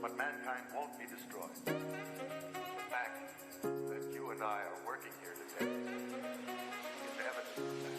but mankind won't be destroyed. The fact that you and I are working here today is evidence of that.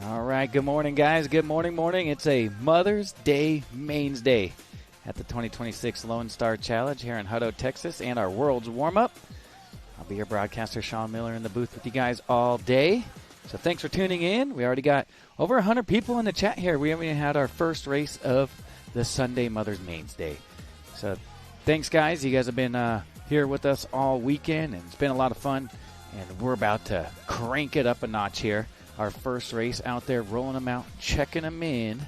All right, good morning, guys. Good morning. It's a Mother's Day Mains Day at the 2026 Lonestar Challenge here in Hutto, Texas, and our World's Warmup. I'll be your broadcaster, Sean Miller, in the booth with you guys all day. So thanks for tuning in. We already got over 100 people in the chat here. We haven't even had our first race of the Sunday Mother's Mains Day. So thanks, guys. You guys have been here with us all weekend, and it's been a lot of fun. And we're about to crank it up a notch here. Our first race out there, rolling them out, checking them in.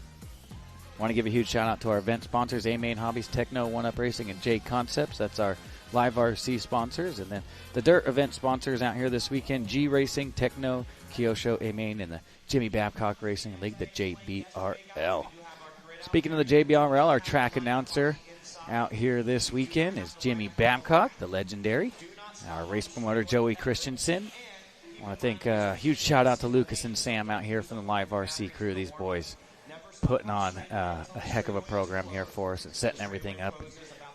Want to give a huge shout out to our event sponsors, A-Main Hobbies, Techno, One-Up Racing, and J Concepts. That's our live RC sponsors. And then the dirt event sponsors out here this weekend, G Racing, Techno, Kyosho, A-Main, and the Jimmy Babcock Racing League, the JBRL. Speaking of the JBRL, our track announcer out here this weekend is Jimmy Babcock, the legendary. Our race promoter, Joey Christensen. I want to thank a huge shout out to Lucas and Sam out here from the Live RC crew. These boys putting on a heck of a program here for us and setting everything up.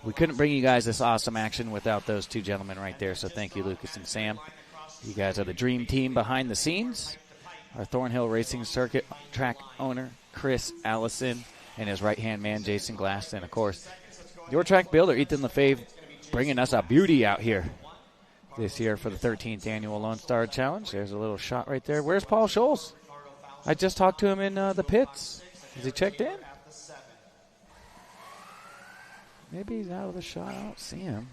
We couldn't bring you guys this awesome action without those two gentlemen right there, so thank you, Lucas and Sam. You guys are the dream team behind the scenes. Our Thornhill Racing Circuit track owner, Chris Allison, and his right-hand man, Jason Glass, and, of course, your track builder, Ethan LaFave, bringing us a beauty out here this year for the 13th annual Lone Star Challenge. There's a little shot right there. Where's Paul Scholes? I just talked to him in the pits. Is he checked in? Maybe he's out of the shot. I don't see him.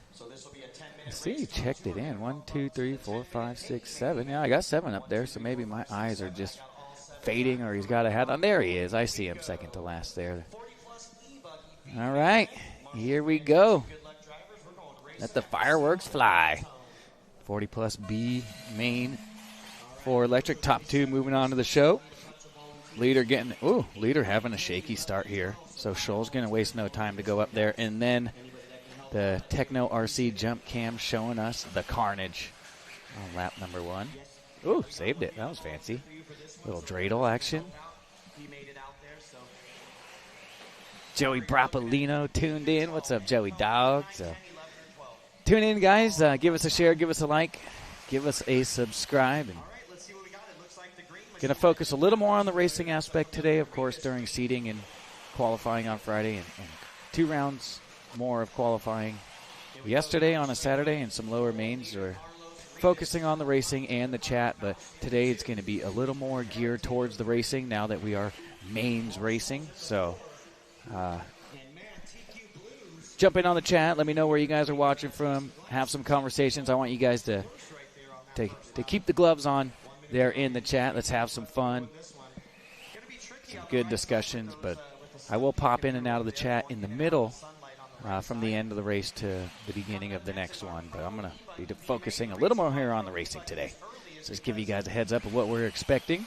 I see he checked it in. 1, 2, 3, 4, 5, 6, 7. Yeah, I got 7 up there, so maybe my eyes are just fading or he's got a hat on. There he is. I see him second to last there. All right, here we go. Let the fireworks fly. 40-plus B main for electric. Top 2 moving on to the show. Leader having a shaky start here. So Scholl's going to waste no time to go up there. And then the Techno RC jump cam showing us the carnage on lap number 1. Ooh, saved it. That was fancy. Little dreidel action. Joey Brapolino tuned in. What's up, Joey Dog? So tune in, guys. Give us a share. Give us a like. Give us a subscribe. And Going to focus a little more on the racing aspect today, of course, during seeding and qualifying on Friday, and 2 rounds more of qualifying yesterday on a Saturday, and some lower mains. We're focusing on the racing and the chat, but today it's going to be a little more geared towards the racing now that we are mains racing. So jump in on the chat. Let me know where you guys are watching from. Have some conversations. I want you guys to keep the gloves on there in the chat. Let's have some fun. Some good discussions, but I will pop in and out of the chat in the middle from the end of the race to the beginning of the next one. But I'm going to be focusing a little more here on the racing today. So just give you guys a heads up of what we're expecting.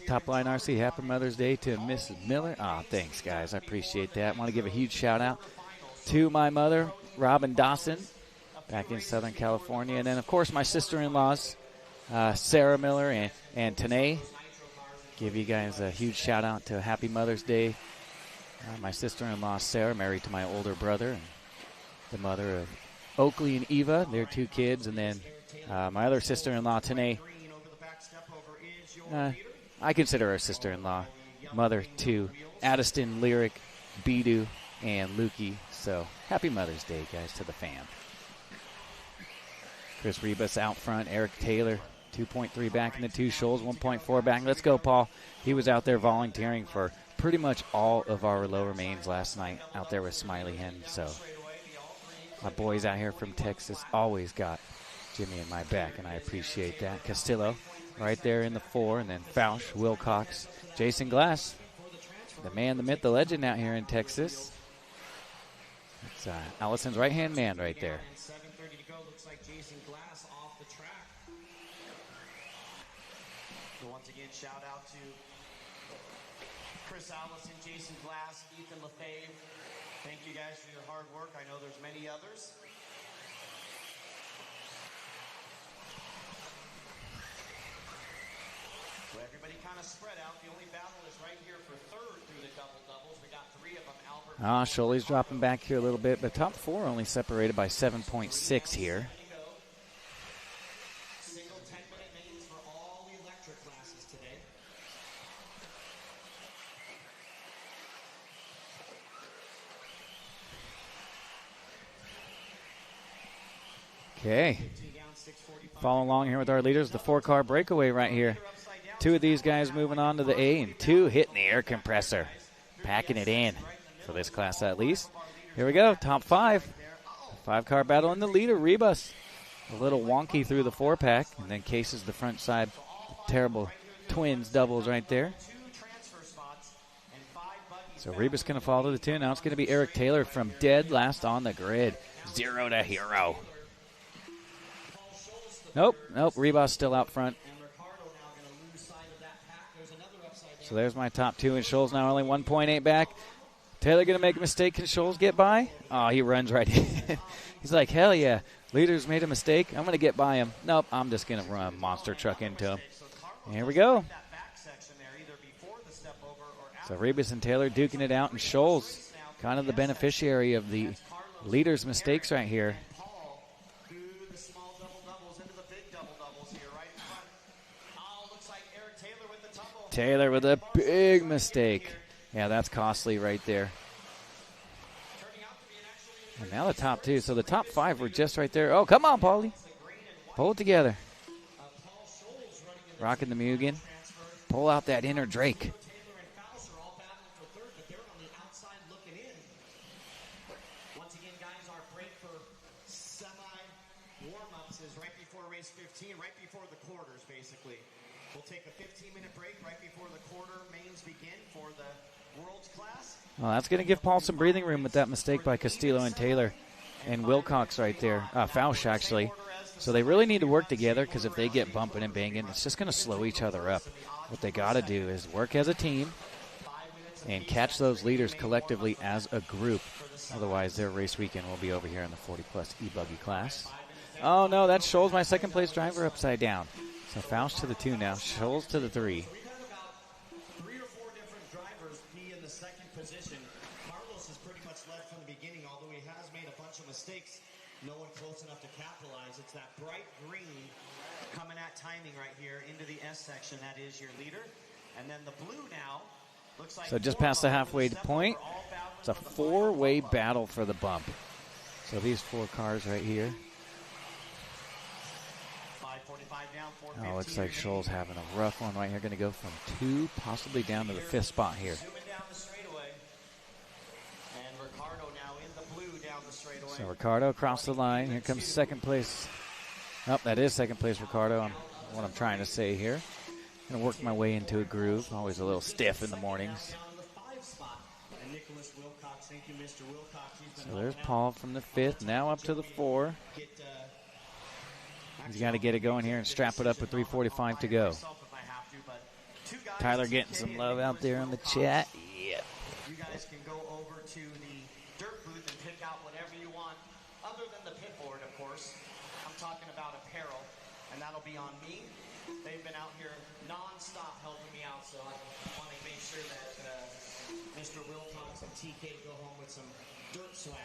Top Line RC, happy Mother's Day to Mrs. Miller. Thanks, guys. I appreciate that. I want to give a huge shout-out to my mother, Robin Dawson, back in Southern California. And then, of course, my sister-in-laws, Sarah Miller and Tanae. Give you guys a huge shout-out to Happy Mother's Day. My sister-in-law, Sarah, married to my older brother, and the mother of Oakley and Eva, their 2 kids. And then my other sister-in-law, Tanae, I consider her sister-in-law, mother to Addiston, Lyric, Bidu, and Lukey. So happy Mother's Day, guys, to the fam. Chris Rebus out front, Eric Taylor, 2.3 back in the 2, Scholes 1.4 back. Let's go, Paul. He was out there volunteering for pretty much all of our lower mains last night out there with Smiley Hen. So my boys out here from Texas always got Jimmy in my back, and I appreciate that. Castillo right there in the 4, and then Fausch, Wilcox, Jason Glass, the man, the myth, the legend out here in Texas. It's Allison's right-hand man right there. 7:30 to go. Looks like Jason Glass off the track. So once again, shout out to Chris Allison, Jason Glass, Ethan LaFave. Thank you guys for your hard work. I know there's many others. So everybody kind of spread out. The only battle is right here for 3rd through the double-doubles. We got 3 of them. Albert. Scholey's dropping back here a little bit, but top 4 only separated by 7.6 here. Single 10-minute mains for all the electric classes today. Okay. Follow along here with our leaders. The 4-car breakaway right here. 2 of these guys moving on to the A, and 2 hitting the air compressor. Packing it in for this class at least. Here we go, top 5. 5-car battle in the leader, Rebus. A little wonky through the 4-pack, and then cases the front side. Terrible twins doubles right there. So Rebus going to fall to the 2. Now it's going to be Eric Taylor from dead last on the grid. 0 to hero. Nope, Rebus still out front. So there's my top 2, and Scholes now only 1.8 back. Taylor going to make a mistake. Can Scholes get by? Oh, he runs right in. He's like, hell yeah. Leader's made a mistake. I'm going to get by him. Nope, I'm just going to run a monster truck into him. And here we go. So Rebus and Taylor duking it out, and Scholes kind of the beneficiary of the leader's mistakes right here. Taylor with a big mistake. Yeah, that's costly right there. And now the top 2. So the top 5 were just right there. Oh, come on, Paulie. Pull it together. Rocking the Mugen. Pull out that inner Drake. Once again, guys, our break for semi-warm-ups is right before race 15, right before the quarters, basically. We'll take a 15-minute break right before the quarter mains begin for the World's class. Well, that's going to give Paul some breathing room with that mistake by Castillo and Taylor and Wilcox right there. Fausch, actually. So they really need to work together, because if they get bumping and banging, it's just going to slow each other up. What they got to do is work as a team and catch those leaders collectively as a group. Otherwise, their race weekend will be over here in the 40-plus e-buggy class. Oh, no, that's Scholes, my second-place driver, upside down. So Fausch to the 2 now. Scholes to the 3. We've had about 3 or 4 different drivers be in the second position. Carlos has pretty much led from the beginning, although he has made a bunch of mistakes. no one close enough to capitalize. It's that bright green coming at timing right here into the S section. That is your leader. And then the blue now looks like. So just past the halfway point, it's a four-way battle for the bump. So these 4 cars right here. 5:45 down, Oh, looks like Scholl's having a rough one right here. Going to go from 2, possibly down to the 5th spot here. Zooming down the straightaway. And Ricardo now in the blue down the straightaway. So Ricardo across the line. Here comes second place. Oh, that is second place Ricardo. What I'm trying to say here. Going to work my way into a groove. Always a little stiff in the mornings. So there's Paul from the 5th. Now up to the 4. He's got to get it going here and strap it up with 3:45 to go. Tyler getting some love out there in the chat. Yeah. You guys can go over to the dirt booth and pick out whatever you want, other than the pit board, of course. I'm talking about apparel, and that'll be on me. They've been out here non-stop helping me out, so I want to make sure that Mr. Wilcox and TK go home with some dirt swag.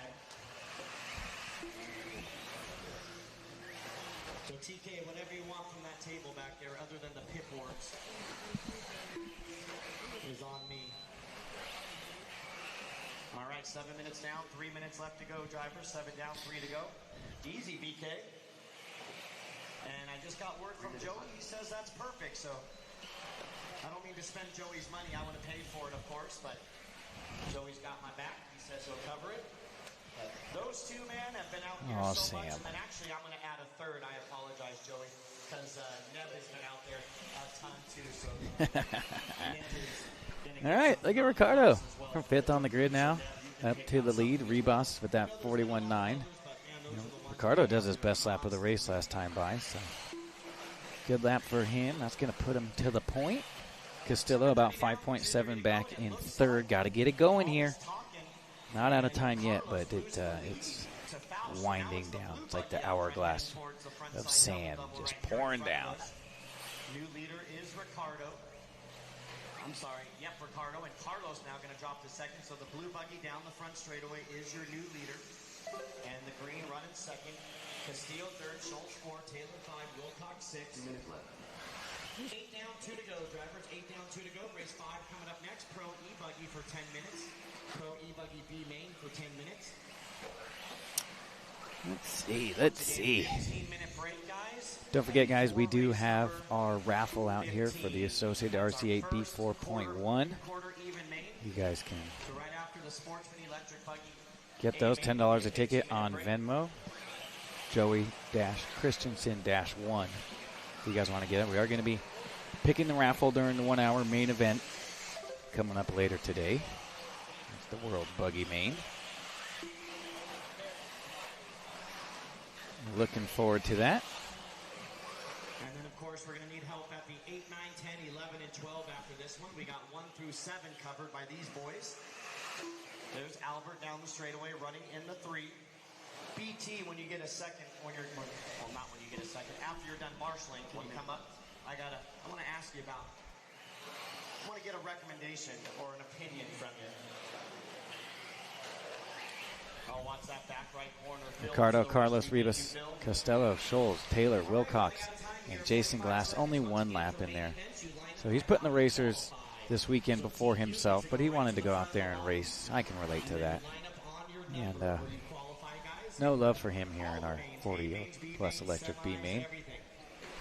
So TK, whatever you want from that table back there, other than the pit boards, is on me. All right, 7 minutes down, 3 minutes left to go, drivers. 7 down, 3 to go. Easy, BK. And I just got word from Joey. He says that's perfect, so I don't mean to spend Joey's money. I want to pay for it, of course, but Joey's got my back. He says he'll cover it. Those two, man, have been out here so much. And actually, I'm going to add a third. I apologize, Joey, because Neb has been out there a ton, too. So all right, look at Ricardo from 5th on the grid now, up to the lead. Rebus with that 41.9. Ricardo does his best lap of the race last time by, so good lap for him. That's going to put him to the point. Castillo about 5.7 back in 3rd. Got to get it going here. Not out of time yet, but it's winding down. It's like the hourglass of sand just pouring down. New leader is Ricardo. I'm sorry. Yep, Ricardo. And Carlos now going to drop to 2nd. So the blue buggy down the front straightaway is your new leader. And the green running 2nd. Castillo 3rd, Schultz 4, Taylor 5, Wilcox 6. 2 minutes left. 8 down, 2 to go, drivers. 8 down, 2 to go. Race 5 coming up next. Pro E-Buggy for 10 minutes. Pro E-Buggy B main for 10 minutes. Let's see. 15-minute break, guys. Don't forget, guys, we do have our raffle out here for the Associated RC8 B4.1. You guys can get those. $10 a ticket on Venmo. Joey-Christensen-1. If you guys want to get it, we are going to be picking the raffle during the 1-hour main event coming up later today. It's the World Buggy Main. Looking forward to that. And then, of course, we're going to need help at the 8, 9, 10, 11, and 12 after this one. We got 1 through 7 covered by these boys. There's Albert down the straightaway running in the 3. BT, when you get a second, well, not when you get a second, after you're done marshaling, can you come up? I want to ask you about, I want to get a recommendation or an opinion from you. Oh, watch that back right corner. Ricardo, Carlos, Rivas, Costello, Scholes, Taylor, Wilcox, and Jason Glass. Only 1 lap in there. So he's putting the racers this weekend before himself, but he wanted to go out there and race. I can relate to that. And no love for him here in our 40-plus electric B main.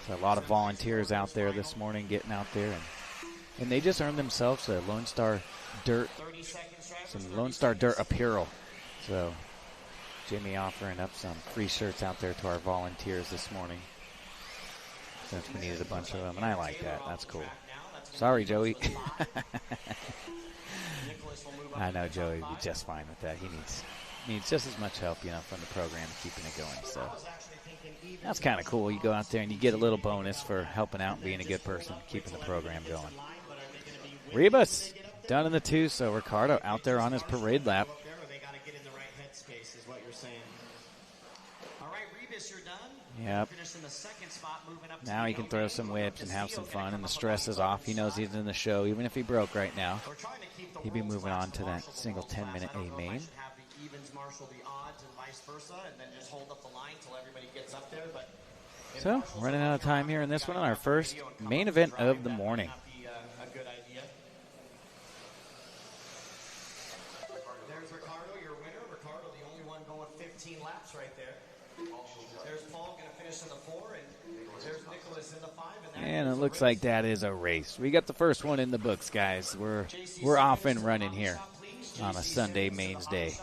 So a lot of volunteers out there this morning getting out there. And they just earned themselves a Lonestar Dirt, some Lonestar Dirt apparel. So Jimmy offering up some free shirts out there to our volunteers this morning, since we needed a bunch of them, and I like that. That's cool. Sorry, Joey. I know Joey would be just fine with that. He needs just as much help, from the program keeping it going. So that's kind of cool. You go out there and you get a little bonus for helping out and being a good person, keeping the program going. Rebus done in the 2, so Ricardo out there on his parade lap. Yep. Now he can throw some whips and have some fun, and the stress is off. He knows he's in the show. Even if he broke right now, he'd be moving on to that single 10-minute A main. evens marshal the odds and vice versa, and then just hold up the line until everybody gets up there. But so, running out of time here in this one on our first main event of the morning. A good idea. There's Ricardo, your winner. Ricardo, the only one going 15 laps right there. There's Paul going to finish in the 4, and there's Nicholas in the 5. And it looks like that is a race. We got the first one in the books, guys. We're off and running here on a Sunday mains day.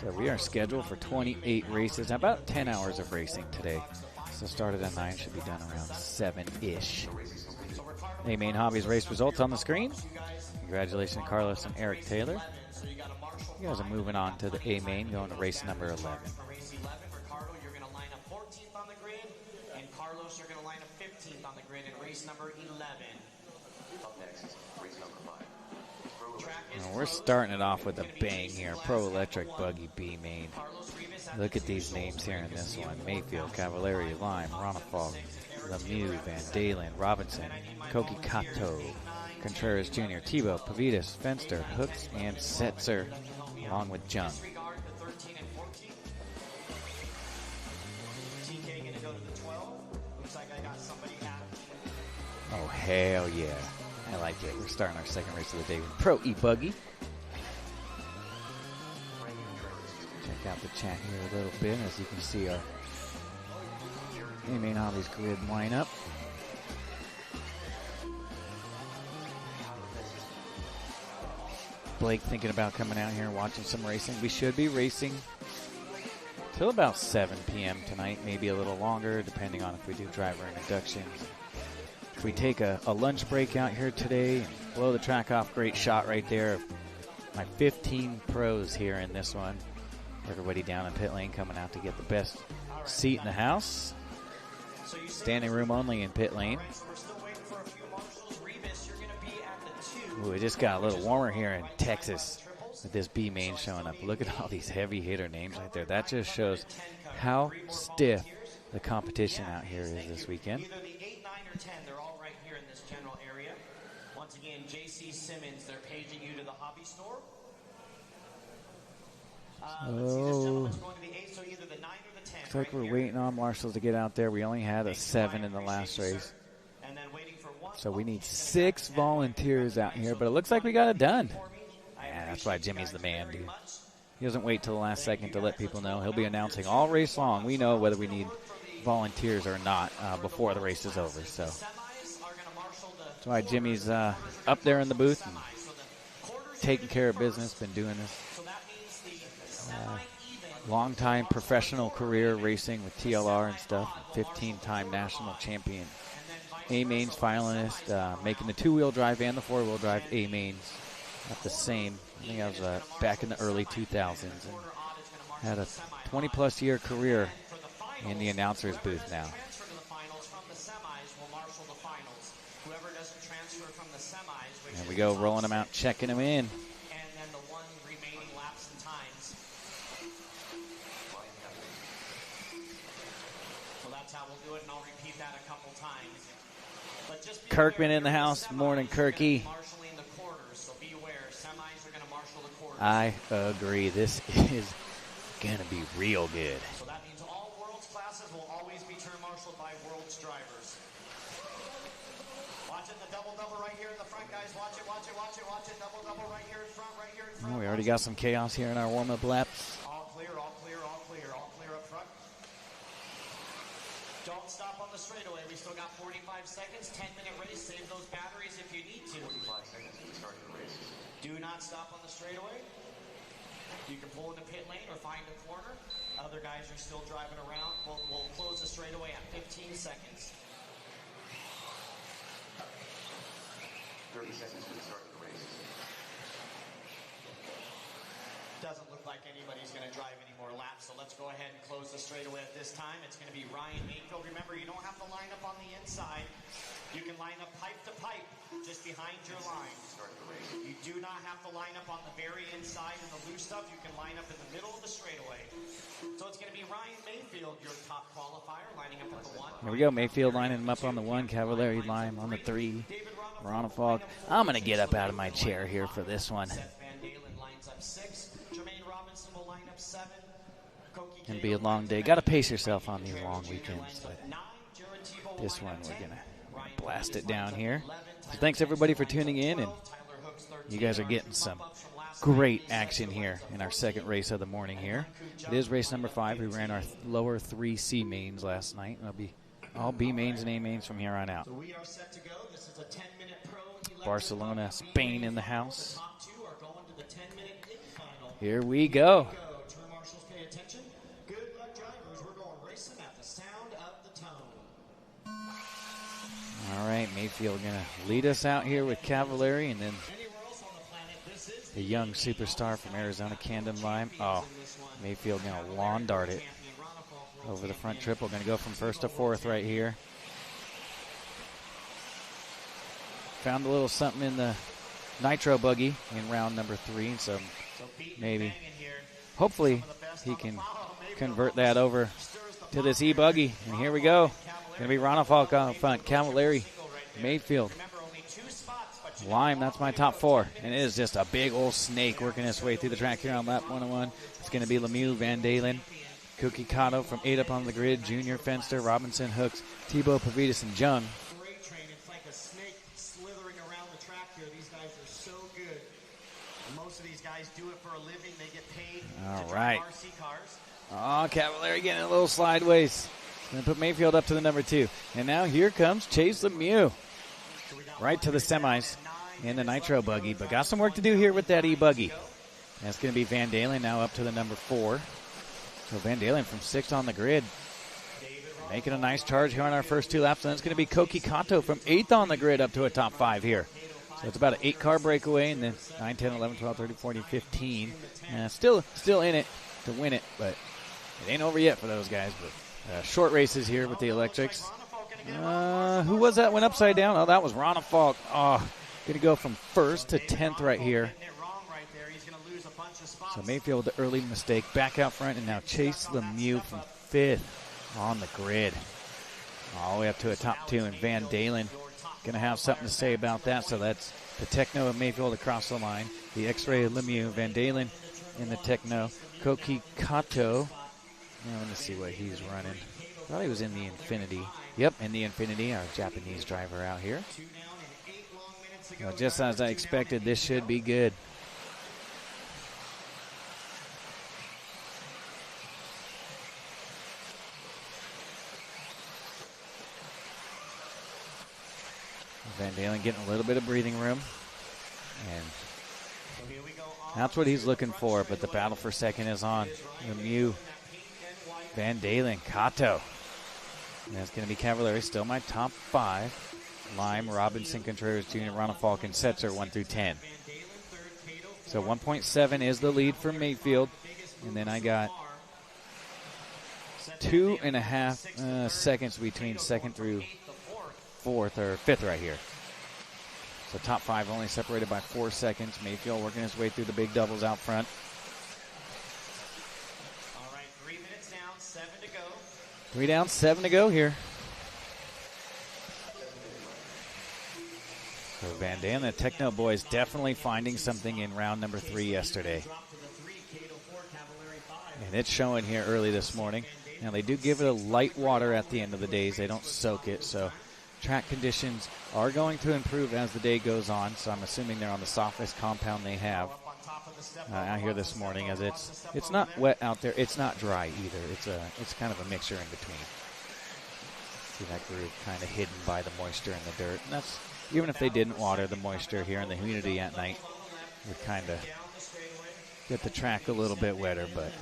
So we are scheduled for 28 races, about 10 hours of racing today. So started at 9, should be done around 7-ish. A-Main Hobbies race results on the screen. Congratulations to Carlos and Eric Taylor. You guys are moving on to the A-Main, going to race number 11. Ricardo, you're going to line up 14th on the grid, and Carlos, you're going to line up 15th on the grid in race number 11. Up next, race number 5. Well, we're starting it off with a bang here. Pro Electric Buggy B-Main. Look at these names here in this one. Mayfield, Cavallari, Lime, Ronafog, Lemieux, Van Dalen, Robinson, Koki Kato, Contreras Jr., Tebow, Pavitas, Fenster, Hooks, and Setzer, along with Jung. Oh, hell yeah. I like it. We're starting our second race of the day with Pro E-Buggy. Check out the chat here a little bit as you can see our A-Main Hobbies grid lineup. Blake thinking about coming out here and watching some racing. We should be racing till about 7 p.m. tonight, maybe a little longer, depending on if we do driver introductions. If we take a lunch break out here today and blow the track off, great shot right there. My 15 pros here in this one. Everybody down in pit lane coming out to get the best seat in the house. Standing room only in pit lane. Ooh, it just got a little warmer here in Texas with this B-Main showing up. Look at all these heavy hitter names right there. That just shows how stiff the competition out here is this weekend. Either the 8, 9, or 10, they're all right here in this general area. Once again, J.C. Simmons, they're paging you to the hobby store. Let's see, this gentleman's going to the 8, so either the 9 or the 10. Looks like we're waiting on Marshall to get out there. We only had a 7 in the last race. So we need 6 volunteers out here, but it looks like we got it done. Yeah, that's why Jimmy's the man, dude. He doesn't wait till the last second to let people know. He'll be announcing all race long. We know whether we need volunteers or not before the race is over. So that's why Jimmy's up there in the booth and taking care of business. Been doing this long-time professional career racing with TLR and stuff. 15-time national champion. A-Mains finalist, making the 2-wheel drive and the 4-wheel drive A-Mains at the same. I think I was back in the early 2000s and had a 20-plus year career in the announcer's booth now. And we go rolling them out, checking them in. Kirkman in the house. Morning, Kirky. I agree. This is going to be real good. So that means all world's classes will always be turn marshaled by world's drivers. Watch it, the double-double right here in the front, guys. Watch it, watch it, watch it, watch it. Double-double right here in front, right here in front. Oh, we already got some chaos here in our warm-up laps. All clear, all clear, all clear, all clear up front. Don't stop on the straightaway. We still got 45 seconds, 10-minute race. Save those batteries if you need to. 45 seconds to start the race. Do not stop on the straightaway. You can pull in the pit lane or find a corner. Other guys are still driving around. We'll close the straightaway at 15 seconds. 30 seconds to start the race. Doesn't look like anybody's going to drive any more laps, so let's go ahead and close the straightaway at this time. It's going to be Ryan Mayfield. Remember, you don't have to line up on the inside. You can line up pipe to pipe just behind your line. You do not have to line up on the very inside and the loose stuff. You can line up in the middle of the straightaway. So it's going to be Ryan Mayfield, your top qualifier, lining up at the 1. Here we go. Mayfield lining him up on the 1. Cavallari Lime on the 3. Ronafog. I'm going to get up out of my chair here for this one. Van Dalen lines up 6. Jermaine Robinson will line up 7. Gonna be a long day. Got to pace yourself on these long weekends. But this one, we're gonna blast it down here. So thanks everybody for tuning in, and you guys are getting some great action here in our second race of the morning here. It is race number 5. We ran our lower 3 C mains last night. It'll be all B mains and A mains from here on out. Barcelona, Spain in the house. Here we go. All right, Mayfield going to lead us out here with Cavallari, and then the young superstar from Arizona, Camden Lime. Oh, Mayfield going to lawn dart it over the front triple. Going to go from first to fourth right here. Found a little something in the Nitro buggy in round number 3, so maybe, hopefully, he can convert that over to this E-buggy. And here we go. Going to be Ronafalk out front, Cavallari, Mayfield, Lime. That's my top 4. And it is just a big old snake working its way through the track here on lap 101. It's going to be Lemieux, Van Dalen, Cookie Cotto from 8 up on the grid, Junior Fenster, Robinson, Hooks, Tebow, Pavitas, and Jung. It's like a snake slithering around the track here. These guys are so good. Most of these guys do it for a living. They get paid to drive RC cars. Oh, Cavallari getting a little sideways. Going to put Mayfield up to the number 2. And now here comes Chase Lemieux. Right to the semis in the Nitro buggy. But got some work to do here with that E-buggy. That's going to be Van Dalen now up to the number 4. So Van Dalen from 6th on the grid. Making a nice charge here on our first 2 laps. And it's going to be Koki Kato from 8th on the grid up to a top 5 here. So it's about an 8-car breakaway. And then 9, 10, 11, 12, 13, 14, 15. And still in it to win it. But it ain't over yet for those guys. But short races here with the electrics. Who was that went upside down? Oh, that was Ronafalk. Oh, going to go from 1st to 10th right here. So Mayfield with the early mistake. Back out front, and now Chase Lemieux from 5th on the grid. All the way up to a top 2, and Van Dalen going to have something to say about that. So that's the Techno of Mayfield across the line. The X-Ray of Lemieux. Van Dalen in the Techno. Koki Kato. Now, let me see what he's running. Thought he was in the Infinity. Yep, in the Infinity, our Japanese driver out here. Well, just as I expected, this should be good. Van Dalen getting a little bit of breathing room. And that's what he's looking for, but the battle for second is on. Lemieux, Van Dalen, Kato. And that's going to be Cavallari, still my top 5. Lime, Robinson, Contreras, Jr., Ronafalk, and Setzer 1 through 10. So 1.7 is the lead for Mayfield. And then I got 2.5 seconds between 2nd through 4th or 5th right here. So top 5 only separated by 4 seconds. Mayfield working his way through the big doubles out front. 3 down, 7 to go here. So Van Dalen, the Techno boys, definitely finding something in round number 3 yesterday. And it's showing here early this morning. Now, they do give it a light water at the end of the days. They don't soak it, so track conditions are going to improve as the day goes on. So I'm assuming they're on the softest compound they have out here this morning, as it's not wet out there. It's not dry either. It's kind of a mixture in between. See that groove kind of hidden by the moisture in the dirt. And that's, even if they didn't water, the moisture here and the humidity at night would kind of get the track a little bit wetter. But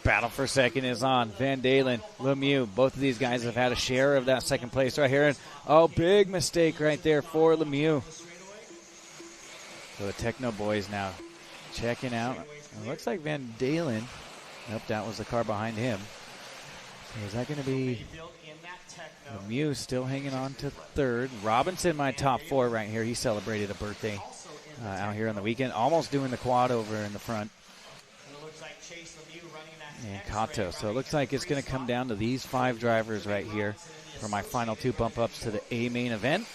battle for second is on. Van Dalen, Lemieux, both of these guys have had a share of that second place right here. And oh, big mistake right there for Lemieux. So the Techno boys now checking out. It looks like Van Dalen. Nope, that was the car behind him. So is that going to be Lemieux still hanging on to 3rd? Robinson, my top 4 right here. He celebrated a birthday out here on the weekend. Almost doing the quad over in the front. And Kato. So it looks like it's going to come down to these 5 drivers right here for my final 2 bump ups to the A main event.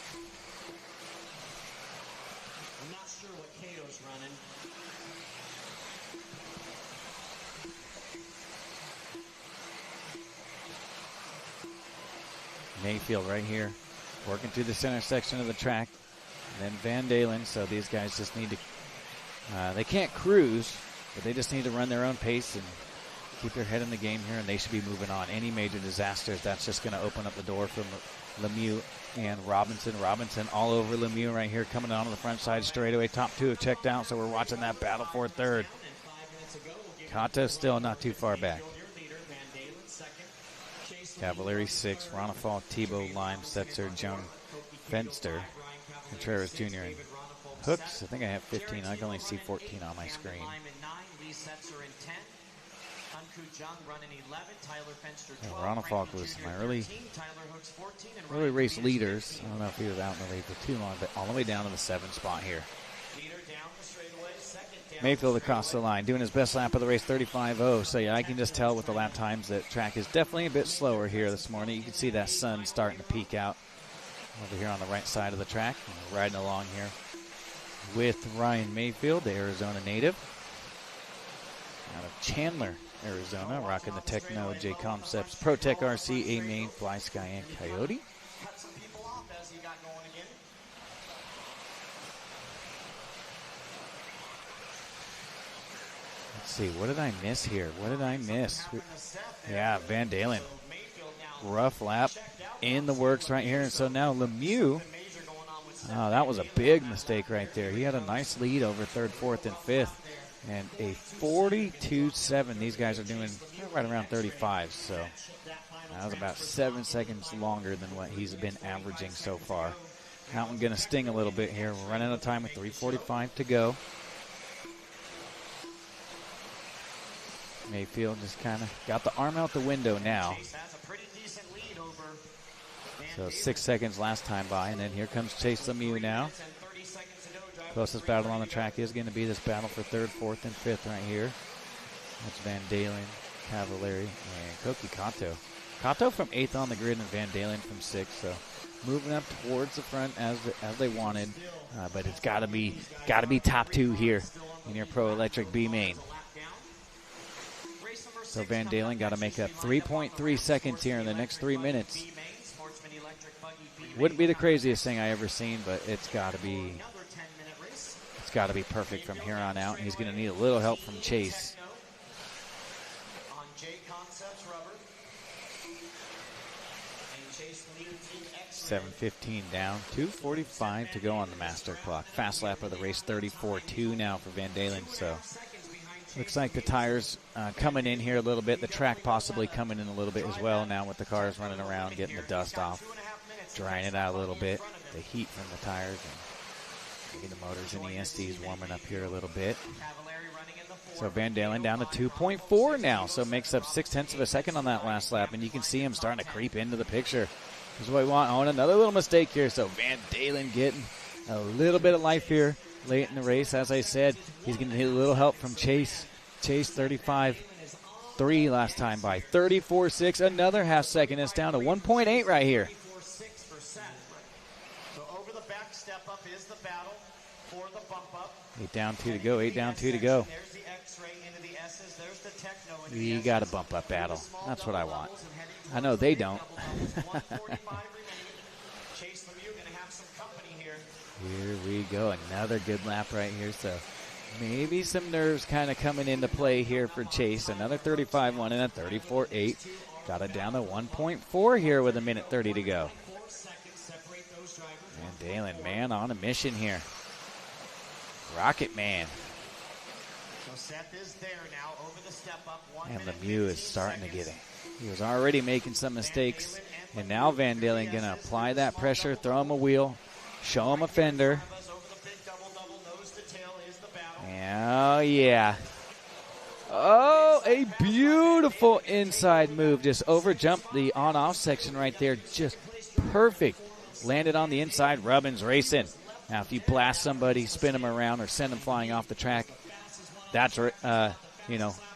Mayfield right here, working through the center section of the track. And then Van Dalen, so these guys just need to, they can't cruise, but they just need to run their own pace and keep their head in the game here, and they should be moving on. Any major disasters, that's just going to open up the door for Lemieux and Robinson. Robinson all over Lemieux right here, coming onto the front side straightaway. Top two have checked out, so we're watching that battle for third. Kato still not too far back. Cavalieri 6, Ronafal, Tebow, Lime, Setzer, Joan, Fenster, Contreras Jr. and Hooks. I think I have 15. I can only see 14 on my screen. Ronafalk was my early race leaders. I don't know if he was out in the lead for too long, but all the way down to the 7th spot here. Mayfield across the line, doing his best lap of the race, 35.0. So, yeah, I can just tell with the lap times that track is definitely a bit slower here this morning. You can see that sun starting to peek out over here on the right side of the track. And we're riding along here with Ryan Mayfield, the Arizona native, out of Chandler, Arizona, rocking the Techno J Concepts, ProTech RC, A-Main, Fly Sky, and Coyote. Let's see, what did I miss here? What did I miss? Yeah, Van Dalen. Rough lap in the works right here. And so now Lemieux, oh, that was a big mistake right there. He had a nice lead over 3rd, 4th, and 5th. And a 42.7. These guys are doing right around 35. So that was about 7 seconds longer than what he's been averaging so far. That one's going to sting a little bit here. We're running out of time with 3:45 to go. Mayfield just kind of got the arm out the window now. So 6 seconds last time by, and then here comes Chase Lemieux now. Closest battle on the track is going to be this battle for 3rd, 4th, and 5th right here. That's Van Dalen, Cavalieri, and Koki Kato. Kato from 8th on the grid and Van Dalen from 6th, so moving up towards the front as they wanted, but it's got to be top 2 here in your Pro Electric B main. So Van Dalen got to make up 3.3 seconds here in the next 3 minutes. Wouldn't be the craziest thing I ever seen, but it's got to be perfect from here on out. He's going to need a little help from Chase. 7:15 down, 2:45 to go on the master clock. Fast lap of the race, 34.2 now for Van Dalen. So looks like the tires coming in here a little bit. The track possibly coming in a little bit as well now with the cars running around, getting the dust off, drying it out a little bit. The heat from the tires and maybe the motors and ESDs warming up here a little bit. So Van Dalen down to 2.4 now, so makes up 0.6 of a second on that last lap, and you can see him starting to creep into the picture. This is what we want. Oh, and another little mistake here, so Van Dalen getting a little bit of life here late in the race. As I said, he's going to need a little help from Chase. Chase 35.3 last time by. 34.6, another half second. It's down to 1.8 right here. So over the back step up is the battle for the bump up. 8 down, 2 to go. 8 down, 2 to go. There's the X-ray into the S's. There's the Techno into We the got a bump up battle. That's what I want. I know they don't. Chase Lemieux going to have some company here. Here we go. Another good lap right here. So maybe some nerves kind of coming into play here for Chase. Another 35.1 and a 34.8. Got it down to 1.4 here with 1:30 to go. And Dalen, man, on a mission here. Rocket Man. So Seth is there now over the step up. And Lemieux is starting to get it. He was already making some mistakes, and now Van Dalen going to apply that pressure, throw him a wheel, show him a fender. Oh, yeah. Oh, a beautiful inside move. Just over-jumped the on-off section right there. Just perfect. Landed on the inside. Rubbins racing. Now, if you blast somebody, spin them around, or send them flying off the track, that's,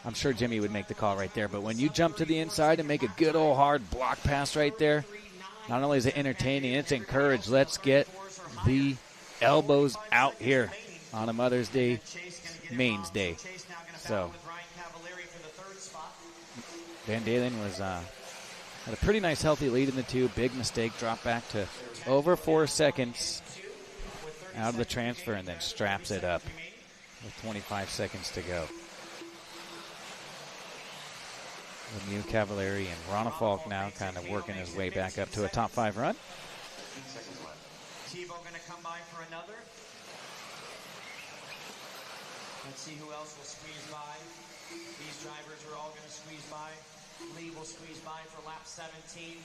I'm sure Jimmy would make the call right there. But when you jump to the inside and make a good old hard block pass right there, not only is it entertaining, it's encouraged. Let's get the elbows out here on a Mother's Day, Mains Day. So Van Dalen was Had a pretty nice healthy lead in the 2. Big mistake, drop back to over 4 seconds out of the transfer, and then straps it up with 25 seconds to go. Lemieux, Cavallari, and Ronafalk now kind of working his way back up to a top 5 run. Tebow going to come by for another. Let's see who else will squeeze by. These drivers are all going to squeeze by. Lee will squeeze by for lap 17.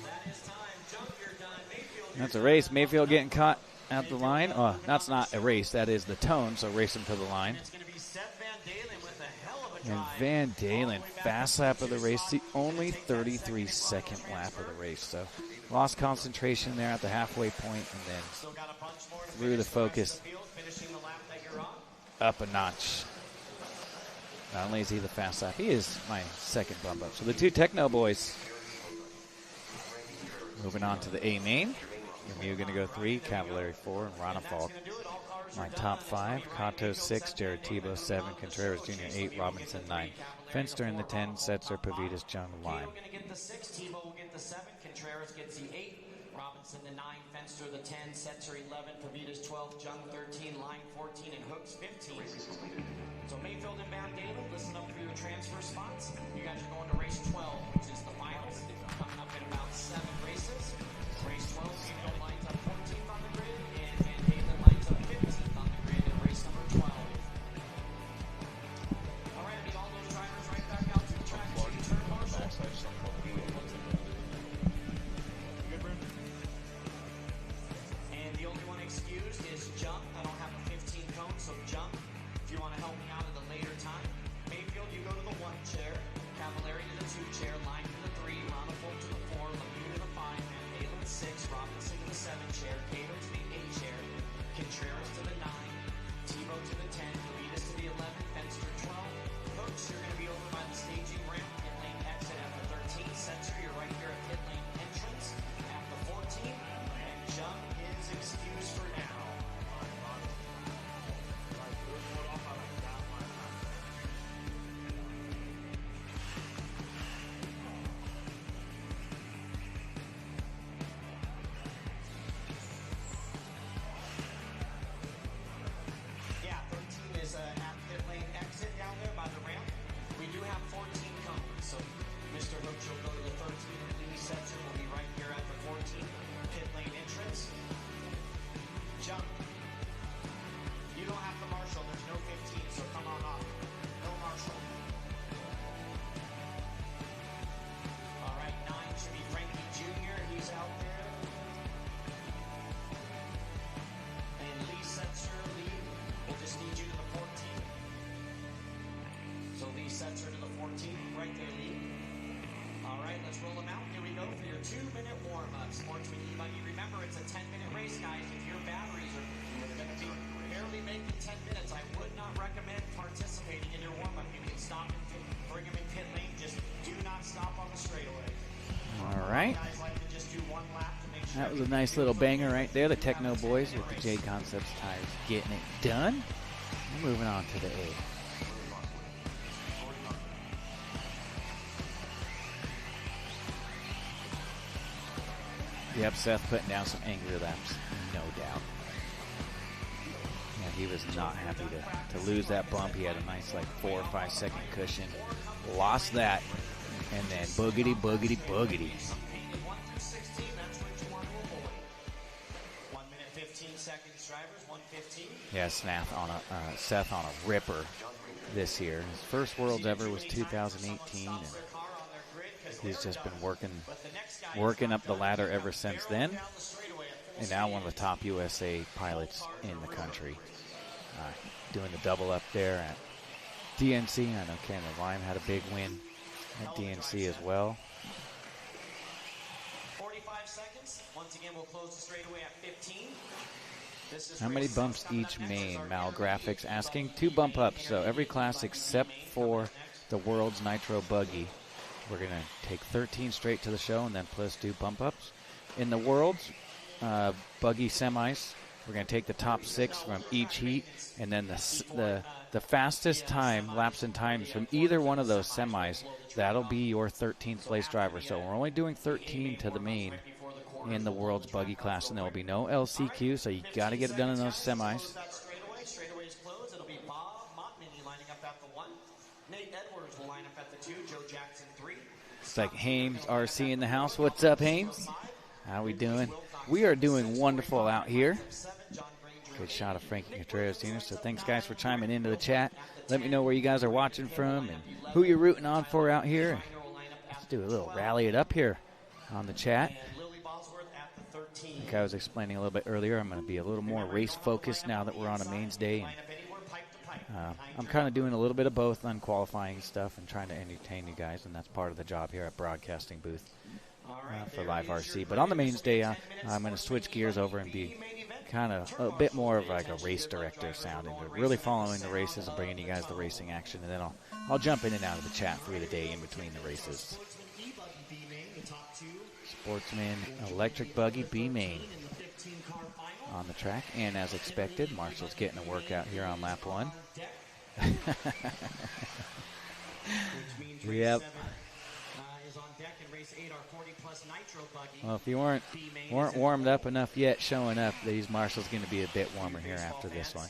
That is time. Jump, you're done. Mayfield, that's a race. Mayfield getting caught at the line. Oh, that's not a race. That is the tone, so race him to the line. it's going to be Seth Van Dalen with a hell of a drive. And Van Dalen, fast lap of the race, the only 33-second lap of the race. So lost concentration there at the halfway point, and then Still got a bunch more to threw the finish focus field, finishing the lap that you're on. up a notch. Not only is he the fast lap, he is my second bump up. So the 2 Techno boys moving on to the A main. Lemieux going to go 3, Cavallari 4, and Ronafalk my top 5. Kato 6, Jared Tebow 7, Contreras Jr. 8, Robinson 9. Fenster in the 10, Setzer, Pavitas, Jung, Lime. Going to get the 6, Tebow will get the 7, Contreras gets the 8, Robinson the 9, Fenster the 10, Setzer 11, Pavitas 12, Jung 13, Lime 14, and Hooks 15. So Mayfield and Van Dalen, listen up for your transfer spots. You guys are going to race 12, which is the finals, coming up in about 7 races. Race 12, Mayfield lines up 14th on the grid, and Van Dalen lines up 15th on the grid in race number 12. All right, I need all those drivers right back out to the track. So you turn Marshall. And the only one excused is Jump. I don't have a 15 cone, so Jump, if you want to help me out at a later time. Mayfield, you go to the 1 chair. Cavallari to the 2 chair. Line to the 3. Ronafalk to the 4. Lemieux to the 5. Van Dalen 6. Robinson to the 7 chair. Cato to the 8 chair. Contreras to the 9. Tebow to the 10. Pavitas to the 11. Fenster 12. Hooks, you're going to be over by the staging ramp. Pit lane exit at the 13. Setzer, you're right here at pit lane entrance at the 14. And Jump is excused for now. Yeah, 13 is at pit lane exit down there by the ramp. We do have 14 cones, so Mr. Hooks will go to the 13, and Lee Setzer will be right here at the 14 pit lane entrance. Jump. You don't have to marshal. There's no 15, so come on off. No marshal. All right, 9 should be Frankie Jr. He's out there. And Lee Setzer, Lee, we'll just need you to the 14. So Lee Setzer to the 14, right there, Lee. All right, let's roll them out. Here we go for your 2-minute warm-up. Sportsman e-buggy. Remember, it's a 10-minute race, guys. If your batteries are going to be barely making 10 minutes, I would not recommend participating in your warm-up. You can stop and bring them in pit lane. Just do not stop on the straightaway. All right. Guys like to just do 1 lap to make sure That was a nice little banger right there. The Techno boys with the J Concepts tires getting it done. We're moving on to the A. Yep, Seth putting down some angry laps, no doubt. Yeah, he was not happy to lose that bump. He had a nice 4 or 5 second cushion. Lost that, and then boogity, boogity, boogity. 1 through 16, that's which one will avoid. 1 minute 15 seconds, drivers, 1:15. Yeah, Seth on a ripper this year. His first Worlds ever was 2018, and he's just been working up the ladder ever since then. And now one of the top USA pilots in the country. Doing the double up there at DNC. I know Cameron Lime had a big win at DNC as well. 45 seconds. Once again, we'll close the straightaway at 15. How many bumps each main? Mal Graphics asking. 2 bump ups. So every class except for the World's Nitro Buggy. We're going to take 13 straight to the show and then plus 2 bump ups. In the World's Buggy semis, We're going to take the top 6 from each heat, and then the fastest time, laps and times from either one of those semis, that'll be your 13th place driver. So we're only doing 13 to the main in the world's buggy class, and there will be no LCQ, so you got to get it done in those semis. Straightaway is closed. It'll be Bob Montminy lining up at the 1. Nate Edwards will line up at the 2. Joe Jackson 3. It's like Hames RC in the house. What's up, Hames? How we doing? We are doing wonderful out here. Good shot of Frankie Contreras Jr. So thanks, guys, for chiming into the chat. Let me know where you guys are watching from and who you're rooting on for out here. Let's do a little rally it up here on the chat. Like I was explaining a little bit earlier, I'm going to be a little more race-focused now that we're on a mains day. And, I'm kind of doing a little bit of both on qualifying stuff and trying to entertain you guys, and that's part of the job here at Broadcasting Booth for Live RC. But on the mains day, I'm going to switch gears over and be kind of a bit more of like a race director sounding, but really following the races and bringing you guys the racing action, and then I'll jump in and out of the chat through the day in between the races. Sportsman electric buggy B main on the track, and as expected, Marshall's getting a workout here on lap 1. Yep. Well, if you weren't warmed up enough yet showing up, these Marshall's going to be a bit warmer here after this one.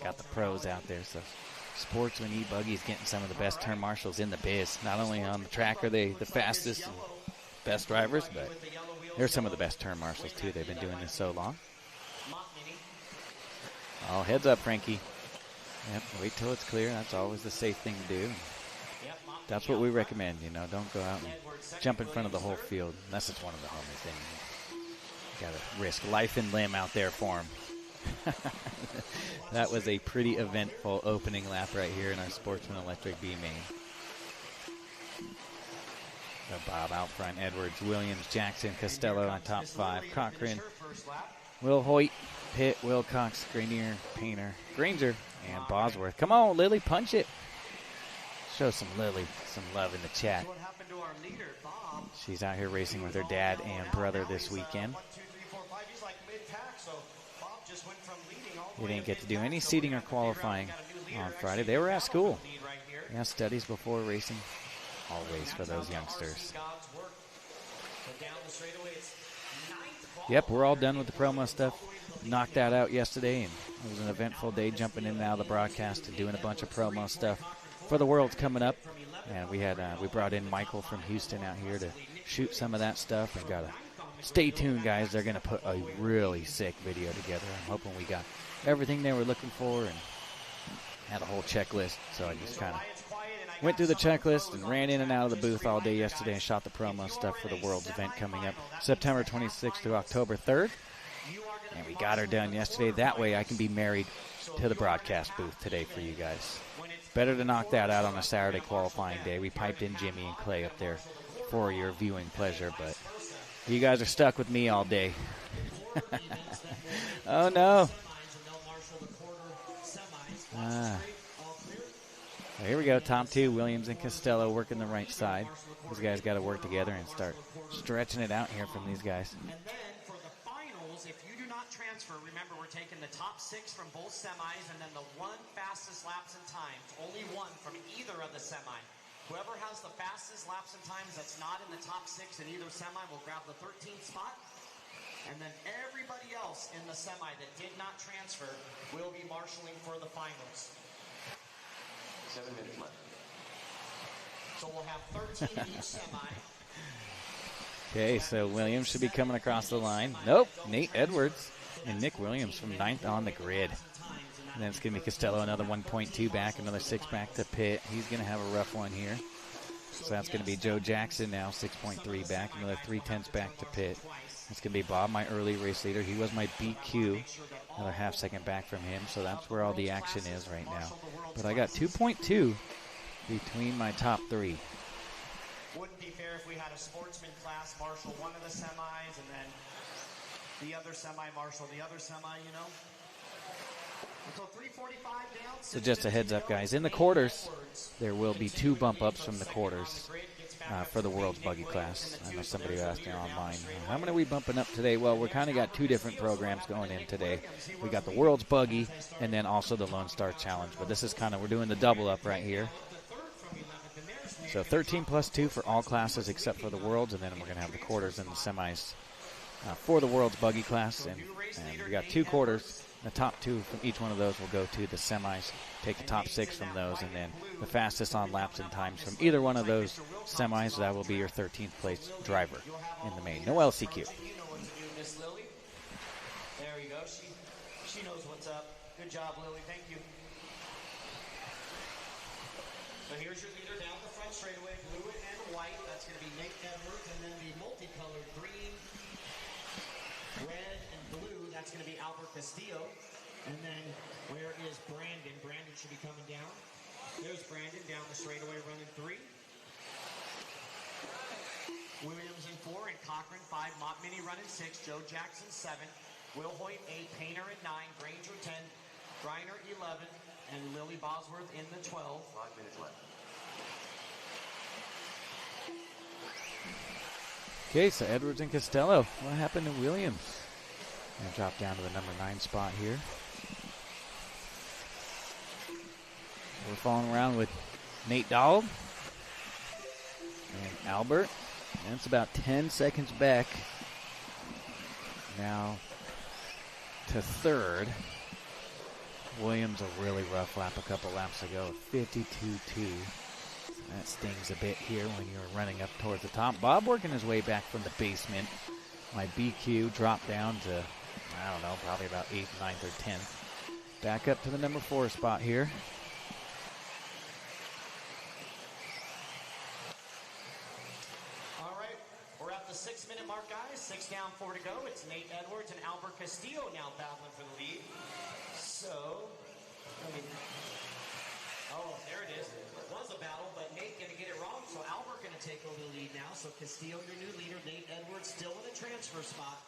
Got the pros out there, so Sportsman E-Buggy is getting some of the best turn marshals in the biz. Not only on the track are they the fastest and best drivers, but they're some of the best turn marshals too. They've been doing this so long. Oh, heads up, Frankie. Yep, wait till it's clear. That's always the safe thing to do. That's what we recommend, you know. Don't go out and jump in front of the whole field unless it's one of the homies. Then you got to risk life and limb out there for him. That was a pretty eventful opening lap right here in our Sportsman Electric B main. So Bob out front, Edwards, Williams, Jackson, Costello on top 5, Cochran, Will Hoyt, Pitt, Wilcox, Grenier, Painter, Granger, and Bosworth. Come on, Lily, punch it. Show some Lily some love in the chat. She's out here racing with her dad and brother this weekend. They didn't get to do any seating or qualifying on Friday. They were at school. Yeah, studies before racing. Always for those youngsters. Yep, we're all done with the promo stuff. Knocked that out yesterday, and it was an eventful day jumping in and out of the broadcast and doing a bunch of promo stuff for the Worlds coming up. And we brought in Michael from Houston out here to shoot some of that stuff. And got to stay tuned, guys. They're going to put a really sick video together. I'm hoping we got everything they were looking for and had a whole checklist. So I just kind of went through the checklist and ran in and out of the booth all day yesterday and shot the promo stuff for the Worlds event coming up September 26th through October 3rd. And we got her done yesterday. That way I can be married to the broadcast booth today for you guys. Better to knock that out on a Saturday qualifying day. We piped in Jimmy and Clay up there for your viewing pleasure, but you guys are stuck with me all day. Oh, no. Here we go, top 2, Williams and Costello working the right side. These guys got to work together and start stretching it out here from these guys. And then for the finals, if you do not transfer, remember we're taking the top 6 from both semis and then the 1 fastest laps and times. Only 1 from either of the semi. Whoever has the fastest laps and times that's not in the top 6 in either semi will grab the 13th spot. And then everybody else in the semi that did not transfer will be marshaling for the finals. 7 minutes left. So we'll have 13 in each semi. Okay, so Williams should be coming across the line. Nope, Nate Edwards and Nick Williams from 9th on the grid. And then it's going to be Costello, another 1.2 back, another 6 back to Pitt. He's going to have a rough one here. So that's going to be Joe Jackson now, 6.3 back, another 3/10 back to Pitt. It's going to be Bob, my early race leader. He was my BQ, another half-second back from him. So that's where all the action is right now. But I got 2.2 between my top 3. Wouldn't be fair if we had a sportsman class marshal one of the semis and then the other semi marshal the other semi, you know? Until 3:45 down. So just a heads up, guys. In the quarters, there will be 2 bump ups from the quarters. for the world's buggy class. I know somebody asked me online, how many are we bumping up today? Well, we're kind of got two different programs going in today. We got the world's buggy and then also the Lonestar Challenge. But this is kind of, we're doing the double up right here. So 13 plus 2 for all classes except for the worlds, and then we're going to have the quarters and the semis for the world's buggy class. And we got 2 quarters. The top 2 from each one of those will go to the semis. Take the top 6 from those, and then the fastest on laps and times from either one of those semis, that will be your 13th place driver in the main. No LCQ. You know what to do, Miss Lily. There you go. She knows what's up. Good job, Lily. Thank you. So here's your leader down the front straightaway, blue and white. That's going to be Nate Edwards, and then the multicolored green, red, and blue. That's going to be Albert Castillo. And then where is Brandon? Brandon should be coming down. There's Brandon down the straightaway running 3. Williams in 4 and Cochran 5. Mott Mini running 6. Joe Jackson 7. Will Hoyt 8. Painter at 9. Granger 10. Griner 11. And Lily Bosworth in the 12. 5 minutes left. Okay, so Edwards and Costello. What happened to Williams? Gonna drop down to the number 9 spot here. We're following around with Nate Dahl and Albert. And it's about 10 seconds back now to 3rd. Williams a really rough lap a couple laps ago, 52.2. That stings a bit here when you're running up towards the top. Bob working his way back from the basement. My BQ dropped down to, I don't know, probably about 8th, 9th, or 10th. Back up to the number 4 spot here. All right, we're at the 6-minute mark, guys. 6 down, 4 to go. It's Nate Edwards and Albert Castillo now battling for the lead. So, there it is. It was a battle, but Nate going to get it wrong, so Albert going to take over the lead now. So Castillo, your new leader. Nate Edwards still in the transfer spot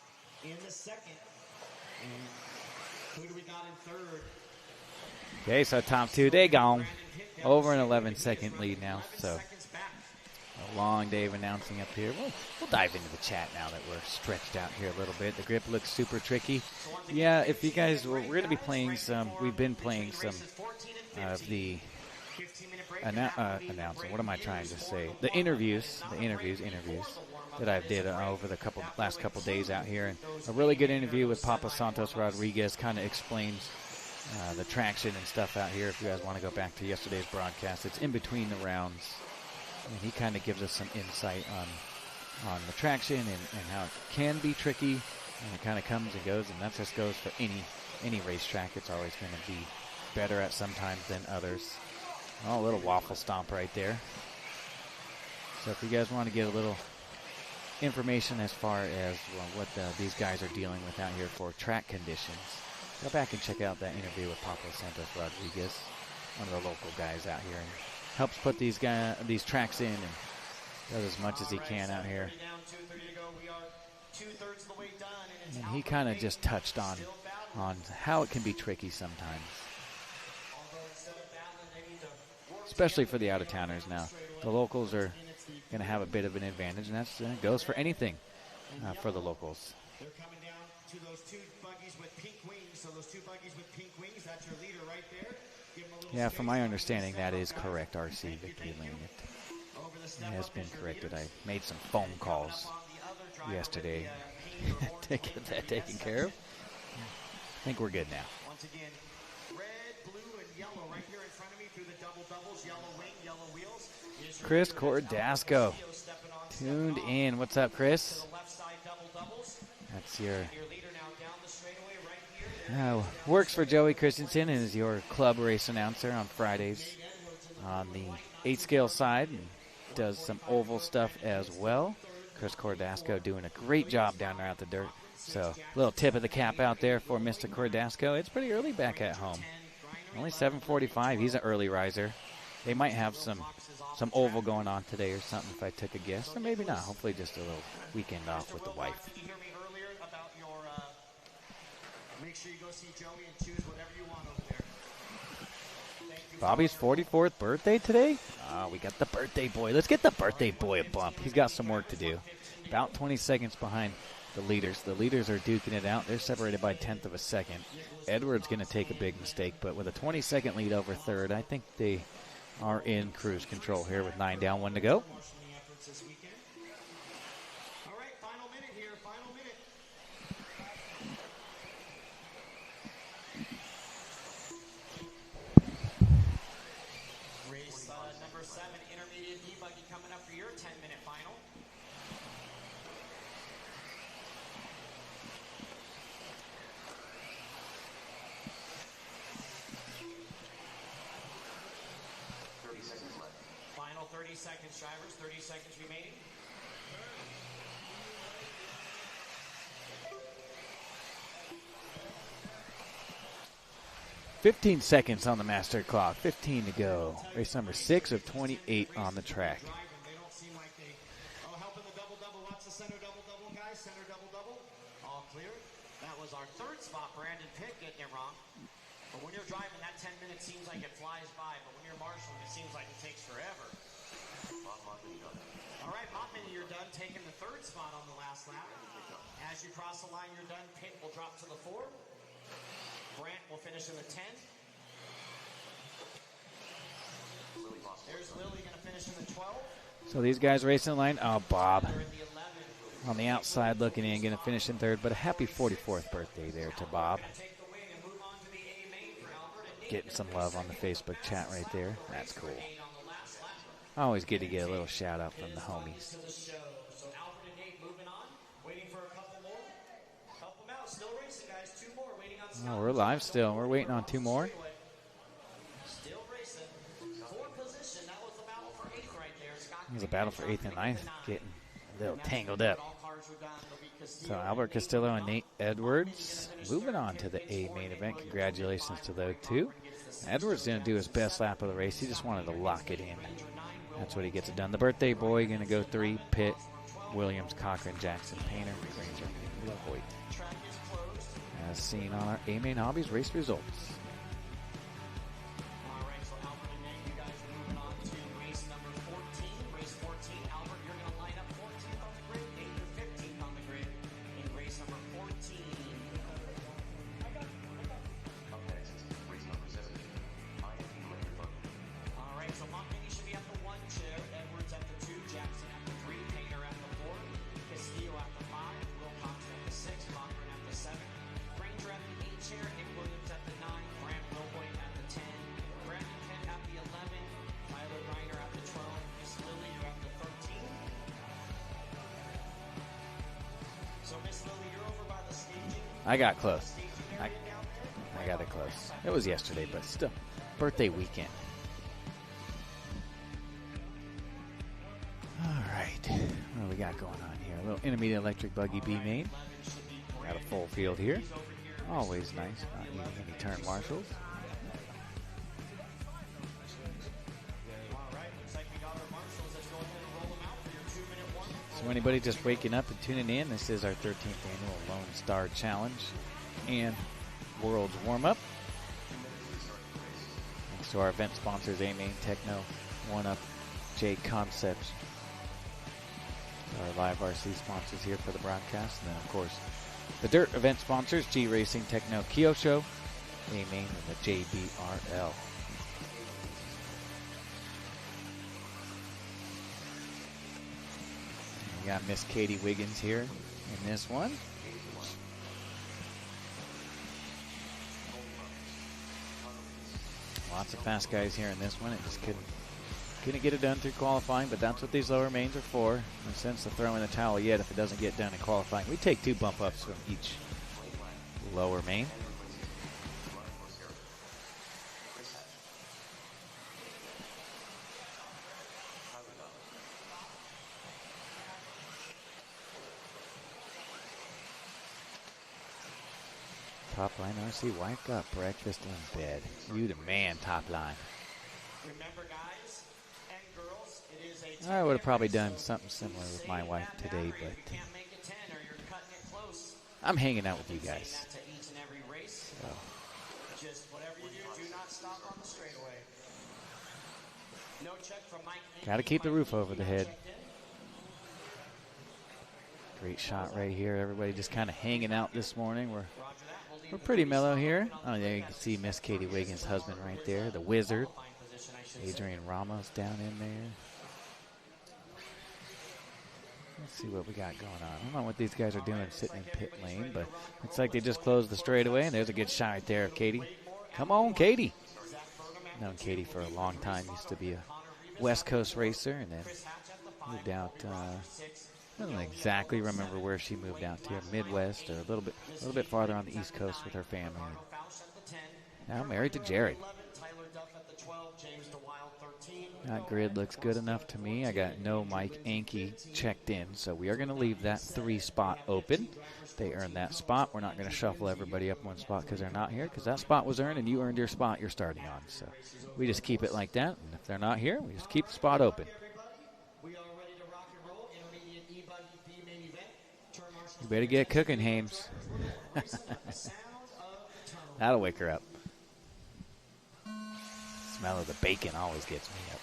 in the 2nd. And who do we got in 3rd? Okay, so top 2, they gone. Over an 11-second lead now. So a long day of announcing up here. We'll dive into the chat now that we're stretched out here a little bit. The grip looks super tricky. Yeah, if you guys, we're going to be playing some, we've been playing some of the announcing. What am I trying to say? The interviews that I did over the last couple days out here. And a really good interview with Papa Santos Rodriguez kind of explains the traction and stuff out here. If you guys want to go back to yesterday's broadcast, it's in between the rounds. And he kind of gives us some insight on the traction and how it can be tricky. And it kind of comes and goes. And that just goes for any racetrack. It's always going to be better at sometimes than others. Oh, a little waffle stomp right there. So if you guys want to get a little information as far as what these guys are dealing with out here for track conditions, go back and check out that interview with Papa Santos Rodriguez, one of the local guys out here, and helps put these tracks in and does as much as he can out here. And he kind of just touched on how it can be tricky sometimes, especially for the out-of-towners now. The locals are going to have a bit of an advantage, and that goes for anything for the locals. They're coming down to those 2 buggies with pink wings. So those 2 buggies with pink wings, that's your leader right there. Yeah, from my understanding, that is correct, RC Victory Lane. It has been corrected. I made some phone calls yesterday to get that taken care of. I think we're good now. Once again, red, blue, and yellow right here in front of me through the double doubles, yellow wing, yellow wheels. Chris Cordasco tuned in. What's up, Chris? That's your works for Joey Christensen and is your club race announcer on Fridays on the 8-scale side and does some oval stuff as well. Chris Cordasco doing a great job down there at the dirt. So a little tip of the cap out there for Mr. Cordasco. It's pretty early back at home. Only 7:45. He's an early riser. They might have some oval going on today or something if I took a guess. Or maybe not. Hopefully just a little weekend off with the wife. You hear me earlier about your, make sure you go see Joey and choose whatever you want over there. Thank you. Bobby's 44th birthday today? Oh, we got the birthday boy. Let's get the birthday boy a bump. He's got some work to do. About 20 seconds behind the leaders. The leaders are duking it out. They're separated by 1/10 of a second. Edwards going to take a big mistake, but with a 20-second lead over third, I think they are in cruise control here with 9 down, 1 to go. All right, final minute here, final minute. Race number 7, intermediate e-buggy coming up for your 10-minute final. Final 30 seconds, drivers. 30 seconds remaining. "15 seconds on the master clock. 15 to go. Race number 6 of 28 on the track. They don't seem like they... Oh, helping the double-double. Lots of center double-double, guys. Center double-double. All clear. That was our third spot. Brandon Pitt getting it wrong. But when you're driving, that 10 minutes seems like it flies by. But when you're marshaling, it seems like it takes forever. All right, Mottman, you're done taking the third spot on the last lap. As you cross the line, you're done. Pitt will drop to the 4. Brandt will finish in the 10. There's Lily going to finish in the 12. So these guys racing the line. Oh, Bob on the outside looking in, going to finish in third. But a happy 44th birthday there to Bob. Getting some love on the Facebook chat right there. That's cool. Always good to get a little shout out from the homies. Oh, we're live still. We're waiting on 2 more. It was a battle for 8th and 9th, getting a little tangled up. So Albert Castillo and Nate Edwards moving on to the A main event. Congratulations to those two. Edwards going to do his best lap of the race. He just wanted to lock it in. That's what he gets it done. The birthday boy going to go 3. Pitt, Williams, Cochran, Jackson, Painter, Granger, Hoyt. As seen on our A main hobbies race results. All right, so Albert and Nate, you guys are moving on to race number 14. Race 14, Albert, you're going to line up 14th on the grid. Nate, you're 15th on the grid in race number 14. All right, so Montmini should be at the 1 chair, Edwards at the 2, Jackson at the 3, Painter at the 4, Castillo at the 5, Wilcox at the 6, Cochran at the 7, Granger at the 8 chair, Nick Williams at the 9, Grant Wilhoit at the 10, Brandon Kent at the 11, Tyler Reiner at the 12, Miss Lily, you're at the 13. So Miss Lily, you're over by the staging. I got close. I got it close. It was yesterday, but still. Birthday weekend. All right. What do we got going on here? A little intermediate electric buggy B main. Got a full field here. Always nice. Not needing any turn marshals. So anybody just waking up and tuning in, this is our 13th annual Lonestar Challenge and World's Warmup. Thanks to our event sponsors, A-Main, Techno, Warmup, J Concepts. Our live RC sponsors here for the broadcast. And then, of course, the dirt event sponsors, G Racing, Techno, Kyosho, A-Main, and the JBRL. We got Miss Katie Wiggins here in this one. Lots of fast guys here in this one. It just couldn't get it done through qualifying, but that's what these lower mains are for. No sense to throw in the towel yet if it doesn't get done in qualifying. We take 2 bump ups from each lower main. Top line RC, wife got breakfast in bed. You the man, top line. Remember, guys and girls, it is a I would have probably done something similar with my wife today, but I'm hanging out with you guys. Just whatever you do, do not stop on the straightaway. Got to keep the roof over the head. Great shot right here. Everybody just kind of hanging out this morning. We're pretty mellow here. Oh, there you can see Miss Katie Wiggins' husband right there, the wizard. Adrian Ramos down in there. Let's see what we got going on. I don't know what these guys are doing sitting in pit lane, but looks like they just closed the straightaway, and there's a good shot right there of Katie. Come on, Katie. Known Katie for a long time. Used to be a West Coast racer, and then moved out. I don't exactly remember where she moved out to, Midwest, or a little bit farther on the East Coast with her family. Now married to Jared. That grid looks good enough to me. I got no Mike Anke checked in, so we are going to leave that 3 spot open. They earned that spot. We're not going to shuffle everybody up one spot because they're not here, because that spot was earned and you earned your spot you're starting on. So we just keep it like that, and if they're not here, we just keep the spot open. You better get cooking, Hames. That'll wake her up. Smell of the bacon always gets me up.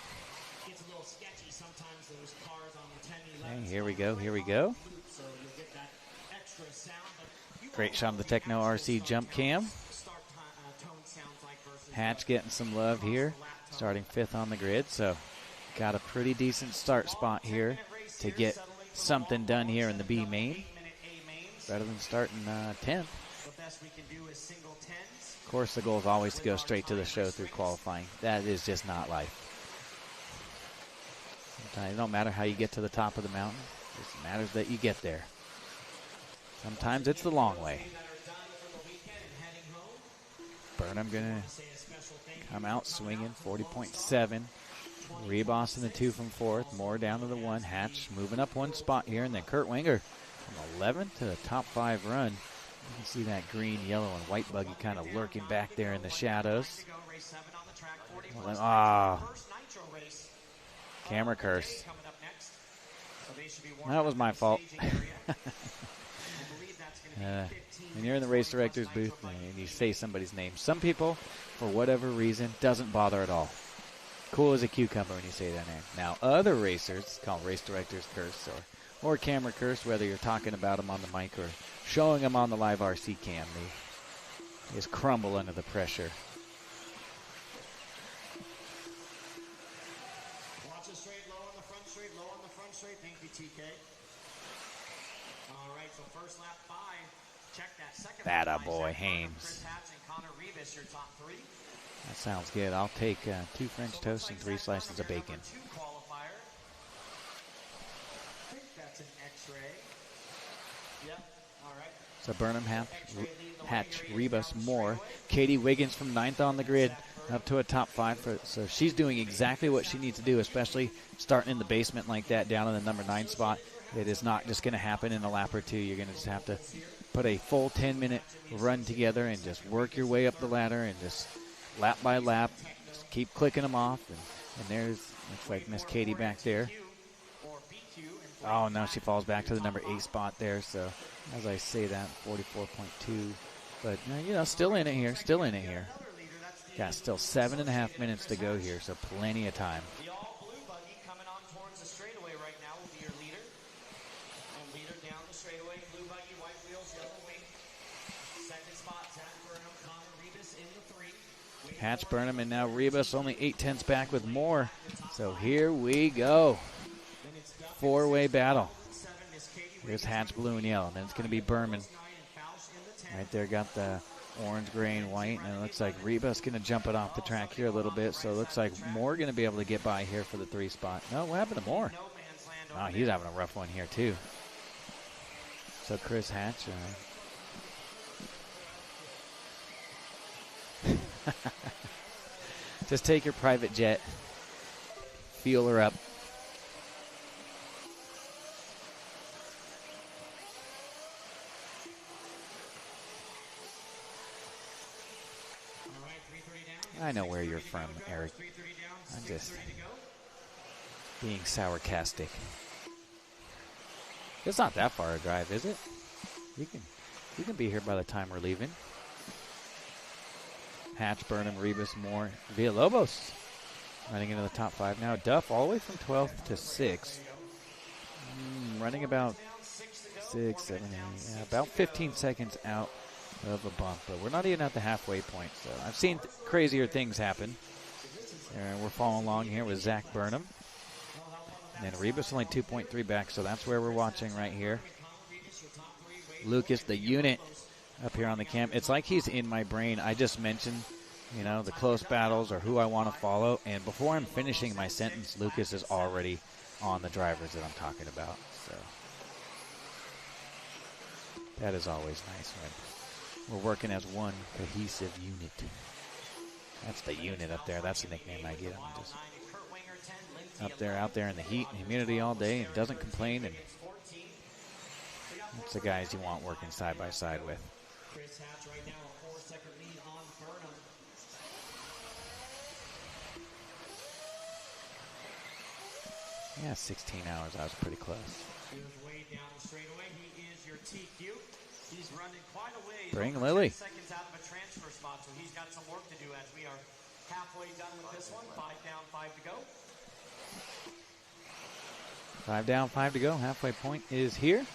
Okay, here we go, here we go. Great shot of the Techno RC jump cam. Hatch getting some love here, starting 5th on the grid, so got a pretty decent start spot here to get something done here in the B main. Better than starting 10th. Of course, the goal is always to go straight to the show through qualifying. That is just not life. Sometimes it don't matter how you get to the top of the mountain. It just matters that you get there. Sometimes it's the long way. Burnham going to come out swinging, 40.7. Reboss in the 2 from 4th. Moore down to the 1. Hatch moving up 1 spot here. And then Kurt Wenger from 11th to the top 5 run. You can see that green, yellow, and white buggy kind of lurking back there in the shadows. Camera curse. That was my fault. When you're in the race director's booth and you say somebody's name, some people, for whatever reason, doesn't bother at all. Cool as a cucumber when you say that name. Now, other racers, it's called race director's curse or camera curse, whether you're talking about them on the mic or showing them on the live RC cam. They just crumble under the pressure. Watch it straight, low on the front straight, low on the front straight. Thank you, TK. All right, so first lap 5. Check that second. That a boy, Hames. That sounds good. I'll take 2 French toasts and 3 slices of bacon. So Burnham, Hatch, Rebus, Moore. Katie Wiggins from 9th on the grid up to a top 5. So she's doing exactly what she needs to do, especially starting in the basement like that down in the number 9 spot. It is not just going to happen in a lap or 2. You're going to just have to put a full 10-minute run together and just work your way up the ladder and just lap by lap, just keep clicking them off. And there's, looks like Miss Katie back there. Oh, no, she falls back to the number 8 spot there. So as I say that, 44.2. But, you know, still in it here, still in it here. Got still 7.5 minutes to go here, so plenty of time. The all-blue buggy coming on towards the straightaway right now will be your leader. And leader down the straightaway, blue buggy, white wheels, yellow wing. Second spot, Zach Burnham, Connor Rebus in the 3. Hatch, Burnham, and now Rebus only 8/10 back with more. So here we go. 4-way battle. Here's Hatch, blue and yellow. Then it's going to be Berman. Right there, got the orange, gray, and white. And it looks like Rebus going to jump it off the track here a little bit. So it looks like Moore going to be able to get by here for the 3 spot. No, what happened to Moore? Oh, he's having a rough one here, too. So Chris Hatch. Just take your private jet. Fuel her up. I know where you're from, Eric. I'm just being sourcastic. It's not that far a drive, is it? You can be here by the time we're leaving. Hatch, Burnham, Rebus, Moore, Villalobos. running into the top 5 now. Duff all the way from 12th to 6th. Running about 6, 7, 8, yeah, about 15 seconds out of a bump. But we're not even at the halfway point. So I've seen crazier things happen. We're following along here with Zach Burnham. And then Rebus only 2.3 back, so that's where we're watching right here. Lucas, the unit, up here on the cam. It's like he's in my brain. I just mentioned, you know, the close battles or who I want to follow. And before I'm finishing my sentence, Lucas is already on the drivers that I'm talking about. So that is always nice when we're working as one cohesive unit. That's the unit up there. That's the nickname I get. I'm just out there in the heat and humidity all day and doesn't complain. And that's the guys you want working side by side with. Yeah, 16 hours. I was pretty close. Bring Lily. Seconds out of a transfer spot, so he's got some work to do as we are halfway done with this one. 5 down, 5 to go. 5 down, 5 to go. Halfway point is here.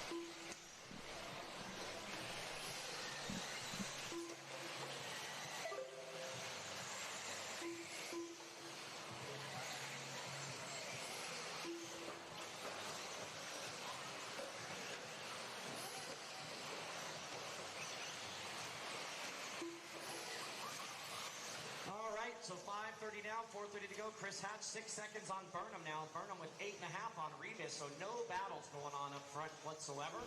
So 5:30 down, 4:30 to go. Chris Hatch, 6 seconds on Burnham now. Burnham with 8.5 on Rebus, so no battles going on up front whatsoever.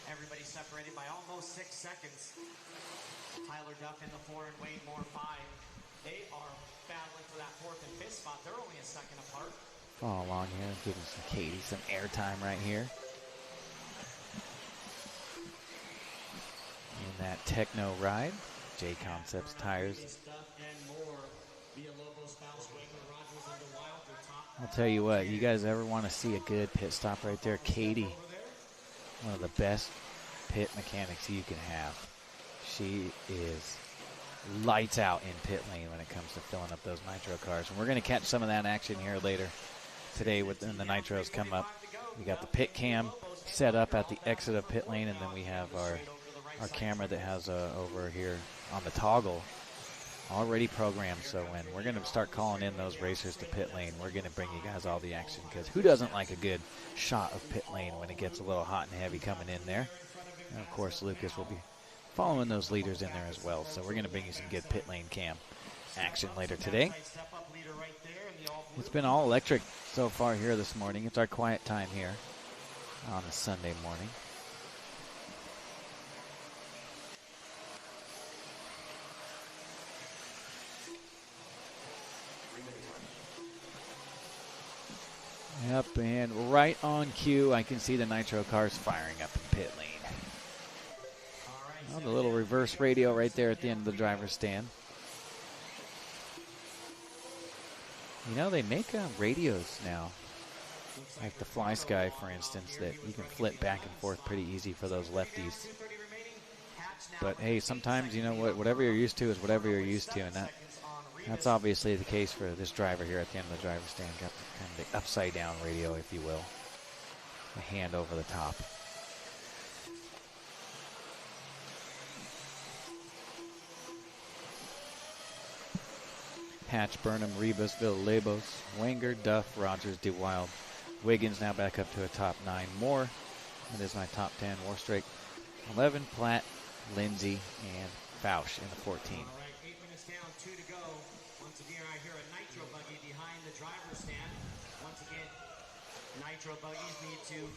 Everybody separated by almost 6 seconds. Tyler Duff in the 4 and Wayne Moore 5. They are battling for that 4th and 5th spot. They're only a second apart. Follow along here, giving Katie some airtime right here. In that techno ride, J Concepts tires. I'll tell you what, you guys ever want to see a good pit stop right there? Katie, one of the best pit mechanics you can have. She is lights out in pit lane when it comes to filling up those Nitro cars. And we're going to catch some of that action here later today when the Nitros come up. We got the pit cam set up at the exit of pit lane, and then we have our camera that has over here on the toggle already programmed. So when we're going to start calling in those racers to pit lane, we're going to bring you guys all the action, because who doesn't like a good shot of pit lane when it gets a little hot and heavy coming in there? And of course, Lucas will be following those leaders in there as well. So we're going to bring you some good pit lane cam action later today. It's been all electric so far here this morning. It's our quiet time here on a Sunday morning. Yep, and right on cue, I can see the Nitro cars firing up in pit lane. Oh, the little reverse radio right there at the end of the driver's stand. You know, they make radios now, like the Fly Sky, for instance, that you can flip back and forth pretty easy for those lefties. But hey, sometimes, you know what, whatever you're used to is whatever you're used to, and that's obviously the case for this driver here at the end of the driver's stand. Got kind of the upside down radio, if you will, a hand over the top. Hatch, Burnham, Rebus, Villalobos, Wenger, Duff, Rogers, DeWild, Wiggins now back up to a top 9. Moore, that is my top 10. Warstrake, 11, Platt, Lindsay, and Fausch in the 14. All right, 8 minutes down, 2 to go. Once again, I hear a Nitro buggy behind the driver's stand. Once again, Nitro buggies need to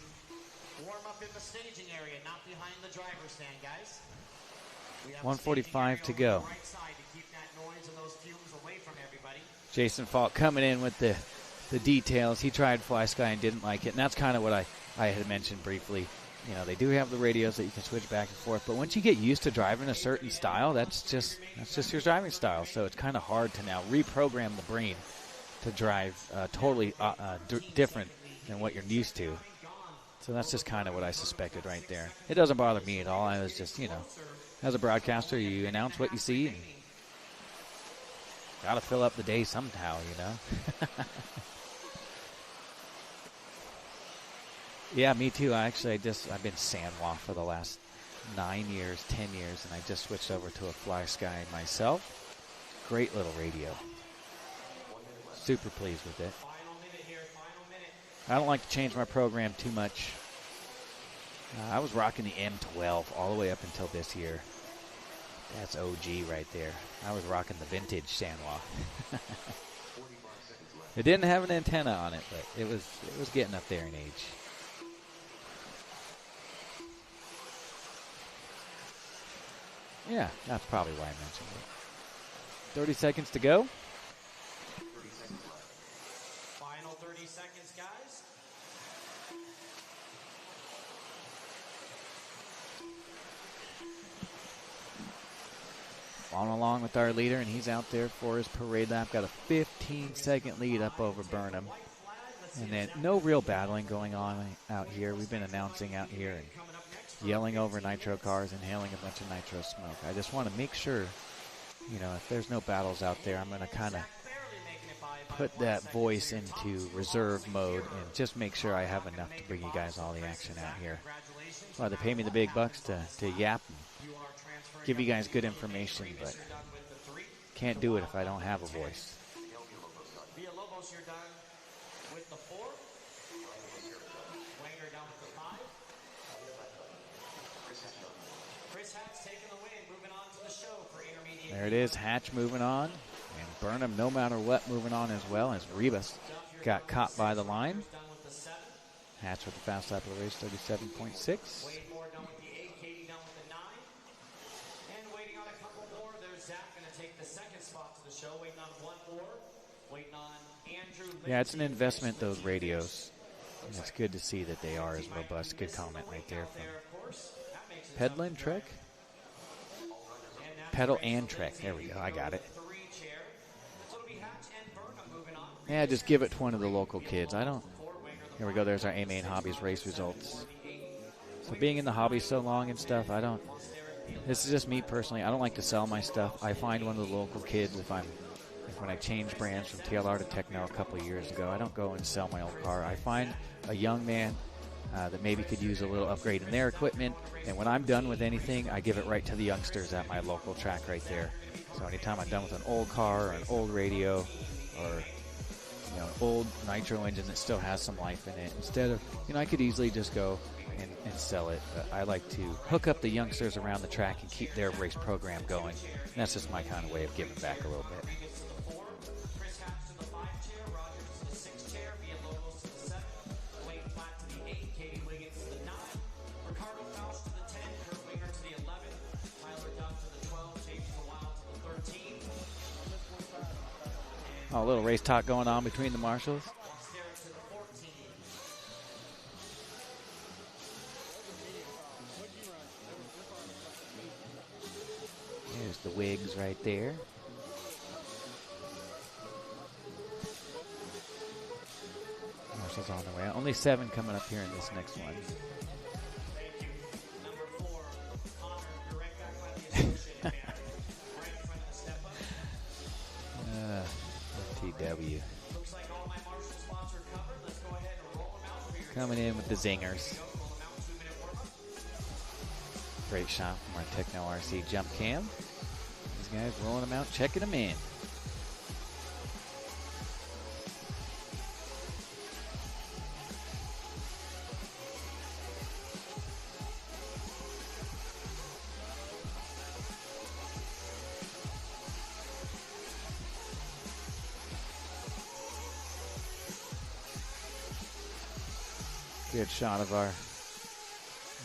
warm up in the staging area, not behind the driver's stand, guys. 1:45 to go. Right side to keep that noise and those fumes away from everybody. Jason Falk coming in with the details. He tried Fly Sky and didn't like it, and that's kind of what I had mentioned briefly. You know, they do have the radios that you can switch back and forth, but once you get used to driving a certain style, that's just your driving style. So it's kind of hard to now reprogram the brain to drive totally different than what you're used to. So that's just kind of what I suspected right there. It doesn't bother me at all. I was just, you know, as a broadcaster, you announce what you see. And Got to fill up the day somehow, you know. Yeah, me too. I've been Sanwa for the last 9 years, 10 years, and I just switched over to a Fly Sky myself. Great little radio. Super pleased with it. I don't like to change my program too much. I was rocking the M12 all the way up until this year. That's OG right there. I was rocking the vintage Sanwa. It didn't have an antenna on it, but it was getting up there in age. Yeah, that's probably why I mentioned it. 30 seconds to go. Final 30 seconds, guys. Following along with our leader, and he's out there for his parade lap. Got a 15-second lead up over Burnham. And then no real battling going on out here. We've been announcing out here and yelling over Nitro cars, inhaling a bunch of Nitro smoke. I just want to make sure, you know, if there's no battles out there, I'm going to kind of put that voice into reserve mode and just make sure I have enough to bring you guys all the action out here. Well, they pay me the big bucks to yap and give you guys good information, but can't do it if I don't have a voice. Villalobos, you're done with the 4. Wanger down with the 5. Chris Hatch taking the win, moving on to the show for intermediate. There it is, Hatch moving on, and Burnham, no matter what, moving on as well, as Rebus got caught by the line. Hatch with the fast lap of the race, 37.6. Wade Moore done with the 8, Katie done with the 9. And waiting on a couple more, there's Zach going to take the second spot to the show, waiting on 1 more. Waiting on Andrew. Yeah, it's an investment, those radios. And it's good to see that they are as robust. Good comment right there from Pedal Trek. Pedal and Trek. There we go. I got it. Yeah, just give it to one of the local kids. I don't. Here we go. There's our A-Main Hobbies race results. So being in the hobby so long and stuff, I don't. This is just me personally. I don't like to sell my stuff. I find one of the local kids when I changed brands from TLR to Techno a couple of years ago. I don't go and sell my old car. I find a young man that maybe could use a little upgrade in their equipment, and when I'm done with anything, I give it right to the youngsters at my local track right there. So anytime I'm done with an old car or an old radio or an old Nitro engine that still has some life in it, instead of, I could easily just go and sell it. But I like to hook up the youngsters around the track and keep their race program going. And that's just my kind of way of giving back a little bit. Oh, a little race talk going on between the marshals. There's the wigs right there. Marshals on the way. Only 7 coming up here in this next one. TW. Coming in with the zingers. Great shot from our Techno RC jump cam. These guys rolling them out, checking them in. Good shot of our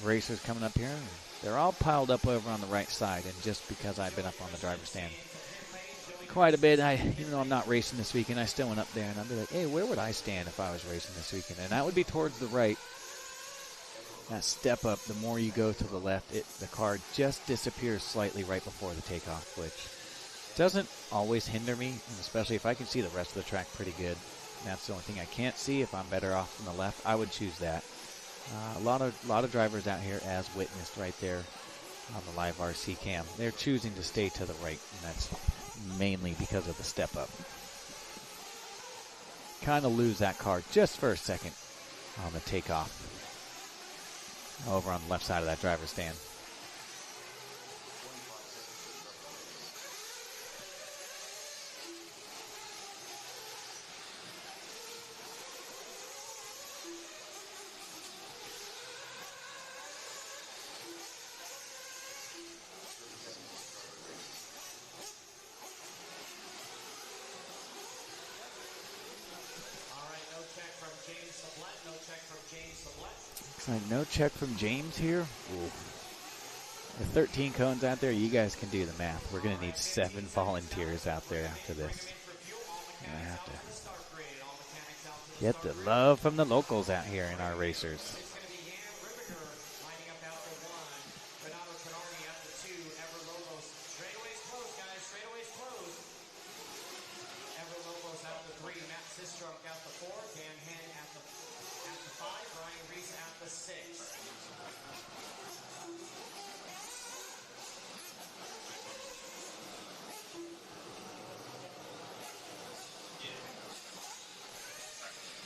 racers coming up here. They're all piled up over on the right side, and just because I've been up on the driver's stand quite a bit, even though I'm not racing this weekend, I still went up there and I'd be like, hey, where would I stand if I was racing this weekend? And that would be towards the right. That step up, the more you go to the left, the car just disappears slightly right before the takeoff, which doesn't always hinder me, and especially if I can see the rest of the track pretty good. That's the only thing I can't see. If I'm better off from the left, I would choose that. A lot of drivers out here, as witnessed right there on the live RC cam, they're choosing to stay to the right, and mainly because of the step up. Kind of lose that car just for a second on the takeoff over on the left side of that driver's stand. Looks like no check from James here. Ooh. With 13 cones out there, you guys can do the math. We're going to need 7 volunteers out there after this. I have to get the love from the locals out here in our racers.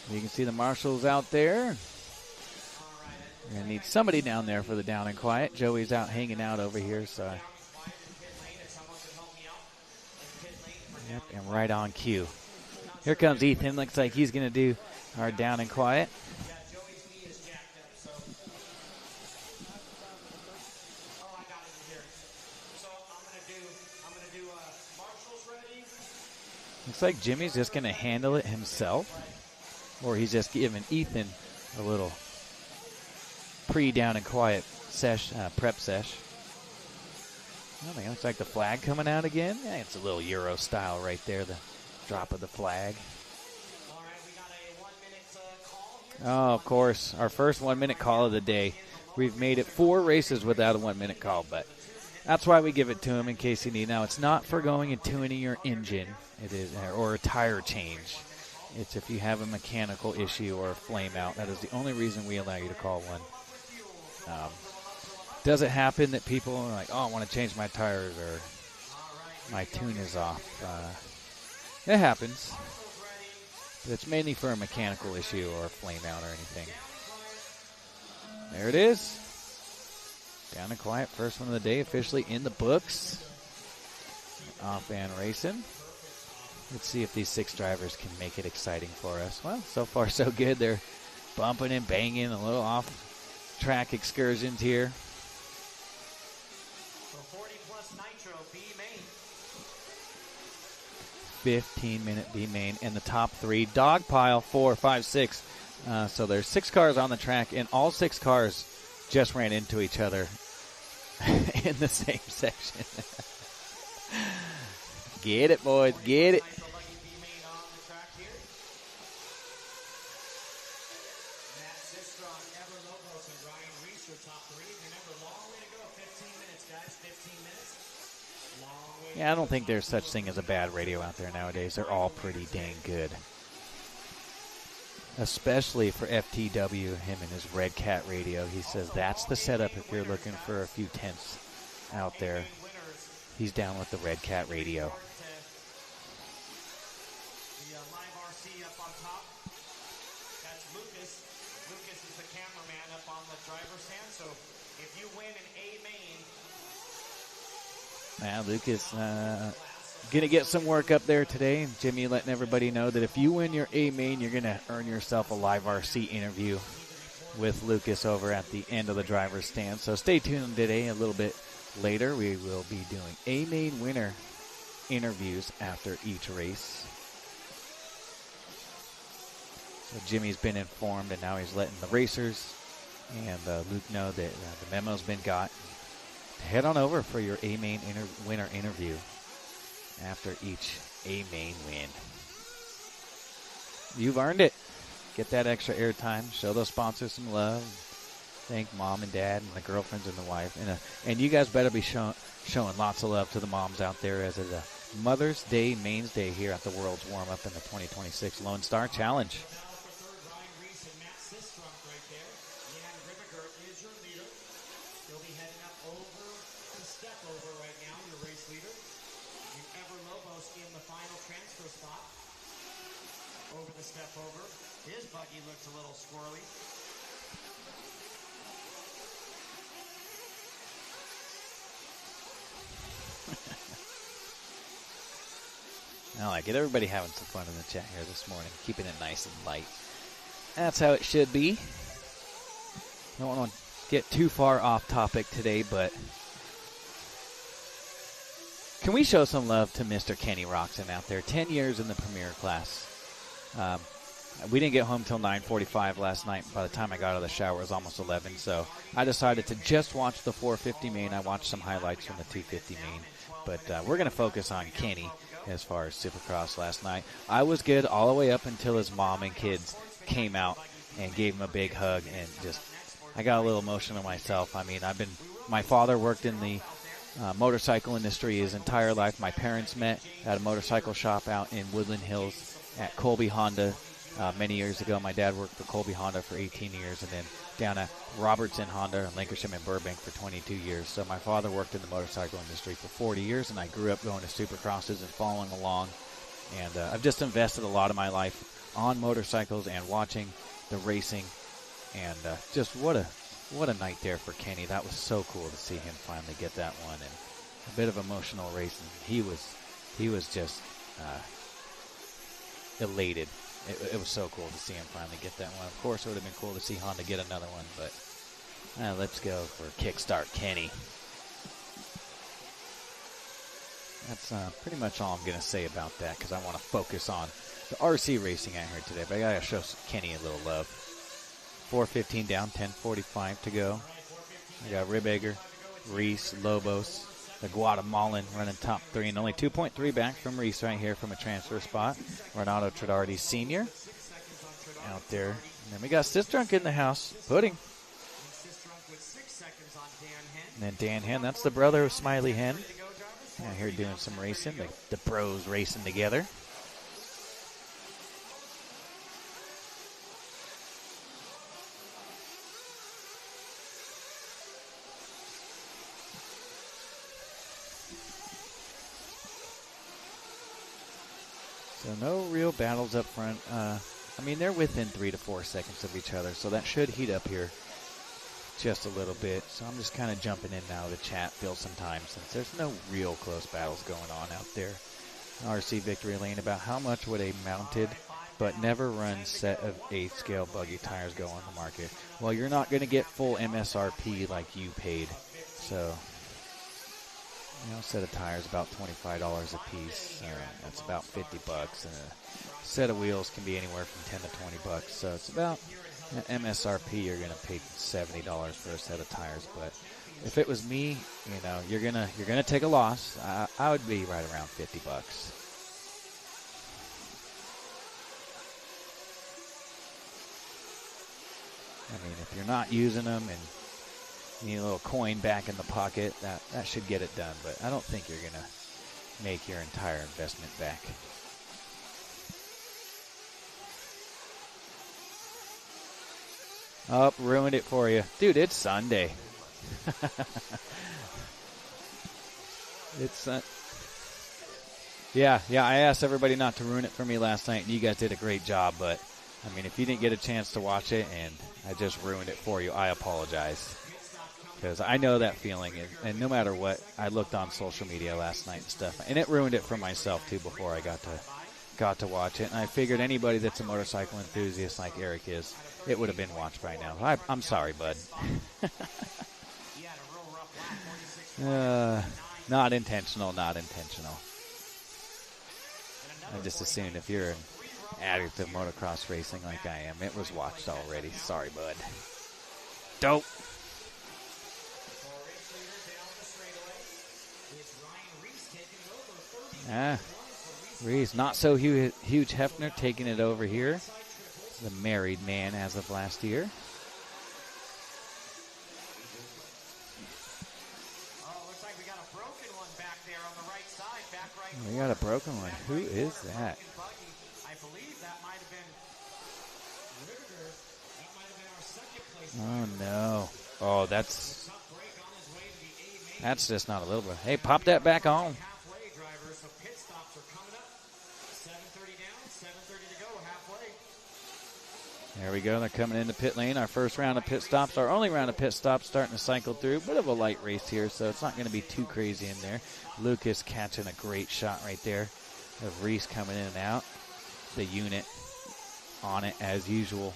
You can see the marshals out there. We're going to need somebody down there for the down and quiet. Joey's out hanging out over here, so. Yep, and right on cue. Here comes Ethan. Looks like he's going to do our down and quiet. Looks like Jimmy's just going to handle it himself. Or he's just giving Ethan a little pre-down and quiet prep sesh. Nothing. Looks like the flag coming out again. Yeah, it's a little Euro style right there, the drop of the flag. All right, we got a 1-minute call here. Oh, of course, our first 1-minute call of the day. We've made it 4 races without a 1-minute call, but that's why we give it to him in case you need. Now, it's not for going and tuning your engine, it is, or a tire change. It's if you have a mechanical issue or a flame out. That is the only reason we allow you to call one. Does it happen that people are like, oh, I want to change my tires or my tune is off? It happens. But it's mainly for a mechanical issue or a flame out or anything. There it is. Down and quiet. First one of the day officially in the books. Off and racing. Let's see if these 6 drivers can make it exciting for us. Well, so far so good. They're bumping and banging, a little off-track excursions here. For 40-plus Nitro, B main. 15-minute B main, and the top 3 dog pile 4, 5, 6. So there's 6 cars on the track, and all 6 cars just ran into each other in the same section. Get it, boys, get it. Yeah, I don't think there's such thing as a bad radio out there nowadays. They're all pretty dang good. Especially for FTW, him and his Red Cat radio. He says that's the setup if you're looking for a few tenths out there. He's down with the Red Cat radio. The live RC up on top. That's Lucas. Lucas is the cameraman up on the driver's stand. So if you win an A main. Now Lucas going to get some work up there today. Jimmy letting everybody know that if you win your A main, you're going to earn yourself a live RC interview with Lucas over at the end of the driver's stand. So stay tuned today a little bit. Later, we will be doing A-main winner interviews after each race. So Jimmy's been informed, and now he's letting the racers and Luke know that the memo's been got. Head on over for your A-main winner interview after each A-main win. You've earned it. Get that extra airtime. Show those sponsors some love. Thank mom and dad and the girlfriends and the wife. And you guys better be showing lots of love to the moms out there as it's a Mother's Day Mains Day here at the World's Warm-Up in the 2026 Lonestar Challenge. step over. His buggy looks a little squirrely. I like it. Everybody having some fun in the chat here this morning, keeping it nice and light. That's how it should be. Don't want to get too far off topic today, but can we show some love to Mr. Kenny Roxon out there? 10 years in the Premier class. We didn't get home till 9:45 last night. By the time I got out of the shower, it was almost 11. So I decided to just watch the 450 main. I watched some highlights from the 250 main. But we're going to focus on Kenny as far as Supercross last night. I was good all the way up until his mom and kids came out and gave him a big hug. And just, I got a little emotional myself. I mean, my father worked in the motorcycle industry his entire life. My parents met at a motorcycle shop out in Woodland Hills at Colby Honda many years ago. My dad worked for Colby Honda for 18 years, and then down at Robertson Honda in Lancashire and Burbank for 22 years. So my father worked in the motorcycle industry for 40 years, and I grew up going to Supercrosses and following along. And I've just invested a lot of my life on motorcycles and watching the racing. And just what a night there for Kenny. That was so cool to see him finally get that one, and a bit of emotional racing. He was just elated. It was so cool to see him finally get that one. Of course, it would have been cool to see Honda get another one, but let's go for Kickstart Kenny. That's pretty much all I'm going to say about that, because I want to focus on the RC racing out here today. But I got to show Kenny a little love. 4:15 down, 10:45 to go. I got Ribegger, Reese, Lobos, the Guatemalan running top three, and only 2.3 back from Reese right here from a transfer spot. Renato Tradardi Sr. out there. And then we got Sistrunk in the house, Pudding. And then Dan Hen, that's the brother of Smiley Hen. Out here doing some racing, the pros racing together. So no real battles up front. I mean, they're within 3 to 4 seconds of each other, so that should heat up here just a little bit. So I'm just kind of jumping in now to chat, fill some time, since there's no real close battles going on out there. RC Victory Lane, about how much would a mounted but never run set of 8 scale buggy tires go on the market? Well, you're not going to get full MSRP like you paid. So, set of tires about $25 a piece. That's about $50, and a set of wheels can be anywhere from $10 to $20. So it's about MSRP. You're gonna pay $70 for a set of tires. But if it was me, you're gonna take a loss. I would be right around $50. I mean, if you're not using them and you need a little coin back in the pocket, that should get it done. But I don't think you're going to make your entire investment back. Oh, ruined it for you. Dude, it's Sunday. It's Yeah, I asked everybody not to ruin it for me last night, and you guys did a great job. But, I mean, if you didn't get a chance to watch it and I just ruined it for you, I apologize. Because I know that feeling, and no matter what, I looked on social media last night and stuff, and it ruined it for myself too before I got to watch it. And I figured anybody that's a motorcycle enthusiast like Eric is, it would have been watched by now. I'm sorry, bud. Not intentional. I just assumed if you're an addict of motocross racing like I am, it was watched already. Sorry, bud. Dope. Reese, not so huge Hefner taking it over here. The married man as of last year. Looks like we got a broken one back there on the right side, back right. We got a broken one. Who is that? I believe that might have been Ritter. That might have been our second place. Oh no. Oh, that's just not a little bit. Hey, pop that back on. 7:30 to go, halfway. There we go. They're coming into pit lane. Our first round of pit stops, our only round of pit stops, starting to cycle through. Bit of a light race here, so it's not going to be too crazy in there. Lucas catching a great shot right there of Reese coming in and out. The unit on it as usual.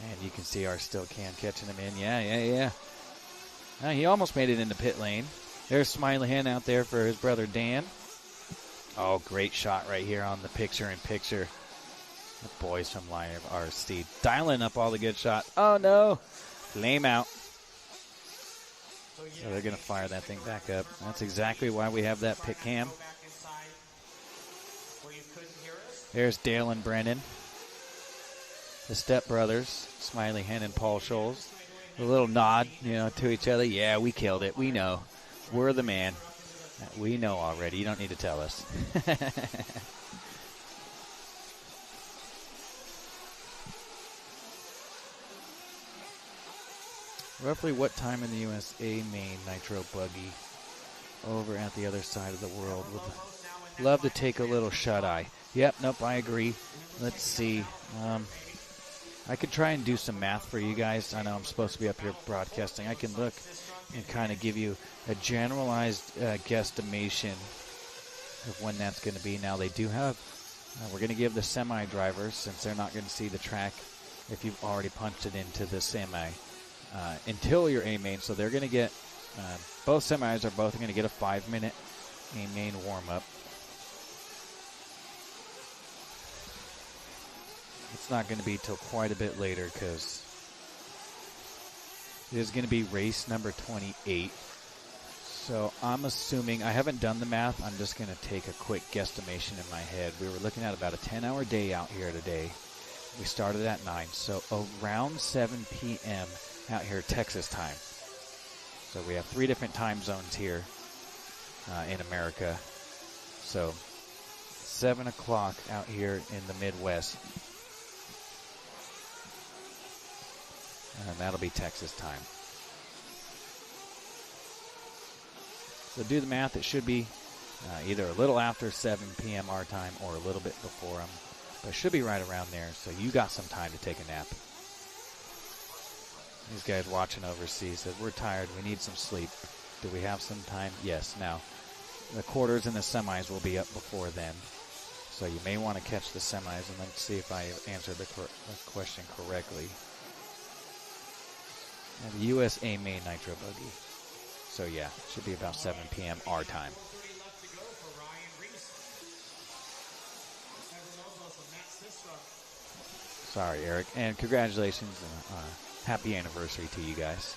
And you can see our still can catching him in. Yeah. He almost made it into pit lane. There's Smiley Hen out there for his brother Dan. Oh, great shot right here on the picture-in-picture. The boys from Live RC dialing up all the good shots. Oh, no. Flame out. So they're going to fire that thing back up. That's exactly why we have that pit cam. There's Dale and Brennan. The stepbrothers, Smiley Hen and Paul Scholes. A little nod, to each other. Yeah, we killed it. We know. We're the man. We know already. You don't need to tell us. Roughly what time in the USA main Nitro buggy over at the other side of the world? Would love to take a little shut-eye. Yep, nope, I agree. Let's see. I could try and do some math for you guys. I know I'm supposed to be up here broadcasting. I can look and kind of give you a generalized guesstimation of when that's going to be. Now, they do have, we're going to give the semi drivers, since they're not going to see the track if you've already punched it into the semi, until your A-main. So they're going to get, both semis are both going to get a 5-minute A-main warm-up. It's not going to be till quite a bit later because it is going to be race number 28. So I'm assuming, I haven't done the math, I'm just going to take a quick guesstimation in my head. We were looking at about a 10-hour day out here today. We started at 9, so around 7 p.m. out here Texas time. So we have 3 different time zones here in America. So 7 o'clock out here in the Midwest. And that'll be Texas time. So do the math. It should be either a little after 7 p.m. our time or a little bit before them. But it should be right around there. So you got some time to take a nap. These guys watching overseas said, we're tired. We need some sleep. Do we have some time? Yes. Now, the quarters and the semis will be up before then. So you may want to catch the semis, and let's see if I answered the question correctly. And the USA main Nitro buggy. So yeah, should be about 7 p.m. our time. Sorry, Eric. And congratulations and happy anniversary to you guys.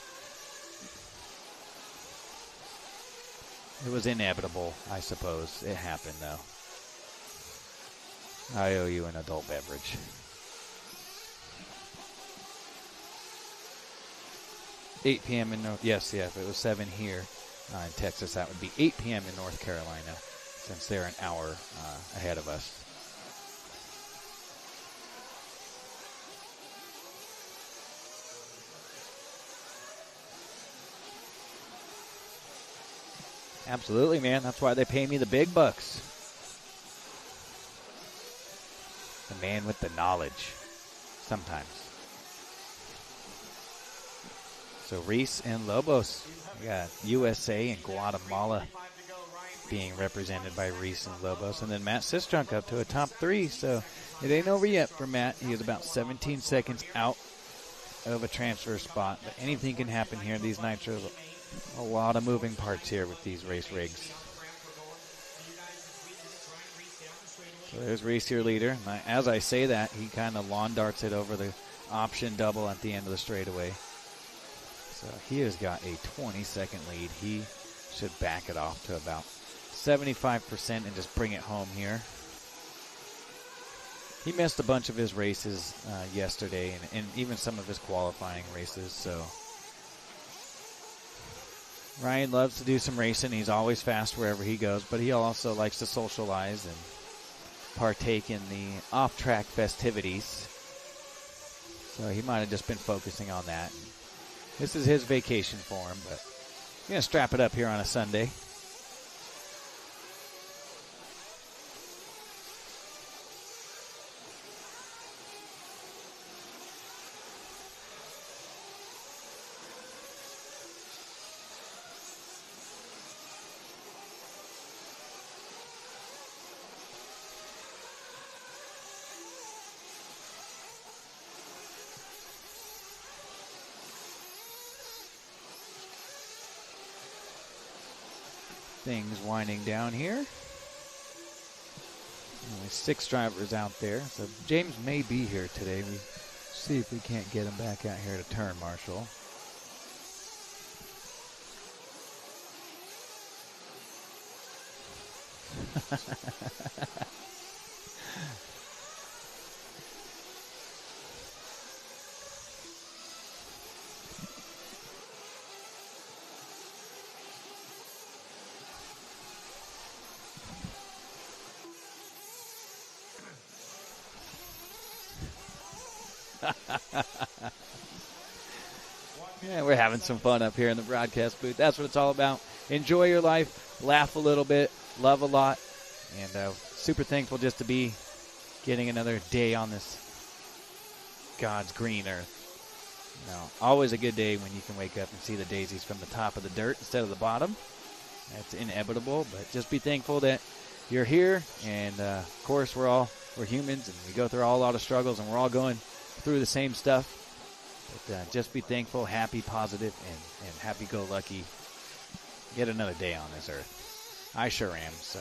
It was inevitable, I suppose. It happened, though. I owe you an adult beverage. $8 p.m. in yes, if it was 7 here in Texas, that would be 8 p.m. in North Carolina, since they're an hour ahead of us. Absolutely, man. That's why they pay me the big bucks. The man with the knowledge. Sometimes. So Reese and Lobos. We got USA and Guatemala being represented by Reese and Lobos. And then Matt Sistrunk up to a top 3. So it ain't over yet for Matt. He is about 17 seconds out of a transfer spot. But anything can happen here. These Nitros, a lot of moving parts here with these race rigs. So there's Reese, your leader. And as I say that, he kind of lawn darts it over the option double at the end of the straightaway. So he has got a 20-second lead. He should back it off to about 75% and just bring it home here. He missed a bunch of his races yesterday and even some of his qualifying races. So Ryan loves to do some racing. He's always fast wherever he goes, but he also likes to socialize and partake in the off-track festivities. So he might have just been focusing on that. This is his vacation for him, but I'm going to strap it up here on a Sunday. things winding down here. Only 6 drivers out there, so James may be here today. We see if we can't get him back out here to turn, Marshall. Yeah, we're having some fun up here in the broadcast booth. That's what it's all about. Enjoy your life, laugh a little bit, love a lot, and super thankful just to be getting another day on this God's green earth. You know, always a good day when you can wake up and see the daisies from the top of the dirt instead of the bottom. That's inevitable, but just be thankful that you're here, and of course we're humans, and we go through a lot of struggles, and we're all going through the same stuff. But just be thankful, happy, positive, and happy-go-lucky. Get another day on this earth. I sure am. So,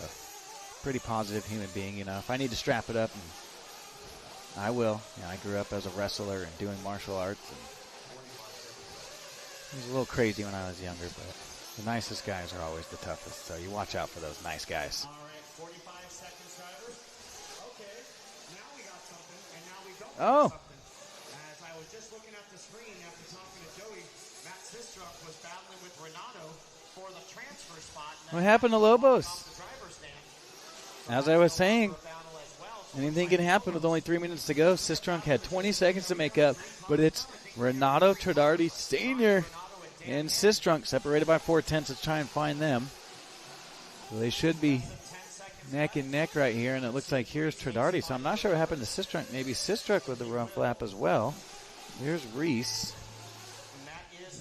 pretty positive human being. You know, if I need to strap it up, and I will. You know, I grew up as a wrestler and doing martial arts. And it was a little crazy when I was younger, but the nicest guys are always the toughest. So you watch out for those nice guys. All right, 45 seconds, drivers. Okay, now we got something, and now we don't Oh. have something. As I was just looking at the screen after talking to Joey, Matt Sistrunk was battling with Renato for the transfer spot. What happened to Lobos? The driver's stand. As I was saying, Battle as well. So anything can happen with only 3 minutes to go. Sistrunk had 20 seconds to make up, but it's Renato Tradardi Sr. and Sistrunk separated by 4/10 to try and find them. So they should be neck and neck right here, and it looks like here's Tradardi. So I'm not sure what happened to Sistrunk. Maybe Sistrunk with the rough lap as well. Here's Reese.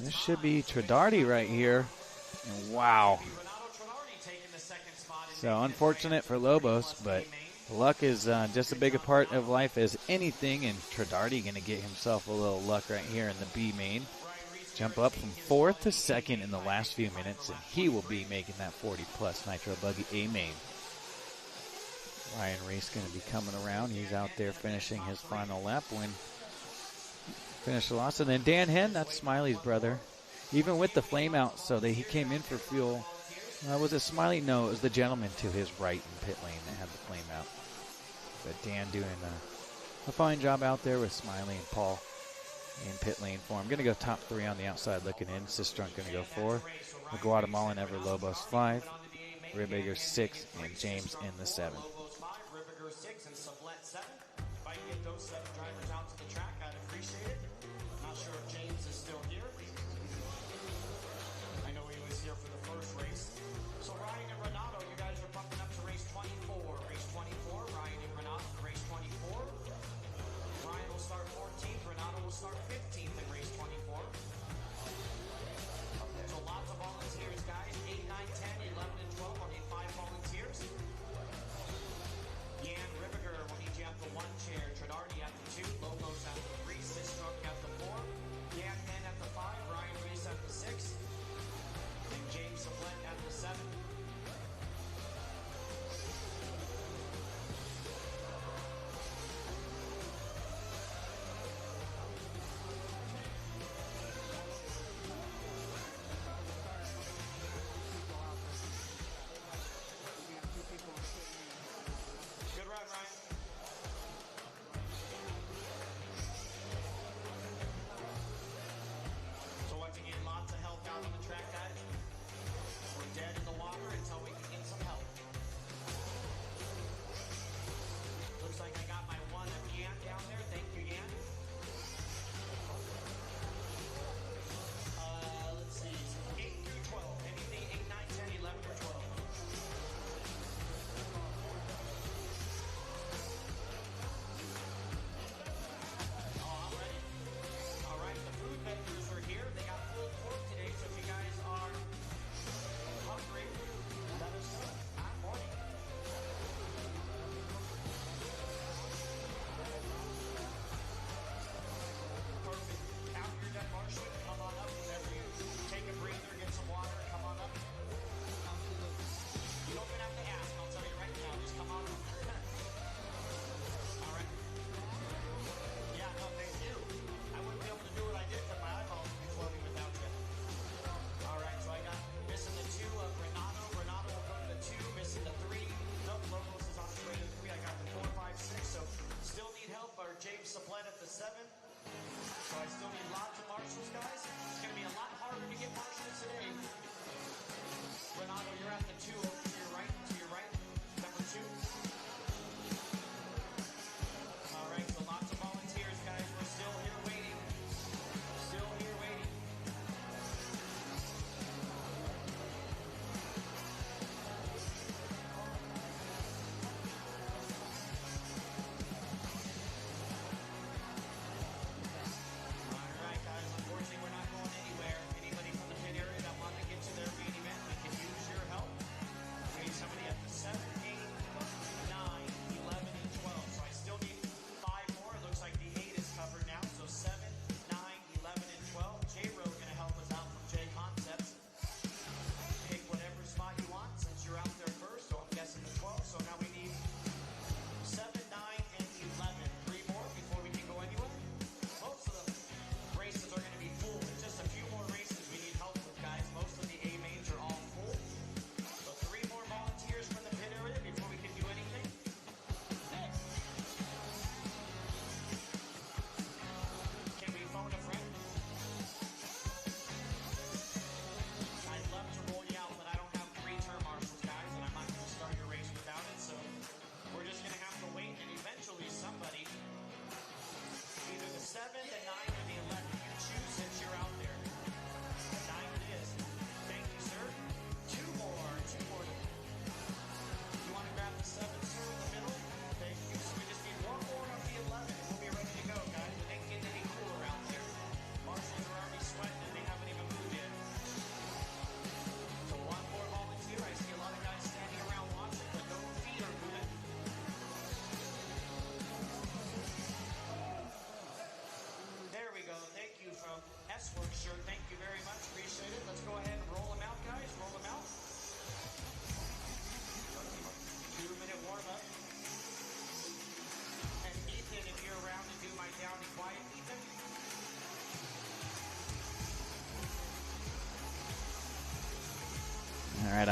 This should be Tradardi right here. And wow. So unfortunate for Lobos, but luck is just as big a part of life as anything, and Tradardi going to get himself a little luck right here in the B main. Jump up from 4th to 2nd in the last few minutes, and he will be making that 40-plus Nitro Buggy A main. Ryan Reese going to be coming around. He's out there finishing his final lap when finished the loss. And then Dan Henn, that's Smiley's brother, even with the flame out, so that he came in for fuel. Was it Smiley? No, it was the gentleman to his right in pit lane that had the flame out. But Dan doing a fine job out there with Smiley and Paul in pit lane for him. Going to go top 3 on the outside looking in. Sistrunk going to go 4. The Guatemalan Ever Lobos 5. Ribbiger 6. And James in the 7. Ribbiger 6 and Sublette 7. If I can get those 7 drivers out to the track, I'd appreciate it. Not sure if James is still here. I know he was here for the first race. So Ryan and Renato, you guys are bumping up to race 24. Race 24, Ryan and Renato, race 24. Ryan will start 14th, Renato will start 15th in race 24. So lots of volunteers, guys. 8, 9, 10, 11, and 12. I'll need 5 volunteers. Yan Ribbiger will need you at the 1 chair. Tradardi at the 2. Lobos at the 3. Sistrunk at the 4. Yan Henn at the 5. Ryan Reese at the 6. And James Sublette at the 7.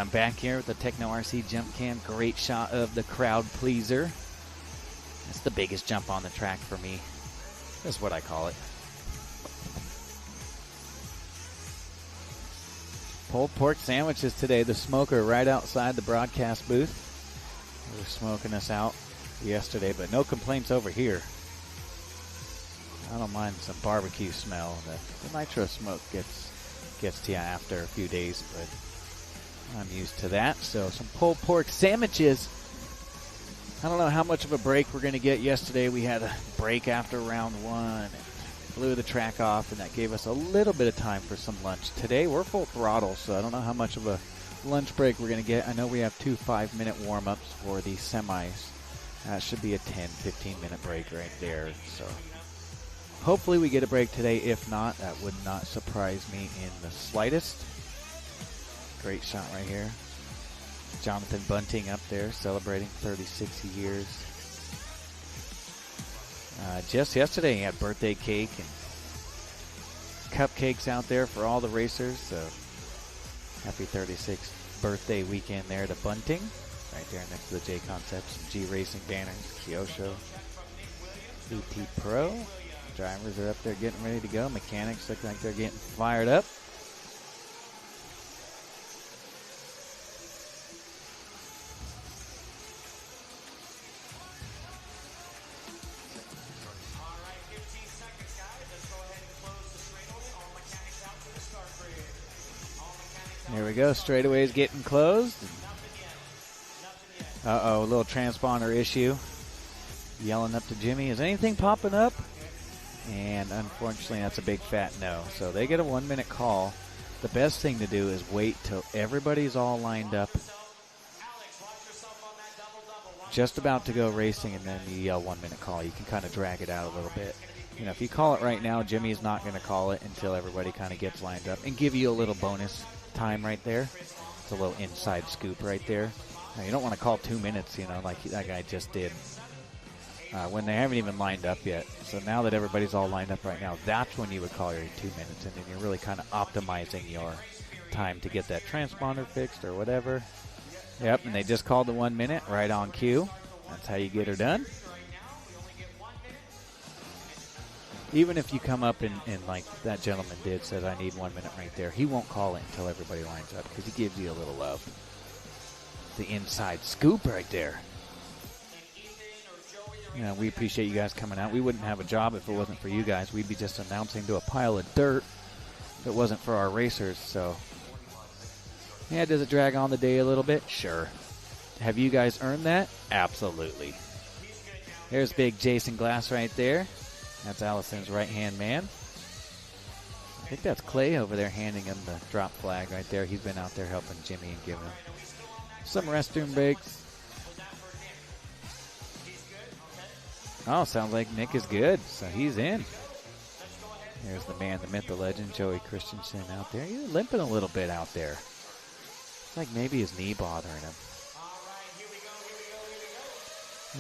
I'm back here with the Techno RC jump cam. Great shot of the crowd pleaser. That's the biggest jump on the track for me. That's what I call it. Pulled pork sandwiches today. The smoker right outside the broadcast booth. They were smoking us out yesterday, but no complaints over here. I don't mind some barbecue smell. The nitro smoke gets to you after a few days, but I'm used to that. So some pulled pork sandwiches. I don't know how much of a break we're going to get. Yesterday we had a break after round one and blew the track off, and that gave us a little bit of time for some lunch. Today we're full throttle, so I don't know how much of a lunch break we're going to get. I know we have 2 5-minute warm-ups for the semis. That should be a 10-15 minute break right there. So hopefully we get a break today. If not, that would not surprise me in the slightest. Great shot right here. Jonathan Bunting up there celebrating 36 years. Just yesterday he had birthday cake and cupcakes out there for all the racers. So happy 36th birthday weekend there to Bunting. Right there next to the J Concepts and G Racing banners. Kyosho, ET Pro. Drivers are up there getting ready to go. Mechanics look like they're getting fired up. Here we go. Straightaway's getting closed. Uh-oh, a little transponder issue. Yelling up to Jimmy, is anything popping up? And unfortunately, that's a big fat no. So they get a 1-minute call. The best thing to do is wait till everybody's all lined up, just about to go racing, and then you yell 1-minute call. You can kind of drag it out a little bit. You know, if you call it right now, Jimmy's not going to call it until everybody kind of gets lined up and give you a little bonus time right there. It's a little inside scoop right there. Now, you don't want to call 2 minutes, you know, like that guy just did, when they haven't even lined up yet. So now that everybody's all lined up right now, that's when you would call your 2 minutes, and then you're really kind of optimizing your time to get that transponder fixed or whatever. Yep, and they just called the 1 minute right on cue. That's how you get her done. Even if you come up and like that gentleman did, says, I need 1 minute right there, he won't call it until everybody lines up because he gives you a little love. The inside scoop right there. Yeah, we appreciate you guys coming out. We wouldn't have a job if it wasn't for you guys. We'd be just announcing to a pile of dirt if it wasn't for our racers. So, yeah, does it drag on the day a little bit? Sure. Have you guys earned that? Absolutely. Here's big Jason Glass right there. That's Allison's right-hand man. I think that's Clay over there handing him the drop flag right there. He's been out there helping Jimmy and giving him some restroom breaks. Oh, sounds like Nick is good, so he's in. Here's the man, the myth, the legend, Joey Christensen out there. He's limping a little bit out there. It's like maybe his knee bothering him.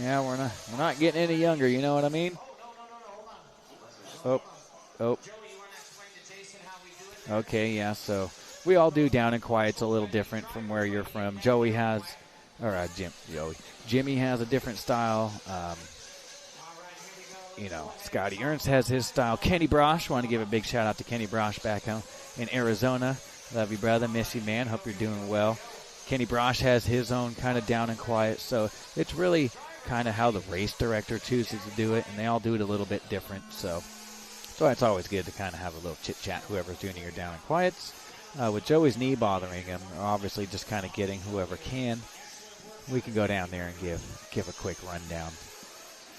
Yeah, we're not getting any younger, you know what I mean? Oh. Okay, yeah, so we all do down and quiet's a little different from where you're from. Jimmy has a different style. You know, Scotty Ernst has his style. Kenny Brosh, want to give a big shout out to Kenny Brosh back home in Arizona. Love you, brother. Miss you, man. Hope you're doing well. Kenny Brosh has his own kind of down and quiet, so it's really kind of how the race director chooses to do it, and they all do it a little bit different. So it's always good to kind of have a little chit-chat, whoever's doing your down and quiets. With Joey's knee bothering him, obviously just kind of getting whoever can. We can go down there and give a quick rundown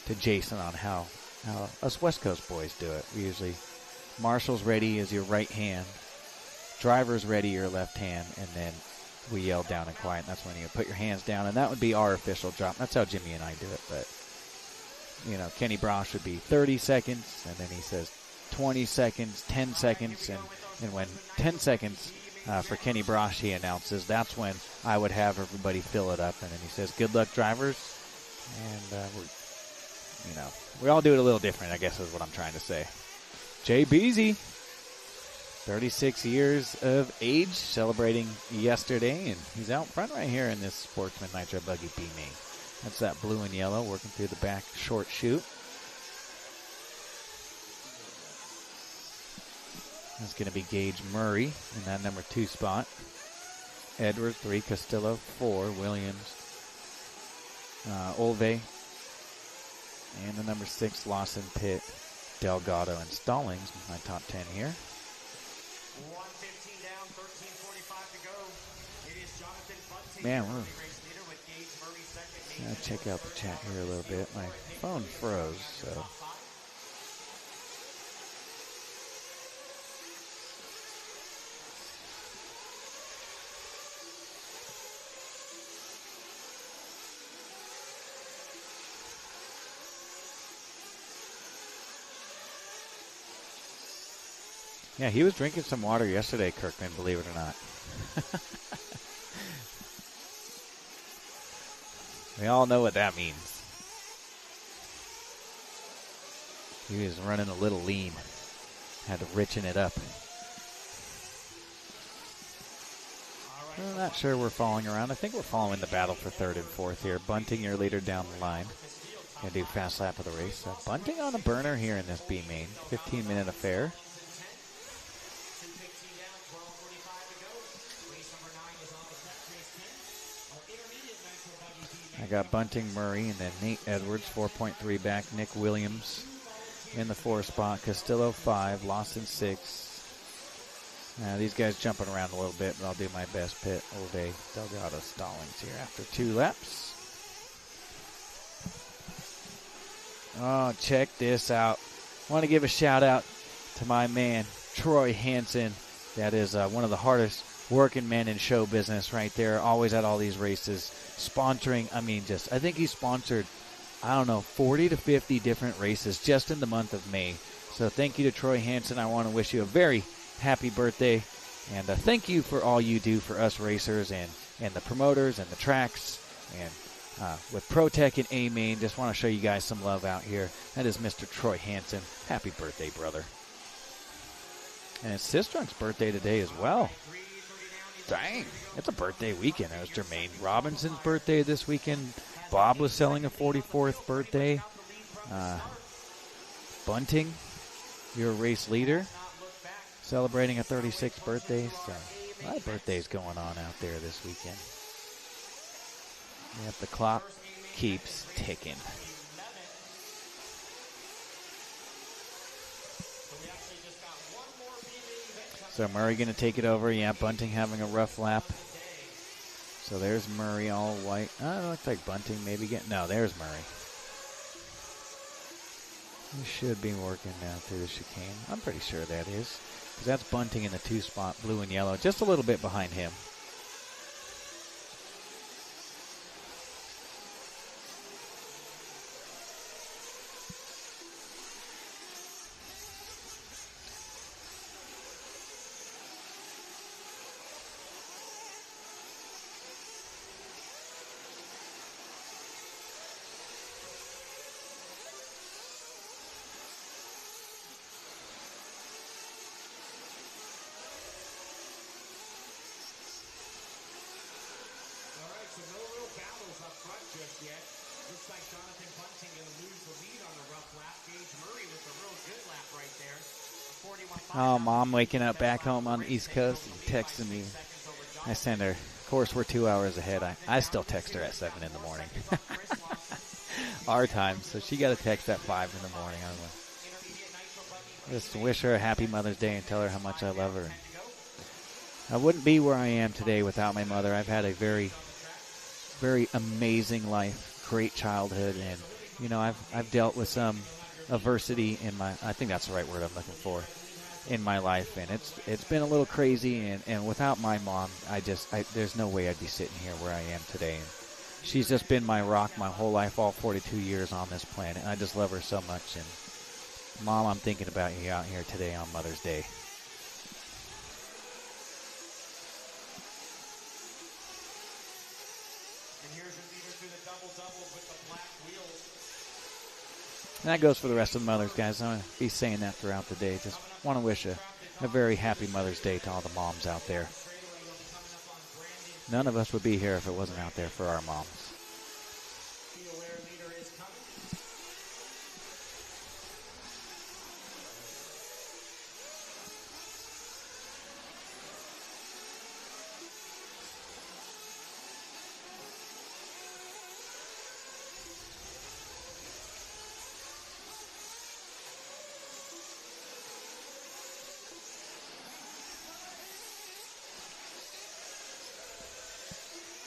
to Jason on how us West Coast boys do it. We usually, Marshall's ready is your right hand, driver's ready your left hand, and then we yell down and quiet, and that's when you put your hands down, and that would be our official drop. That's how Jimmy and I do it, but, you know, Kenny Brosh would be 30 seconds, and then he says 20 seconds, 10 seconds, and when 10 seconds for Kenny Brosh he announces, that's when I would have everybody fill it up, and then he says, good luck, drivers, and we all do it a little different, I guess is what I'm trying to say. Jay Beasy. 36 years of age, celebrating yesterday, and he's out front right here in this Sportsman Nitro buggy B main. That's that blue and yellow working through the back short chute. That's going to be Gage Murray in that number 2 spot. Edwards 3, Castillo 4, Williams, Olve, and the number 6 Lawson, Pitt, Delgado, and Stallings. My top 10 here. 1:15 down, 13:45 to go. It is Jonathan Bunting, Man, the we're race leader with Gage Murray second. gonna check out the chat here a little bit. My phone froze, so. Yeah, he was drinking some water yesterday, Kirkman, believe it or not. We all know what that means. He was running a little lean. Had to richen it up. I'm not sure we're following around. I think we're following the battle for 3rd and 4th here. Bunting, your leader down the line. Gonna do fast lap of the race. So Bunting on a burner here in this B main. 15-minute affair. I got Bunting, Murray, and then Nate Edwards, 4.3 back. Nick Williams in the 4 spot. Castillo 5, Lawson 6. These guys jumping around a little bit, but I'll do my best. Pitt, Olve, Delgado, Stallings here after 2 laps. Oh, check this out. Want to give a shout out to my man, Troy Hansen. That is one of the hardest working men in show business right there. Always at all these races. Sponsoring, I think he sponsored, 40 to 50 different races just in the month of May. So thank you to Troy Hansen. I want to wish you a very happy birthday. And thank you for all you do for us racers and the promoters and the tracks. And with ProTech and A-Main, just want to show you guys some love out here. That is Mr. Troy Hansen. Happy birthday, brother. And it's Sistrunk's birthday today as well. Dang, it's a birthday weekend. It was Jermaine Robinson's birthday this weekend. Bob was selling a 44th birthday. Bunting, your race leader, celebrating a 36th birthday. So a lot of birthdays going on out there this weekend. Yep, the clock keeps ticking. So Murray going to take it over. Yeah, Bunting having a rough lap. So there's Murray all white. Oh, it looks like Bunting maybe getting... No, there's Murray. He should be working down through the chicane. I'm pretty sure that is. Because that's Bunting in the 2 spot, blue and yellow. Just a little bit behind him. Oh, Mom waking up back home on the East Coast and texting me. I send her. Of course, we're 2 hours ahead. I still text her at 7 in the morning. Our time. So she got a text at 5 in the morning. Just wish her a happy Mother's Day and tell her how much I love her. I wouldn't be where I am today without my mother. I've had a very, very amazing life, great childhood, and I've dealt with some adversity in my. I think that's the right word I'm looking for. In my life, and it's been a little crazy, and without my mom, there's no way I'd be sitting here where I am today. And she's just been my rock my whole life, all 42 years on this planet. And I just love her so much. And Mom, I'm thinking about you out here today on Mother's Day. And here's your leader through the double-double with the black wheels. And that goes for the rest of the mothers, guys. I'm going to be saying that throughout the day. Just want to wish a a very happy Mother's Day to all the moms out there. None of us would be here if it wasn't out there for our moms.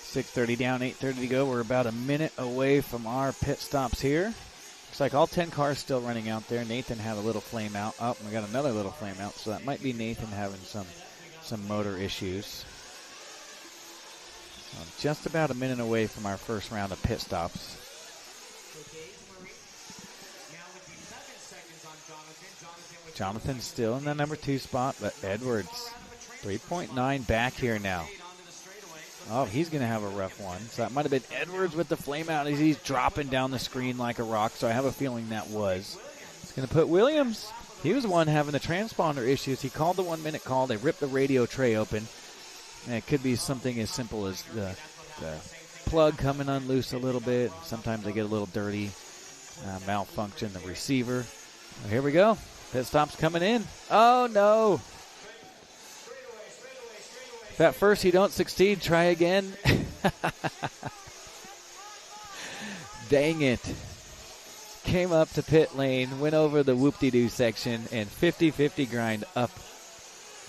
6:30 down, 8:30 to go. We're about a minute away from our pit stops here. Looks like all 10 cars still running out there. Nathan had a little flame out. Oh, we got another little flame out, so that might be Nathan having some motor issues. Just about a minute away from our first round of pit stops. Jonathan's still in the number 2 spot, but Edwards, 3.9 back here now. Oh, he's going to have a rough one. So that might have been Edwards with the flame out as he's dropping down the screen like a rock. So I have a feeling that was. It's going to put Williams. He was the one having the transponder issues. He called the 1-minute call. They ripped the radio tray open. And it could be something as simple as the plug coming unloose a little bit. Sometimes they get a little dirty, malfunction, the receiver. Well, here we go. Pit stop's coming in. Oh, no. If at first you don't succeed, try again. Dang it. Came up to pit lane, went over the whoop-de-doo section, and 50-50 grind up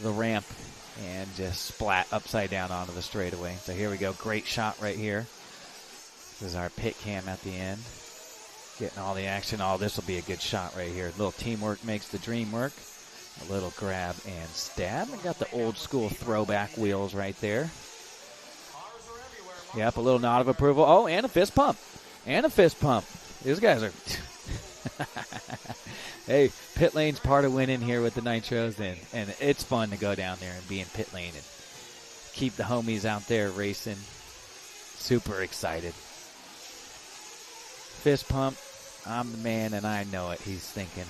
the ramp and just splat upside down onto the straightaway. So here we go. Great shot right here. This is our pit cam at the end. Getting all the action. Oh, this will be a good shot right here. A little teamwork makes the dream work. A little grab and stab. And got the old school throwback wheels right there. Yep, a little nod of approval. Oh, and a fist pump. And a fist pump. These guys are... Hey, pit lane's part of winning here with the Nitros. And it's fun to go down there and be in pit lane and keep the homies out there racing. Super excited. Fist pump. I'm the man and I know it, he's thinking.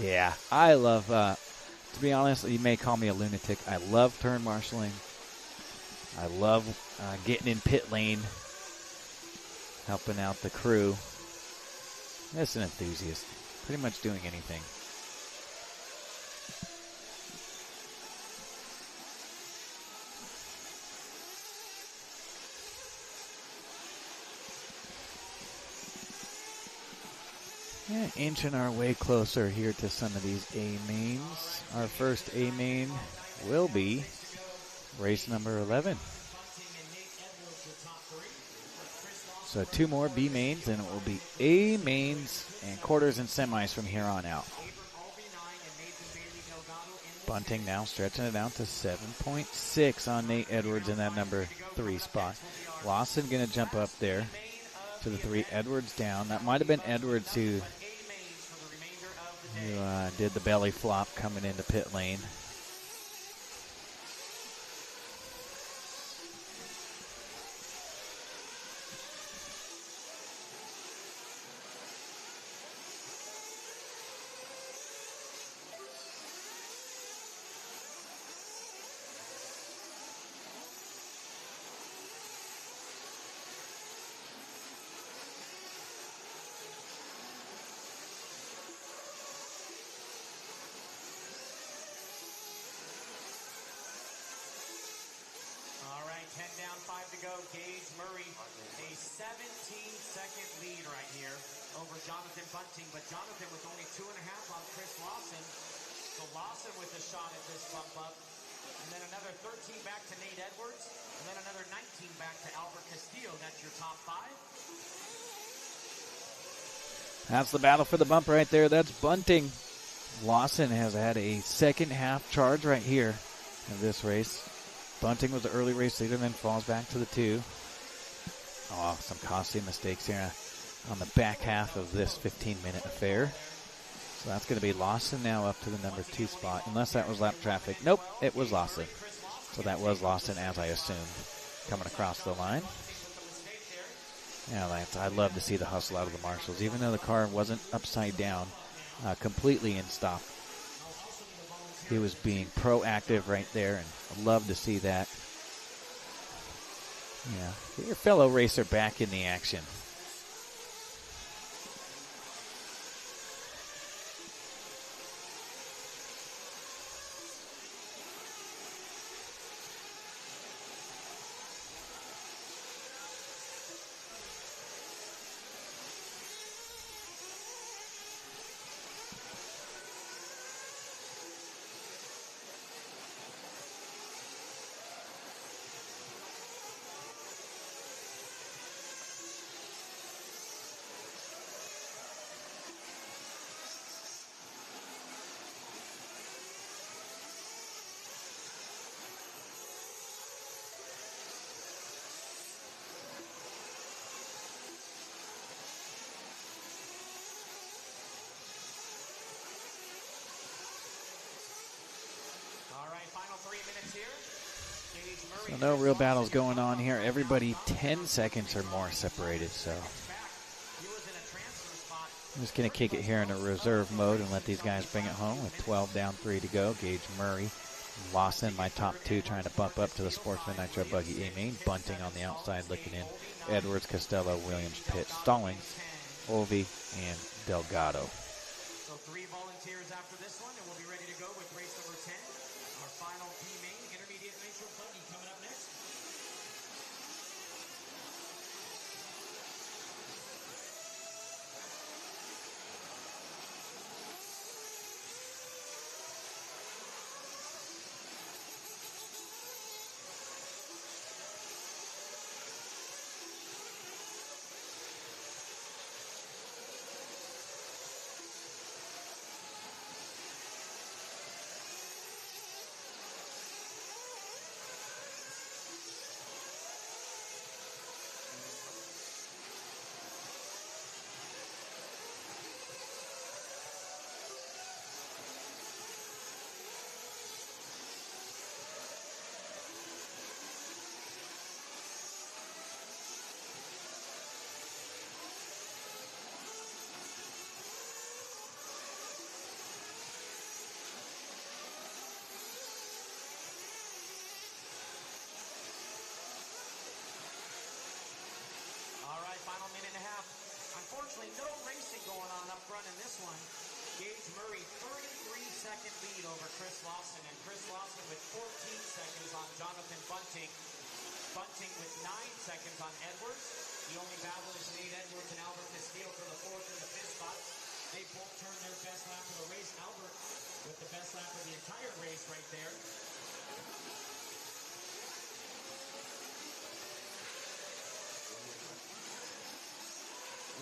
Yeah, I love, to be honest, you may call me a lunatic. I love turn marshaling. I love getting in pit lane, helping out the crew. That's an enthusiast. Pretty much doing anything. Yeah, inching our way closer here to some of these A-mains. Our first A-main will be race number 11. So 2 more B-mains, and it will be A-mains and quarters and semis from here on out. Bunting now stretching it out to 7.6 on Nate Edwards in that number 3 spot. Lawson going to jump up there to the 3. Edwards down. That might have been Edwards who did the belly flop coming into pit lane. Gage Murray, a 17-second lead right here over Jonathan Bunting, but Jonathan with only 2.5 on Chris Lawson. So Lawson with a shot at this bump up, and then another 13 back to Nate Edwards, and then another 19 back to Albert Castillo. That's your top 5. That's the battle for the bump right there. That's Bunting. Lawson has had a second half charge right here in this race. Bunting was the early race leader, then falls back to the 2. Oh, some costly mistakes here on the back half of this 15-minute affair. So that's going to be Lawson now up to the number 2 spot, unless that was lap traffic. Nope, it was Lawson. So that was Lawson, as I assumed, coming across the line. Yeah, Lance, I love to see the hustle out of the marshals. Even though the car wasn't upside down, completely in stop, he was being proactive right there, and I love to see that. Yeah, get your fellow racer back in the action. So no real battles going on here. Everybody 10 seconds or more separated. So I'm just going to kick it here in a reserve mode and let these guys bring it home with 12 down, 3 to go. Gage Murray, Lawson, my top two, trying to bump up to the Sportsman Nitro buggy A-main. Bunting on the outside looking in. Edwards, Costello, Williams, Pitt, Stallings, Olvey, and Delgado. So 3 volunteers after this one, and we'll be ready to go with race number 10. Our final P-main intermediate nitro buggy coming up next. Unfortunately, no racing going on up front in this one. Gage Murray, 33-second lead over Chris Lawson, and Chris Lawson with 14 seconds on Jonathan Bunting. Bunting with 9 seconds on Edwards. The only battle is Nate Edwards and Albert Castillo for the 4th and the 5th spot. They both turned their best lap of the race. Albert with the best lap of the entire race right there.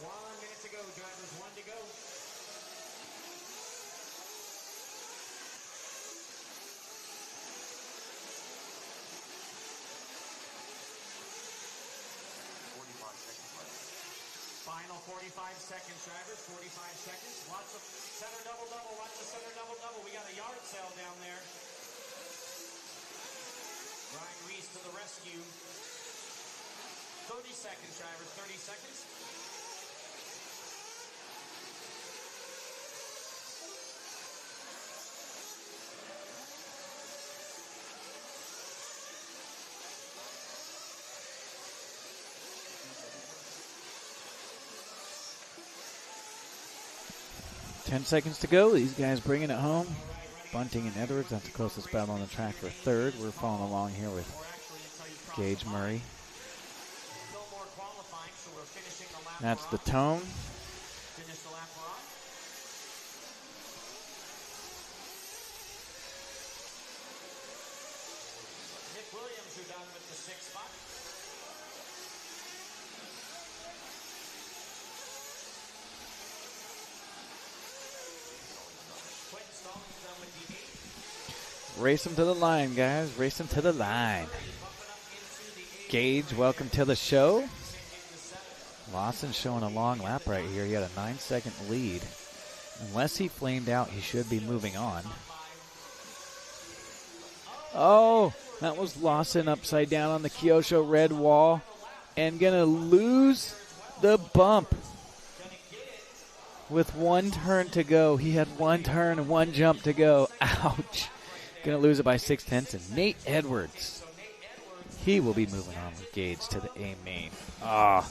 1 minute to go, drivers, 1 to go. Final 45 seconds, drivers, 45 seconds. Lots of center double-double, watch the center double-double. We got a yard sale down there. Ryan Reese to the rescue. 30 seconds, drivers, 30 seconds. 10 seconds to go. These guys bringing it home. Bunting and Edwards, that's the closest battle on the track for 3rd. We're following along here with Gage Murray. That's the tone. Nick Williams, who done with the 6th spot. Race them to the line, guys. Race them to the line. Gage, welcome to the show. Lawson showing a long lap right here. He had a 9-second lead. Unless he flamed out, he should be moving on. Oh, that was Lawson upside down on the Kyosho red wall. And going to lose the bump. With one turn to go. He had one turn and one jump to go. Ouch. Going to lose it by 0.6. And Nate Edwards, he will be moving on with Gage to the A main. Ah,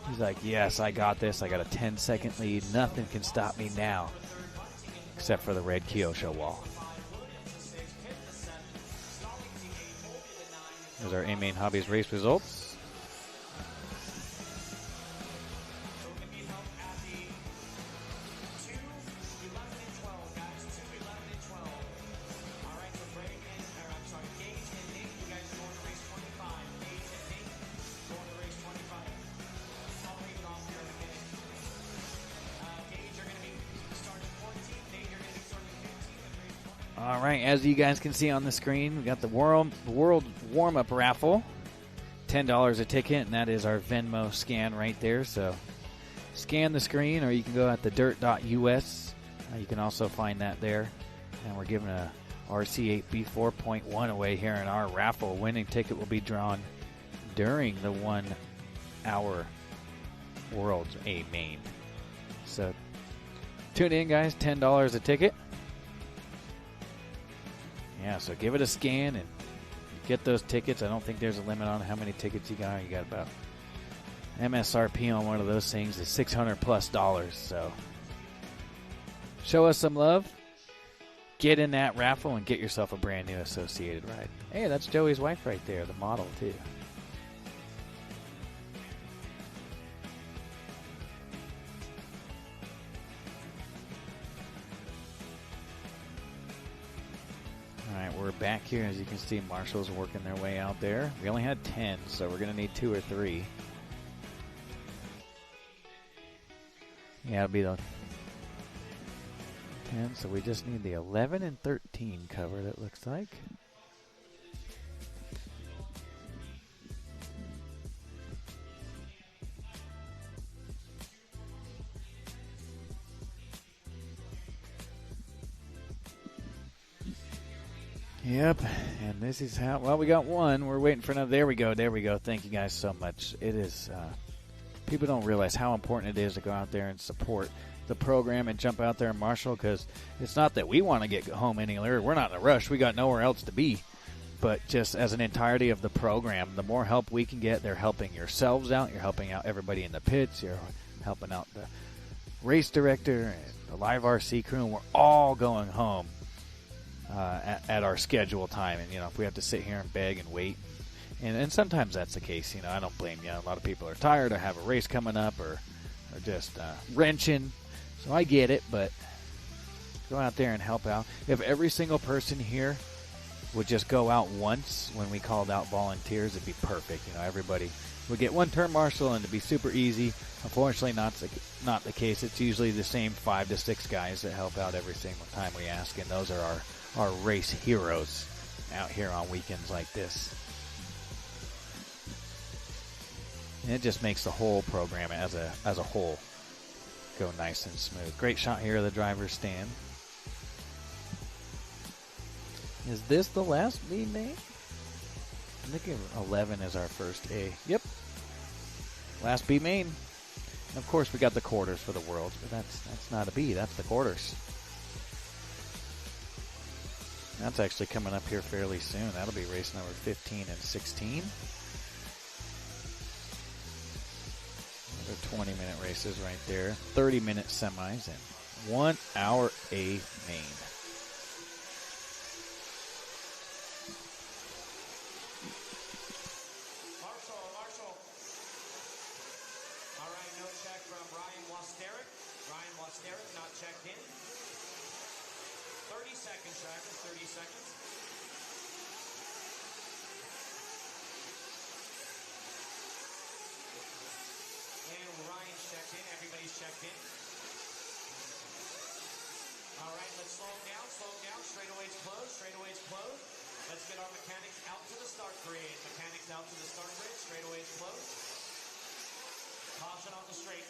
he's like, yes, I got this. I got a 10-second lead. Nothing can stop me now, except for the red Kyosho wall. There's our A main hobbies race results. All right, as you guys can see on the screen, we got the World Warmup raffle. $10 a ticket, and that is our Venmo scan right there. So scan the screen, or you can go at thedirt.us. You can also find that there. And we're giving a RC8B 4.1 away here in our raffle. Winning ticket will be drawn during the 1 hour World's A main. So tune in, guys. $10 a ticket. Yeah, so give it a scan and get those tickets. I don't think there's a limit on how many tickets you got. You got about MSRP on one of those things is $600+. So show us some love. Get in that raffle and get yourself a brand new associated ride. Hey, that's Joey's wife right there, the model too. We're back here. As you can see, Marshall's working their way out there. We only had 10, so we're going to need 2 or 3. Yeah, it'll be the 10, so we just need the 11 and 13 covered, it looks like. Yep, and this is how, well, we got one. We're waiting for another. There we go. Thank you guys so much. It is, people don't realize how important it is to go out there and support the program and jump out there and Marshall, because it's not that we want to get home any earlier. We're not in a rush. We got nowhere else to be. But just as an entirety of the program, the more help we can get, they're helping yourselves out. You're helping out everybody in the pits. You're helping out the race director and the live RC crew, and we're all going home. At our schedule time, and if we have to sit here and beg and wait, and sometimes that's the case. I don't blame you. A lot of people are tired or have a race coming up or just wrenching, so I get it. But go out there and help out. If every single person here would just go out once when we called out volunteers, it'd be perfect. Everybody would get one turn marshal and it'd be super easy. Unfortunately, not the case. It's usually the same 5 to 6 guys that help out every single time we ask, and those are our race heroes out here on weekends like this. And it just makes the whole program as a whole go nice and smooth. Great shot here of the driver's stand. Is this the last B main? I think 11 is our first A. Yep. Last B main. And of course, we got the quarters for the Worlds, but that's not a B. That's the quarters. That's actually coming up here fairly soon. That'll be race number 15 and 16. Another 20-minute races right there. 30-minute semis and 1 hour A main. Marshall. All right, no check from Ryan Wasterick not checked in. 30 seconds, Travis, 30 seconds. And Ryan's checked in. Everybody's checked in. All right, let's slow them down. Straightaway's closed. Let's get our mechanics out to the start grid. Straightaway's closed. Caution on the straight.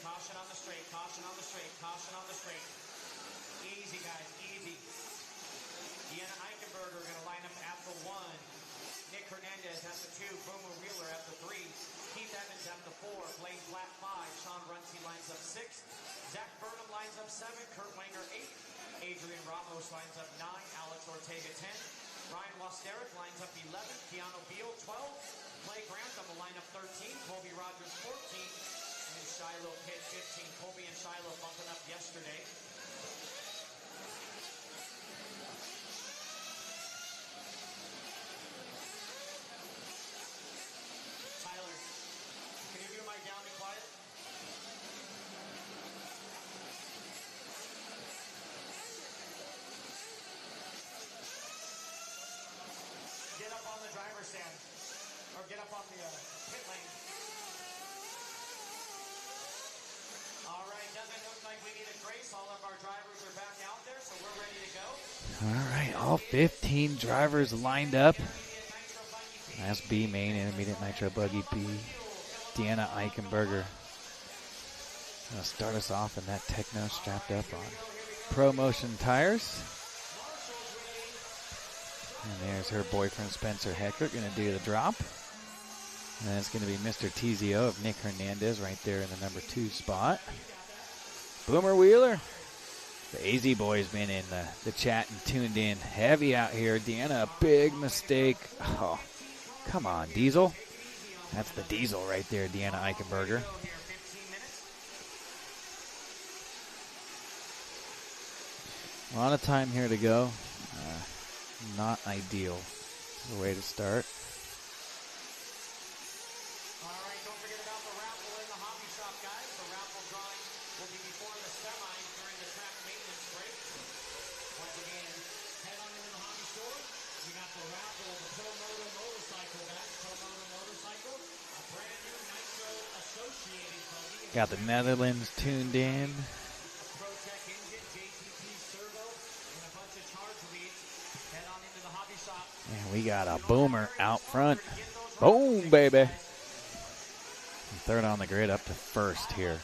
Easy, guys, easy. Deanna Eichenberger going to line up at the 1. Nick Hernandez at the 2. Boomer Wheeler at the 3. Keith Evans at the 4. Blaine Flat 5. Sean Sean Runcie lines up 6th. Zach Burnham lines up 7th. Kurt Wanger 8th. Adrian Ramos lines up 9th. Alex Ortega 10th. Ryan Wasterick lines up 11th. Keanu Beal 12th. Clay Grantham will line up 13th. Colby Rogers 14th. And Shiloh Pitt 15th. Colby and Shiloh bumping up yesterday. Tyler, can you do my down and quiet? Get up on the driver's stand. Or get up on the pit lane. All right, doesn't look like we need a grace. All of our drivers are back out there, so we're ready to go. All right, all 15 drivers lined up. That's B main, intermediate nitro buggy B. Deanna Eichenberger. Gonna start us off in that Techno strapped up on Pro Motion tires. And there's her boyfriend Spencer Hecker gonna do the drop. And it's gonna be Mr. TZO of Nick Hernandez right there in the number 2 spot. Boomer Wheeler. The AZ boys been in the chat and tuned in heavy out here. Deanna, a big mistake. Oh, come on, Diesel. That's the Diesel right there, Deanna Eichenberger. A lot of time here to go. Not ideal. The way to start. All right, don't forget about the raffle in the hobby shop, guys. The raffle drawing will be before the semis during the track maintenance break. Once again, head on into the hobby store. We got the raffle of the Pro Moto motorcycle, guys. Pro Moto motorcycle, a brand new Nitro associated buggy. Got the Netherlands tuned in. Pro Tech engine, JTP servo, and a bunch of charge leads. Head on into the hobby shop. And we got a Boomer out front. Boom, baby. And third on the grid up to first here.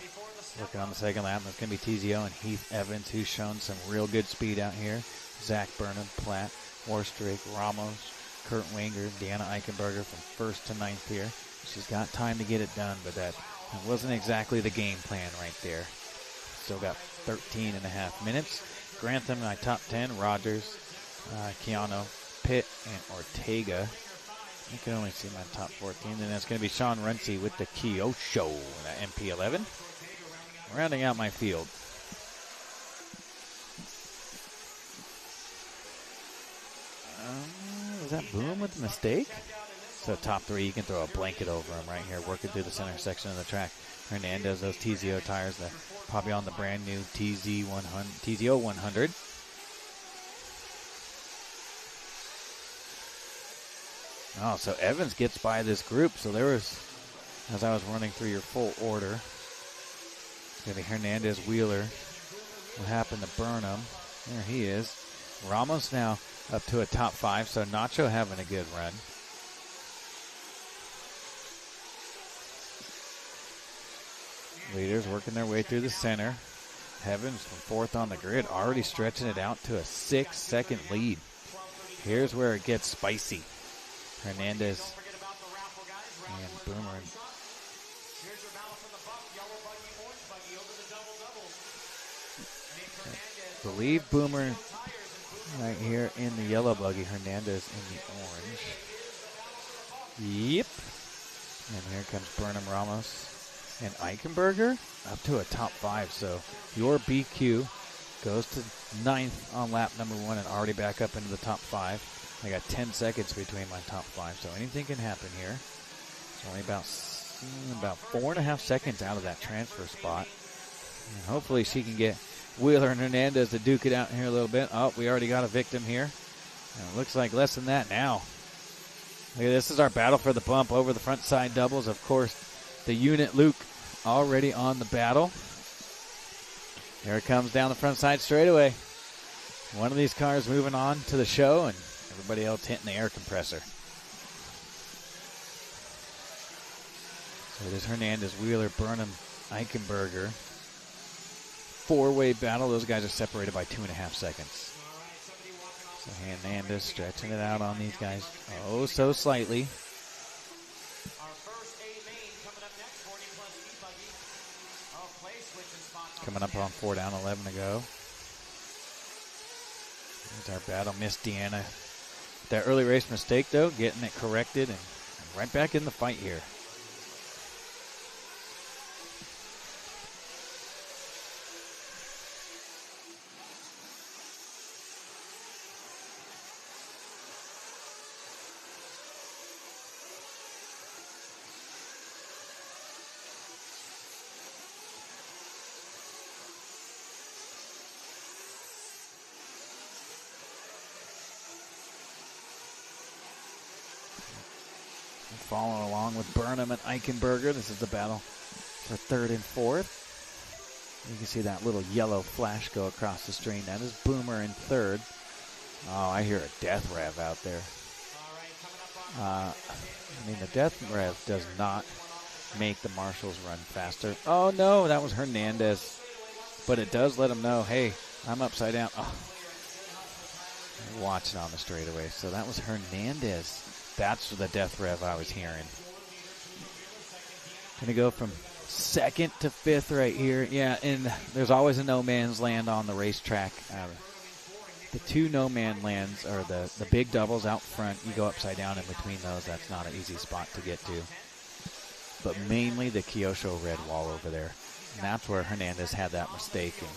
Working on the second lap. That's going to be TZO and Heath Evans, who's shown some real good speed out here. Zach Burnham, Platt, Warstrick, Ramos, Kurt Wanger, Deanna Eichenberger from 1st to 9th here. She's got time to get it done, but that wasn't exactly the game plan right there. Still got 13 and a half minutes. Grantham, my top 10. Rogers, Keanu, Pitt, and Ortega. You can only see my top 14. Then that's going to be Sean Runcie with the Kyosho, that MP11. Rounding out my field. Was that Boom with the mistake? So top 3, you can throw a blanket over him right here, working through the center section of the track. Hernandez, those TZO tires, probably on the brand new TZO 100. Oh, so Evans gets by this group. So there was, as I was running through your full order, it's going to be Hernandez, Wheeler. What happened to Burnham? There he is. Ramos now up to a top 5, so Nacho having a good run. Leaders working their way through the center. Evans from 4th on the grid, already stretching it out to a 6-second lead. Here's where it gets spicy. Hernandez and Boomer. I believe Boomer right here in the yellow buggy, Hernandez in the orange. Yep. And here comes Burnham, Ramos, and Eichenberger up to a top 5. So your BQ goes to 9th on lap number 1 and already back up into the top 5. I got 10 seconds between my top 5, so anything can happen here. It's only about 4.5 seconds out of that transfer spot. And hopefully she can get Wheeler and Hernandez to duke it out here a little bit. Oh, we already got a victim here. And it looks like less than that now. Look at this. Is our battle for the bump over the front side doubles. Of course, the unit Luke already on the battle. Here it comes down the front side straightaway. One of these cars moving on to the show, and everybody else hitting the air compressor. So it is Hernandez, Wheeler, Burnham, Eichenberger. 4-way battle. Those guys are separated by 2.5 seconds. So Hernandez stretching it out on these guys. Oh, so slightly. Coming up on 4 down, 11 to go. There's our battle. Miss Deanna. That early race mistake, though, getting it corrected and right back in the fight here. Following along with Burnham and Eichenberger. This is the battle for 3rd and 4th. You can see that little yellow flash go across the screen. That is Boomer in 3rd. Oh, I hear a death rev out there. I mean, the death rev does not make the marshals run faster. Oh, no, that was Hernandez. But it does let them know, hey, I'm upside down. Oh, watching on the straightaway. So that was Hernandez. That's the death rev I was hearing. Going to go from 2nd to 5th right here. Yeah, and there's always a no man's land on the racetrack. The 2 no man lands are the big doubles out front. You go upside down in between those. That's not an easy spot to get to. But mainly the Kyosho red wall over there. And that's where Hernandez had that mistake. And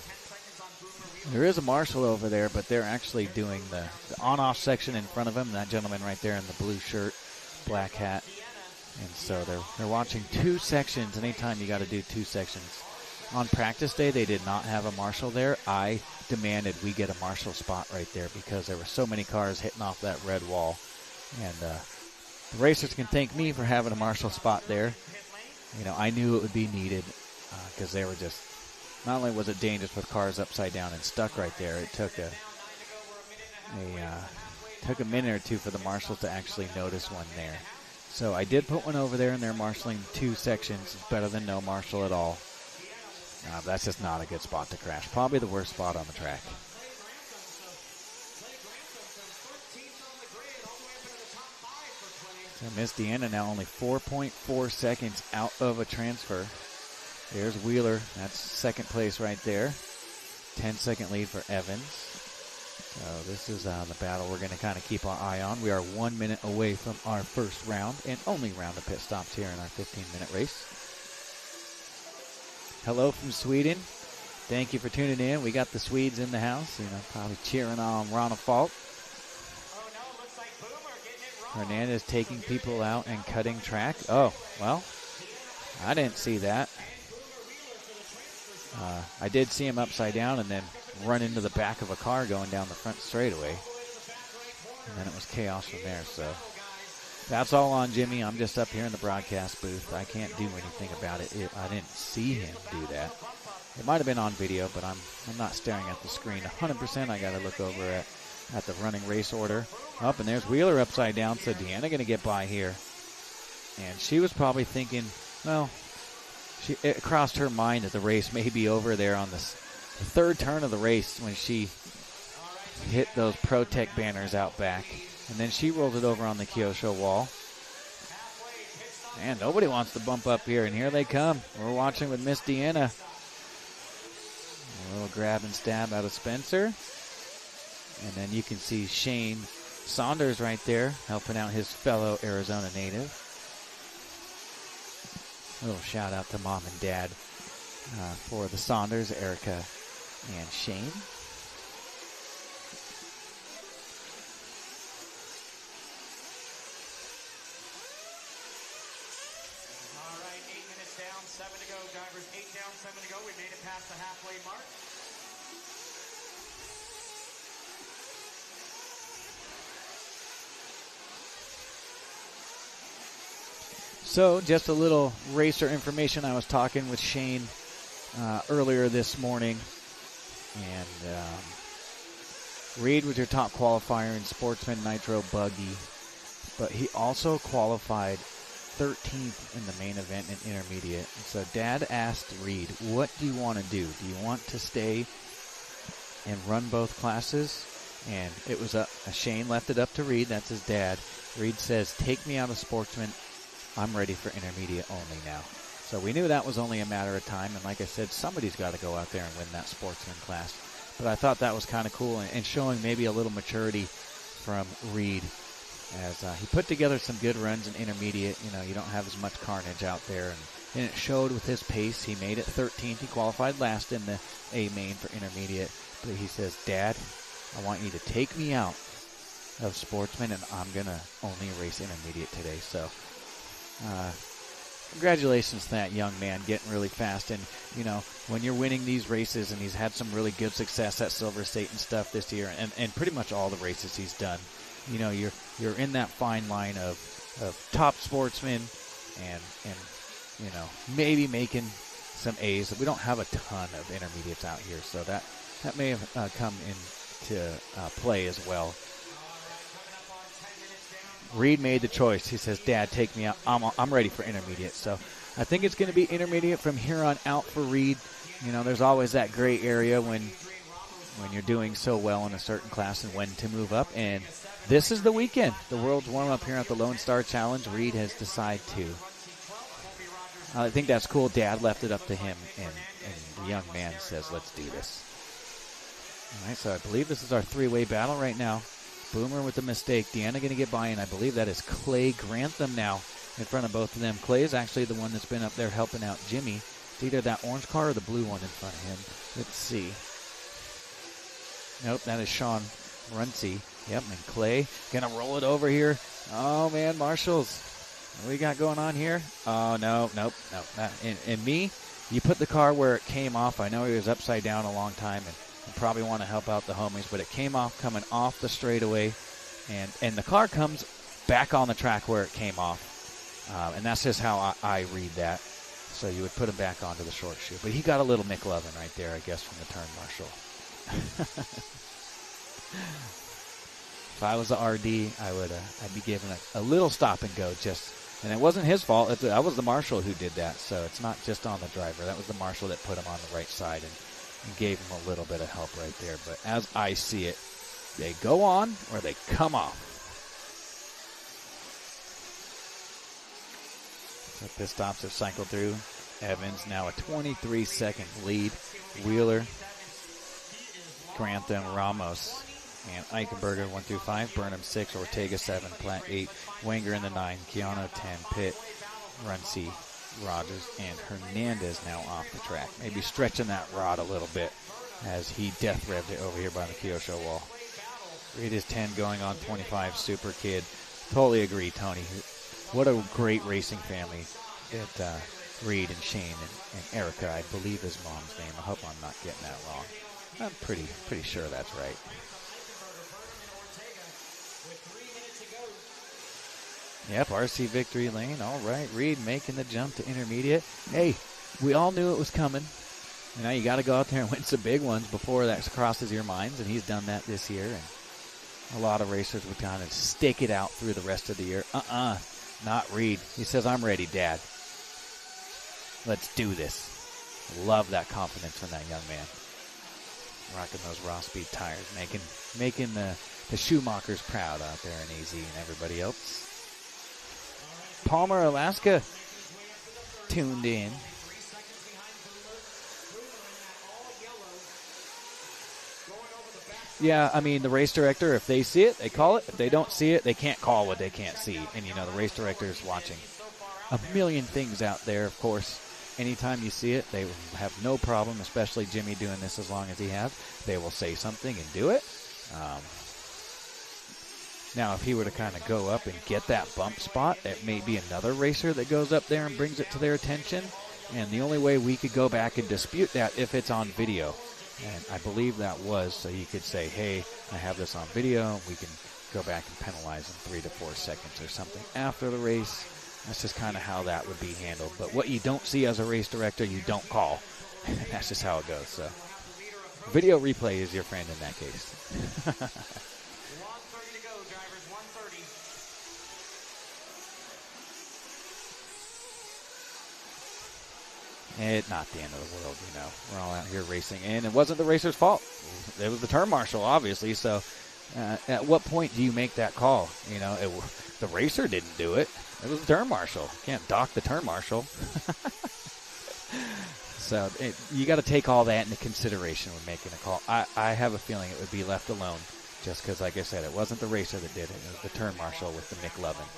there is a marshal over there, but they're actually doing the on-off section in front of him. That gentleman right there in the blue shirt, black hat. And so they're watching 2 sections. Anytime you got to do 2 sections. On practice day, they did not have a marshal there. I demanded we get a marshal spot right there because there were so many cars hitting off that red wall. And the racers can thank me for having a marshal spot there. You know, I knew it would be needed because they were just, not only was it dangerous with cars upside down and stuck right there, it took a minute or 2 for the marshals to actually notice one there. So I did put one over there, and they're marshaling 2 sections. It's better than no marshal at all. That's just not a good spot to crash. Probably the worst spot on the track. So Miss Deanna now only 4.4 seconds out of a transfer. There's Wheeler. That's 2nd place right there. 10-second lead for Evans. So this is the battle we're going to kind of keep our eye on. We are 1 minute away from our first round and only round of pit stops here in our 15-minute race. Hello from Sweden. Thank you for tuning in. We got the Swedes in the house, probably cheering on Rana Fault. Hernandez taking people out and cutting track. Oh, well, I didn't see that. I did see him upside down and then run into the back of a car going down the front straightaway. And then it was chaos from there. So that's all on Jimmy. I'm just up here in the broadcast booth. I can't do anything about it. I didn't see him do that. It might have been on video, but I'm not staring at the screen 100%. I got to look over at the running race order. Up, and there's Wheeler upside down. So Deanna going to get by here. And she was probably thinking, well, it crossed her mind that the race may be over there on the 3rd turn of the race when she hit those Protect banners out back. And then she rolled it over on the Kyosho wall. And nobody wants to bump up here, and here they come. We're watching with Miss Deanna. A little grab and stab out of Spencer. And then you can see Shane Saunders right there helping out his fellow Arizona native. A little shout out to Mom and Dad for the Saunders, Erica and Shane. All right, 8 minutes down, 7 to go. Drivers, 8 down, 7 to go. We made it past the halfway mark. So just a little racer information. I was talking with Shane earlier this morning. And Reed was your top qualifier in Sportsman, Nitro, buggy. But he also qualified 13th in the main event and intermediate. And so Dad asked Reed, what do you want to do? Do you want to stay and run both classes? And it was Shane left it up to Reed. That's his dad. Reed says, take me out of Sportsman. I'm ready for intermediate only now. So we knew that was only a matter of time, and like I said, somebody's got to go out there and win that Sportsman class. But I thought that was kind of cool and showing maybe a little maturity from Reed as he put together some good runs in intermediate. You know, you don't have as much carnage out there, and it showed with his pace. He made it 13th. He qualified last in the A main for intermediate. But he says, Dad, I want you to take me out of Sportsman, and I'm going to only race intermediate today. So congratulations to that young man getting really fast. And, you know, when you're winning these races, and he's had some really good success at Silver State and stuff this year, and pretty much all the races he's done, you know, you're in that fine line of top sportsmen and you know, maybe making some A's. We don't have a ton of intermediates out here, so that may have come into play as well. Reed made the choice. He says, Dad, take me out. I'm ready for intermediate. So I think it's going to be intermediate from here on out for Reed. You know, there's always that gray area when you're doing so well in a certain class and when to move up. And this is the weekend, the World's Warm-Up here at the Lonestar Challenge. Reed has decided to. I think that's cool. Dad left it up to him, and the young man says, let's do this. All right, so I believe this is our three-way battle right now. Boomer with the mistake. Deanna going to get by, and I believe that is Clay Grantham now in front of both of them. Clay is actually the one that's been up there helping out Jimmy. It's either that orange car or the blue one in front of him. Let's see. Nope, that is Sean Runcie. Yep, and Clay going to roll it over here. Oh, man, Marshalls. What we got going on here? Oh, nope. And me, you put the car where it came off. I know he was upside down a long time, and probably want to help out the homies, but it came off coming off the straightaway, and the car comes back on the track where it came off, and that's just how I read that. So you would put him back onto the short chute, but he got a little McLovin right there, I guess, from the turn marshal. If I was the RD, I'd be giving a little stop and go, and it wasn't his fault. That was the marshal who did that, so it's not just on the driver. That was the marshal that put him on the right side and gave him a little bit of help right there. But as I see it, they go on or they come off. So pit stops have cycled through. Evans now a 23-second lead. Wheeler, Grantham, Ramos, and Eichenberger 1 through 5. Burnham 6, Ortega 7, Platt 8, Wenger in the 9, Keanu 10, Pitt, Runcie, Rogers, and Hernandez now off the track. Maybe stretching that rod a little bit as he death revved it over here by the Kyosho wall. Reed is 10 going on 25, super kid. Totally agree, Tony. What a great racing family that Reed and Shane and Erica, I believe his mom's name. I hope I'm not getting that wrong. I'm pretty sure that's right. Yep, RC victory lane. All right, Reed making the jump to intermediate. Hey, we all knew it was coming. You know, you got to go out there and win some big ones before that crosses your minds, and he's done that this year. And a lot of racers would kind of stick it out through the rest of the year. Not Reed. He says, I'm ready, Dad. Let's do this. Love that confidence from that young man. Rocking those raw speed tires, making the Schumachers proud out there in AZ and everybody else. Palmer, Alaska, tuned in. Yeah, I mean, the race director, if they see it, they call it. If they don't see it, they can't call what they can't see. And, you know, the race director is watching a million things out there, of course. Anytime you see it, they have no problem, especially Jimmy doing this as long as he has. They will say something and do it. Now, if he were to kind of go up and get that bump spot, it may be another racer that goes up there and brings it to their attention. And the only way we could go back and dispute that if it's on video. And I believe that was, so you could say, hey, I have this on video. We can go back and penalize in 3 to 4 seconds or something after the race. That's just kind of how that would be handled. But what you don't see as a race director, you don't call. That's just how it goes. So video replay is your friend in that case. 1:30 to go, drivers. 1:30. It's not the end of the world, you know. We're all out here racing, and it wasn't the racer's fault. It was the turn marshal, obviously. So at what point do you make that call? You know, the racer didn't do it. It was the turn marshal. You can't dock the turn marshal. So you got to take all that into consideration when making a call. I have a feeling it would be left alone just because, like I said, it wasn't the racer that did it. It was the turn marshal with the McLovin.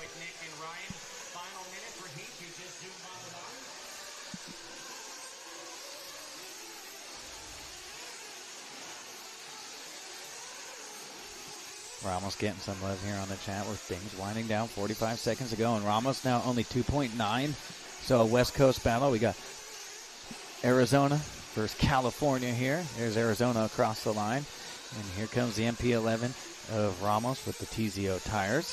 Ramos getting some love here on the chat with things winding down. 45 seconds to go, and Ramos now only 2.9. So a West Coast battle. We got Arizona versus California here. There's Arizona across the line. And here comes the MP11 of Ramos with the TZO tires.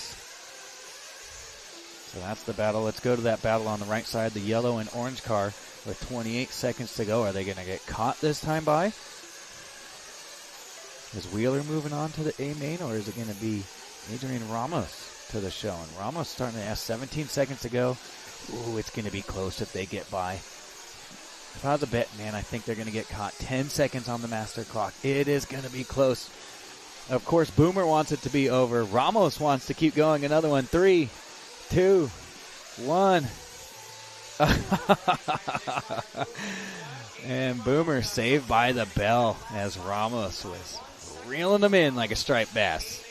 So that's the battle. Let's go to that battle on the right side. The yellow and orange car with 28 seconds to go. Are they going to get caught this time by? Is Wheeler moving on to the A main, or is it going to be Adrian Ramos to the show? And Ramos starting to ask 17 seconds to go. Ooh, it's going to be close if they get by. If I was a bet, man, I think they're going to get caught. 10 seconds on the master clock. It is going to be close. Of course, Boomer wants it to be over. Ramos wants to keep going. Another one. 3, 2, 1. And Boomer saved by the bell as Ramos was reeling them in like a striped bass.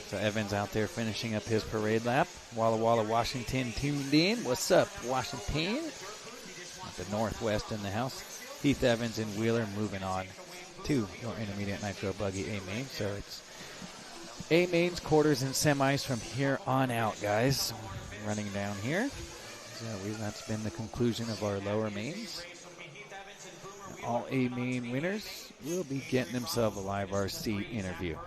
So Evans out there finishing up his parade lap. Walla Walla, Washington tuned in. What's up, Washington? The Northwest in the house. Heath Evans and Wheeler moving on to your intermediate Nitro buggy A main. So it's A mains, quarters, and semis from here on out, guys. Running down here. So that's been the conclusion of our lower mains. All A main winners will be getting themselves a live RC interview.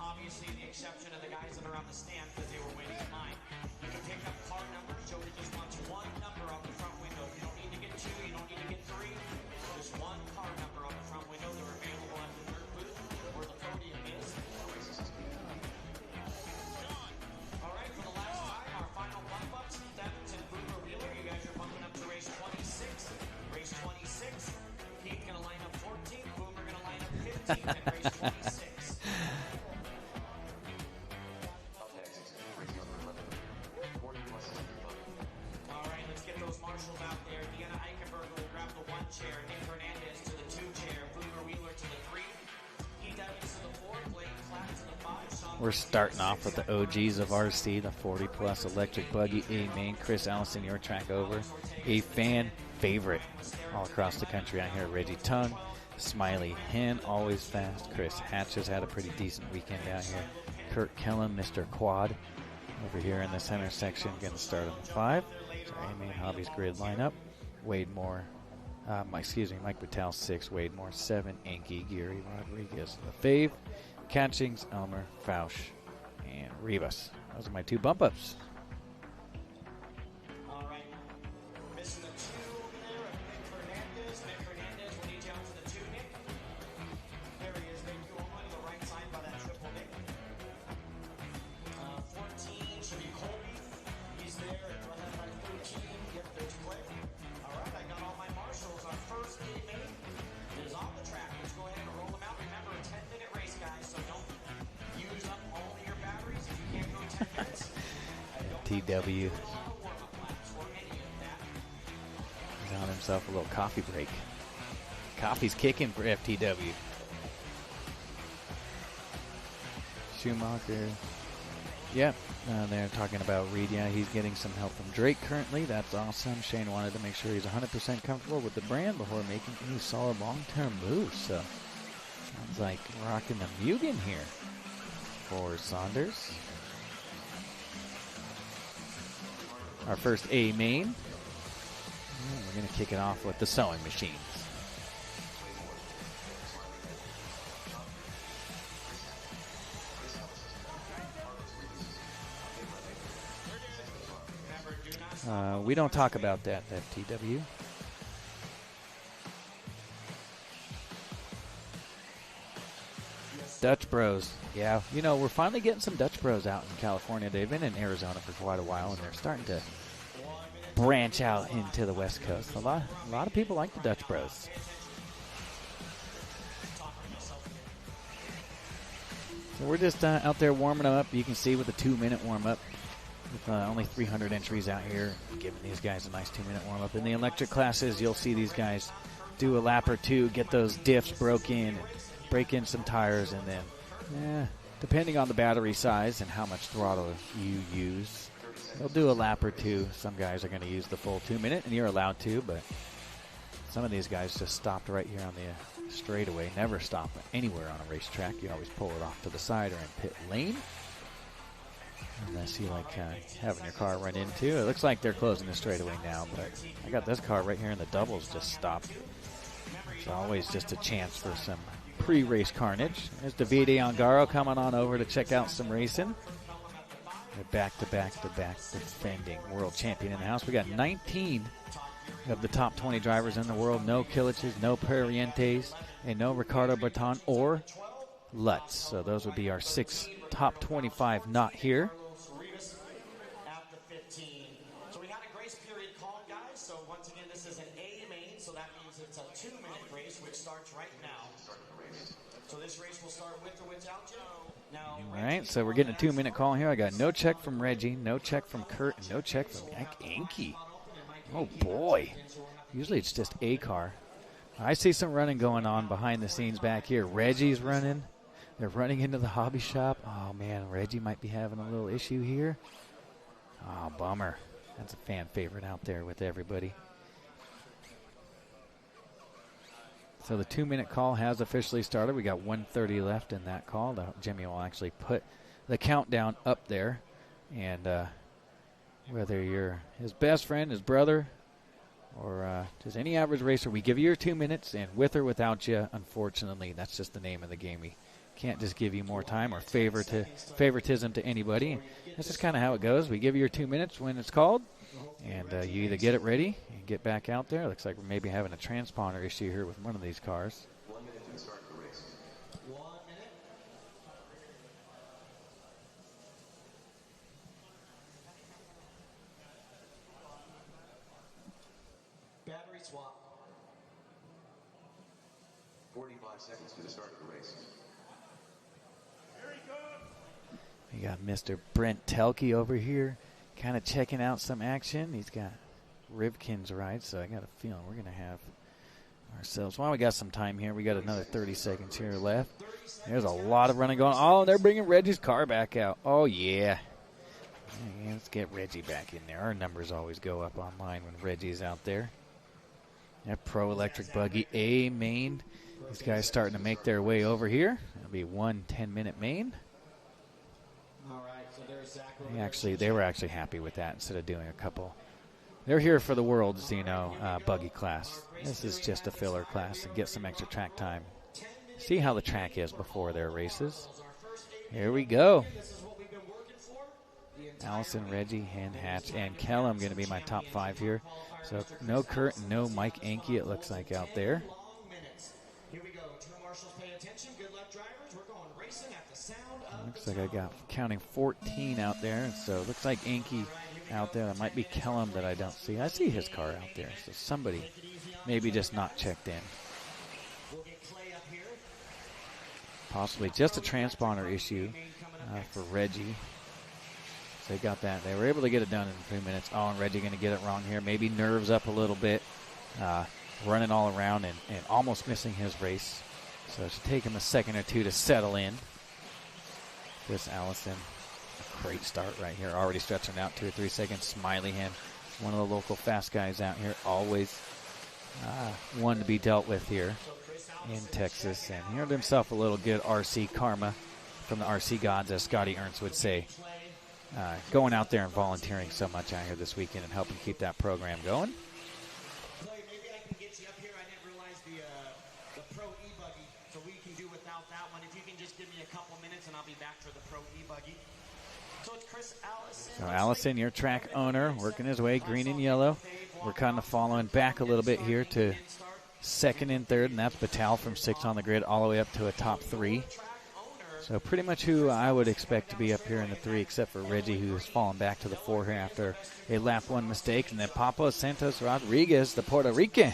Obviously, the exception of the guys that are on the stand because they were waiting in line. You can pick up car numbers. Jody just wants one number on the front window. You don't need to get 2. You don't need to get 3. Just one car number on the front window. They're available at the third booth where the podium is. All right, for the last time, our final bump-ups. Evans and Boomer Wheeler. You guys are bumping up to race 26. Race 26. Keith going to line up 14. Boomer going to line up 15 in race 26. Marshals out there. Deanna Eichenberger will grab the 1 chair. Nick Hernandez to the 2 chair. Boomer Wheeler to the 3. Heath Evans to the 4. Blake Platt to the 5. We're starting off with the OGs of RC, the 40-plus electric buggy A main. Chris Allison, your track over. A fan favorite all across the country out here. Reggie Tung, Smiley Hen, always fast. Chris Hatch has had a pretty decent weekend out here. Kurt Kellum, Mr. Quad, over here in the center section, going to start on the 5. So A-Main Hobbies grid lineup. Wade Moore, Mike Patel 6, Wade Moore 7, Enki, Geary Rodriguez the fave, Catchings, Elmer, Fausch, and Rivas. Those are my 2 bump ups. All right. Missing the 2 over there of Nick Hernandez. Nick Hernandez, we need you out to the 2, Nick. There he is. Thank you. On the right side by that triple Nick. 14 should be Colby. He's there. Go ahead by 13. Yep, there's Click. All right, I got all my marshals. Our first A-main is on the track. Let's go ahead and roll them out. Remember, a 10-minute race, guys, so don't use up all of your batteries if you can't go 10 minutes. TW. He's on himself a little coffee break. Coffee's kicking for FTW. Schumacher. Yep, they're talking about Reed. Yeah, he's getting some help from Drake currently. That's awesome. Shane wanted to make sure he's 100% comfortable with the brand before making any solid long-term moves. So, sounds like rocking the Mugen here for Saunders. Our first A main. We're going to kick it off with the sewing machines. We don't talk about that, FTW. Dutch Bros. Yeah, you know, we're finally getting some Dutch Bros out in California. They've been in Arizona for quite a while, and they're starting to branch out into the West Coast. A lot of people like the Dutch Bros. So we're just out there warming them up. You can see with a 2-minute warm-up, with only 300 entries out here, giving these guys a nice 2-minute warm-up. In the electric classes, you'll see these guys do a lap or two, get those diffs broke in, and break in some tires, and then, depending on the battery size and how much throttle you use, they'll do a lap or two. Some guys are going to use the full 2-minute, and you're allowed to, but some of these guys just stopped right here on the straightaway. Never stop anywhere on a racetrack. You always pull it off to the side or in pit lane, unless you like having your car run into. It looks like they're closing the straightaway now, but I got this car right here in the doubles just stopped. It's always just a chance for some pre-race carnage. There's Davide Ongaro coming on over to check out some racing. They're back-to-back defending world champion in the house. We got 19 of the top 20 drivers in the world. No Kiliches, no Perrientes, and no Ricardo Berton or Lutz. So those would be our 6 top 25 not here. After 15. So we had a grace period call, guys. So once again, this is an A main, so that means it's a 2-minute race, which starts right now. So this race will start with or without you. Now, all right, so we're getting a 2-minute call here. I got no check from Reggie, no check from Kurt, and no check from Enki. Oh, boy. Usually it's just a car. I see some running going on behind the scenes back here. Reggie's running. They're running into the hobby shop. Oh, man, Reggie might be having a little issue here. Oh, bummer. That's a fan favorite out there with everybody. So the 2-minute call has officially started. We got 1:30 left in that call. Jimmy will actually put the countdown up there. And whether you're his best friend, his brother, or just any average racer, we give you your 2 minutes, and with or without you, unfortunately, that's just the name of the game. We can't just give you more time or favoritism to anybody. That's just kind of how it goes. We give you your 2 minutes when it's called, and you either get it ready and get back out there. Looks like we're maybe having a transponder issue here with one of these cars. 1 minute to start the race. 1 minute. Battery swap. 45 seconds to the start of the race. We got Mr. Brent Telke over here kind of checking out some action. He's got Rivkin's ride, so I got a feeling we're going to have ourselves. Well, we got some time here. We got another 30 seconds here left. There's a lot of running going on. Oh, they're bringing Reggie's car back out. Oh, yeah. Let's get Reggie back in there. Our numbers always go up online when Reggie's out there. That Pro Electric Buggy A main. These guys starting to make their way over here. That'll be 1 10-minute main. They were actually happy with that instead of doing a couple. They're here for the world's, buggy class. This is just a filler class and get some extra track time. See how the track is before their races. Here we go. Allison, Reggie, and Hatch, and Kellum going to be my top 5 here. So no Kurt and no Mike Enke, it looks like, out there. Here we go. 2 marshals, pay attention. Good luck, drivers. We're going racing at the sound of. Looks like I got counting 14 out there. So it looks like Enke out there. That might be Kellum that I don't see. I see his car out there. So somebody maybe just not checked in. Possibly just a transponder issue for Reggie. So they got that. They were able to get it done in 3 minutes. Oh, and Reggie going to get it wrong here. Maybe nerves up a little bit. Running all around and almost missing his race. So it should take him a second or two to settle in. This Allison, a great start right here. Already stretching out 2 or 3 seconds. Smileyhand, one of the local fast guys out here. Always one to be dealt with here in Texas. And he earned himself a little good RC karma from the RC gods, as Scotty Ernst would say. Going out there and volunteering so much out here this weekend and helping keep that program going. Maybe I can get you up here. I didn't realize the Pro E-Buggy, so we can do without that one. If you can just give me a couple minutes, and I'll be back for the Pro E-Buggy. So it's Chris Allison. So Allison, your track owner, working his way green and yellow. We're kind of following back a little bit here to second and third, and that's Batal from 6 on the grid all the way up to a top 3. So pretty much who I would expect to be up here in the 3, except for Reggie, who has fallen back to the 4 here after a lap 1 mistake. And then Papa Santos Rodriguez, the Puerto Rican.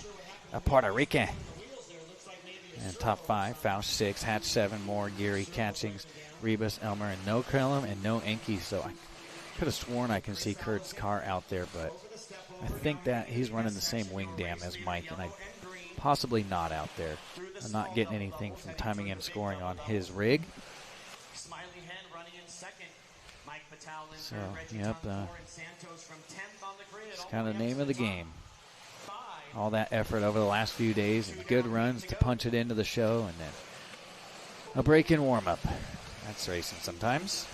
And top 5, Fausch 6, Hatch 7, Moore, Geary, Catchings, Rebus, Elmer, and no Krellum and no Enke. So I could have sworn I can see Kurt's car out there, but I think that he's running the same wing dam as Mike, and I possibly not out there. I'm not getting anything from timing and scoring on his rig. So, yep, it's kind of the name of the game. All that effort over the last few days and good runs to punch it into the show, and then a break in warm-up. That's racing sometimes.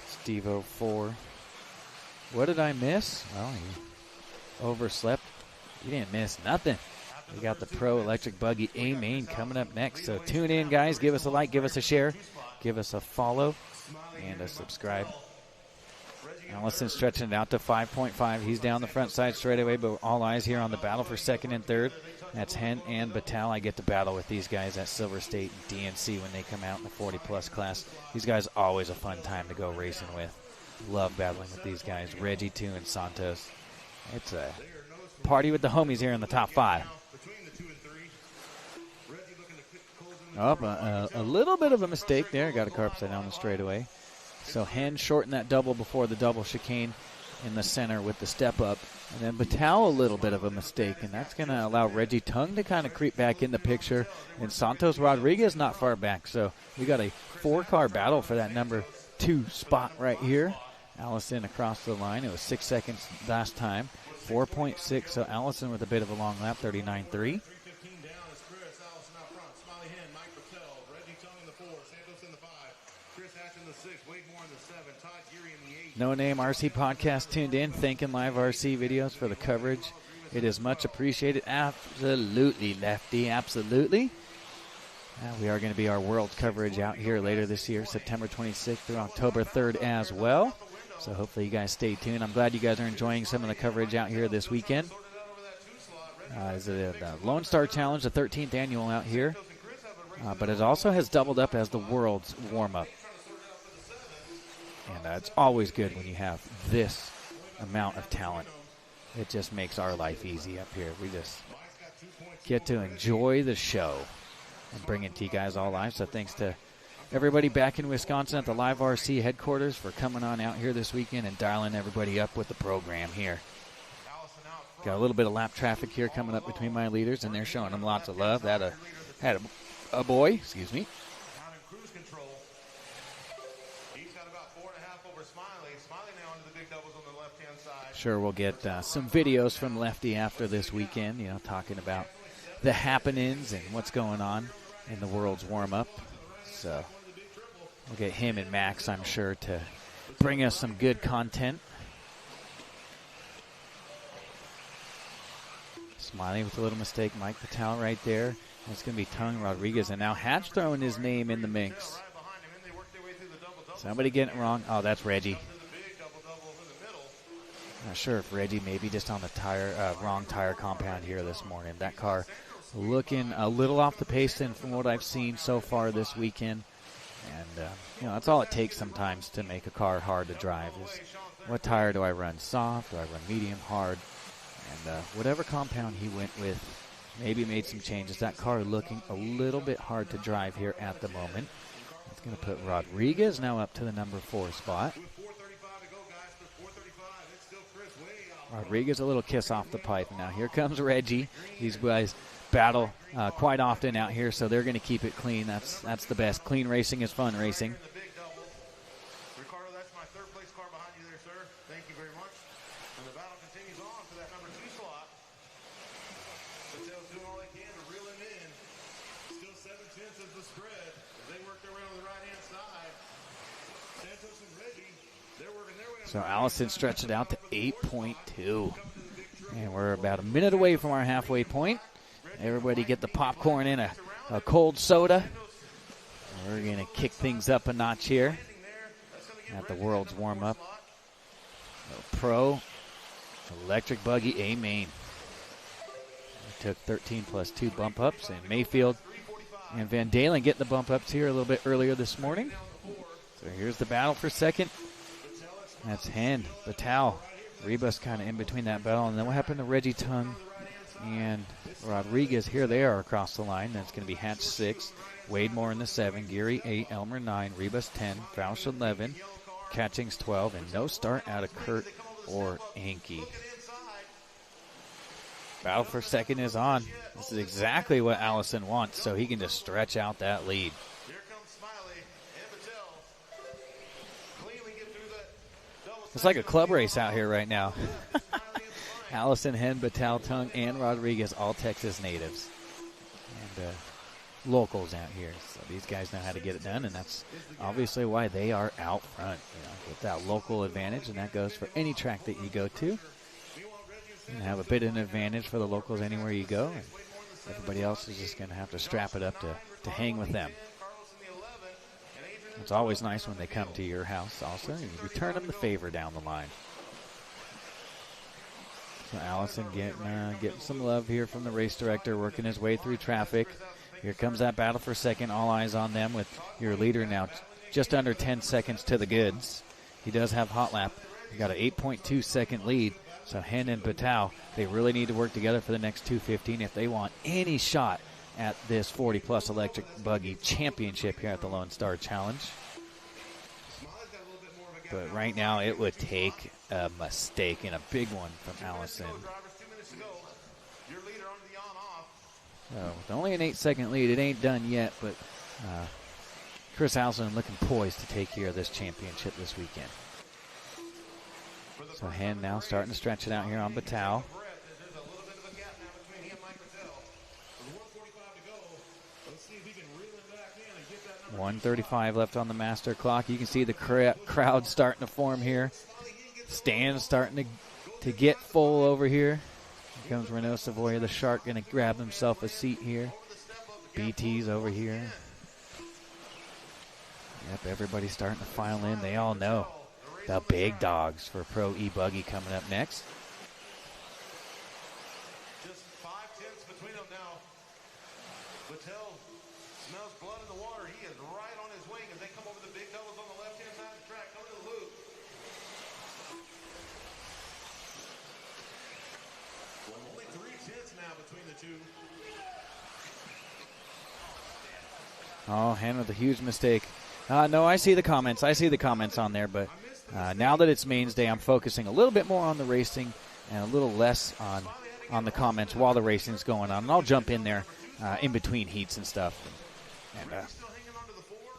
Steve 04. What did I miss? Well, he overslept. You didn't miss nothing. We got the Pro Electric Buggy A-Main coming up next. So tune in, guys. Give us a like, give us a share, give us a follow, and a subscribe. Allison stretching it out to 5.5. He's down the front side straight away, but all eyes here on the battle for 2nd and 3rd. That's Hen and Batal. I get to battle with these guys at Silver State and DNC when they come out in the 40-plus class. These guys always a fun time to go racing with. Love battling with these guys. Reggie, too, and Santos. It's a party with the homies here in the top 5. Oh, a little bit of a mistake there. Got a car upside down the straightaway. So Hen shortened that double before the double chicane in the center with the step up. And then Batal, a little bit of a mistake, and that's going to allow Reggie Tung to kind of creep back in the picture. And Santos Rodriguez not far back. So we got a 4-car battle for that number 2 spot right here. Allison across the line. It was 6 seconds last time. 4.6, so Allison with a bit of a long lap, 39.3. No Name RC Podcast tuned in. Thanking Live RC Videos for the coverage. It is much appreciated. Absolutely, Lefty. Absolutely. We are going to be our world coverage out here later this year, September 26th through October 3rd as well. So hopefully you guys stay tuned. I'm glad you guys are enjoying some of the coverage out here this weekend. Is it the Lonestar Challenge, the 13th annual out here. But it also has doubled up as the world's warm-up. And it's always good when you have this amount of talent. It just makes our life easy up here. We just get to enjoy the show and bring it to you guys all live. So thanks to everybody back in Wisconsin at the Live RC headquarters for coming on out here this weekend and dialing everybody up with the program here. Got a little bit of lap traffic here coming up between my leaders, and they're showing them lots of love. That had a boy, excuse me. Sure, we'll get some videos from Lefty after this weekend, you know, talking about the happenings and what's going on in the world's warm-up. So we'll get him and Max, I'm sure, to bring us some good content. Smiley with a little mistake. Mike Patel right there. It's going to be Tung Rodriguez. And now Hatch throwing his name in the mix. Somebody getting it wrong. Oh, that's Reggie. Not sure if Reggie maybe just on the wrong tire compound here this morning. That car looking a little off the pace than from what I've seen so far this weekend. And, you know, that's all it takes sometimes to make a car hard to drive is what tire do I run? Soft? Do I run medium, hard? And whatever compound he went with maybe made some changes. That car looking a little bit hard to drive here at the moment. It's going to put Rodriguez now up to the number 4 spot. Rodriguez a little kiss off the pipe. Now here comes Reggie. These guys battle quite often out here, so they're going to keep it clean. That's the best. Clean racing is fun racing. Ricardo, that's my 3rd place car behind you there, sir. Thank you very much. And the battle continues on for that number 2 slot. Patel's doing all they can to reel him in. Still 7/10 is the spread as they work their way on the right-hand side. Santos and Reggie, they're working their way on. So Allison stretched it out to 8.2. And we're about a minute away from our halfway point. Everybody get the popcorn in a cold soda. We're going to kick things up a notch here at the world's warm-up. Pro electric buggy A main. Took 13 plus 2 bump ups, and Mayfield and Van Dalen getting the bump ups here a little bit earlier this morning. So here's the battle for second. That's Hen, Batal, Rebus kind of in between that battle. And then what happened to Reggie Tung and Rodriguez? Here they are across the line. That's going to be Hatch 6, Wade Moore in the 7, Geary 8, Elmer 9, Rebus 10, Fausch 11, Catchings 12, and no start out of Kurt or Anke. Battle for second is on. This is exactly what Allison wants, so he can just stretch out that lead. It's like a club race out here right now. Allison, Hen, Batal, Tung, and Rodriguez, all Texas natives. And locals out here. So these guys know how to get it done, and that's obviously why they are out front. With that local advantage, and that goes for any track that you go to. You have a bit of an advantage for the locals anywhere you go. And everybody else is just going to have to strap it up to hang with them. It's always nice when they come to your house also. And you return them the favor down the line. So Allison getting some love here from the race director, working his way through traffic. Here comes that battle for second. All eyes on them with your leader now just under 10 seconds to the goods. He does have hot lap. He got an 8.2 second lead. So Hen and Batal, they really need to work together for the next 2:15 if they want any shot at this 40-plus electric buggy championship here at the Lone Star Challenge. But right now it would take a mistake, and a big one from Allison. So with only an 8-second lead, it ain't done yet, but Chris Allison looking poised to take care of this championship this weekend. So Hen now starting to stretch it out here on Batal. 1:35 left on the master clock. You can see the crowd starting to form here. Stands starting to get full over here. Here comes Renaud Savoia, the shark, going to grab himself a seat here. BT's over here. Yep, everybody's starting to file in. They all know the big dogs for Pro E-Buggy coming up next. Just 5 tenths between them now. Batal smells blood in the water. He is right on his wing as they come over the big doubles on the left-hand side of the track, coming to the loop. Well, only 3 tenths now between the two. Oh, Hen with a huge mistake. No, I see the comments. I see the comments on there, but now that it's Mains Day, I'm focusing a little bit more on the racing and a little less on the comments while the racing's going on. And I'll jump in there in between heats and stuff. And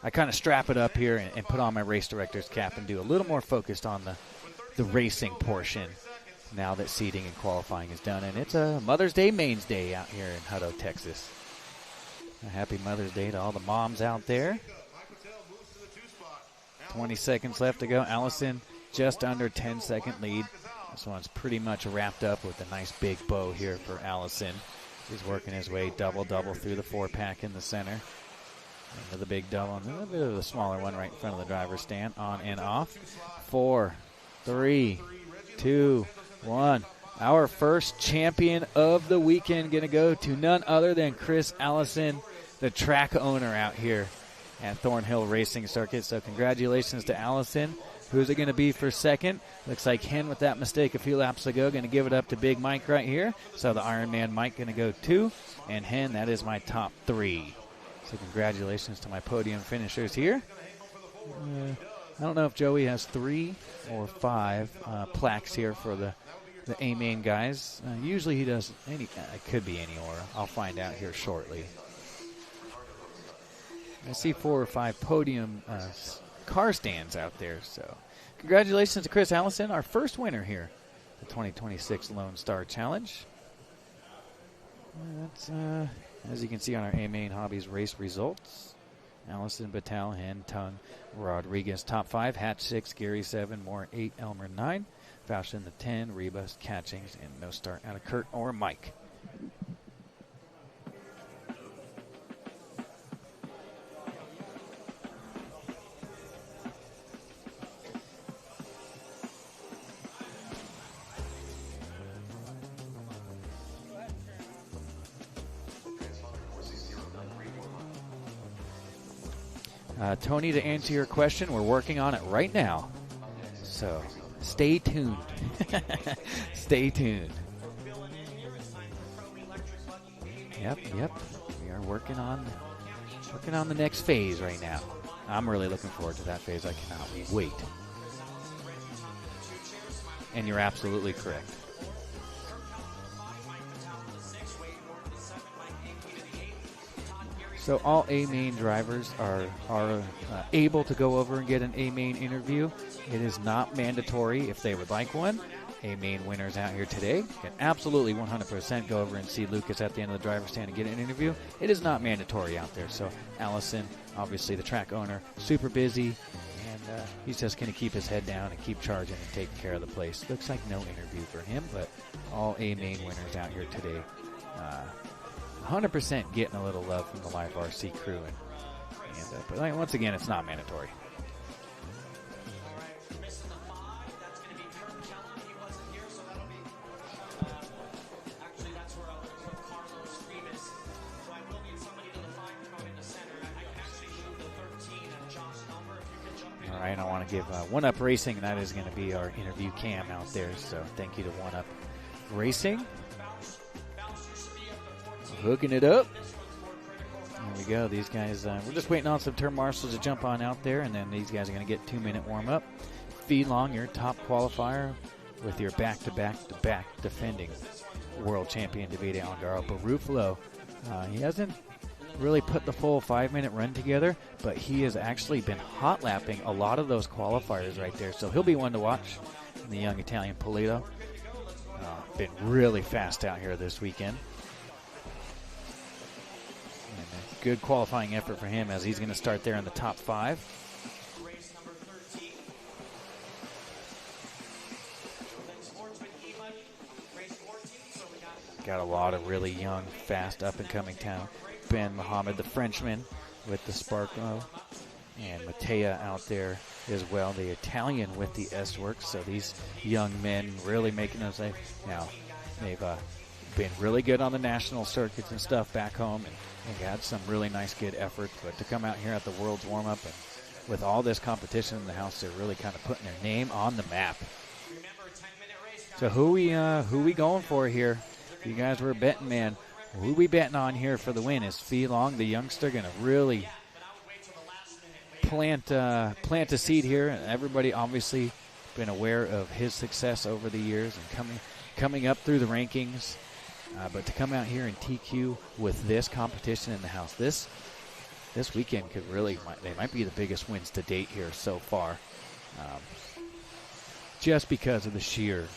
I kind of strap it up here and put on my race director's cap and do a little more focused on the racing portion now that seeding and qualifying is done. And it's a Mother's Day Mains Day out here in Hutto, Texas. A happy Mother's Day to all the moms out there. 20 seconds left to go. Allison just under 10-second lead. This one's pretty much wrapped up with a nice big bow here for Allison. He's working his way double-double through the 4-pack in the center. Into the big double, and a little bit of the smaller one right in front of the driver's stand. On and off. 4, 3, 2, 1. Our first champion of the weekend going to go to none other than Chris Allison, the track owner out here at Thornhill Racing Circuit. So congratulations to Allison. Who's it going to be for second? Looks like Hen with that mistake a few laps ago. Going to give it up to Big Mike right here. So the Ironman Mike going to go 2. And Hen, that is my top 3. So congratulations to my podium finishers here. I don't know if Joey has 3 or 5 plaques here for the A-Main guys. Usually he does any. It could be any order. I'll find out here shortly. I see 4 or 5 podium car stands out there. So congratulations to Chris Allison, our first winner here, the 2026 Lone Star Challenge. That's as you can see on our A-Main Hobbies race results. Allison, Batal, Hen, Tung, Rodriguez top 5, Hatch 6, Gary 7, Moore 8, Elmer 9, Fausch in the 10, Rebus, Catchings, and no start out of Kurt or Mike. Tony, to answer your question, we're working on it right now. So stay tuned. Stay tuned. Yep. We are working on the next phase right now. I'm really looking forward to that phase. I cannot wait. And you're absolutely correct. So all A-main drivers are able to go over and get an A-main interview. It is not mandatory if they would like one. A-main winners out here today can absolutely 100% go over and see Lucas at the end of the driver's stand and get an interview. It is not mandatory out there. So Allison, obviously the track owner, super busy, and he's just going to keep his head down and keep charging and taking care of the place. Looks like no interview for him, but all A-main winners out here today 100% getting a little love from the Live RC crew. But once again, it's not mandatory. All right, I want to give One-Up Racing, and that is going to be our interview cam out there. So thank you to One-Up Racing. Hooking it up. There we go. These guys, we're just waiting on some turn marshals to jump on out there, and then these guys are going to get 2-minute warm-up. Feed Long, your top qualifier with your back-to-back defending world champion, Davide Algaro. Barufalo, he hasn't really put the full 5-minute run together, but he has actually been hot lapping a lot of those qualifiers right there. So he'll be one to watch. And the young Italian Polito, been really fast out here this weekend. And a good qualifying effort for him as he's going to start there in the top 5. Got a lot of really young, fast, up-and-coming talent. Ben Mohammed, the Frenchman, with the Sparklo, and Mattea out there as well, the Italian with the S-Works. So these young men really making those. Now, they've been really good on the national circuits and stuff back home, and they've had some really nice, good efforts. But to come out here at the World's Warm-Up and with all this competition in the house, they're really kind of putting their name on the map. So who we going for here? You guys were a betting man. Who we betting on here for the win? Is Fee Long, the youngster, going to really plant a seed here? And everybody obviously been aware of his success over the years and coming up through the rankings. But to come out here and TQ with this competition in the house, this weekend could really, they might be the biggest wins to date here so far. Just because of the sheer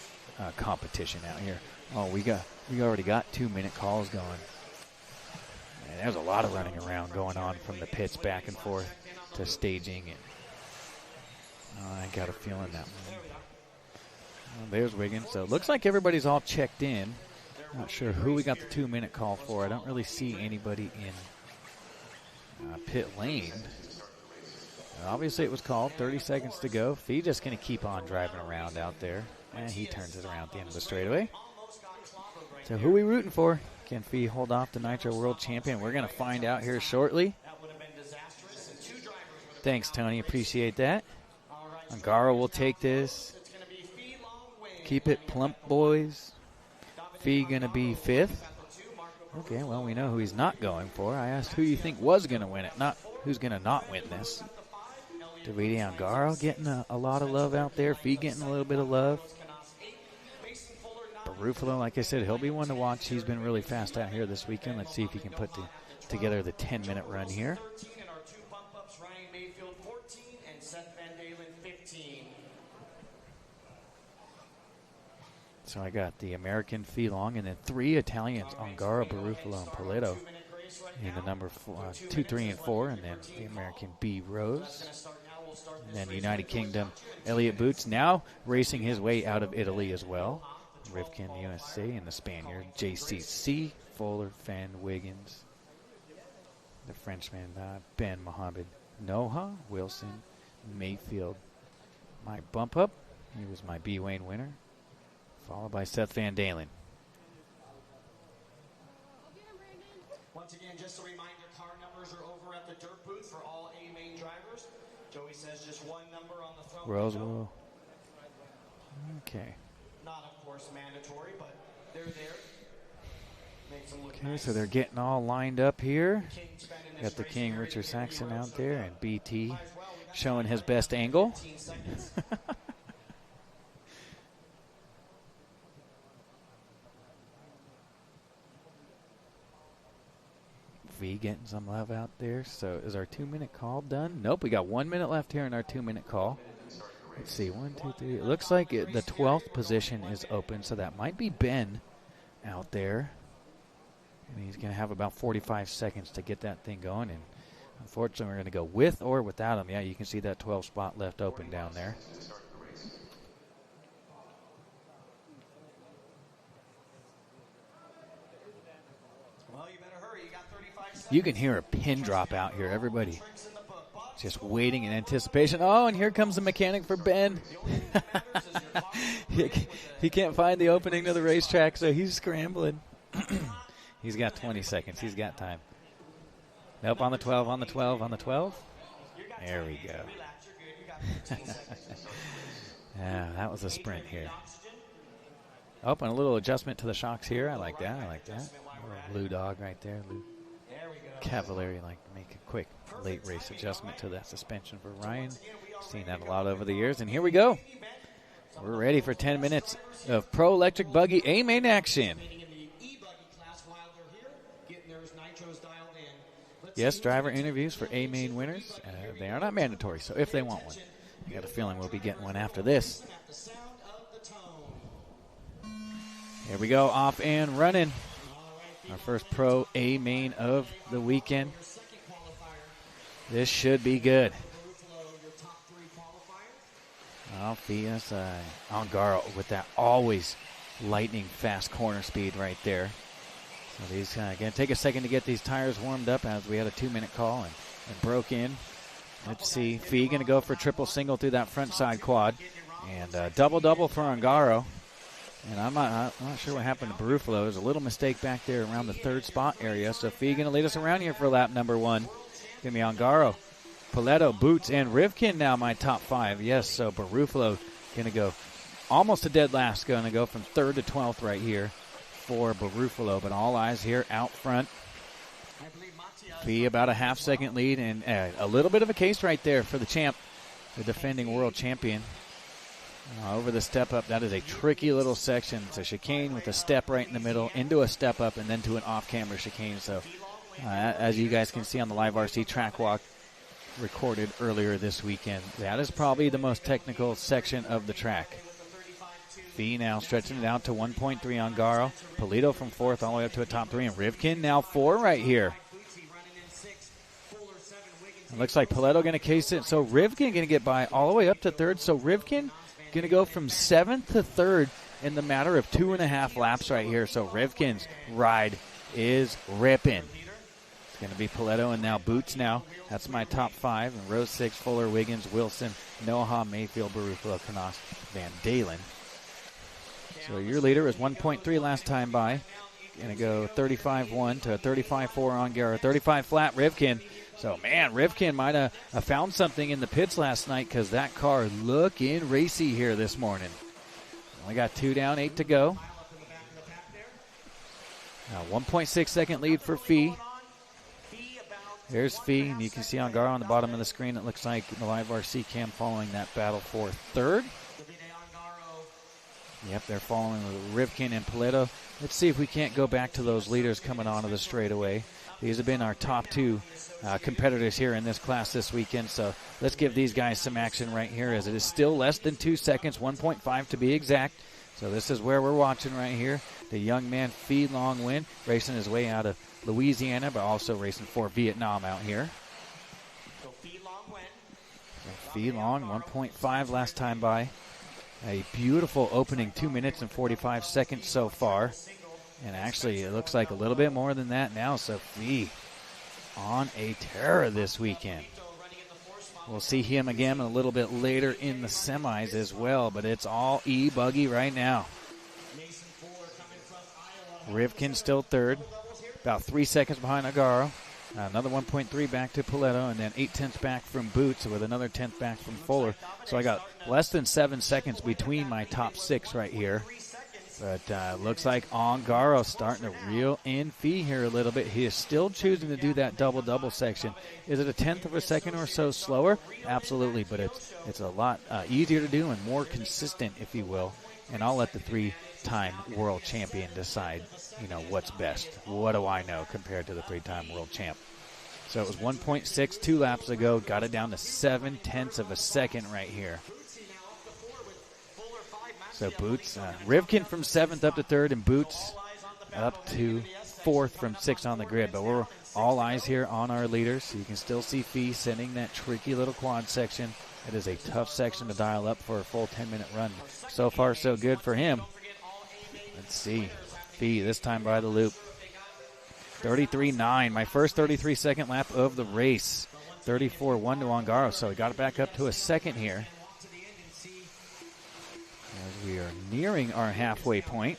competition out here. Oh, we already got 2-minute calls going. And there's a lot of running around going on from the pits back and forth to staging. And I got a feeling that one. Well, there's Wiggins. So it looks like everybody's all checked in. Not sure who we got the 2-minute call for. I don't really see anybody in pit lane. Obviously it was called. 30 seconds to go. Fee just going to keep on driving around out there. And he turns it around at the end of the straightaway. So who are we rooting for? Can Fee hold off the Nitro World Champion? We're going to find out here shortly. Thanks, Tony. Appreciate that. Angaro will take this. Keep it plump, boys. Fee going to be 5th. Okay, well, we know who he's not going for. I asked who you think was going to win it, not who's going to not win this. Davide Angaro getting a lot of love out there. Fee getting a little bit of love. Ruffalo, like I said, he'll be one to watch. He's been really fast out here this weekend. Let's see if he can put together the 10-minute run here. So I got the American Fee Long and then 3 Italians, Angaro, Barufalo, and Poletto in the number 2, 3, and 4, and then the American B Rose. And then United Kingdom, Elliott Boots, now racing his way out of Italy as well. Rivkin, USA, and the Spaniard, JCC, Fuller, Fenn, Wiggins. The Frenchman, Ben Mohammed, Noha, Wilson, Mayfield. My bump up, he was my B. Wayne winner, followed by Seth Van Dalen. Once again, just a reminder, car number numbers are over at the dirt booth for all A main drivers. Joey says just one number on the front. Roswell. Okay. Not, of course, mandatory, but they're there. Makes them look Okay, nice. so they're getting all lined up here. Got the King, Richard Saxon, out there, and BT showing his best angle. V getting some love out there. So is our 2-minute call done? Nope, we got 1 minute left here in our 2-minute call. Let's see, 1, 2, 3. It looks like the 12th position is open, so that might be Ben out there. And he's going to have about 45 seconds to get that thing going. And unfortunately, we're going to go with or without him. Yeah, you can see that 12 spot left open down there. Well, you better hurry. You got 35 seconds. You can hear a pin drop out here. Everybody just waiting in anticipation. Oh, and here comes the mechanic for Ben. He can't find the opening to the racetrack, so he's scrambling. He's got 20 seconds. He's got time. Nope, on the 12, on the 12, on the 12. There we go. Yeah, that was a sprint here. Oh, and a little adjustment to the shocks here. I like that. I like that. A little Lou Dog right there. Lou Cavalieri, like make a quick late race adjustment to that suspension for Ryan. Seen that a lot over the years. And here we go. We're ready for 10 minutes of Pro Electric Buggy A-Main action. Yes, driver interviews for A-Main winners. They are not mandatory, so if they want one. I got a feeling we'll be getting one after this. Here we go, off and running. Our first Pro A-Main of the weekend. This should be good. Oh, Fias Ongaro with that always lightning fast corner speed right there. So these going to take a second to get these tires warmed up as we had a 2-minute call and broke in. Let's see, Fee going to go for triple single through that front side quad. And double for Ongaro. And I'm not sure what happened to Barufalo. There's a little mistake back there around the third spot area. So Fee going to lead us around here for lap number 1. Going to be Ongaro, Paletto, Boots, and Rivkin now my top 5. Yes, so Barufalo going to go almost to dead last. Going to go from 3rd to 12th right here for Barufalo. But all eyes here out front. Fee about a half-second lead and a little bit of a case right there for the champ, the defending world champion. Over the step up, that is a tricky little section. It's a chicane with a step right in the middle, into a step up, and then to an off-camera chicane. So, as you guys can see on the live RC track walk recorded earlier this weekend, that is probably the most technical section of the track. Fee now stretching it out to 1.3 on Garo. Polito from 4th all the way up to a top 3, and Rivkin now 4 right here. It looks like Paletto going to case it. So Rivkin going to get by all the way up to 3rd. So Rivkin going to go from 7th to 3rd in the matter of 2.5 laps right here. So Rivkin's ride is ripping. It's going to be Paletto and now Boots now. That's my top 5. And row 6, Fuller, Wiggins, Wilson, Noah, Mayfield, Barufalo, Canos, Van Dalen. So your leader is 1.3 last time by. Going to go 35-1 to 35-4 on Garrett. 35 flat, Rivkin. So, man, Rivkin might have found something in the pits last night because that car looking racy here this morning. Only got 2 down, 8 to go. Now 1.6 second lead for Fee. There's Fee, and you can see Ongaro on the bottom of the screen. It looks like the live RC cam following that battle for 3rd. Yep, they're following with Rivkin and Paletto. Let's see if we can't go back to those leaders coming onto the straightaway. These have been our top 2 competitors here in this class this weekend. So let's give these guys some action right here as it is still less than 2 seconds, 1.5 to be exact. So this is where we're watching right here. The young man, Fee Long Win, racing his way out of Louisiana, but also racing for Vietnam out here. So Fee Long win. Fee Long, 1.5 last time by. A beautiful opening 2 minutes and 45 seconds so far. And actually, it looks like a little bit more than that now. So Fee on a tear this weekend. We'll see him again a little bit later in the semis as well, but it's all E-Buggy right now. Rivkin still 3rd, about 3 seconds behind Ongaro. Another 1.3 back to Paletto, and then 0.8 back from Boots with another 10th back from Fuller. So I got less than 7 seconds between my top 6 right here. But looks like Ongaro starting to reel in Fee here a little bit. He is still choosing to do that double-double section. Is it a 1/10 of a second or so slower? Absolutely, but it's a lot easier to do and more consistent, if you will. And I'll let the 3-time world champion decide, what's best. What do I know compared to the 3-time world champ? So it was 1.6 2 laps ago. Got it down to 7/10 of a second right here. So Boots, Rivkin from 7th up to 3rd, and Boots up to 4th from 6th on the grid. But we're all eyes here on our leaders. So you can still see Fee sending that tricky little quad section. It is a tough section to dial up for a full 10-minute run. So far, so good for him. Let's see. Fee this time by the loop. 33.9, my first 33-second lap of the race. 34.1 to Ongaro, so he got it back up to a second here. As we are nearing our halfway point.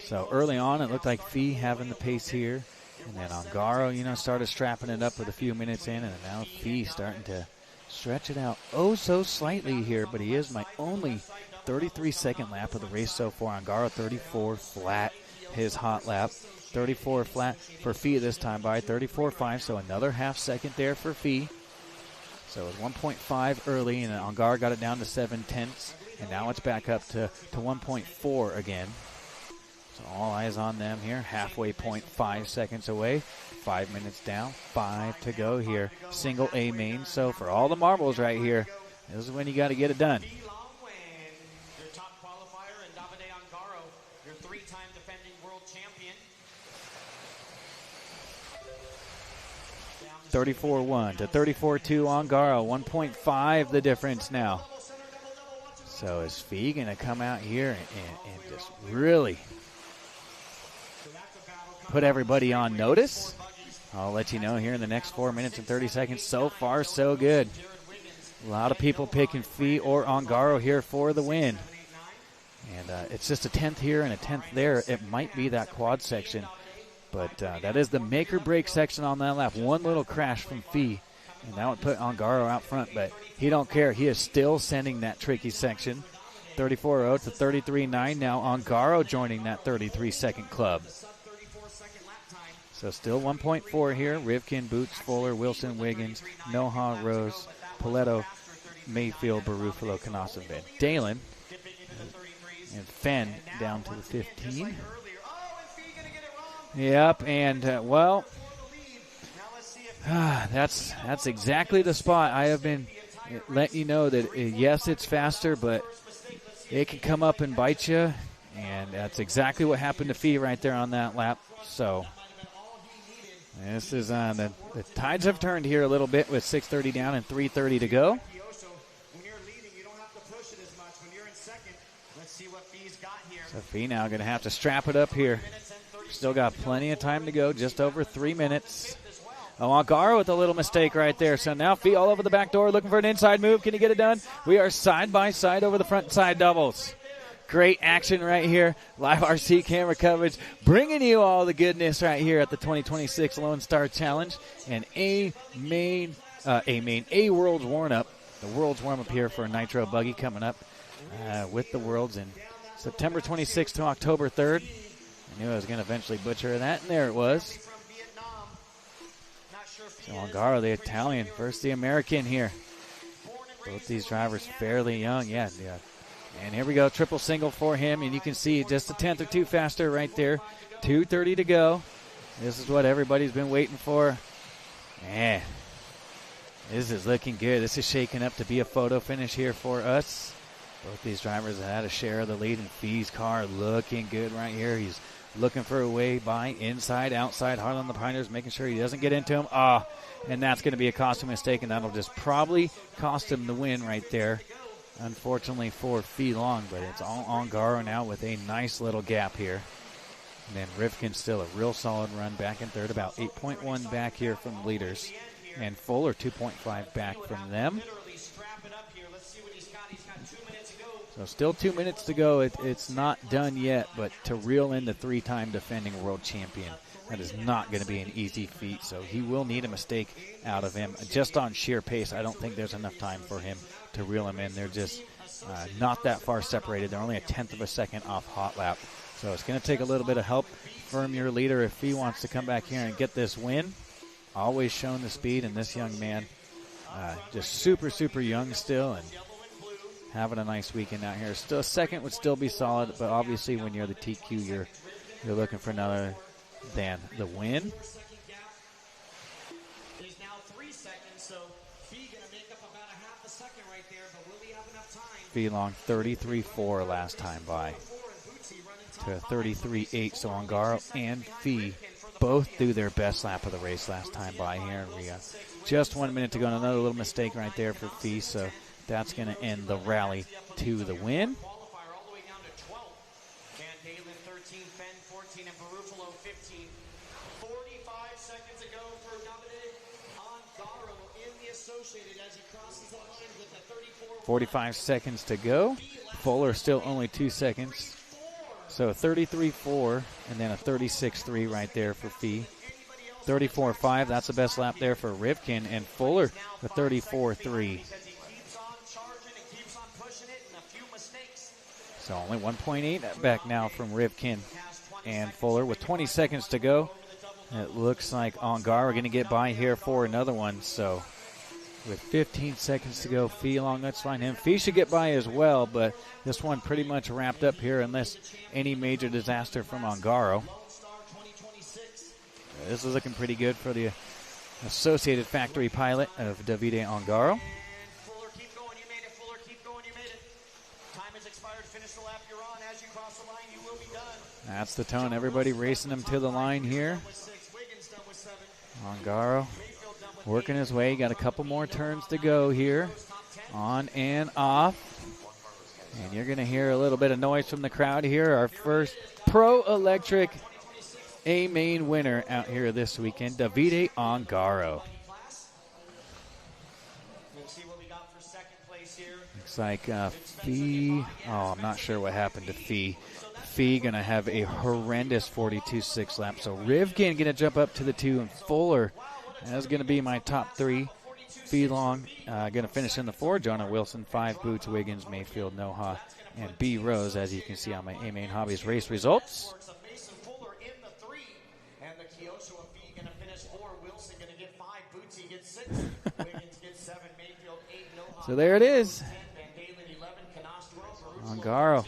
So early on, it looked like Fee having the pace here. And then Ongaro, started strapping it up with a few minutes in. And now Fee starting to stretch it out so slightly here. But he is my only 33-second lap of the race so far. Ongaro 34 flat, his hot lap. 34 flat for Fee this time by 34.5, so another half second there for Fee. So it was 1.5 early, and Ongaro got it down to 7/10, and now it's back up to 1.4 again. So all eyes on them here. Halfway point, 5 seconds away. 5 minutes down, 5 to go here. Single A main, so for all the marbles right here, this is when you got to get it done. 34.1 to 34.2 Ongaro, 1.5 the difference now. So is Fee going to come out here and just really put everybody on notice? I'll let you know here in the next 4 minutes and 30 seconds. So far, so good. A lot of people picking Fee or Ongaro here for the win. And it's just a 10th here and a 10th there. It might be that quad section. But that is the make-or-break section on that lap. One little crash from Fee, and that would put Ongaro out front. But he don't care. He is still sending that tricky section. 34.0 to 33.9. Now Ongaro joining that 33-second club. So still 1.4 here. Rivkin, Boots, Fuller, Wilson, Wiggins, Noha, Rose, Paletto, Mayfield, Barufalo, Canasa, Van Dalen. And Fenn down to the 15. Yep, and that's exactly the spot. I have been letting you know that yes, it's faster, but it can come up and bite you, and that's exactly what happened to Fee right there on that lap. So this is the tides have turned here a little bit with 6:30 down and 3:30 to go. So Fee now going to have to strap it up here. Still got plenty of time to go, just over 3 minutes. Ongaro with a little mistake right there. So now Fee all over the back door looking for an inside move. Can he get it done? We are side by side over the front side doubles. Great action right here. Live RC camera coverage, bringing you all the goodness right here at the 2026 Lone Star Challenge. And a World's Warm-Up. The World's Warm-Up here for a Nitro buggy coming up with the Worlds in September 26th to October 3rd. I knew I was going to eventually butcher that, and there it was. So Ongaro, the Italian, versus the American here. Both these drivers fairly young. Yeah. And here we go, triple single for him, and you can see just a 10th or 2 faster right there. 2:30 to go. This is what everybody's been waiting for. Man, this is looking good. This is shaking up to be a photo finish here for us. Both these drivers have had a share of the lead, and Fee's car looking good right here. He's looking for a way by, inside, outside, hard on the Piners, making sure he doesn't get into him. And that's going to be a costing mistake, and that'll just probably cost him the win right there. Unfortunately for Fee Long, but it's all Ongaro now with a nice little gap here. And then Rivkin still a real solid run back in third, about 8.1 back here from the leaders. And Fuller 2.5 back from them. wrap it up here. Let's see what he's got. He's got 2 minutes to go. So still 2 minutes to go. It's not done yet, but to reel in the 3-time defending world champion, that is not going to be an easy feat. So he will need a mistake out of him. Just on sheer pace, I don't think there's enough time for him to reel him in. They're just not that far separated. They're only a 1/10 of a second off hot lap. So it's going to take a little bit of help from your leader if he wants to come back here and get this win. Always shown the speed, and this young man just super, super young still and having a nice weekend out here. Still, second would still be solid, but obviously when you're the TQ, you're looking for another than the win. Is now 3 seconds, so Fee gonna make up about a half a second right there, but will he have enough time? Fee long 33.4 last time by to 33.8. So Ongaro and Fee both do their best lap of the race last time by here, and we got just 1 minute to go. And another little mistake right there for Fee, so that's going to end the rally to the win. Qualifier all the way down to 12. Van Dalen 13, Fenn 14, and Barufalo 15. 45 seconds ago for Davide Ongaro in the Associated as he crosses the line with the 34. 45 seconds to go. Fuller still only 2 seconds. So 33.4 and then a 36.3 right there for Fee. 34.5, that's the best lap there for Rivkin, and Fuller with 34.3. So only 1.8 back now from Rivkin and Fuller with 20 seconds to go. It looks like Ongaro going to get by here for another one. So with 15 seconds to go, Fee along, let's find him. Fee should get by as well, but this one pretty much wrapped up here unless any major disaster from Ongaro. This is looking pretty good for the Associated Factory pilot of Davide Ongaro. Fuller, keep going, you made it. Fuller, keep going, you made it. Time has expired. Finish the lap you're on. As you cross the line, you will be done. That's the tone. Everybody racing him to the line here. Ongaro working his way. Got a couple more turns to go here. On and off. And you're going to hear a little bit of noise from the crowd here. Our first Pro Electric A-Main winner out here this weekend, Davide Ongaro. Looks like Fee. Oh, I'm not sure what happened to Fee. Fee going to have a horrendous 42.6 lap. So Rivkin going to jump up to the 2, and Fuller is going to be my top 3. Fee long going to finish in the 4. Jonah Wilson, 5. Boots, Wiggins, Mayfield, Noha, and B. Rose, as you can see on my A-Main Hobbies race results. So there it is. Ongaro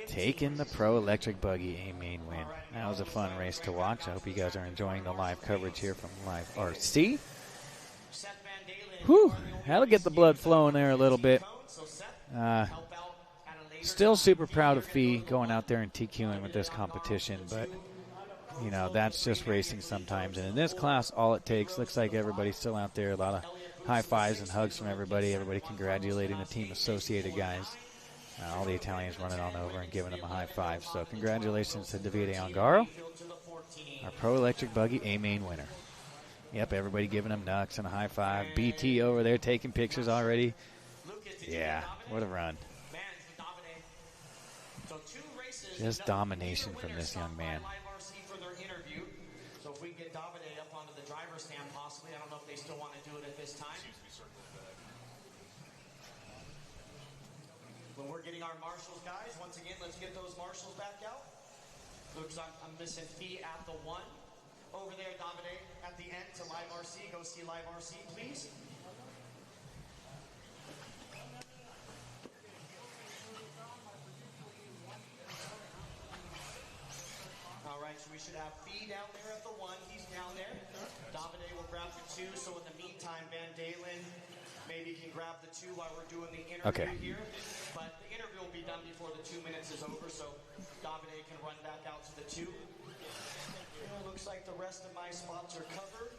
taking the Pro Electric Buggy A-Main win. That was a fun race to watch. I hope you guys are enjoying the live coverage here from Live RC. Whew, that'll get the blood flowing there a little bit. Still super proud of Fee going out there and TQing with this competition, but you know, that's just racing sometimes. And in this class, all it takes, looks like everybody's still out there. A lot of high fives and hugs from everybody. Everybody congratulating the Team Associated guys. All the Italians running on over and giving them a high five. So congratulations to Davide Ongaro, our Pro Electric Buggy A-Main winner. Yep, everybody giving him nucks and a high five. BT over there taking pictures already. Yeah, what a run. Just domination from this young man. So if we get Davide up onto the driver's stand possibly, I don't know if they still want to do it at this time. When we're getting our marshals, guys, once again, let's get those marshals back out. Looks like I'm missing Fee at the 1. Over there, Davide, at the end to Live RC. Go see Live RC, please. All right, so we should have Fee down there at the 1. He's down there. Davide will grab the 2. So in the meantime, Van Dalen maybe can grab the 2 while we're doing the interview here. But the interview will be done before the 2 minutes is over, so Davide can run back out to the 2. Looks like the rest of my spots are covered.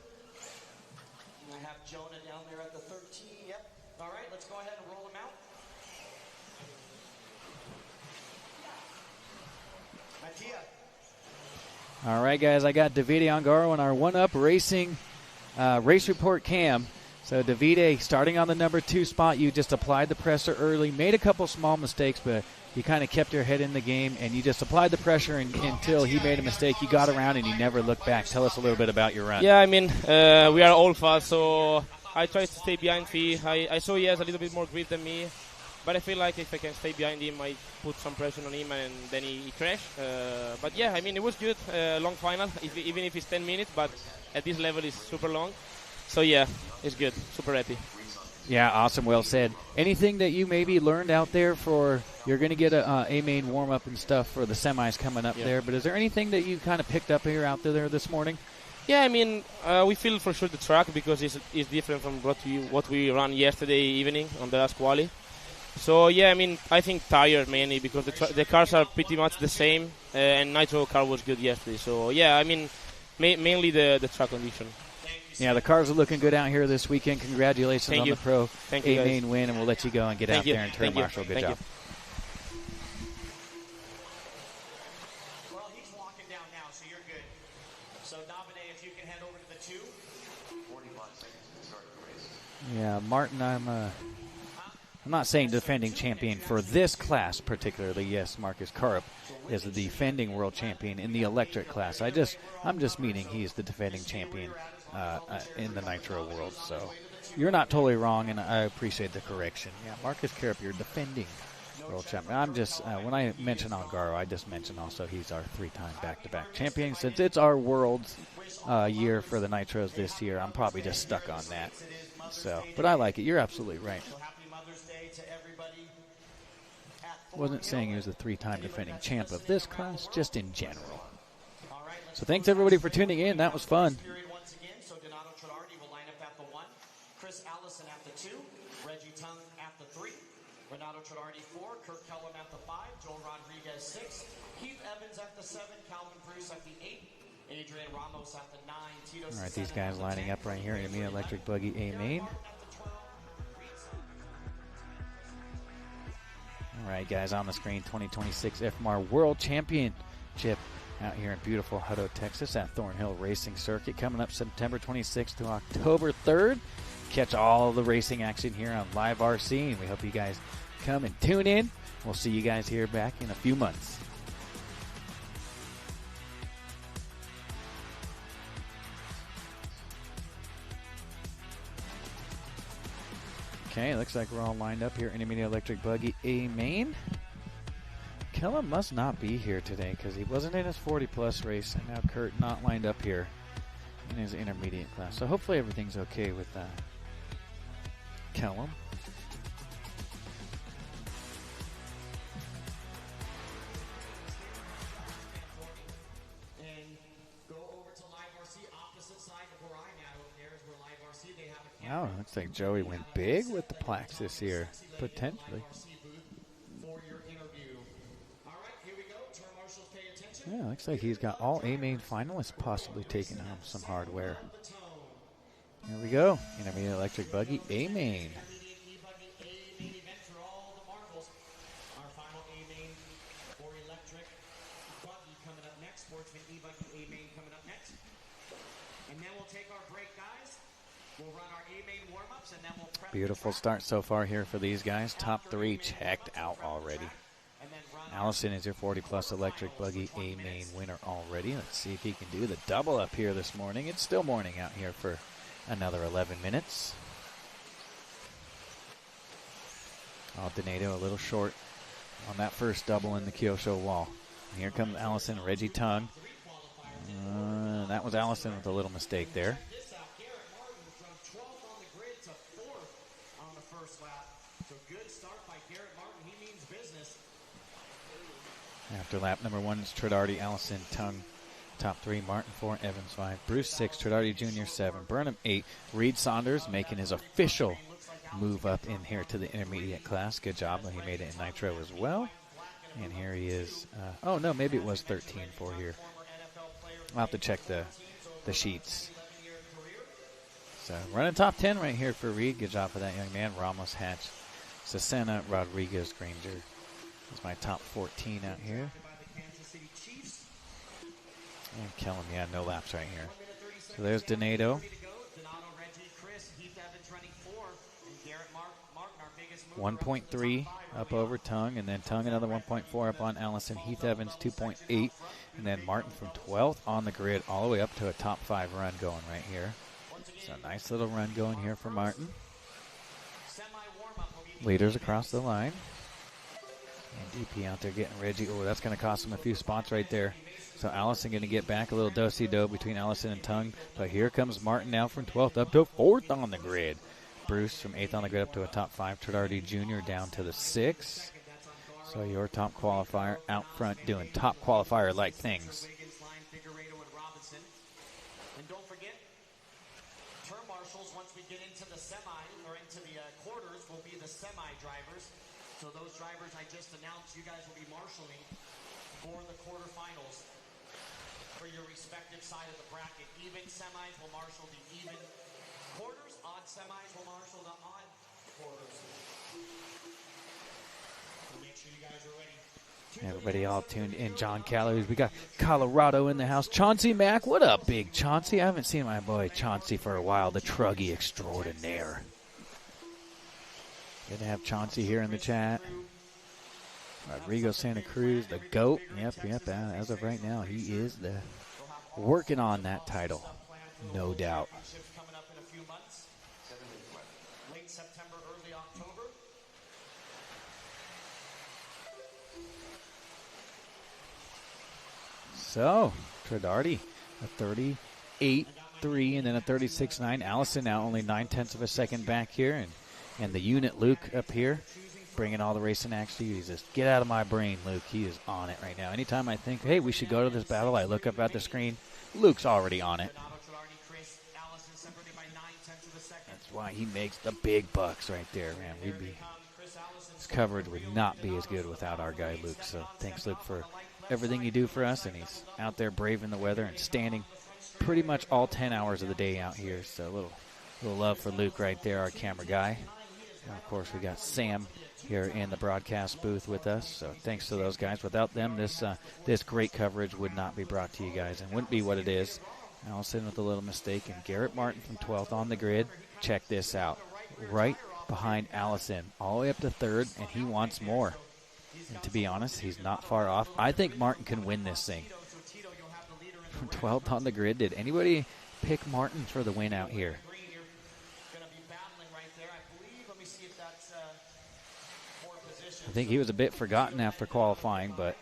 And I have Jonah down there at the 13. Yep. All right, let's go ahead and roll him out. Mattia. All right, guys, I got Davide Ongaro on our One Up Racing race report cam. So Davide, starting on the number 2 spot, you just applied the pressure early, made a couple small mistakes, but you kind of kept your head in the game, and you just applied the pressure until he made a mistake. You got around, and you never looked back. Tell us a little bit about your run. Yeah, I mean, we are all fast, so I tried to stay behind Fee. I saw he has a little bit more grip than me, but I feel like if I can stay behind him, I put some pressure on him, and then he crashed. But yeah, I mean, it was good. Long final, even if it's 10 minutes, but at this level, it's super long. So yeah, it's good. Super happy. Yeah, awesome. Well said. Anything that you maybe learned out there for you're going to get a main warm up and stuff for the semis coming up there? But is there anything that you kind of picked up here out there this morning? Yeah, I mean, we feel for sure the track because it's different from what we ran yesterday evening on the last quali. So yeah, I mean, I think tire mainly because the cars are pretty much the same, and Nitro car was good yesterday. So yeah, I mean, mainly the track condition. Yeah, the cars are looking good out here this weekend. Congratulations on the Pro A-Main win, and we'll let you go and get out there and turn Marshall. Good job. Well, he's walking down now, so you're good. So, Davide, if you can head over to the 2. 45 seconds to start the race. Yeah, Martin, I'm not saying defending champion for this class particularly. Yes, Marcus Karup is the defending world champion in the electric class. I'm just meaning he's the defending champion in the Nitro world. So you're not totally wrong, and I appreciate the correction. Yeah, Marcus Karup, you're defending world champion. I'm just when I mention Ongaro, I just mention also he's our 3-time back-to-back champion. Since it's our world's year for the Nitros this year, I'm probably just stuck on that. So, but I like it. You're absolutely right. Wasn't saying he was a 3-time defending champ of this class, just in general. So thanks everybody for tuning in. That was fun. So Donato Trardi will line up at the 1, Chris Allison at the 2, Reggie Tung at the 3, Renato Trardi 4, Kurt Kellum at the 5, Joel Rodriguez 6, Keith Evans at the 7, Calvin Bruce at the 8, Adrian Ramos at the 9, Tito. All right, these guys lining up right here in the Electric Buggy A-Main. All right, guys, on the screen, 2026 FMAR World Championship out here in beautiful Hutto, Texas at Thornhill Racing Circuit. Coming up September 26th to October 3rd. Catch all the racing action here on Live RC, and we hope you guys come and tune in. We'll see you guys here back in a few months. Okay, looks like we're all lined up here. Intermediate Electric Buggy A-Main. Kellum must not be here today because he wasn't in his 40-plus race, and now Kurt not lined up here in his intermediate class. So hopefully everything's okay with Kellum. Wow, looks like Joey went big with the plaques this year, potentially. Yeah, looks like he's got all A-Main finalists possibly taking home some hardware. Here we go, Intermediate Electric Buggy A-Main. Our final A-Main for electric buggy coming up next. Sportsman E-Buggy A-Main coming up next. And then we'll take our break, guys. We'll run our A-Main warm-ups, and then we'll prep. Beautiful start so far here for these guys. Top 3 checked out already. Allison is your 40-plus electric buggy A-Main winner already. Let's see if he can do the double up here this morning. It's still morning out here for another 11 minutes. Oh, Donato a little short on that first double in the Kyosho wall. Here comes Allison, Reggie Tung. That was Allison with a little mistake there. After lap number 1, it's Trardi, Allison, Tung, top 3, Martin 4, Evans 5, Bruce 6, Trardi Jr. 7, Burnham 8, Reed Saunders making his official move up in here to the intermediate class. Good job. He made it in Nitro as well. And here he is. Oh, no, maybe it was 13-4 here. I'll have to check the sheets. So running top 10 right here for Reed. Good job for that young man. Ramos, Hatch, Cesena, Rodriguez, Granger. That's my top 14 out here. And Kellum, yeah, no laps right here. So there's Donato. 1.3 up over Tung, and then Tung another 1.4 up on Allison. Heath Evans 2.8, and then Martin from 12th on the grid all the way up to a top 5 run going right here. So a nice little run going here for Martin. Leaders across the line. And DP out there getting Reggie. Oh, that's going to cost him a few spots right there. So Allison going to get back a little do-si-do between Allison and Tung. But here comes Martin now from 12th up to 4th on the grid. Bruce from 8th on the grid up to a top 5. Trardardi Jr. down to the 6th. So your top qualifier out front doing top qualifier-like things. And don't forget, term marshals, once we get into the semi, or into the quarters, will be the semi drivers. So those drivers I just announced, you guys will be marshaling for the quarterfinals for your respective side of the bracket. Even semis will marshal the even quarters. Odd semis will marshal the odd quarters. So make sure you guys are ready. Everybody all tuned in. John Calories. We got Colorado in the house. Chauncey Mack. What up, big Chauncey? I haven't seen my boy Chauncey for a while. The Truggy extraordinaire. Good to have Chauncey here in the chat. Rodrigo Santa Cruz, the GOAT. Yep. As of right now, he is working on that title. No doubt. Coming up in a few months. Late September, early October. So, Trardardi, a 38.3 and then a 36.9. Allison now only 9/10 of a second back here. And the unit Luke up here, bringing all the racing action. He's just, get out of my brain, Luke. He is on it right now. Anytime I think, hey, we should go to this battle, I look up at the screen. Luke's already on it. That's why he makes the big bucks right there, man. His coverage would not be as good without our guy, Luke. So thanks, Luke, for everything you do for us. And he's out there braving the weather and standing pretty much all 10 hours of the day out here. So a little love for Luke right there, our camera guy. And of course, we got Sam here in the broadcast booth with us. So thanks to those guys. Without them, this great coverage would not be brought to you guys and wouldn't be what it is. Allison with a little mistake. And Garrett Martin from 12th on the grid. Check this out. Right behind Allison, all the way up to 3rd, and he wants more. And to be honest, he's not far off. I think Martin can win this thing. From 12th on the grid, did anybody pick Martin for the win out here? I think he was a bit forgotten after qualifying, but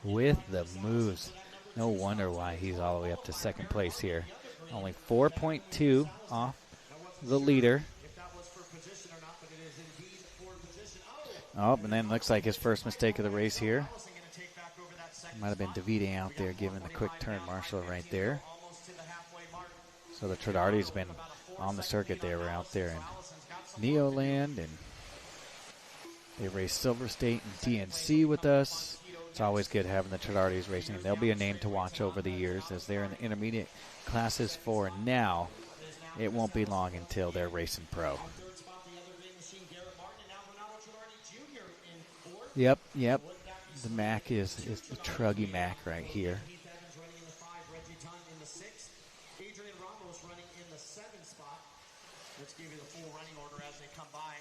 with the moves. No wonder why he's all the way up to 2nd place here. Only 4.2 off the leader. Oh, and then looks like his first mistake of the race here. Might have been Davide out there giving the quick turn marshal right there. So the Trardardi's been on the circuit. They were out there in Neoland, and they raced Silver State and DNC with us. It's always good having the Trardardi's racing. They'll be a name to watch over the years as they're in the intermediate classes for now. It won't be long until they're racing pro. Yep. The Mac is the Truggy Mac right here. Let's give you the full running order as they come by.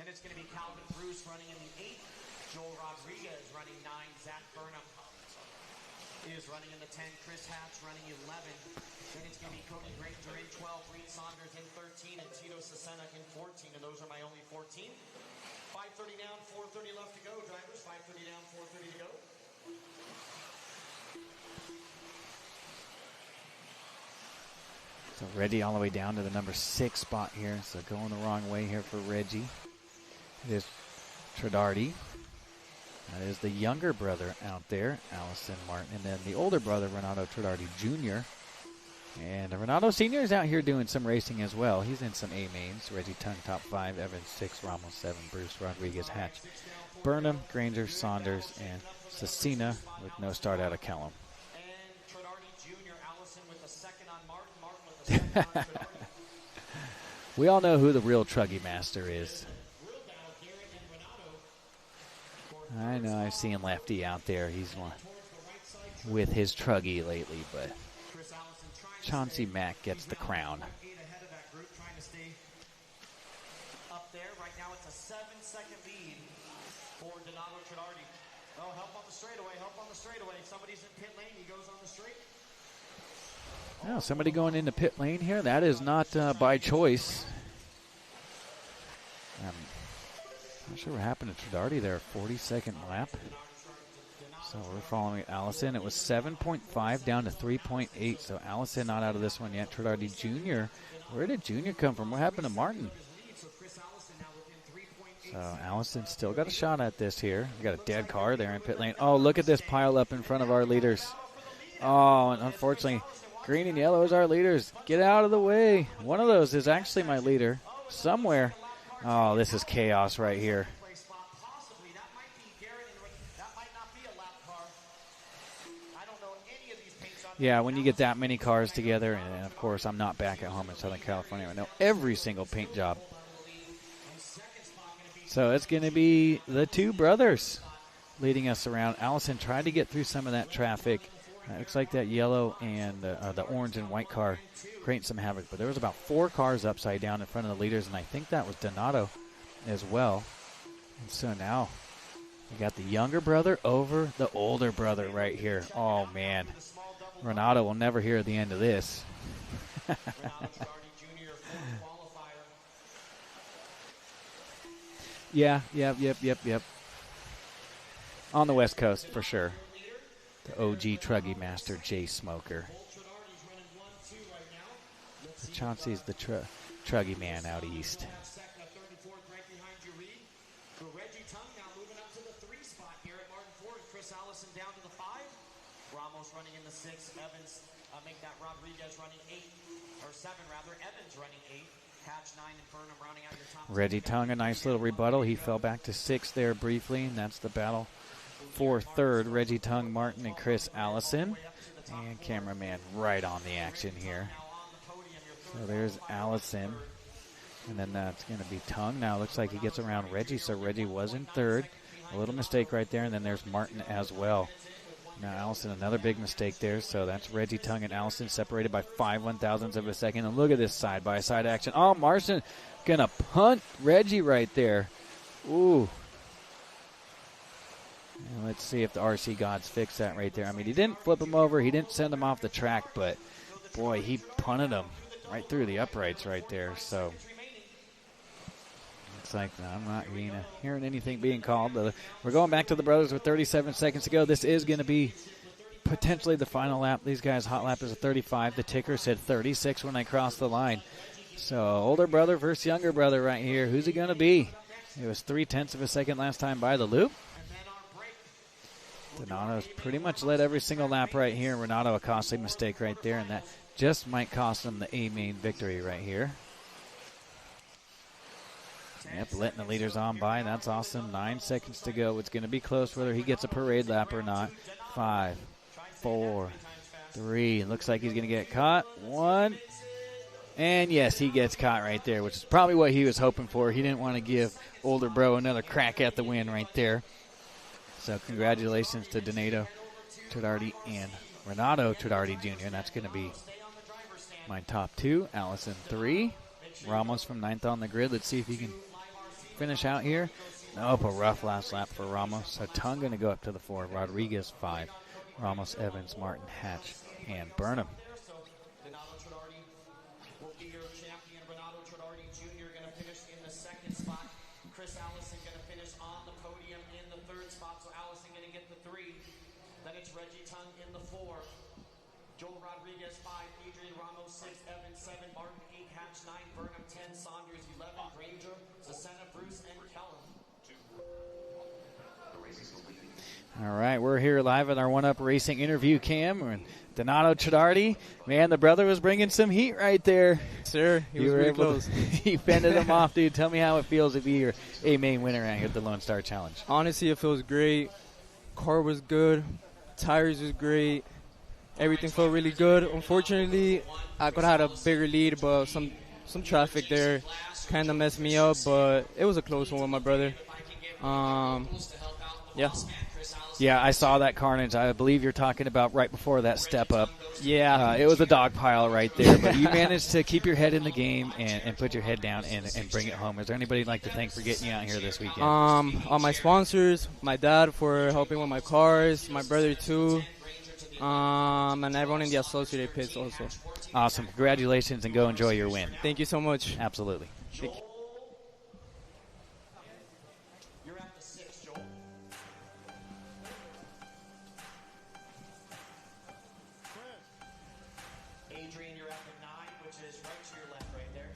Then it's going to be Calvin Bruce running in the 8th. Joel Rodriguez running 9. Zach Burnham is running in the 10. Chris Hatch running 11. Then it's going to be Cody Granger in 12. Reed Saunders in 13. And Tito Cesena in 14. And those are my only 14. 5:30 down, 4:30 left to go, drivers. 5:30 down, 4:30 to go. So Reggie all the way down to the number 6 spot here. So going the wrong way here for Reggie. It is Trardardi. That is the younger brother out there, Allison Martin. And then the older brother, Renato Trardardi Jr. And Renato Sr. is out here doing some racing as well. He's in some A mains. Reggie Tung, top 5. Evans, 6. Ramos, 7. Bruce Rodriguez, Hatch. Burnham, Granger, Saunders, and Cecina with no start out of Kellum. And Trardardi Jr., Allison with the second on Martin. Martin with the second on Trardardi. We all know who the real Truggy Master is. I know I've seen Lefty out there. He's one with his Truggy lately, but Chauncey Mack gets the crown. right now it's a 7-second lead for Donato Trinardi. Oh, help on the straightaway, help on the straightaway. Somebody's in pit lane, he goes on the straight. Oh, somebody going into pit lane here. That is not by choice. Not sure what happened to Trinardi there. 42nd lap. So we're following Allison. It was 7.5 down to 3.8. So Allison not out of this one yet. Trinardi Jr. Where did Jr. come from? What happened to Martin? So Allison still got a shot at this here. We got a dead car there in pit lane. Oh, look at this pile up in front of our leaders. Oh, and unfortunately, green and yellow is our leaders. Get out of the way. One of those is actually my leader somewhere. Oh, this is chaos right here. Yeah, when you get that many cars together, and of course I'm not back at home in Southern California. I know every single paint job. So it's going to be the two brothers leading us around. Allison tried to get through some of that traffic. It looks like that yellow and the orange and white car creating some havoc. But there was about 4 cars upside down in front of the leaders, and I think that was Donato as well. And so now we got the younger brother over the older brother right here. Oh, man. Renato will never hear the end of this. Yep. On the West Coast, for sure. The OG Truggy Master, Jay Smoker. Chauncey's the Truggy man out east. Ramos running in the 6, Evans make that Rodriguez running 8, or 7 rather, Evans running 8, Hatch 9, and Burnham rounding out your top. Reggie Tongue, a nice little rebuttal. He fell back to 6 there briefly, and that's the battle for third. Reggie Tongue, Martin, and Chris Allison. And cameraman right on the action here. So there's Allison. And then that's going to be Tongue. Now it looks like he gets around Reggie, so Reggie was in third. A little mistake right there, and then there's Martin as well. Now Allison, another big mistake there. So that's Reggie Tongue and Allison separated by 5/1000ths of a second. And look at this side-by-side action. Oh, Marston going to punt Reggie right there. Ooh. And let's see if the RC gods fix that right there. I mean, he didn't flip him over. He didn't send him off the track. But, boy, he punted him right through the uprights right there. So looks like I'm not hearing anything being called. We're going back to the brothers with 37 seconds to go. This is going to be potentially the final lap. These guys' hot lap is a 35. The ticker said 36 when I crossed the line. So older brother versus younger brother right here. Who's it going to be? It was 0.3 of a second last time by the loop. Donato's pretty much led every single lap right here. Renato, a costly mistake right there, and that just might cost him the A-main victory right here. Yep, letting the leaders on by. That's awesome. 9 seconds to go. It's going to be close whether he gets a parade lap or not. 5, 4, 3. Looks like he's going to get caught. 1. And, yes, he gets caught right there, which is probably what he was hoping for. He didn't want to give older bro another crack at the win right there. So congratulations to Donato Trinardi and Renato Trinardi Jr. And that's going to be my top 2. Allison 3. Ramos from 9th on the grid. Let's see if he can finish out here. Nope, a rough last lap for Ramos. So Tongue going to go up to the 4. Rodriguez 5. Ramos, Evans, Martin, Hatch, and Burnham. Donato Trinardi will be your champion. Renato Trinardi Jr. going to finish in the 2nd spot. Chris Allison going to finish on the podium in the 3rd spot. So Allison going to get the 3. Then it's Reggie Tongue in the 4. Joel Rodriguez 5. Adrian Ramos 6. Evans 7. Martin 8. Hatch 9. Burnham 10. Saunders 11. Granger, Cesena, Bruce, and Kellum. All right, we're here live at our One-Up Racing interview cam. And Donato Trinardi, man, the brother was bringing some heat right there. Sir, he was really close. He fended him off, dude. Tell me how it feels to be your A-main winner out here at the Lonestar Challenge. Honestly, it feels great. Car was good. Tires was great. Everything felt really good. Unfortunately, I could have had a bigger lead, but some traffic there kind of messed me up. But it was a close one with my brother. Yeah. Yeah, I saw that carnage. I believe you're talking about right before that step up. Yeah. It was a dog pile right there, but you managed to keep your head in the game and put your head down and bring it home. Is there anybody you'd like to thank for getting you out here this weekend? All my sponsors, my dad for helping with my cars, my brother too, and everyone in the Associated Pits also. Awesome. Congratulations, and go enjoy your win. Thank you so much. Absolutely. Thank you. You're at the 6, Joel. Adrian, you're at the 9, which is right to your left right there.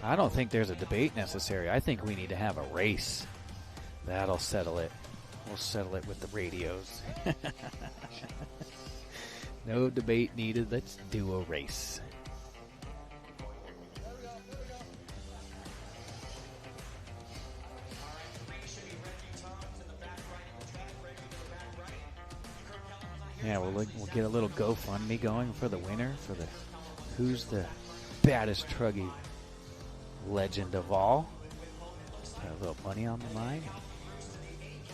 I don't think there's a debate necessary. I think we need to have a race. That'll settle it. We'll settle it with the radios. No debate needed. Let's do a race. Yeah, we'll get a little GoFundMe going for the winner, for the who's the baddest truggy legend of all. Put a little money on the line.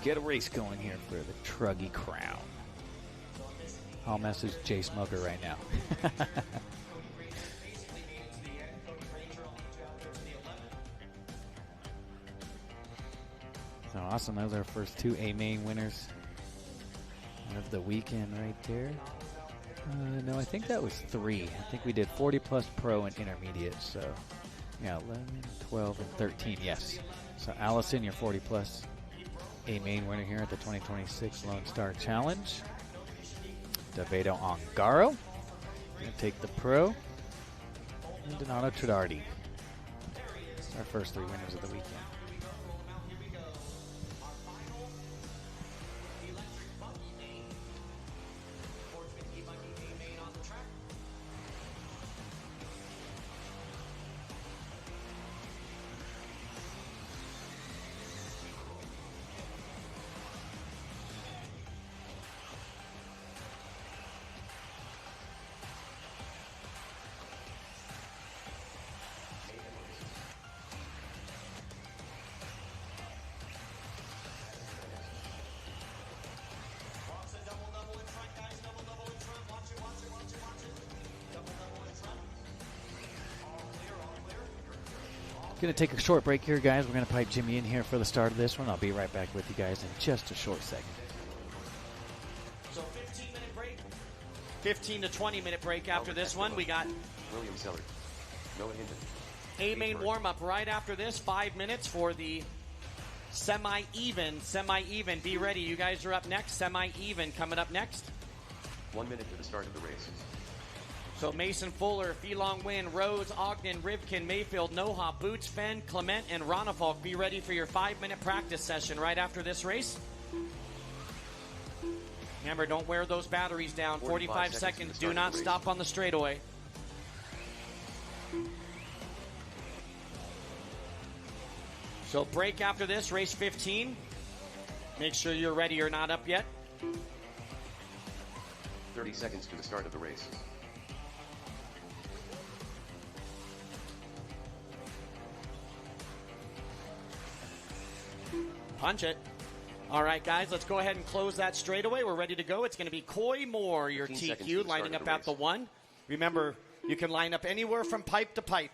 Get a race going here for the truggy crown. I'll message Jay Smoker right now. So awesome. Those are our first 2 A-main winners of the weekend right there. No, I think that was 3. I think we did 40 plus pro and intermediate. So, yeah, 11, 12, and 13. Yes. So, Allison, your 40 plus A-main winner here at the 2026 Lonestar Challenge. Davedo Ongaro going to take the pro. And Donato Tridardi. Our first 3 winners of the weekend. Going to take a short break here, guys. We're going to pipe Jimmy in here for the start of this one. I'll be right back with you guys in just a short second. So 15-minute break. 15 to 20-minute break after this one. We got William Seller. Noah Hinton. A-main warm-up right after this. 5 minutes for the semi-even. Semi-even. Be ready. You guys are up next. Semi-even coming up next. 1 minute to the start of the race. So Mason Fuller, Felong Wynn, Rose, Ogden, Rivkin, Mayfield, Noha, Boots, Fenn, Clement, and Ronafalk. Be ready for your 5-minute practice session right after this race. Remember, don't wear those batteries down. 45 seconds. Do not stop on the straightaway. So break after this, race 15. Make sure you're ready or not up yet. 30 seconds to the start of the race. Punch it. All right, guys, let's go ahead and close that straightaway. We're ready to go. It's going to be Coy Moore, your TQ, lining up at the 1. Remember, you can line up anywhere from pipe to pipe.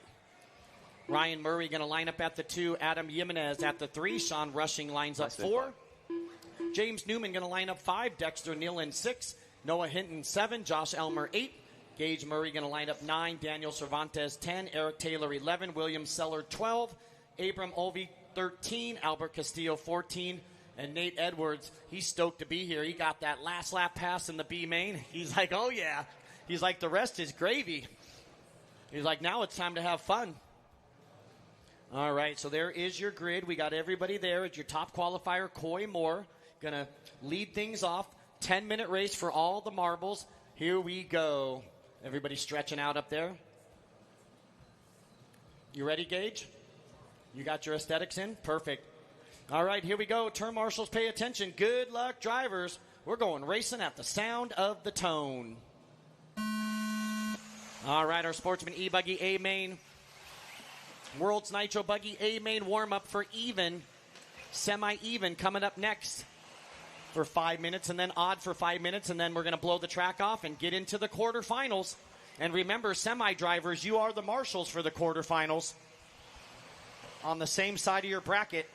Ryan Murray going to line up at the 2. Adam Jimenez at the 3. Sean Rushing lines up 4. James Newman going to line up 5. Dexter Nealon 6. Noah Hinton 7. Josh Elmer 8. Gage Murray going to line up 9. Daniel Cervantes 10. Eric Taylor 11. William Seller 12. Abram Olvey 13, Albert Castillo 14, and Nate Edwards, he's stoked to be here. He got that last lap pass in the B main. He's like, oh yeah. He's like, the rest is gravy. He's like, now it's time to have fun. All right, so there is your grid. We got everybody there. It's your top qualifier, Coy Moore, going to lead things off. 10-minute race for all the marbles. Here we go. Everybody stretching out up there. You ready, Gage? You got your aesthetics in? Perfect. All right, here we go. Turn marshals, pay attention. Good luck, drivers. We're going racing at the sound of the tone. All right, our Sportsman E-Buggy A-Main. World's Nitro Buggy A-Main warm-up for even. semi-even coming up next for 5 minutes, and then odd for 5 minutes, and then we're going to blow the track off and get into the quarterfinals. And remember, semi-drivers, you are the marshals for the quarterfinals on the same side of your bracket.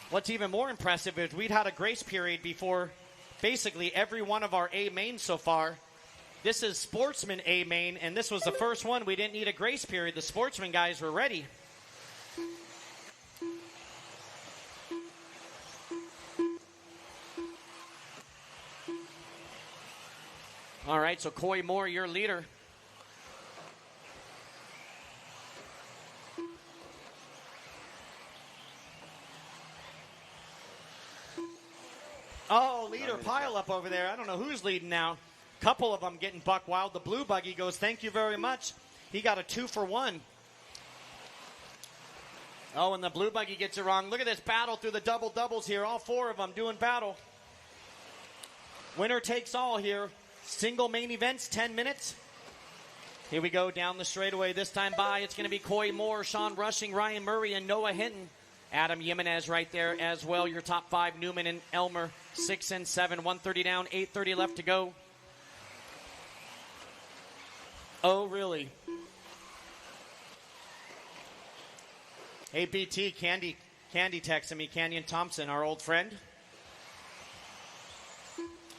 What's even more impressive is we'd had a grace period before basically every one of our A mains so far. This is Sportsman A main, and this was the first one we didn't need a grace period. The Sportsman guys were ready. All right, so Coy Moore, your leader. Oh, leader pile up over there. I don't know who's leading now. Couple of them getting buck wild. The blue buggy goes, thank you very much. He got a 2-for-1. Oh, and the blue buggy gets it wrong. Look at this battle through the double doubles here. All four of them doing battle. Winner takes all here. Single main events, 10 minutes. Here we go down the straightaway. This time by, it's going to be Coy Moore, Sean Rushing, Ryan Murray, and Noah Hinton. Adam Jimenez right there as well. Your top five, Newman and Elmer, 6 and 7. 130 down, 8:30 left to go. Oh, really? Hey, BT, Candy texting me, Canyon Thompson, our old friend.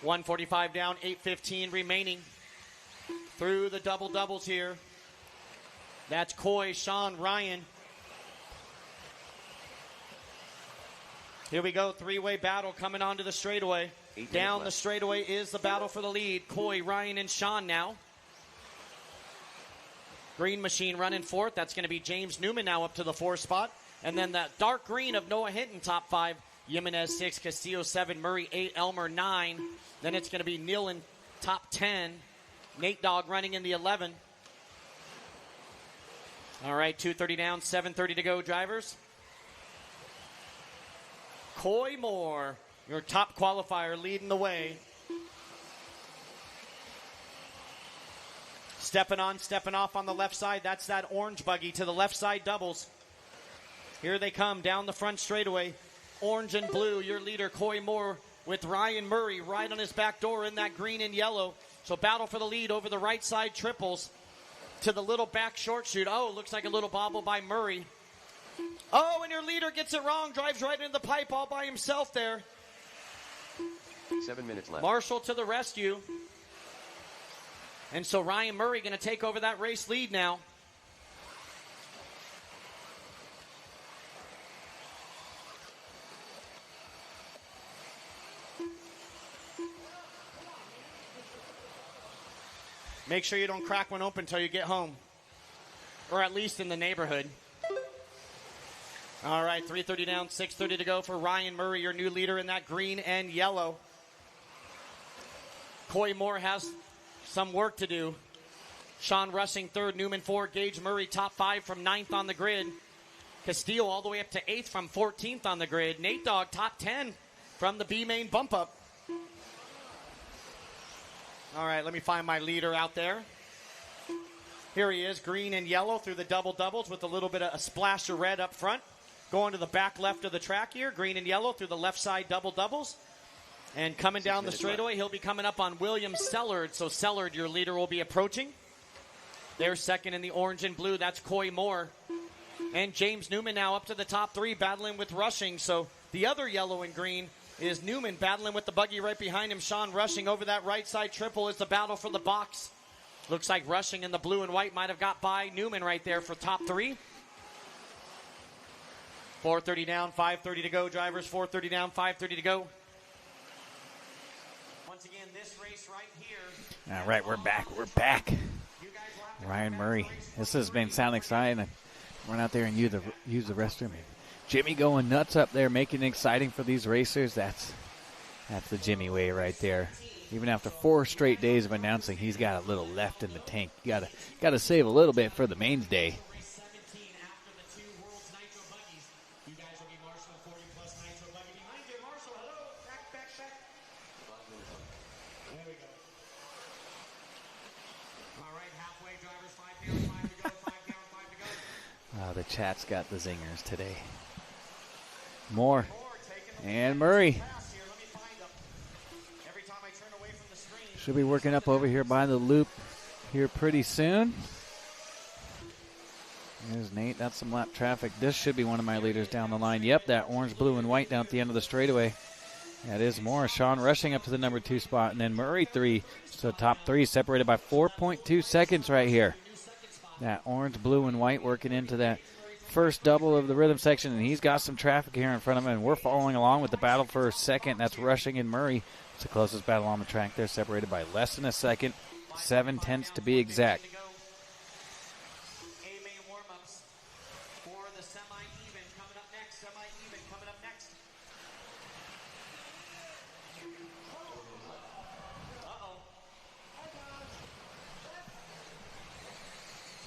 145 down, 8:15 remaining. Through the double doubles here. That's Coy, Sean, Ryan. Here we go, three-way battle coming onto the straightaway. Down the straightaway is the battle for the lead. Coy, Ryan, and Sean now. Green machine running fourth. That's going to be James Newman now up to the 4th spot. And then the dark green of Noah Hinton, top 5. Jimenez 6, Castillo 7, Murray 8, Elmer 9. Then it's going to be Neil in top 10. Nate Dogg running in the 11. All right, 2:30 down, 7:30 to go, drivers. Coy Moore, your top qualifier, leading the way. Stepping on, stepping off on the left side. That's that orange buggy to the left side doubles. Here they come down the front straightaway. Orange and blue, your leader, Coy Moore, with Ryan Murray right on his back door in that green and yellow. So battle for the lead over the right side triples to the little back short shoot. Oh, looks like a little bobble by Murray. Oh, and your leader gets it wrong. Drives right into the pipe all by himself there. 7 minutes left. Marshall to the rescue. And so Ryan Murray going to take over that race lead now. Make sure you don't crack one open until you get home. Or at least in the neighborhood. All right, 3:30 down, 6:30 to go for Ryan Murray, your new leader in that green and yellow. Coy Moore has some work to do. Sean Rushing 3rd, Newman 4th, Gage Murray top 5 from 9th on the grid. Castillo all the way up to 8th from 14th on the grid. Nate Dogg top 10 from the B main bump up. All right, let me find my leader out there. Here he is, green and yellow through the double doubles with a little bit of a splash of red up front. Going to the back left of the track here, green and yellow through the left side double doubles. And coming down the straightaway, he'll be coming up on William Sellard. So Sellard, your leader, will be approaching. They're second in the orange and blue. That's Coy Moore. And James Newman now up to the top 3, battling with Rushing. So the other yellow and green is Newman battling with the buggy right behind him. Sean Rushing over that right side triple is the battle for the box. Looks like Rushing in the blue and white might have got by Newman right there for top 3. 4:30 down, 5:30 to go, drivers. 4:30 down, 5:30 to go. Once again, this race right here. All right, we're back. We're back. Ryan Murray. This has been sounding exciting. Run out there and use the restroom. Jimmy going nuts up there, making it exciting for these racers. That's the Jimmy way right there. Even after 4 straight days of announcing, he's got a little left in the tank. You gotta save a little bit for the mains day. The chat's got the zingers today. Moore and Murray. Should be working up over here by the loop here pretty soon. There's Nate. That's some lap traffic. This should be one of my leaders down the line. Yep, that orange, blue, and white down at the end of the straightaway. That is Moore. Sean rushing up to the number 2 spot. And then Murray 3. So top 3 separated by 4.2 seconds right here. That orange, blue, and white working into that first double of the rhythm section. And he's got some traffic here in front of him. And we're following along with the battle for second. That's Rushing and Murray. It's the closest battle on the track. They're separated by less than a second. 7/10 to be exact.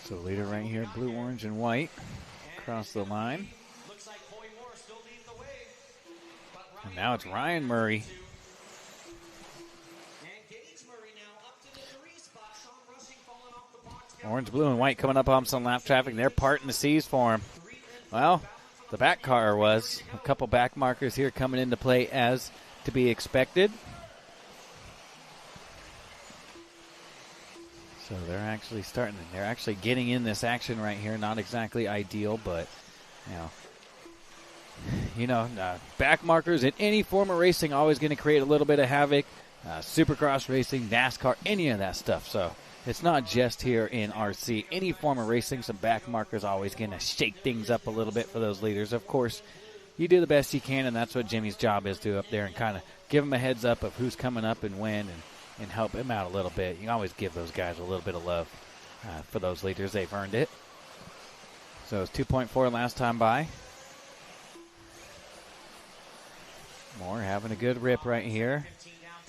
So leader right here, blue, orange, and white across the line. And now it's Ryan Murray. Orange, blue, and white coming up on some lap traffic. They're parting the seas for him. Well, the back car was. A couple back markers here coming into play as to be expected. So they're actually they're actually getting in this action right here. Not exactly ideal, but, back markers in any form of racing always going to create a little bit of havoc. Supercross racing, NASCAR, any of that stuff. So it's not just here in RC. Any form of racing, some back markers always going to shake things up a little bit for those leaders. Of course, you do the best you can, and that's what Jimmy's job is to up there and kind of give them a heads up of who's coming up and when, and help him out a little bit. You can always give those guys a little bit of love for those leaders. They've earned it. So it's 2.4 last time by. Moore having a good rip right here.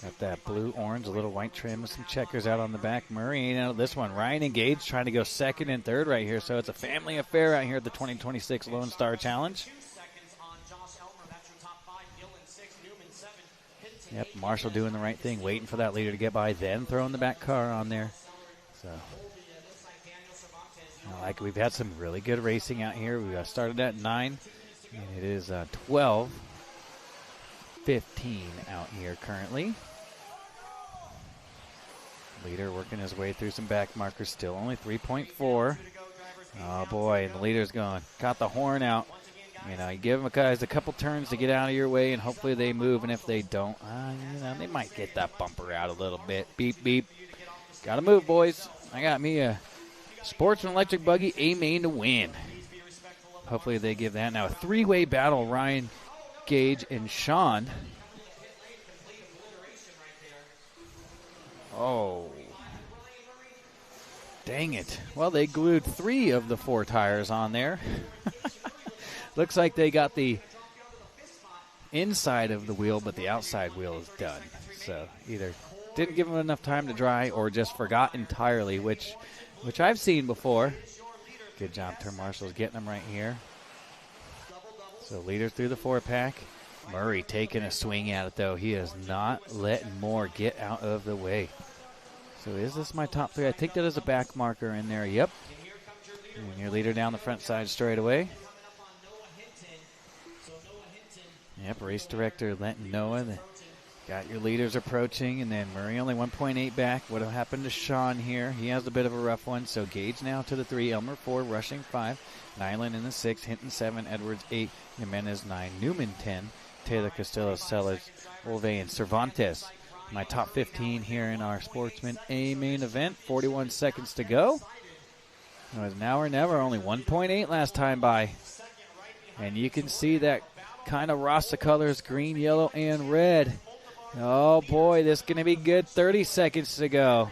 Got that blue, orange, a little white trim with some checkers out on the back. Murray ain't out of this one. Ryan and Gage trying to go second and third right here. So it's a family affair out here at the 2026 Lone Star Challenge. Yep, Marshall doing the right thing, waiting for that leader to get by, then throwing the back car on there. So, we've had some really good racing out here. We started at 9, and it is 12-15 out here currently. Leader working his way through some back markers, still only 3.4. Oh boy, and the leader's going. Got the horn out. You give them guys a couple turns to get out of your way, and hopefully they move. And if they don't, they might get that bumper out a little bit. Beep, beep. Got to move, boys. I got me a Sportsman electric buggy, A main to win. Hopefully they give that. Now a 3-way battle, Ryan, Gage, and Sean. Oh. Dang it. Well, they glued 3 of the 4 tires on there. Looks like they got the inside of the wheel, but the outside wheel is done. So either didn't give them enough time to dry or just forgot entirely, which I've seen before. Good job, Turn Marshall's getting them right here. So leader through the 4-pack. Murray taking a swing at it, though. He is not letting Moore get out of the way. So is this my top 3? I think that is a back marker in there. Yep. And your leader down the front side straight away. Yep, race director letting Noah. Got your leaders approaching, and then Murray only 1.8 back. What happened to Sean here? He has a bit of a rough one. So Gage now to the 3, Elmer 4, Rushing 5, Nyland in the 6, Hinton 7, Edwards 8, Jimenez 9, Newman 10, Taylor Castillo, Sellers, Olve, and Cervantes. My top 15 here in our Sportsman A main event. 41 seconds to go. It was now or never. Only 1.8 last time by. And you can see that kind of Rasta colors, green, yellow, and red. Oh, boy, this is going to be good. 30 seconds to go.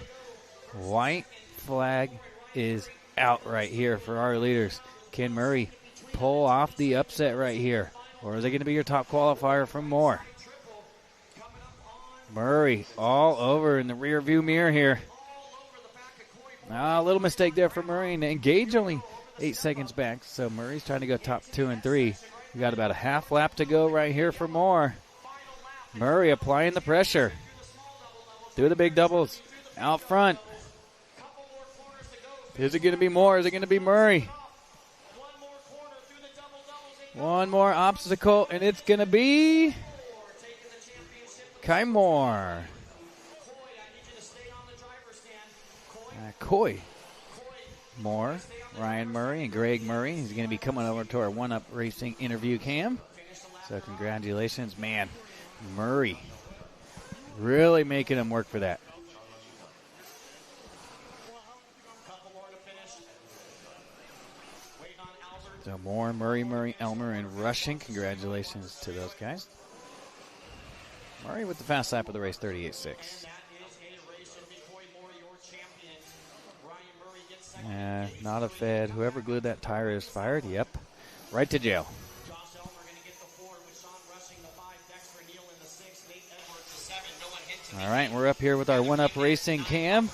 White flag is out right here for our leaders. Can Murray pull off the upset right here? Or is it going to be your top qualifier from Moore? Murray all over in the rear view mirror here. A little mistake there for Murray. And Gage only 8 seconds back. So Murray's trying to go top 2 and 3. We got about a half lap to go right here for Moore. Murray applying the pressure. Through the big doubles. Out front. Is it going to be Moore? Is it going to be Murray? One more obstacle, and it's going to be Kai Moore. Coy Moore, Ryan Murray, and Greg Murray. He's going to be coming over to our One-Up Racing interview cam. So congratulations, man. Murray really making him work for that. So Moore, Murray, Elmer, and Rushing. Congratulations to those guys. Murray with the fast lap of the race, 38.6. Not a Fed. Whoever glued that tire is fired. Yep. Right to jail. All right, we're up here with our One-Up Racing cam.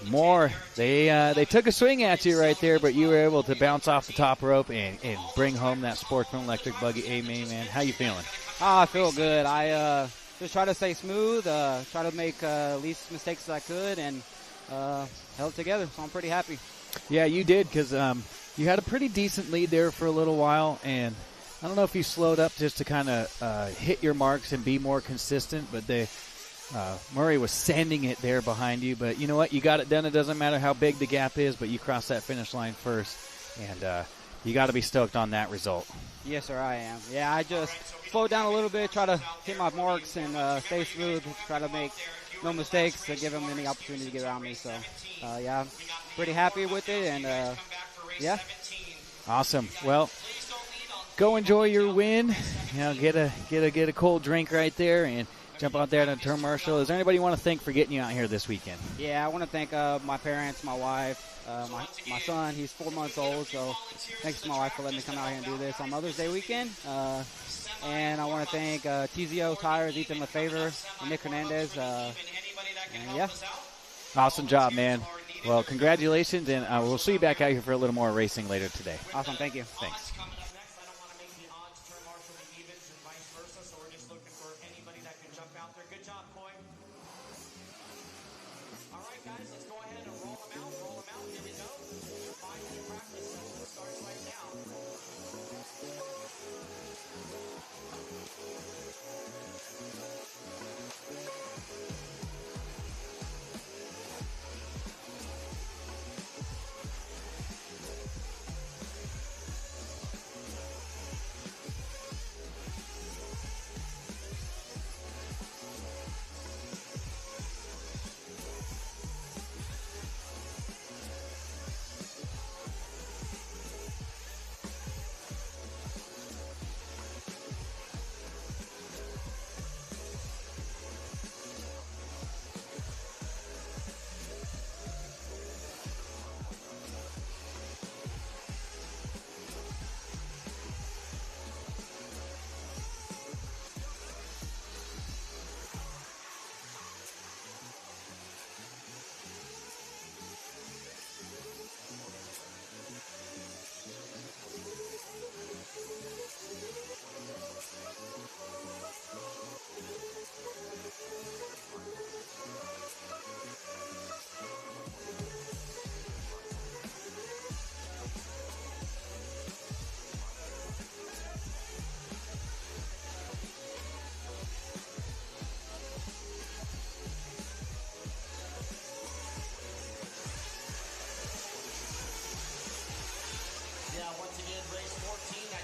Moore, they took a swing at you right there, but you were able to bounce off the top rope and bring home that Sportsman electric buggy. Amen, man. How you feeling? I feel good. I just try to stay smooth, try to make least mistakes as I could, and held it together, so I'm pretty happy. Yeah, you did, because you had a pretty decent lead there for a little while, and I don't know if you slowed up just to kind of hit your marks and be more consistent, but Murray was sending it there behind you. But you know what? You got it done. It doesn't matter how big the gap is, but you crossed that finish line first, and you got to be stoked on that result. Yes, sir, I am. Yeah, I just slowed down a little bit, try to hit my marks and stay smooth, try to make no mistakes to give them any opportunity to get around me. So, yeah, I'm pretty happy with it, and yeah. Awesome. Well, go enjoy your win. You know, get a cold drink right there and jump out there to Turn Marshall. Is there anybody you want to thank for getting you out here this weekend? Yeah, I want to thank my parents, my wife, my son. He's 4 months old, so thanks to my wife for letting me come out here and do this on Mother's Day weekend. And I want to thank TZO Tires, Ethan Lefevre, and Nick Hernandez. And yeah. Awesome job, man. Well, congratulations, and we'll see you back out here for a little more racing later today. Awesome. Thank you. Thanks.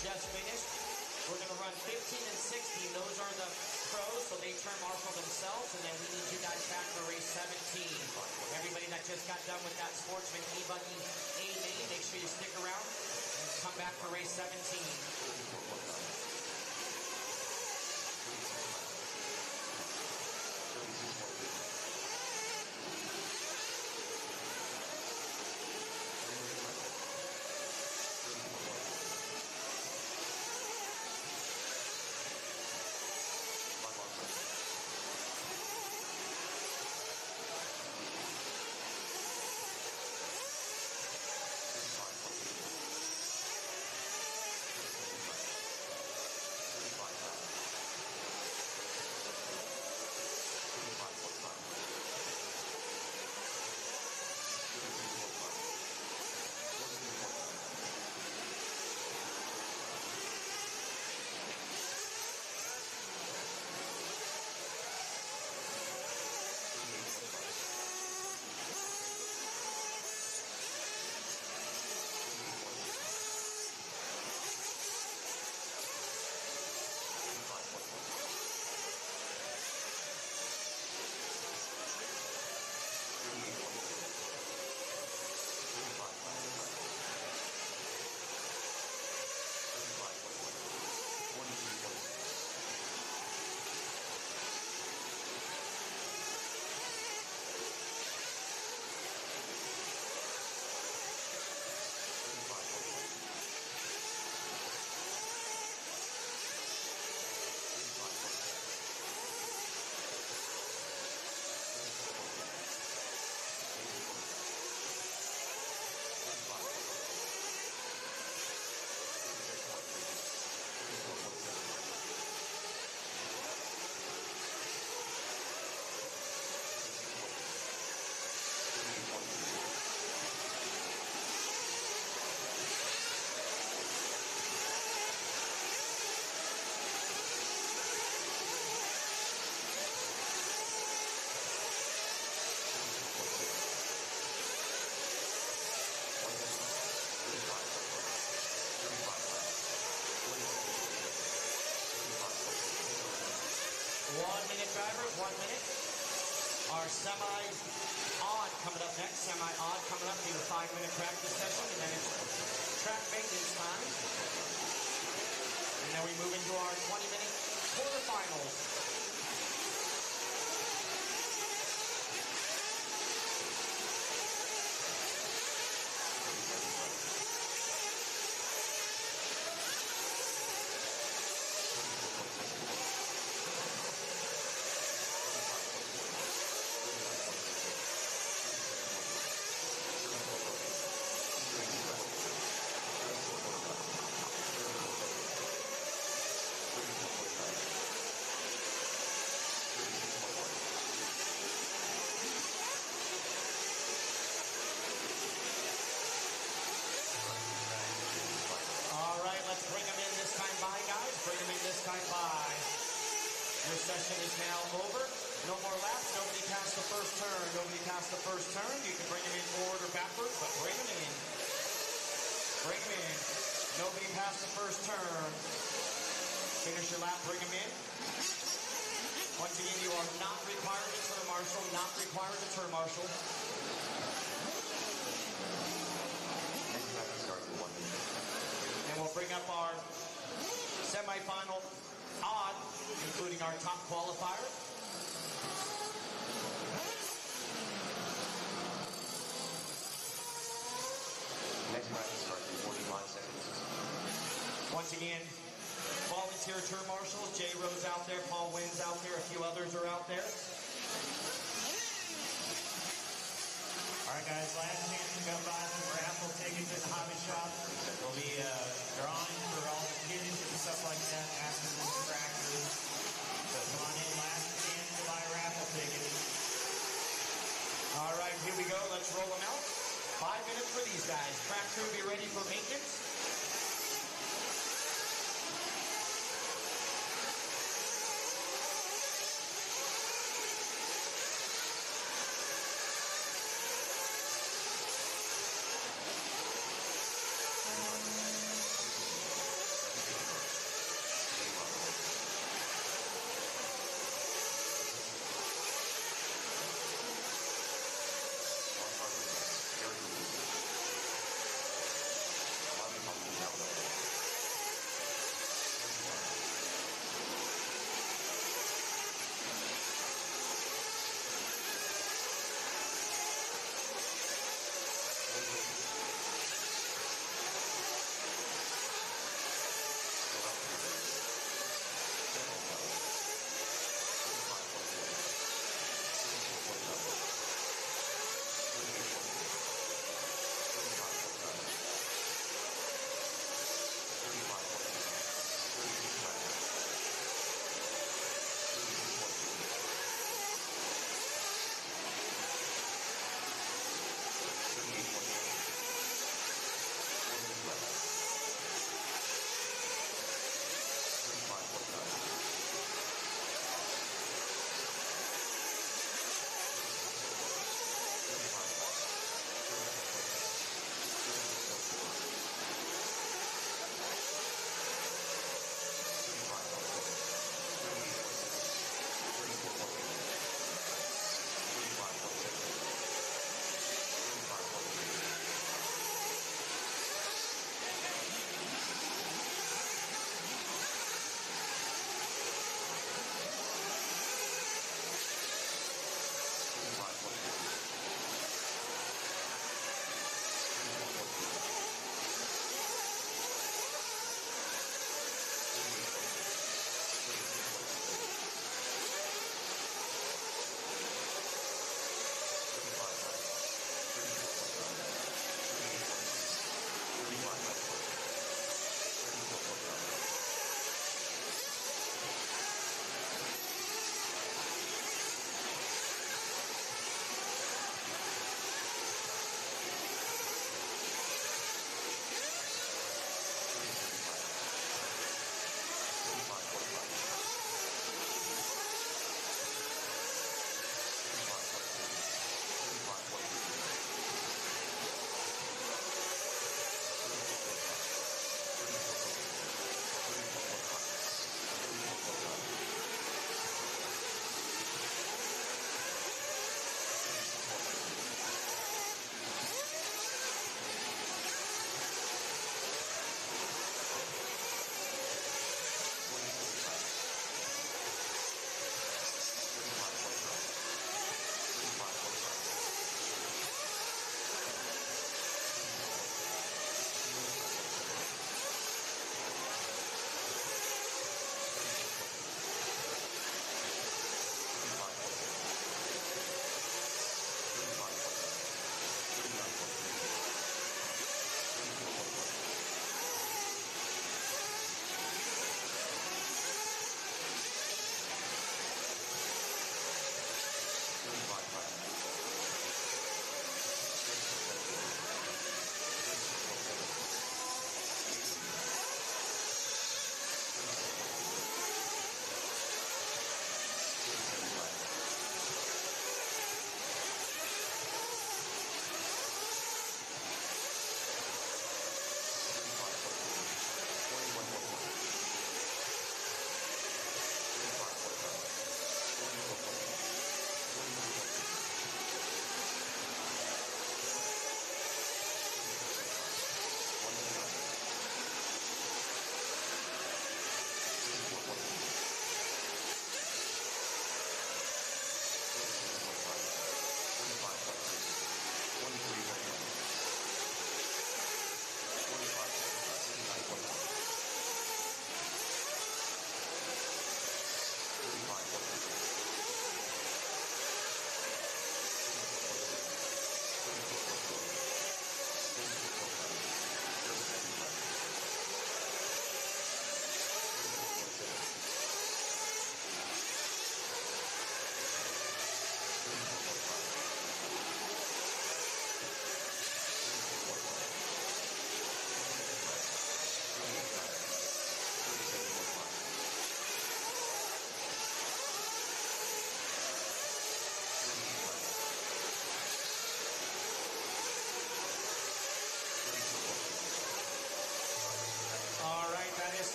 Just finished. We're going to run 15 and 16. Those are the pros, so they turn marshal themselves, and then we need you guys back for race 17. Everybody that just got done with that Sportsman e-buggy A-main, make sure you stick around and come back for race 17. drivers, 1 minute. Our semi-odd coming up next. Semi-odd coming up, need a 5-minute practice session, and then it's track maintenance time. And then we move into our 20-minute quarterfinals. Your session is now over. No more laps. Nobody passed the first turn. Nobody passed the first turn. You can bring them in forward or backwards, but bring them in. Bring them in. Nobody passed the first turn. Finish your lap. Bring them in. Once again, you are not required to turn marshal. Not required to turn marshal. And we'll bring up our semifinal odd, including our top qualifier. Next practice starts in 45 seconds. Once again, volunteer turn marshals. Jay Rose out there, Paul Wynn's out there, a few others are out there. All right, guys, last chance to go buy some raffle tickets at the hobby shop. We'll be drawing for all the kids and stuff like that after the tractors. So come on in, last chance to buy raffle tickets. All right, here we go. Let's roll them out. 5 minutes for these guys. Track crew, be ready for maintenance.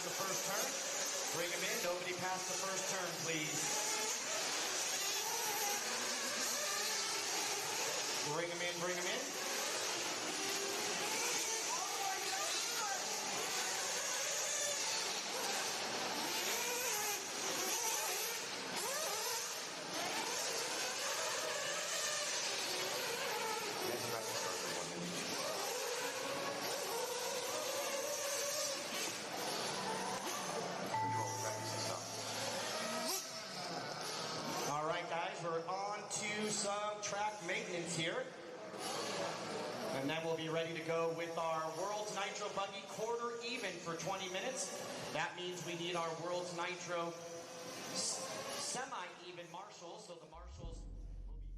the first turn. Bring them in. Nobody past the first turn, please. Bring them in, bring them in. Next practice starts in 1 minute. Control practice is stopped. All right, guys, we're on to some track maintenance here. And then we'll be ready to go with our World's Nitro buggy quarter even for 20 minutes. That means we need our World's Nitro semi-even marshals, so the marshals will be facing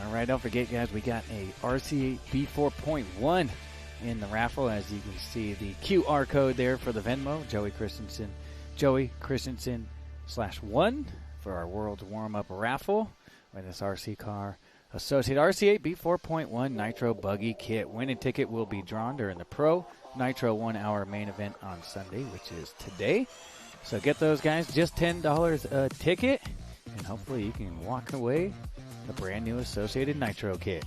All right, don't forget, guys, we got a RC8 B4.1 in the raffle. As you can see, the QR code there for the Venmo, Joey Christensen /1 for our World's Warm-Up raffle with this RC car associated RC8 B4.1 Nitro Buggy Kit. Winning ticket will be drawn during the Pro Nitro 1 hour main event on Sunday, which is today. So get those, guys, just $10 a ticket, and hopefully you can walk away a brand new associated Nitro kit.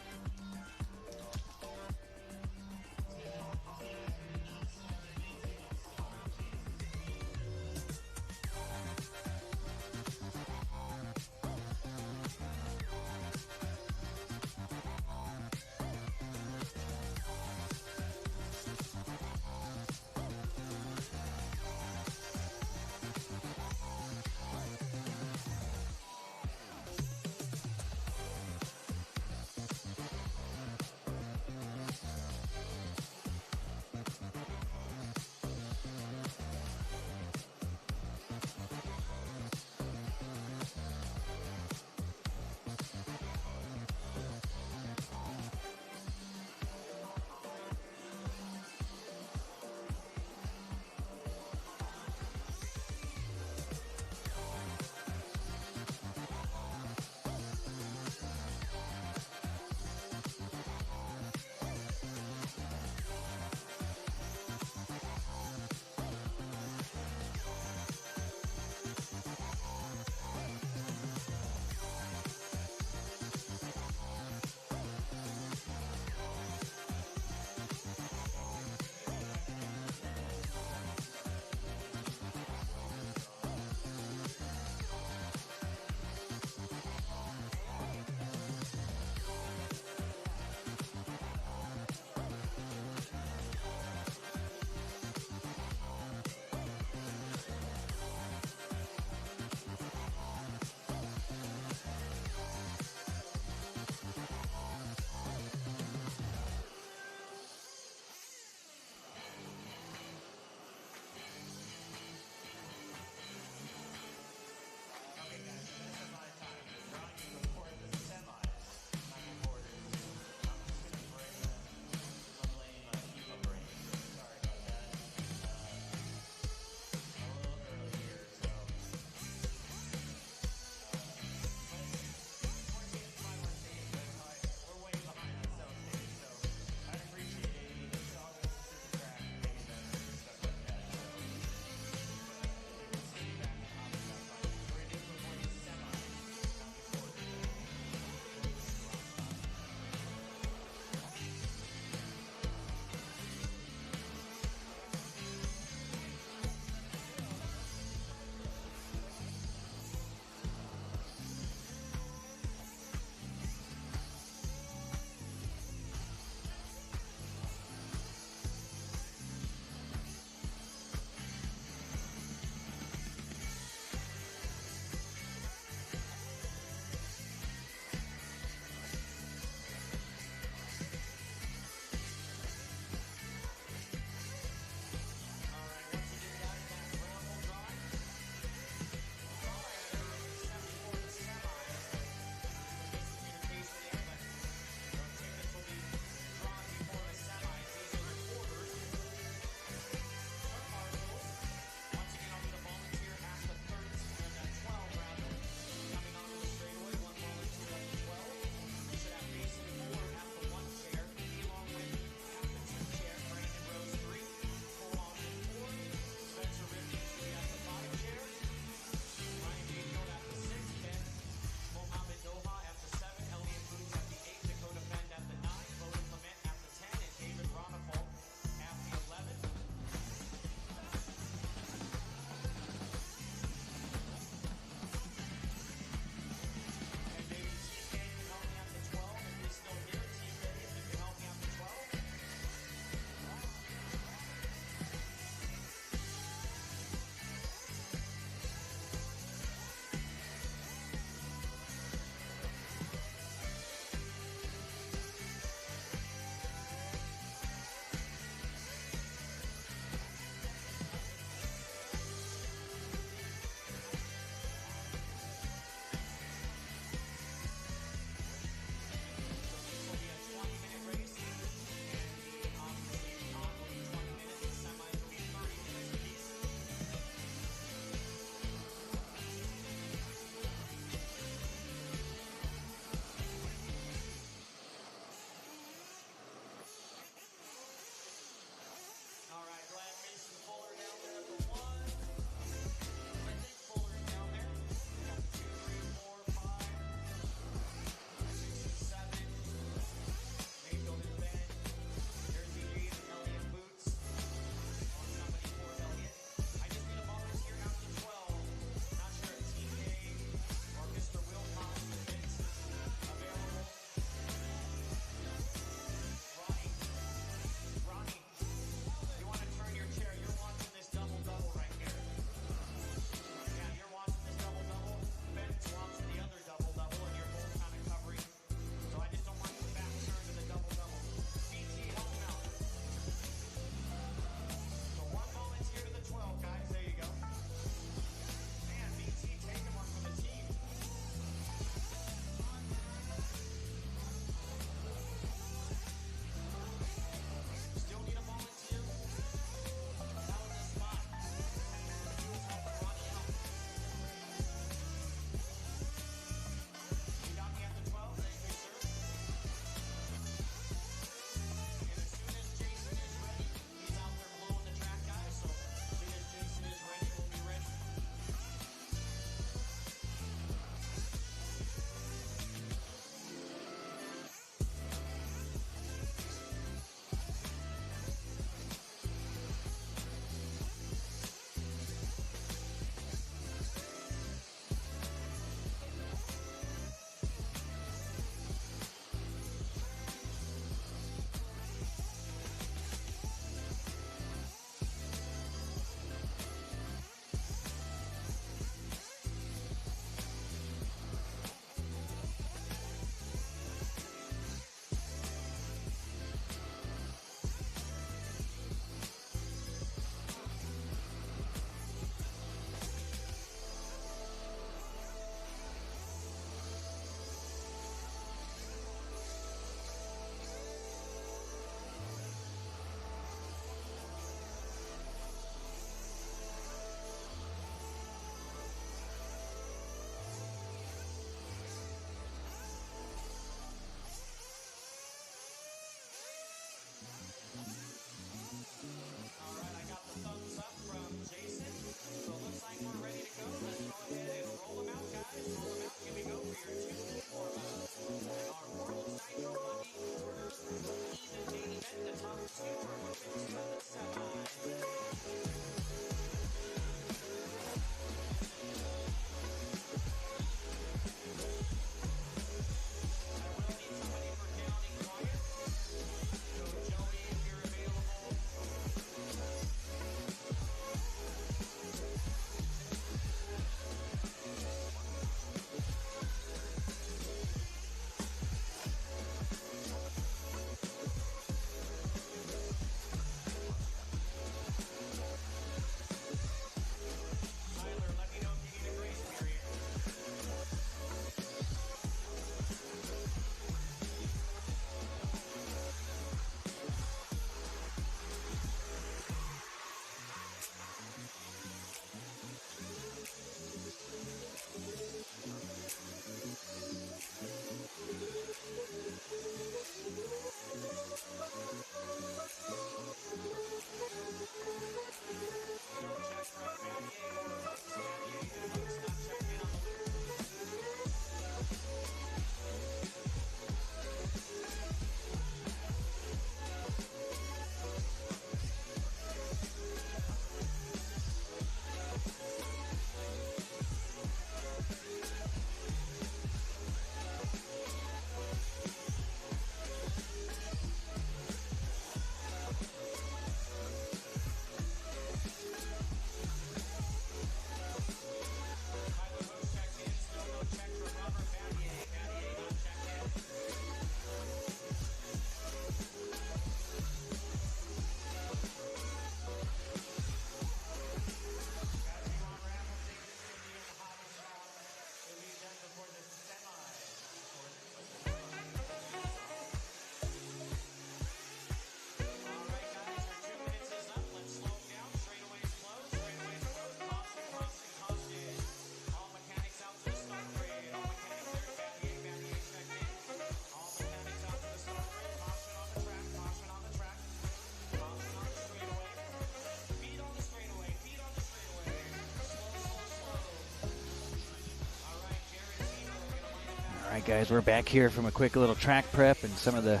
right, guys, we're back here from a quick little track prep and some of the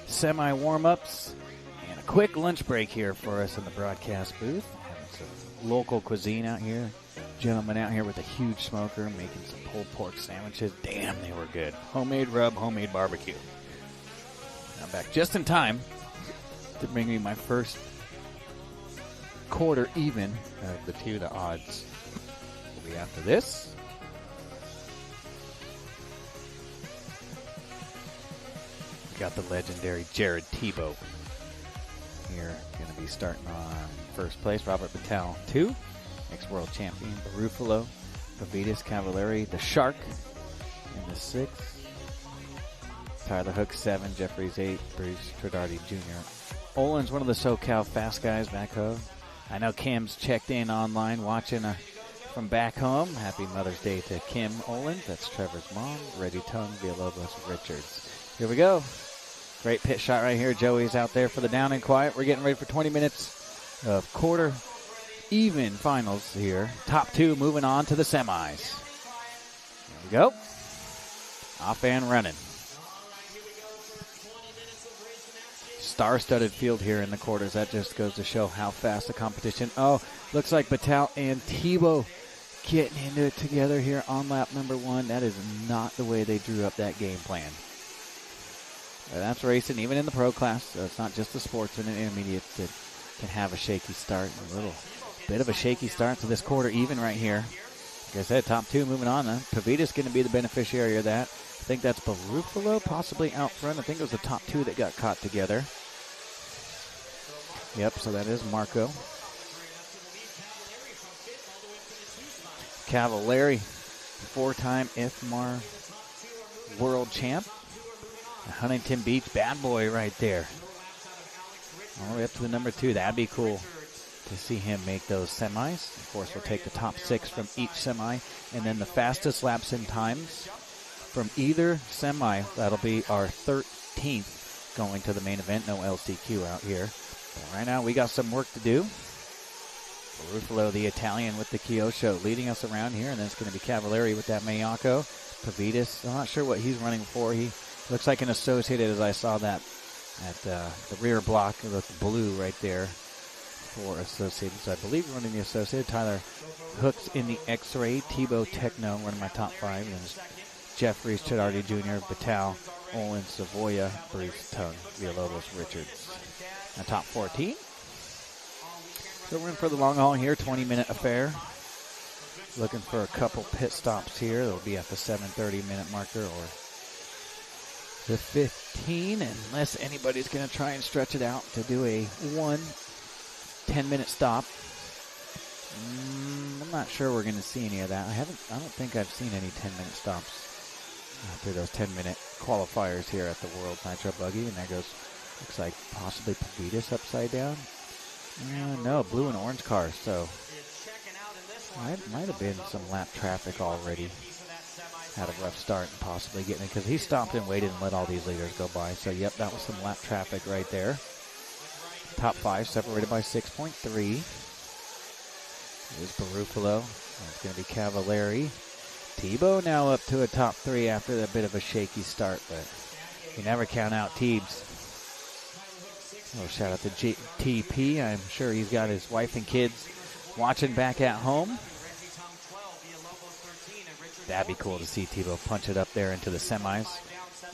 semi warm-ups and a quick lunch break here for us in the broadcast booth. Having some local cuisine out here. Gentleman out here with a huge smoker making some pulled pork sandwiches. Damn, they were good. Homemade rub, homemade barbecue. I'm back just in time to bring me my first quarter even of the two. The odds will be after this. We got the legendary Jared Tebow here, going to be starting on first place. Robert Batal 2, ex-world champion Barufalo, Pavitas Cavallari, the Shark in the 6th. Tyler Hook 7, Jeffries 8, Bruce Tridardi Jr. Olin's one of the SoCal fast guys back home. I know Kim's checked in online watching from back home. Happy Mother's Day to Kim Olin. That's Trevor's mom. Reggie Tongue, Villalobos Richards. Here we go. Great pit shot right here. Joey's out there for the down and quiet. We're getting ready for 20 minutes of quarter even finals here. Top 2 moving on to the semis. Here we go. Off and running. Star-studded field here in the quarters. That just goes to show how fast the competition. Oh, looks like Batal and Tebow getting into it together here on lap number 1. That is not the way they drew up that game plan. That's racing, even in the pro class. So it's not just the sportsman and intermediates that can have a shaky start. A little bit of a shaky start to this quarter even right here. Like I said, top 2 moving on. Pavitas going to be the beneficiary of that. I think that's Barufalo possibly out front. I think it was the top 2 that got caught together. Yep, so that is Marco. Cavallari, 4-time IFMAR world champ. Huntington Beach bad boy right there. All the way up to the number 2. That'd be cool to see him make those semis. Of course, we'll take the top 6 from each semi, and then the fastest laps in times from either semi. That'll be our 13th going to the main event. No LCQ out here. But right now, we got some work to do. Barufalo, the Italian with the Kyosho, leading us around here, and then it's going to be Cavallari with that Mayako. Pavitas, I'm not sure what he's running for. He looks like an Associated, as I saw that at the rear block. It looks blue right there for Associated. So I believe we're running the Associated. Tyler Hooks in the X-Ray. Tebow Techno running my top 5. And Jeffries, Chidardi Jr., Batal, Olin, Savoya, Bruce, Tongue, Villalobos, Richards. And top 14. So we're in for the long haul here. 20-minute affair. Looking for a couple pit stops here. They'll be at the 7:30-minute marker or the 15, unless anybody's going to try and stretch it out to do a 10-minute stop. I'm not sure we're going to see any of that. I don't think I've seen any 10-minute stops after those 10-minute qualifiers here at the World Nitro Buggy. And there goes, looks like possibly Pavitas upside down. No, blue and orange cars. So might have been some lap traffic already. Had a rough start and possibly getting it because he stopped and waited and let all these leaders go by. So, yep, that was some lap traffic right there. Top 5 separated by 6.3. Here's Barufalo. It's going to be Cavallari. Tebow now up to a top 3 after a bit of a shaky start, but you never count out Teebs. Oh, shout out to TP. I'm sure he's got his wife and kids watching back at home. That'd be cool to see Tebow punch it up there into the semis.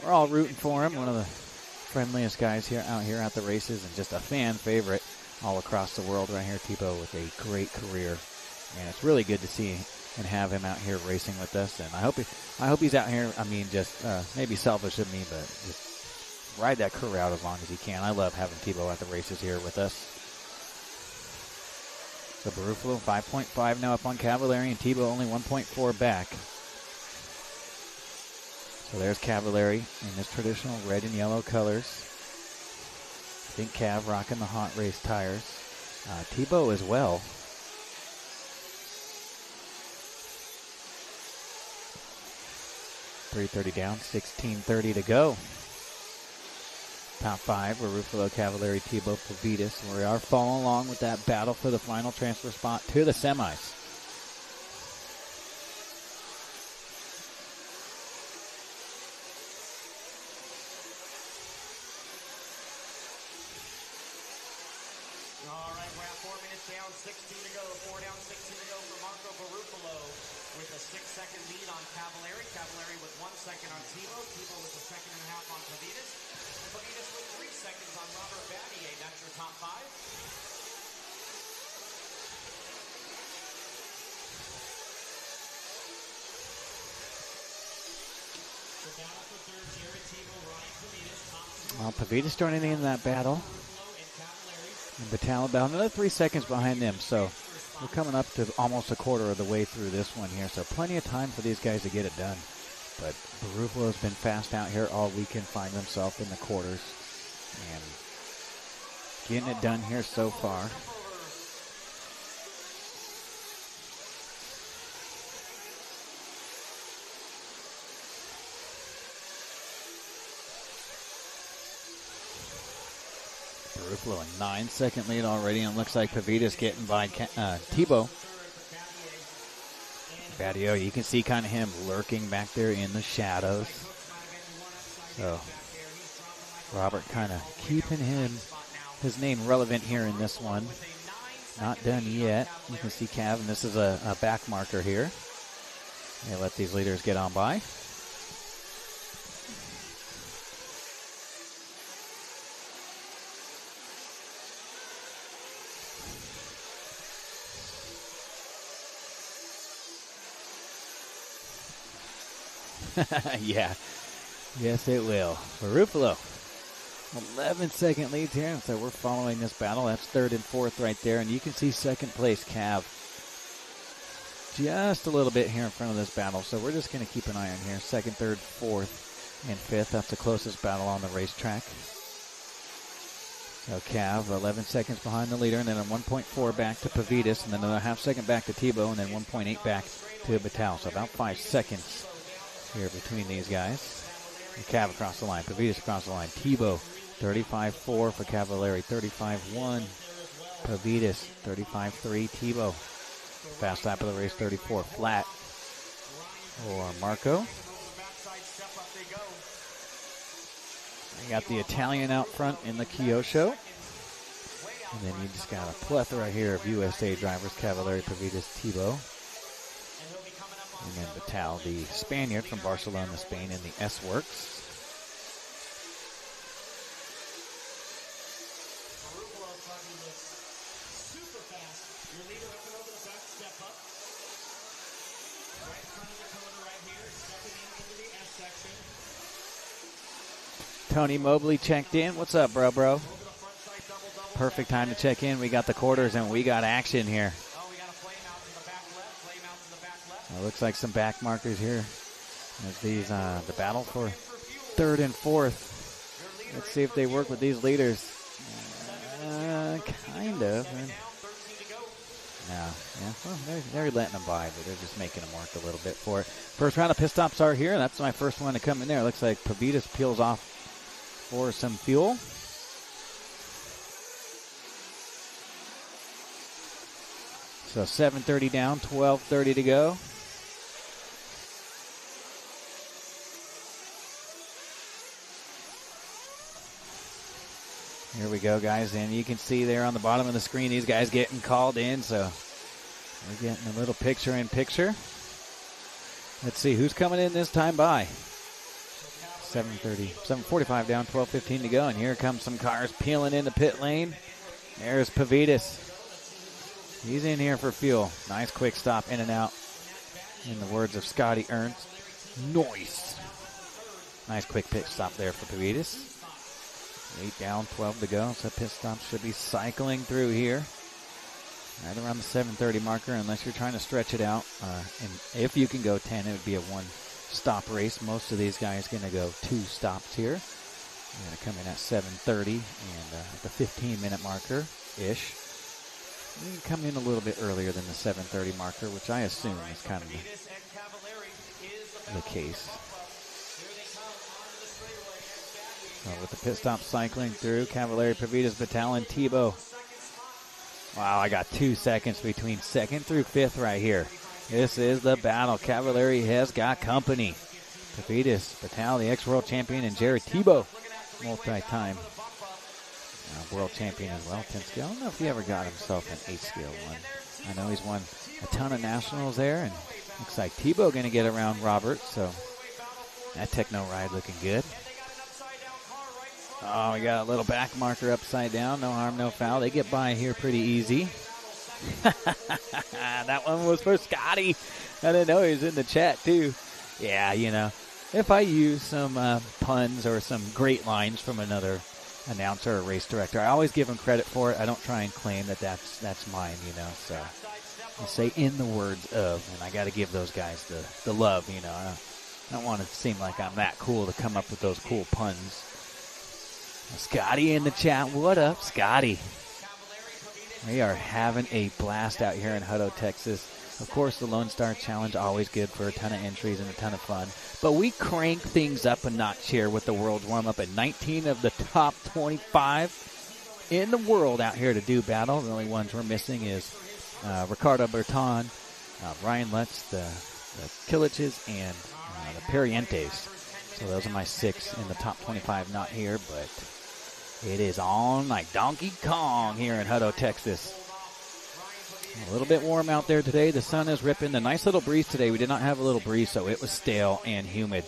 We're all rooting for him. One of the friendliest guys out here at the races and just a fan favorite all across the world right here. Tebow with a great career. And it's really good to see and have him out here racing with us. And I hope he's out here, just maybe selfish of me, but just ride that career out as long as he can. I love having Tebow at the races here with us. So Barufalo 5.5 now up on Cavallari, and Tebow only 1.4 back. So there's Cavallari in his traditional red and yellow colors. I think Cav rocking the hot race tires. Tebow as well. .330 down, 16:30 to go. Top 5 were Barufalo, Cavallari, Tebow, Pavitas. And we are following along with that battle for the final transfer spot to the semis. down, 16 to go. 4 down, 16 to go for Marco Barufalo with a 6-second lead on Cavallari. Cavallari with 1 second on Tebow. Tebow with a second and a half on Pavitas. And Pavitas with 3 seconds on Robert Vanier. That's your top 5. Well, Pavitas joining in that battle. And Batal about another 3 seconds behind them. So we're coming up to almost a quarter of the way through this one here. So plenty of time for these guys to get it done. But Barufalo's been fast out here all weekend, finding himself in the quarters. And getting it done here so far. Barufalo a 9-second lead already, and it looks like Pavitas getting by Tebow. Badio, you can see kind of him lurking back there in the shadows. So Robert kind of keeping his name relevant here in this one. Not done yet. You can see Cav, and this is a back marker here. They let these leaders get on by. Yeah, yes it will. Barufalo, 11-second lead here, so we're following this battle. That's 3rd and 4th right there, and you can see 2nd place Cav just a little bit here in front of this battle, so we're just going to keep an eye on here. 2nd, 3rd, 4th, and 5th. That's the closest battle on the racetrack. So Cav, 11 seconds behind the leader, and then a 1.4 back to Pavitas, and then another half second back to Tebow, and then 1.8 back to Batal. So about 5 seconds here between these guys. And Cav across the line, Pavitas across the line. Tebow, 35.4 for Cavallari, 35.1 Pavitas, 35.3 Tebow. Fast lap of the race, 34 flat for Marco. You got the Italian out front in the Kyosho. And then you just got a plethora here of USA drivers, Cavallari, Pavitas, Tebow. And then Batal, the Spaniard from Barcelona, Spain, in the S-Works. Tony Mobley checked in. What's up, bro? Perfect time to check in. We got the quarters and we got action here. It looks like some back markers here. As these the battle for 3rd and 4th. Let's see if they work with these leaders. Kind of. No, yeah. Well, they're letting them by, but they're just making them work a little bit for it. First round of pit stops are here. That's my first one to come in there. Looks like Pavitas peels off for some fuel. So 7:30 down, 12:30 to go. Here we go, guys, and you can see there on the bottom of the screen these guys getting called in, so we're getting a little picture-in-picture. Let's see who's coming in this time by. 7:45 down, 12:15 to go, and here come some cars peeling into pit lane. There's Pavitas. He's in here for fuel. Nice quick stop in and out. In the words of Scotty Ernst, noise. Nice quick pit stop there for Pavitas. 8 down, 12 to go, so pit stop should be cycling through here. Right around the 7:30 marker, unless you're trying to stretch it out. And if you can go 10, it would be a one-stop race. Most of these guys going to go 2 stops here. They're going to come in at 7:30 and the 15-minute marker-ish. You can come in a little bit earlier than the 7:30 marker, which I assume is kind of the case. With the pit stop cycling through, Cavallari, Pavitas, Batal, and Tebow. Wow, I got 2 seconds between 2nd through 5th right here. This is the battle. Cavallari has got company. Pavitas, Batal, the ex-world champion, and Jared Tebow, multi-time world champion as well, 10 scale. I don't know if he ever got himself an 8 scale one. I know he's won a ton of nationals there, and looks like Tebow going to get around Robert, so that techno ride looking good. Oh, we got a little back marker upside down. No harm, no foul. They get by here pretty easy. That one was for Scotty. I didn't know he was in the chat, too. Yeah, you know, if I use some puns or some great lines from another announcer or race director, I always give them credit for it. I don't try and claim that that's mine, you know. So I say in the words of, and I got to give those guys the love, you know. I don't want it to seem like I'm that cool to come up with those cool puns. Scotty in the chat. What up, Scotty? We are having a blast out here in Hutto, Texas. Of course, the Lonestar Challenge, always good for a ton of entries and a ton of fun. But we crank things up a notch here with the World's Warm-Up, and 19 of the top 25 in the world out here to do battle. The only ones we're missing is Ricardo Berton, Ryan Lutz, the Killiches, and the Parientes. So those are my 6 in the top 25 not here, but it is on like Donkey Kong here in Hutto, Texas. A little bit warm out there today. The sun is ripping. The nice little breeze today. We did not have a little breeze, so it was stale and humid.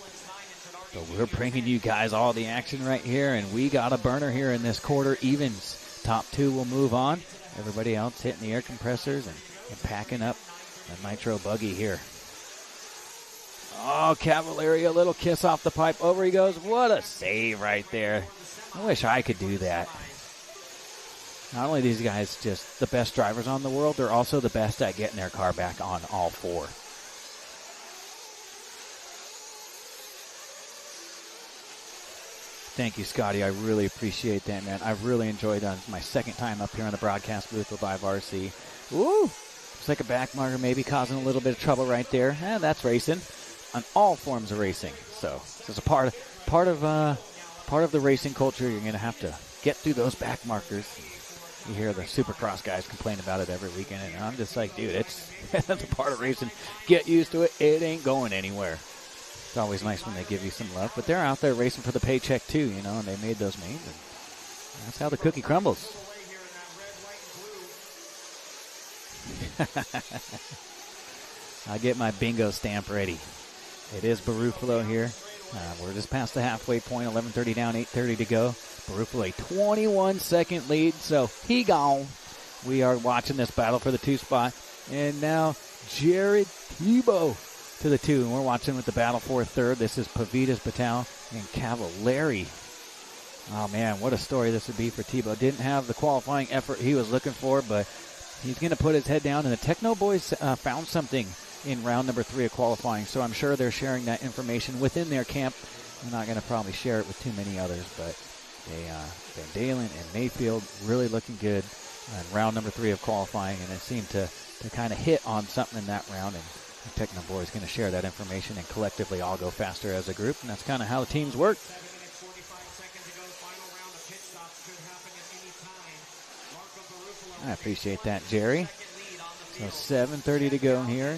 So we're bringing you guys all the action right here, and we got a burner here in this quarter evens. Top 2 will move on. Everybody else hitting the air compressors and packing up the Nitro buggy here. Oh, Cavallari, a little kiss off the pipe. Over he goes. What a save right there. I wish I could do that. Not only are these guys just the best drivers on the world, they're also the best at getting their car back on all 4. Thank you, Scotty. I really appreciate that, man. I've really enjoyed it. It's my second time up here on the broadcast booth with Live RC. Woo! Looks like a back marker maybe causing a little bit of trouble right there. That's racing on all forms of racing. So this is a part of the racing culture. You're going to have to get through those back markers. You hear the Supercross guys complain about it every weekend, and I'm just like, dude, that's a part of racing. Get used to it. It ain't going anywhere. It's always nice when they give you some love, but they're out there racing for the paycheck too, you know, and they made those names, and that's how the cookie crumbles. I'll get my bingo stamp ready. It is Barufalo here. We're just past the halfway point, 11:30 down, 8:30 to go. Barufalo, a 21-second lead, so he gone. We are watching this battle for the 2 spot. And now Jared Tebow to the 2. And we're watching with the battle for 3rd. This is Pavitas Batal and Cavallari. Oh, man, what a story this would be for Tebow. Didn't have the qualifying effort he was looking for, but he's going to put his head down. And the Techno Boys found something in round number 3 of qualifying, so I'm sure they're sharing that information within their camp. I'm not going to probably share it with too many others, but Van Dalen and Mayfield really looking good in round number 3 of qualifying, and it seemed to kind of hit on something in that round, and the Techno Boy is going to share that information and collectively all go faster as a group, and that's kind of how the teams work. I appreciate that, Jerry. So 7:30 to go here.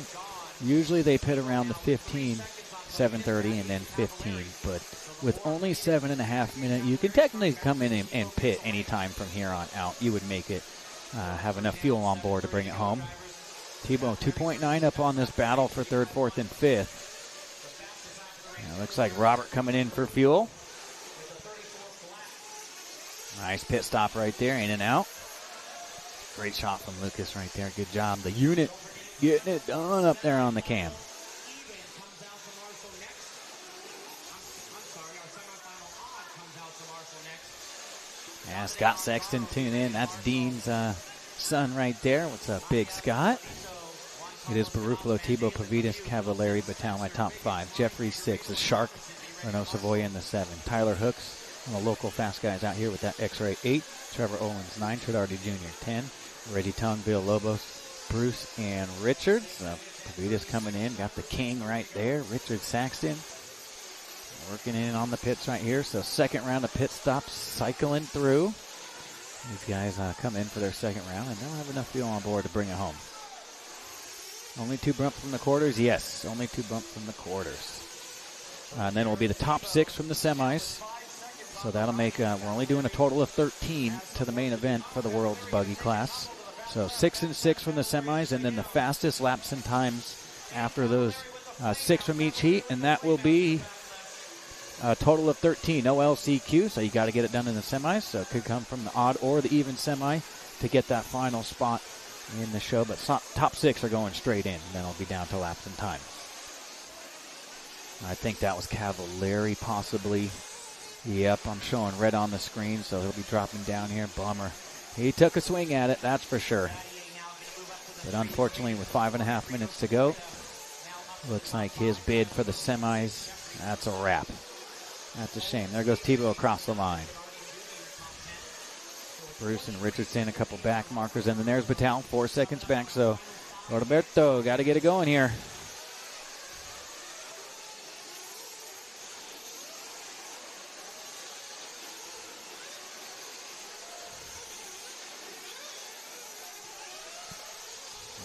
Usually they pit around the 15, 7:30, and then 15, but with only 7.5 minutes, you can technically come in and pit anytime from here on out. You would make it have enough fuel on board to bring it home. Tebow 2.9 up on this battle for 3rd, 4th, and 5th. It looks like Robert coming in for fuel. Nice pit stop right there, in and out. Great shot from Lucas right there. Good job. The unit getting it done up there on the cam. Yeah, Scott Sexton tuning in. That's Dean's son right there. What's up, Big Scott? It is Barufalo, Tebow, Pavitas, Cavallari, Batal, my top 5. Jeffrey 6, the Shark, Renault Savoy in the 7. Tyler Hooks, one of the local fast guys out here with that X-Ray 8. Trevor Owens 9, Tridardi Jr. 10. Reggie Tongue, Bill Lobos, Bruce, and Richards. Pavitas coming in, got the king right there. Richard Saxton working in on the pits right here. So 2nd round of pit stops cycling through. These guys come in for their 2nd round and don't have enough fuel on board to bring it home. Only 2 bumps from the quarters? Yes, only 2 bumps from the quarters. And then it will be the top 6 from the semis. So that'll make, we're only doing a total of 13 to the main event for the world's buggy class. So 6 and 6 from the semis, and then the fastest laps and times after those 6 from each heat, and that will be a total of 13. No LCQ, so you got to get it done in the semis. So it could come from the odd or the even semi to get that final spot in the show. But top 6 are going straight in, and then it'll be down to laps and time. I think that was Cavallari possibly. Yep, I'm showing red on the screen, so he'll be dropping down here. Bummer. He took a swing at it, that's for sure. But unfortunately, with 5.5 minutes to go, looks like his bid for the semis, that's a wrap. That's a shame. There goes Tebow across the line. Bruce and Richardson, a couple back markers, and then there's Batal, 4 seconds back. So, Roberto, got to get it going here.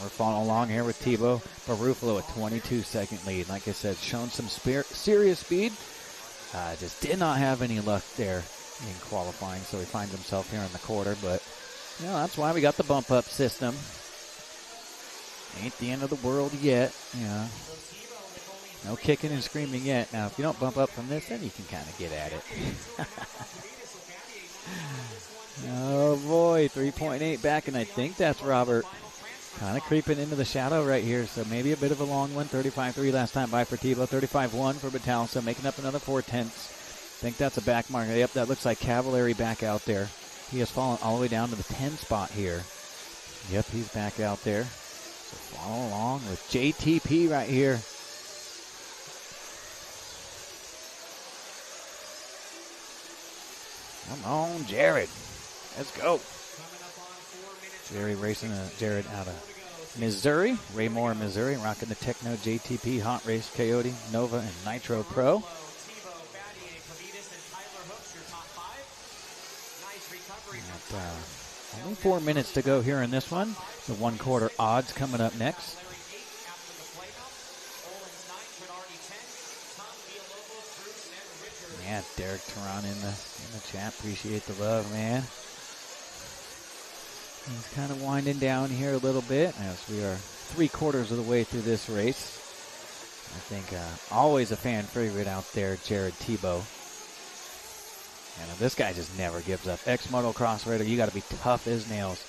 We're following along here with Tebow. Barufalo, a 22-second lead. Like I said, shown some serious speed. Just did not have any luck there in qualifying, so he finds himself here in the quarter. But, you know, that's why we got the bump-up system. Ain't the end of the world yet, you know. No kicking and screaming yet. Now, if you don't bump up from this, then you can kind of get at it. Oh, boy, 3.8 back, and I think that's Robert. Kind of creeping into the shadow right here, so maybe a bit of a long one. 35.3 last time by for Tebow. 35.1 for Batal, so making up another 0.4. Think that's a back marker. Yep, that looks like Cavallari back out there. He has fallen all the way down to the 10 spot here. Yep, he's back out there. So follow along with JTP right here. Come on, Jared. Let's go. Jerry racing Jared out of Missouri. Ray Moore, Missouri, rocking the Techno JTP Hot Race Coyote, Nova, and Nitro Pro. Only 4 minutes to go here in this one. The 1/4 odds coming up next. Yeah, Derek Teran in the chat. Appreciate the love, man. He's kind of winding down here a little bit as we are 3/4 of the way through this race. I think always a fan favorite out there, Jared Tebow. And this guy just never gives up. Ex-motocross rider, you got to be tough as nails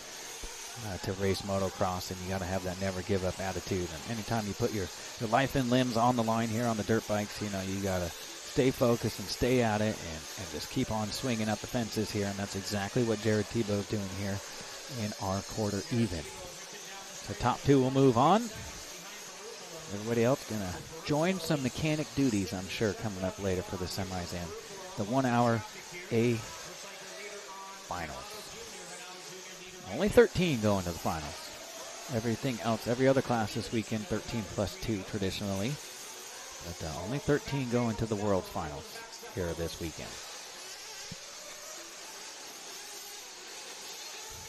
to race motocross, and you got to have that never give up attitude. And anytime you put your life and limbs on the line here on the dirt bikes, you know, you got to stay focused and stay at it and just keep on swinging up the fences here. And that's exactly what Jared Tebow is doing here in our quarter even. So top 2 will move on. Everybody else going to join some mechanic duties, I'm sure, coming up later for the semis and the 1 hour A finals. Only 13 going to the finals. Everything else, every other class this weekend, 13 plus 2 traditionally. But only 13 going to the world finals here this weekend.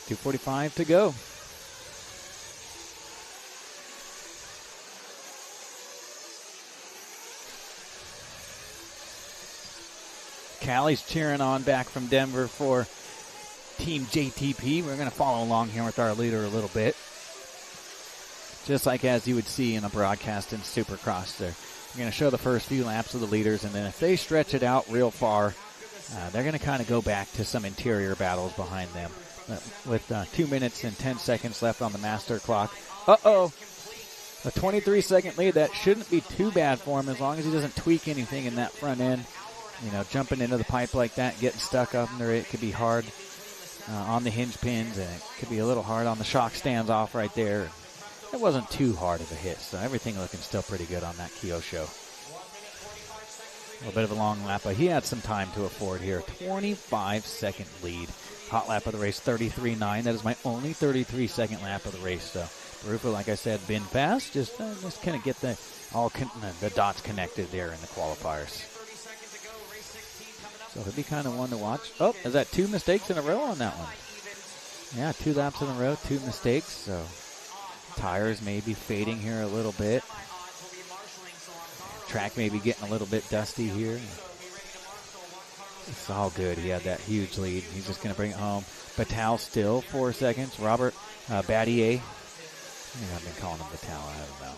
2:45 to go. Callie's cheering on back from Denver for Team JTP. We're going to follow along here with our leader a little bit. Just like as you would see in a broadcast in Supercross there. We're going to show the first few laps of the leaders, and then if they stretch it out real far, they're going to kind of go back to some interior battles behind them. With 2 minutes and 10 seconds left on the master clock. Uh-oh. A 23-second lead. That shouldn't be too bad for him as long as he doesn't tweak anything in that front end. You know, jumping into the pipe like that, getting stuck under it could be hard on the hinge pins, and it could be a little hard on the shock stands off right there. It wasn't too hard of a hit, so everything looking still pretty good on that Kyosho. A little bit of a long lap, but he had some time to afford here. 25-second lead. Hot lap of the race, 33.9. That is my only 33-second lap of the race. So, Barufalo, like I said, been fast. Just kind of get the dots connected there in the qualifiers. So it'll be kind of one to watch. Oh, is that 2 mistakes in a row on that one? Yeah, 2 laps in a row, 2 mistakes. So tires may be fading here a little bit. Track may be getting a little bit dusty here. It's all good. He had that huge lead. He's just going to bring it home. Batal still 4 seconds. Robert Battier. I've been calling him Batal. I don't know.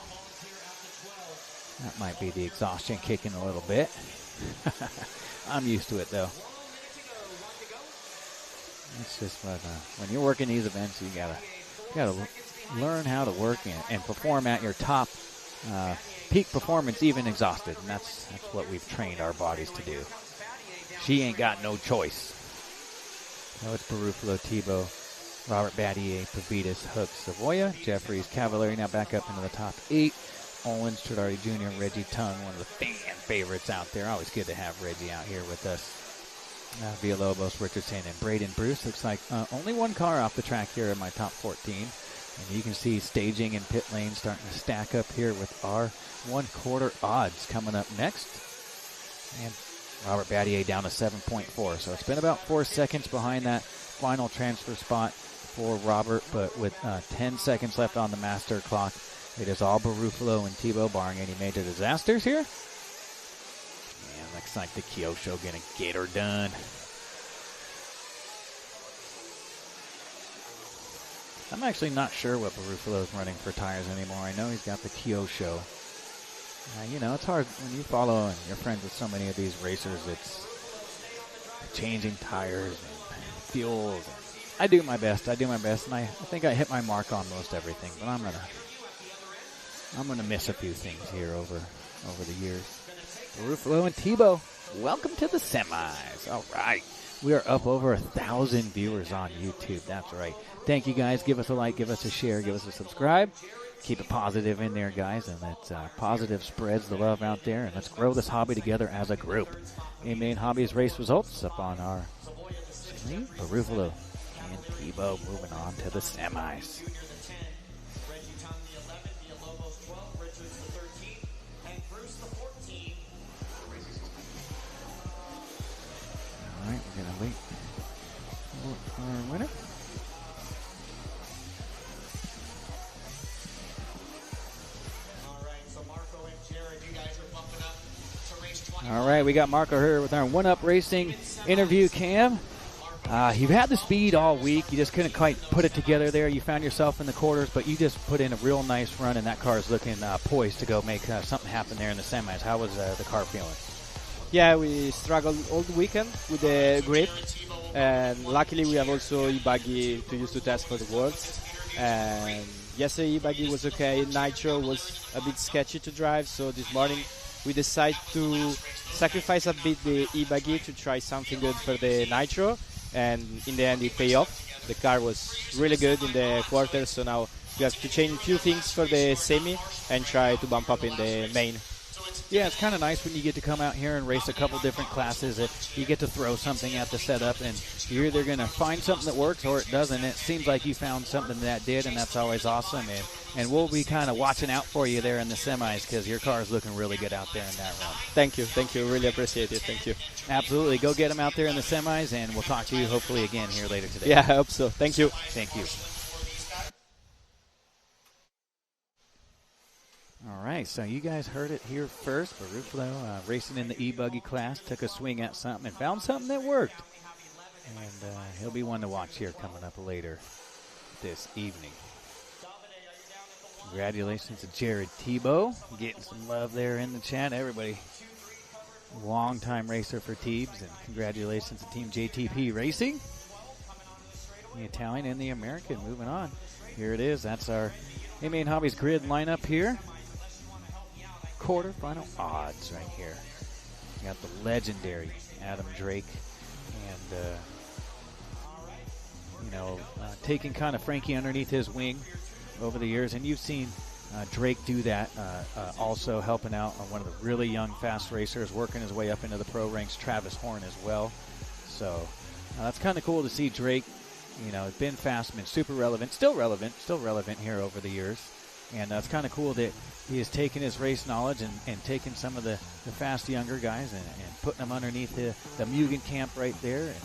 That might be the exhaustion kicking a little bit. I'm used to it, though. It's just when you're working these events, you gotta learn how to work and perform at your top peak performance, even exhausted, and that's what we've trained our bodies to do. She ain't got no choice. Now it's Barufalo, Tebow, Robert Battier, Pavitas, Hooks, Savoya, Jeffries, Cavallari now back up into the top 8. Owens, Trudari Jr., Reggie Tung, one of the fan favorites out there. Always good to have Reggie out here with us. Villalobos, Richardson, and Braden Bruce. Looks like only one car off the track here in my top 14. And you can see staging and pit lane starting to stack up here with our 1/4 odds coming up next. And Robert Battier down to 7.4. So it's been about 4 seconds behind that final transfer spot for Robert. But with 10 seconds left on the master clock, it is all Barufalo and Tebow, barring any major disasters here. And looks like the Kyosho gonna get her done. I'm actually not sure what Barufalo's running for tires anymore. I know he's got the Kyosho. It's hard when you follow and you're friends with so many of these racers. It's changing tires and fuels. I do my best, and I think I hit my mark on most everything. But I'm gonna miss a few things here over the years. Barufalo and Tebow, welcome to the semis. All right. We are up over 1,000 viewers on YouTube. That's right. Thank you, guys. Give us a like, give us a share, give us a subscribe. Keep it positive in there, guys, and that positive spreads the love out there, and let's grow this hobby together as a group. Main Hobbies race results up on our screen. Barufalo and Tebow moving on to the semis. All right, we're going to wait for our winner. All right, we got Marco here with our One-Up Racing interview cam. You've had the speed all week. You just couldn't quite put it together there. You found yourself in the quarters, but you just put in a real nice run, and that car is looking poised to go make something happen there in the semis. How was the car feeling? Yeah, we struggled all the weekend with the grip, and luckily we have also e-buggy to use to test for the Worlds. And yesterday e-buggy was okay. Nitro was a bit sketchy to drive, so this morning we decided to sacrifice a bit the e-buggy to try something good for the Nitro, and in the end it paid off. The car was really good in the quarters, so now we have to change a few things for the semi and try to bump up in the main. Yeah, it's kind of nice when you get to come out here and race a couple different classes. You get to throw something at the setup, and you're either going to find something that works or it doesn't. It seems like you found something that did, and that's always awesome. And we'll be kind of watching out for you there in the semis because your car is looking really good out there in that run. Thank you. Really appreciate it. Thank you. Absolutely. Go get them out there in the semis, and we'll talk to you hopefully again here later today. Yeah, I hope so. Thank you. Thank you. All right, so you guys heard it here first. Barufalo racing in the e-buggy class, took a swing at something and found something that worked. And he'll be one to watch here coming up later this evening. Congratulations to Jared Tebow, getting some love there in the chat. Everybody, long-time racer for Teebs, and congratulations to Team JTP Racing. The Italian and the American moving on. Here it is. That's our Main Hobbies grid lineup here. Quarterfinal odds right here. We got the legendary Adam Drake, and taking kind of Frankie underneath his wing over the years, and you've seen Drake do that, also helping out on one of the really young fast racers, working his way up into the pro ranks, Travis Horn as well. So that's kind of cool to see Drake. It's been fast, been super relevant, still relevant here over the years. And it's kind of cool that he has taken his race knowledge and taken some of the fast younger guys and putting them underneath the Mugen camp right there and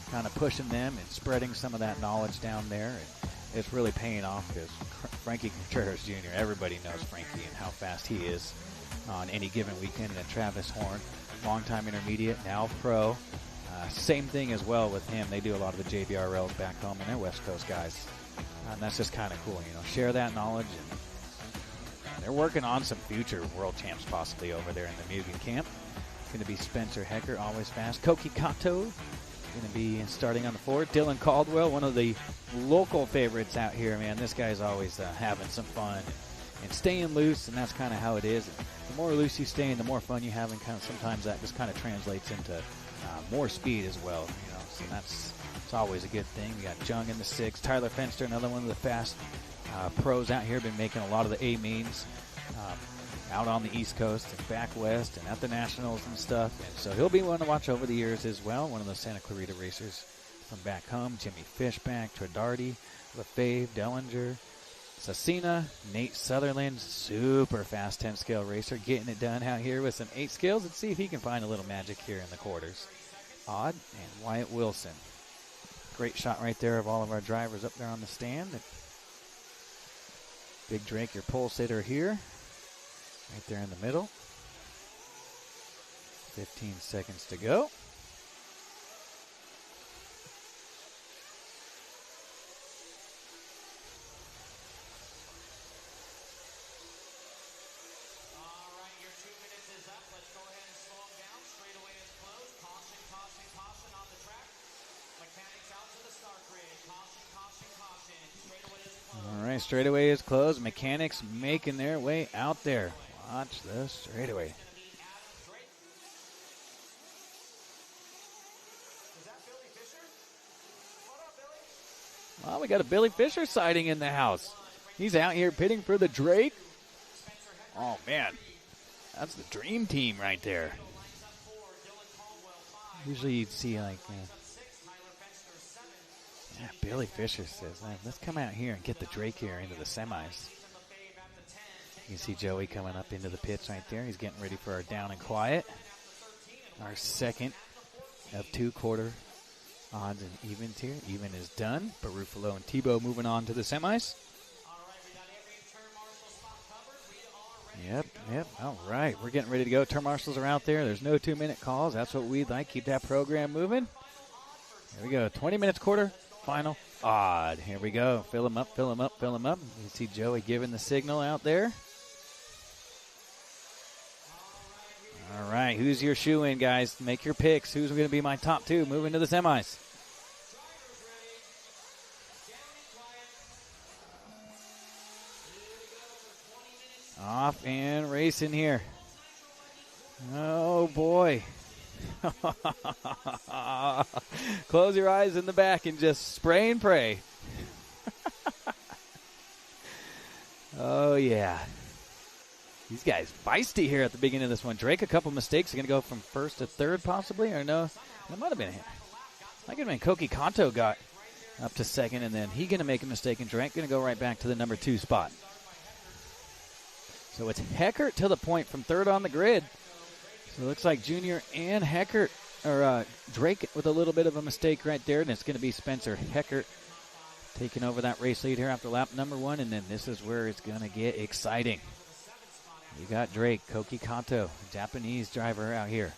kind of pushing them and spreading some of that knowledge down there. And it's really paying off because Frankie Contreras Jr., everybody knows Frankie and how fast he is on any given weekend. And Travis Horn, longtime intermediate, now pro. Same thing as well with him. They do a lot of the JBRLs back home, and they're West Coast guys. And that's just kind of cool, you know. Share that knowledge. And they're working on some future world champs possibly over there in the Mugen camp. It's going to be Spencer Hecker, always fast. Koki Kato going to be starting on the floor. Dylan Caldwell, one of the local favorites out here, man. This guy's always having some fun and staying loose, and that's kind of how it is. The more loose you stay and the more fun you have, and kind of sometimes that just kind of translates into more speed as well, you know. So it's always a good thing. We got Jung in the 6. Tyler Fenster, another one of the fast pros out here, been making a lot of the A-mains out on the East Coast and back west and at the Nationals and stuff. And so he'll be one to watch over the years as well. One of the Santa Clarita racers from back home. Jimmy Fishback, Tradardi, LaFave, Dellinger, Sassina, Nate Sutherland, super fast 10-scale racer, getting it done out here with some 8 scales. Let's see if he can find a little magic here in the quarters. Odd and Wyatt Wilson. Great shot right there of all of our drivers up there on the stand. Big Drake, your pole sitter here, right there in the middle. 15 seconds to go. Straightaway is closed. Mechanics making their way out there. Watch the straightaway. Well, we got a Billy Fisher sighting in the house. He's out here pitting for the Drake. Oh, man. That's the dream team right there. Usually you'd see like... yeah, Billy Fisher says, let's come out here and get the Drake here into the semis. You can see Joey coming up into the pits right there. He's getting ready for our down and quiet. Our second of 2 quarter odds and evens here. Even is done. Barufalo and Tebow moving on to the semis. Yep. All right, we're getting ready to go. Turn marshals are out there. There's no 2-minute calls. That's what we'd like. Keep that program moving. Here we go. 20 minutes quarter. Final odd. Here we go. Fill him up. You see Joey giving the signal out there. All right, who's your shoe-in, guys? Make your picks. Who's going to be my top 2 moving to the semis? Off and racing here. Oh, boy. Close your eyes in the back and just spray and pray. Oh, yeah. These guys feisty here at the beginning of this one. Drake, a couple mistakes. Are going to go from first to third possibly, or no? That might have been him. Might have been Koki Kanto got up to second, and then he going to make a mistake, and Drake going to go right back to the number 2 spot. So it's Heckert to the point from third on the grid. So it looks like Junior and Heckert, or Drake with a little bit of a mistake right there, and it's going to be Spencer Heckert taking over that race lead here after lap number 1, and then this is where it's going to get exciting. You got Drake, Koki Kanto, Japanese driver out here.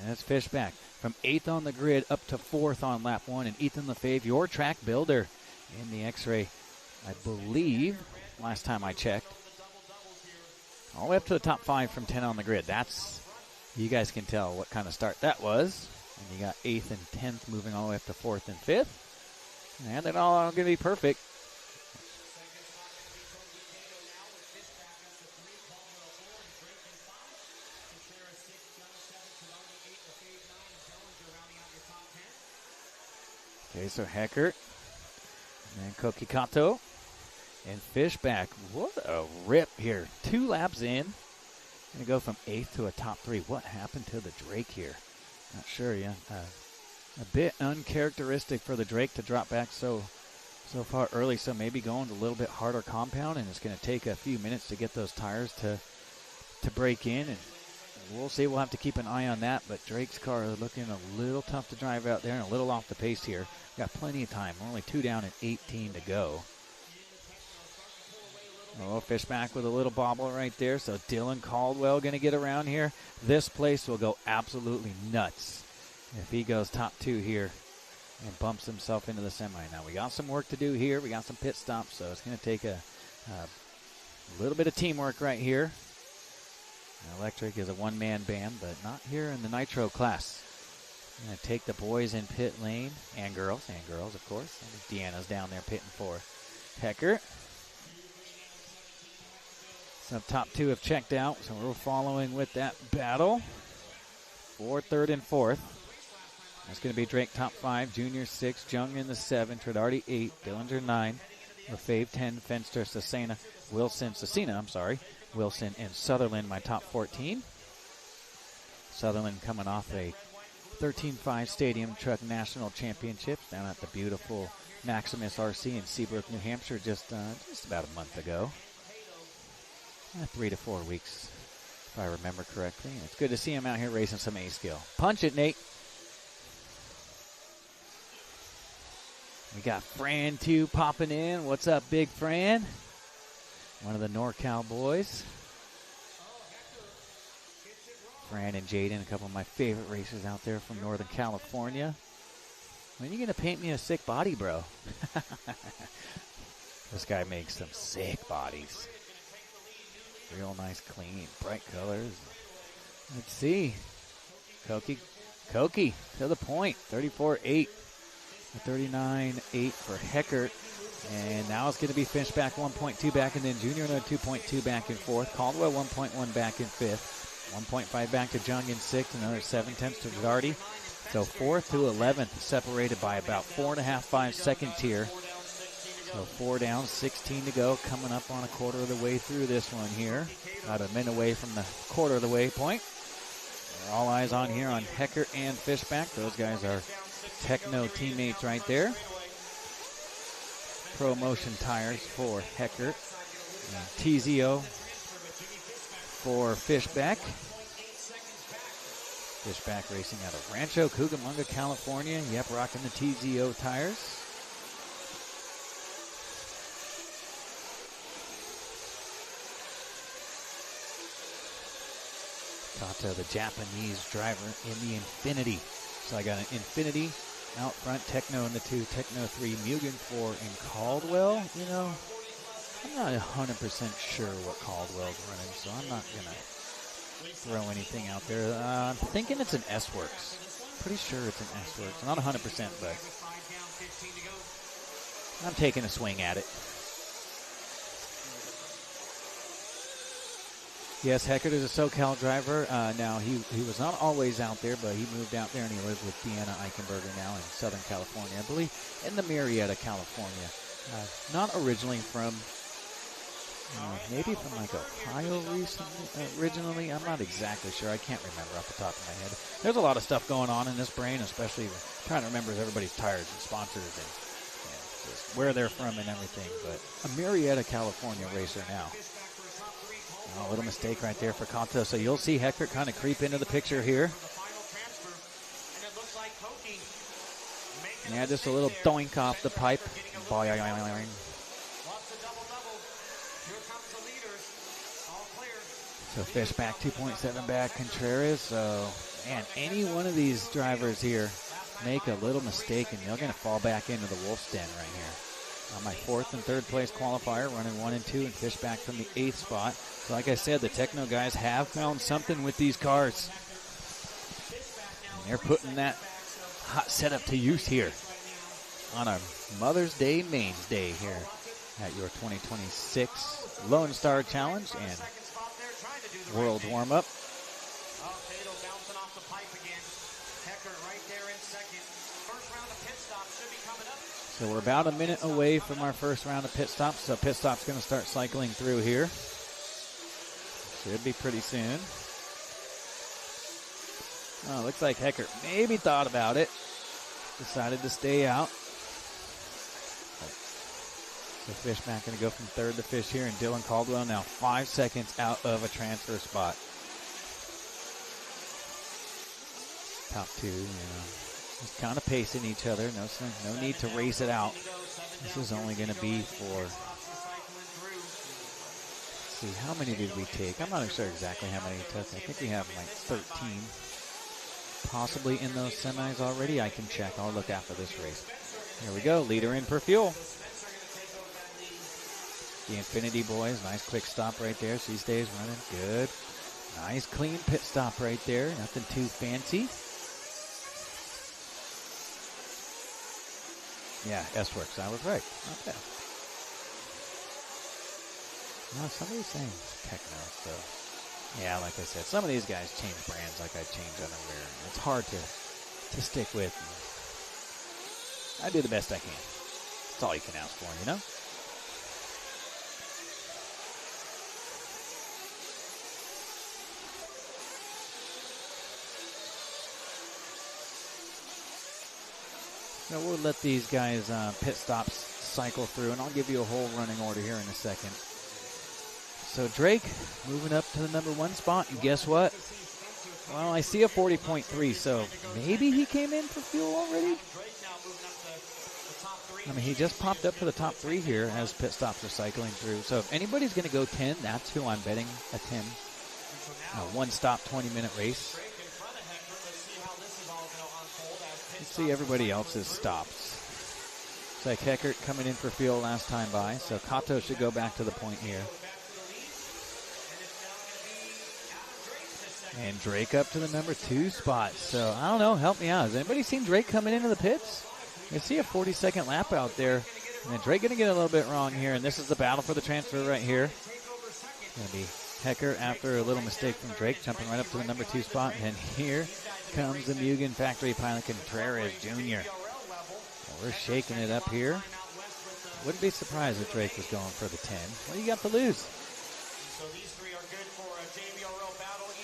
And that's Fishback from 8th on the grid up to 4th on lap 1, and Ethan LaFave, your track builder in the X-Ray, I believe, last time I checked. All the way up to the top 5 from 10 on the grid. That's, you guys can tell what kind of start that was. And you got 8th and 10th moving all the way up to 4th and 5th. And they're all going to be perfect. Okay, so Heckert and Koki Kato and Fishback. What a rip here. 2 laps in. Going to go from 8th to a top 3. What happened to the Drake here? Not sure yet. A bit uncharacteristic for the Drake to drop back so far early, so maybe going a little bit harder compound, and it's going to take a few minutes to get those tires to break in, and we'll see. We'll have to keep an eye on that, but Drake's car is looking a little tough to drive out there and a little off the pace here. Got plenty of time. We're only 2 down and 18 to go. Oh, Fishback with a little bobble right there. So Dylan Caldwell going to get around here. This place will go absolutely nuts if he goes top 2 here and bumps himself into the semi. Now, we got some work to do here. We got some pit stops, so it's going to take a little bit of teamwork right here. Electric is a one-man band, but not here in the Nitro class. I'm going to take the boys in pit lane, and girls, of course. Deanna's down there pitting for Hecker. So top 2 have checked out, so we're following with that battle for 3rd and 4th. That's going to be Drake top 5, Junior 6, Jung in the 7, Tridardi 8, Dillinger 9, Lefebvre 10, Fenster, Cecina, Wilson, and Sutherland, my top 14. Sutherland coming off a 13-5 Stadium Truck National Championships down at the beautiful Maximus RC in Seabrook, New Hampshire, just about a month ago. 3 to 4 weeks, if I remember correctly. And it's good to see him out here racing some A-skill. Punch it, Nate. We got Fran, too, popping in. What's up, Big Fran? One of the NorCal boys. Fran and Jaden, a couple of my favorite racers out there from Northern California. When are you going to paint me a sick body, bro? This guy makes some sick bodies. Real nice, clean, bright colors. Let's see. Koki to the point. 34-8. 39-8 for Heckert. And now it's going to be Fishback 1.2 back, and then Junior another 2.2 back in 4th. Caldwell 1.1 back in 5th. 1.5 back to Jung in 6th. Another 7/10 to Darty. So 4th to 11th separated by about 4.5 seconds here. So 4 down, 16 to go. Coming up on a quarter of the way through this one here. About a minute away from the quarter of the way point. All eyes on here on Heckert and Fishback. Those guys are Techno teammates right there. Pro Motion tires for Heckert. And TZO for Fishback. Fishback racing out of Rancho Cucamonga, California. Yep, rocking the TZO tires. Kato, the Japanese driver in the Infinity. So I got an Infinity out front, Techno in the 2, Techno 3, Mugen 4, and Caldwell. You know, I'm not 100% sure what Caldwell's running, so I'm not going to throw anything out there. I'm thinking it's an S-Works. Pretty sure it's an S-Works. Not 100%, but I'm taking a swing at it. Yes, Heckert is a SoCal driver. Now, he was not always out there, but he moved out there, and he lives with Deanna Eichenberger now in Southern California. I believe in the Marietta, California. Not originally from, maybe from like Ohio originally. I'm not exactly sure. I can't remember off the top of my head. There's a lot of stuff going on in this brain, especially trying to remember everybody's tires and sponsors and just where they're from and everything. But a Marietta, California racer now. Oh, a little mistake right there for Kato. So you'll see Heckert kind of creep into the picture here. Yeah, just a little doink off the pipe. So Fishback 2.7 back, Contreras. So, man, any one of these drivers here make a little mistake, and they're going to fall back into the Wolf's Den right here. On my 4th and 3rd place qualifier, running 1 and 2, and Fishback from the 8th spot. So like I said, the Techno guys have found something with these cars. And they're putting that hot setup to use here on our Mother's Day Mains Day here at your 2026 Lone Star Challenge and World Warmup. So we're about a minute away from our first round of pit stops. So pit stop's going to start cycling through here. Should be pretty soon. Oh, looks like Heckert maybe thought about it. Decided to stay out. So Fishback going to go from 3rd to 5th here. And Dylan Caldwell now 5 seconds out of a transfer spot. Top 2, you know. Just kind of pacing each other. No need to race it out. This is only going to be for see, how many did we take? I'm not sure exactly how many we took. I think we have like 13 possibly in those semis already. I can check. I'll look after this race. Here we go. Leader in per fuel. The Infinity Boys. Nice quick stop right there. She stays running. Good. Nice clean pit stop right there. Nothing too fancy. Yeah, S-Works. I was right. Okay. No, somebody's saying Techno, so. Yeah, like I said, some of these guys change brands like I change underwear. It's hard to stick with. I do the best I can. That's all you can ask for, you know? So we'll let these guys pit stops cycle through, and I'll give you a whole running order here in a second. So Drake moving up to the number 1 spot, and guess what? Well, I see a 40.3, so maybe he came in for fuel already? I mean, he just popped up to the top 3 here as pit stops are cycling through. So if anybody's going to go 10, that's who I'm betting at 10. One stop, 20-minute race. Let's see everybody else's stops. It's like Heckert coming in for fuel last time by, so Kato should go back to the point here. And Drake up to the number 2 spot. So, I don't know, help me out. Has anybody seen Drake coming into the pits? You see a 40-second lap out there. And Drake going to get a little bit wrong here, and this is the battle for the transfer right here. Going to be Heckert after a little mistake from Drake, jumping right up to the number 2 spot. And here comes the Mugen factory pilot, Contreras Jr. Well, we're shaking it up here. Wouldn't be surprised if Drake was going for the 10. What do you got to lose?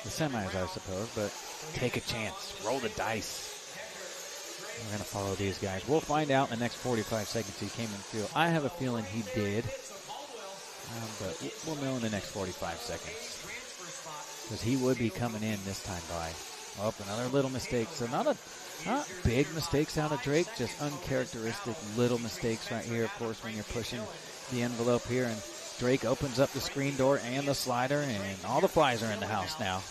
The semis, I suppose, but take a chance. Roll the dice. We're going to follow these guys. We'll find out in the next 45 seconds he came in field. I have a feeling he did, but we'll know in the next 45 seconds. Because he would be coming in this time by. Oh, another little mistake. So not big mistakes out of Drake, just uncharacteristic little mistakes right here, of course, when you're pushing the envelope here. And Drake opens up the screen door and the slider, and all the flies are in the house now.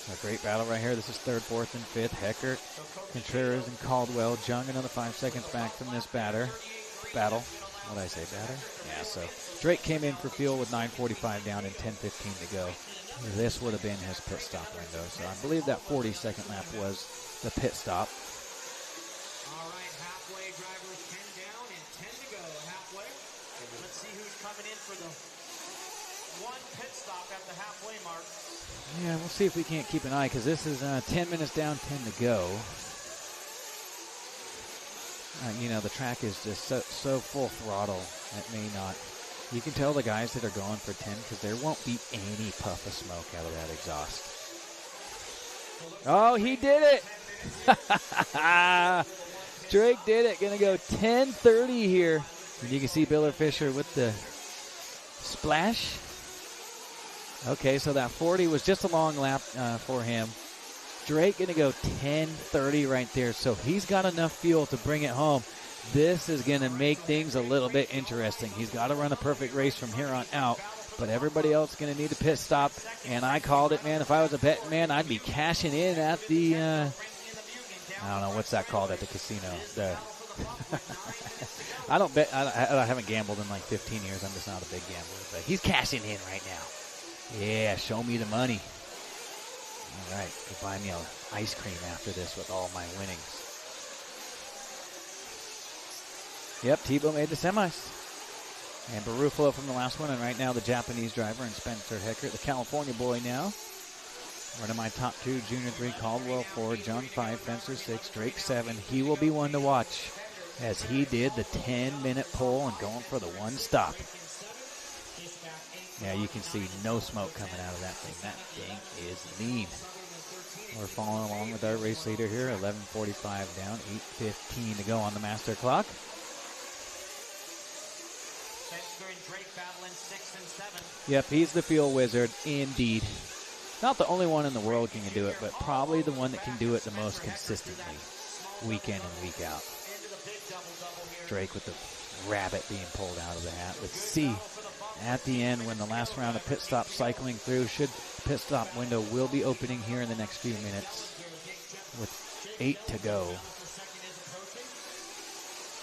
A great battle right here. This is 3rd, 4th, and 5th. Heckert, Contreras, and Caldwell. Jung another 5 seconds back from this battle. What did I say, batter? Yeah, so Drake came in for fuel with 9:45 down and 10:15 to go. This would have been his pit stop window. So I believe that 40-second lap was the pit stop. All right, halfway, drivers 10 down and 10 to go. Halfway. Let's see who's coming in for the 1 pit stop at the halfway mark. Yeah, we'll see if we can't keep an eye, because this is 10 minutes down, 10 to go. You know, the track is just so full throttle. It may not. You can tell the guys that are going for 10, because there won't be any puff of smoke out of that exhaust. Oh, he did it! Drake did it. Going to go 10:30 here. And you can see Biller Fisher with the splash. Okay, so that 40 was just a long lap for him. Drake going to go 10:30 right there, so he's got enough fuel to bring it home. This is going to make things a little bit interesting. He's got to run a perfect race from here on out, but everybody else is going to need a pit stop, and I called it, man. If I was a betting man, I'd be cashing in at the, I don't know, what's that called at the casino? I don't bet. I haven't gambled in like 15 years. I'm just not a big gambler, but he's cashing in right now. Yeah, show me the money. All right, go buy me an ice cream after this with all my winnings. Yep, Tebow made the semis. And Barufalo from the last one, and right now the Japanese driver and Spencer Heckert, the California boy now. One of my top 2, Junior 3, Caldwell 4, John 5, Fencer 6, Drake 7. He will be one to watch as he did the 10-minute pull and going for the 1 stop. Yeah, you can see no smoke coming out of that thing. That thing is lean. We're following along with our race leader here. 11:45 down, 8:15 to go on the master clock. Yep, he's the fuel wizard indeed. Not the only one in the world can do it, but probably the one that can do it the most consistently, week in and week out. Drake with the rabbit being pulled out of the hat. Let's see at the end when the last round of pit stop cycling through. Pit stop window will be opening here in the next few minutes with 8 to go.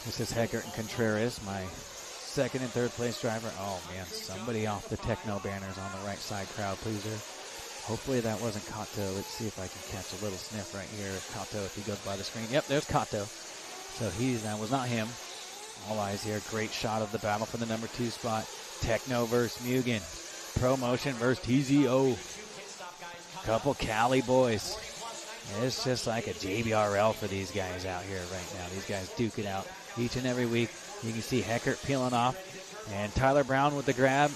This is Heckert and Contreras, my second and third place driver. Oh man, somebody off the Techno banners on the right side, crowd pleaser. Hopefully that wasn't Kato. Let's see if I can catch a little sniff right here. Kato, if he goes by the screen. Yep, there's Kato. So that was not him. All eyes here. Great shot of the battle for the number 2 spot. Techno versus Mugen. ProMotion versus TZO. Couple Cali boys. It's just like a JBRL for these guys out here right now. These guys duke it out each and every week. You can see Heckert peeling off. And Tyler Brown with the grab.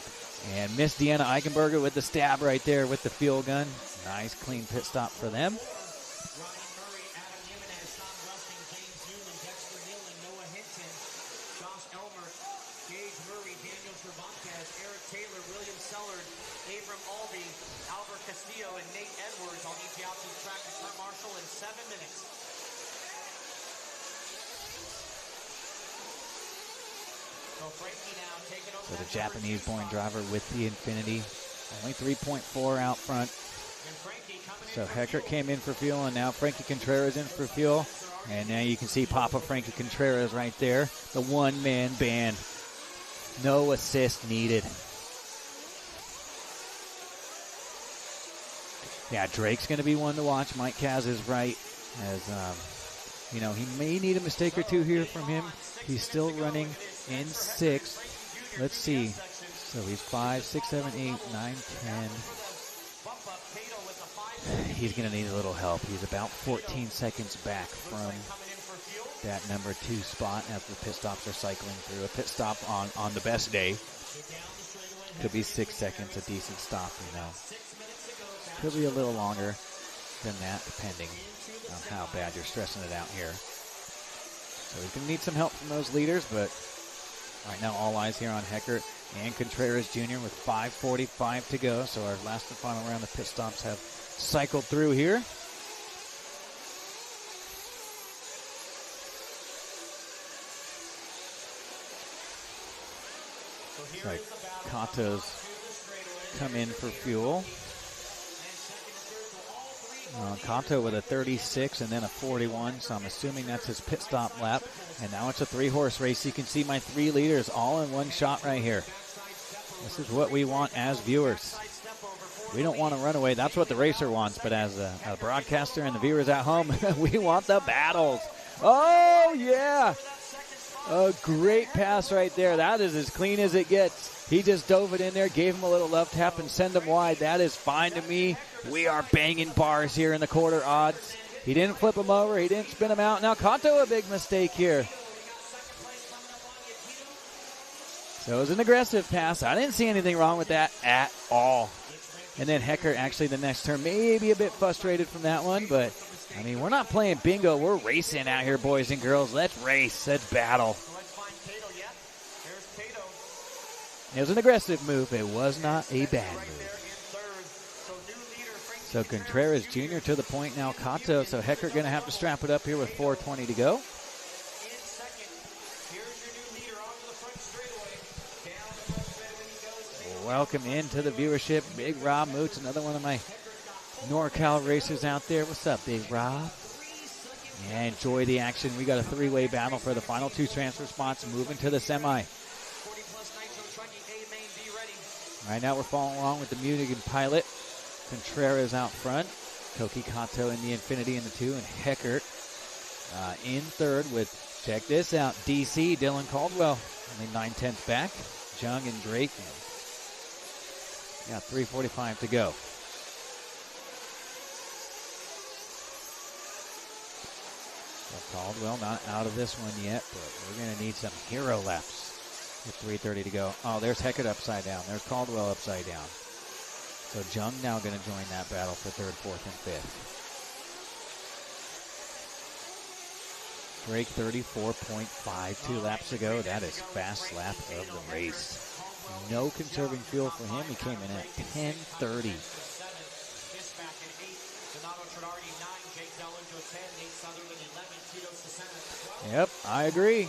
And Miss Deanna Eichenberger with the stab right there with the fuel gun. Nice clean pit stop for them. So the Japanese-born driver with the Infinity, only 3.4 out front. So Heckert came in for fuel, and now Frankie Contreras in for fuel. And now you can see Papa Frankie Contreras right there, the one-man band. No assist needed. Yeah, Drake's going to be one to watch. Mike Kaz is right. As he may need a mistake or two here from him. He's still running in 6th. Let's see. So he's 5, 6, 7, 8, 9, 10. He's going to need a little help. He's about 14 seconds back from that number 2 spot as the pit stops are cycling through. A pit stop on the best day could be 6 seconds, a decent stop, Could be a little longer than that, depending on how bad you're stressing it out here. So he's going to need some help from those leaders, but right now all eyes here on Heckert and Contreras Jr. with 5:45 to go. So our last and final round of pit stops have cycled through here. Like Kato's come in for fuel. Kato with a 36 and then a 41, so I'm assuming that's his pit stop lap. And now it's a 3-horse race. You can see my 3 leaders all in one shot right here. This is what we want as viewers. We don't want a runaway. That's what the racer wants, but as a broadcaster and the viewers at home, we want the battles. Oh, yeah. A great pass right there. That is as clean as it gets. He just dove it in there, gave him a little love tap, and send him wide. That is fine to me. We are banging bars here in the quarter odds. He didn't flip him over. He didn't spin him out. Now Kato, a big mistake here. So it was an aggressive pass. I didn't see anything wrong with that at all. And then Heckert, actually the next turn, maybe a bit frustrated from that one, but we're not playing bingo. We're racing out here, boys and girls. Let's race. Let's battle. It was an aggressive move. It was not a bad move. So Contreras Jr. to the point now. Kato. So Heckert going to have to strap it up here with 4:20 to go. Welcome into the viewership. Big Rob Moots, another one of my NorCal racers out there. What's up, Big Rob? Yeah, enjoy the action. We got a 3-way battle for the final 2 transfer spots moving to the semi. Right now we're following along with the Munich pilot. Contreras out front. Koki Kato in the Infinity in the 2. And Heckert in third with, check this out, DC, Dylan Caldwell. Only 9/10 back. Jung and Drake. Yeah, 3:45 to go. So Caldwell not out of this one yet, but we're going to need some hero laps. With 3:30 to go. Oh, there's Heckert upside down. There's Caldwell upside down. So Jung now going to join that battle for 3rd, 4th, and 5th. Drake 34.5 2 laps ago. That is fast lap of the race. No conserving fuel for him. He came in at 10:30. Yep, I agree.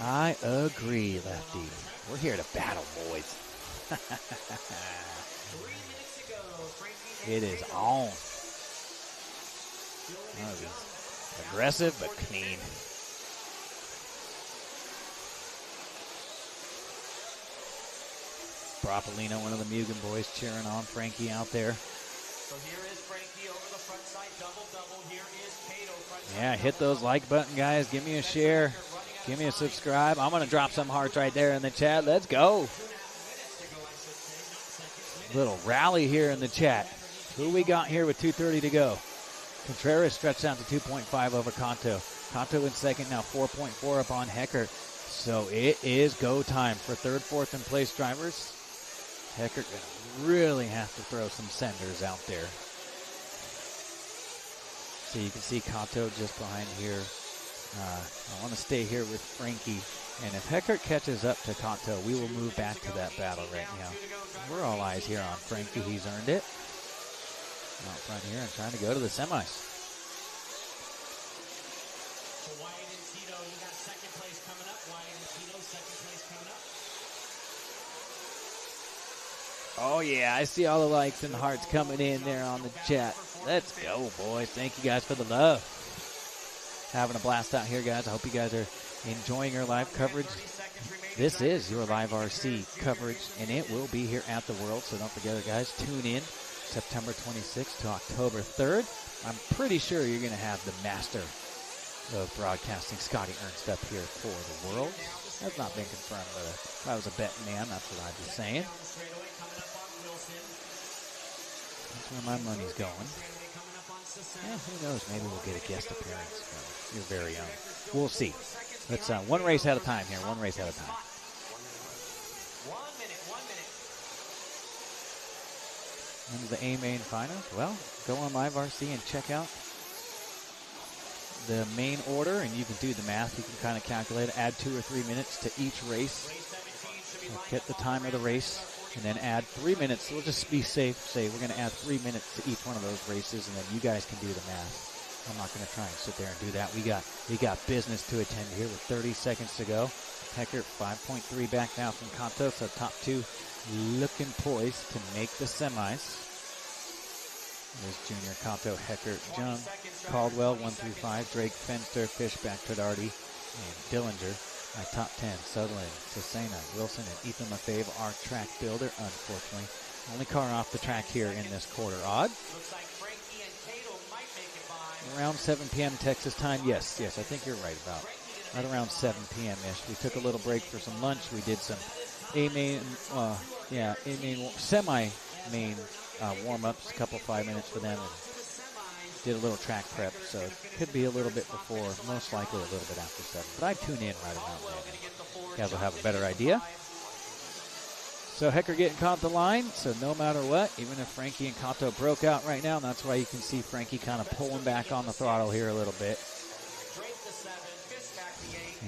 I agree, Lefty. We're here to battle, boys. 3 minutes to go. Frankie It is on. Aggressive but clean. Bropolino, one of the Mugen boys, cheering on Frankie out there. So here is Frankie over the front side, double. Here is Cato, front side. Yeah, hit those like button, guys. Give me a share. Give me a subscribe. I'm going to drop some hearts right there in the chat. Let's go. Little rally here in the chat. Who we got here with 2:30 to go? Contreras stretched out to 2.5 over Kanto. Kanto in second, now 4.4 up on Heckert. So it is go time for third, fourth, and place drivers. Heckert going to really have to throw some senders out there. So you can see Kanto just behind here. I want to stay here with Frankie. And if Heckert catches up to Kanto, we will move back to that battle right now. We're all eyes here on Frankie. He's earned it. Out front here and trying to go to the semis. So Wyatt and Tito, you got second place coming up. Wyatt and Tito, second place coming up. Oh, yeah, I see all the likes and hearts coming in there on the chat. Let's go, boys. Thank you guys for the love. Having a blast out here, guys. I hope you guys are enjoying our live coverage. This is your live RC coverage, and it will be here at the World, so don't forget it, guys. Tune in September 26th to October 3rd. I'm pretty sure you're going to have the master of broadcasting, Scotty Ernst, up here for the World. That's not been confirmed, but if I was a betting man, that's what I'd be saying. That's where my money's going. Yeah, who knows? Maybe we'll get a guest appearance from your very own. We'll see. Let's one race at a time here. One race at a time. 1 minute. When's the A-Main finals? Well, go on Live RC and check out the main order, and you can do the math. You can kind of calculate it. Add 2 or 3 minutes to each race. Get the time of the race, and then add 3 minutes. We'll just be safe. Say we're going to add 3 minutes to each one of those races, and then you guys can do the math. I'm not going to try and sit there and do that. We got business to attend here with 30 seconds to go. Heckert 5.3 back now from Kanto, so top two looking poised to make the semis. There's Junior, Kanto, Heckert, Jung, Caldwell 1 through 5, Drake, Fenster, Fishback, Todardi, and Dillinger. At top 10, Sutherland, Cesena, Wilson, and Ethan Lefebvre, our track builder, unfortunately. Only car off the track here in this quarter. Odd. Looks like Frankie and Cato might make it by. Around 7 p.m. Texas time. Yes, I think you're right about right around 7 p.m.-ish. We took a little break for some lunch. We did some semi-main warm-ups, a couple 5 minutes for them, and did a little track prep, so it could be a little bit before, most likely a little bit after 7. But I'd tune in right around then. You guys will have a better idea. So Heckert getting caught the line, so no matter what, even if Frankie and Kanto broke out right now, and that's why you can see Frankie kind of pulling back on the throttle here a little bit.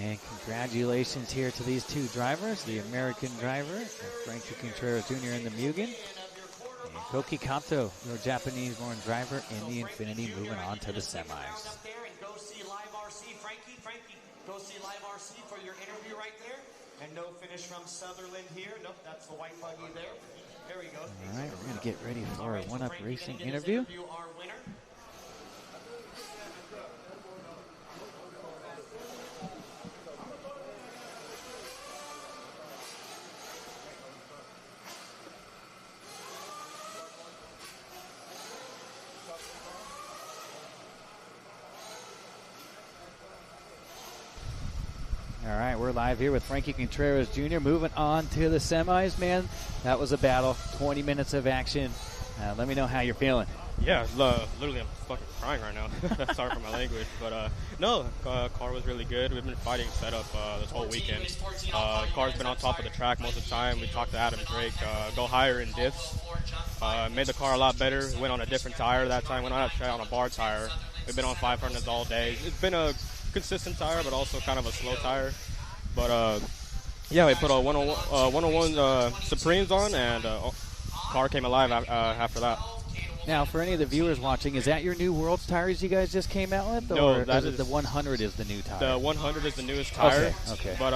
And congratulations here to these two drivers, the American driver, Frankie Contreras Jr. in the Mugen, and Koki Kanto, your Japanese-born driver in the Infinity, moving on to the semis. Go see Live RC. Frankie, go see Live RC for your interview right there. And no finish from Sutherland here. Nope, that's the white buggy there. There we go. All right, we're going to get ready for a one-up racing interview. Our winner. All right, we're live here with Frankie Contreras Jr. Moving on to the semis, man. That was a battle, 20 minutes of action. Let me know how you're feeling. Yeah, literally I'm fucking crying right now. Sorry for my language. But no, car was really good. We've been fighting setup this whole weekend. Car's been on top of the track most of the time. We talked to Adam Drake, go higher in diffs. Made the car a lot better. Went on a different tire that time. Went on a bar tire. We've been on 500s all day. It's been a consistent tire, but also kind of a slow tire. But yeah, we put a 101 Supremes on, and car came alive after that. Now, for any of the viewers watching, is that your new World's tires you guys just came out with? No, or that is it the 100 is the new tire? The 100 is the newest tire. Okay. But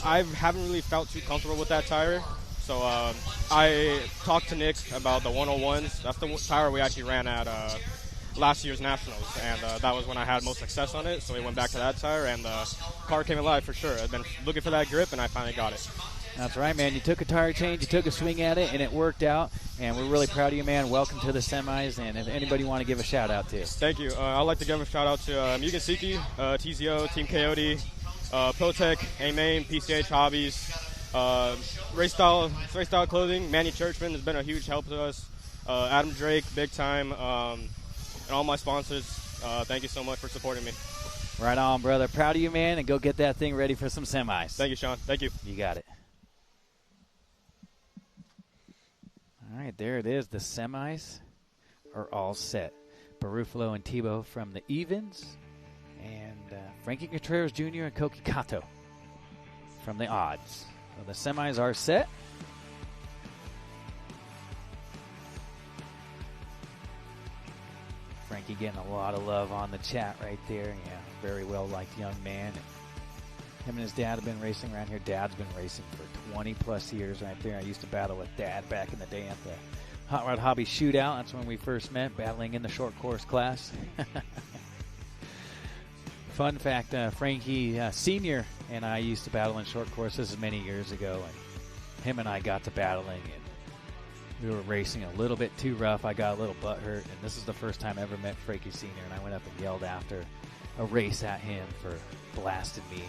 I haven't really felt too comfortable with that tire. So I talked to Nick about the 101s. That's the tire we actually ran at last year's Nationals, and that was when I had most success on it. So we went back to that tire, and the car came alive for sure. I've been looking for that grip, and I finally got it. That's right, man. You took a tire change, you took a swing at it, and it worked out. And we're really proud of you, man. Welcome to the semis. And if anybody want to give a shout-out to. Thank you. I'd like to give a shout-out to Mugen Siki, TZO, Team Coyote, ProTech, A-Main, PCH Hobbies, Race Style Clothing. Manny Churchman has been a huge help to us. Adam Drake, big time, and all my sponsors. Thank you so much for supporting me. Right on, brother. Proud of you, man, and go get that thing ready for some semis. Thank you, Sean. Thank you. You got it. All right, there it is. The semis are all set. Barufalo and Tebow from the evens, and Frankie Contreras Jr. and Koki Kato from the odds. So the semis are set. Frankie getting a lot of love on the chat right there. Yeah, very well-liked young man. Him and his dad have been racing around here. Dad's been racing for 20-plus years right there. I used to battle with Dad back in the day at the Hot Rod Hobby Shootout. That's when we first met, battling in the short course class. Fun fact, Frankie Sr. and I used to battle in short courses many years ago, and him and I got to battling, and we were racing a little bit too rough. I got a little butthurt, and this is the first time I ever met Frankie Sr., and I went up and yelled after a race at him for blasting me.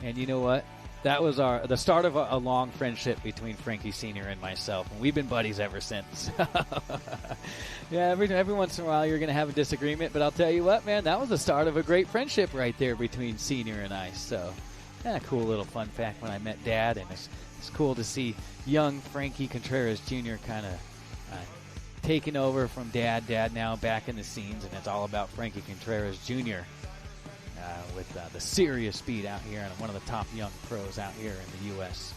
And you know what? That was the start of a long friendship between Frankie Sr. and myself, and we've been buddies ever since. Yeah, every once in a while you're going to have a disagreement, but I'll tell you what, man, that was the start of a great friendship right there between Sr. and I. So, yeah, cool little fun fact when I met Dad, and it's cool to see young Frankie Contreras Jr. kind of taking over from Dad. Dad now back in the scenes, and it's all about Frankie Contreras Jr. With the serious speed out here, and one of the top young pros out here in the U.S.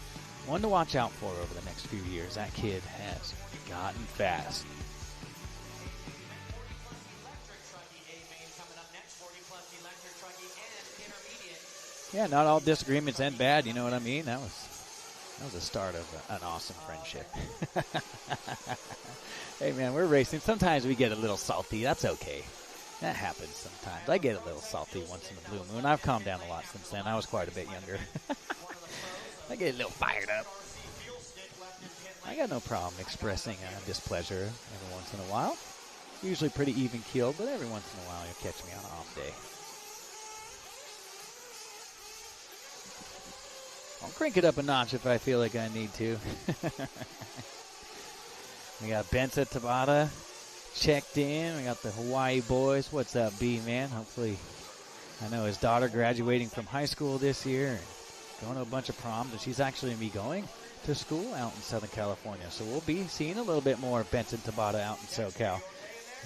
One to watch out for over the next few years. That kid has gotten fast. Yeah, not all disagreements end bad, you know what I mean? That was the start of an awesome friendship. Hey, man, we're racing. Sometimes we get a little salty. That's okay. That happens sometimes. I get a little salty once in a blue moon. I've calmed down a lot since then. I was quite a bit younger. I get a little fired up. I got no problem expressing displeasure every once in a while. Usually pretty even-keeled, but every once in a while you'll catch me on an off day. I'll crank it up a notch if I feel like I need to. We got Benza Tabata checked in. We got the Hawaii boys. What's up, B, man? Hopefully, I know his daughter graduating from high school this year and going to a bunch of proms, and she's actually going to be going to school out in Southern California. So we'll be seeing a little bit more of Benson Tabata out in SoCal.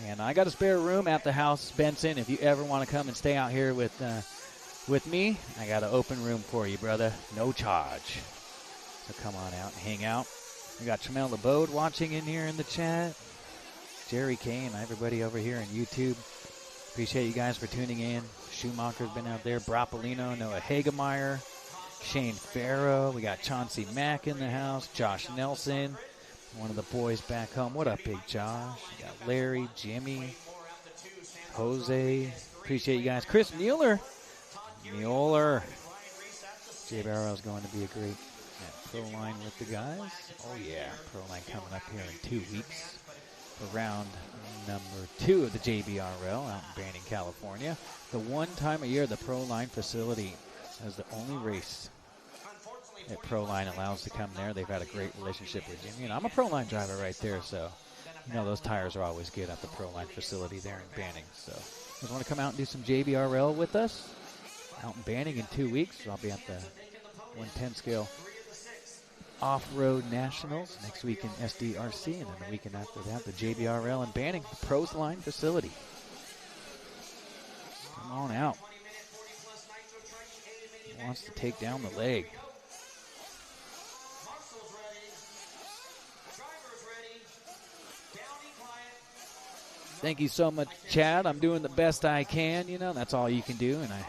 And I got a spare room at the house, Benson. If you ever want to come and stay out here with me, I got an open room for you, brother. No charge. So come on out and hang out. We got Tramel LeBode watching in here in the chat. Jerry Kane, everybody over here on YouTube. Appreciate you guys for tuning in. Schumacher's been out there. Bropolino, Noah Hagemeyer, Shane Farrow. We got Chauncey Mack in the house. Josh Nelson, one of the boys back home. What up, Big Josh? We got Larry, Jimmy, Jose. Appreciate you guys. Chris Mueller. Jay Barrow's going to be a great pro line with the guys. Oh, yeah. Pro line coming up here in 2 weeks. For round number 2 of the JBRL out in Banning, California. The one time a year the Pro Line facility is the only race that Pro Line allows to come there. They've had a great relationship with Jimmy, and I'm a Pro Line driver right there, so you know those tires are always good at the Pro Line facility there in Banning. So you guys want to come out and do some JBRL with us out in Banning in 2 weeks? I'll be at the 110 scale Off-Road Nationals next week in SDRC, and then the weekend after that, the JBRL in Banning, the Pros Line facility. Come on out. He wants to take down the leg. Thank you so much, Chad. I'm doing the best I can. You know, that's all you can do, and I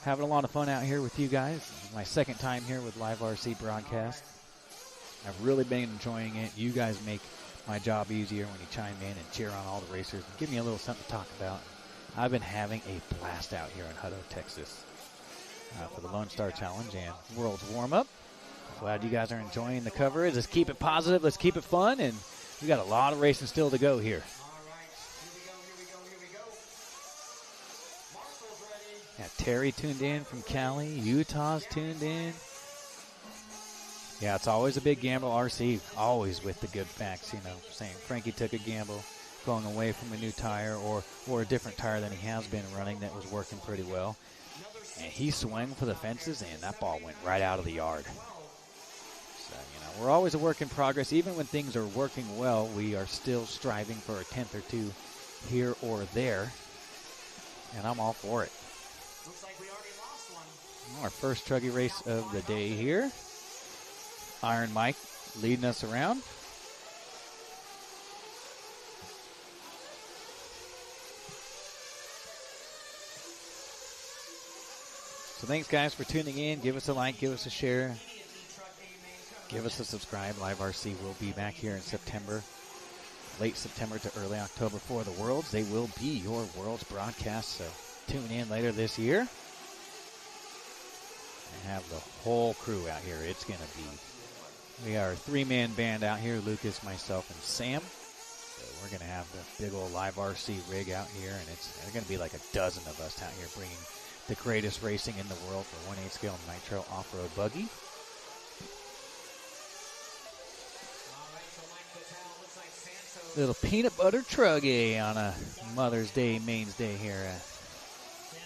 having a lot of fun out here with you guys. This is my second time here with Live RC Broadcast. I've really been enjoying it. You guys make my job easier when you chime in and cheer on all the racers and give me a little something to talk about. I've been having a blast out here in Hutto, Texas for the Lonestar Challenge and World's Warmup. Glad you guys are enjoying the coverage. Let's keep it positive. Let's keep it fun. And we got a lot of racing still to go here. Yeah, Terry tuned in from Cali. Utah's tuned in. Yeah, it's always a big gamble. RC, always with the good facts, you know, saying Frankie took a gamble going away from a new tire or a different tire than he has been running that was working pretty well. And he swung for the fences, and that ball went right out of the yard. So, you know, we're always a work in progress. Even when things are working well, we are still striving for a tenth or two here or there. And I'm all for it. Looks like we already lost one. Our first truggy race of the day here. Iron Mike leading us around. So thanks, guys, for tuning in. Give us a like, give us a share, give us a subscribe. Live RC will be back here in September, late September to early October for the Worlds. They will be your Worlds broadcast, so tune in later this year. And have the whole crew out here. It's going to be, we are a three-man band out here, Lucas, myself, and Sam. So we're going to have the big old Live RC rig out here, and there's going to be like a dozen of us out here bringing the greatest racing in the world for 1/8 scale Nitro off-road buggy. Little peanut butter truggy on a Mother's Day, Mains Day here at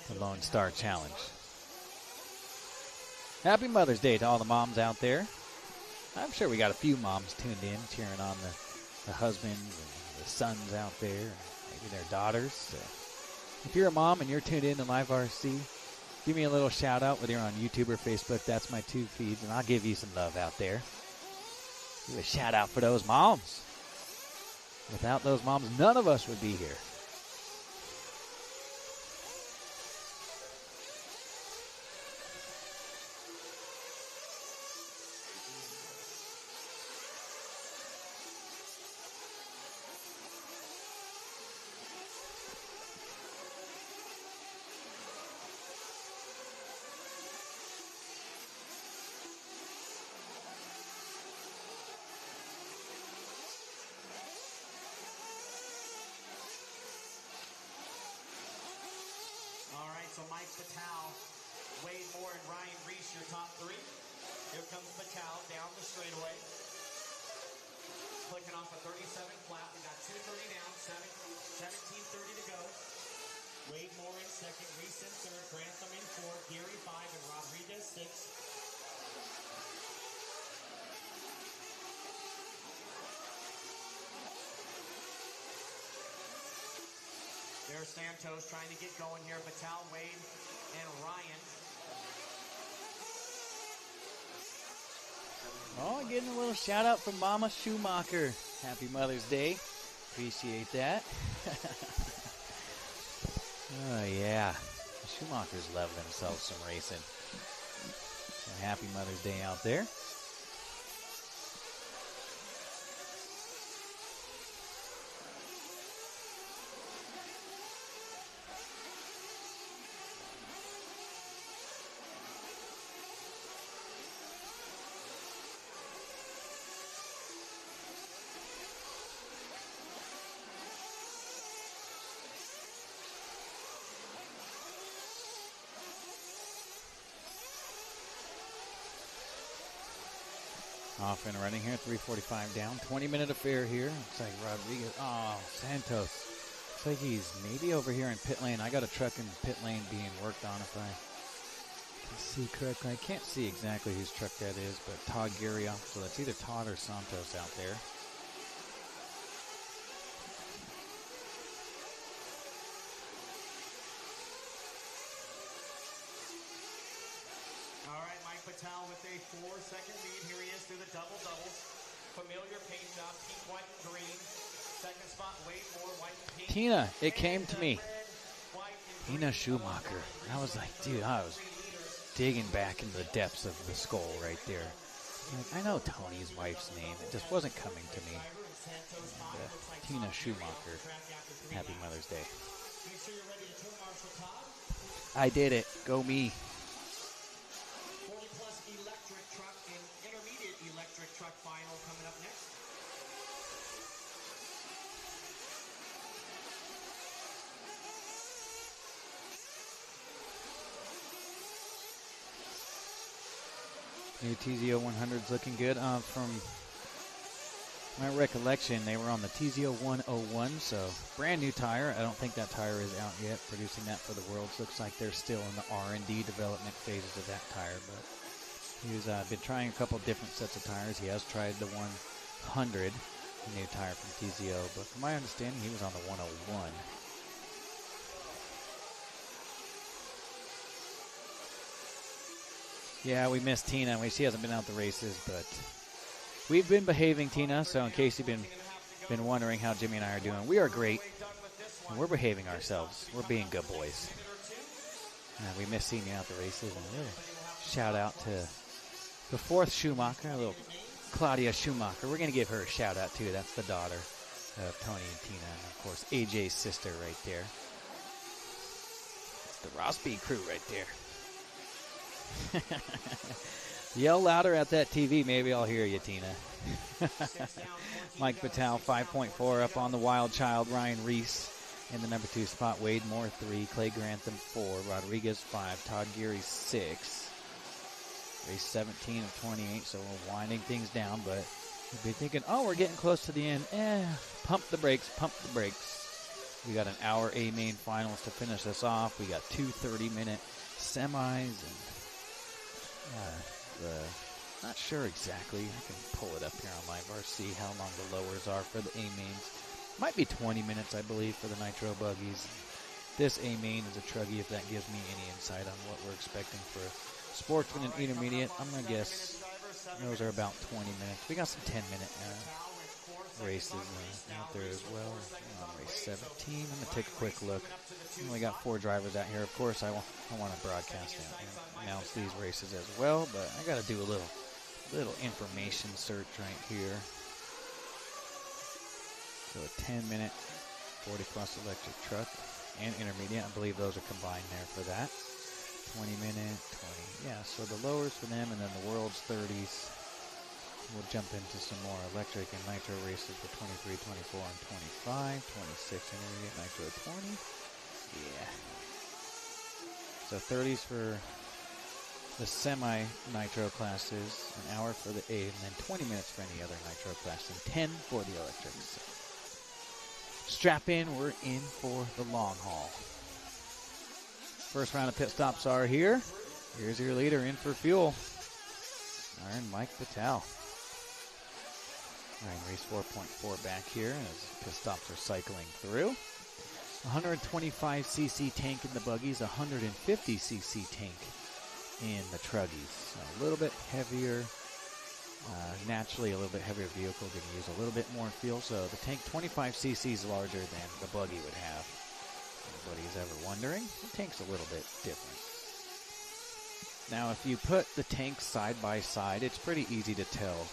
the Lonestar Challenge. Happy Mother's Day to all the moms out there. I'm sure we got a few moms tuned in, cheering on the husbands and the sons out there, maybe their daughters. So if you're a mom and you're tuned in to Live RC, give me a little shout out, whether you're on YouTube or Facebook. That's my two feeds, and I'll give you some love out there. Give a shout out for those moms. Without those moms, none of us would be here. So Mike Patel, Wade Moore, and Ryan Reese, your top three. Here comes Patel down the straightaway. Clicking off a 37 flat. We got 2:30 down, 17:30 to go. Wade Moore in second, Reese in third, Grantham in fourth, Gary 5, and Rodriguez 6. There's Santos trying to get going here. Patel, Wade, and Ryan. Oh, getting a little shout out from Mama Schumacher. Happy Mother's Day. Appreciate that. Oh, yeah. The Schumachers love themselves some racing. So happy Mother's Day out there. Off and running here, 3:45 down. 20-minute affair here. Looks like Rodriguez. Oh, Santos. Looks like he's maybe over here in pit lane. I got a truck in pit lane being worked on if I can see correctly. I can't see exactly whose truck that is, but Todd Gary. So that's either Todd or Santos out there. Patel with a 4-second lead. Here he is through the double doubles. Familiar paint job, pink, white, and green. Second spot, Wade Moore, white and pink. Tina, it came to me. Red, white, and Tina Schumacher. I was like, dude, I was digging back into the depths of the skull right there. Like, I know Tony's wife's name. It just wasn't coming to me. And, Tina Schumacher. Happy Mother's Day. Make sure you're ready to turn, Marshall Todd. I did it. Go me. 40-plus electric truck and intermediate electric truck final coming up next. New TZO 100's looking good. From my recollection, they were on the TZO 101, so brand new tire. I don't think that tire is out yet. Producing that for the Worlds. Looks like they're still in the R&D development phases of that tire, but he's been trying a couple different sets of tires. He has tried the 100, the new tire from TZO, but from my understanding, he was on the 101. Yeah, we missed Tina. She hasn't been out the races, but we've been behaving, Tina. So in case you've been wondering how Jimmy and I are doing, we are great. And we're behaving ourselves. We're being good boys. We missed seeing you out the races. And really shout out to the fourth Schumacher, a little Claudia Schumacher. We're going to give her a shout out too. That's the daughter of Tony and Tina, and of course AJ's sister right there. It's the Rossby crew right there. Yell louder at that TV. Maybe I'll hear you, Tina. Mike Patel, 5.4 up on the Wild Child. Ryan Reese in the number 2 spot. Wade Moore, 3. Clay Grantham, 4. Rodriguez, 5. Todd Geary, 6. Race 17 of 28, so we're winding things down, but you'll be thinking, oh, we're getting close to the end. Pump the brakes, pump the brakes. We got an hour A main finals to finish us off. We got 2 30-minute semis, and not sure exactly. I can pull it up here on my RC how long the lowers are for the A mains. Might be 20 minutes, I believe, for the Nitro buggies. This A main is a truggy, if that gives me any insight on what we're expecting for Sportsman and intermediate. I'm going to guess those are about 20 minutes. We got some 10-minute races out there as well. Race 17. I'm going to take a quick look. We got 4 drivers out here. Of course, I want to broadcast and announce these races as well, but I got to do a little information search right here. So a 10-minute 40-plus electric truck and intermediate. I believe those are combined there for that. 20-minute, 20. Yeah, so the lowers for them, and then the World's 30s. We'll jump into some more electric and nitro races for 23, 24, and 25. 26 intermediate, nitro 20. Yeah. So 30s for the semi-nitro classes, an hour for the A, and then 20 minutes for any other nitro class, and 10 for the electrics. Strap in, we're in for the long haul. First round of pit stops are here. Here's your leader in for fuel. Iron Mike Patel. Ryan Reese 4.4 back here as pit stops are cycling through. 125cc tank in the buggies, 150cc tank in the truggies. So a little bit heavier, naturally a little bit heavier vehicle, going to use a little bit more fuel. So the tank 25cc is larger than the buggy would have. Anybody's ever wondering? The tank's a little bit different. Now, if you put the tanks side by side, it's pretty easy to tell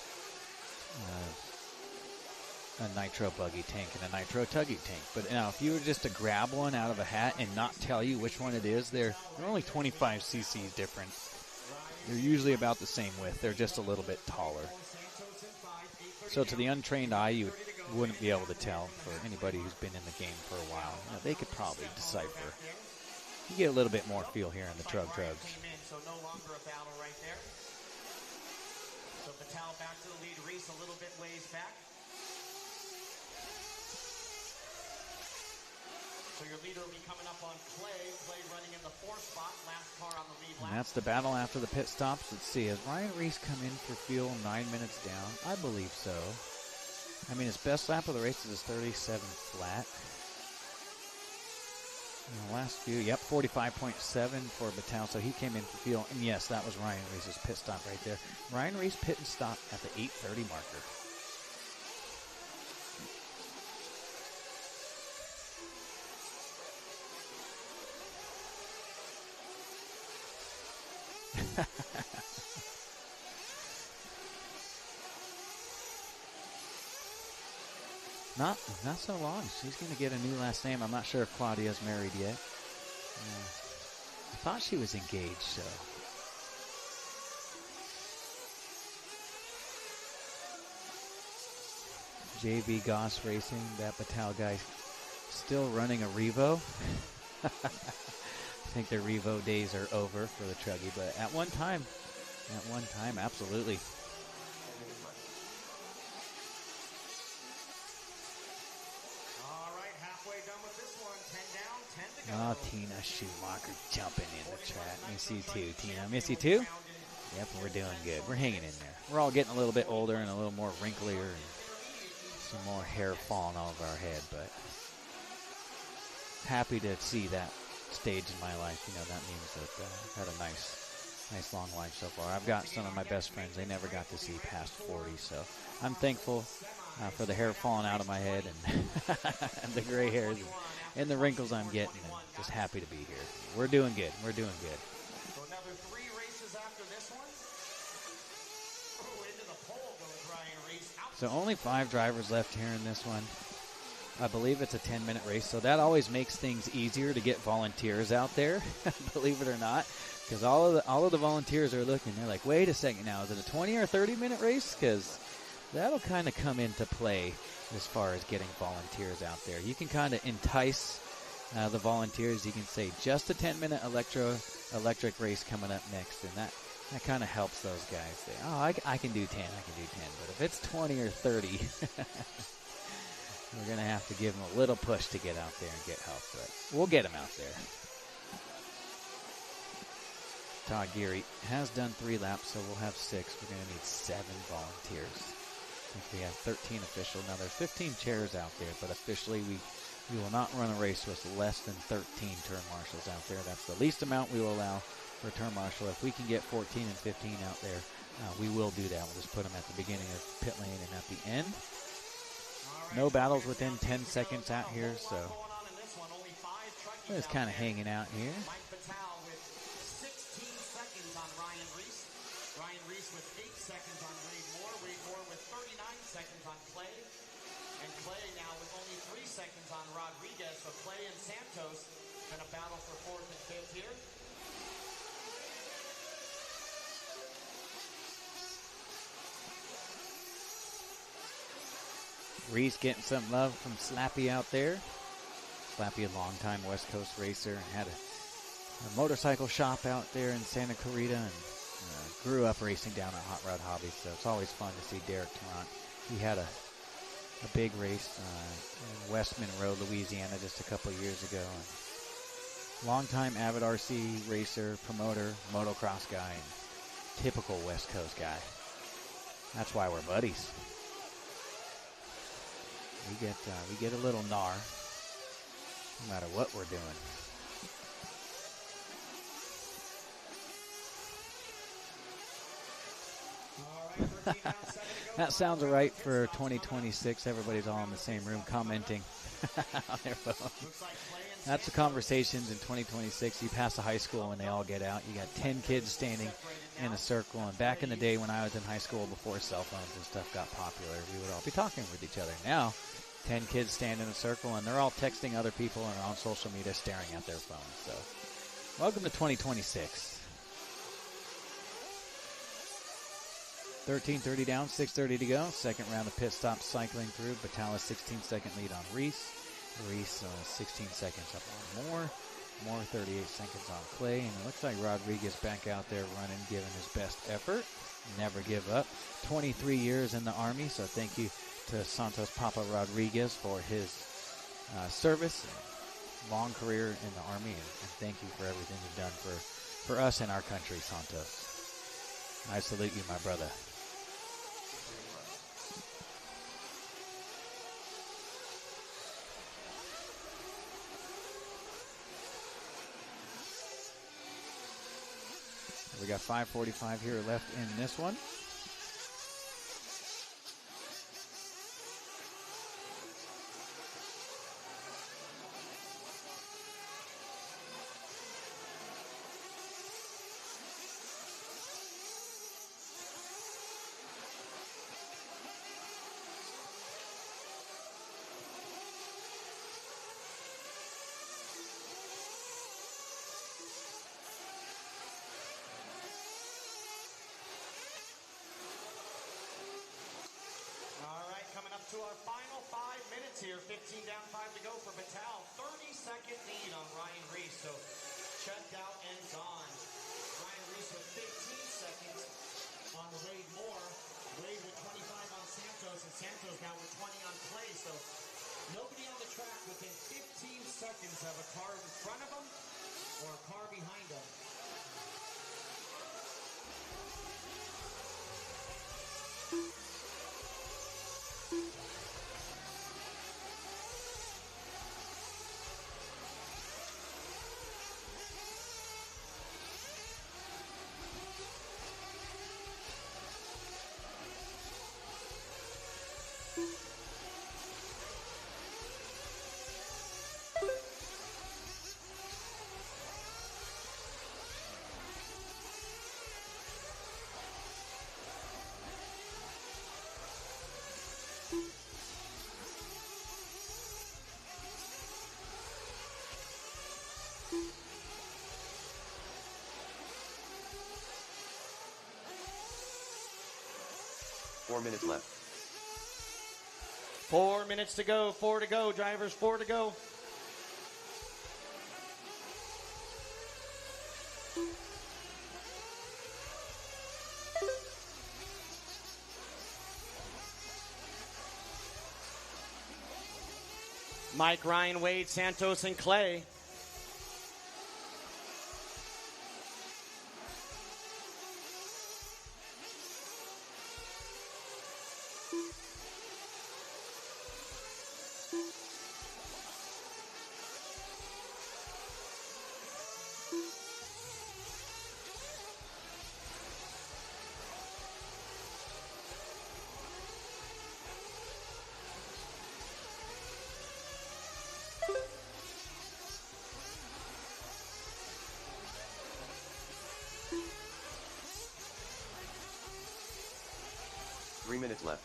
a nitro buggy tank and a nitro tuggy tank. But now, if you were just to grab one out of a hat and not tell you which one it is, they're only 25 cc's different. They're usually about the same width. They're just a little bit taller. So to the untrained eye, you wouldn't be able to tell. For anybody who's been in the game for a while, they could probably decipher. You get a little bit more feel here in the trugs. So no longer a battle right there. So Patel back to the lead. Reese a little bit ways back. So your leader will be coming up on Clay. Clay running in the 4th spot. Last car on the lead lap. And that's the battle after the pit stops. Let's see. Has Ryan Reese come in for fuel 9 minutes down? I believe so. I mean, his best lap of the races is 37 flat. In the last few, 45.7 for Battelle, so he came in for fuel. And yes, that was Ryan Reese's pit stop right there. Ryan Reese pit and stop at the 8:30 marker. Not so long. She's going to get a new last name. I'm not sure if Claudia's married yet. I thought she was engaged, so. JB Goss Racing, that Batal guy, still running a Revo. I think their Revo days are over for the Truggy, but at one time, absolutely. All right, halfway done with this one. 10 down, 10 to go. Oh, Tina Schumacher jumping in the track. Miss you too, Tina. Miss you too? Yep, we're doing good. We're hanging in there. We're all getting a little bit older and a little more wrinklier and some more hair falling off our head, but happy to see that stage in my life. You know, that means that I've had a nice long life so far. I've got some of my best friends. They never got to see past 40, so I'm thankful for the hair falling out of my head and, and the gray hairs and the wrinkles I'm getting, and just happy to be here. We're doing good. We're doing good. So another 3 races after this one. Into the pole goes Ryan Reese. So only 5 drivers left here in this one. I believe it's a 10-minute race, so that always makes things easier to get volunteers out there, believe it or not, because all of the volunteers are looking. They're like, wait a second now, is it a 20 or 30-minute race? Because that'll kind of come into play as far as getting volunteers out there. You can kind of entice the volunteers. You can say just a 10-minute electric race coming up next, and that kind of helps those guys say, oh, I can do 10, But if it's 20 or 30, we're going to have to give them a little push to get out there and get help. But we'll get them out there. Todd Geary has done 3 laps, so we'll have 6. We're going to need 7 volunteers. I think we have 13 official. Now, there's 15 chairs out there, but officially we will not run a race with less than 13 turn marshals out there. That's the least amount we will allow for turn marshal. If we can get 14 and 15 out there, we will do that. We'll just put them at the beginning of pit lane and at the end. No battles within 10 seconds out here, so just kind of hanging out here. Mike Batal with 16 seconds on Ryan Reese. Ryan Reese with 8 seconds on Wade Moore. Wade Moore with 39 seconds on Clay. And Clay now with only 3 seconds on Rodriguez. So Clay and Santos going to battle for 4th and 5th here. Reese getting some love from Slappy out there. Slappy, a longtime West Coast racer, and had a motorcycle shop out there in Santa Clarita, and grew up racing down at Hot Rod Hobby, so it's always fun to see Derek Tarrant. He had a big race in West Monroe, Louisiana, just a couple of years ago. And longtime avid RC racer, promoter, motocross guy, and typical West Coast guy. That's why we're buddies. We get a little gnar no matter what we're doing. That sounds right for 2026. Everybody's all in the same room commenting on their phone. That's the conversations in 2026. You pass a high school and they all get out. You got 10 kids standing in a circle. And back in the day when I was in high school, before cell phones and stuff got popular, we would all be talking with each other. Now, 10 kids stand in a circle and they're all texting other people and are on social media staring at their phones. So, welcome to 2026. 13:30 down, 6:30 to go. Second round of pit stops cycling through. Battalia's 16-second lead on Reese. Reese 16 seconds up on Moore. Moore 38 seconds on Clay. And it looks like Rodriguez back out there running, giving his best effort. Never give up. 23 years in the Army, so thank you to Santos Papa Rodriguez for his service. Long career in the Army, and thank you for everything you've done for us and our country, Santos. I salute you, my brother. We got 5:45 here left in this one. minutes here. 15 down, 5 to go for Batal. 30-second lead on Ryan Reese. So checked out and gone. Ryan Reese with 15 seconds on Wade Moore. Wade with 25 on Santos, and Santos now with 20 on Clay. So nobody on the track within 15 seconds of a car in front of them or a car behind them. Four minutes left. 4 minutes to go, 4 to go, drivers, 4 to go. Mike, Ryan, Wade, Santos, and Clay. Three minutes left.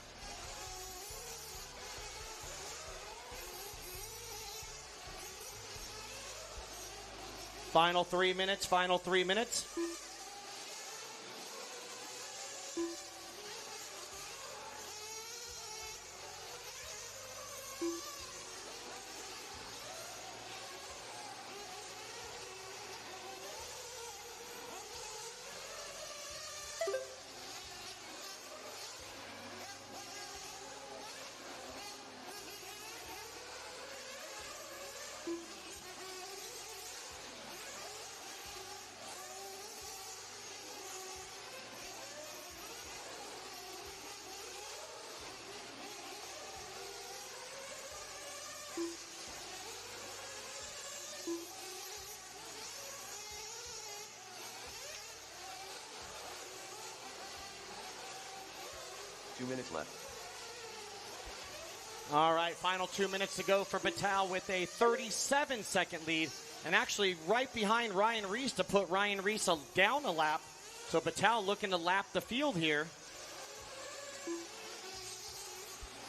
Final 3 minutes, final 3 minutes. Two minutes left. All right, final 2 minutes to go for Batal with a 37-second lead, and actually right behind Ryan Reese to put Ryan Reese down a lap. So Batal looking to lap the field here.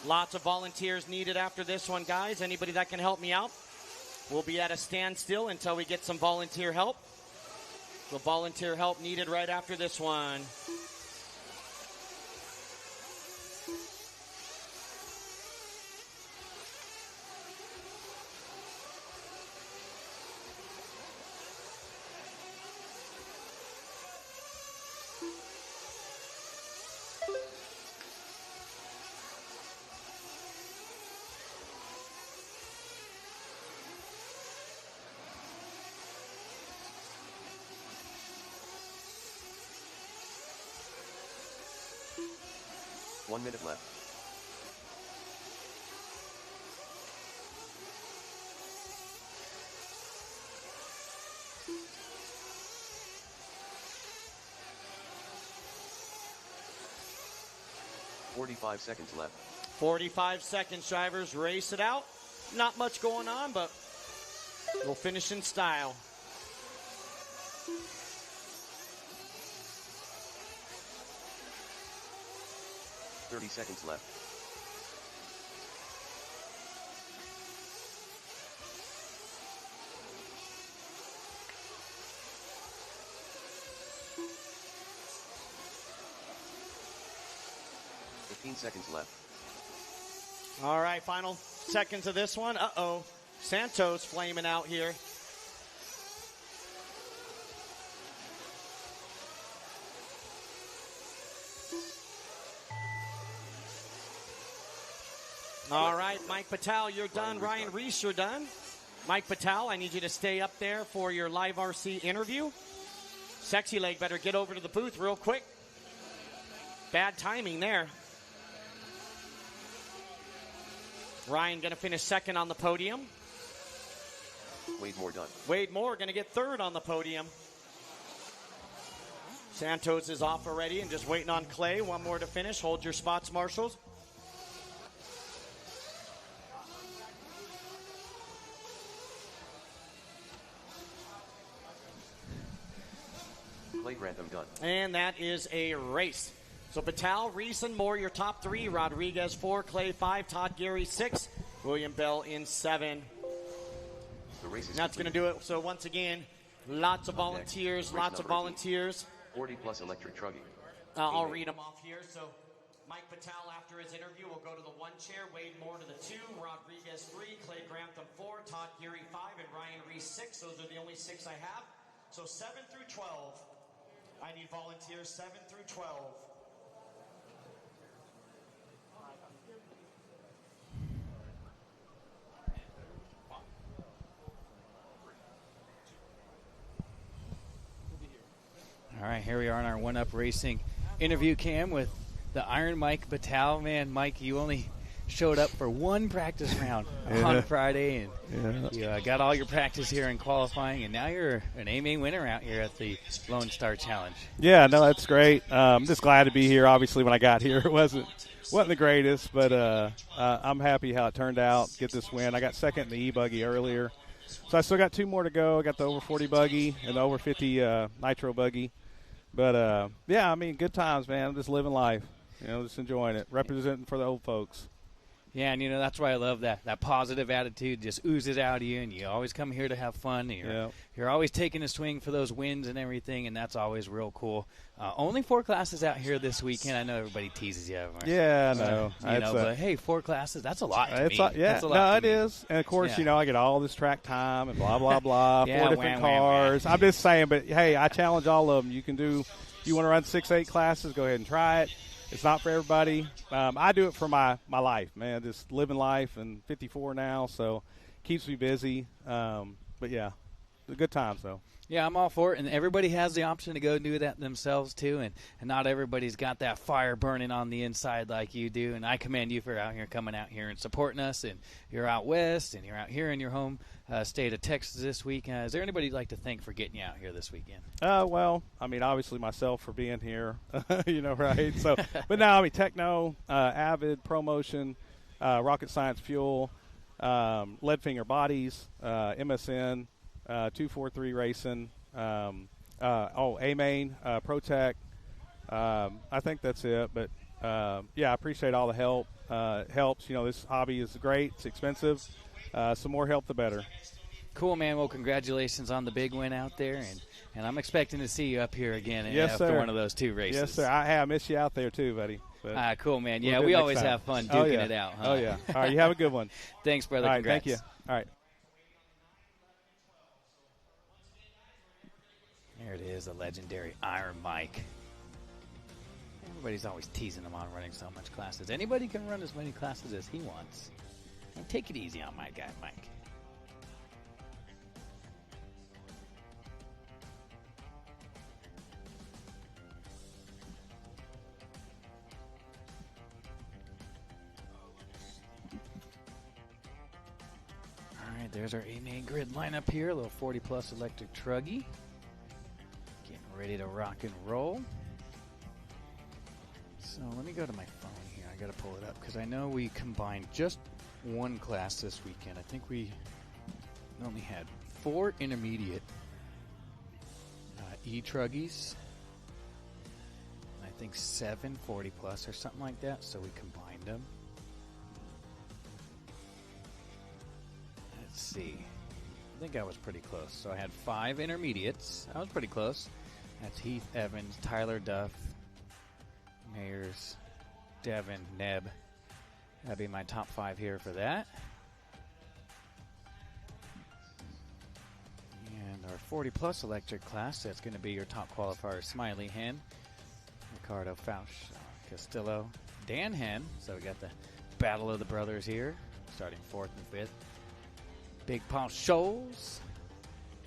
Lots of volunteers needed after this one, guys. Anybody that can help me out? We'll be at a standstill until we get some volunteer help. So volunteer help needed right after this one. One minute left. "45 seconds left. 45 seconds, drivers. Race it out. Not much going on, but we'll finish in style. "30 seconds left. "15 seconds left. All right, final seconds of this one. Uh-oh. Santos flaming out here. All right, Mike Patel, you're done. Ryan Reese, you're done. Mike Patel, I need you to stay up there for your live RC interview. Sexy Leg better get over to the booth real quick. Bad timing there. Ryan going to finish second on the podium. Wade Moore done. Wade Moore going to get third on the podium. Santos is off already and just waiting on Clay. One more to finish. Hold your spots, marshals. Clay Grantham done. And that is a race. So Patel, Reese, and Moore, your top three. Rodriguez 4, Clay 5, Todd Gary 6, William Bell in 7. The race is That's going to do it. So once again, lots of volunteers, Next, lots of number 18. volunteers. 40 plus electric truggy. I'll read them off here. So Mike Patel, after his interview, will go to the 1 chair. Wade Moore to the 2, Rodriguez 3, Clay Grantham 4, Todd Gary 5, and Ryan Reese 6. Those are the only 6 I have. So 7 through 12. I need volunteers 7 through 12. All right, here we are in our One Up Racing interview cam with the Iron Mike Batal. Man, Mike, you only showed up for one practice round on Friday, and you got all your practice here in qualifying, and now you're an A-main winner out here at the Lonestar Challenge. Yeah, no, that's great. I'm just glad to be here. Obviously, when I got here, it wasn't the greatest, but I'm happy how it turned out. Get this win. I got second in the E-buggy earlier, so I still got 2 more to go. I got the over 40 buggy and the over 50 Nitro buggy. But, yeah, I mean, good times, man. I'm just living life, just enjoying it, representing for the old folks. Yeah, and, that's why I love that positive attitude just oozes out of you, and you always come here to have fun. And you're always taking a swing for those wins and everything, and that's always real cool. Only 4 classes out here this weekend. I know everybody teases you. Yeah, I know. But, hey, 4 classes, that's a lot to me. Yeah, that's a lot to it me. is. And, of course, I get all this track time and blah, blah, blah, 4 different wham, cars. I'm just saying, but, hey, I challenge all of them. You want to run 6, 8 classes, go ahead and try it. It's not for everybody. I do it for my life, man, just living life, and 54 now, so keeps me busy. But, yeah, good times, though. Yeah, I'm all for it, and everybody has the option to go do that themselves, too, and not everybody's got that fire burning on the inside like you do, and I commend you for coming out here and supporting us, and you're out west, and you're out here in your home state of Texas this week. Is there anybody you'd like to thank for getting you out here this weekend? Well, I mean, obviously myself for being here, right? So, but now, I mean, Techno, Avid, ProMotion, Rocket Science Fuel, Leadfinger Bodies, MSN, 243 Racing, A-Main, ProTech. I think that's it. But, I appreciate all the help. It helps. This hobby is great. It's expensive. Some more help, the better. Cool, man. Well, congratulations on the big win out there. And I'm expecting to see you up here again after one of those 2 races. Yes, sir. I miss you out there, too, buddy. Cool, man. Yeah, we always have fun duking it out. Huh? Oh, yeah. All right, you have a good one. Thanks, brother. All right, Congrats. thank you. All right. There it is, the legendary Iron Mike. Everybody's always teasing him on running so much classes. Anybody can run as many classes as he wants. And take it easy on my guy, Mike. All right, there's our A-main grid lineup here. A little 40-plus electric truggy. Getting ready to rock and roll. So let me go to my phone here. I got to pull it up because I know we combined just 1 class this weekend. I think we only had 4 intermediate E-truggies. I think 7 40-plus or something like that, so we combined them. Let's see. I think I was pretty close. So I had 5 intermediates. I was pretty close. That's Heath Evans, Tyler Duff, Mayers, Devin, Neb. That'd be my top 5 here for that. 40-plus electric class. That's going to be your top qualifier, Smiley Hen, Ricardo Fausch, Castillo, Dan Hen. So we got the battle of the brothers here, starting 4th and 5th. Big Paul Scholes,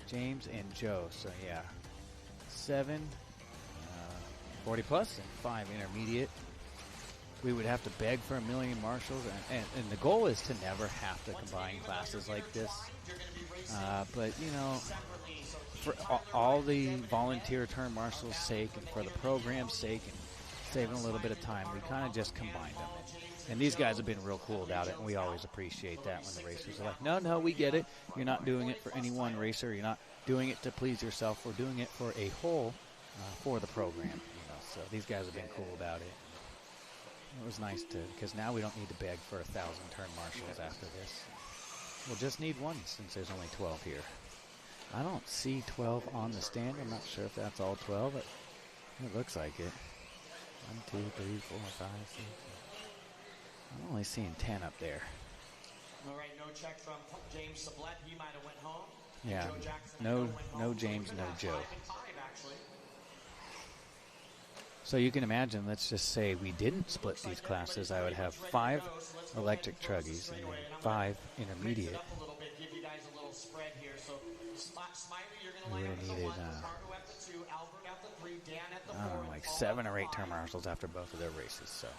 James, and Joe. So, yeah, 7 40-plus and 5 intermediate. We would have to beg for a million marshals, and the goal is to never have to combine classes like this. But, you know, for all the volunteer turn marshals' sake and for the program's sake and saving a little bit of time, we kind of just combined them. And these guys have been real cool about it, and we always appreciate that when the racers are like, no, we get it. You're not doing it for any one racer. You're not doing it to please yourself. We're doing it for a whole for the program. You know, so these guys have been cool about it. It was nice because now we don't need to beg for 1,000 turn marshals after this. We'll just need one since there's only 12 here. I don't see 12 on the stand. I'm not sure if that's all 12, but it looks like it. 1, 2, 3, 4, 5, 6. I'm only seeing 10 up there. All right, no check from James Sublette. He might have went home. Yeah, Joe Jackson no James, no Joe. 5 and 5, actually. So you can imagine, let's just say we didn't split these classes. I would have 5 electric truggies and 5 intermediate. We would have needed, I don't know, like 7 or 8 turn marshals after both of their races. So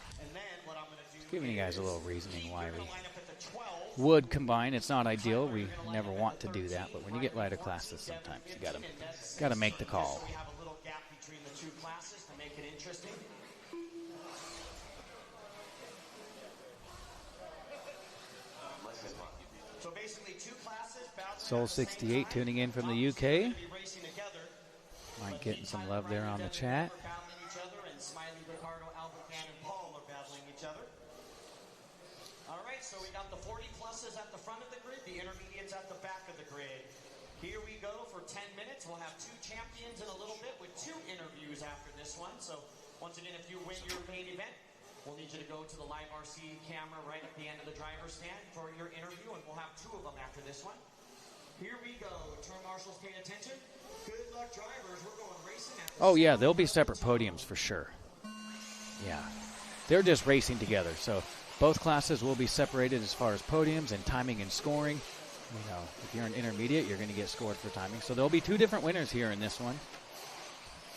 just giving you guys a little reasoning why we would combine. It's not ideal. We never want to do that, but when you get lighter classes, sometimes you gotta make the call. Between the 2 classes to make it interesting. So basically 2 classes. Soul 68 tuning in from the UK. Mike getting some love there on the chat. Smiley, Ricardo, Albuquerque, and Paul are battling each other. All right, so we got the 40 pluses at the front of the grid, the intermediates at the back of the grid. Here we go for 10 minutes. We'll have 2 champions in a little bit with 2 interviews after this one. So once again, if you win your main event, we'll need you to go to the live RC camera right at the end of the driver's stand for your interview, and we'll have 2 of them after this one. Here we go. Turn marshals, pay attention. Good luck, drivers. We're going racing after. Oh, yeah, there'll be separate podiums for sure. Yeah. They're just racing together. So both classes will be separated as far as podiums and timing and scoring. You know, if you're an intermediate, you're going to get scored for timing. So there'll be 2 different winners here in this one.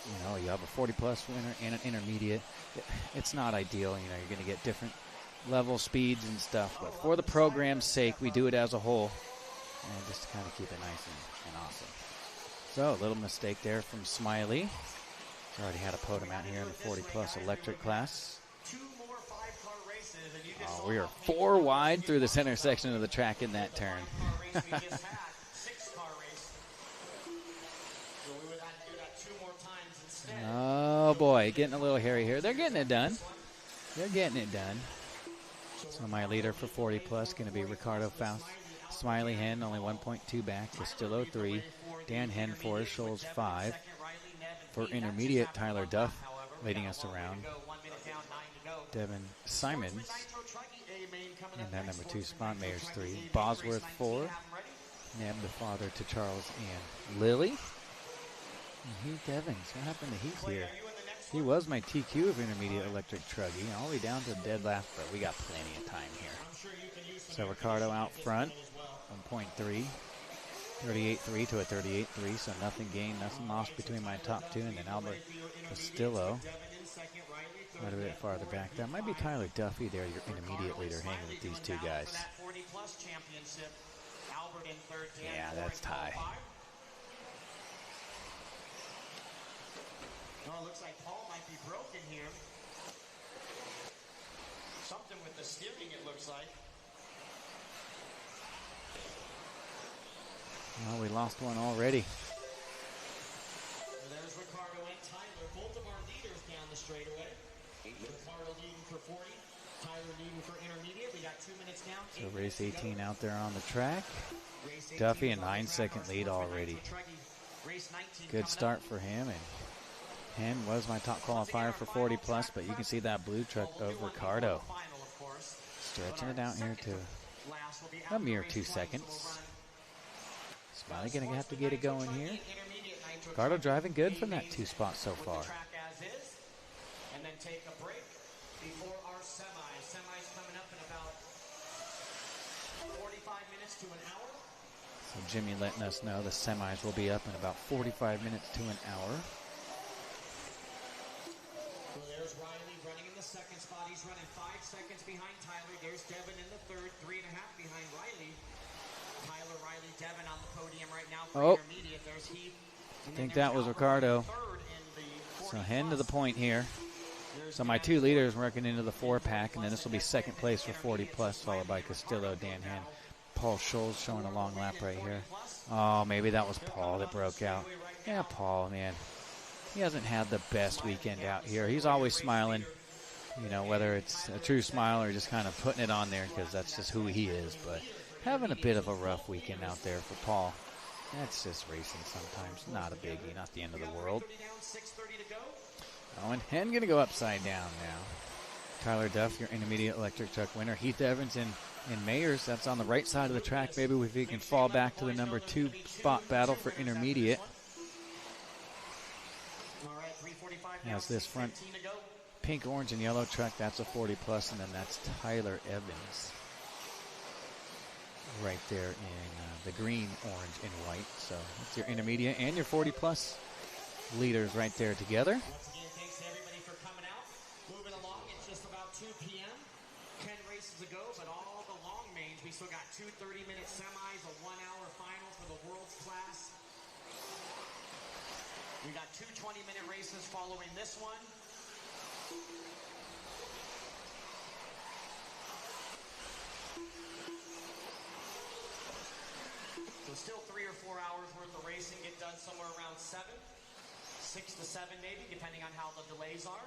You know, you have a 40-plus winner and an intermediate. It's not ideal. You know, you're going to get different level speeds and stuff. But for the program's sake, we do it as a whole. And just to kind of keep it nice and awesome. So a little mistake there from Smiley. He's already had a podium out here in the 40-plus electric class. 2 more 5-car races, and you Oh, we are 4 wide through the center section of the track in that turn. Oh, boy, getting a little hairy here. They're getting it done. They're getting it done. So my leader for 40-plus going to be Ricardo Faust. Smiley Hen, only 1.2 back. Castillo, 3. Dan Hen, 4. Scholes, 5. For intermediate, Tyler Duff leading us around. Devin Simons. And that number 2 spot, Mayers 3. Bosworth 4. Neb the father to Charles and Lily. And Heath Evans. What happened to Heath here? He was my TQ of intermediate electric truggy. All the way down to dead last, but we got plenty of time here. So Ricardo out front. 1.3. 38.3 to a 38.3, so nothing gained, nothing lost between my top 2, and then Albert Castillo quite a bit farther back. That might be Tyler Duffy there, your intermediate leader, hanging with these 2 guys. Yeah, that's Ty. Oh, it looks like Paul might be broken here. Something with the steering, it looks like. Well, we lost one already. There's Ricardo and Tyler, both of our leaders down the straightaway. Ricardo leading for 40, Tyler leading for intermediate. We got 2 minutes down. So race 18 out there on the track. Duffy a 9-second lead already. Good start for him, and Hen was my top qualifier for 40-plus, but you can see that blue truck of Ricardo. Stretching it out here to a mere 2 seconds. Smiley going to have to get it going here. Ricardo driving good from that 2 spot so far. And then take a break before our semis. Semis coming up in about 45 minutes to an hour. So Jimmy letting us know the semis will be up in about 45 minutes to an hour. So there's Riley running in the second spot. He's running 5 seconds behind Tyler. There's Devin in the third, 3.5 behind Riley. Tyler, Riley, Devin on the podium right now for intermediate. There's Heath. I think that was Ricardo. So heading to the point here. So my 2 leaders working into the 4-pack, and then this will be second place for 40 plus, followed by Castillo, Dan Hand, Paul Scholes showing a long lap right here. Oh, maybe that was Paul that broke out. Yeah, Paul, man. He hasn't had the best weekend out here. He's always smiling, you know, whether it's a true smile or just kind of putting it on there because that's just who he is. But having a bit of a rough weekend out there for Paul. That's just racing sometimes. Not a biggie, not the end of the world. Oh, and Hen going to go upside down now. Tyler Duff, your intermediate electric truck winner. Heath Evans in Mayers. That's on the right side of the track. Maybe if he can fall back to the number 2 spot battle for intermediate. Has this front pink, orange, and yellow truck. That's a 40 plus, and then that's Tyler Evans right there in the green, orange, and white. So that's your intermediate and your 40 plus leaders right there together. Once again, thanks to everybody for coming out. Moving along, it's just about 2 p.m. 10 races to go, but all the long mains. We still got 2 30-minute semis, a 1-hour final for the world's class. We got 2 20-minute races following this one. So still 3 or 4 hours worth of racing. Get done somewhere around 7. 6 to 7 maybe, depending on how the delays are.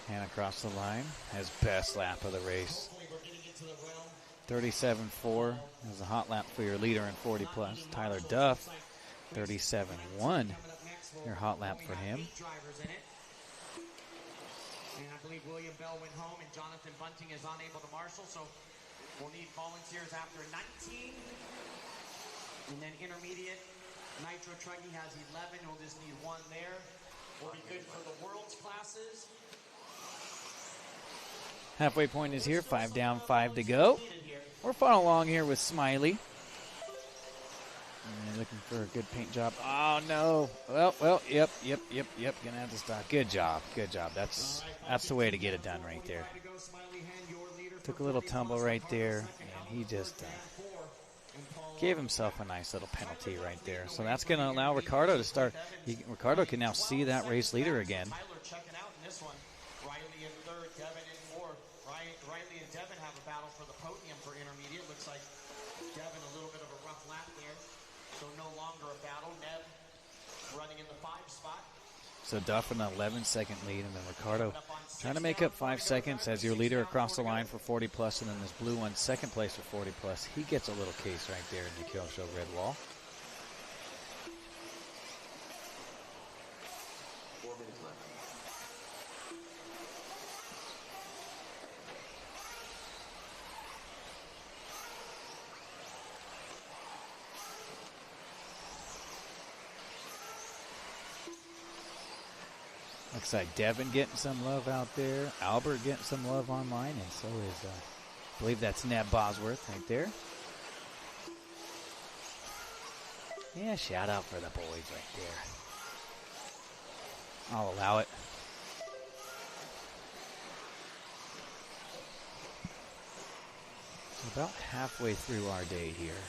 And across the line, has best lap of the race. 37.4 is a hot lap for your leader in 40 plus. Tyler Duff, 37.1, your hot lap for him. And I believe William Bell went home and Jonathan Bunting is unable to marshal, so we'll need volunteers after 19. And then intermediate, Nitro Truggy has 11. We'll just need 1 there. We'll be good for the world's classes. Halfway point is here, 5 down, 5 to go. We're fun along here with Smiley. And looking for a good paint job. Oh, no. Well, yep. Gonna have to stop. Good job. That's the way to get it done right there. Took a little tumble right there, and he just gave himself a nice little penalty right there. So that's going to allow Ricardo to start. Ricardo can now see that race leader again. Tyler checking out in this one. Riley in third, Devin in fourth. Riley and Devin have a battle for the podium for intermediate. Looks like Devin a little bit of a rough lap there. So no longer a battle. Nev running in the 5 spot. So Duff an 11-second lead, and then Ricardo trying to make up 5 seconds as your leader across the line for 40 plus, and then this blue one second place for 40 plus. He gets a little case right there in the Kill Show red wall. 4 minutes left. Looks like Devin getting some love out there. Albert getting some love online, and so is, I believe that's Neb Bosworth right there. Yeah, shout out for the boys right there. I'll allow it. So about halfway through our day here.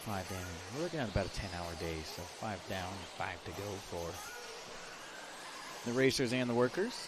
5 down. We're looking at about a 10-hour day, so 5 down, 5 to go for the racers and the workers.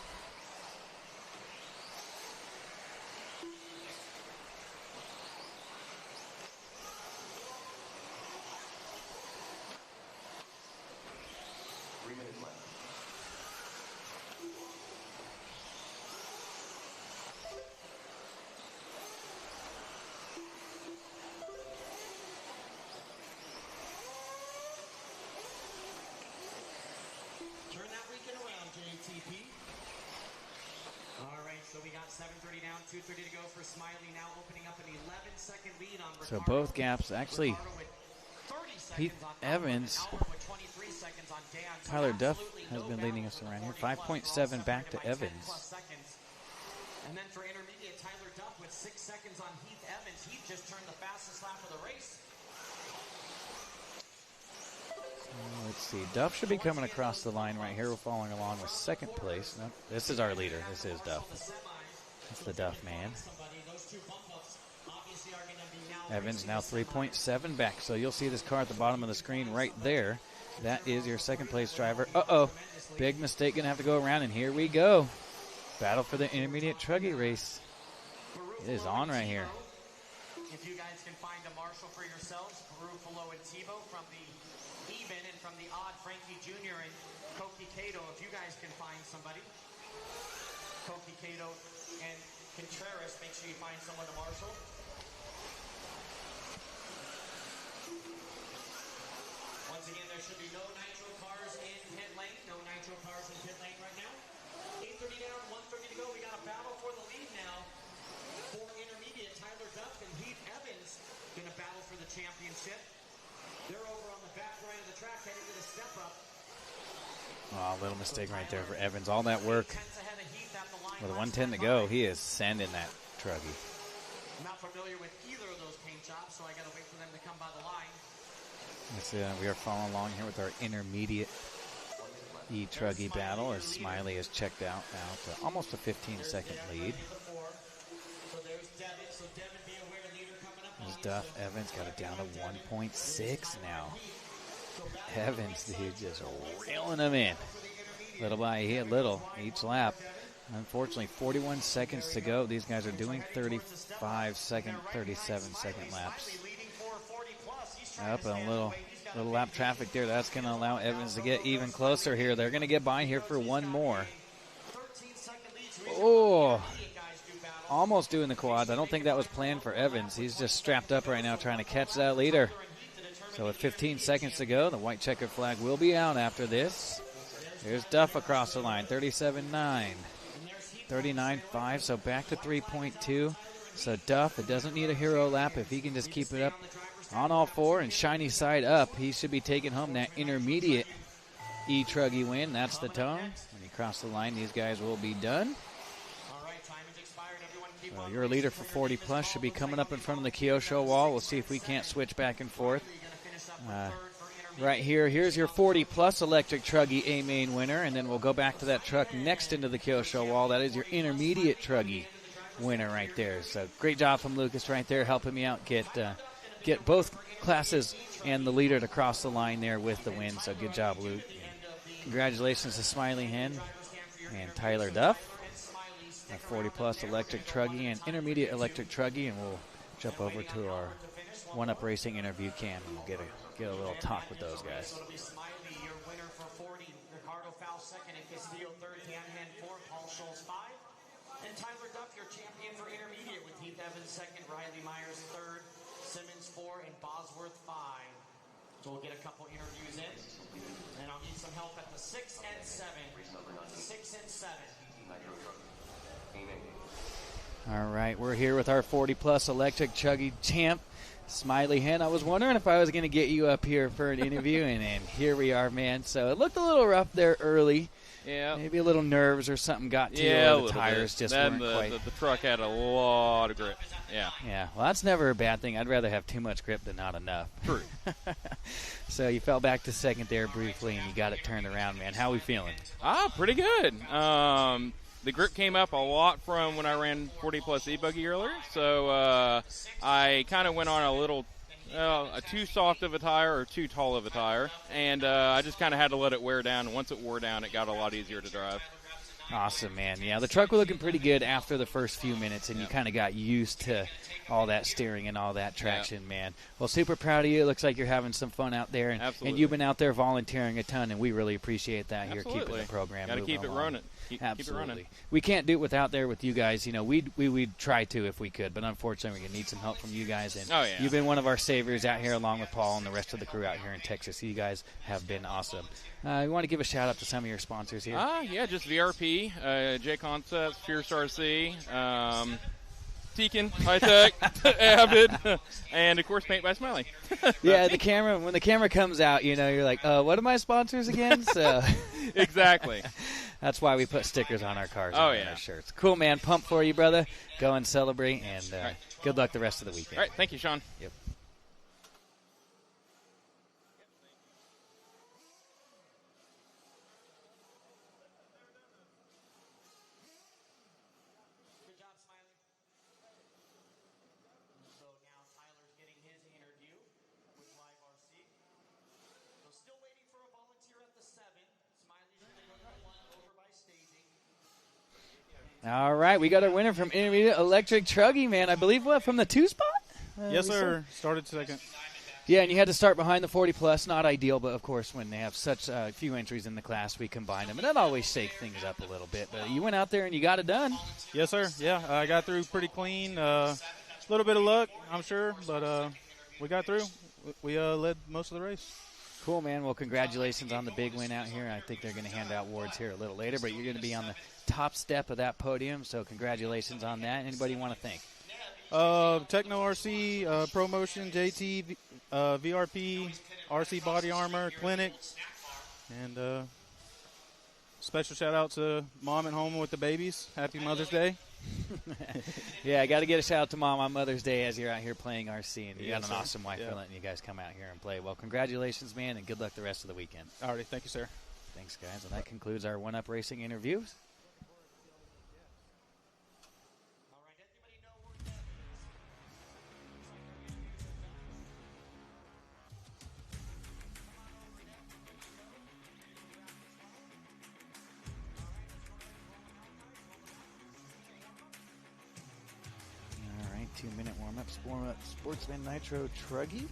So we got 7:30 down, 2:30 to go for Smiley, now opening up an 11-second lead on Ricardo. So both gaps actually. Ricardo with 30 Pete seconds on Evans, Albert, and Albert with 23 seconds on Dan. So Tyler Duff absolutely has no been leading us battle around for here. 40 plus. 5.7 back to All separated by 10 Evans. plus seconds. And then for intermediate, Tyler Duff with 6 seconds on Heath Evans. Heath just turned the fastest lap of the race. Let's see. Duff should be coming across the line right here. We're following along with second place. No, this is our leader. This is Duff. That's the Duff man. Evans now 3.7 back. So you'll see this car at the bottom of the screen right there. That is your second place driver. Uh-oh. Big mistake. Going to have to go around, and here we go. Battle for the intermediate truggy race. It is on right here. If you guys can find a marshal for yourselves, Garufalo and Tebow from the even and from the odd, Frankie Jr. and Koki Kato. If you guys can find somebody, Koki Kato and Contreras, make sure you find someone to marshal. Once again, there should be no Nitro cars in pit lane. No Nitro cars in pit lane right now. 8:30 down, 1:30 to go. We got a battle for the lead now. For intermediate, Tyler Duff and Heath Evans going to battle for the championship. They're over on the back right of the track, heading to the step up. Oh, a little mistake right there for Evans. All that work. With 1:10 to go, he is sending that truggy. I'm not familiar with either of those paint jobs, so I got to wait for them to come by the line. We are following along here with our intermediate E-truggy battle as Smiley is checked out now to almost a 15-second lead. As Duff Evans got it down to 1.6 now. Evans, dude, just reeling them in. Little by little each lap. Unfortunately, 41 seconds to go. These guys are doing 37-second laps. Up and a little lap traffic there. That's going to allow Evans to get even closer here. They're going to get by here for one more. Oh, almost doing the quads. I don't think that was planned for Evans. He's just strapped up right now trying to catch that leader. So with 15 seconds to go, the white checkered flag will be out after this. Here's Duff across the line, 37.9. 39.5, so back to 3.2. So Duff, it doesn't need a hero lap. If he can just keep it up on all four and shiny side up, he should be taking home that intermediate E-truggy win. That's the tone. When you cross the line, these guys will be done. So your leader for 40 plus should be coming up in front of the Kyosho wall. We'll see if we can't switch back and forth. Right here, here's your 40 plus electric truggy A main winner, and then we'll go back to that truck next into the Kyosho wall. That is your intermediate truggy winner right there. So great job from Lucas right there, helping me out get both classes and the leader to cross the line there with the win. So good job, Luke. Congratulations to Smiley Hen and Tyler Duff. A 40 plus electric truggy and intermediate electric truggy, and we'll jump over to our one-up racing interview cam and we'll get a little talk with those guys. So it'll be Smiley, your winner for 40. Ricardo Faust second, and Castillo third. Hanman fourth. Paul Scholes 5. And Tyler Duff, your champion for intermediate, with Heath Evans second, Riley Myers third, Simmons 4, and Bosworth 5. So we'll get a couple interviews in, and I'll need some help at the 6 and 7. 6 and 7. All right, we're here with our 40 plus electric truggy champ, Smiley Hen. I was wondering if I was going to get you up here for an interview, and here we are, man. So it looked a little rough there early. Yeah. Maybe a little nerves or something got to you. Yeah, The tires just weren't quite. The truck had a lot of grip. Yeah. Yeah, well, that's never a bad thing. I'd rather have too much grip than not enough. True. So you fell back to second there briefly, and you got it turned around, man. How are we feeling? Pretty good. The grip came up a lot from when I ran 40 plus e-buggy earlier, so I kind of went on a little too soft of a tire or too tall of a tire, and I just kind of had to let it wear down. Once it wore down, it got a lot easier to drive. Awesome, man. Yeah, the truck was looking pretty good after the first few minutes, and you kind of got used to all that steering and all that traction, man. Well, super proud of you. It looks like you're having some fun out there, and you've been out there volunteering a ton, and we really appreciate that here, keeping the program moving. Got to keep it running. Keep it running. We can't do it without there with you guys. You know, we'd try to if we could, but unfortunately, we're gonna need some help from you guys. And you've been one of our saviors out here, along with Paul and the rest of the crew out here in Texas. You guys have been awesome. We want to give a shout out to some of your sponsors here. Yeah, just VRP. RC, J Concepts, Fierce RC, Tekin, High Tech, Avid, and of course Paint by Smiley. Yeah, the camera. When the camera comes out, you're like, what are my sponsors again? So exactly. That's why we put stickers on our cars. Oh, and our shirts. Cool, man. Pumped for you, brother. Go and celebrate, and right. Good luck the rest of the weekend. All right, thank you, Sean. Yep. All right, we got our winner from Intermediate Electric Truggy, man. I believe, from the 2 spot? Yes, sir. Started second. Yeah, and you had to start behind the 40-plus. Not ideal, but, of course, when they have such few entries in the class, we combine them. And that always shakes things up a little bit. But you went out there and you got it done. Yes, sir. Yeah, I got through pretty clean. A little bit of luck, I'm sure, but we got through. We led most of the race. Cool, man. Well, congratulations on the big win out here. I think they're going to hand out awards here a little later, but you're going to be on the top step of that podium, so congratulations on that. Anybody you want to thank? Techno RC, ProMotion, JT, VRP, RC Body Armor, Clinic, and special shout-out to Mom at home with the babies. Happy Mother's Day. Yeah, I got to get a shout-out to Mom on Mother's Day as you're out here playing RC, and you got an awesome wife for letting you guys come out here and play. Well, congratulations, man, and good luck the rest of the weekend. All right, thank you, sir. Thanks, guys. And that concludes our One Up Racing interviews. All right, 2-minute warm-up. Sportsman Nitro Truggy.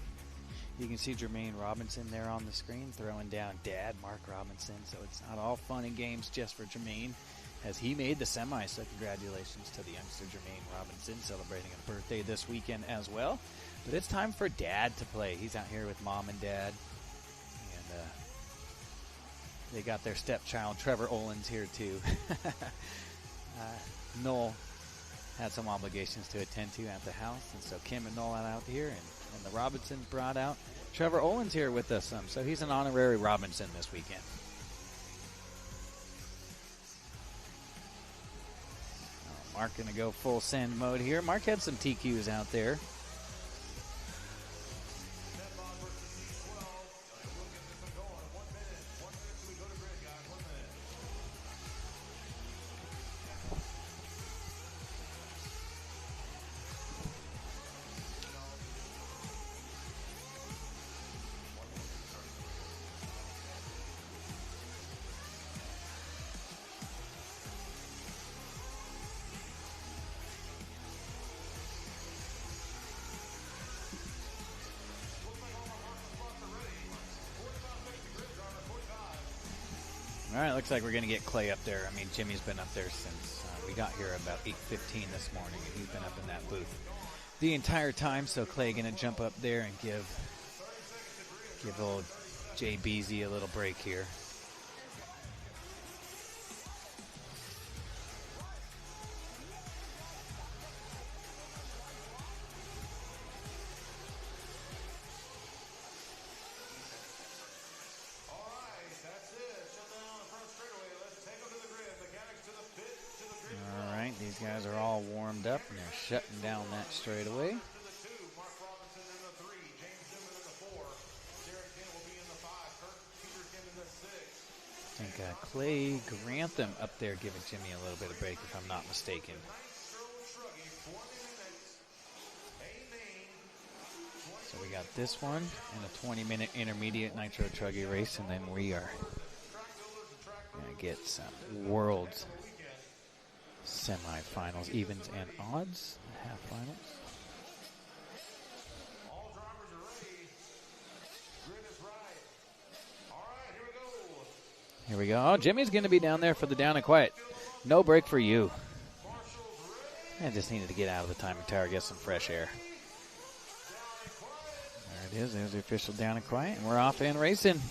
You can see Jermaine Robinson there on the screen throwing down Dad, Mark Robinson. So it's not all fun and games just for Jermaine, as he made the semi. So congratulations to the youngster Jermaine Robinson, celebrating a birthday this weekend as well. But it's time for Dad to play. He's out here with Mom and Dad. And they got their stepchild, Trevor Olins, here too. Noel had some obligations to attend to at the house, and so Kim and Noel out here, and the Robinsons brought out Trevor Olins here with us. So he's an honorary Robinson this weekend. Mark going to go full send mode here. Mark had some TQs out there. All right, looks like we're going to get Clay up there. I mean, Jimmy's been up there since we got here about 8:15 this morning, and he's been up in that booth the entire time. So Clay going to jump up there and give old Jay Beasy a little break here. These guys are all warmed up, and they're shutting down that straightaway. I think Clay Grantham up there giving Jimmy a little bit of break, if I'm not mistaken. So we got this one and a 20-minute intermediate Nitro Truggy race, and then we are going to get some Worlds semifinals, evens and odds, half finals. All drivers are ready. Grid is right. All right, here we go. Here we go. Oh, Jimmy's going to be down there for the down and quiet. No break for you. I just needed to get out of the timing tower, get some fresh air. There it is. There's the official down and quiet, and we're off and racing.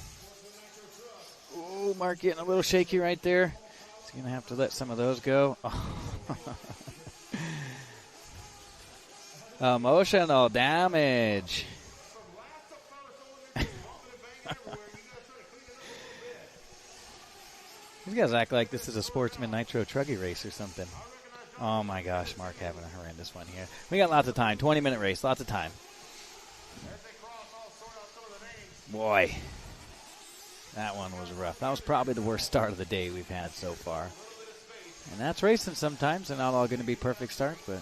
Oh, Mark getting a little shaky right there. He's going to have to let some of those go. Emotional damage. These guys act like this is a Sportsman Nitro Truggy race or something. Oh my gosh, Mark having a horrendous one here. We got lots of time. 20-minute race, lots of time. Boy, that one was rough. That was probably the worst start of the day we've had so far. And that's racing sometimes. They're not all going to be perfect starts, but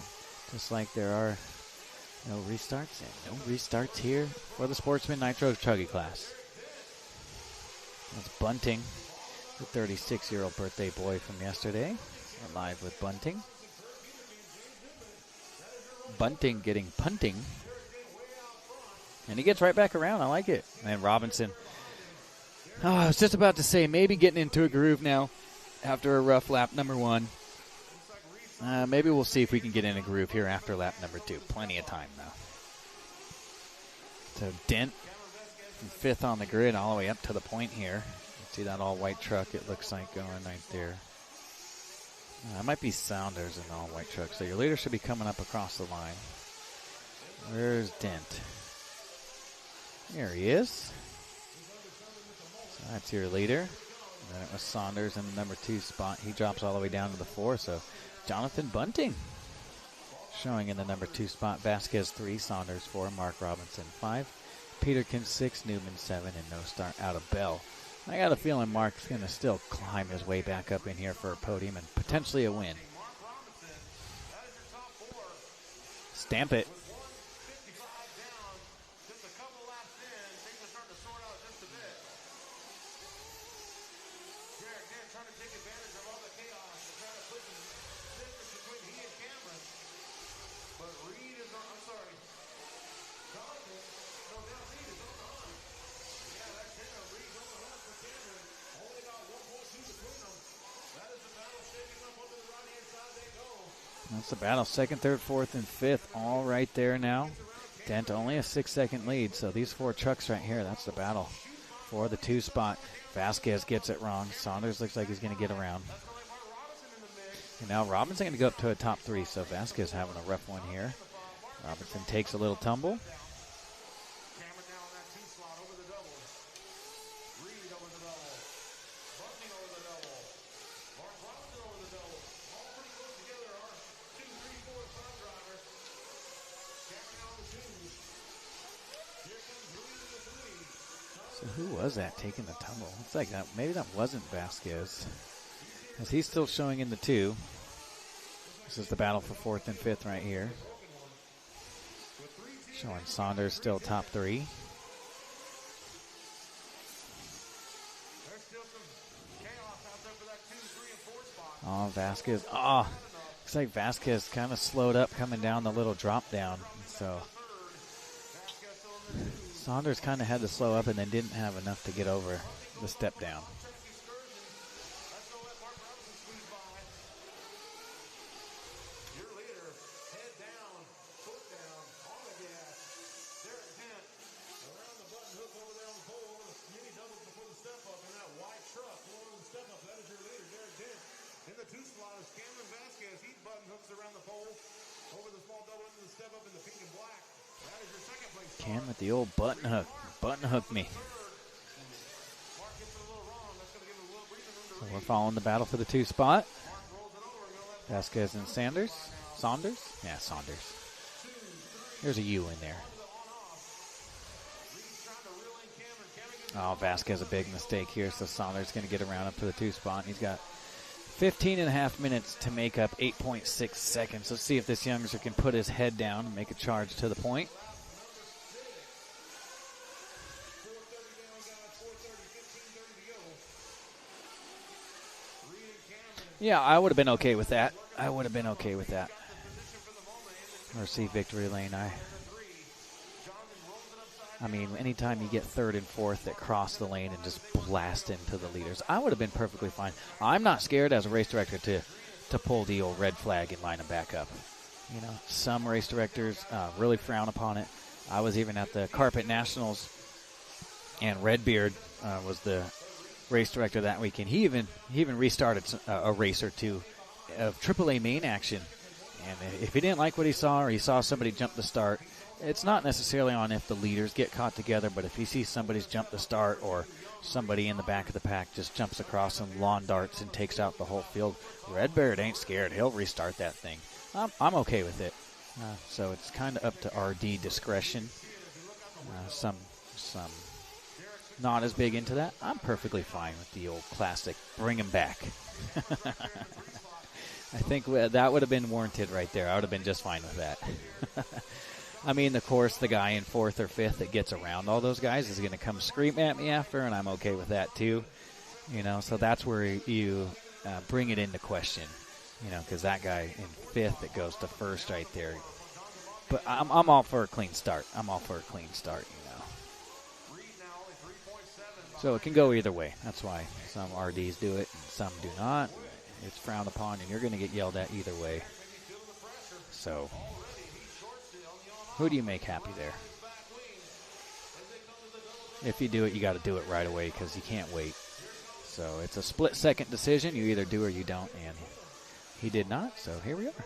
just like there are no restarts and no restarts here for the Sportsman Nitro Truggy class. That's Bunting, the 36-year-old birthday boy from yesterday. We're live with Bunting. Bunting getting punting. And he gets right back around. I like it. And Robinson. Oh, I was just about to say, maybe getting into a groove now after a rough lap number 1. Maybe we'll see if we can get in a groove here after lap number 2. Plenty of time now. So Dent from 5th on the grid all the way up to the point here. See that all-white truck, it looks like, going right there. That might be Saunders in the all-white truck. So your leader should be coming up across the line. Where's Dent? There he is. So that's your leader. And then it was Saunders in the number 2 spot. He drops all the way down to the 4. So Jonathan Bunting showing in the number 2 spot. Vasquez 3, Saunders 4, Mark Robinson 5, Peterkin 6, Newman 7, and no start out of Bell. I got a feeling Mark's going to still climb his way back up in here for a podium and potentially a win. Stamp it. That's the battle. 2nd, 3rd, 4th, and 5th all right there now. Dent only a 6-second lead, so these 4 trucks right here, that's the battle for the 2 spot. Vasquez gets it wrong. Saunders looks like he's going to get around. And now Robinson going to go up to a top 3, so Vasquez having a rough one here. Robinson takes a little tumble. So who was that taking the tumble? Looks like that. Maybe that wasn't Vasquez, as he's still showing in the 2. This is the battle for 4th and 5th right here. Showing Saunders still top 3. Oh, Vasquez. Oh, looks like Vasquez kind of slowed up coming down the little drop down. So Saunders kind of had to slow up and then didn't have enough to get over the step down. Cam with the old button hook. Button hook me. So we're following the battle for the 2 spot. Vasquez and Saunders. Yeah, Saunders. There's a U in there. Oh, Vasquez a big mistake here, so Saunders going to get around up to the 2 spot. He's got 15 and a half minutes to make up 8.6 seconds. Let's see if this youngster can put his head down and make a charge to the point. Yeah, I would have been okay with that. Or see victory lane. I mean, anytime you get 3rd and 4th that cross the lane and just blast into the leaders, I would have been perfectly fine. I'm not scared as a race director to pull the old red flag and line them back up. You know, some race directors really frown upon it. I was even at the Carpet Nationals, and Redbeard was the race director that weekend. He even restarted a race or two of AAA main action. And if he didn't like what he saw, or he saw somebody jump the start, it's not necessarily on if the leaders get caught together, but if he sees somebody's jump the start, or somebody in the back of the pack just jumps across and lawn darts and takes out the whole field, Redbeard ain't scared. He'll restart that thing. I'm okay with it. So it's kind of up to RD discretion. Some not as big into that. I'm perfectly fine with the old classic. Bring him back. I think that would have been warranted right there. I would have been just fine with that. I mean, of course, the guy in 4th or 5th that gets around all those guys is going to come scream at me after, and I'm okay with that too. So that's where you bring it into question, because that guy in 5th that goes to 1st right there. But I'm all for a clean start. So it can go either way. That's why some RDs do it and some do not. It's frowned upon, and you're going to get yelled at either way. So who do you make happy there? If you do it, you got to do it right away, because you can't wait. So it's a split-second decision. You either do or you don't, and he did not. So here we are.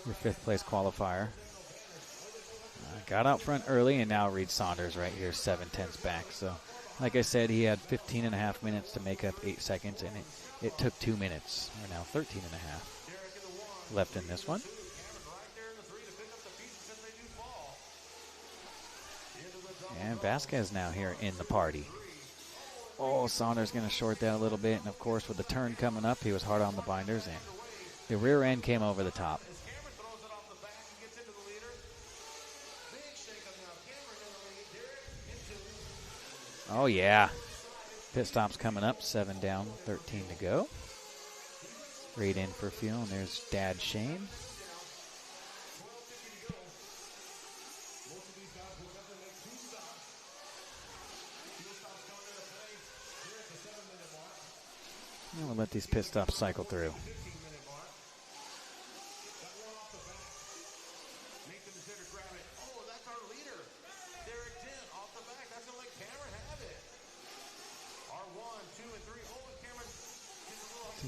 Your 5th place qualifier. Got out front early, and now Reed Saunders right here, 7/10 back. So like I said, he had 15 and a half minutes to make up 8 seconds, and it took 2 minutes, or now 13 and a half left in this one. And Vasquez now here in the party. Oh, Saunders going to short that a little bit, and of course with the turn coming up, he was hard on the binders, and the rear end came over the top. Oh, yeah. Pit stop's coming up. 7 down, 13 to go. Reed in for fuel, and there's Dad Shane. We'll let these pit stops cycle through.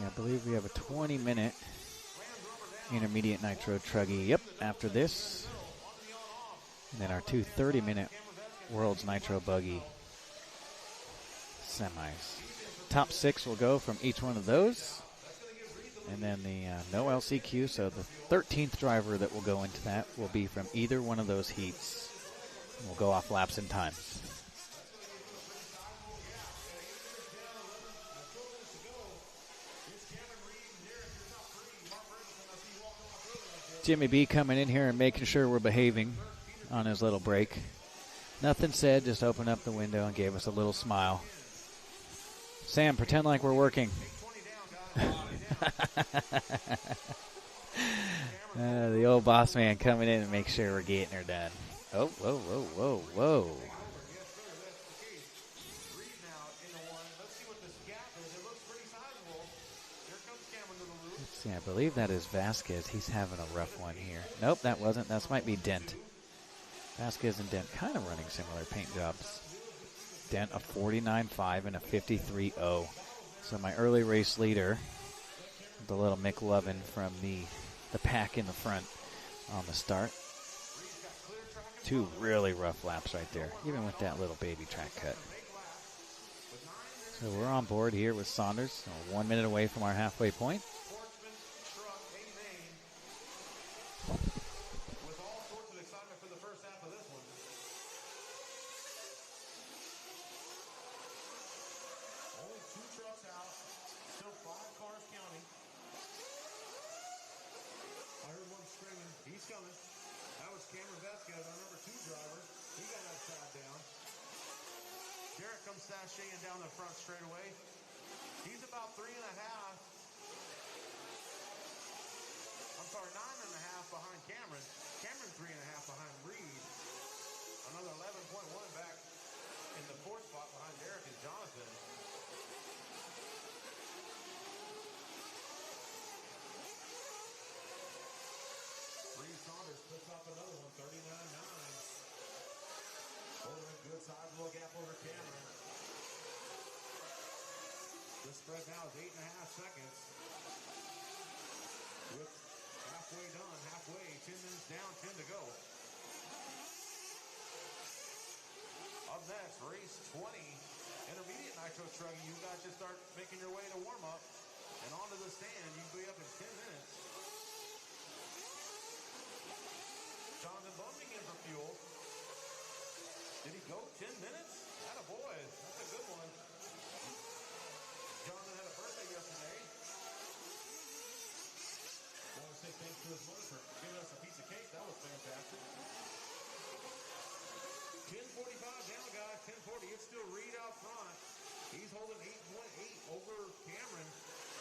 I believe we have a 20-minute intermediate nitro truggy. Yep, after this. And then our 2 30-minute World's Nitro buggy semis. Top 6 will go from each one of those. And then the no LCQ, so the 13th driver that will go into that will be from either one of those heats. We'll go off laps and times. Jimmy B coming in here and making sure we're behaving on his little break. Nothing said, just opened up the window and gave us a little smile. Sam, pretend like we're working. The old boss man coming in and make sure we're getting her done. Oh, whoa, whoa, whoa, whoa. Let's see, I believe that is Vasquez. He's having a rough one here. Nope, that wasn't. That might be Dent. Vasquez and Dent kind of running similar paint jobs. Dent a 49.5 and a 53.0. So my early race leader, the little McLovin from the pack in the front on the start. 2 really rough laps right there, even with that little baby track cut. So we're on board here with Saunders, so 1 minute away from our halfway point. Sashaying down the front straight away. He's about 3.5. I'm sorry, 9.5 behind Cameron. Cameron 3.5 behind Reed. Another 11.1 back in the 4th spot behind Derek and Jonathan. Reed Saunders puts up another one, 39.9. Holding a good sizable gap over Cameron. spread now is 8.5 seconds. With halfway done, 10 minutes down, 10 to go. Up next, race 20, intermediate nitro trucking. You guys just start making your way to warm up and onto the stand. You can be up in 10 minutes. Jonathan bumping in for fuel. Did he go 10 minutes? Attaboy, that's a good one. Jonathan had a birthday yesterday. I want to say thanks to his mother for giving us a piece of cake. That was fantastic. 10:45 down, guys. 10:40. It's still Reed out front. He's holding 8.8 over Cameron.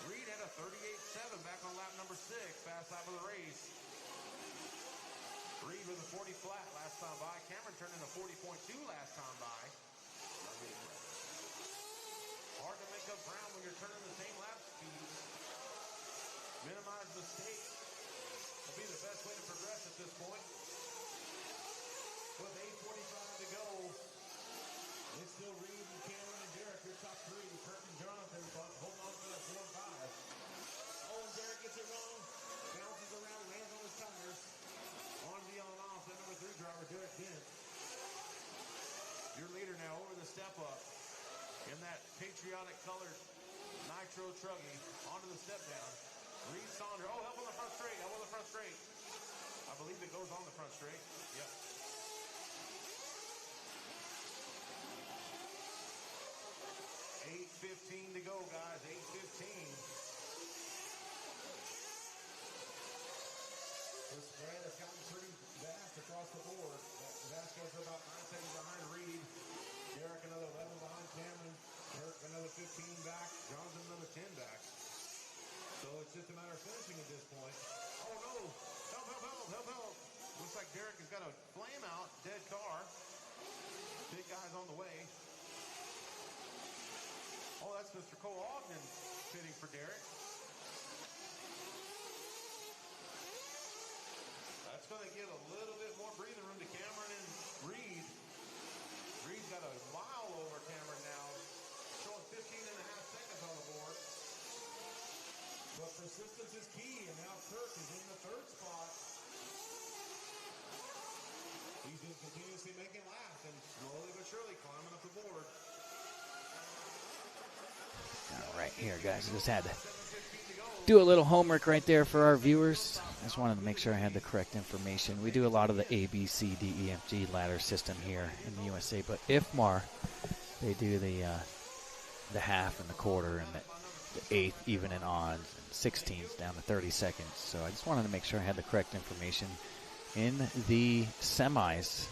Reed had a 38.7 back on lap number 6, fast lap of the race. Reed with a 40 flat last time by. Cameron turned in a 40.2 last time by. Hard to make up ground when you're turning the same lap speed. Minimize mistakes will be the best way to progress at this point. With 8:45 to go, it's still Reed and Cameron and Derek, your top three. Kirk and Jonathan holding on for that 4 and 5. Oh, and Derek gets it wrong. Bounces around, lands on his tires. On the on-off, the number 3 driver, Derek Dent. Your leader now over the step up in that patriotic colored nitro truggy onto the step down. Reed Saunders. Oh, help on the front straight. Help on the front straight. I believe it goes on the front straight. Yep. 8:15 to go, guys. 8:15. The spread has gotten pretty vast across the board. Vasquez about 9 seconds behind Reed. Derek another 11 behind Cameron. Kirk another 15 back. Johnson another 10 back. So it's just a matter of finishing at this point. Oh no! Help, help, help, help, help! Looks like Derek has got a flame out, dead car. Big guys on the way. Oh, that's Mr. Cole Ogden pitting for Derek. That's going to give a little bit more breathing room to Cameron and Reed. Reed's got a mile over Cameron now, showing 15.5 seconds on the board. But persistence is key, and now Kirk is in the 3rd spot. He's been continuously making laps and slowly but surely climbing up the board. All right, here, guys. I just had to do a little homework right there for our viewers. I just wanted to make sure I had the correct information. We do a lot of the A, B, C, D, E, F, G ladder system here in the USA, but IFMAR, they do the half and the quarter and the eighth, even and odds, and 16ths down to 30 seconds. So I just wanted to make sure I had the correct information. In the semis,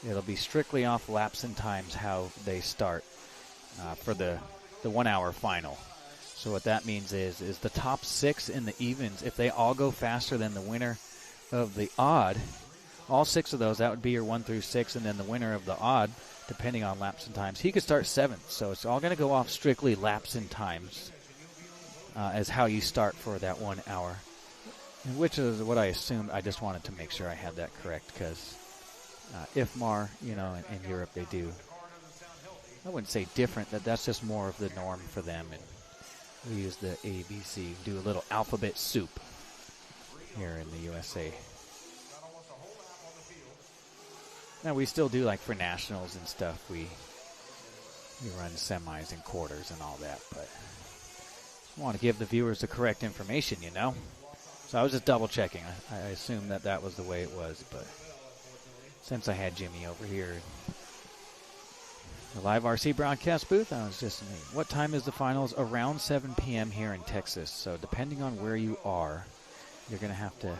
it'll be strictly off laps and times how they start for the 1 hour final. So what that means is the top 6 in the evens, if they all go faster than the winner of the odd, all 6 of those, that would be your 1 through 6, and then the winner of the odd, depending on laps and times, he could start 7th. So it's all going to go off strictly laps and times as how you start for that 1 hour, which is what I assumed. I just wanted to make sure I had that correct, because IFMAR, you know, in Europe they do, I wouldn't say different, that's just more of the norm for them, and we use the ABC, do a little alphabet soup here in the USA. Now we still do, like for nationals and stuff, we run semis and quarters and all that, but I want to give the viewers the correct information, you know. So I was just double checking. I assumed that was the way it was, but since I had Jimmy over here in the live RC broadcast booth, I was just thinking, what time is the finals? Around 7 p.m. here in Texas. So depending on where you are, you're going to have to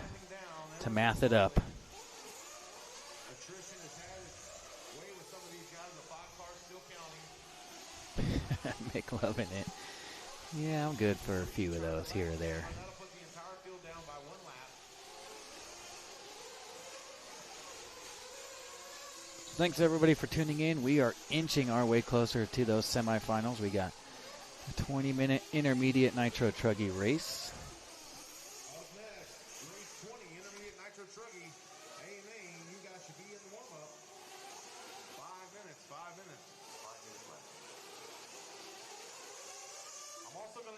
math it up. Mick loving it. Yeah, I'm good for a few of those here or there. Thanks everybody for tuning in. We are inching our way closer to those semifinals. We got a 20-minute intermediate nitro truggy race. Up next, race 20, intermediate nitro truggy. AMA, you guys should be in the warm-up. 5 minutes, 5 minutes. 5 minutes left.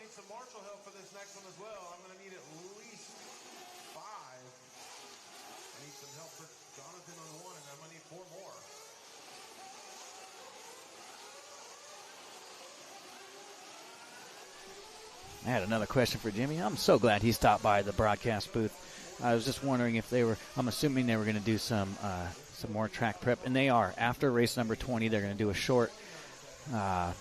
need some marshal help for this next one as well. I'm going to need at least 5. I need some help for Jonathan on 1, and I'm going to need 4 more. I had another question for Jimmy. I'm so glad he stopped by the broadcast booth. I was just wondering if they were, I'm assuming they were going to do some more track prep, and they are. After race number 20, they're going to do a short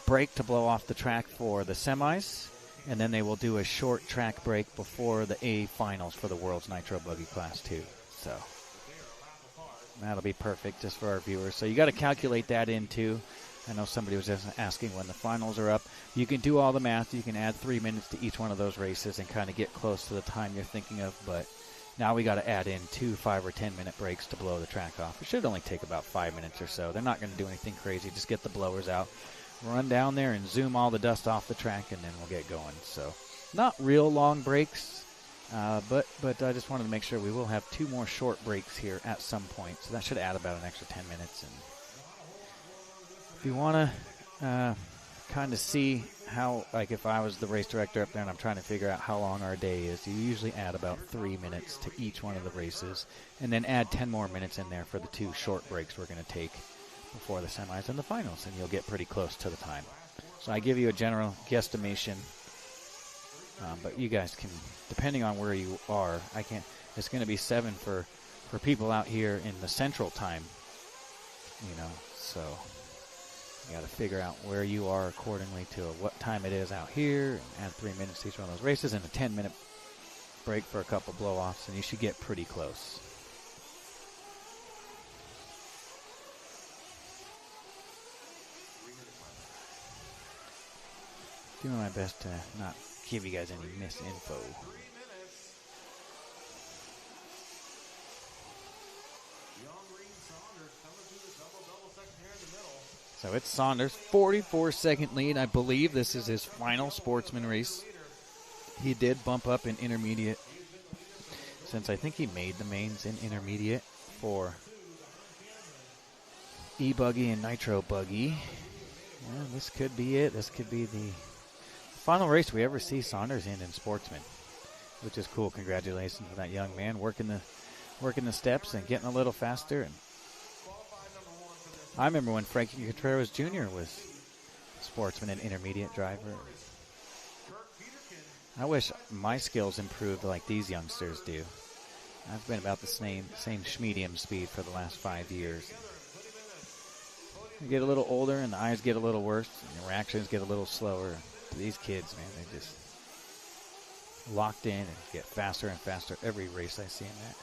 break to blow off the track for the semis, and then they will do a short track break before the A finals for the World's Nitro Buggy Class 2. So that'll be perfect just for our viewers. So you got to calculate that in too. I know somebody was just asking when the finals are up. You can do all the math. You can add 3 minutes to each one of those races and kind of get close to the time you're thinking of. But now we got to add in 2 5 or 10 minute breaks to blow the track off. It should only take about 5 minutes or so. They're not going to do anything crazy. Just get the blowers out, run down there and zoom all the dust off the track, and then we'll get going. So not real long breaks, but I just wanted to make sure we will have 2 more short breaks here at some point. So that should add about an extra 10 minutes. And if you want to kind of see how, like if I was the race director up there and I'm trying to figure out how long our day is, you usually add about 3 minutes to each one of the races, and then add 10 more minutes in there for the 2 short breaks we're going to take before the semis and the finals, and you'll get pretty close to the time. So I give you a general guesstimation, but you guys can, depending on where you are, it's going to be 7 for people out here in the central time, so you got to figure out where you are accordingly to what time it is out here, and add 3 minutes to each one of those races, and a 10-minute break for a couple blow-offs, and you should get pretty close. Doing my best to not give you guys any misinfo. So it's Saunders, 44-second lead. I believe this is his final Sportsman race. He did bump up in intermediate, since I think he made the mains in intermediate for E-Buggy and Nitro Buggy. Yeah, this could be it. This could be the final race we ever see Saunders in Sportsman, which is cool. Congratulations to that young man working the steps and getting a little faster. And I remember when Frankie Contreras Jr. was Sportsman and intermediate driver. I wish my skills improved like these youngsters do. I've been about the same medium speed for the last 5 years. You get a little older and the eyes get a little worse and the reactions get a little slower. These kids, man, they just locked in and get faster and faster every race I see them at.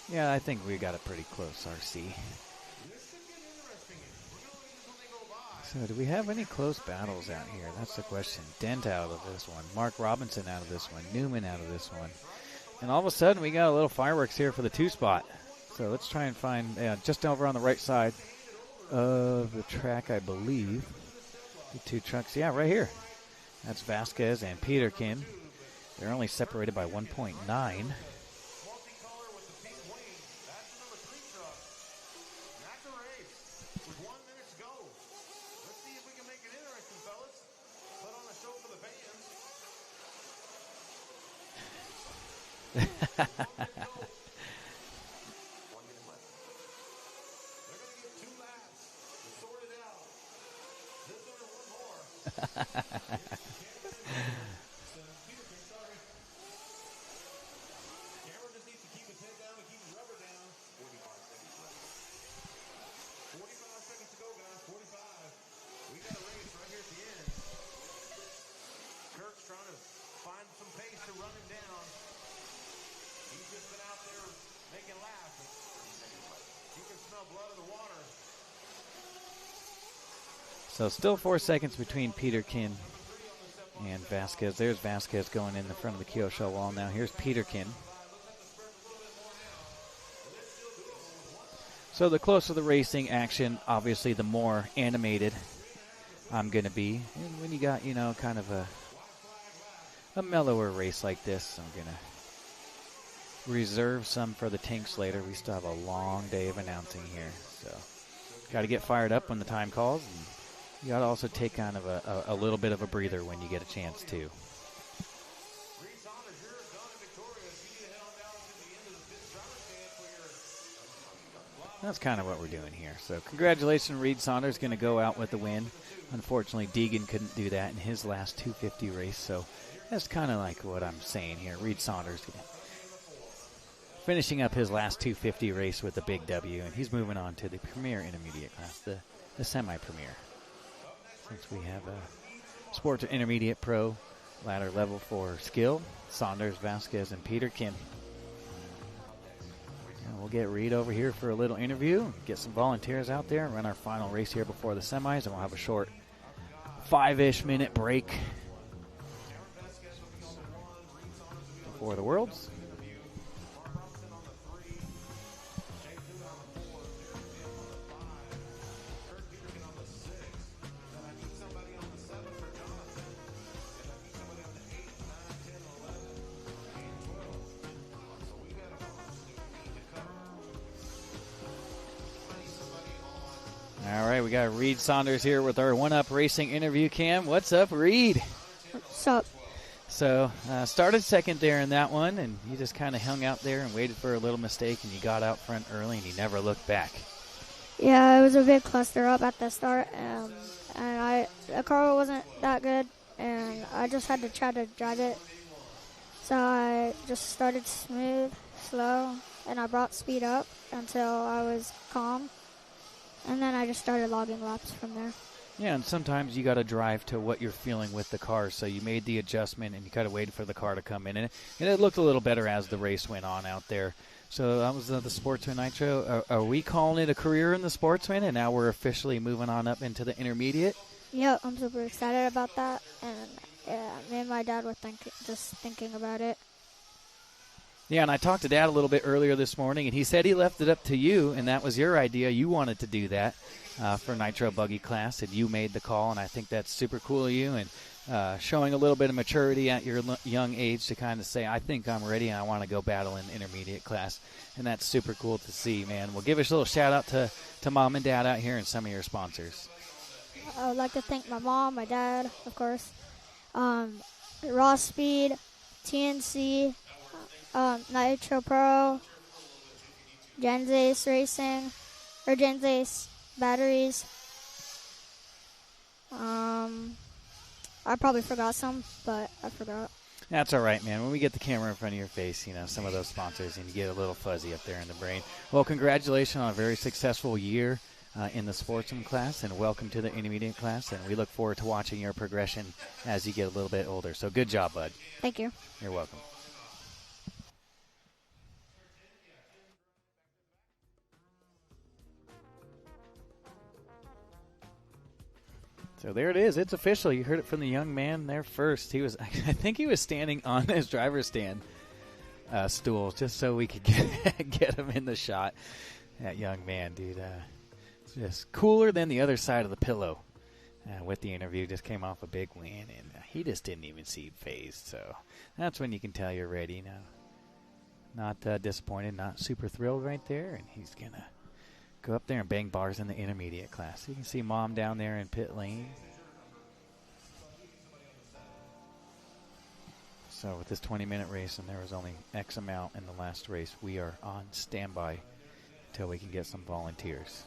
Yeah, I think we got it pretty close, RC. So do we have any close battles out here? That's the question. Dent out of this one. Mark Robinson out of this one. Newman out of this one. And all of a sudden, we got a little fireworks here for the 2 spot. So let's try and find, just over on the right side of the track, I believe. The 2 trucks. Yeah, right here. That's Vasquez and Peterkin. They're only separated by 1.9. So still 4 seconds between Peterkin and Vasquez. There's Vasquez going in the front of the Kyosho wall now. Here's Peterkin. So the closer the racing action, obviously the more animated I'm going to be. And when you got, kind of a mellower race like this, I'm going to reserve some for the Tinks later. We still have a long day of announcing here. So got to get fired up when the time calls. And you got to also take kind of a little bit of a breather when you get a chance to. That's kind of what we're doing here. So congratulations, Reed Saunders going to go out with the win. Unfortunately, Deegan couldn't do that in his last 250 race. So that's kind of like what I'm saying here. Reed Saunders finishing up his last 250 race with a big W, and he's moving on to the Premier Intermediate class, the semi-premier. Since we have a Sports Intermediate Pro ladder level for skill, Saunders, Vasquez, and Peterkin. We'll get Reed over here for a little interview, get some volunteers out there, and run our final race here before the semis, and we'll have a short 5-ish minute break before the Worlds. All right, we got Reed Saunders here with our One-Up Racing interview cam. What's up, Reed? What's up? So, started second there in that one, and you just kind of hung out there and waited for a little mistake, and you got out front early, and you never looked back. Yeah, it was a big cluster up at the start, and the car wasn't that good, and I just had to try to drive it. So I just started smooth, slow, and I brought speed up until I was calm. And then I just started logging laps from there. Yeah, and sometimes you got to drive to what you're feeling with the car. So you made the adjustment, and you kind of waited for the car to come in. And it looked a little better as the race went on out there. So that was the Sportsman Nitro. Are we calling it a career in the Sportsman, and now we're officially moving on up into the intermediate? Yep, I'm super excited about that. And yeah, me and my dad were just thinking about it. Yeah, and I talked to Dad a little bit earlier this morning, and he said he left it up to you, and that was your idea. You wanted to do that for Nitro Buggy class, and you made the call, and I think that's super cool of you, and showing a little bit of maturity at your young age to kind of say, I think I'm ready, and I want to go battle in intermediate class, and that's super cool to see, man. Well, give us a little shout-out to Mom and Dad out here and some of your sponsors. I would like to thank my mom, my dad, of course, Raw Speed, TNC, Nitro Pro, Genzace Racing, or Genzace Batteries. I probably forgot some, but I forgot. That's all right, man. When we get the camera in front of your face, you know, some of those sponsors, and you get a little fuzzy up there in the brain. Well, congratulations on a very successful year in the Sportsman class, and welcome to the intermediate class, and we look forward to watching your progression as you get a little bit older. So good job, bud. Thank you. You're welcome. So there it is. It's official. You heard it from the young man there first. I think he was standing on his driver's stand stool just so we could get him in the shot. That young man, dude. Just cooler than the other side of the pillow with the interview. Just came off a big win, and he just didn't even seem phased. So that's when you can tell you're ready now. Not disappointed, not super thrilled right there, and he's going to go up there and bang bars in the intermediate class. You can see Mom down there in pit lane. So with this 20-minute race, and there was only X amount in the last race, we are on standby until we can get some volunteers.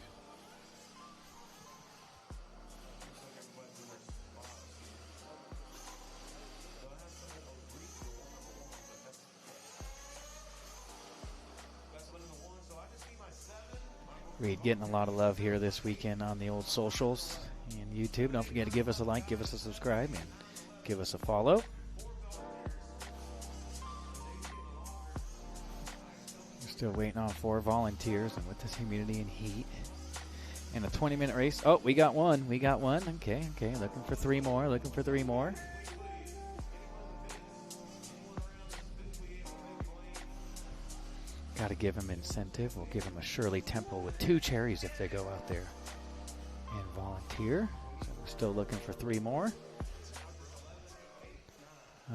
Reed getting a lot of love here this weekend on the old socials and YouTube. Don't forget to give us a like, give us a subscribe, and give us a follow. We're still waiting on 4 volunteers, and with this humidity and heat. And a 20-minute race. Oh, we got one. We got one. Okay. Looking for 3 more. Got to give them incentive. We'll give them a Shirley Temple with 2 cherries if they go out there and volunteer. So we're still looking for 3 more.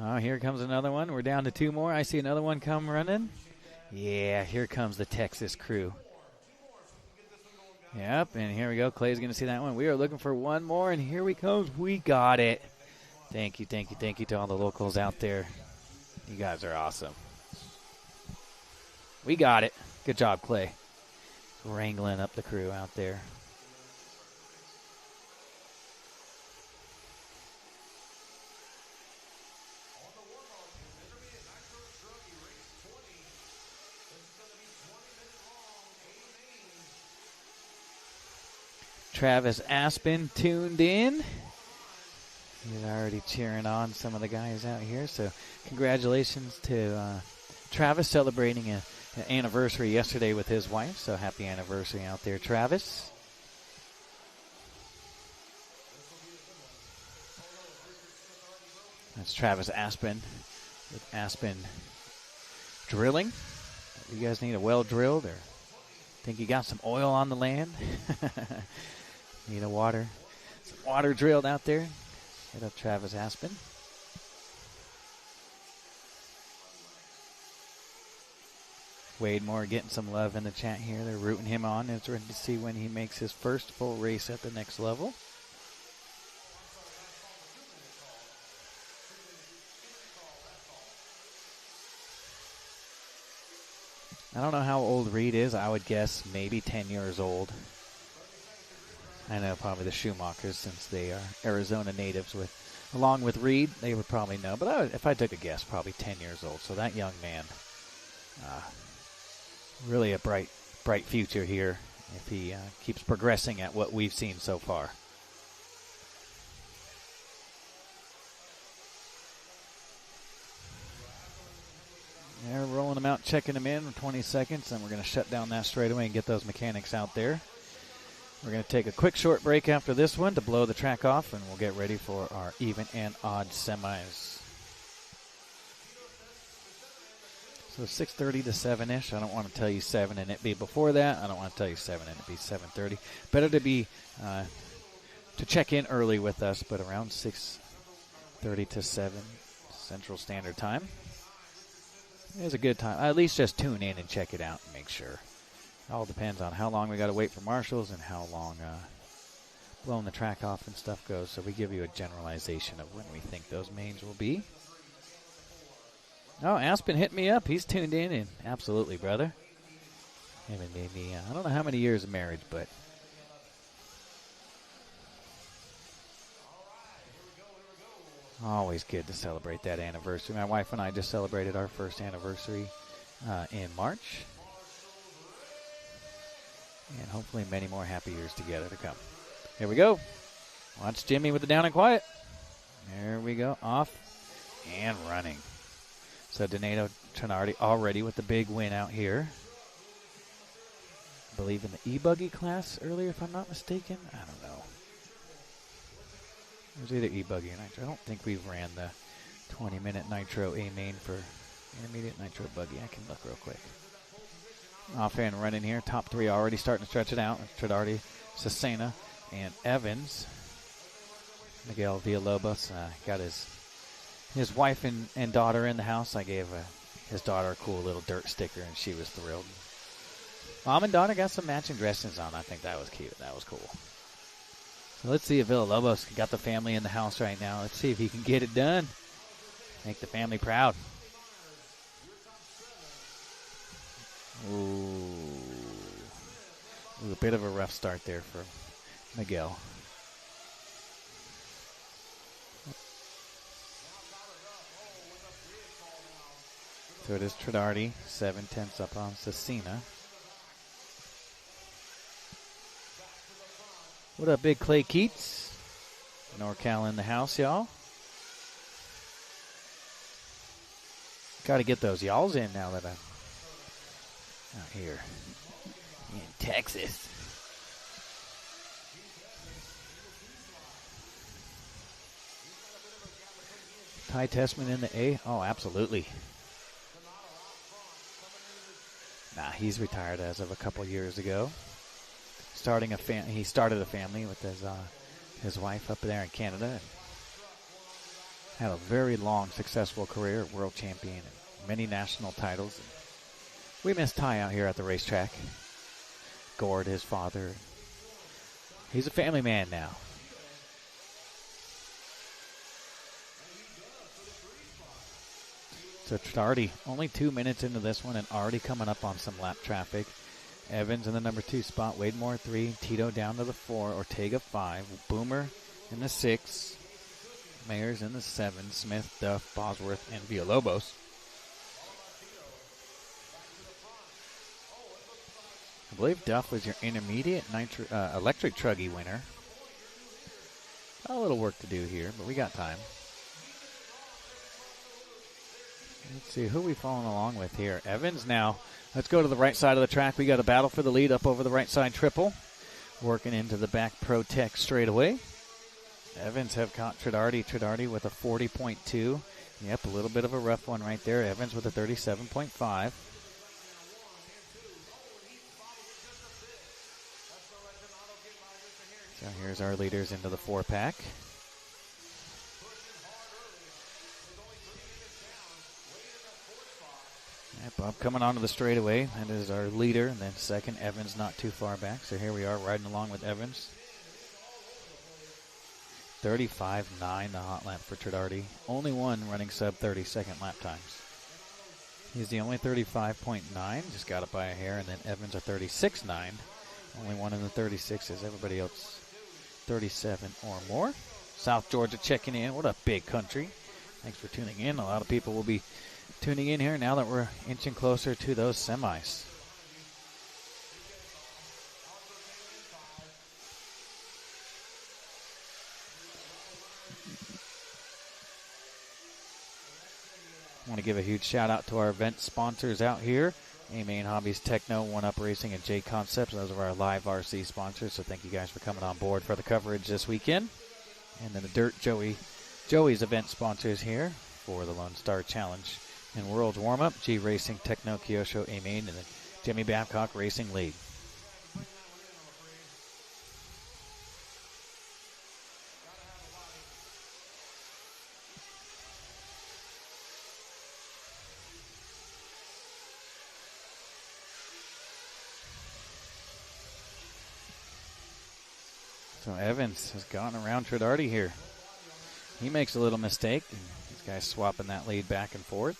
Oh, here comes another one. We're down to 2 more. I see another one come running. Yeah, here comes the Texas crew. Yep, and here we go. Clay's going to see that one. We are looking for one more, and here we comes. We got it. Thank you to all the locals out there. You guys are awesome. We got it. Good job, Clay. Wrangling up the crew out there. Travis Aspen tuned in. He's already cheering on some of the guys out here. So congratulations to Travis celebrating an anniversary yesterday with his wife. So happy anniversary out there, Travis. That's Travis Aspen with Aspen Drilling. You guys need a well drilled or think you got some oil on the land? Need some water drilled out there. Hit up Travis Aspen. Wade Moore getting some love in the chat here. They're rooting him on. It's ready to see when he makes his first full race at the next level. I don't know how old Reed is. I would guess maybe 10 years old. I know probably the Schumachers, since they are Arizona natives, along with Reed, they would probably know. But if I took a guess, probably 10 years old. So that young man, really a bright future here if he keeps progressing at what we've seen so far. They're rolling them out, checking them in for 20 seconds, and we're going to shut down that straightaway and get those mechanics out there. We're going to take a quick short break after this one to blow the track off, and we'll get ready for our even and odd semis. So 6:30 to 7-ish. I don't want to tell you 7 and it be before that. I don't want to tell you 7 and it be 7:30. Better to be to check in early with us, but around 6:30 to 7 Central Standard Time. It's a good time. At least just tune in and check it out and make sure. It all depends on how long we got to wait for marshals and how long blowing the track off and stuff goes. So we give you a generalization of when we think those mains will be. Oh, Aspen hit me up. He's tuned in, and absolutely, brother. Maybe I don't know how many years of marriage, but always good to celebrate that anniversary. My wife and I just celebrated our first anniversary in March. And hopefully many more happy years together to come. Here we go. Watch Jimmy with the down and quiet. There we go. Off and running. So Donato Trinardi already with the big win out here. I believe in the e-buggy class earlier, if I'm not mistaken. I don't know. It was either e-buggy or Nitro. I don't think we've ran the 20-minute Nitro A-main for intermediate Nitro buggy. I can look real quick. Off and running here. Top three already starting to stretch it out. Trinardi, Cesena, and Evans. Miguel Villalobos got his wife and daughter in the house. I gave his daughter a cool little dirt sticker, and she was thrilled. Mom and daughter got some matching dresses on. I think that was cute. That was cool. So let's see if Villalobos got the family in the house right now. Let's see if he can get it done. Make the family proud. Ooh, a bit of a rough start there for Miguel. So it is Trinardi, 7/10 up on Cesena. What up, Big Clay Keats? NorCal in the house, y'all. Got to get those y'alls in now that I'm out here in Texas. Ty Tessman in the A? Oh, absolutely. Nah, he's retired as of a couple years ago. He started a family with his wife up there in Canada. Had a very long, successful career, world champion, and many national titles. We miss Ty out here at the racetrack. Gord, his father, He's a family man now. So Tridardi only 2 minutes into this one and already coming up on some lap traffic. Evans in the number 2 spot, Wade Moore 3, Tito down to the 4, Ortega 5, Boomer in the 6, Mayers in the 7, Smith, Duff, Bosworth, and Villalobos. I believe Duff was your intermediate electric truggy winner. Got a little work to do here, but we got time. Let's see who we following along with here. Evans now. Let's go to the right side of the track. We got a battle for the lead up over the right side triple. Working into the back Pro-Tech straightaway. Evans have caught Tridardi. Tridardi with a 40.2. Yep, a little bit of a rough one right there. Evans with a 37.5. So here's our leaders into the 4-pack. Bob coming onto the straightaway. That is our leader. And then second, Evans not too far back. So here we are riding along with Evans. 35.9 the hot lap for Tridardi. Only one running sub 30-second lap times. He's the only 35.9. Just got it by a hair. And then Evans a 36.9. Only one in the 36s. Everybody else 37 or more. South Georgia checking in. What a big country. Thanks for tuning in. A lot of people will be tuning in here now that we're inching closer to those semis. I want to give a huge shout out to our event sponsors out here. A-Main Hobbies, Techno, One-Up Racing, and J Concepts. Those are our live RC sponsors, so thank you guys for coming on board for the coverage this weekend. And then the Dirt Joey's event sponsors here for the Lone Star Challenge and World's Warmup, G Racing, Techno, Kyosho, A-Main, and then Jimmy Babcock Racing League. So Evans has gotten around Tridardi here. He makes a little mistake, and these guys swapping that lead back and forth.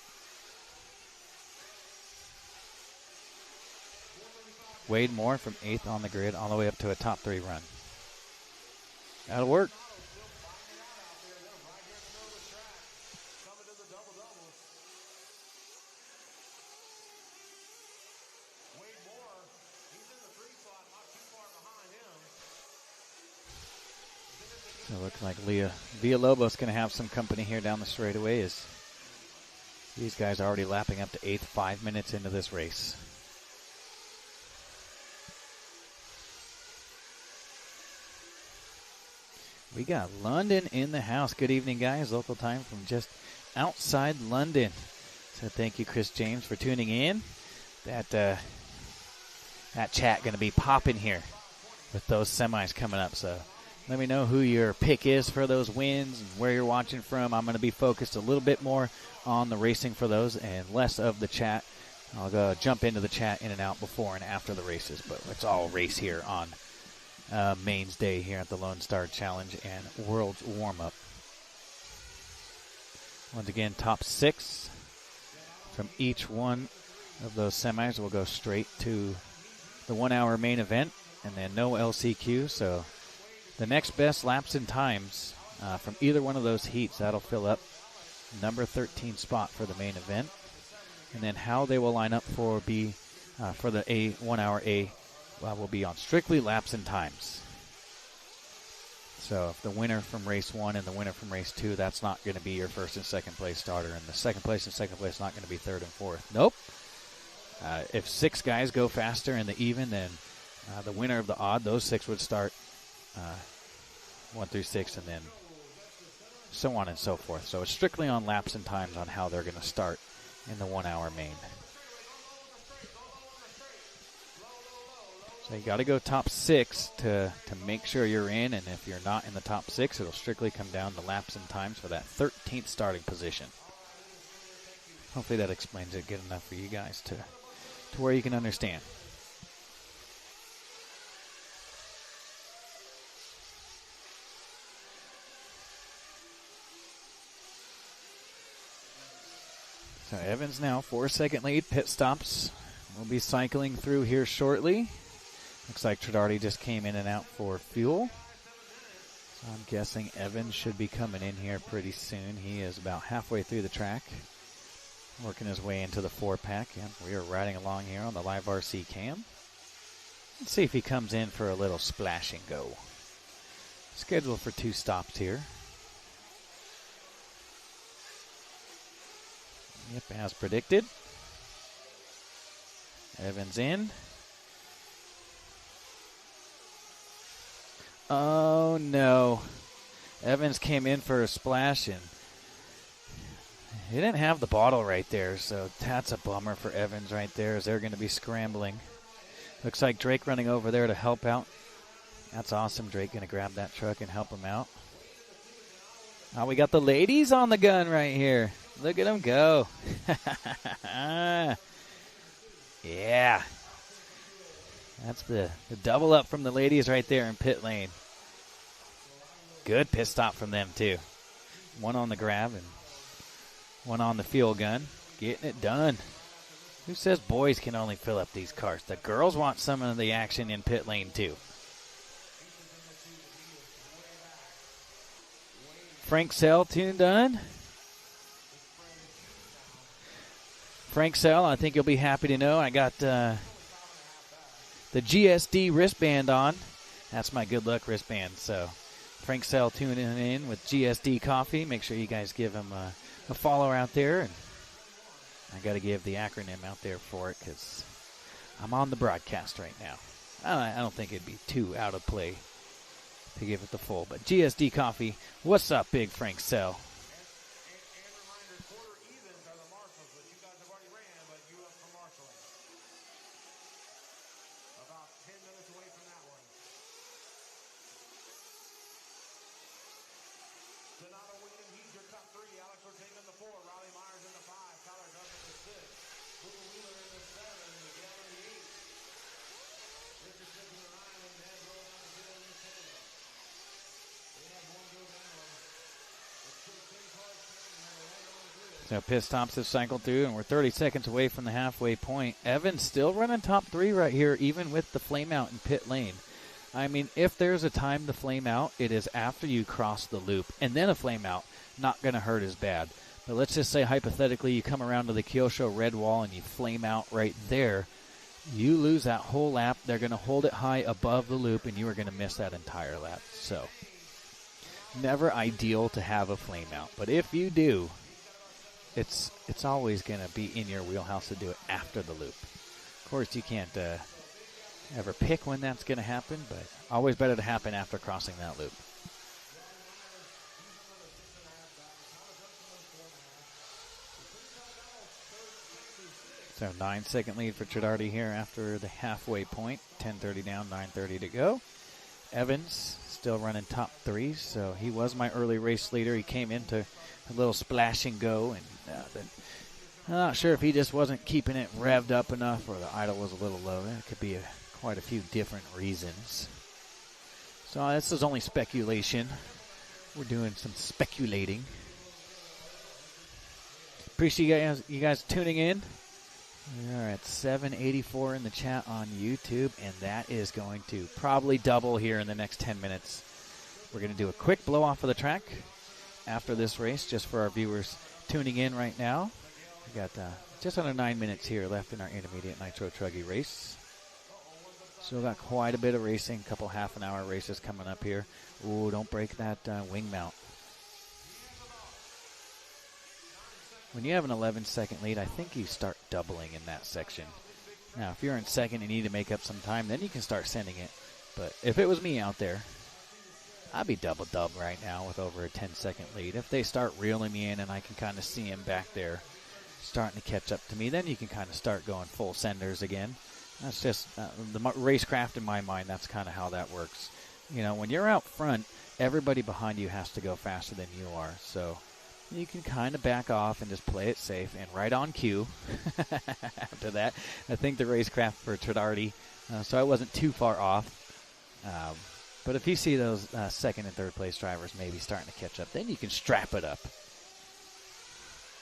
Wade Moore from 8th on the grid all the way up to a top 3 run. That'll work. So it looks like Villalobos going to have some company here down the straightaway as these guys are already lapping up to 8th, 5 minutes into this race. We got London in the house. Good evening, guys. Local time from just outside London. So thank you, Chris James, for tuning in. That chat going to be popping here with those semis coming up. So let me know who your pick is for those wins and where you're watching from. I'm going to be focused a little bit more on the racing for those and less of the chat. I'll go jump into the chat in and out before and after the races, but it's all race here on Mains Day here at the Lone Star Challenge and World's Warmup. Once again, top 6 from each one of those semis will go straight to the 1 hour main event, and then no LCQ, so the next best laps and times from either one of those heats, that'll fill up number 13 spot for the main event. And then how they will line up for the 1 hour A will be on strictly laps and times. So if the winner from race 1 and the winner from race 2, that's not going to be your first and second place starter. And the second place and second place not going to be third and fourth. Nope. If 6 guys go faster in the even, then the winner of the odd, those 6 would start 1 through 6, and then so on and so forth. So it's strictly on laps and times on how they're going to start in the 1 hour main. So you got to go top 6 to make sure you're in, and if you're not in the top 6, it'll strictly come down to laps and times for that 13th starting position. Hopefully that explains it good enough for you guys to where you can understand. So Evans now 4-second lead. Pit stops. We'll be cycling through here shortly. Looks like Tridardi just came in and out for fuel. So I'm guessing Evans should be coming in here pretty soon. He is about halfway through the track, working his way into the 4-pack. And we are riding along here on the live RC cam. Let's see if he comes in for a little splash and go. Scheduled for 2 stops here. Yep, as predicted. Evans in. Oh, no. Evans came in for a splash, and he didn't have the bottle right there, so that's a bummer for Evans right there, as they're going to be scrambling. Looks like Drake running over there to help out. That's awesome. Drake going to grab that truck and help him out. Oh, we got the ladies on the gun right here. Look at them go. Yeah. That's the double up from the ladies right there in pit lane. Good pit stop from them, too. One on the grab and one on the fuel gun. Getting it done. Who says boys can only fill up these cars? The girls want some of the action in pit lane, too. Frank Sell tuned on. Frank Sell, I think you'll be happy to know I got the GSD wristband on. That's my good luck wristband. So Frank Sell tuning in with GSD Coffee. Make sure you guys give him a follow out there. And I got to give the acronym out there for it because I'm on the broadcast right now. I don't think it'd be too out of play to give it the full. But GSD Coffee, what's up, Big Frank Sell? So pit stops have cycled through, and we're 30 seconds away from the halfway point. Evans still running top 3 right here, even with the flame out in pit lane. I mean, if there's a time to flame out, it is after you cross the loop. And then a flame out, not going to hurt as bad. But let's just say, hypothetically, you come around to the Kyosho red wall and you flame out right there. You lose that whole lap. They're going to hold it high above the loop, and you are going to miss that entire lap. So, never ideal to have a flame out. But if you do, it's always going to be in your wheelhouse to do it after the loop. Of course, you can't ever pick when that's going to happen, but always better to happen after crossing that loop. So 9-second lead for Tridardi here after the halfway point. 10:30 down, 9:30 to go. Evans still running top 3, so he was my early race leader. He came into a little splash and go, and then I'm not sure if he just wasn't keeping it revved up enough or the idle was a little low. It could be quite a few different reasons. So this is only speculation. We're doing some speculating. Appreciate you guys tuning in. We are at 784 in the chat on YouTube, and that is going to probably double here in the next 10 minutes. We're going to do a quick blow-off of the track after this race, just for our viewers tuning in right now. We got just under 9 minutes here left in our intermediate Nitro Truggy race. Still got quite a bit of racing, a couple half-an-hour races coming up here. Ooh, don't break that wing mount. When you have an 11-second lead, I think you start doubling in that section. Now, if you're in second and you need to make up some time, then you can start sending it. But if it was me out there, I'd be double-dub right now with over a 10-second lead. If they start reeling me in and I can kind of see him back there starting to catch up to me, then you can kind of start going full senders again. That's just the racecraft in my mind. That's kind of how that works. You know, when you're out front, everybody behind you has to go faster than you are. So you can kind of back off and just play it safe and right on cue. After that, I think the racecraft for Tridardi, so I wasn't too far off. But if you see those second and third place drivers maybe starting to catch up, then you can strap it up.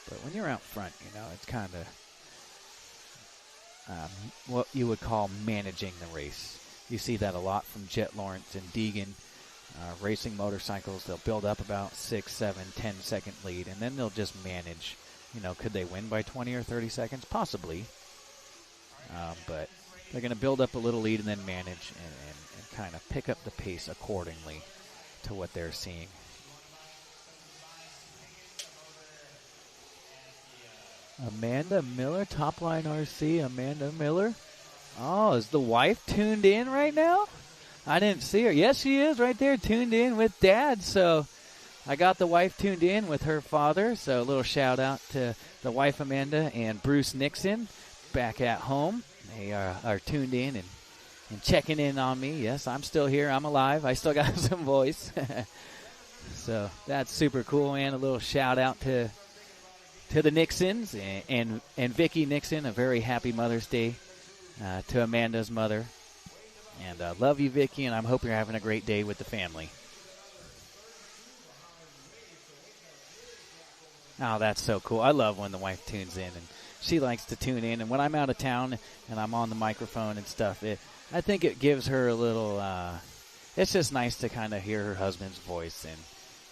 But when you're out front, it's kind of what you would call managing the race. You see that a lot from Jet Lawrence and Deegan. Racing motorcycles, they'll build up about 6, 7, 10-second lead, and then they'll just manage. Could they win by 20 or 30 seconds? Possibly. But they're going to build up a little lead and then manage and kind of pick up the pace accordingly to what they're seeing. Amanda Miller, Top Line RC, Amanda Miller. Oh, is the wife tuned in right now? I didn't see her. Yes, she is right there, tuned in with Dad. So I got the wife tuned in with her father. So a little shout out to the wife, Amanda, and Bruce Nixon back at home. They are tuned in and checking in on me. Yes, I'm still here. I'm alive. I still got some voice. So that's super cool, man. A little shout out to the Nixons and Vicki Nixon. A very happy Mother's Day to Amanda's mother. And love you, Vicki, and I hope you're having a great day with the family. Oh, that's so cool. I love when the wife tunes in, and she likes to tune in. And when I'm out of town and I'm on the microphone and stuff, I think it gives her a little it's just nice to kind of hear her husband's voice.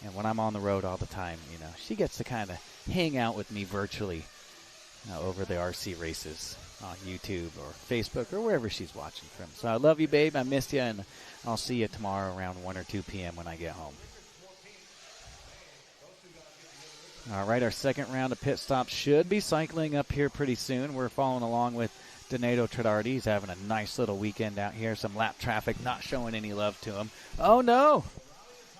And when I'm on the road all the time, she gets to kind of hang out with me virtually over the RC races on YouTube or Facebook or wherever she's watching from. So I love you, babe. I missed you, and I'll see you tomorrow around 1 or 2 p.m. when I get home. All right, our second round of pit stops should be cycling up here pretty soon. We're following along with Donato Tridardi. He's having a nice little weekend out here. Some lap traffic, not showing any love to him. Oh, no.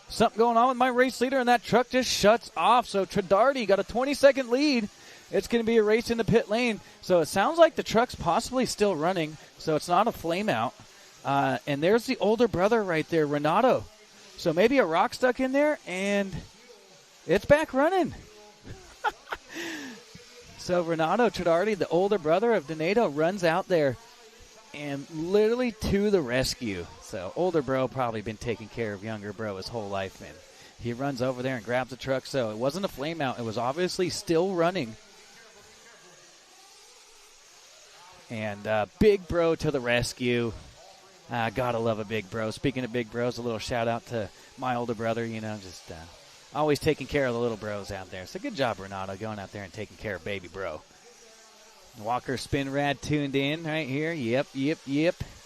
Something going on with my race leader, and that truck just shuts off. So Tridardi got a 20-second lead. It's going to be a race in the pit lane. So it sounds like the truck's possibly still running, so it's not a flame out. And there's the older brother right there, Renato. So maybe a rock stuck in there, and it's back running. So Renato Tridardi, the older brother of Donato, runs out there and literally to the rescue. So older bro probably been taking care of younger bro his whole life, and he runs over there and grabs the truck. So it wasn't a flame out. It was obviously still running. And big bro to the rescue. Gotta love a big bro. Speaking of big bros, a little shout out to my older brother, just always taking care of the little bros out there. So good job, Renato, going out there and taking care of baby bro. Walker Spin Rad tuned in right here. Yep.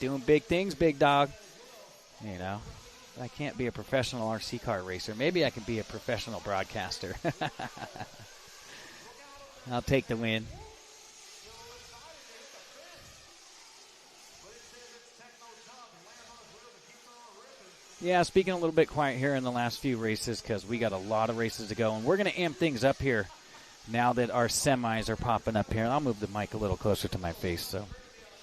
Doing big things, big dog. I can't be a professional RC car racer. Maybe I can be a professional broadcaster. I'll take the win. Yeah, speaking a little bit quiet here in the last few races because we got a lot of races to go, and we're going to amp things up here now that our semis are popping up here. I'll move the mic a little closer to my face. So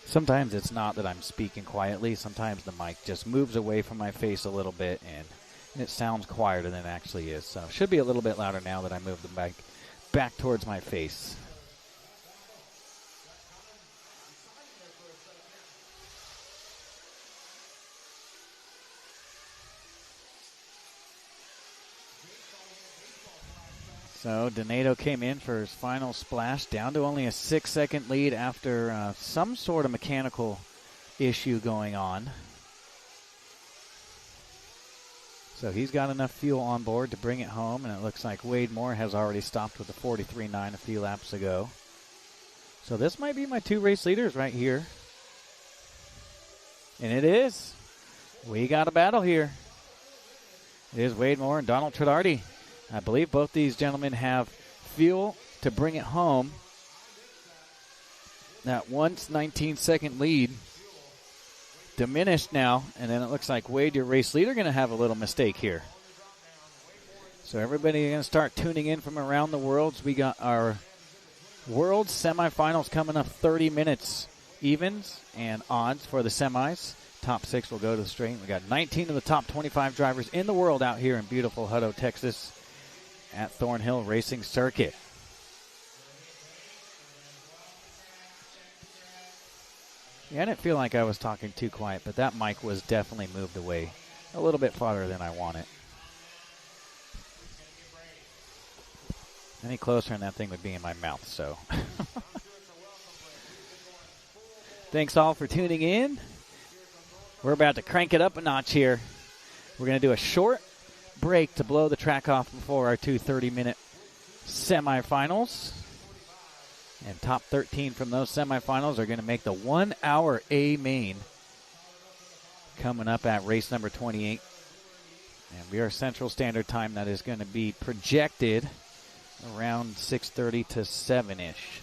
sometimes it's not that I'm speaking quietly. Sometimes the mic just moves away from my face a little bit, and it sounds quieter than it actually is. So it should be a little bit louder now that I move the mic back towards my face. So Donato came in for his final splash, down to only a 6-second lead after some sort of mechanical issue going on. So he's got enough fuel on board to bring it home, and it looks like Wade Moore has already stopped with a 43.9 a few laps ago. So this might be my two race leaders right here. And it is. We got a battle here. It is Wade Moore and Donald Tridardi. I believe both these gentlemen have fuel to bring it home. That once 19-second lead diminished now, and then it looks like Wade, your race leader, going to have a little mistake here. So everybody going to start tuning in from around the world. We got our world semifinals coming up 30 minutes evens and odds for the semis. Top 6 will go to the straight. We got 19 of the top 25 drivers in the world out here in beautiful Hutto, Texas, at Thornhill Racing Circuit. Yeah, I didn't feel like I was talking too quiet, but that mic was definitely moved away a little bit farther than I want it. Any closer and that thing would be in my mouth, so. Thanks all for tuning in. We're about to crank it up a notch here. We're going to do a short break to blow the track off before our 2 30-minute semifinals. And top 13 from those semifinals are going to make the 1 hour A main coming up at race number 28. And we are Central Standard Time. That is going to be projected around 6:30 to 7-ish.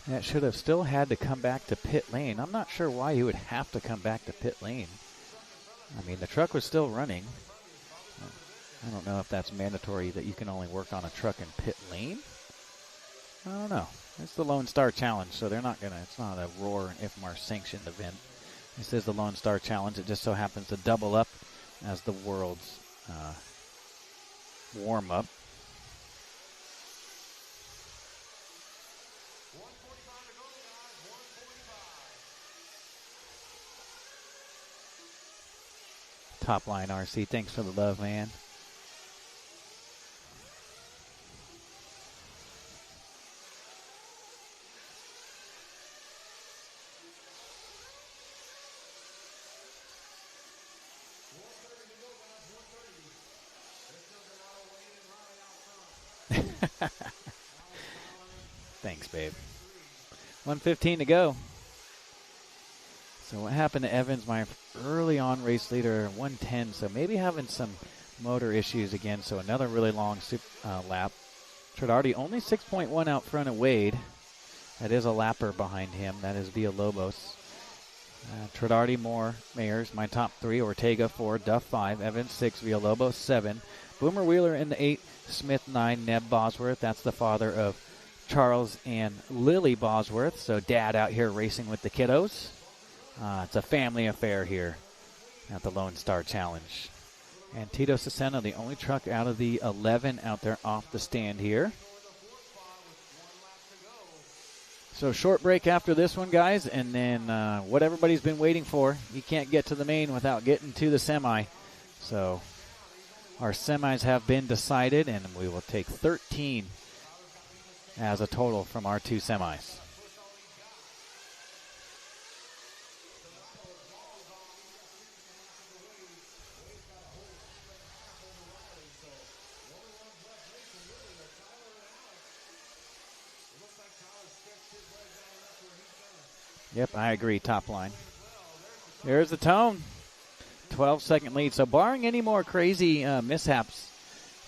That should have still had to come back to pit lane. I'm not sure why he would have to come back to pit lane. I mean, the truck was still running. I don't know if that's mandatory that you can only work on a truck in pit lane. I don't know. It's the Lone Star Challenge, so they're not gonna. It's not a Roar and IFMAR sanctioned event. This is the Lone Star Challenge. It just so happens to double up as the world's warm-up. Top line RC, thanks for the love, man. Thanks, babe. 1:15 to go. So what happened to Evans, my early on race leader, 1:10, so maybe having some motor issues again, so another really long lap. Trinardi only 6.1 out front of Wade. That is a lapper behind him. That is Villalobos. Trinardi, Moore, Mayers, my top three. Ortega 4, Duff 5, Evans 6, Villalobos 7. Boomer Wheeler in the 8, Smith 9, Neb Bosworth. That's the father of Charles and Lily Bosworth. So dad out here racing with the kiddos. It's a family affair here at the Lone Star Challenge. And Tito Cesena, the only truck out of the 11 out there off the stand here. So short break after this one, guys, and then what everybody's been waiting for. You can't get to the main without getting to the semi. So our semis have been decided, and we will take 13 as a total from our two semis. Yep, I agree, top line. There's the tone. 12-second lead. So barring any more crazy mishaps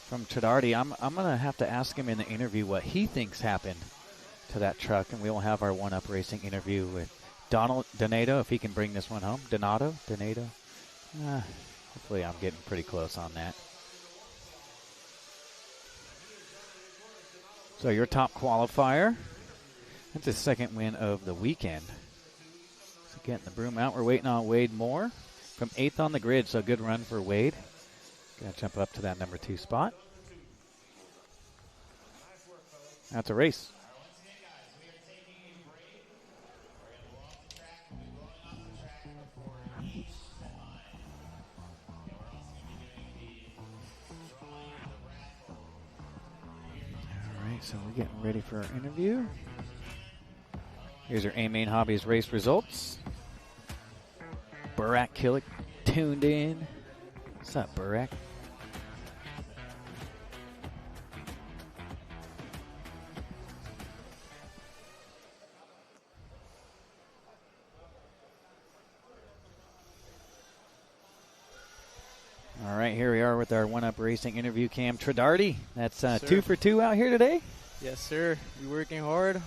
from Trinardi, I'm going to have to ask him in the interview what he thinks happened to that truck, and we will have our one-up racing interview with Donald Donato, if he can bring this one home. Donato? Hopefully I'm getting pretty close on that. So your top qualifier. That's his second win of the weekend. So getting the broom out. We're waiting on Wade Moore from 8th on the grid, so good run for Wade. Got to jump up to that number 2 spot. That's a race. All right, so we're getting ready for our interview. Here's our A-Main Hobbies race results. Barak Killick tuned in. What's up, Barak? All right, here we are with our one-up racing interview cam. Trinardi, that's 2 for 2 out here today? Yes, sir. We're working hard.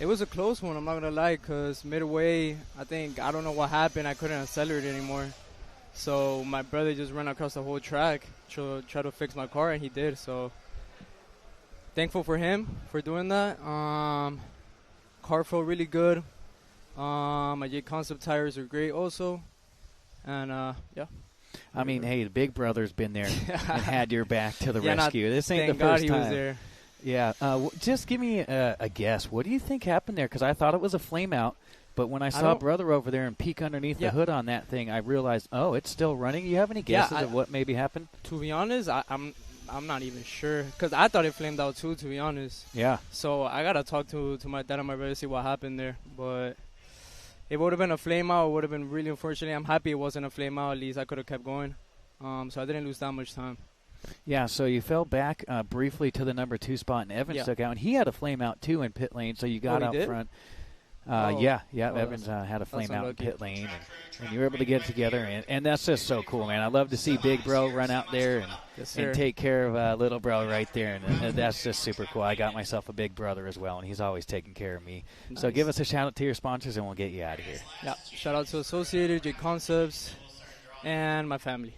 It was a close one, I'm not going to lie, because midway, I don't know what happened. I couldn't accelerate anymore. So my brother just ran across the whole track to try to fix my car, and he did. So thankful for him for doing that. Car felt really good. My J Concept tires are great also. And, yeah. I mean, hey, the big brother's been there and had your back to the yeah, rescue. This ain't the first time. Thank God he was there. Yeah. Just give me a guess. What do you think happened there? Because I thought it was a flame out, but when I saw Brother over there and peek underneath the hood on that thing, I realized, oh, it's still running. You have any guesses of what maybe happened? To be honest, I'm not even sure because I thought it flamed out too. To be honest. Yeah. So I gotta talk to my dad and my brother to see what happened there. But if it would have been a flame out, it would have been really unfortunate. I'm happy it wasn't a flame out. At least I could have kept going. So I didn't lose that much time. Yeah, so you fell back briefly to the number 2 spot, and Evans took out. And he had a flame out, too, in pit lane, so you got out front. Evans had a flame out in pit lane, and you were able to get it together. And that's just so cool, man. I love to see Big Bro run out there and take care of Little Bro right there. And that's just super cool. I got myself a big brother as well, and he's always taking care of me. Nice. So give us a shout-out to your sponsors, and we'll get you out of here. Yeah, shout-out to Associated, J Concepts, and my family.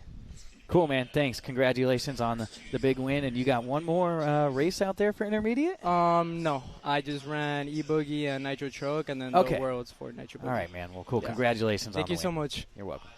Cool, man. Thanks. Congratulations on the big win. And you got one more race out there for intermediate? No. I just ran e-buggy and Nitro truck, and then the Worlds for Nitro buggy. All right, man. Well, cool. Yeah. Congratulations on the win. Thank you so much. You're welcome.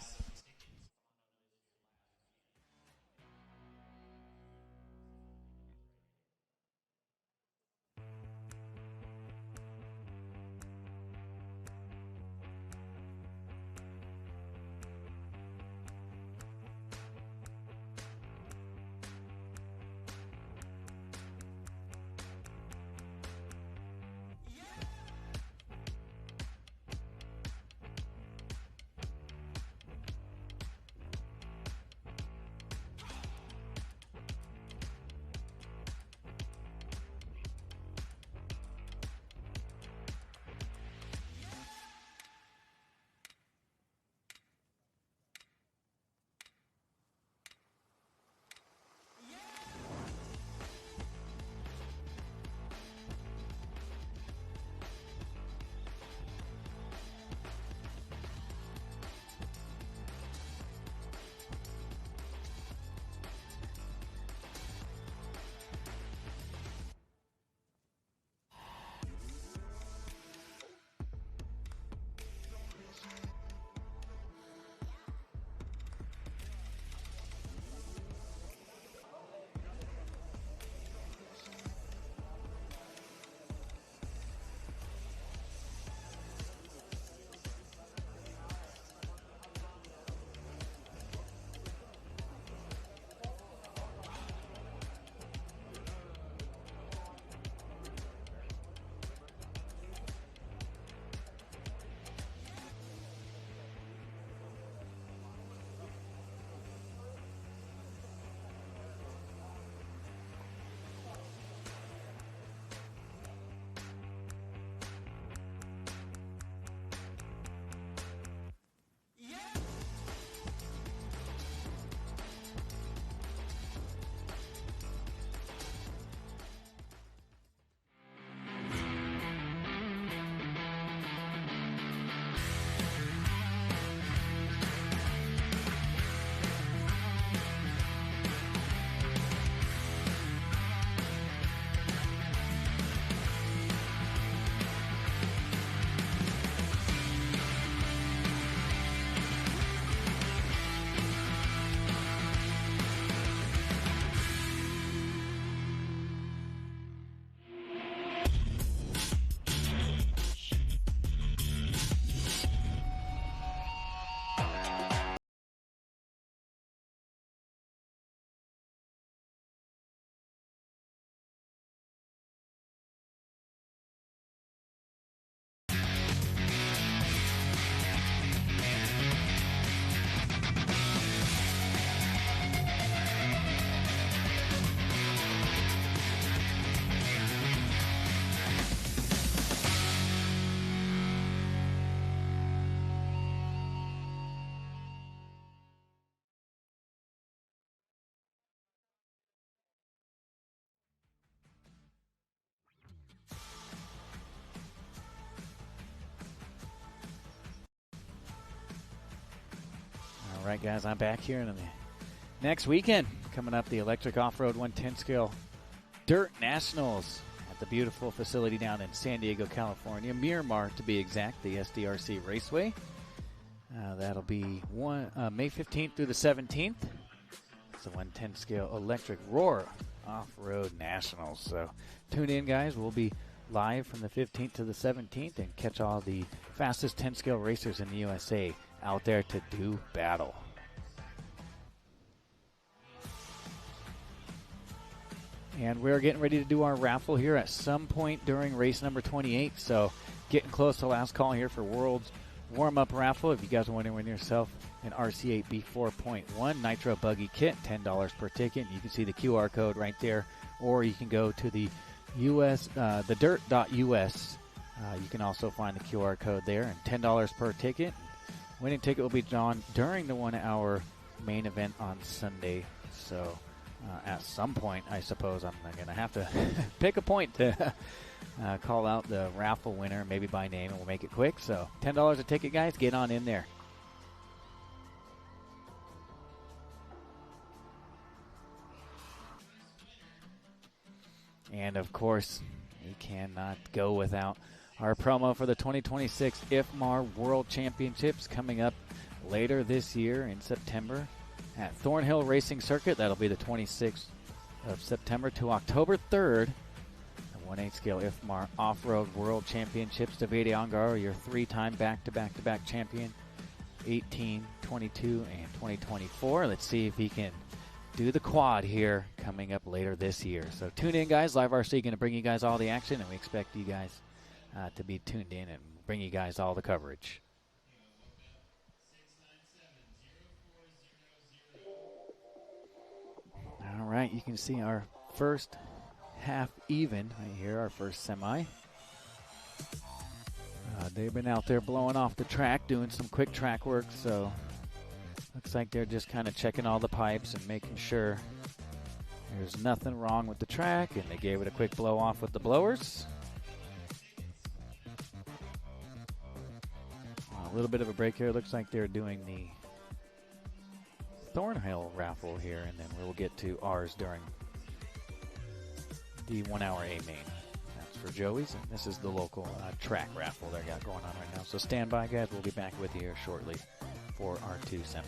All right, guys, I'm back here in the next weekend. Coming up, the Electric Off-Road 110 Scale Dirt Nationals at the beautiful facility down in San Diego, California. Miramar, to be exact, the SDRC Raceway. That'll be May 15th through the 17th. It's the 110 Scale Electric Roar Off-Road Nationals. So tune in, guys. We'll be live from the 15th to the 17th and catch all the fastest 10-scale racers in the USA out there to do battle. And we're getting ready to do our raffle here at some point during race number 28. So getting close to last call here for World's Warm-Up Raffle. If you guys want to win yourself an RC8 B4.1 Nitro Buggy Kit, $10 per ticket. You can see the QR code right there. Or you can go to the thedirt.us. You can also find the QR code there, and $10 per ticket. Winning ticket will be drawn during the 1 hour main event on Sunday. So at some point, I suppose I'm going to have to pick a point to call out the raffle winner, maybe by name, and we'll make it quick. So $10 a ticket, guys. Get on in there. And, of course, we cannot go without our promo for the 2026 IFMAR World Championships coming up later this year in September at Thornhill Racing Circuit. That'll be the 26th of September to October 3rd. The 1/8 scale IFMAR Off-Road World Championships. Davide Ongaro, your 3-time back-to-back champion, 18, 22, and 2024. Let's see if he can do the quad here coming up later this year. So tune in, guys. Live RC going to bring you guys all the action, and we expect you guys to be tuned in and bring you guys all the coverage. All right, you can see our first half even right here, our first semi. They've been out there blowing off the track, doing some quick track work, so looks like they're just kind of checking all the pipes and making sure there's nothing wrong with the track, and they gave it a quick blow off with the blowers. A little bit of a break here. Looks like they're doing the Thornhill raffle here, and then we'll get to ours during the 1 hour A main. That's for Joey's, and this is the local track raffle they got going on right now. So stand by, guys. We'll be back with you here shortly for our 2 semis.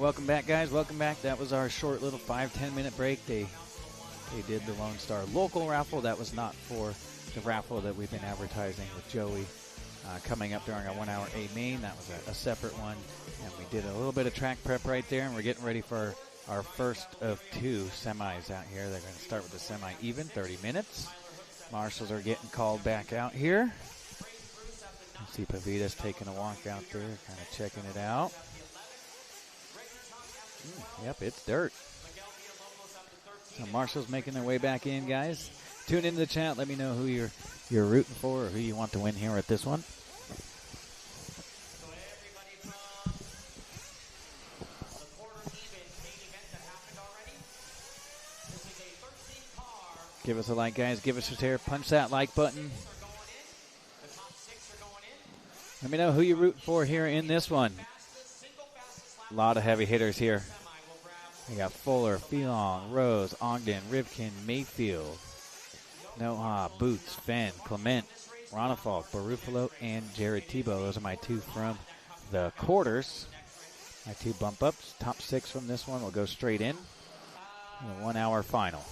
welcome back, guys. Welcome back. That was our short little 5-10 minute break. They did the Lone Star local raffle. That was not for the raffle that we've been advertising with Joey coming up during our 1 hour A main. That was a separate one. And we did a little bit of track prep right there, and we're getting ready for our first of 2 semis out here. They're going to start with the semi-even, 30 minutes. Marshals are getting called back out here. I see Pavita's taking a walk out there, kind of checking it out. Yep, it's dirt. So Marshall's making their way back in, guys. Tune into the chat. Let me know who you're rooting for or who you want to win here at this one. Give us a like, guys. Give us a share. Punch that like button. Let me know who you're rooting for here in this one. A lot of heavy hitters here. We got Fuller, Phelan, Rose, Ogden, Rivkin, Mayfield, Noah, Boots, Fenn, Clement, Ronafalk, Barufalo, and Jared Tebow. Those are my 2 from the quarters. My 2 bump ups. Top 6 from this one will go straight in the 1 hour final.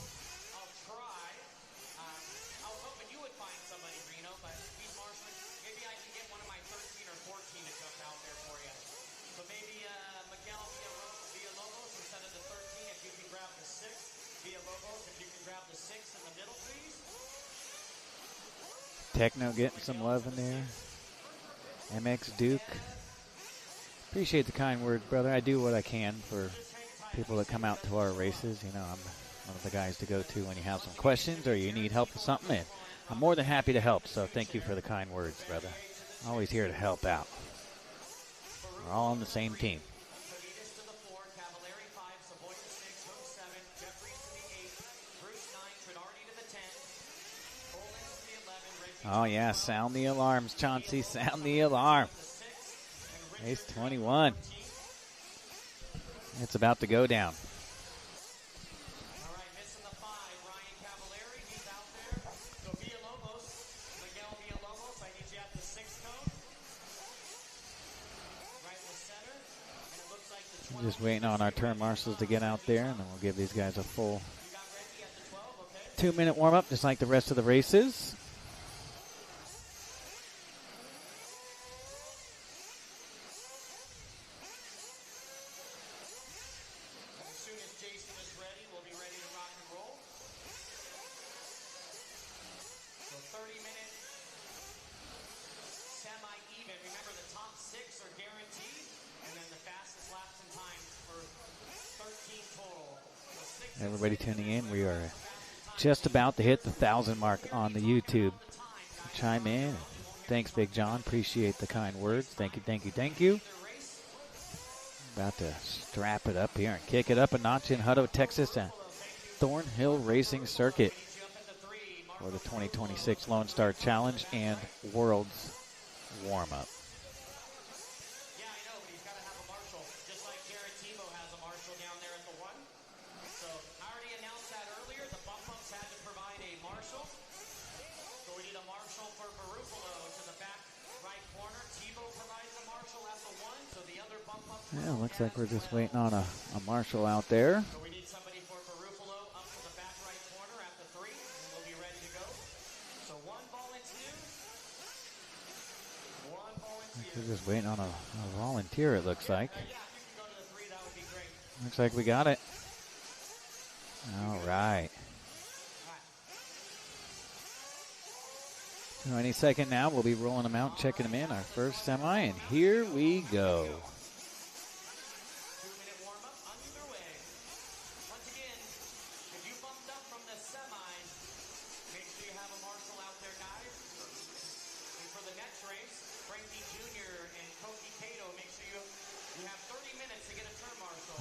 Techno getting some love in there. MX Duke. Appreciate the kind words, brother. I do what I can for people that come out to our races. You know, I'm one of the guys to go to when you have some questions or you need help with something. And I'm more than happy to help, so thank you for the kind words, brother. Always here to help out. We're all on the same team. Oh, yeah, sound the alarms, Chauncey. Sound the alarm. Race 21. It's about to go down. We're just waiting on our turn marshals to get out there, and then we'll give these guys a full 2-minute warm-up, just like the rest of the races. Everybody tuning in, we are just about to hit the 1,000 mark on the YouTube. So chime in. Thanks, Big John. Appreciate the kind words. Thank you, thank you, thank you. About to strap it up here and kick it up a notch in Hutto, Texas at Thornhill Racing Circuit for the 2026 Lone Star Challenge and World's Warm-Up. Yeah, looks like we're just waiting on a marshal out there. So we need somebody for Barufalo up to the back right corner at the 3, and we'll be ready to go. So one volunteer. We're just waiting on a volunteer, it looks like. Looks like we got it. All right. So any second now, we'll be rolling them out, checking them in. Our first semi, and here we go.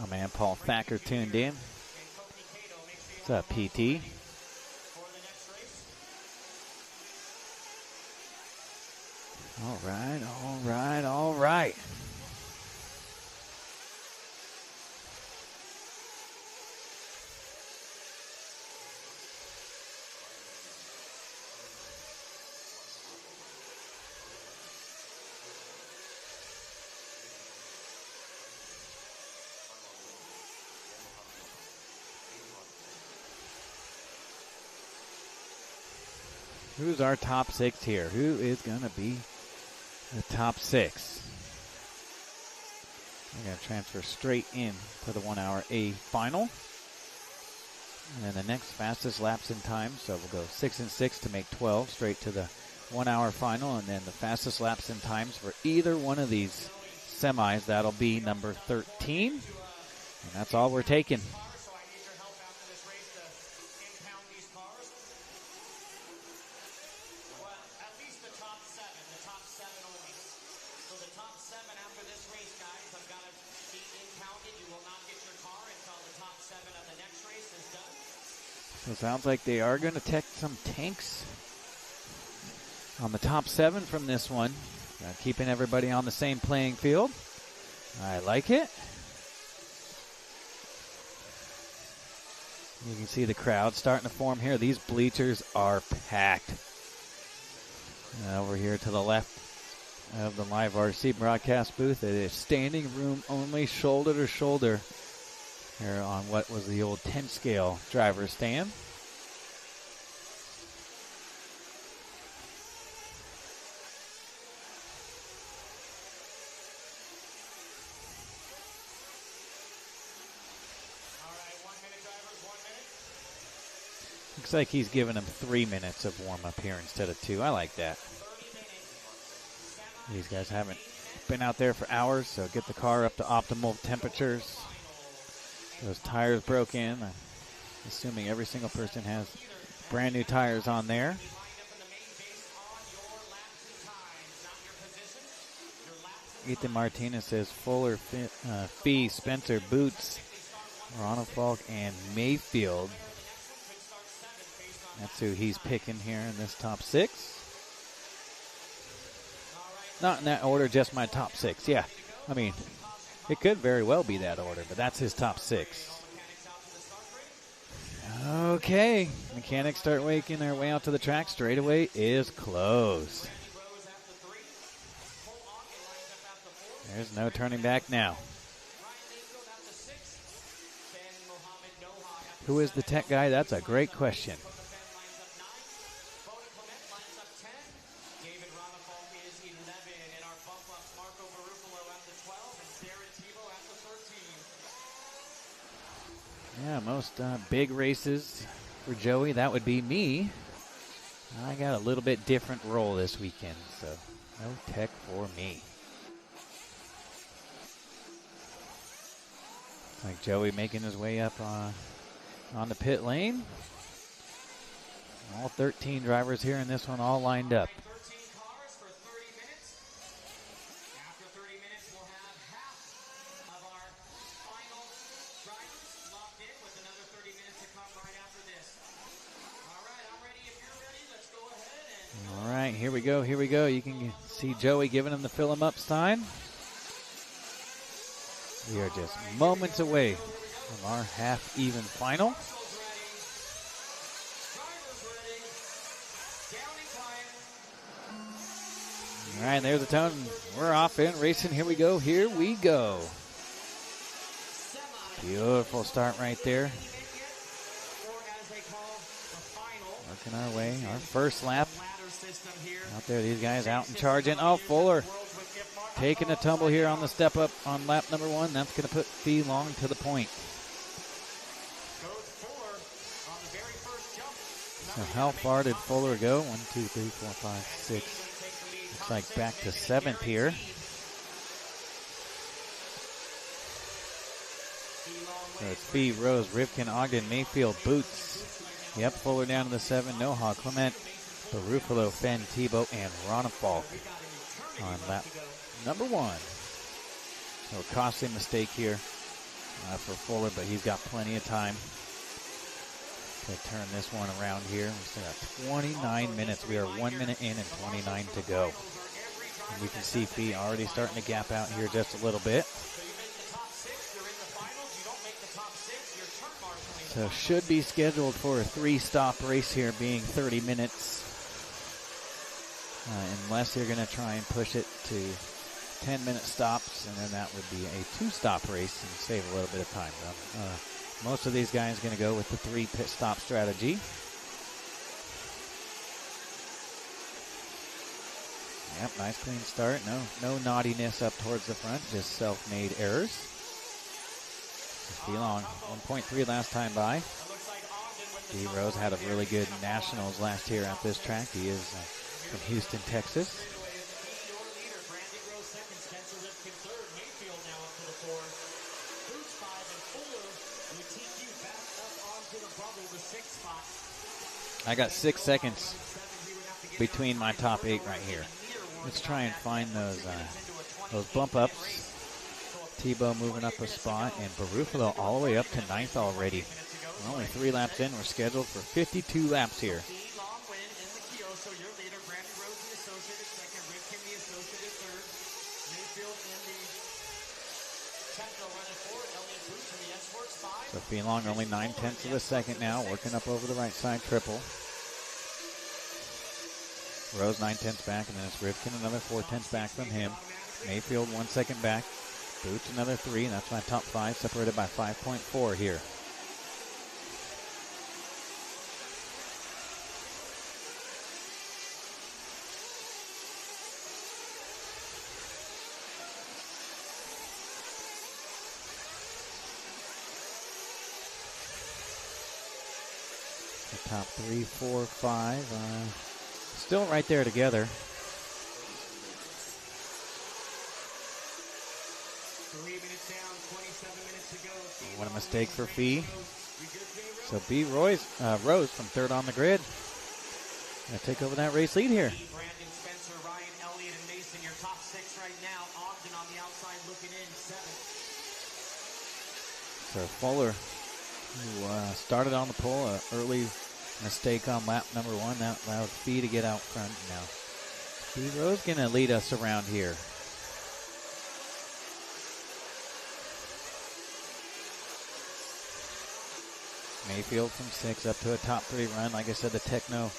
Oh man, Paul Thacker tuned in. What's up, PT? All right, all right, all right. Who's our top 6 here? Who is going to be the top 6? We're going to transfer straight in to the 1 hour A final. And then the next fastest laps in time, so we'll go 6 and 6 to make 12, straight to the 1 hour final. And then the fastest laps in times for either one of these semis, that'll be number 13. And that's all we're taking. So it sounds like they are going to take some tanks on the top 7 from this one. Keeping everybody on the same playing field. I like it. You can see the crowd starting to form here. These bleachers are packed. Over here to the left of the live RC broadcast booth, it is standing room only, shoulder to shoulder here on what was the old 10 scale driver stand. Looks like he's giving them 3 minutes of warm-up here instead of 2. I like that. These guys haven't been out there for hours, so get the car up to optimal temperatures. Those tires broke in. I'm assuming every single person has brand new tires on there. Ethan Martinez says Fuller, Fee, Spencer, Boots, Ronald Falk, and Mayfield. That's who he's picking here in this top 6. Not in that order, just my top 6. Yeah, I mean, it could very well be that order, but that's his top 6. Okay, mechanics start making their way out to the track. Straightaway is closed. There's no turning back now. Who is the tech guy? That's a great question. Yeah, most big races for Joey, that would be me. I got a little bit different role this weekend, so no tech for me. Like Joey making his way up on the pit lane. All 13 drivers here in this one all lined up. All right, here we go, here we go. You can see Joey giving him the fill him up sign. We are just moments away from our half-even final. All right, there's the tone. We're off and racing. Here we go, here we go. Beautiful start right there. Working our way, our first lap. Out there, these guys out and charging. Oh, Fuller taking a tumble here on the step up on lap number 1. That's going to put Fee Long to the point. So how far did Fuller go? 1, 2, 3, 4, 5, 6. Looks like back to 7th here. So it's Fee, Rose, Rivkin, Ogden, Mayfield, Boots. Yep, Fuller down to the 7. Noha, Clement, Barufalo, Fenn, Tebow, and Ronafalk on lap number 1. So a costly mistake here for Fuller, but he's got plenty of time to turn this one around here. We still got 29 minutes. We are 1 minute in and 29 to go. And you can see Fee already starting to gap out here just a little bit. So should be scheduled for a 3-stop race here, being 30 minutes. Unless you're going to try and push it to 10-minute stops, and then that would be a 2-stop race and save a little bit of time. Most of these guys are going to go with the 3 pit stop strategy. Yep, nice clean start. No naughtiness up towards the front, just self-made errors. Long, 1.3 last time by. D. Rose had a really good nationals last year at this track. He is from Houston, Texas. I got 6 seconds between my top 8 right here. Let's try and find those bump ups. Tebow moving up a spot, and Barufalo all the way up to 9th already. We're only 3 laps in. We're scheduled for 52 laps here. So Felong only 9/10 of a second now, working up over the right side triple. Rose 9/10 back, and then it's Rivkin another 4/10 back from him. Mayfield 1 second back. Boots another 3, and that's my top 5, separated by 5.4 here. The top 3, 4, 5, still right there together. What a mistake for Fee. So B. Rose from 3rd on the grid. Gonna take over that race lead here. Brandon Spencer, Ryan Elliott, and Mason, your top 6 right now. Ogden on the outside looking in 7th. So Fuller, who started on the pole, an early mistake on lap number 1. That allowed Fee to get out front. Now B. Rose gonna lead us around here. Mayfield from 6 up to a top 3 run. Like I said, the Techno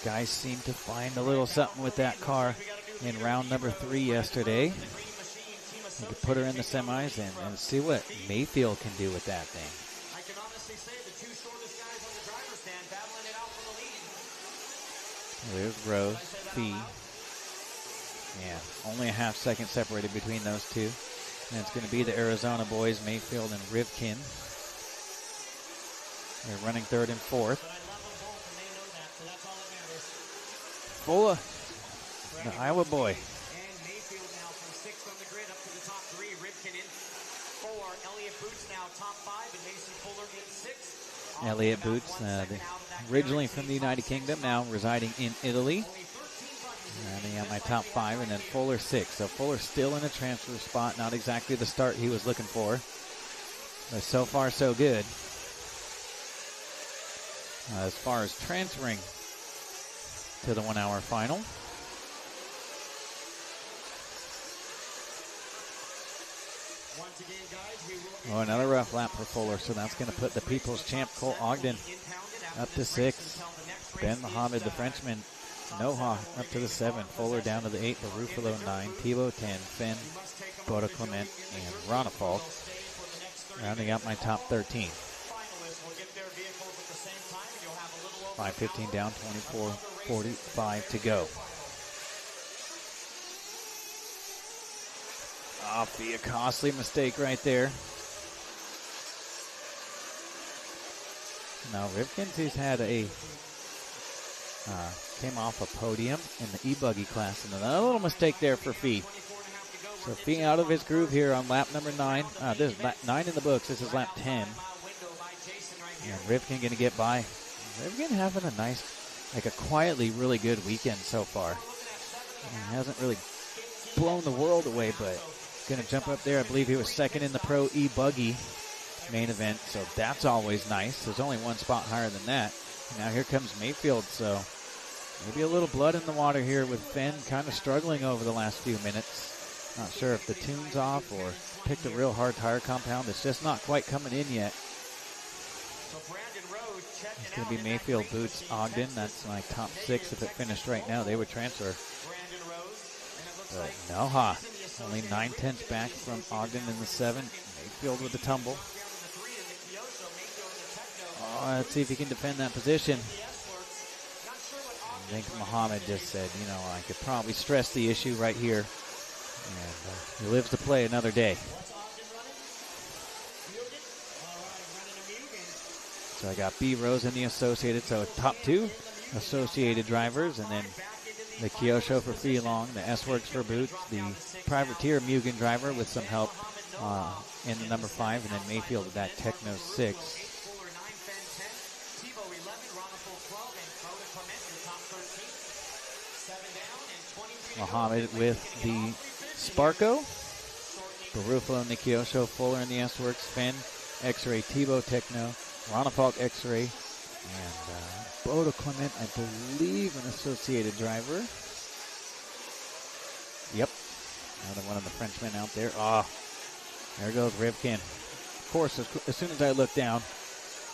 guys seem to find a little something with that car in round number 3 yesterday. You could put her in the semis and see what Mayfield can do with that thing. I can honestly say the 2 shortest guys on the driver's stand battling it out for the lead. There's Rose, Fee. Yeah, only a half second separated between those two. And it's going to be the Arizona boys, Mayfield and Rivkin. They're running 3rd and 4th. Fuller, the Iowa boy. And Mayfield now from 6th on the grid up to the top 3. Rivkin in 4. Elliott Boots now top 5, and Mason Fuller in 6th. Elliott Boots, originally from the United Kingdom, now residing in Italy. Rounding out my top 5, and then Fuller 6. So Fuller still in a transfer spot. Not exactly the start he was looking for, but so far so good. As far as transferring to the 1 hour final. Oh, another rough lap for Fuller, so that's going to put the People's Champ Cole Ogden up to 6. Ben Mohammed, the Frenchman, Noha up to the 7. Fuller down to the 8. Barufalo 9. Thibault 10. Fenn, Boda Clement, and Ronafalt. Rounding out my top 13. 5:15 down, 24:45 to go. Be a costly mistake right there. Now Rivkins, who's had came off a podium in the e-buggy class, and another little mistake there for Fee. So Fee out of his groove here on lap number 9. This is lap 9 in the books. This is lap 10. And Rivkin going to get by. Rivkin having a nice, like a quietly really good weekend so far. He hasn't really blown the world away, but going to jump up there. I believe he was 2nd in the Pro E-Buggy main event, so that's always nice. There's only 1 spot higher than that. And now here comes Mayfield, so maybe a little blood in the water here with Fenn kind of struggling over the last few minutes. Not sure if the tune's off or picked a real hard tire compound. It's just not quite coming in yet. It's going to be Mayfield, Boots, Ogden. That's my top 6. If it finished right now, they would transfer. But Noha, only 9/10 back from Ogden in the 7. Mayfield with the tumble. Let's see if he can defend that position. think Muhammad just said, you know, I could probably stress the issue right here. And he lives to play another day. So I got B. Rose in the associated, so top two associated drivers, and then the Kyosho for Feelong, the S-Works for Boots, the Privateer Mugen driver with some help in the number 5, and then Mayfield with that Techno 6. Muhammad with the Sparko, Barufalo in the Kyosho, Fuller in the S-Works, Fenn, X-Ray, Tebow, Techno, Ronafalk, X-Ray, and Boda Clement, I believe, an associated driver. Yep, another one of the Frenchmen out there. There goes Rivkin. Of course, as soon as I look down,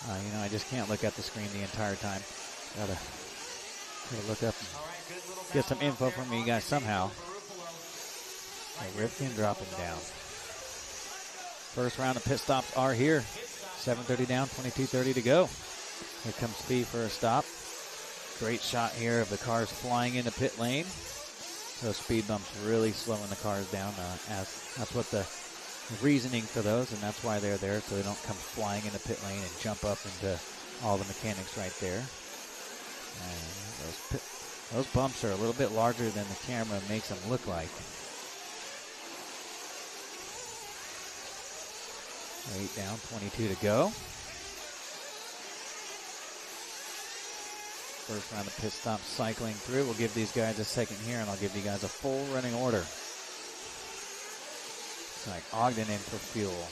you know, I just can't look at the screen the entire time. Gotta look up and get some info from you guys somehow. Rivkin dropping down. First round of pit stops are here. 7:30 down, 22:30 to go. Here comes Fee for a stop. Great shot here of the cars flying into pit lane. Those speed bumps really slowing the cars down. As that's what the reasoning for those, and that's why they're there, so they don't come flying into pit lane and jump up into all the mechanics right there. And those bumps are a little bit larger than the camera makes them look like. 8 down, 22 to go. First round of pit stops cycling through. We'll give these guys a second here, and I'll give you guys a full running order. It's like Ogden in for fuel.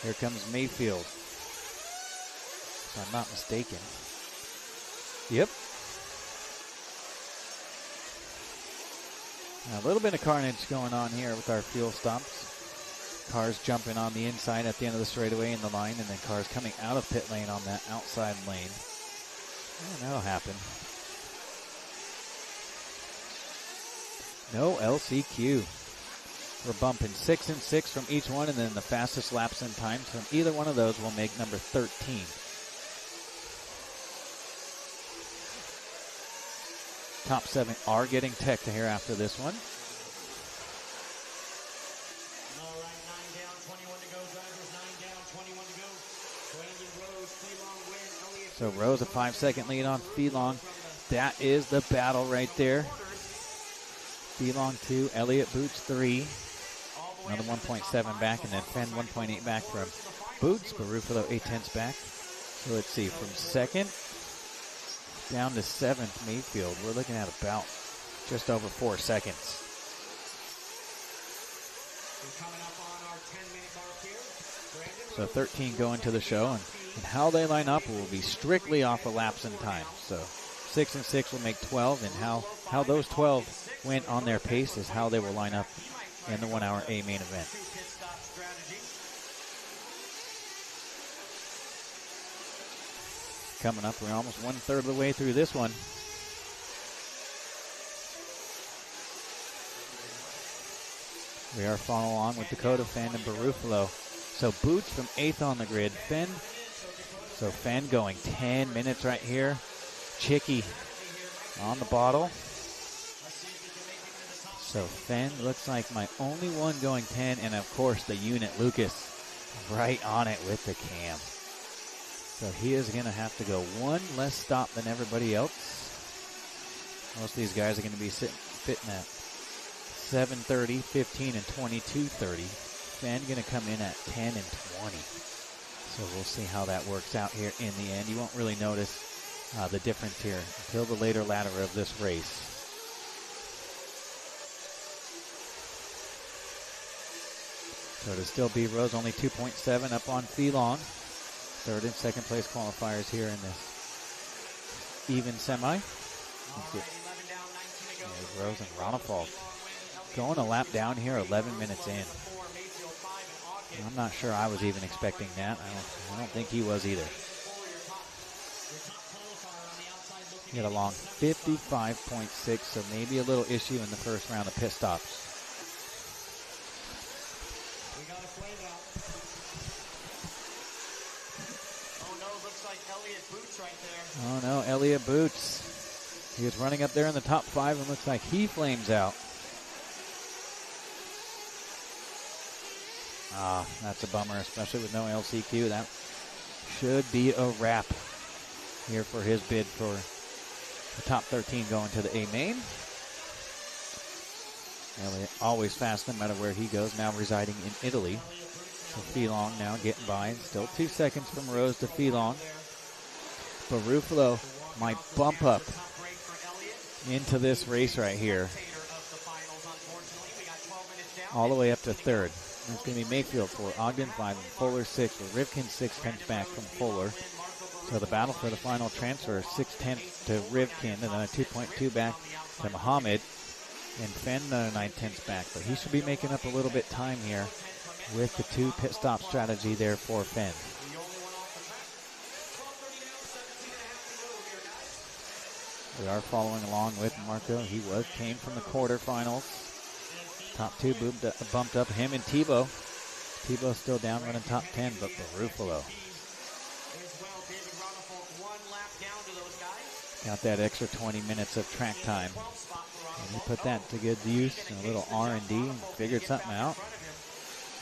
Here comes Mayfield, if I'm not mistaken. Yep. Now, a little bit of carnage going on here with our fuel stops. Cars jumping on the inside at the end of the straightaway in the line, and then cars coming out of pit lane on that outside lane. Oh, that'll happen. No LCQ. We're bumping 6 and 6 from each one, and then the fastest laps in time from either one of those will make number 13. Top 7 are getting tech to here after this one. So Rose a 5-second lead on Feelong. That is the battle right there. Feelong 2, Elliott Boots 3. Another 1.7 back, and then Fenn 1.8 back from Boots. Barufalo 8/10 back. So let's see, from second down to 7th Mayfield, we're looking at about just over 4 seconds. So 13 going to the show, and how they line up will be strictly off of laps and time. So 6 and 6 will make 12, and how those 12 went on their pace is how they will line up in the 1 hour A main event. Coming up, we're almost 1/3 of the way through this one. We are following along with Dakota, Fenn, and Barufalo. So Boots from 8th on the grid. Fenn going 10 minutes right here. Chicky on the bottle. So Fenn looks like my only one going 10, and of course the unit, Lucas, right on it with the cam. So he is going to have to go one less stop than everybody else. Most of these guys are going to be fitting at 7:30, 15, and 22:30. Fenn going to come in at 10 and 20. So we'll see how that works out here in the end. You won't really notice the difference here until the later ladder of this race. So to still be Rose, only 2.7 up on Feelong. Third and second place qualifiers here in this even semi. There's Rose and Ronafalk going a lap down here, 11 minutes in. I'm not sure I was even expecting that. I don't think he was either. Get along 55.6, so maybe a little issue in the first round of pit stops. Oh no, Elliott Boots. He was running up there in the top 5 and looks like he flames out. That's a bummer, especially with no LCQ. That should be a wrap here for his bid for the top 13 going to the A main. Elliott always fast no matter where he goes, now residing in Italy. So Felong now getting by. Still 2 seconds from Rose to Felong. But Ruffalo might bump up into this race right here. All the way up to 3rd. It's going to be Mayfield 4, Ogden 5, and Fuller 6, with Rivkin 6/10 back from Fuller. So the battle for the final transfer, 6/10 to Rivkin, and then a 2.2 back to Muhammad. And Fenn 9/10 back, but he should be making up a little bit time here with the 2 pit stop strategy there for Fenn. We are following along with Marco. He came from the quarterfinals. Top 2 bumped up him and Tebow. Tebow still down running top 10, but Ruffalo got that extra 20 minutes of track time. And he put that to good use in a little R&D and figured something out.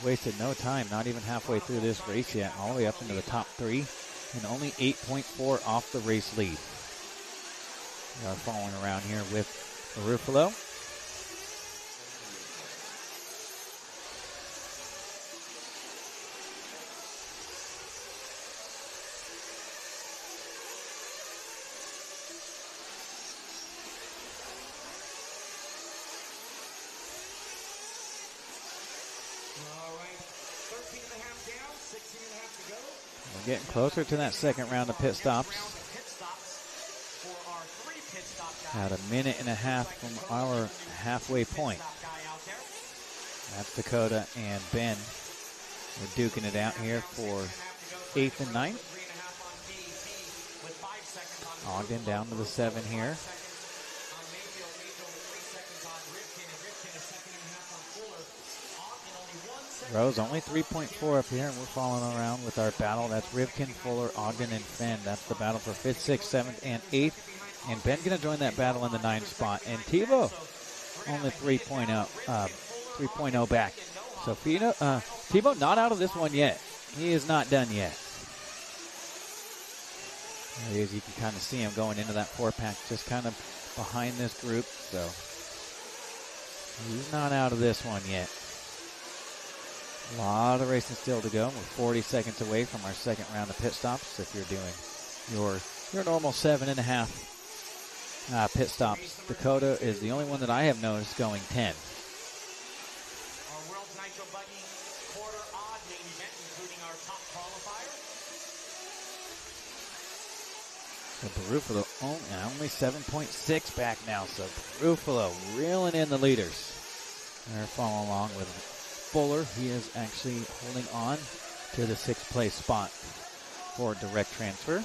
Wasted no time, not even halfway through this race yet, all the way up into the top 3, and only 8.4 off the race lead. We are following around here with Ruffalo. We're getting closer to that second round of pit stops. About a minute and a half from our halfway point. That's Dakota and Ben. We're duking it out here for 8th and 9th. Ogden down to the 7 here. Rose only 3.4 up here, and we're following around with our battle. That's Rivkin, Fuller, Ogden, and Fenn. That's the battle for 5th, 6th, 7th, and 8th. And Ben going to join that battle in the 9th spot. And Tebow only 3.0 back. So Tebow not out of this one yet. He is not done yet. There he is. You can kind of see him going into that 4-pack, just kind of behind this group. So he's not out of this one yet. A lot of racing still to go. We're 40 seconds away from our second round of pit stops. If you're doing your normal 7.5 pit stops, Dakota is the only one that I have noticed going 10. Our World's Nitro Buggy quarter odd main event, including our top qualifier. So Ruffalo only 7.6 back now. So Ruffalo reeling in the leaders. They're following along with Fuller. He is actually holding on to the 6th place spot for direct transfer.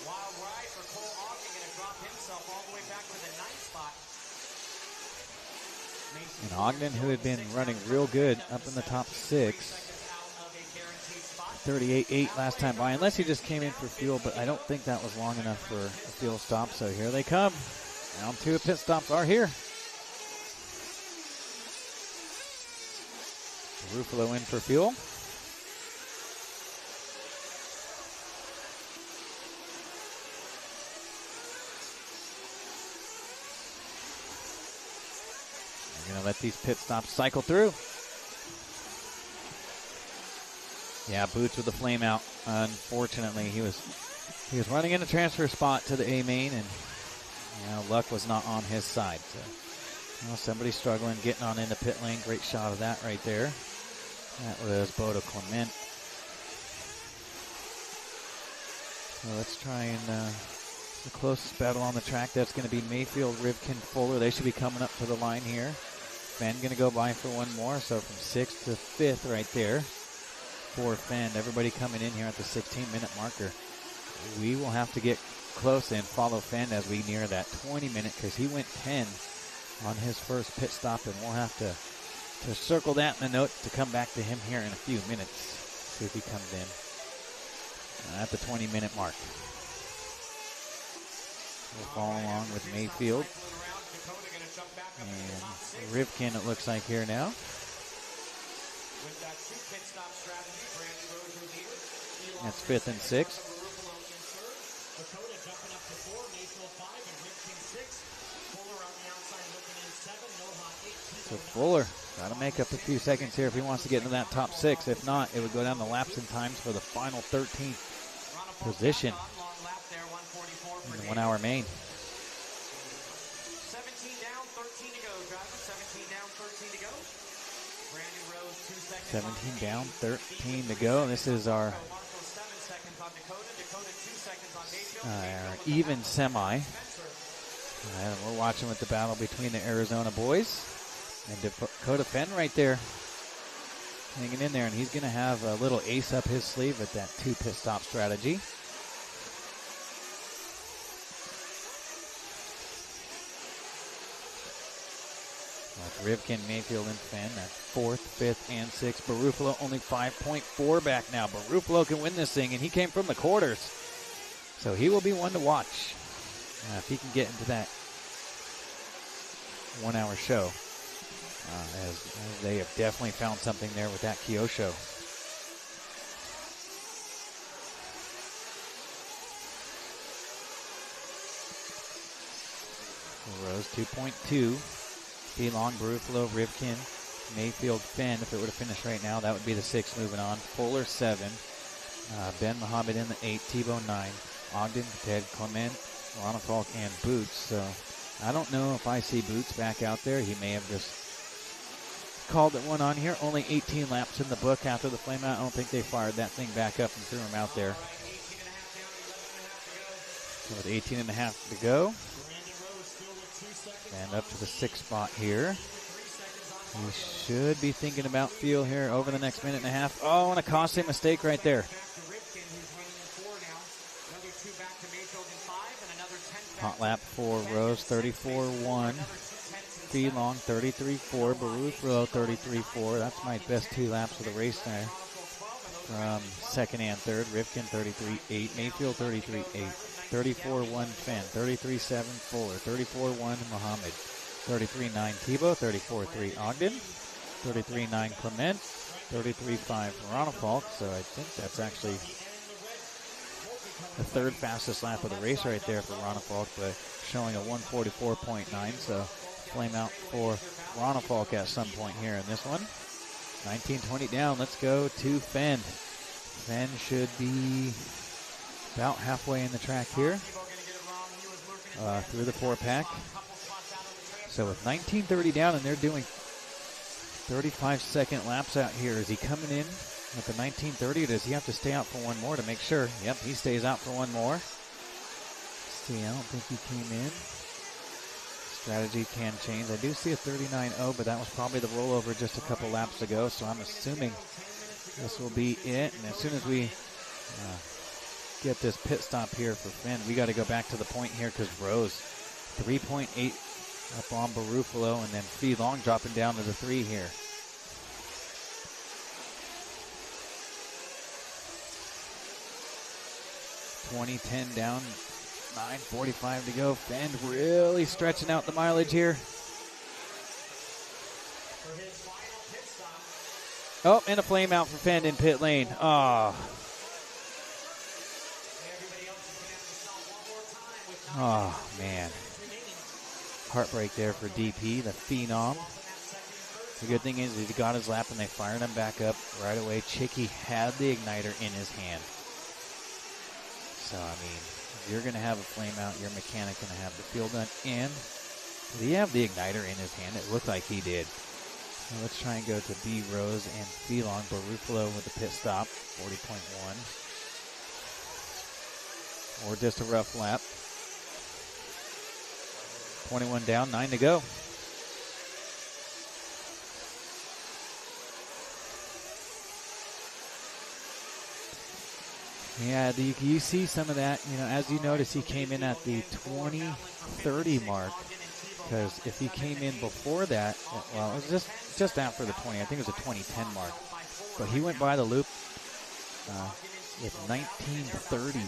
Wild ride for Cole Ogden, going to drop himself all the way back to the 9th spot. And Ogden, who had been running real good up in the top 6, 38.8 last time by, unless he just came in for fuel, but I don't think that was long enough for a fuel stop. So here they come. Round 2 pit stops are here. Ruffalo in for fuel. We're going to let these pit stops cycle through. Yeah, Boots with the flame out. Unfortunately, he was running in a transfer spot to the A main, and luck was not on his side. So, somebody struggling, getting on into pit lane. Great shot of that right there. That was Bodo Clement. So let's try and the closest battle on the track. That's going to be Mayfield, Rivkin, Fuller. They should be coming up to the line here. Fenn going to go by for one more. So from 6th to 5th right there for Fenn. Everybody coming in here at the 16-minute marker. We will have to get close and follow Fenn as we near that 20-minute, because he went 10 on his first pit stop, and we'll have to circle that in the notes to come back to him here in a few minutes. See if he comes in. at the 20-minute mark. We'll follow along with Mayfield. And Rivkin, it looks like here now. That's 5th and 6. So Fuller got to make up a few seconds here if he wants to get into that top 6. If not, it would go down to laps and times for the final 13th position in the 1 hour main. 17 down, 13 to go, driver. 17 down, 13 to go. Brandon Rose, 2 seconds. 17 down, 13 to go. This is our even semi. And we're watching with the battle between the Arizona boys. And Dakota Fenn right there hanging in there. And he's going to have a little ace up his sleeve with that 2 pit stop strategy. Rivkin, Mayfield, and Fenn. That's 4th, 5th, and 6th. Barufalo only 5.4 back now. Barufalo can win this thing, and he came from the quarters. So he will be one to watch if he can get into that 1 hour show. As they have definitely found something there with that Kyosho. Rose 2.2. Long, Barufalo, Rivkin, Mayfield, Fenn. If it would have finished right now, that would be the 6 moving on. Fuller 7. Ben Mohammed in the 8. Tebow 9. Ogden, Ted, Clement, Ronafalk, and Boots. So I don't know if I see Boots back out there. He may have just called it one on here. Only 18 laps in the book after the flame out. I don't think they fired that thing back up and threw him out there. So with 18 and a half to go. And up to the 6th spot here. He should be thinking about fuel here over the next minute and a half. Oh, and a costly mistake right there. Hot lap for Rose, 34.1. Long, 33.4. Barufalo, 33.4. That's my best 2 laps of the race there. From 2nd and 3rd. Rivkin, 33.8. Mayfield, 33.8. 34.1 Fenn, 33.7 Fuller, 34.1 Muhammad, 33.9 Tebow, 34.3 Ogden, 33.9 Clement, 33.5 Ronafalk. So I think that's actually the 3rd fastest lap of the race right there for Ronafalk, but showing a 1:44.9. So flame out for Ronafalk at some point here in this one. 19:20 down. Let's go to Fenn. Fenn should be about halfway in the track here through the 4-pack. So with 19:30 down and they're doing 35-second laps out here, is he coming in with the 19:30 or does he have to stay out for one more to make sure? Yep, he stays out for one more. Let's see, I don't think he came in. Strategy can change. I do see a 39.0, but that was probably the rollover just a couple laps ago, so I'm assuming this will be it. And as soon as we get this pit stop here for Fenn, we got to go back to the point here because Rose 3.8 up on Barufalo, and then Fee Long dropping down to the 3 here. $20.10 down, 9:45 to go. Fenn really stretching out the mileage here. Oh, and a flame out for Fenn in pit lane. Oh, man. Heartbreak there for DP, the Phenom. The good thing is he got his lap and they fired him back up right away. Chicky had the igniter in his hand. So, I mean, if you're going to have a flame out, your mechanic going to have the fuel gun in. Did he have the igniter in his hand? It looked like he did. So let's try and go to B Rose and Phelong. Barufalo with the pit stop, 40.1. Or just a rough lap. 21 down, 9 to go. Yeah, you see some of that. You know, as you notice, he came in at the 20-30 mark. Because if he came in before that, well, it was just after the 20. I think it was a 20-10 mark. But he went by the loop with 19:30.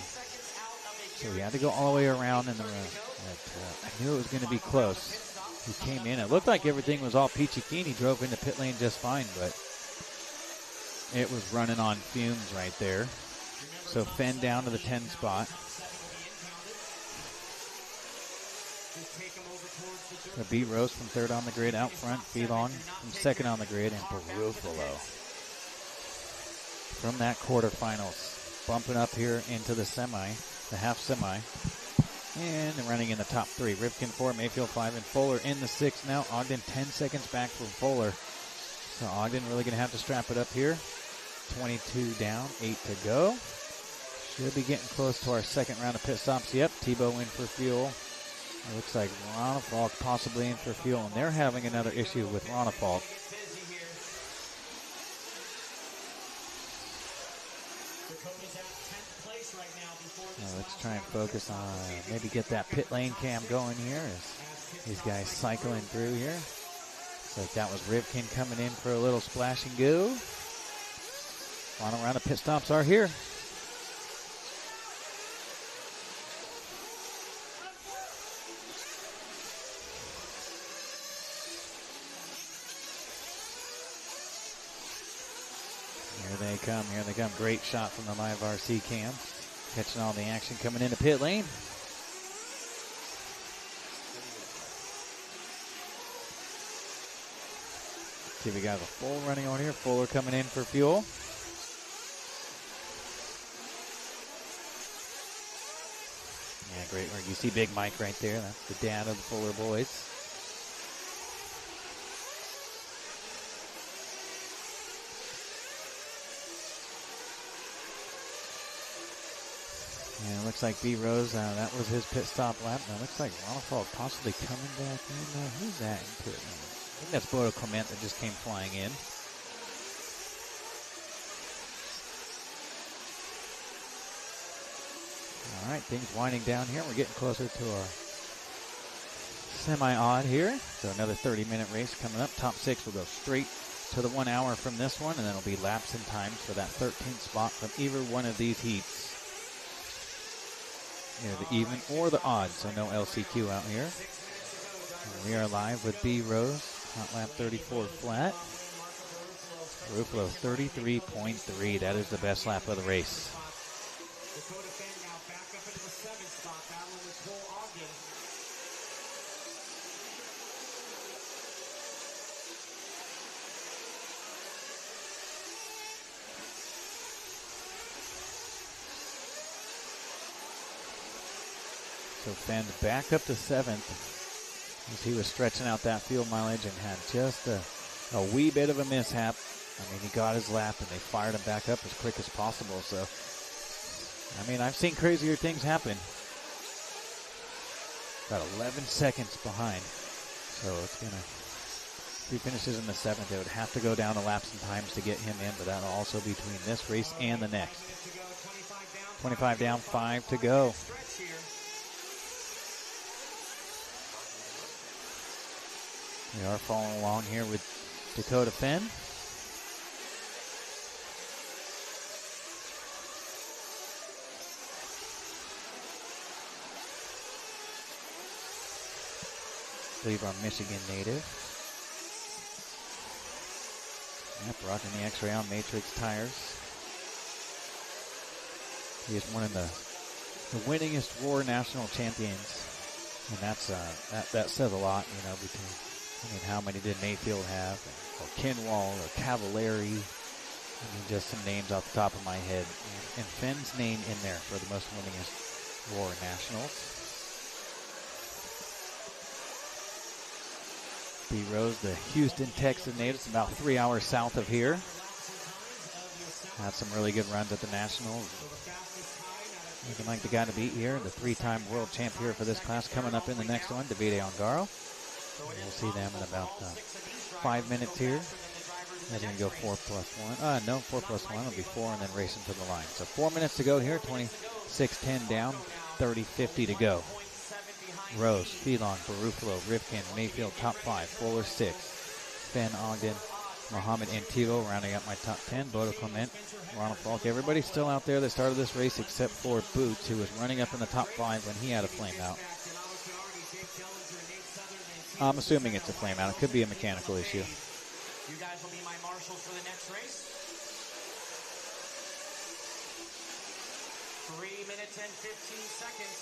So he had to go all the way around in the run. But, I knew it was going to be close. He came in. It looked like everything was all peachy keen. He drove into pit lane just fine, but it was running on fumes right there. So Fenn down to the 10 spot. So B. Rose from third on the grid out front. Phelong from second on the grid. And Barufalo from that quarterfinals. Bumping up here into the semi, the half semi. And running in the top three. Rivkin 4, Mayfield 5, and Fuller in the 6 now. Ogden 10 seconds back from Fuller. So Ogden really going to have to strap it up here. 22 down, 8 to go. Should be getting close to our second round of pit stops. Yep, Tebow in for fuel. It looks like Ronafalk possibly in for fuel, and they're having another issue with Ronafalk. Let's try and focus on maybe get that pit lane cam going here as these guys cycling through here. Looks like that was Rivkin coming in for a little splash and go. Final round of pit stops are here. Here they come. Great shot from the live RC cam. Catching all the action coming into pit lane. See if we got a full running on here. Fuller coming in for fuel. Yeah, great work. You see Big Mike right there. That's the dad of the Fuller boys. And it looks like B. Rose, that was his pit stop lap. Now it looks like Ronafalk possibly coming back in. Who's that in pit? I think that's Bodo Clement that just came flying in. All right, things winding down here. We're getting closer to our semi-odd here. So another 30-minute race coming up. Top 6 will go straight to the 1 hour from this one, and then it'll be laps and times for that 13th spot from either one of these heats. Either the even or the odd, so no LCQ out here. And we are live with B. Rose, hot lap 34 flat. Ruffalo 33.3, that is the best lap of the race. So Fenn back up to 7th as he was stretching out that fuel mileage and had just a wee bit of a mishap. I mean, he got his lap and they fired him back up as quick as possible. So, I mean, I've seen crazier things happen. About 11 seconds behind. So it's going to, if he finishes in the 7th, it would have to go down to laps and times to get him in, but that'll also be between this race and the next. 25 down, 5 to go. We are following along here with Dakota Fenn. I believe our Michigan native. Yep, rocking the X-Ray on Matrix tires. He is one of the winningest Roar national champions. And that's that says a lot, you know, between, I mean, how many did Mayfield have? Or Kinwall or Cavallari. I mean, just some names off the top of my head. And Fenn's name in there for the most winningest Roar nationals. B. Rose, the Houston, Texas native, about 3 hours south of here. Had some really good runs at the Nationals. Looking like the guy to beat here, the 3-time world champ here for this class, coming up in the next one, Davide Ongaro. We'll see them in about 5 minutes here. They're going to go 4+1. No, 4+1 will be 4 and then racing to the line. So 4 minutes to go here, 26-10 down, 30-50 to go. Rose, Phelong, Barufalo, Rivkin, Mayfield, top 5, Fuller 6, Fenn, Ogden, Mohammed Antivo rounding out my top 10. Bodo Clement, Ronald Falk. Everybody still out there that started this race except for Boots, who was running up in the top 5 when he had a flame out. I'm assuming it's a flame out. It could be a mechanical issue. You guys will be my marshals for the next race. 3 minutes and 15 seconds.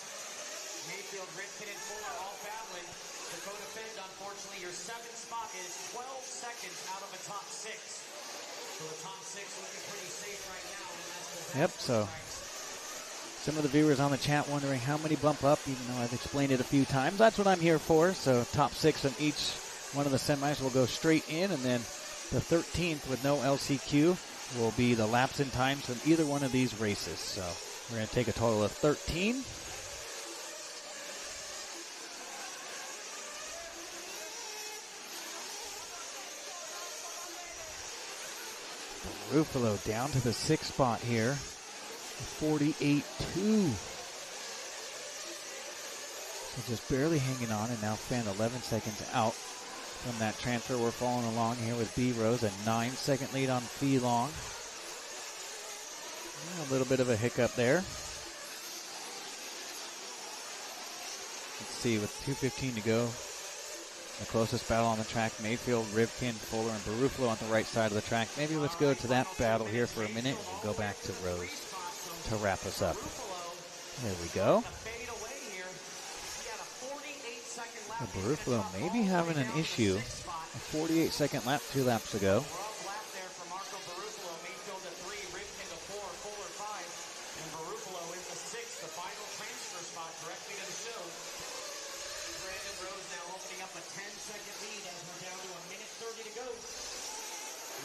Mayfield, Ripken, and Fuller all battling. Dakota Fend, unfortunately, your 7th spot is 12 seconds out of the top 6. So the top 6 looking pretty safe right now. Yep, so some of the viewers on the chat wondering how many bump up, even though I've explained it a few times. That's what I'm here for. So top 6 in each one of the semis will go straight in, and then the 13th with no LCQ will be the laps and times from either one of these races. So we're going to take a total of 13. Ruffalo down to the 6th spot here. 48-2. So just barely hanging on, and now Fenn 11 seconds out from that transfer. We're following along here with B Rose, a 9-second lead on Fee Long. A little bit of a hiccup there. Let's see, with 2:15 to go, the closest battle on the track, Mayfield, Rivkin, Fuller, and Barufalo on the right side of the track. Maybe let's go to that battle here for a minute, and we'll go back to Rose to wrap us up. There we go. Barufalo may be having an issue. A 48-second lap 2 laps ago.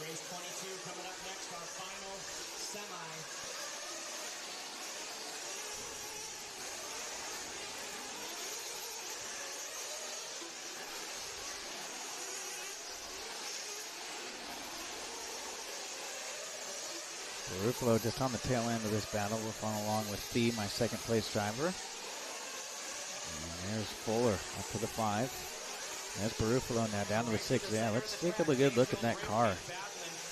Race 22 coming up next, our final semi. Ruffalo just on the tail end of this battle. We're following along with Fee, my 2nd place driver. And there's Fuller up to the 5. There's Barufalo now down to the 6. Yeah, let's take a good look at that car.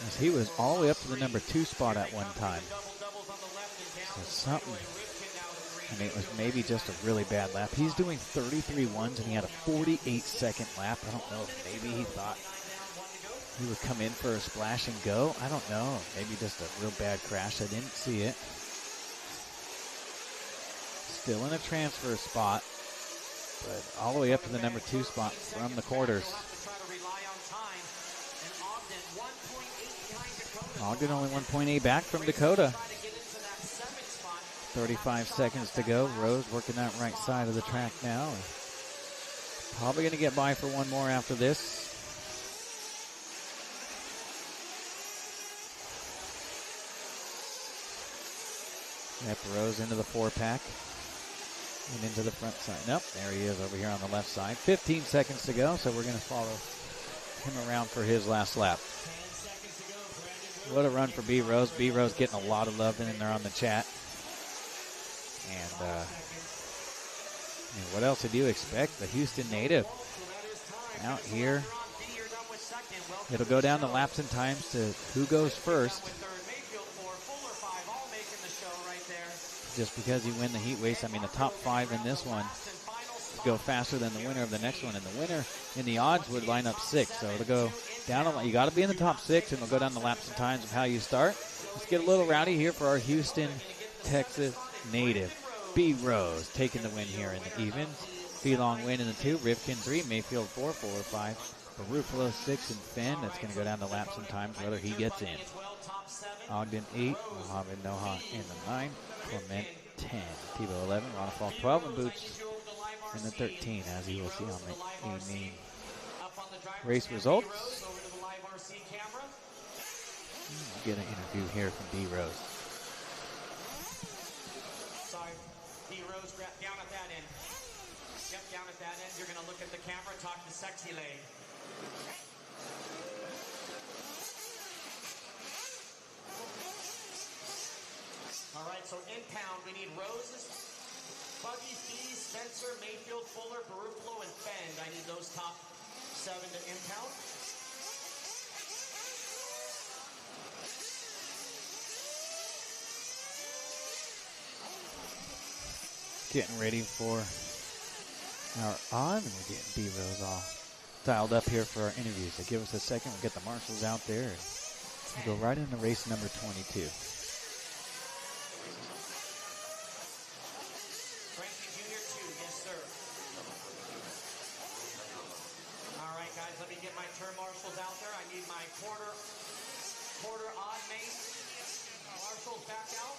As he was all the way up to the number 2 spot at one time. So something. I mean, it was maybe just a really bad lap. He's doing 33 ones, and he had a 48-second lap. I don't know if maybe he thought he would come in for a splash and go. I don't know. Maybe just a real bad crash. I didn't see it. Still in a transfer spot, but all the way up to the number 2 spot from the quarters. Ogden only 1.8 back from Dakota. 35 seconds to go. Rose working that right side of the track now. Probably going to get by for one more after this. Yep, Rose into the 4-pack. And into the front side. Nope, there he is over here on the left side. 15 seconds to go, so we're going to follow him around for his last lap. What a run for B Rose. B Rose getting a lot of love in there on the chat. And what else did you expect? The Houston native out here. It'll go down to laps and times to who goes first. Just because you win the heat race, I mean, the top 5 in this one go faster than the winner of the next one. And the winner in the odds would line up 6. So it'll go down. You got to be in the top 6, and it'll go down the laps and times of how you start. Let's get a little rowdy here for our Houston, Texas native. B Rose taking the win here in the evens. Fee Long win in the 2. Rivkin 3. Mayfield 4. Fuller 5. Barufalo 6. And Fenn. That's going to go down the laps and times whether he gets in. Ogden 8. Mohammed Noha in the 9. Clement 10. Tebow 11. Ronafal 12. And Boots in the 13, as you will see on the evening race results. We'll get an interview here from B Rose. Sorry, B Rose, down at that end. Yep, down at that end. You're going to look at the camera, talk to Sexy Lane. All right, so in pound, we need Roses, Buggy, Fee, Spencer, Mayfield, Fuller, Barufalo, and Fend. I need those top 7 to impound. Getting ready for our odd, and we're getting D-Rose all dialed up here for our interviews. So give us a second. We'll get the marshals out there, and we'll go right into race number 22. Frankie Jr. 2, yes, sir. All right, guys, let me get my turn marshals out there. I need my quarter odd main marshals back out.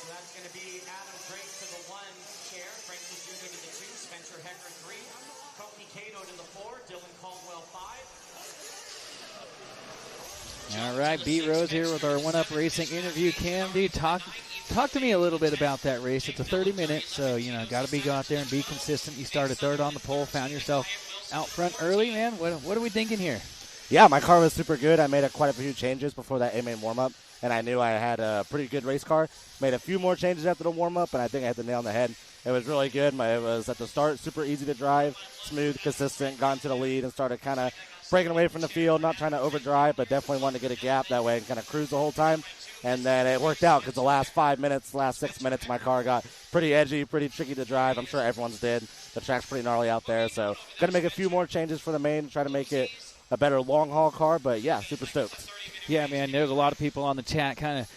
So that's going to be Adam Drake to the 1 chair, Frankie Jr. to the 2, Spencer Hecker 3, Koki Kato to the 4, Dylan Caldwell 5. All right, Beat Rose here with our One Up Racing interview. Cam, dude, talk to me a little bit about that race. It's a 30-minute, so, got to go out there and be consistent. You started third on the pole, found yourself out front early, man. What are we thinking here? Yeah, my car was super good. I made quite a few changes before that A-main warm-up, and I knew I had a pretty good race car. Made a few more changes after the warm-up, and I think I hit the nail on the head. It was really good. It was at the start super easy to drive, smooth, consistent, got into the lead, and started kind of breaking away from the field, not trying to overdrive, but definitely wanted to get a gap that way and kind of cruise the whole time. And then it worked out because the last 6 minutes, my car got pretty edgy, pretty tricky to drive. I'm sure everyone's did. The track's pretty gnarly out there, so going to make a few more changes for the main, try to make it a better long-haul car, but yeah, super stoked. Yeah, man, there's a lot of people on the chat kind of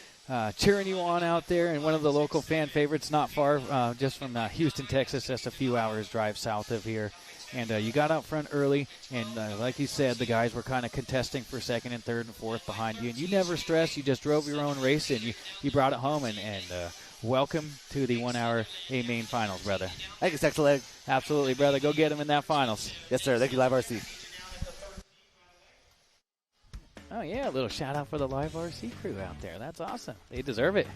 cheering you on out there, and one of the local fan favorites not far, just from Houston, Texas, just a few hours drive south of here. And you got out front early, and like you said, the guys were kind of contesting for second and third and fourth behind you. And you never stressed. You just drove your own race, and you brought it home. And welcome to the 1 hour A-main finals, brother. Thank you, Sexy Leg. Absolutely, brother. Go get them in that finals. Yes, sir. Thank you, Live RC. Oh, yeah, a little shout-out for the Live RC crew out there. That's awesome. They deserve it.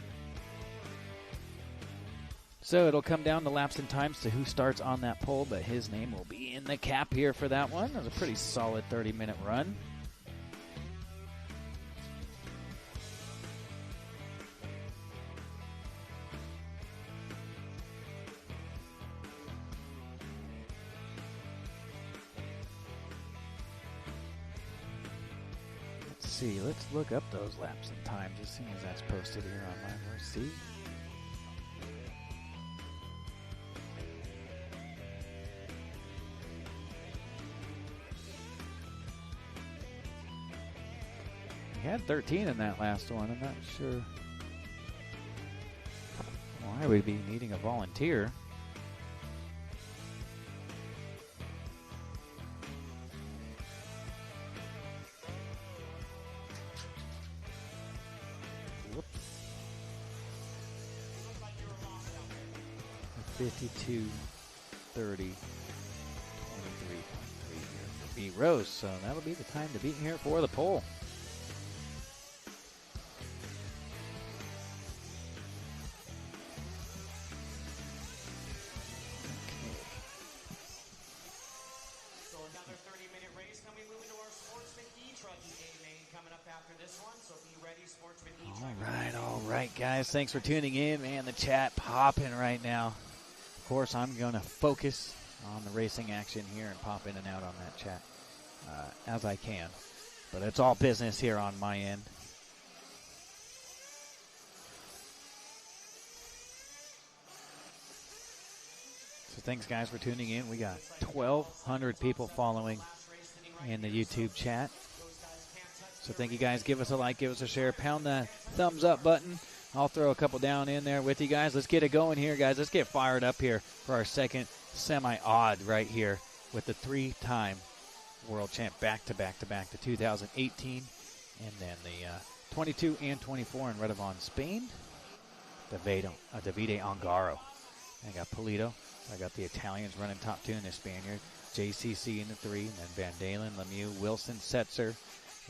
So it'll come down to laps and times to who starts on that pole, but his name will be in the cap here for that one. It was a pretty solid 30-minute run. Let's see. Let's look up those laps and times as soon as that's posted here on Live RC. He had 13 in that last one. I'm not sure why we'd be needing a volunteer. Whoops. 52, 30, 23.3 here for B Rose. So that'll be the time to beat here for the pole. Another 30-minute race. Then we move into our Sportsman E-Truck A-main coming up after this one. So be ready, Sportsman E-Truck. All right, guys. Thanks for tuning in, man. The chat popping right now. Of course, I'm going to focus on the racing action here and pop in and out on that chat as I can. But it's all business here on my end. So thanks, guys, for tuning in. We got 1,200 people following in the YouTube chat. So thank you, guys. Give us a like, give us a share. Pound that thumbs up button. I'll throw a couple down in there with you guys. Let's get it going here, guys. Let's get fired up here for our second semi-odd right here with the 3-time world champ back-to-back to 2018. And then the 22 and 24 in Redovan, Spain. Davide Ongaro. I got Polito. I got the Italians running top 2 and the Spaniard. JCC in the 3, and then Van Dalen, Lemieux, Wilson, Setzer,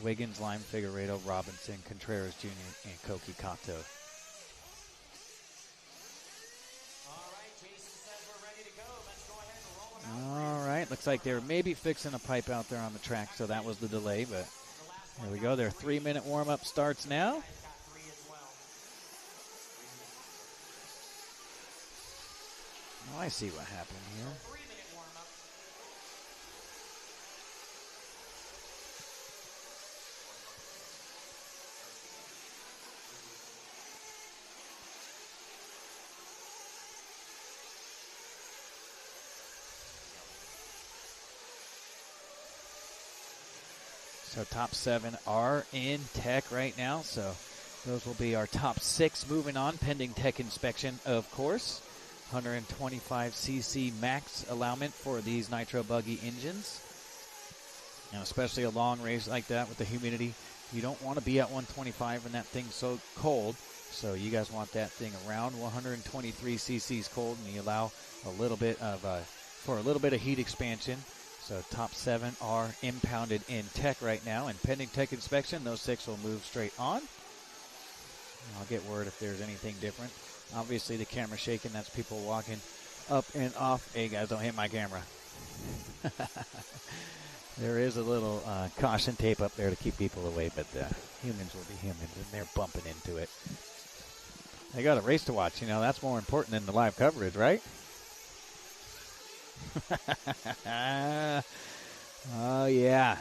Wiggins, Lime, Figueredo, Robinson, Contreras Jr., and Koki Kato. All right, looks like they were maybe fixing a pipe out there on the track, so that was the delay, but there we go. Their 3-minute warm-up starts now. Oh, I see what happened here. So top 7 are in tech right now. So those will be our top 6 moving on, pending tech inspection, of course. 125cc max allowment for these Nitro buggy engines. And especially a long race like that with the humidity, you don't want to be at 125 when that thing's so cold. So you guys want that thing around 123 cc's cold, and you allow a little bit of for a little bit of heat expansion. So top 7 are impounded in tech right now, and pending tech inspection, those 6 will move straight on. I'll get word if there's anything different. Obviously, the camera's shaking. That's people walking up and off. Hey, guys, don't hit my camera. There is a little caution tape up there to keep people away, but humans will be humans, and they're bumping into it. They got a race to watch. You know, that's more important than the live coverage, right? Oh, yeah.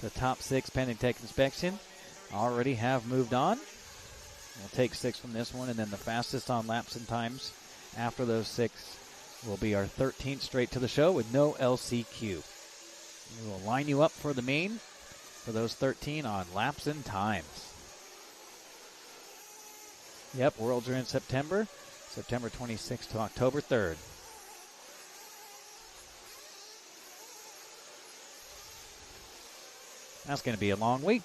The top 6 pending tech inspection already have moved on. We'll take 6 from this one, and then the fastest on laps and times after those 6 will be our 13th straight to the show with no LCQ. We will line you up for the main for those 13 on laps and times. Yep, Worlds are in September 26th to October 3rd. That's going to be a long week.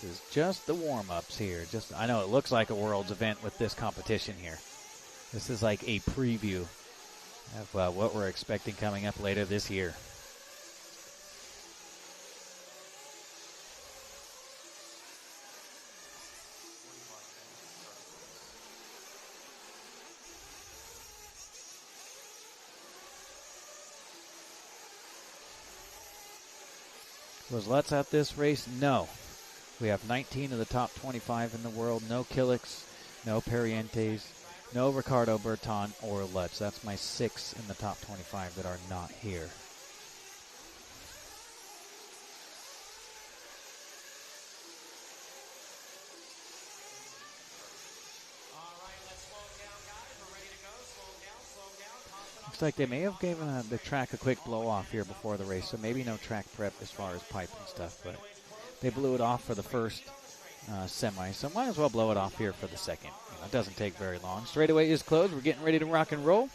This is just the warm-ups here. I know it looks like a Worlds event with this competition here. This is like a preview of what we're expecting coming up later this year. Was Lutz at this race? No. We have 19 of the top 25 in the world. No Killix, no Parientes, no Ricardo Berton or Lutz. That's my 6 in the top 25 that are not here. Looks like they may have given the track a quick blow off here before the race, so maybe no track prep as far as pipe and stuff, but they blew it off for the first semi, so might as well blow it off here for the second. You know, it doesn't take very long. Straightaway is closed. We're getting ready to rock and roll.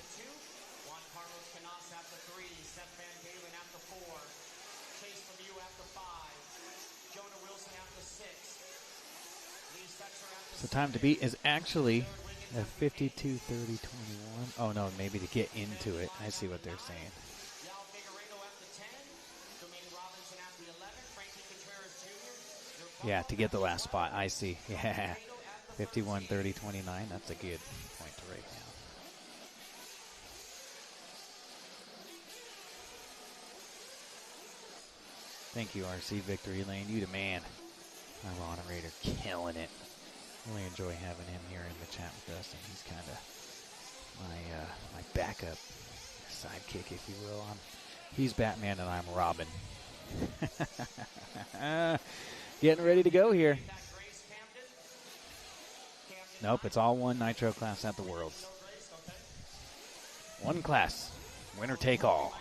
So time to beat is actually a 52:30:21. Oh no, maybe to get into it. I see what they're saying. Yeah, to get the last spot. I see. Yeah. 51:30:29. That's a good point to write down. Thank you, RC Victory Lane. You the man. My moderator killing it. Really enjoy having him here in the chat with us, and he's kind of my backup sidekick, if you will. He's Batman and I'm Robin. Getting ready to go here. Nope, it's all one Nitro class at the Worlds. One class, winner take all.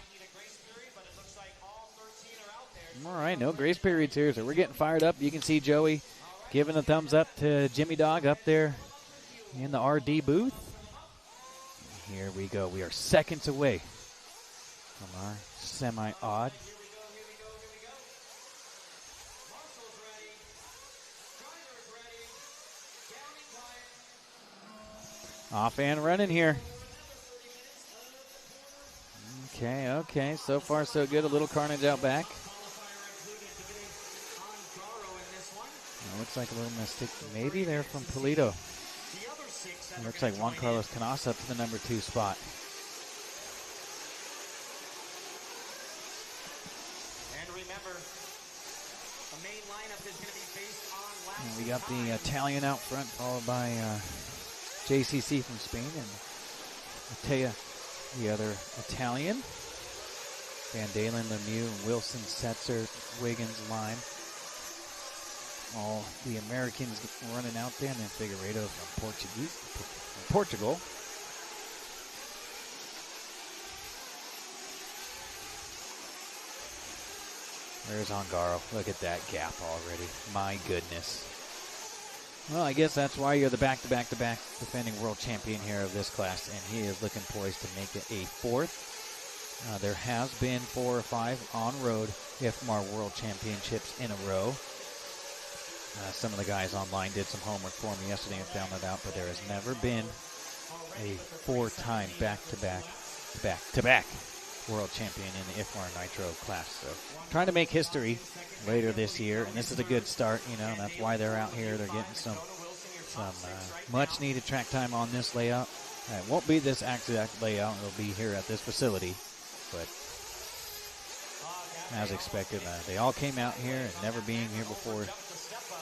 All right, no grace periods here, so we're getting fired up. You can see Joey giving a thumbs up to Jimmy Dog up there in the RD booth. Here we go. We are seconds away from our semi-odd. Off and running here. Okay. So far, so good. A little carnage out back. Looks like a little mistake. Maybe they're from Polito. Looks like Juan Carlos Canas up to the number 2 spot. And remember, the main lineup is going to be based on last. And we got the Italian out front, followed by JCC from Spain, and Matea, the other Italian. Van Dalen, Lemieux, and Wilson, Setzer, Wiggins, line. All the Americans running out there, and then Figueiredo from Portugal. There's Ongaro. Look at that gap already. My goodness. Well, I guess that's why you're the back-to-back-to-back defending world champion here of this class, and he is looking poised to make it a fourth. There has been 4 or 5 on-road IFMAR World Championships in a row. Some of the guys online did some homework for me yesterday and found that out, but there has never been a 4-time back-to-back world champion in the IFMAR Nitro class. So trying to make history later this year, and this is a good start. You know, that's why they're out here. They're getting some much-needed track time on this layout. It won't be this exact layout. It'll be here at this facility. But as expected, they all came out here, and never being here before,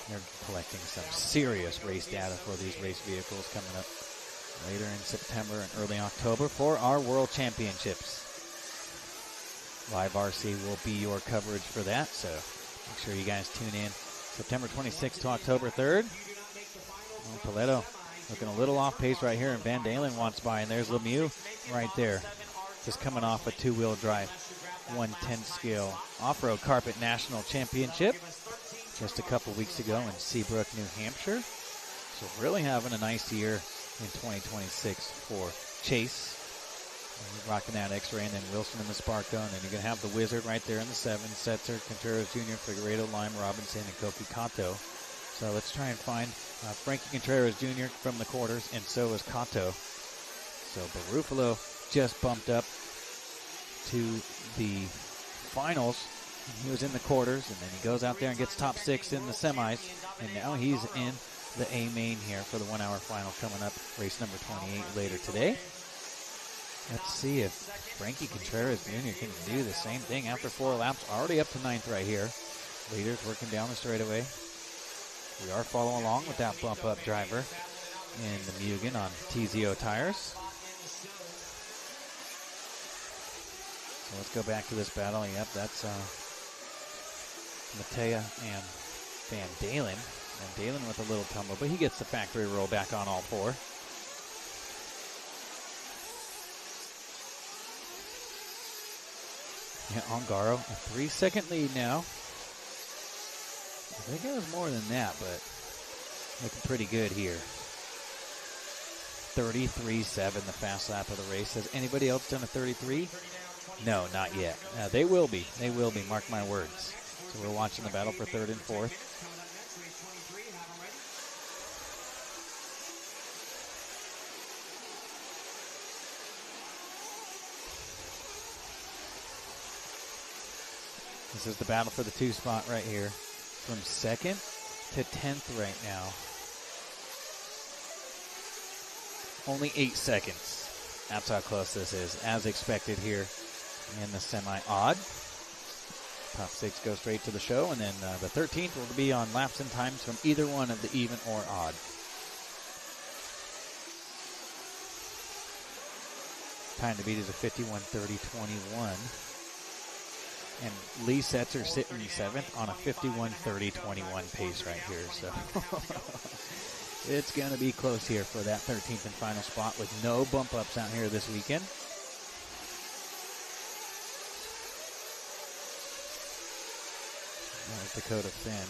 they're collecting some serious race data for these race vehicles coming up later in September and early October for our World Championships. Live RC will be your coverage for that, so make sure you guys tune in September 26th to October 3rd. Oh, Toledo looking a little off pace right here, and Van Dalen wants by, and there's Lemieux right there. Just coming off a 2-wheel drive 1/10 scale off-road carpet national championship just a couple weeks ago in Seabrook, New Hampshire. So really having a nice year in 2026 for Chase. He's rocking that X-Ray, and then Wilson in the Sparko, and then you're going to have the Wizard right there in the 7, Setzer, Contreras Jr., Figueredo, Lime, Robinson, and Koki Kato. So let's try and find Frankie Contreras Jr. from the quarters, and so is Kato. So Barufalo just bumped up to the finals. He was in the quarters, and then he goes out there and gets top 6 in the semis, and now he's in the A main here for the 1-hour final coming up, race number 28 later today. Let's see if Frankie Contreras Jr. can do the same thing after 4 laps, already up to 9th right here. Leaders working down the straightaway. We are following along with that bump-up driver in the Mugen on TZO tires. So let's go back to this battle. Yep, that's Matea and Van Dalen. Van Dalen with a little tumble, but he gets the factory roll back on all 4. Yeah, Ongaro, a 3-second lead now. I think it was more than that, but looking pretty good here. 33.7, the fast lap of the race. Has anybody else done a 33? No, not yet. They will be. They will be, mark my words. So we're watching the battle for 3rd and 4th. This is the battle for the 2 spot right here. From 2nd to 10th right now. Only 8 seconds. That's how close this is, as expected here in the semi-odd. Top 6 go straight to the show, and then the 13th will be on laps and times from either one of the even or odd. Time to beat is a 51:30.21. And Lee Setzer sitting 7th on a 51:30.21 pace right here. So it's going to be close here for that 13th and final spot with no bump ups out here this weekend. There's Dakota Finn.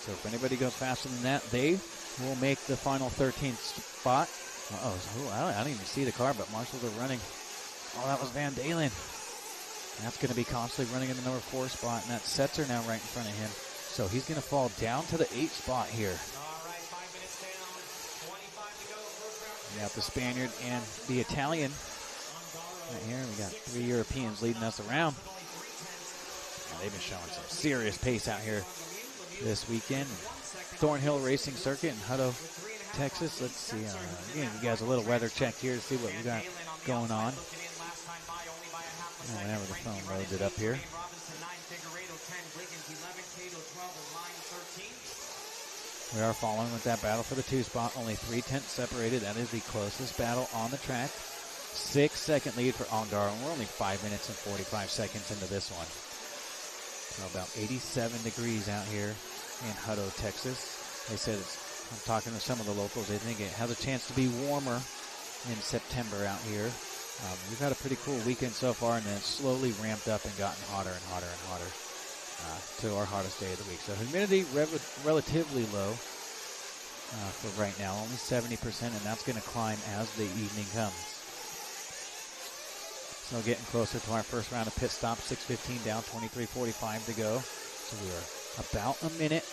So if anybody goes faster than that, they will make the final 13th spot. I don't even see the car, but marshals are running. Oh, that was Van Dalen. That's going to be constantly running in the number 4 spot, and that's Setzer now right in front of him. So he's going to fall down to the 8th spot here. We got the Spaniard and the Italian. Right here, we got 3 Europeans leading us around. They've been showing some serious pace out here this weekend. Thornhill Racing Circuit in Hutto, Texas. Let's see. Give you guys a little weather check here to see what we got going on. Whenever the phone loads it up here. We are following with that battle for the 2 spot. Only 3/10 separated. That is the closest battle on the track. 6-second lead for Ongaro. We're only 5 minutes and 45 seconds into this one. So about 87 degrees out here in Hutto, Texas. They said I'm talking to some of the locals. They think it has a chance to be warmer in September out here. We've had a pretty cool weekend so far, and then it's slowly ramped up and gotten hotter and hotter and hotter to our hottest day of the week. So humidity relatively low for right now, only 70%, and that's going to climb as the evening comes. So getting closer to our first round of pit stops, 6:15 down, 23:45 to go. So we are about a minute.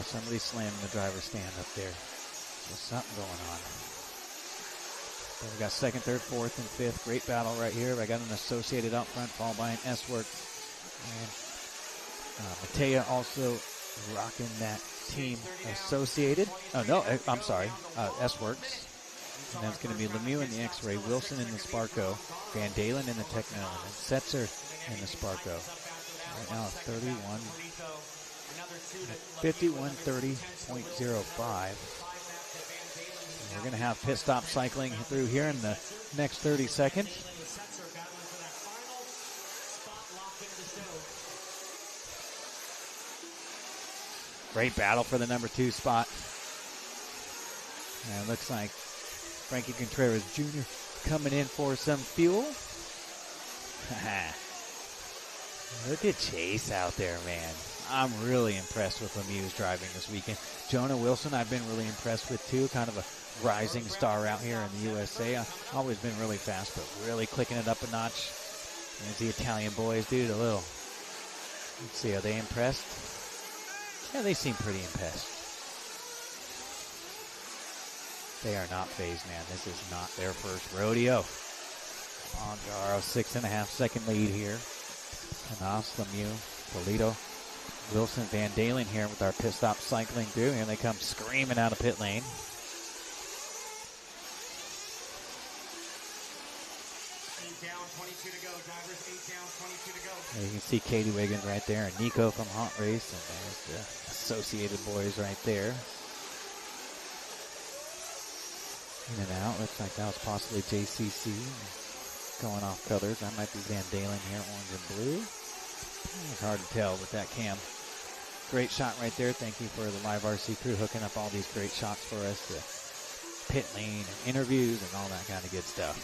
Somebody's slamming the driver's stand up there. So something going on. So we got second, third, fourth, and fifth. Great battle right here. I got an Associated up front, followed by an S-Works. And Matea also rocking that team Associated. Oh, no, I'm sorry. S-Works. And that's going to be Lemieux in the X-Ray, Wilson in the Sparco, Van Dalen in the Techno, and Setzer in the Sparco. Right now, 51:30.05. We're going to have pit stop cycling through here in the next 30 seconds. Great battle for the number 2 spot. And it looks like Frankie Contreras Jr. coming in for some fuel. Look at Chase out there, man. I'm really impressed with Lemieux's driving this weekend. Jonah Wilson, I've been really impressed with too. Kind of a rising star out here in the USA. I've always been really fast, but really clicking it up a notch. There's the Italian boys, dude, a little. Let's see, are they impressed? Yeah, they seem pretty impressed. They are not phased, man. This is not their first rodeo. Ongaro, 6.5 second lead here. Canas, Lemieux, Polito, Wilson, Van Dalen here with our pit stop cycling through. And they come screaming out of pit lane. Down, 22 to go. Drivers 8 down, 22 to go. You can see Katie Wiggins right there and Nico from Hot Race. And there's the Associated boys right there. In and out. Looks like that was possibly JCC. Going off colors. That might be Van Dalen here, orange and blue. It's hard to tell with that cam. Great shot right there. Thank you for the Live RC crew hooking up all these great shots for us. The pit lane and interviews and all that kind of good stuff.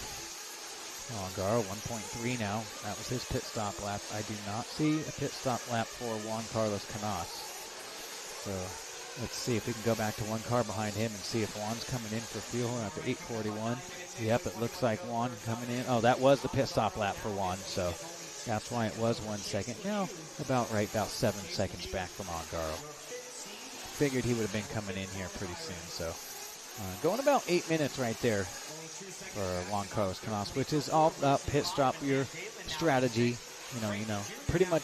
Ongaro, 1.3 now. That was his pit stop lap. I do not see a pit stop lap for Juan Carlos Canas. So let's see if we can go back to one car behind him and see if Juan's coming in for fuel after 8:41. Yep, it looks like Juan coming in. Oh, that was the pit stop lap for Juan, so that's why it was 1 second. Now, about 7 seconds back from Ongaro. Figured he would have been coming in here pretty soon, so going about 8 minutes right there for Juan Carlos Canas, which is all about pit stop your strategy. You know, pretty much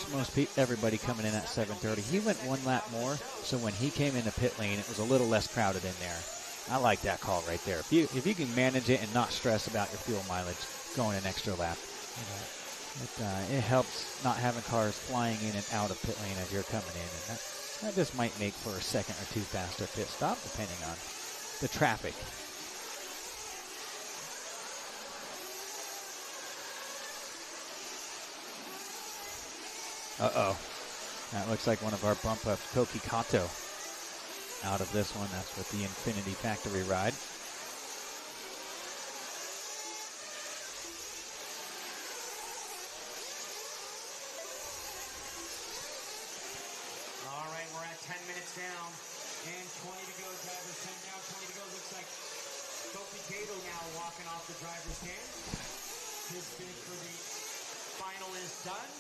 everybody coming in at 7:30. He went one lap more, so when he came into pit lane, it was a little less crowded in there. I like that call right there. If you can manage it and not stress about your fuel mileage going an extra lap, it helps not having cars flying in and out of pit lane as you're coming in, and that just might make for a second or two faster pit stop, depending on the traffic. Uh-oh. That looks like one of our bump ups, Koki Kato, out of this one. That's with the Infinity Factory ride. All right, we're at 10 minutes down and 20 to go. Drivers 10 down, 20 to go. Looks like Koki Kato now walking off the driver's stand. His bid for the final is done.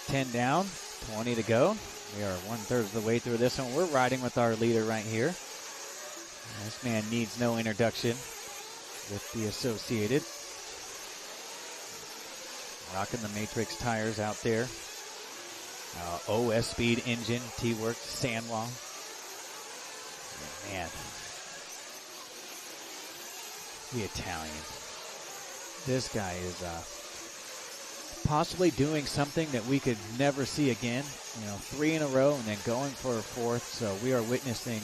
10 down, 20 to go. We are 1/3 of the way through this one. We're riding with our leader right here. This man needs no introduction with the Associated. Rocking the Matrix tires out there. OS Speed engine, T-Works, Sandwall. Man. The Italian. This guy is possibly doing something that we could never see again. 3 in a row and then going for a 4th. So we are witnessing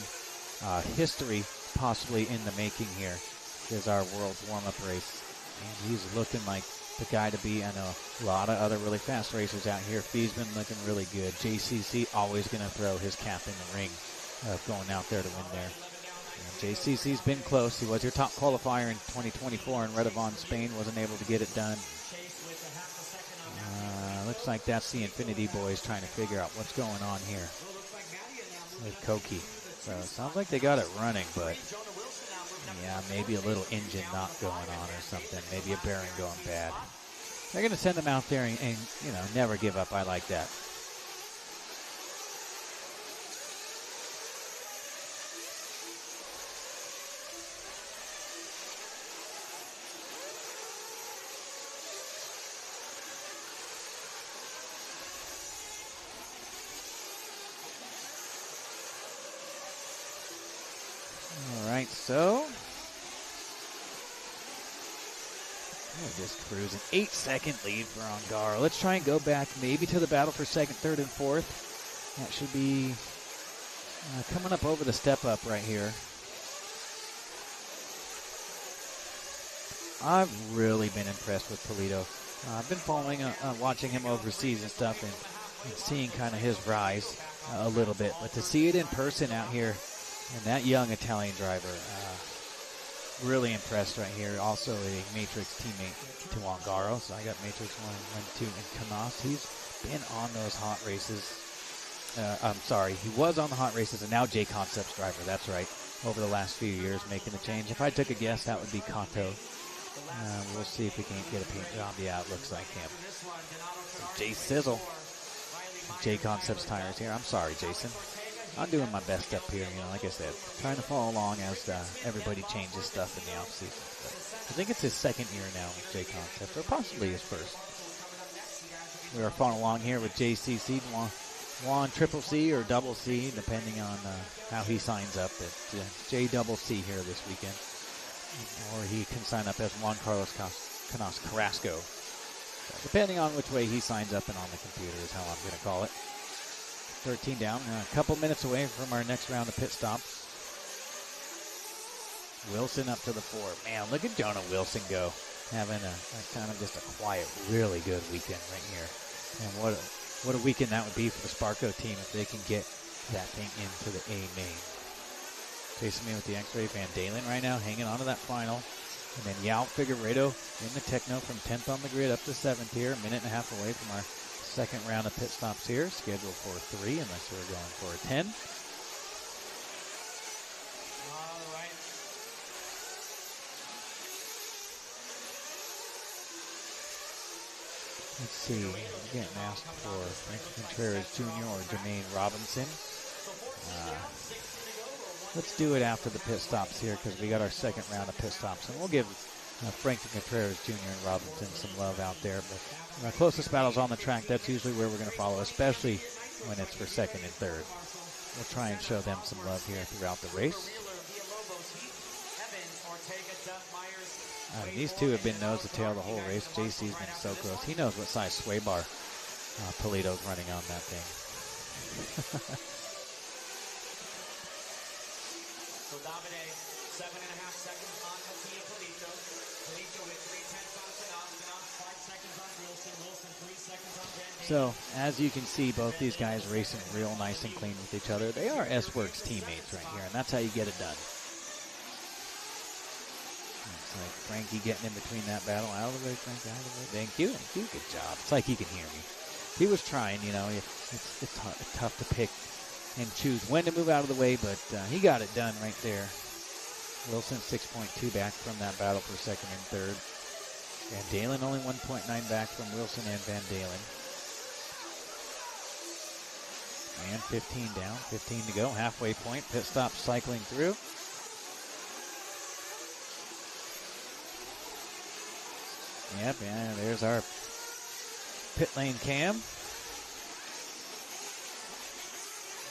history possibly in the making here. Here's our world's warm-up race. And he's looking like the guy to be. I know a lot of other really fast racers out here. Fee's been looking really good. JCC always going to throw his cap in the ring of going out there to win there. And JCC's been close. He was your top qualifier in 2024 in Redevon, Spain. Wasn't able to get it done. Looks like that's the Infinity Boys trying to figure out what's going on here with Koki. So it sounds like they got it running, but yeah, maybe a little engine not going on or something. Maybe a bearing going bad. They're going to send them out there and you know, never give up. I like that. So, we're just cruising. 8-second lead for Ongaro. Let's try and go back maybe to the battle for second, third, and fourth. That should be coming up over the step up right here. I've really been impressed with Polito. I've been following, watching him overseas and stuff and seeing kind of his rise a little bit. But to see it in person out here, and that young Italian driver, really impressed right here. Also a Matrix teammate to Ongaro. So I got Matrix 1, 2, and Canas. He's been on those hot races. I'm sorry, he was on the hot races and now J Concepts driver. That's right. Over the last few years making the change. If I took a guess, that would be Kanto. We'll see if we can't get a paint job. Yeah, it looks like him. J Sizzle. J Concepts tires here. I'm sorry, Jason. I'm doing my best up here, you know, like I said, trying to follow along as everybody changes stuff in the offseason. I think it's his second year now with J Concept, or possibly his first. We are following along here with JCC, Juan Triple C or Double C, depending on how he signs up at JCC here this weekend. Or he can sign up as Juan Carlos Canas Carrasco. Depending on which way he signs up and on the computer is how I'm going to call it. 13 down, a couple minutes away from our next round of pit stops. Wilson up to the 4. Man, look at Jonah Wilson go. Having a kind of just a quiet, really good weekend right here. And what a weekend that would be for the Sparko team if they can get that thing into the A main. Chasing me with the X-Ray, Van Dalen right now, hanging on to that final. And then Yao Figueiredo in the Techno from 10th on the grid up to 7th here. A minute and a half away from our second round of pit stops here, scheduled for 3 unless we're going for a 10. All right. Let's see, we're getting asked for Frank Contreras Jr. or Jermaine Robinson. Let's do it after the pit stops here because we got our second round of pit stops, and we'll give Frank Contreras Jr. and Robinson some love out there. But our closest battles on the track, that's usually where we're going to follow, especially when it's for second and third. We'll try and show them some love here throughout the race. These two have been nose to tail the whole race. JC's been so close. He knows what size sway bar Polito's running on that thing. So Davide, 7.5 seconds on Hatia Polito. Polito with 3/10 on Canas. 5 seconds on Wilson. Wilson 3 seconds on Van Dalen. So, as you can see, both these guys racing real nice and clean with each other. They are S-Works teammates right here, and that's how you get it done. It's like Frankie getting in between that battle. Out of the way, Frankie, out of the way. Thank you. Good job. It's like he can hear me. He was trying, you know. It's tough to pick and choose when to move out of the way, but he got it done right there. Wilson 6.2 back from that battle for second and third. Van Dalen only 1.9 back from Wilson and Van Dalen. And 15 down, 15 to go, halfway point. Pit stop cycling through. Yep, and there's our pit lane cam.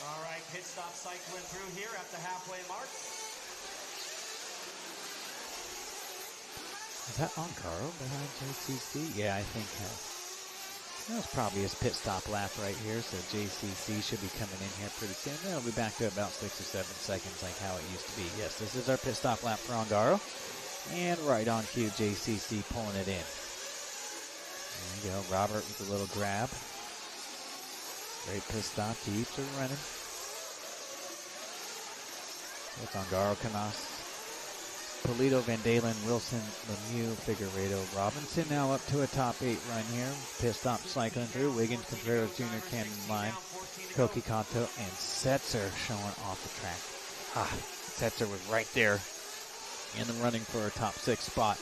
All right, pit stop cycling through here at the halfway mark. Is that Ongaro behind JCC? Yeah, I think that was probably his pit stop lap right here, so JCC should be coming in here pretty soon. Then it'll be back to about 6 or 7 seconds like how it used to be. Yes, this is our pit stop lap for Ongaro. And right on cue, JCC pulling it in. There you go. Robert with a little grab. Great pit stop. Jeeps are running. It's Ongaro, Canas, Polito, Van Dalen, Wilson, Lemieux, Figueredo, Robinson now up to a top 8 run here. Pit stop cycling through. Wiggins, Contreras Jr., Camden Line, Koki Kanto, and Setzer showing off the track. Setzer was right there in the running for a top 6 spot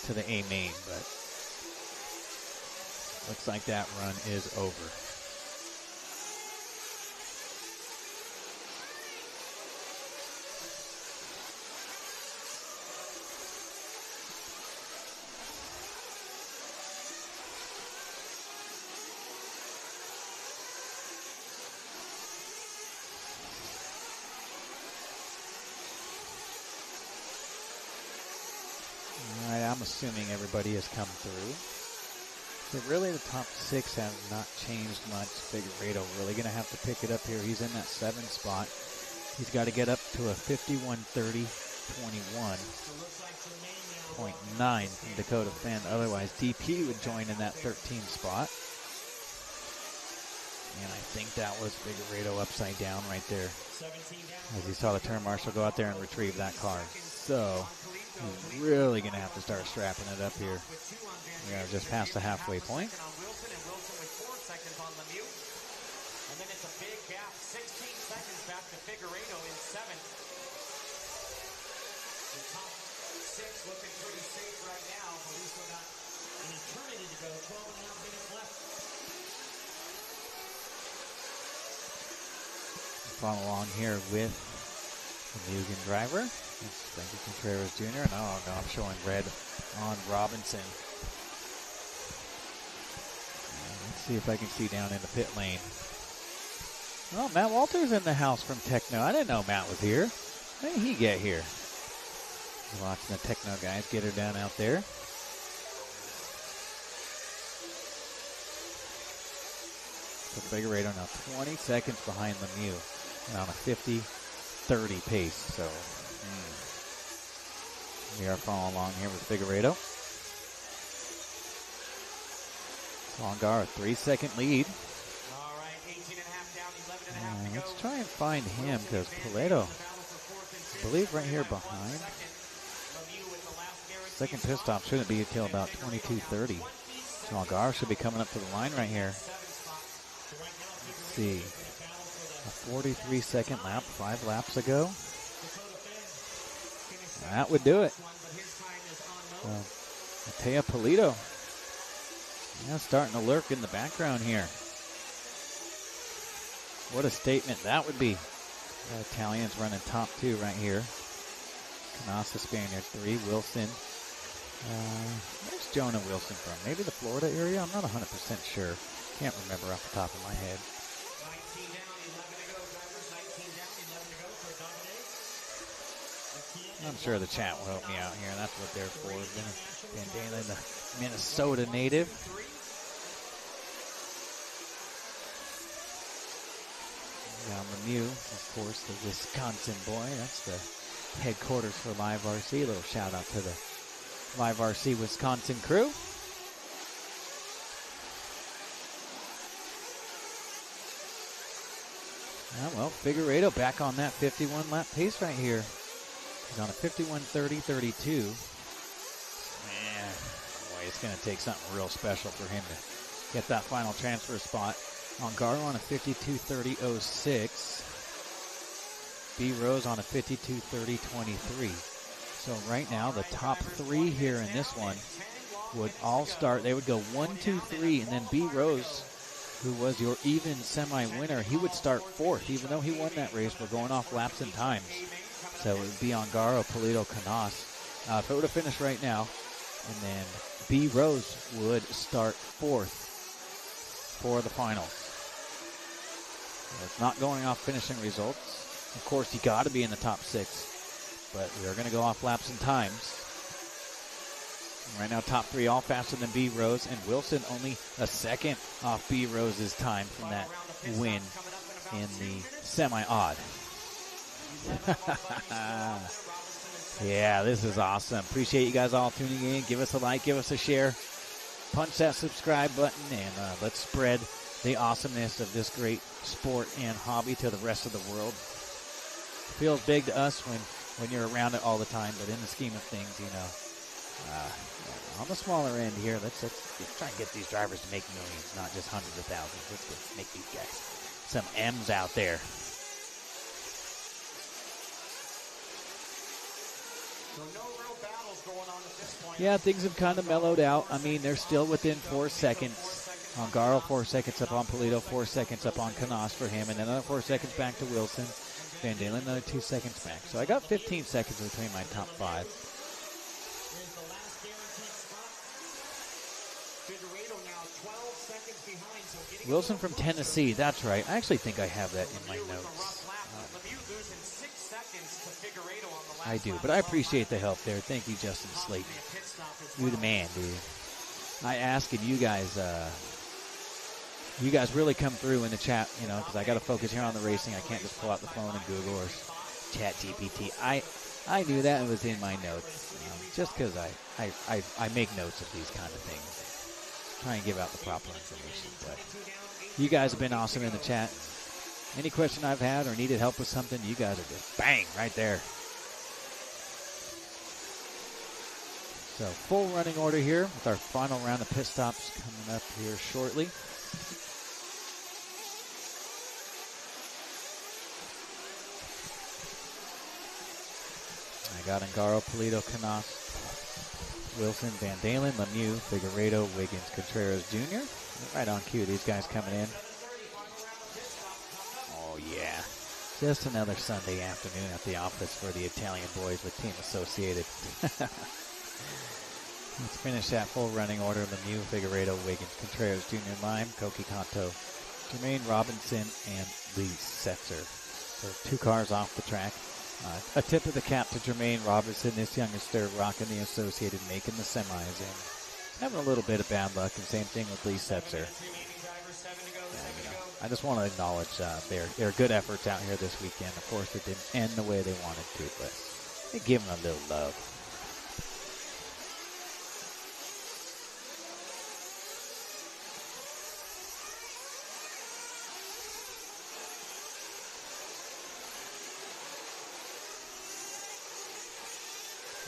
to the A main, but looks like that run is over. I'm assuming everybody has come through. So really the top 6 have not changed much. Figueredo really going to have to pick it up here. He's in that 7 spot. He's got to get up to a 51:30.21.9 from Dakota Fenn. Otherwise, DP would join in that 13 spot. And I think that was Figueredo upside down right there. As you saw the turn marshal go out there and retrieve that car. So he's really going to have to start strapping it up here. We are just past the halfway point. And Wilson with 4 seconds on Lemieux. And then it's a big gap, 16 seconds back to Figueredo in 7th. The top 6 looking pretty safe right now, but we've still got an eternity to go, 12 and a half minutes left. Follow along here with the Mugen driver. It's Frankie Contreras Jr. No, I'm showing red on Robinson. Let's see if I can see down in the pit lane. Oh, Matt Walters in the house from Techno. I didn't know Matt was here. How did he get here? Watching the Techno guys get her down out there. So Figueredo now 20 seconds behind Lemieux and on a 50-30 pace. So we are following along here with Figueredo. Longar, a 3-second lead. All right, 18 and a half down, 11 and a half to go. Let's try and find him because Polito, I believe right here behind. Second pit stop shouldn't be until about 22:30. So Longar should be coming up to the line right here. Let's see. A 43-second lap, 5 laps ago. That would do it. Mateo Polito. Yeah, starting to lurk in the background here. What a statement that would be. The Italians running top 2 right here. Canassa Spaniard 3, Wilson. Where's Jonah Wilson from? Maybe the Florida area? I'm not 100% sure. Can't remember off the top of my head. 19 down, 11 to go, drivers. 19 down, 11 to go for Dominic. I'm sure the chat will help me out here. That's what they're for. Van Dalen, the Minnesota native. Now Lemieux, of course, the Wisconsin boy. That's the headquarters for Live RC. A little shout out to the Live RC Wisconsin crew. Well, Figueredo back on that 51 lap pace right here. He's on a 51:30.32. Man, boy, it's going to take something real special for him to get that final transfer spot. Ongaro on a 52:30.06. B Rose on a 52:30.23. So right now, the top 3 here in this one would all start. They would go 1, 2, 3, and then B Rose, who was your even semi-winner, he would start 4th, even though he won that race. We're going off laps and times. So it would be Ongaro, Polito, Canas. If it would have finished right now, and then B Rose would start 4th for the finals. So it's not going off finishing results. Of course, you got to be in the top 6, but we're going to go off laps and times. Right now, top 3 all faster than B Rose, and Wilson only a second off B Rose's time from that win in the semi-odd. Yeah, this is awesome. Appreciate you guys all tuning in. Give us a like, give us a share. punch that subscribe button, and let's spread the awesomeness of this great sport and hobby to the rest of the world. Feels big to us when you're around it all the time, but in the scheme of things, on the smaller end here, let's try and get these drivers to make millions, not just hundreds of thousands. Let's make these guys some M's out there. So no real battles going on at this point. Yeah, things have kind of mellowed out. I mean, they're still within 4 seconds. On Garo, 4 seconds up on Polito, 4 seconds up on Canas for him, and then another 4 seconds back to Wilson. Van Dalen, another 2 seconds back. So I got 15 seconds between my top 5. Wilson from Tennessee, that's right. I actually think I have that in my notes. I do, but I appreciate the help there. Thank you, Justin Slayton. You're the man, dude. I ask, and you guys really come through in the chat, because I got to focus here on the racing. I can't just pull out the phone and Google or chat GPT. I knew that. It was in my notes, just because I make notes of these kind of things. Try and give out the proper information. But you guys have been awesome in the chat. Any question I've had or needed help with something, you guys are just bang right there. So full running order here with our final round of pit stops coming up here shortly. I got Angaro, Polito, Canas, Wilson, Van Dalen, Lemieux, Figueiredo, Wiggins, Contreras Jr. Right on cue, these guys coming in. Oh, yeah. Just another Sunday afternoon at the office for the Italian boys with Team Associated. Let's finish that full running order. Lemieux, Figueiredo, Wiggins, Contreras Jr., Lime, Koki Kanto, Jermaine Robinson, and Lee Setzer. So 2 cars off the track. A tip of the cap to Jermaine Robinson, this youngster rocking the Associated, making the semis, and having a little bit of bad luck, and same thing with Lee Setzer. I just want to acknowledge their good efforts out here this weekend. Of course, it didn't end the way they wanted to, but they give them a little love.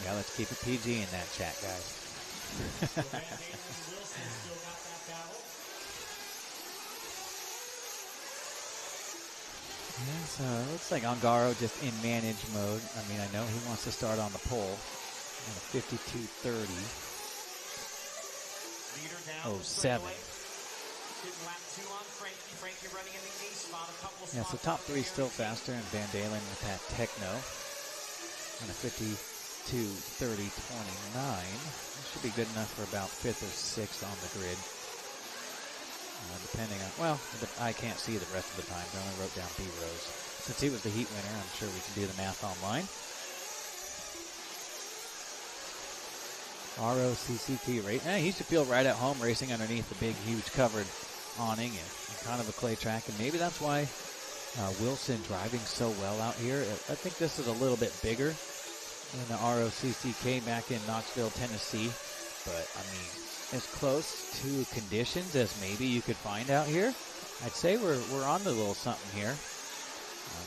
Yeah, let's keep it PG in that chat, guys. Yes, looks like Angaro just in manage mode. I mean, I know he wants to start on the pole on a 52:30.07. Yeah, so top 3 still faster, and Van Dalen with that Techno on a 52:30.29. Should be good enough for about 5th or 6th on the grid. Depending on, I can't see the rest of the times. I only wrote down B rows. Since he was the heat winner, I'm sure we can do the math online. ROCCT rate. He should feel right at home racing underneath the big, huge covered awning and kind of a clay track. And maybe that's why Wilson driving so well out here. I think this is a little bit bigger than the ROCCK back in Knoxville, Tennessee. But, I mean, as close to conditions as maybe you could find out here. I'd say we're on to a little something here.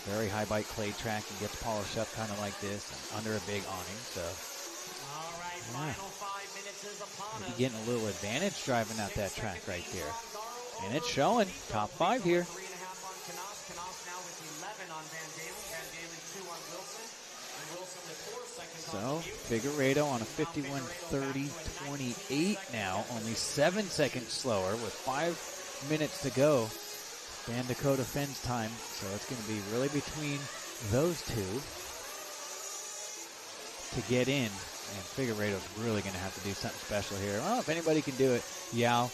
Very high bite clay track and gets polished up kind of like this and under a big awning. So, final 5 minutes is upon us. Getting a little advantage driving out that track right there. And it's showing. Top 5 here. 3.5 on Canas. Canas now with 11 on Van Dalen. Van Dalen 2 on Wilson. And Wilson with 4 seconds on So, Figueiredo on a 51:30.28 now. Only 7 seconds slower with 5 minutes to go. Van Dakota Fenn's time. So, it's going to be really between those two to get in. And Figueiredo's really going to have to do something special here. Well, if anybody can do it, Yao,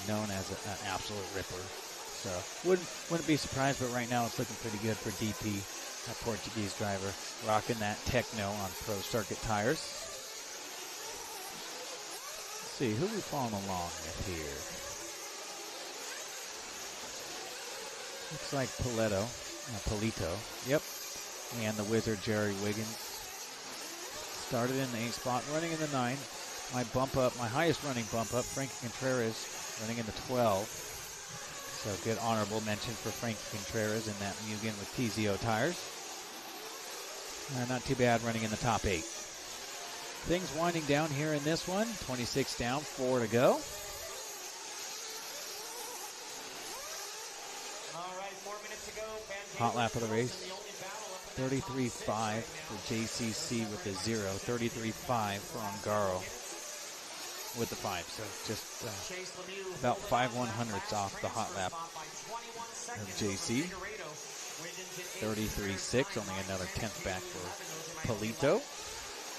known as an absolute ripper. So, wouldn't be surprised, but right now it's looking pretty good for DP, that Portuguese driver, rocking that Techno on Pro Circuit tires. Let's see, who we following along with here? Looks like Polito. Yep. And the Wizard, Jerry Wiggins. Started in the 8th spot, running in the 9. my bump up, my highest running bump up, Frankie Contreras, running in the 12. So good honorable mention for Frankie Contreras in that Mugen with TZO tires. Not too bad running in the top 8. Things winding down here in this one. 26 down, 4 to go. All right, 4 minutes to go. Hot lap of the race. 33.5 for JCC with the 0. 33.5 for Ongaro with the 5. So just about 5/100ths off the hot lap of JC. 33.6, only another 10th back for Polito.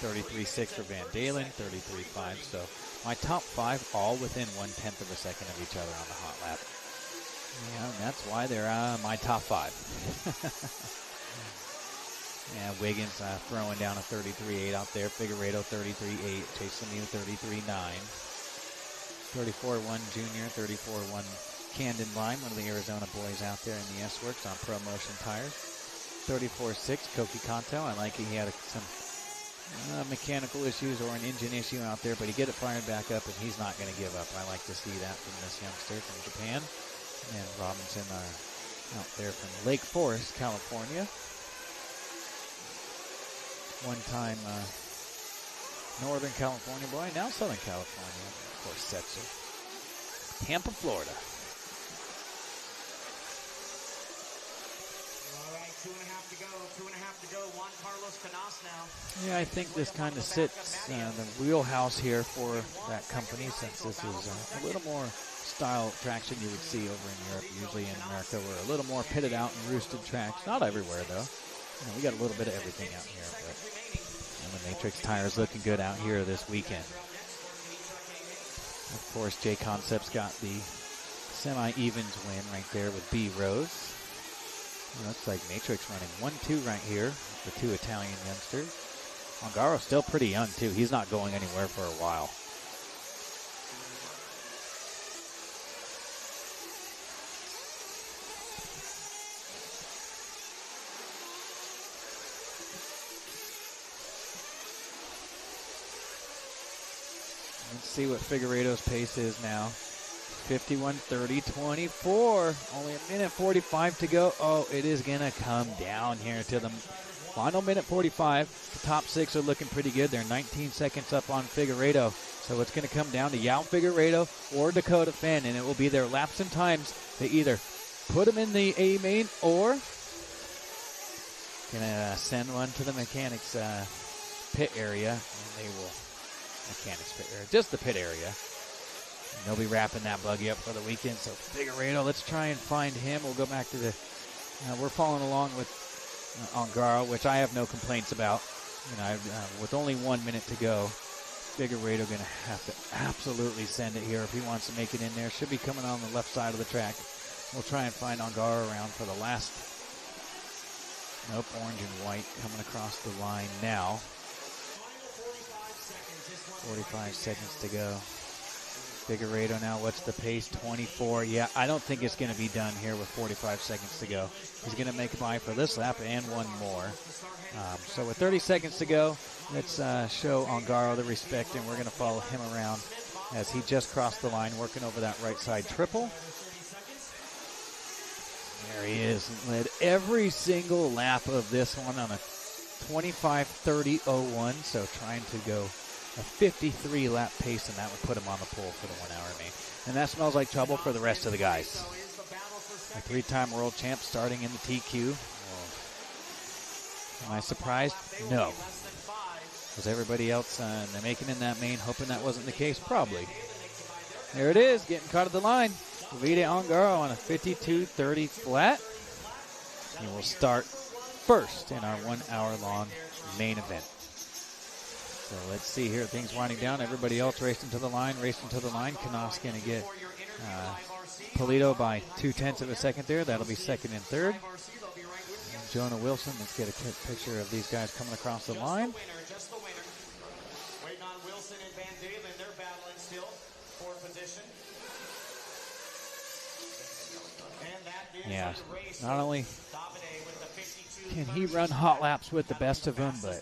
33.6 for Van Dalen, 33.5. So my top 5 all within 1/10 of a second of each other on the hot lap. Yeah, and that's why they're my top 5. Yeah, Wiggins throwing down a 33.8 out there. Figueredo 33.8. Chase Lemieux 33.9. 34.1 Junior, 34.1 Camden Line, one of the Arizona boys out there in the S-Works on Pro Motion tires. 34.6 Koki Kanto. I like it. He had some mechanical issues or an engine issue out there, but he get it fired back up, and he's not going to give up. I like to see that from this youngster from Japan. And Robinson out there from Lake Forest, California. One-time Northern California boy, now Southern California. Of course, Setzer. Tampa, Florida. All right, 2.5 to go. 2.5 to go. Juan Carlos Canas now. Yeah, I think this kind of sits the wheelhouse here for that company, since this is a little more style traction you would see over in Europe. Usually in America, we're a little more pitted out and roosted tracks. Not everywhere, though. You know, we got a little bit of everything out here, but the Matrix tires looking good out here this weekend. Of course, J Concepts got the semi-evens win right there with B Rose. It looks like Matrix running 1-2 right here, the 2 Italian youngsters. Ongaro's still pretty young, too. He's not going anywhere for a while. Let's see what Figueredo's pace is now. 51:30:24. Only a minute 45 to go. Oh, it is going to come down here to the final minute 45. The top 6 are looking pretty good. They're 19 seconds up on Figueredo. So it's going to come down to Yao Figueredo or Dakota Fenn, and it will be their laps and times. They either put them in the A main or going to send one to the mechanics pit area, and they will mechanics pit area, just the pit area. And they'll be wrapping that buggy up for the weekend. So Figueredo, let's try and find him. We'll go back to the. We're following along with Ongaro, which I have no complaints about. You know, with only 1 minute to go, Figueredo going to have to absolutely send it here if he wants to make it in there. Should be coming on the left side of the track. We'll try and find Ongaro around for the last. Nope, orange and white coming across the line now. 45 seconds to go. Figueredo now, what's the pace? 24. Yeah, I don't think it's going to be done here with 45 seconds to go. He's going to make a by for this lap and one more. So with 30 seconds to go, let's show Ongaro the respect, and we're going to follow him around as he just crossed the line, working over that right side triple. There he is. Led every single lap of this one on a 25:30:01, so trying to go a 53 lap pace, and that would put him on the pole for the 1 hour main. And that smells like trouble for the rest of the guys. A 3-time world champ starting in the TQ. Am I surprised? No. Was everybody else making in that main, hoping that wasn't the case? Probably. There it is, getting caught at the line. Davide Ongaro on a 52:30 flat. He will start first in our 1 hour long main event. So let's see here. Things winding down. Everybody else racing to the line. Canas going to get Polito by 0.2 of a second there. That'll be second and third. And Jonah Wilson. Let's get a quick picture of these guys coming across the line. Waiting on Wilson and Van Dalen. They're battling still for position. Yeah, not only can he run hot laps with the best of them, but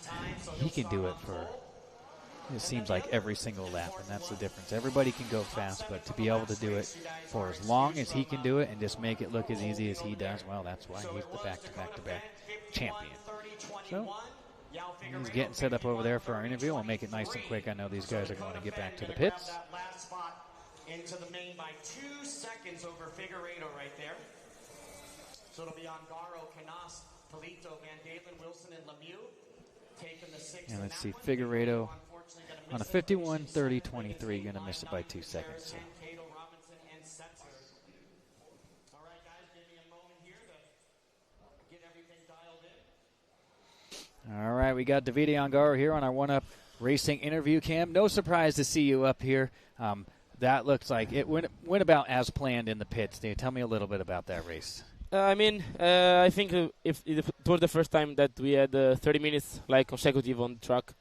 he can do it for it seems like every single lap, and that's the difference. Everybody can go fast, but to be able to do it for as long as he can do it and just make it look as easy as he does, well, that's why he's the back-to-back-to-back champion. So he's getting set up over there for our interview. We'll make it nice and quick. I know these guys are going to get back to the pits. Into the main by 2 seconds over Figueiredo right there. So it'll be on Garo, Canas, Polito, Van Dalen, Wilson, and Lemieux taking the 6th. And let's see, Figueiredo on a 51-30-23, going to miss it by 2 seconds. So. All right, guys, give me a moment here to get everything dialed in. All right, we got Davide Ongaro here on our One-Up Racing interview cam. No surprise to see you up here. That looks like it went about as planned in the pits. Tell me a little bit about that race. I think if it was the first time that we had 30 minutes like consecutive on the track,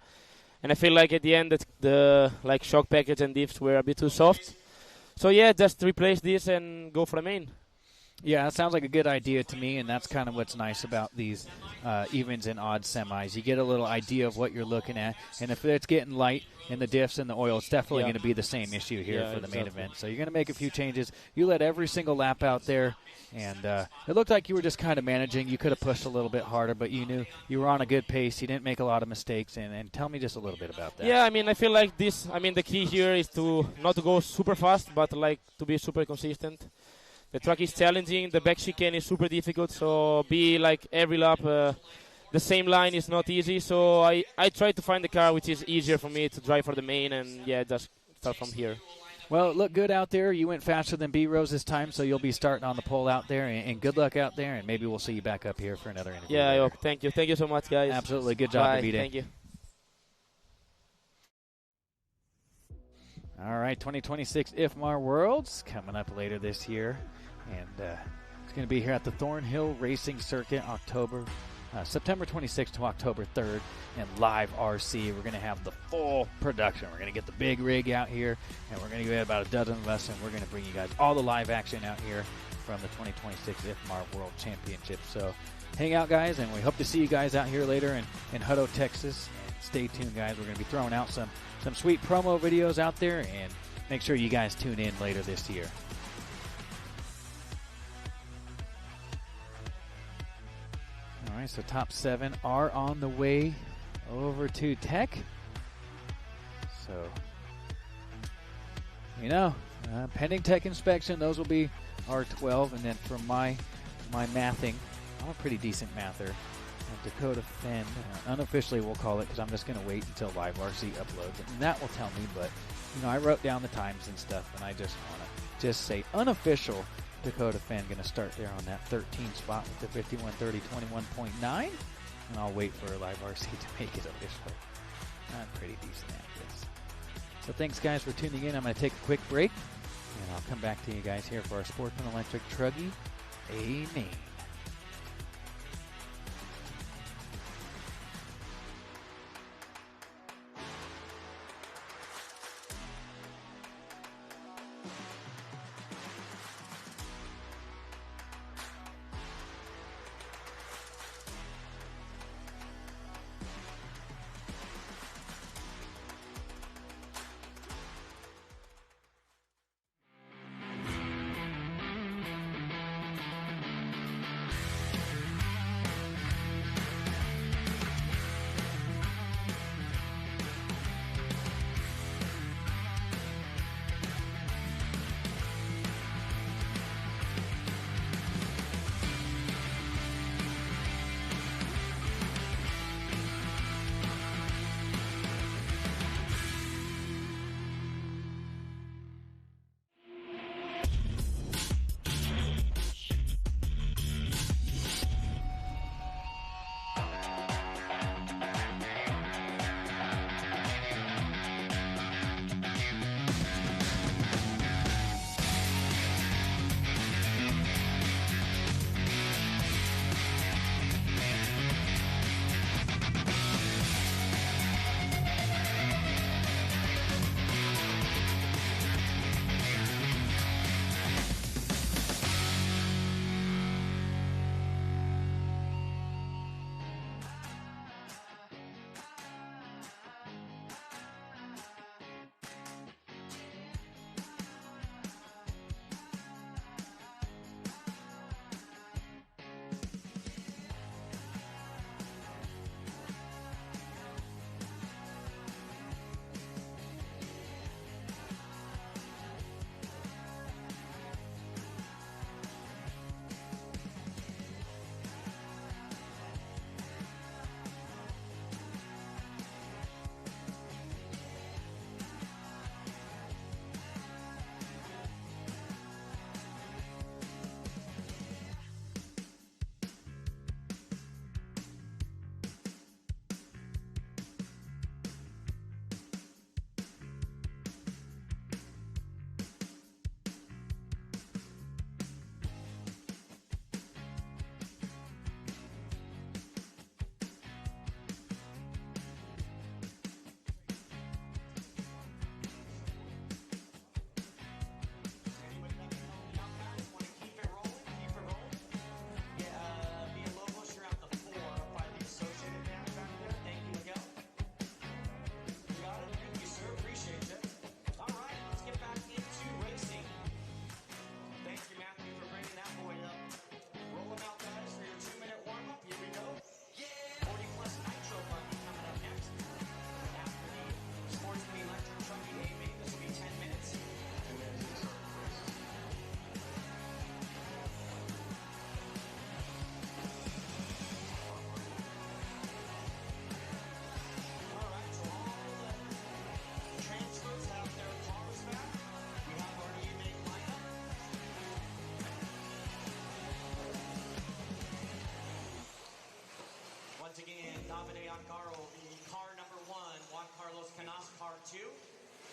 and I feel like at the end that the like shock package and diffs were a bit too soft. So yeah, just replace this and go for the main. Yeah, that sounds like a good idea to me, and that's kind of what's nice about these evens and odd semis. You get a little idea of what you're looking at, and if it's getting light in the diffs and the oil, it's definitely going to be the same issue here for the main event. So you're going to make a few changes. You let every single lap out there, and it looked like you were just kind of managing. You could have pushed a little bit harder, but you knew you were on a good pace. You didn't make a lot of mistakes, and tell me just a little bit about that. Yeah, I feel like this, the key here is to not to go super fast, but like to be super consistent. The track is challenging, the back chicane is super difficult, so be like every lap, the same line is not easy, so I try to find the car which is easier for me to drive for the main, and yeah, just start from here. Well, it looked good out there. You went faster than B-Rose this time, so you'll be starting on the pole out there, and good luck out there, and maybe we'll see you back up here for another interview. Yeah, I hope. Thank you. Thank you so much, guys. Absolutely. Good job, Davide. Thank you. All right, 2026 IFMAR Worlds coming up later this year. And it's going to be here at the Thornhill Racing Circuit, September 26th to October 3rd, and live RC. We're going to have the full production. We're going to get the big rig out here, and we're going to get about a dozen of us, and we're going to bring you guys all the live action out here from the 2026 IFMAR World Championship. So hang out, guys, and we hope to see you guys out here later in Hutto, Texas. And stay tuned, guys. We're going to be throwing out some sweet promo videos out there, and make sure you guys tune in later this year. All right, so top 7 are on the way over to Tech. So, pending Tech inspection, those will be our 12. And then for my mathing, I'm a pretty decent mather. Dakota Fenn, unofficially we'll call it, because I'm just going to wait until Live RC uploads. And that will tell me, but, I wrote down the times and stuff, and I just want to just say unofficial Dakota Fenn going to start there on that 13 spot with the 51:30:21.9, and I'll wait for Live RC to make it official. I'm pretty decent at this. So thanks, guys, for tuning in. I'm going to take a quick break, and I'll come back to you guys here for our Sportsman Electric Truggy Amen.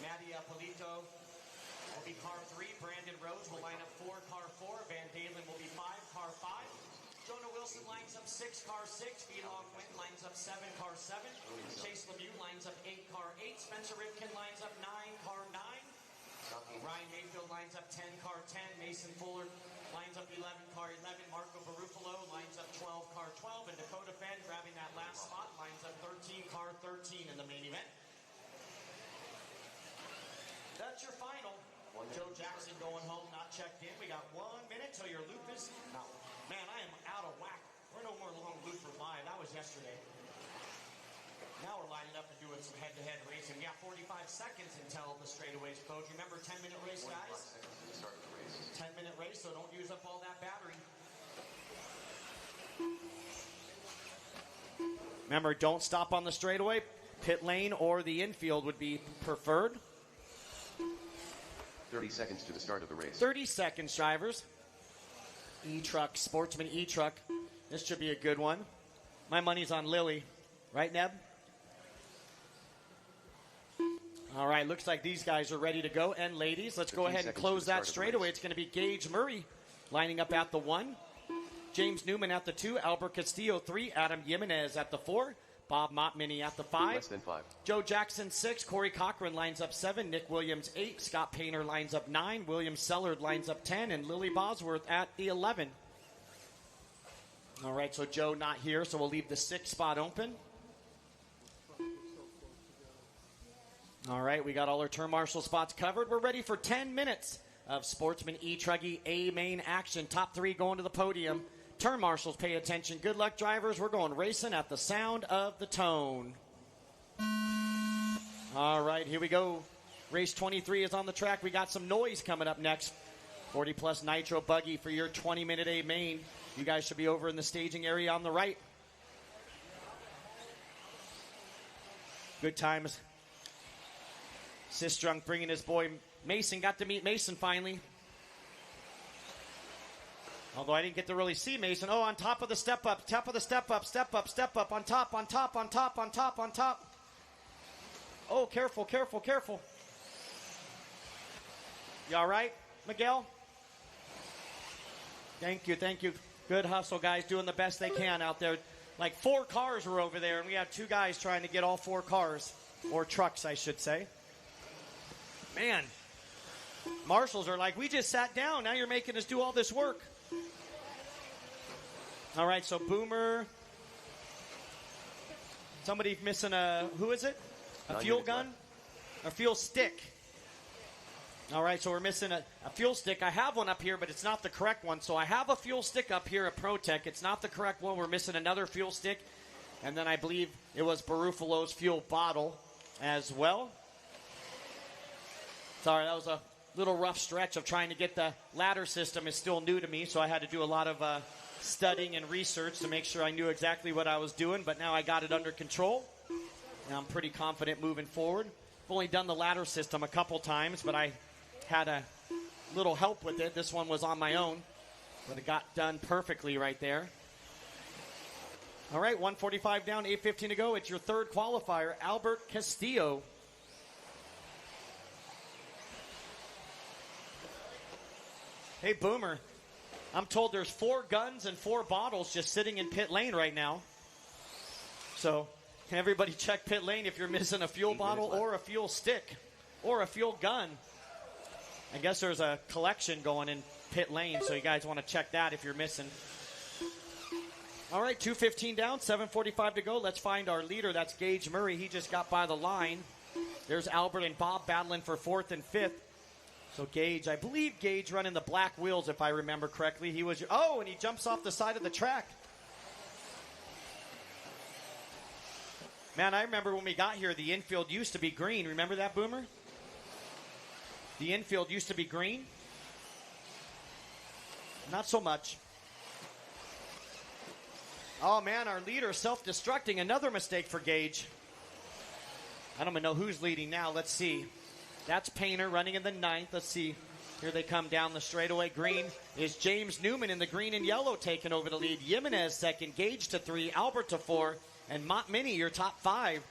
Matty Polito will be car 3. Brandon Rose will line up 4, car 4. Van Dalen will be 5, car 5. Jonah Wilson lines up 6, car 6. Vlog Quinn lines up 7, car 7. Chase Lemieux lines up 8, car 8. Spencer Ripken lines up 9, car 9. Ryan Mayfield lines up 10, car 10. Mason Fuller lines up 11, car 11. Marco Barufalo lines up 12, car 12. And Dakota Fenn, grabbing that last spot, lines up 13, car 13 in the main event. That's your final. Joe Jackson going home, not checked in. We got 1 minute till your loop is out. Man, I am out of whack. We're no more long loopers live. That was yesterday. Now we're lining up and doing some head-to-head racing. We got 45 seconds until the straightaways close. Remember, 10-minute race, guys? 10-minute race, so don't use up all that battery. Remember, don't stop on the straightaway. Pit lane or the infield would be preferred. 30 seconds to the start of the race. 30 seconds, drivers. E-Truck, Sportsman E-Truck. This should be a good one. My money's on Lily. Right, Neb? All right, looks like these guys are ready to go. And ladies, let's go ahead and close that straightaway. It's going to be Gage Murray lining up at the 1. James Newman at the 2. Albert Castillo 3. Adam Jimenez at the 4. Bob Montminy at the 5. Less than 5. Joe Jackson 6. Corey Cochran lines up 7. Nick Williams 8. Scott Painter lines up 9. William Sellard lines up 10. And Lily Bosworth at the 11. All right, so Joe not here, so we'll leave the 6th spot open. All right, we got all our turn marshal spots covered. We're ready for 10 minutes of Sportsman E-Truggy A main action. Top 3 going to the podium. Turn marshals, pay attention. Good luck, drivers. We're going racing at the sound of the tone. All right, here we go. Race 23 is on the track. We got some noise coming up next. 40-plus Nitro buggy for your 20-minute A main. You guys should be over in the staging area on the right. Good times. Sistrunk bringing his boy Mason. Got to meet Mason finally. Although I didn't get to really see Mason. Oh, on top of the step up. Top of the step up. Step up. Step up. On top. On top. On top. On top. On top. Oh, careful. Careful. Careful. You all right, Miguel? Thank you. Thank you. Good hustle, guys. Doing the best they can out there. Like 4 cars were over there, and we had 2 guys trying to get all 4 cars. Or trucks, I should say. Man, marshals are like, we just sat down. Now you're making us do all this work. All right, so Boomer. Somebody missing a, who is it? A fuel gun? A fuel stick. All right, so we're missing a fuel stick. I have one up here, but it's not the correct one. So I have a fuel stick up here at ProTech. It's not the correct one. We're missing another fuel stick. And then I believe it was Barufalo's fuel bottle as well. Sorry, that was a little rough stretch of trying to get the ladder system. Is still new to me, so I had to do a lot of studying and research to make sure I knew exactly what I was doing. But now I got it under control, and I'm pretty confident moving forward. I've only done the ladder system a couple times, but I had a little help with it. This one was on my own, but it got done perfectly right there. All right, 1:45 down, 8:15 to go. It's your 3rd qualifier, Albert Castillo. Hey, Boomer, I'm told there's 4 guns and 4 bottles just sitting in pit lane right now. So can everybody check pit lane if you're missing a fuel bottle or a fuel stick or a fuel gun? I guess there's a collection going in pit lane, so you guys want to check that if you're missing. All right, 2:15 down, 7:45 to go. Let's find our leader. That's Gage Murray. He just got by the line. There's Albert and Bob battling for 4th and 5th. So Gage, I believe Gage running the black wheels, if I remember correctly. He was, oh, and he jumps off the side of the track. Man, I remember when we got here, the infield used to be green. Remember that, Boomer? The infield used to be green. Not so much. Oh, man, our leader self-destructing. Another mistake for Gage. I don't even know who's leading now. Let's see. That's Painter running in the 9th. Let's see. Here they come down the straightaway. Green is James Newman in the green and yellow taking over the lead. Jimenez 2nd. Gage to 3. Albert to 4. And Montminy, your top 5.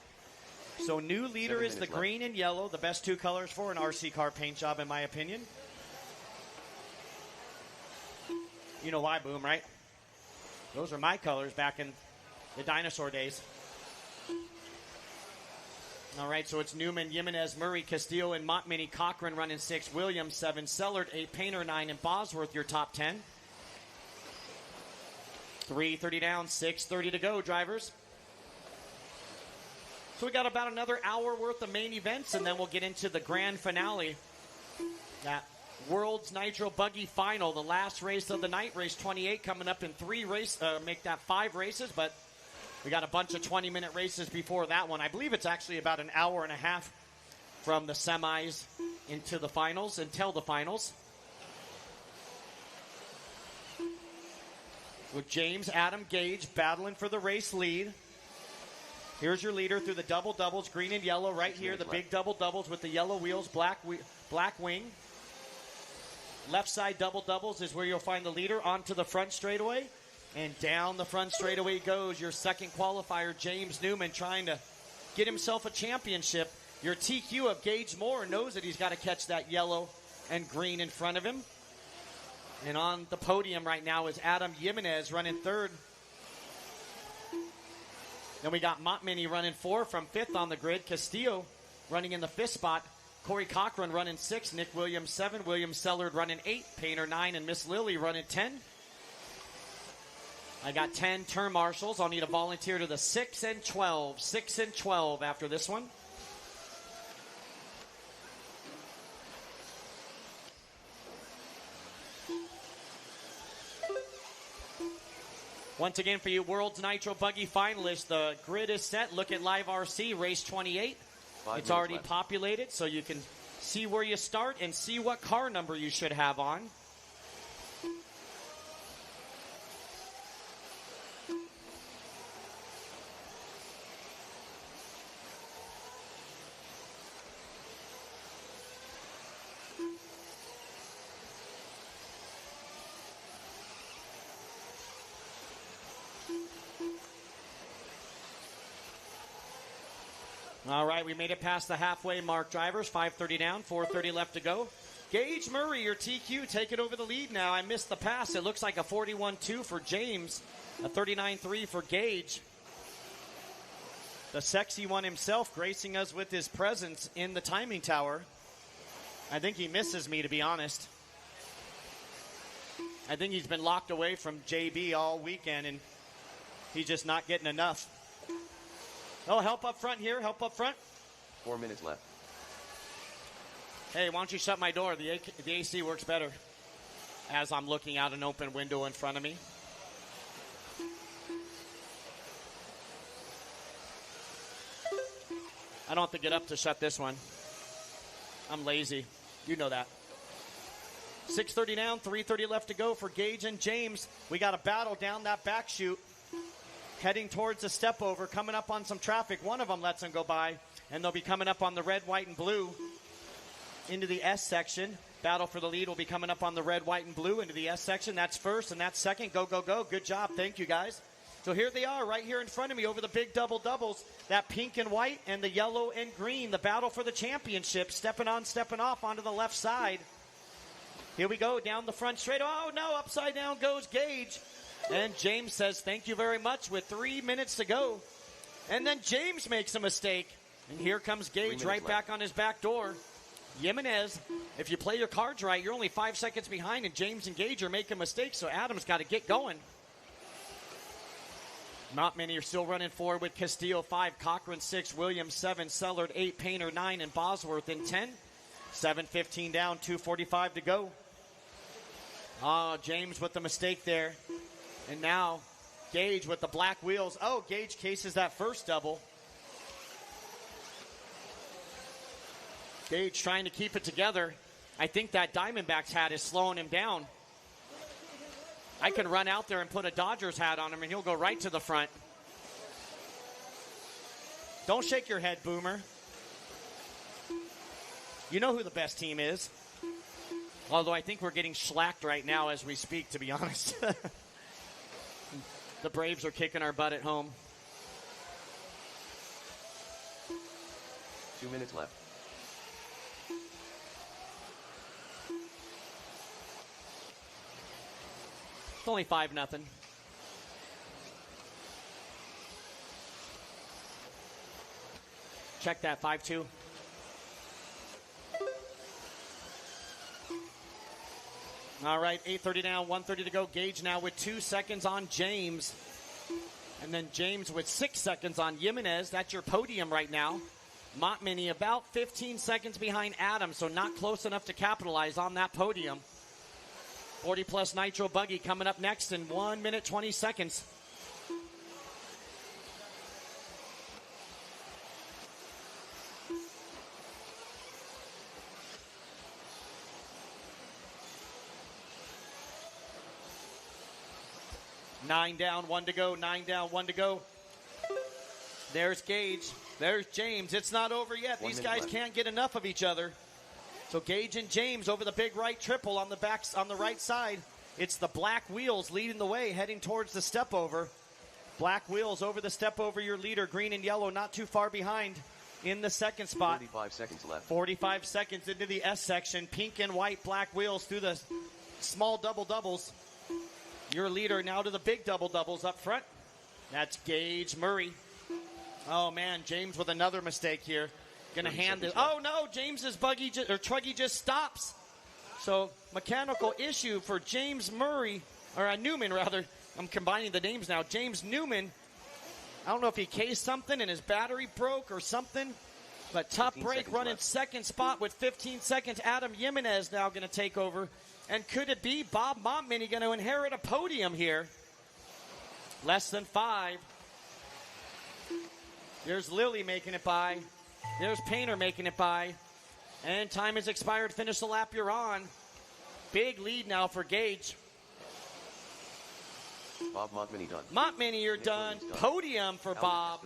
So new leader 7 is the minutes left. green and yellow, the best two colors for an RC car paint job, in my opinion. You know why, Boom, right? Those are my colors back in the dinosaur days. All right, so it's Newman, Jimenez, Murray, Castillo, and Montminy, Cochran running 6, Williams 7, Sellard 8, Painter 9, and Bosworth your top 10. 3:30 down, 6:30 to go, drivers. So we got about another hour worth of main events, and then we'll get into the grand finale. That World's Nitro Buggy Final, the last race of the night, race 28, coming up in 5 races, but we got a bunch of 20-minute races before that one. I believe it's actually about an hour and a half from the semis into the finals, until the finals. With James, Adam, Gage battling for the race lead. Here's your leader through the double doubles, green and yellow right here. The big double doubles with the yellow wheels, black wing. Left side double doubles is where you'll find the leader onto the front straightaway. And down the front straightaway goes your second qualifier, James Newman, trying to get himself a championship. Your TQ of Gage Moore knows that he's got to catch that yellow and green in front of him. And on the podium right now is Adam Jimenez running third. Then we got Montminy running 4 from 5th on the grid. Castillo running in the 5th spot. Corey Cochran running 6. Nick Williams 7. William Sellard running 8. Painter 9. And Miss Lily running 10. I got 10 turn marshals. I'll need a volunteer to the 6 and 12. 6 and 12 after this one. Once again for you World's Nitro Buggy finalists, the grid is set. Look at Live RC, race 28. It's already populated, so you can see where you start and see what car number you should have on. All right, we made it past the halfway mark, drivers. 5:30 down, 4:30 left to go. Gage Murray, your TQ, taking over the lead now. I missed the pass. It looks like a 41.2 for James, a 39.3 for Gage. The sexy one himself gracing us with his presence in the timing tower. I think he misses me, to be honest. I think he's been locked away from JB all weekend, and he's just not getting enough. Oh, help up front here. Help up front. 4 minutes left. Hey, why don't you shut my door? The AC works better as I'm looking out an open window in front of me. I don't have to get up to shut this one. I'm lazy. You know that. 6:30 down, 3:30 left to go for Gage and James. We got a battle down that back chute. Heading towards the step over, coming up on some traffic. One of them lets them go by, and they'll be coming up on the red, white, and blue into the S section. Battle for the lead will be coming up on the red, white, and blue into the S section. That's first, and that's second. Go, go, go. Good job. Thank you, guys. So here they are right here in front of me over the big double doubles. That pink and white and the yellow and green. The battle for the championship. Stepping on, stepping off onto the left side. Here we go down the front straight. Oh, no, upside down goes Gage. And James says, thank you very much with 3 minutes to go. And then James makes a mistake. And here comes Gage right back on his back door. Jimenez, if you play your cards right, you're only 5 seconds behind, and James and Gage are making mistakes, so Adam's got to get going. Not many are still running forward with Castillo 5, Cochran 6, Williams 7, Sellard 8, Painter 9, and Bosworth in 10. 7:15 down, 2:45 to go. James with the mistake there. And now Gage with the black wheels. Oh, Gage cases that first double. Gage trying to keep it together. I think that Diamondbacks hat is slowing him down. I can run out there and put a Dodgers hat on him, and he'll go right to the front. Don't shake your head, Boomer. You know who the best team is. Although I think we're getting shellacked right now as we speak, to be honest. The Braves are kicking our butt at home. 2 minutes left. It's only 5-0. Check that, 5-2. All right, 8:30 down, 1:30 to go. Gage now with 2 seconds on James. And then James with 6 seconds on Jimenez. That's your podium right now. Montminy about 15 seconds behind Adam, so not close enough to capitalize on that podium. 40-plus Nitro buggy coming up next in 1 minute, 20 seconds. Nine down, 1 to go. 9 down, 1 to go. There's Gage. There's James. It's not over yet. These guys can't get enough of each other. So Gage and James over the big right triple on the backs on the right side. It's the black wheels leading the way, heading towards the step over. Black wheels over the step over your leader. Green and yellow not too far behind in the second spot. 45 seconds left. 45 seconds into the S section. Pink and white black wheels through the small double-doubles. Your leader now to the big double-doubles up front. That's Gage Murray. Oh, man, James with another mistake here. Going to hand it. Oh, no, James's buggy or truggy just stops. So mechanical issue for James Murray, or Newman, rather. I'm combining the names now. James Newman. I don't know if he cased something and his battery broke or something. But tough break running left. Second spot with 15 seconds. Adam Jimenez now going to take over. And could it be Bob Montminy going to inherit a podium here? Less than 5. There's Lilly making it by. There's Painter making it by. And time has expired. Finish the lap you're on. Big lead now for Gage. Bob Montminy done. Montminy, you're done. Podium for Bob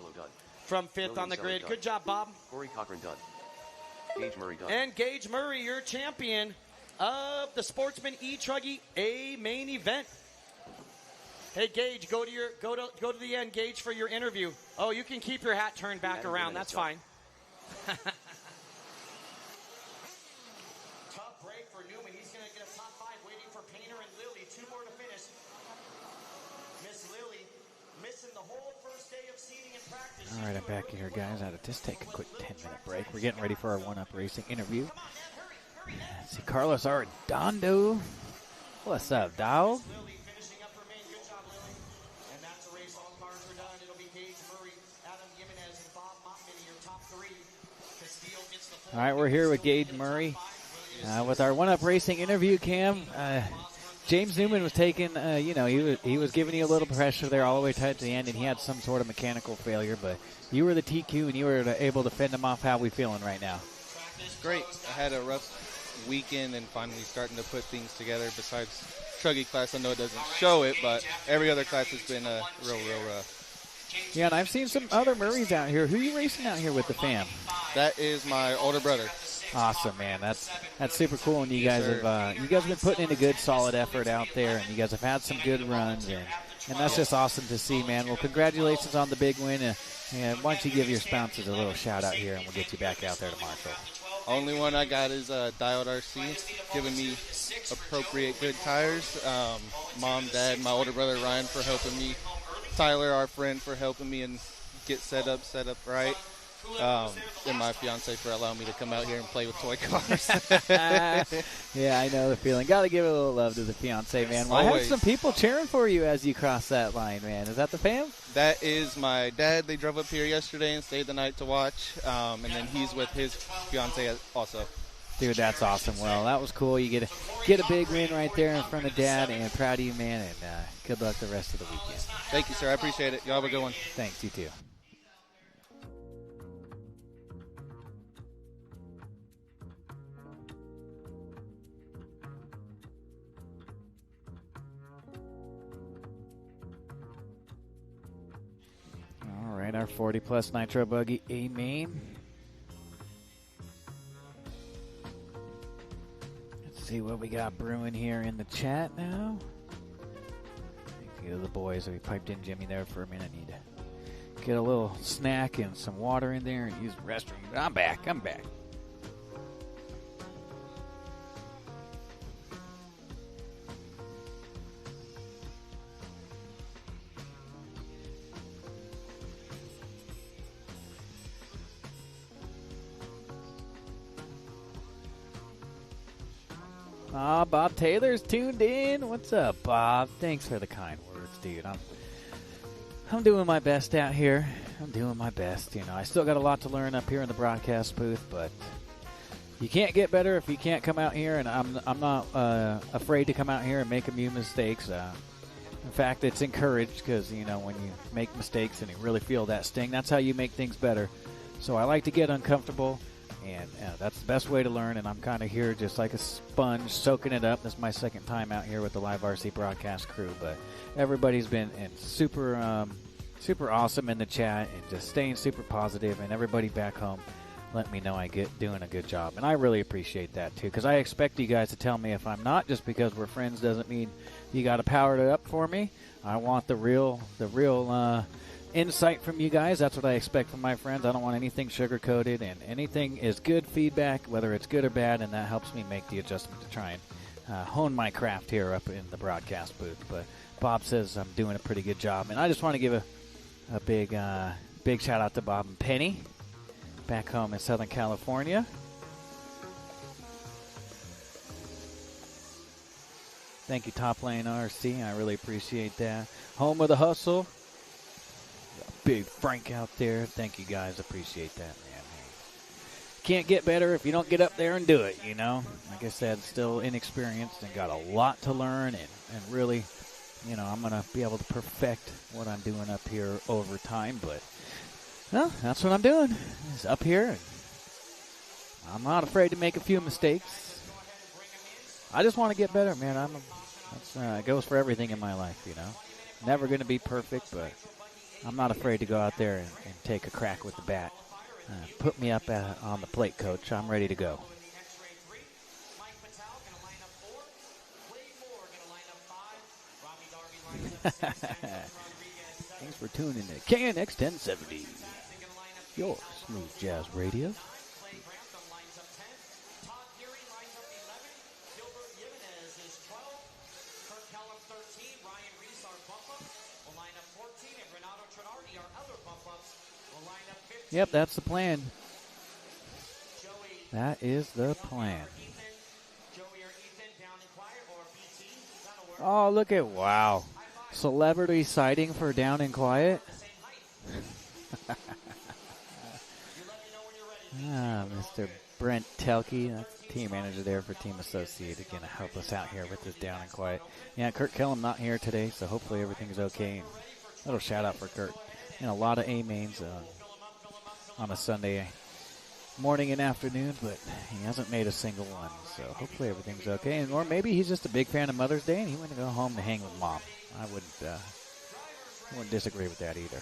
from 5th on the grid. Good job, Bob. Corey Cochran done. Gage Murray done. And Gage Murray, your champion of the Sportsman E-Truggy A main event. Hey Gage, go to the end, Gage, for your interview. Oh, you can keep your hat turned back around. That's fine. Tough break for Newman. He's going to get a top 5 waiting for Painter and Lilly. 2 more to finish. Miss Lilly missing the whole first day of seating and practice. All right, I'm back here, guys. I had to just take a quick 10-minute break. We're getting ready for our one-up racing interview. Let's see, Carlos Arredondo. What's up, dog? All right, we're here with Gage Murray with our one-up racing interview, Cam. James Newman was taking, he was giving you a little pressure there all the way tight to the end, and he had some sort of mechanical failure, but you were the TQ, and you were able to fend him off. How are we feeling right now? Great. I had a rough weekend and finally starting to put things together. Besides Truggy class, I know it doesn't show it, but every other class has been real rough. Yeah, and I've seen some other Murrays out here. Who are you racing out here with the fam? That is my older brother. Awesome, man. That's super cool. And you guys have been putting in a good, solid effort out there, and you guys have had some good runs, and that's just awesome to see, man. Well, congratulations on the big win, and why don't you give your sponsors a little shout out here, and we'll get you back out there to Marshall. Only one I got is Dialed RC, giving me appropriate good tires. Mom, Dad, my older brother Ryan for helping me. Tyler, our friend, for helping me and get set up right. And my fiance for allowing me to come out here and play with toy cars. Yeah, I know the feeling. Got to give a little love to the fiance, man. Well, I had some people cheering for you as you crossed that line, man. Is that the fam? That is my dad. They drove up here yesterday and stayed the night to watch. And then he's with his fiance also. Dude, that's awesome. Well, that was cool. You get a big win right there in front of Dad, and proud of you, man, and good luck the rest of the weekend. Thank you, sir. I appreciate it. Y'all have a good one. Thanks. You too. All right, our 40-plus Nitro Buggy A main. See what we got brewing here in the chat now. A few of the boys, we piped in Jimmy there for a minute. Need to get a little snack and some water in there and use the restroom. I'm back. Bob Taylor's tuned in. What's up, Bob? Thanks for the kind words, dude. I'm doing my best out here. I'm doing my best. You know, I still got a lot to learn up here in the broadcast booth, but you can't get better if you can't come out here, and I'm not afraid to come out here and make a few mistakes. In fact, it's encouraged because, you know, when you make mistakes and you really feel that sting, that's how you make things better. So I like to get uncomfortable. And that's the best way to learn, and I'm kind of here just like a sponge, soaking it up. This is my second time out here with the live RC broadcast crew, but everybody's been super super awesome in the chat and just staying super positive, and everybody back home let me know I get doing a good job. And I really appreciate that, too, because I expect you guys to tell me if I'm not. Just because we're friends doesn't mean you got to power it up for me. I want the real insight from you guys. That's what I expect from my friends. I don't want anything sugar-coated, and anything is good feedback, whether it's good or bad, and that helps me make the adjustment to try and hone my craft here up in the broadcast booth. But Bob says I'm doing a pretty good job, and I just want to give a big shout-out to Bob and Penny back home in Southern California. Thank you, Top Lane RC. I really appreciate that. Home of the Hustle. Big Frank out there. Thank you, guys. Appreciate that, man. Can't get better if you don't get up there and do it, you know. Like I said, still inexperienced and got a lot to learn, and really, you know, I'm going to be able to perfect what I'm doing up here over time. But, well, that's what I'm doing, is up here. And I'm not afraid to make a few mistakes. I just want to get better, man. It goes for everything in my life, you know. Never going to be perfect, but I'm not afraid to go out there and take a crack with the bat. Put me up on the plate, Coach. I'm ready to go. Thanks for tuning in to KNX 1070, your smooth jazz radio. Yep, that's the plan. That is the plan. Oh, look at, wow. Celebrity sighting for Down and Quiet. Mr. Brent Telke, that's the team manager there for Team Associated, going to help us out here with this Down and Quiet. Yeah, Kurt Kellum not here today, so hopefully everything's okay. A little shout out for Kurt. And a lot of A-mains on a Sunday morning and afternoon, but he hasn't made a single one, so hopefully everything's okay. Or maybe he's just a big fan of Mother's Day and he went to go home to hang with Mom. I wouldn't disagree with that either.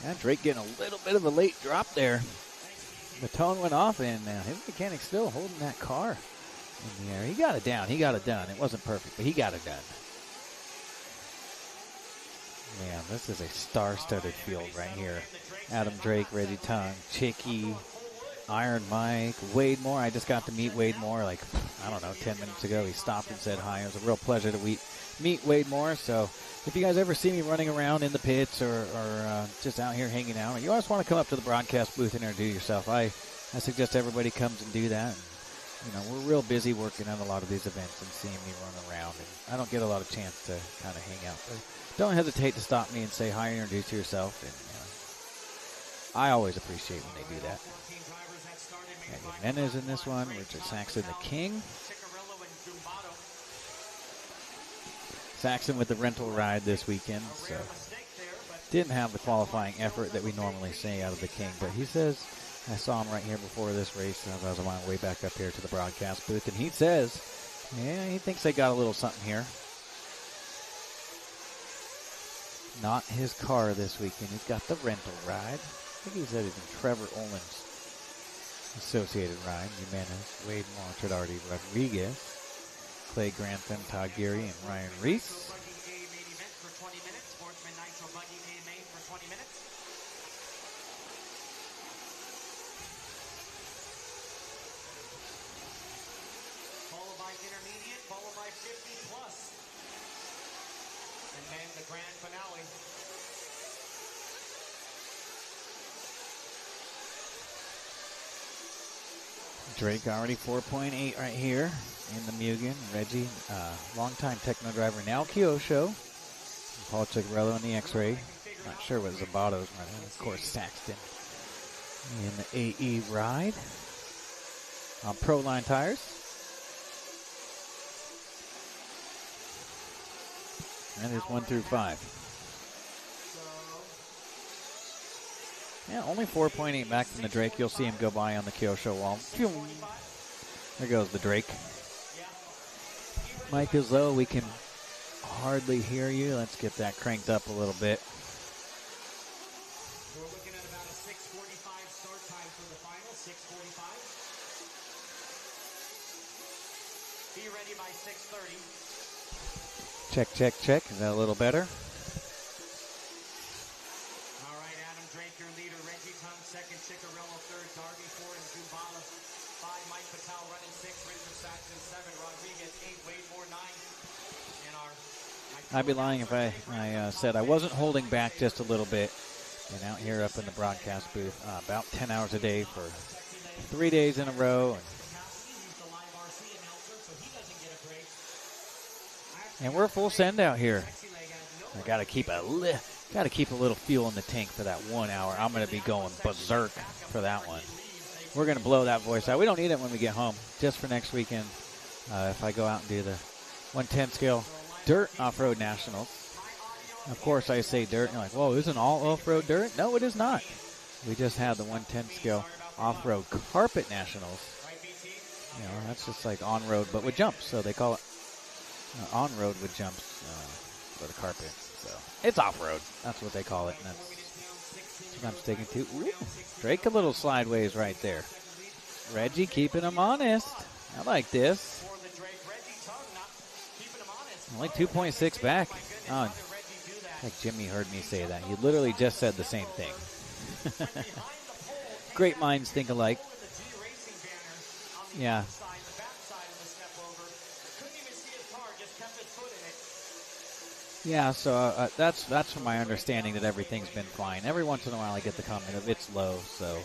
Yeah, Drake getting a little bit of a late drop there. The tone went off, and his mechanic's still holding that car in the air. He got it down. He got it done. It wasn't perfect, but he got it done. Man, this is a star-studded field right here. Adam Drake, Reggie Tongue, Chicky, Iron Mike, Wade Moore. I just got to meet Wade Moore 10 minutes ago. He stopped and said hi. It was a real pleasure to meet Wade Moore. So if you guys ever see me running around in the pits or just out here hanging out, or you always want to come up to the broadcast booth and introduce yourself, I suggest everybody comes and do that. And, we're real busy working on a lot of these events and seeing me run around. And I don't get a lot of chance to kind of hang out. But don't hesitate to stop me and say hi and introduce yourself. And I always appreciate when they do that. Jimenez in this one, Richard Saxon the King. Saxon with the rental ride this weekend, so didn't have the qualifying effort that we normally see out of the King, but he says, I saw him right here before this race as I was on my way back up here to the broadcast booth, and he says, yeah, he thinks they got a little something here. Not his car this weekend. He's got the rental ride. I think he said it's in Trevor Olin's associated ride. Jimenez, Wade Moore, Trinardi, Rodriguez, Clay Grantham, Todd Geary, and Ryan Reese. Buggy A main event for 20 minutes. Sportsman Nitro Buggy A main for 20 minutes. Followed by intermediate, followed by 50 plus. And then the grand finale. Drake already 4.8 right here in the Mugen. Reggie, longtime Techno driver, now Kyosho. Paul Ciccarello in the X-Ray. Not sure what Zabato's running. Of course, Saxton in the AE ride. On Pro Line tires. And there's 1 through 5. Yeah, only 4.8 back from the Drake. You'll see him go by on the Kyosho wall. Phew. There goes the Drake. Mike is low. We can hardly hear you. Let's get that cranked up a little bit. We're looking at about a 6:45 start time for the final. 6:45. Be ready by 6:30. Check, check, check. Is that a little better? All right, Adam Drake, your leader. Reggie Tung, second. Ciccarello, third. Darby, 4. And Zubala, 5. Mike Patel running 6. Richard Saxon, 7. Rodriguez, 8. Wade Moore, 9. And our... I'd be lying if I said I wasn't holding back just a little bit. Been out here up in the broadcast booth about 10 hours a day for 3 days in a row. And we're full send out here. I gotta keep a little fuel in the tank for that 1 hour. I'm gonna be going berserk for that one. We're gonna blow that voice out. We don't need it when we get home. Just for next weekend, if I go out and do the 110 scale dirt off-road nationals. Of course, I say dirt. You're like, whoa, isn't all off-road dirt? No, it is not. We just had the 110 scale off-road carpet nationals. You know, that's just like on-road, but with jumps. So they call it on-road with jumps for the carpet. So it's off-road. That's what they call it. And that's what I'm sticking to. Ooh, Drake a little sideways right there. Reggie keeping him honest. I like this. Only 2.6 back. Oh, like Jimmy heard me say that. He literally just said the same thing. Great minds think alike. Yeah. Yeah, so that's from my understanding that everything's been fine. Every once in a while I get the comment of it's low, so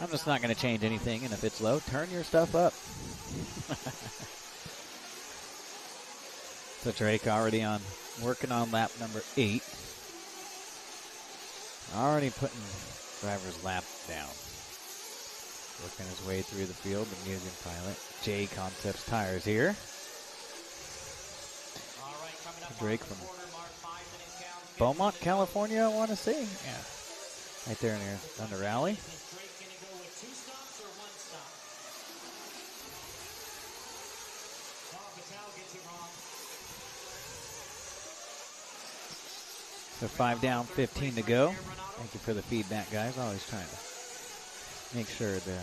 I'm just not going to change anything, and if it's low, turn your stuff up. So Drake already working on lap number 8. Already putting driver's lap down. Working his way through the field, the Mugen pilot. J Concepts tires here. Drake from Beaumont, California, I want to say. Yeah. Right there near Thunder Alley. So 5 down, 15 to go. Thank you for the feedback, guys. Always trying to make sure the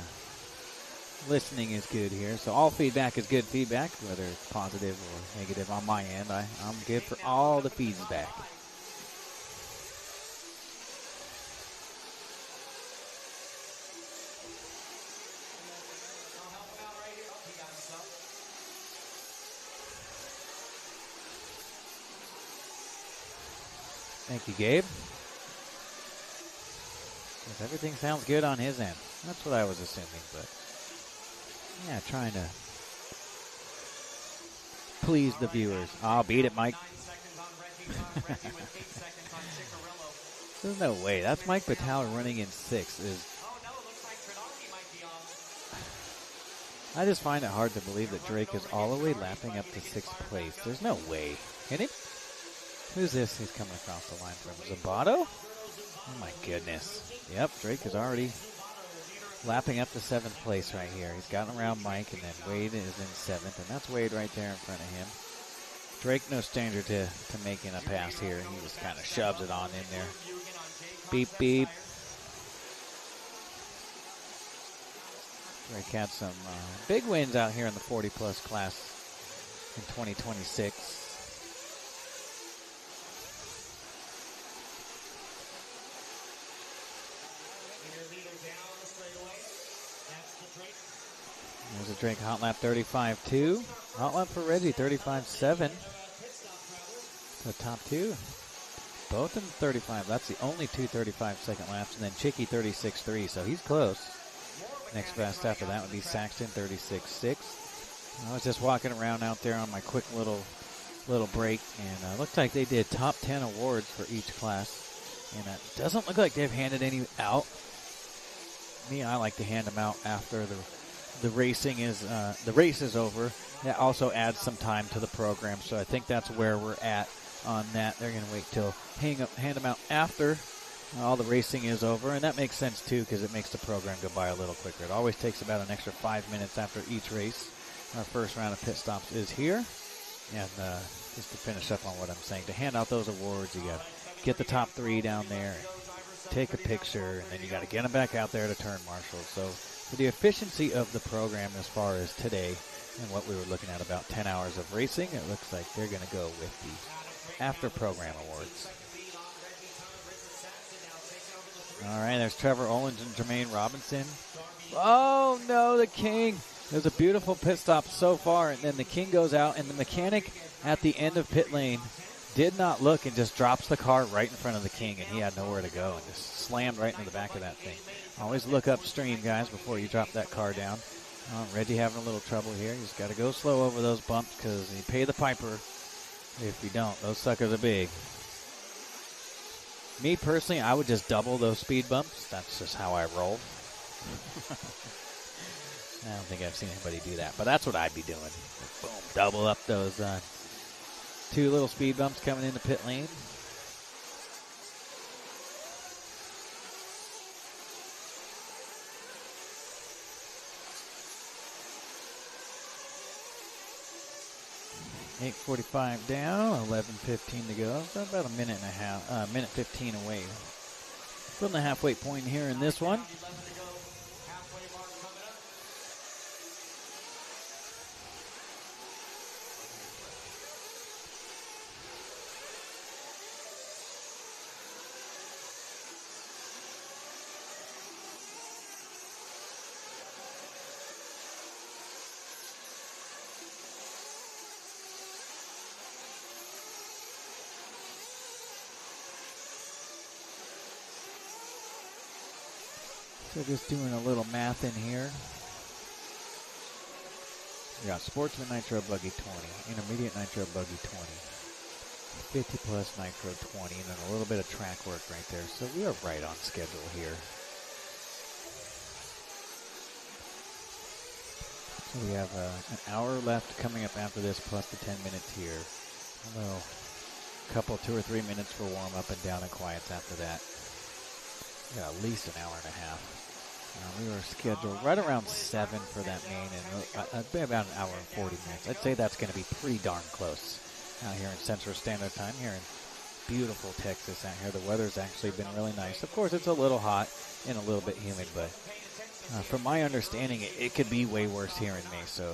listening is good here. So all feedback is good feedback, whether it's positive or negative on my end. I'm good for all the feedback. Thank you, Gabe. Yes, everything sounds good on his end. That's what I was assuming, but yeah, trying to please the viewers. I'll beat it, Mike. There's no way. That's Mike Battelle running in 6th. I just find it hard to believe that Drake is all the way lapping up to 6th place. There's no way. Can it? Who's this? He's coming across the line from Zabato? Oh my goodness. Yep, Drake is already lapping up to 7th place right here. He's gotten around Mike, and then Wade is in 7th, and that's Wade right there in front of him. Drake no stranger to making a pass here. He just kind of shoves it on in there. Beep, beep. Drake had some big wins out here in the 40-plus class in 2026. There's a Drake hot lap 35.2. Hot lap for Reggie 35.7. The top two. Both in 35. That's the only two 35-second laps. And then Chicky 36.3. So he's close. Next best after that would be Saxton 36.6. I was just walking around out there on my quick little break, and it looked like they did top 10 awards for each class. And it doesn't look like they've handed any out. Me, I like to hand them out after the racing is the race is over. That also adds some time to the program, so I think that's where we're at on that. They're going to wait till hand them out after all the racing is over, and that makes sense too because it makes the program go by a little quicker. It always takes about an extra 5 minutes after each race. Our first round of pit stops is here, and just to finish up on what I'm saying, to hand out those awards, you got to get the top 3 down there, take a picture, and then you got to get them back out there to turn marshals. So for the efficiency of the program as far as today and what we were looking at, about 10 hours of racing, it looks like they're going to go with the after program awards. All right, there's Trevor Owens and Jermaine Robinson. Oh, no, the King. There's a beautiful pit stop so far, and then the King goes out, and the mechanic at the end of pit lane did not look and just drops the car right in front of the King, and he had nowhere to go and just slammed right into the back of that thing. Always look upstream, guys, before you drop that car down. Reggie having a little trouble here. You just got to go slow over those bumps because you pay the piper if you don't. Those suckers are big. Me, personally, I would just double those speed bumps. That's just how I roll. I don't think I've seen anybody do that, but that's what I'd be doing. Boom, double up those 2 little speed bumps coming into pit lane. .845 down, 11:15 to go. So about a minute and a half, minute 15 away from the halfway point here in this one. So just doing a little math in here. We got Sportsman Nitro Buggy 20, Intermediate Nitro Buggy 20, 50 plus Nitro 20, and then a little bit of track work right there. So we are right on schedule here. So we have an hour left coming up after this, plus the 10 minutes here. Although a couple, 2 or 3 minutes for warm up and down and quiets after that. We got at least an hour and a half. We were scheduled right around 7 for that main, and I'd be about an hour and 40 minutes. I'd say that's going to be pretty darn close out here in Central Standard Time, here in beautiful Texas out here. The weather's actually been really nice. Of course, it's a little hot and a little bit humid, but from my understanding, it could be way worse here in May. So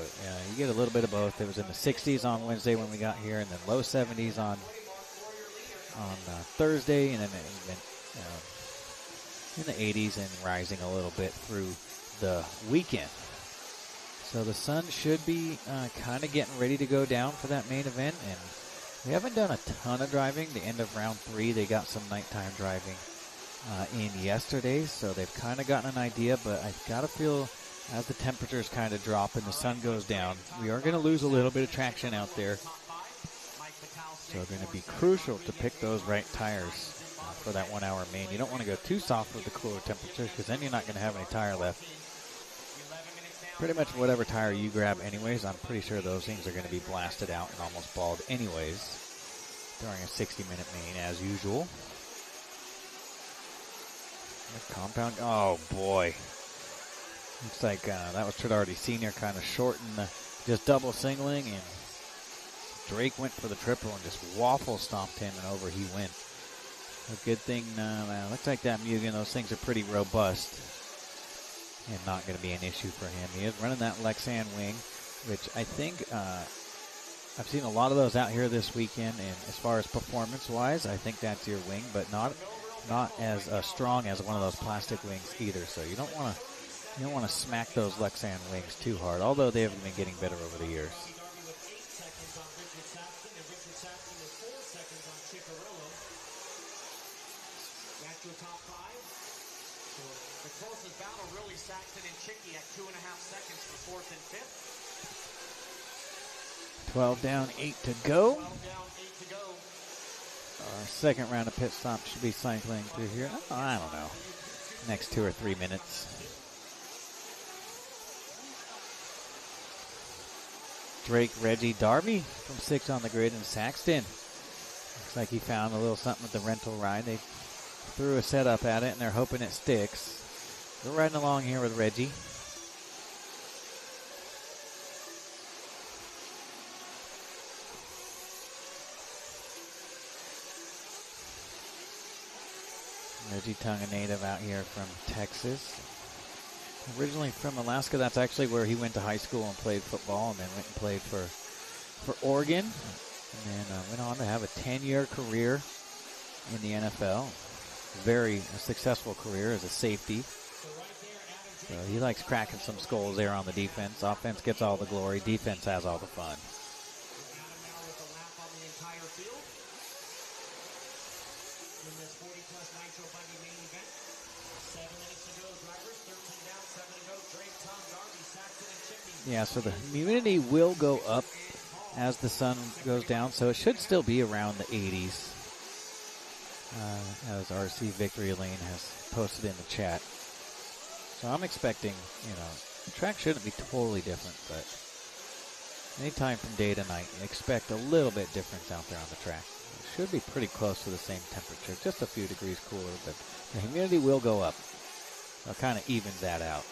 you get a little bit of both. It was in the 60s on Wednesday when we got here, and then low 70s on Thursday, and then in the 80s and rising a little bit through the weekend. So the sun should be kind of getting ready to go down for that main event, and we haven't done a ton of driving. The end of round 3, they got some nighttime driving in yesterday, so they've kind of gotten an idea, but I've got to feel as the temperatures kind of drop and the sun goes down, we are going to lose a little bit of traction out there. So it's going to be crucial to pick those right tires for that 1 hour main. You don't want to go too soft with the cooler temperatures because then you're not going to have any tire left. Pretty much whatever tire you grab anyways, I'm pretty sure those things are going to be blasted out and almost bald anyways during a 60-minute main as usual. Compound, oh boy. Looks like that was Tridardi Sr. kind of shortened, just double singling, and Drake went for the triple and just waffle stomped him, and over he went. A good thing, looks like that Mugen, those things are pretty robust. and not going to be an issue for him. He is running that Lexan wing, which I think I've seen a lot of those out here this weekend, and as far as performance-wise, I think that's your wing, but not as strong as one of those plastic wings either. So you don't want to smack those Lexan wings too hard, although they have been getting better over the years. The closest battle really Saxon and Chicky at 2.5 seconds for 4th and 5th. 12 down, 8 to go. Our second round of pit stops should be cycling through here. Oh, I don't know. Next 2 or 3 minutes. Drake, Reggie, Darby from 6 on the grid, and Saxton. Looks like he found a little something with the rental ride. They threw a setup at it, and they're hoping it sticks. We're riding along here with Reggie. Reggie Tongue, a native out here from Texas. Originally from Alaska. That's actually where he went to high school and played football, and then went and played for Oregon. And then went on to have a 10-year career in the NFL. Very successful career as a safety. So he likes cracking some skulls there on the defense. Offense gets all the glory. Defense has all the fun. Yeah, so the humidity will go up as the sun goes down, so it should still be around the 80s, as RC Victory Lane has posted in the chat. So I'm expecting, the track shouldn't be totally different, but anytime from day to night, expect a little bit difference out there on the track. It should be pretty close to the same temperature, just a few degrees cooler, but the humidity will go up. So it kind of evens that out.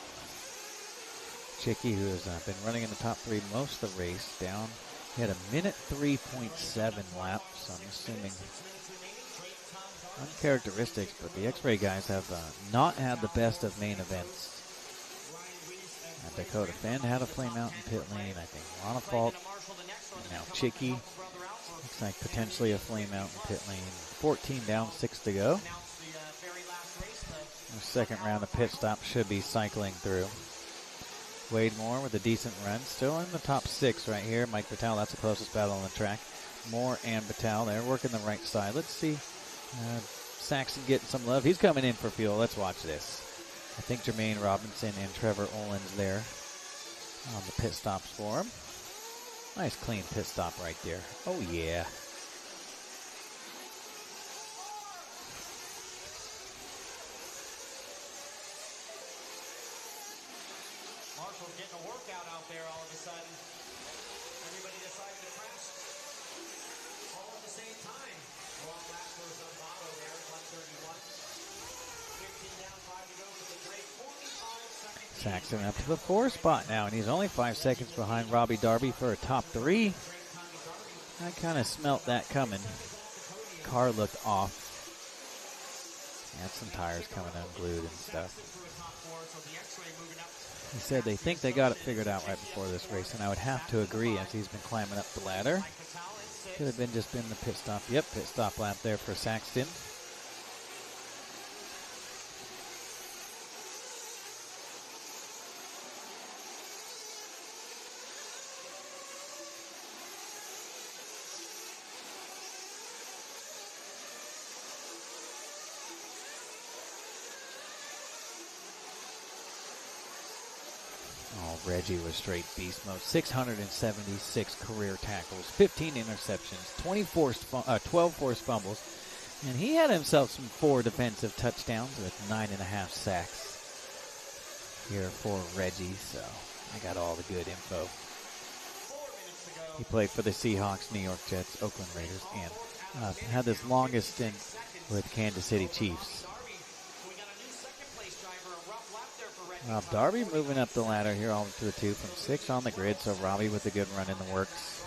Chicky, who has been running in the top 3 most of the race, down. He had a minute 3.7 lap, so I'm assuming uncharacteristics, but the X-Ray guys have not had the best of main events. Dakota Fenn had a flame out in pit lane. I think Ronafalt. And now Chicky. Looks like potentially a flame out in pit lane. 14 down, 6 to go. The second round of pit stops should be cycling through. Wade Moore with a decent run. Still in the top 6 right here. Mike Patel, that's the closest battle on the track. Moore and Patel, they're working the right side. Let's see. Saxon getting some love. He's coming in for fuel. Let's watch this. I think Jermaine Robinson and Trevor Olin's there on the pit stops for him. Nice clean pit stop right there. Oh, yeah. Marshall's getting a workout out there all of a sudden. Everybody decided to crash all at the same time. Long lap for Zumbato there, 131. 15 down, 5 to go with the break. 45 seconds. Saxon up to the 4 spot now, and he's only 5 seconds behind Robbie Darby for a top 3. I kind of smelt that coming. Car looked off. Had some tires coming unglued and stuff. He said they think they got it figured out right before this race, and I would have to agree as he's been climbing up the ladder. Could have been just been the pit stop. Yep, pit stop lap there for Saxton. Reggie was straight beast mode. 676 career tackles, 15 interceptions, 12 forced fumbles, and he had himself some 4 defensive touchdowns with 9.5 sacks here for Reggie. So I got all the good info. He played for the Seahawks, New York Jets, Oakland Raiders, and had this longest stint with Kansas City Chiefs. Darby moving up the ladder here all to the 2 from 6 on the grid, so Robbie with a good run in the works.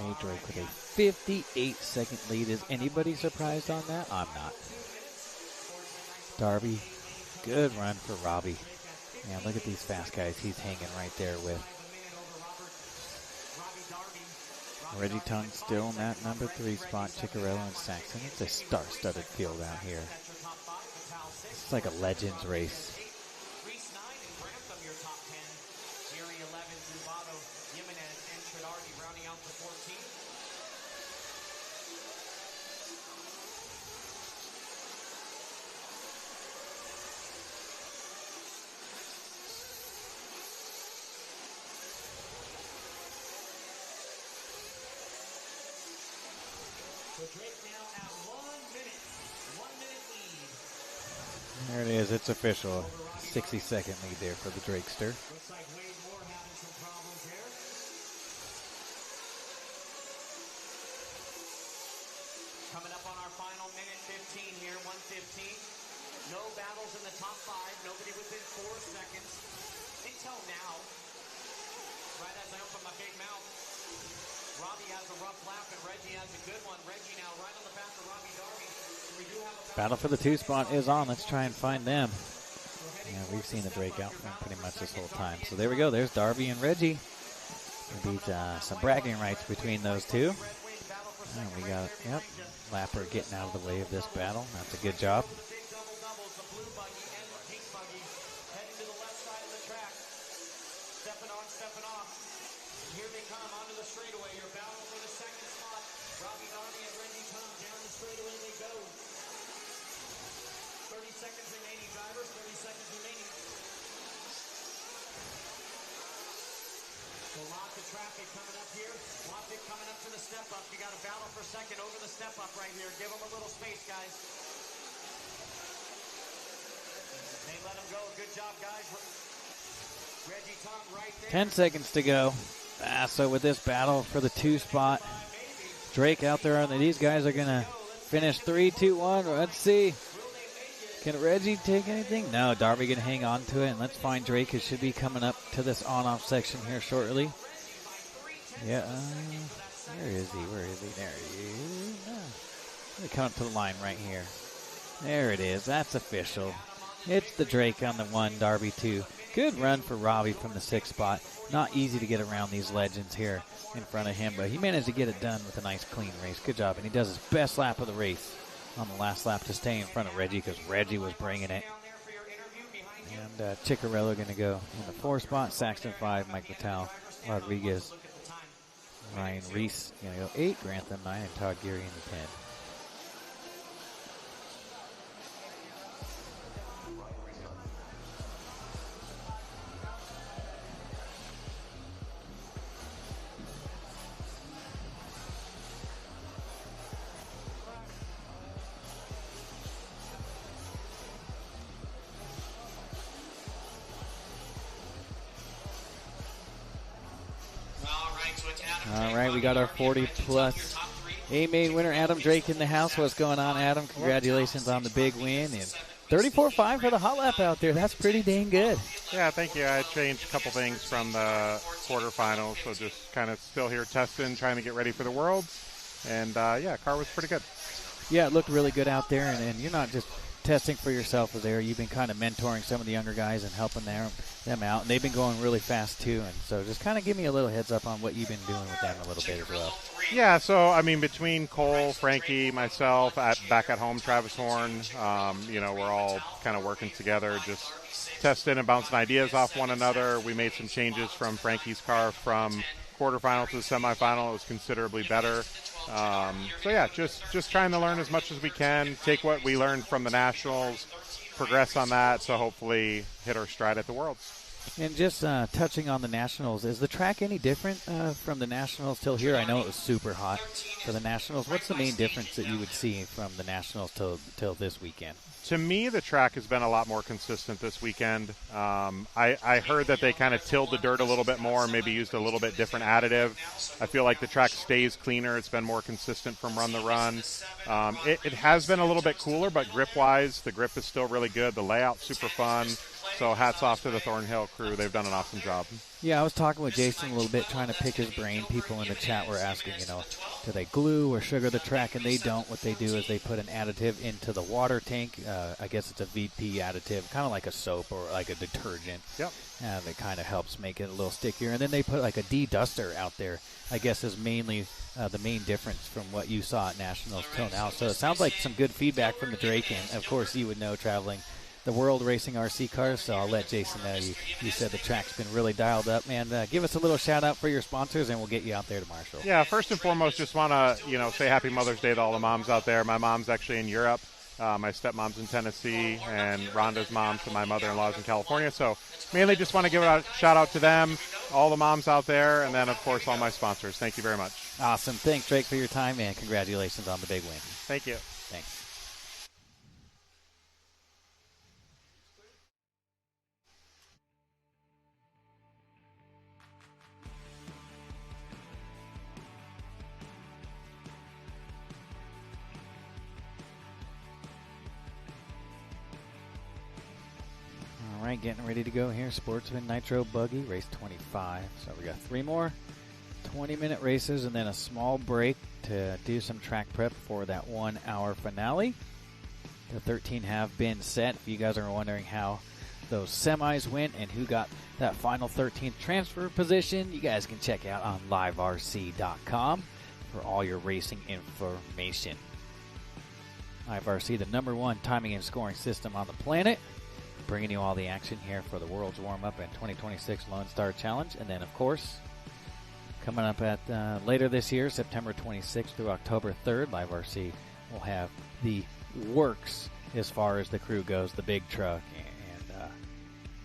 Hey, Drake with a 58-second lead. Is anybody surprised on that? I'm not. Darby, good run for Robbie. Man, look at these fast guys he's hanging right there with. Reggie Tongue still in that number 3 spot. Ciccarello and Saxon. It's a star-studded field out here. It's like a Legends race. There it is. It's official. 60-second lead there for the Drakester. Coming up on our final minute 15 here, 1:15. No battles in the top 5. Nobody within 4 seconds until now. Right as I open my big mouth, Robbie has a rough lap and Reggie has a good one. Reggie now right on the path of Robbie Darby. We do have a Battle for the 2 spot is on. Let's try and find them. Yeah, we've seen the Drake out front pretty much this whole time. So there we go. There's Darby and Reggie. We beat some bragging rights between those two. And we got, yep, Lapper getting out of the way of this battle. That's a good job. Stepping off. Here they come onto the straightaway. Your battle for the second spot. Robbie Darby and Reggie Tongue down the straightaway they go. 30 seconds remaining, drivers. 30 seconds remaining. So lots of traffic coming up here. Lots of coming up to the step up. You got a battle for second over the step up right here. Give them a little space, guys. They let them go. Good job, guys. Reggie Tongue right there. 10 seconds to go. So with this battle for the 2 spot, Drake out there, these guys are going to finish 3, 2, 1. Let's see. Can Reggie take anything? No, Darby going to hang on to it. And let's find Drake, who should be coming up to this on-off section here shortly. Yeah, where is he? Where is he? There he is. Let me come up to the line right here. There it is. That's official. It's the Drake on the 1, Darby 2. Good run for Robbie from the 6th spot. Not easy to get around these legends here in front of him, but he managed to get it done with a nice clean race. Good job, and he does his best lap of the race on the last lap to stay in front of Reggie because Reggie was bringing it. And Ciccarello going to go in the 4 spot, Saxton 5, Mike Vitale, Rodriguez, Ryan Reese going to go 8, Grantham 9, and Todd Geary in the 10. All right, we got our 40-plus A-Main winner, Adam Drake, in the house. What's going on, Adam? Congratulations on the big win. And 34.5 for the hot lap out there. That's pretty dang good. Yeah, thank you. I changed a couple things from the quarterfinals, so just kind of still here testing, trying to get ready for the Worlds. And, yeah, car was pretty good. Yeah, it looked really good out there, and you're not just testing for yourself there. You've been kind of mentoring some of the younger guys and helping them out, and they've been going really fast too. And so just kind of give me a little heads up on what you've been doing with them a little bit as well. Yeah, so I mean, between Cole, Frankie, myself, back at home, Travis Horn, you know, we're all kind of working together, just testing and bouncing ideas off one another. We made some changes from Frankie's car from quarterfinal to the semifinal. It was considerably better. So yeah, just trying to learn as much as we can, take what we learned from the Nationals, progress on that, so hopefully hit our stride at the Worlds. And just touching on the Nationals, is the track any different from the Nationals till here? I know it was super hot for the Nationals. What's the main difference that you would see from the Nationals till this weekend? To me, the track has been a lot more consistent this weekend. I heard that they kind of tilled the dirt a little bit more, maybe used a little bit different additive. I feel like the track stays cleaner. It's been more consistent from run to run. It has been a little bit cooler, but grip-wise, the grip is still really good. The layout's super fun. So hats off to the Thornhill crew. They've done an awesome job. Yeah, I was talking with Jason a little bit, trying to pick his brain. People in the chat were asking, do they glue or sugar the track? And they don't. What they do is they put an additive into the water tank. I guess it's a VP additive, kind of like a soap or like a detergent. Yep. That kind of helps make it a little stickier. And then they put like a de-duster out there, I guess is mainly the main difference from what you saw at Nationals till now. So it sounds like some good feedback from the Drake. And, of course, you would know traveling the world racing RC cars, so I'll let Jason know. You said the track's been really dialed up, man. Give us a little shout-out for your sponsors, and we'll get you out there to Marshall. Yeah, first and foremost, just want to, say Happy Mother's Day to all the moms out there. My mom's actually in Europe. My stepmom's in Tennessee, and Rhonda's mom, so my mother-in-law's in California. So mainly just want to give a shout-out to them, all the moms out there, and then, of course, all my sponsors. Thank you very much. Awesome. Thanks, Drake, for your time, and congratulations on the big win. Thank you. Thanks. All right, getting ready to go here. Sportsman Nitro Buggy, race 25. So we got 3 more 20-minute races and then a small break to do some track prep for that 1-hour finale. The 13 have been set. If you guys are wondering how those semis went and who got that final 13th transfer position, you guys can check out on liverc.com for all your racing information. LiveRC, the #1 timing and scoring system on the planet, bringing you all the action here for the World's Warm-Up and 2026 Lonestar Challenge. And then, of course, coming up at later this year, September 26th through October 3rd, LiveRC will have the works as far as the crew goes, the big truck and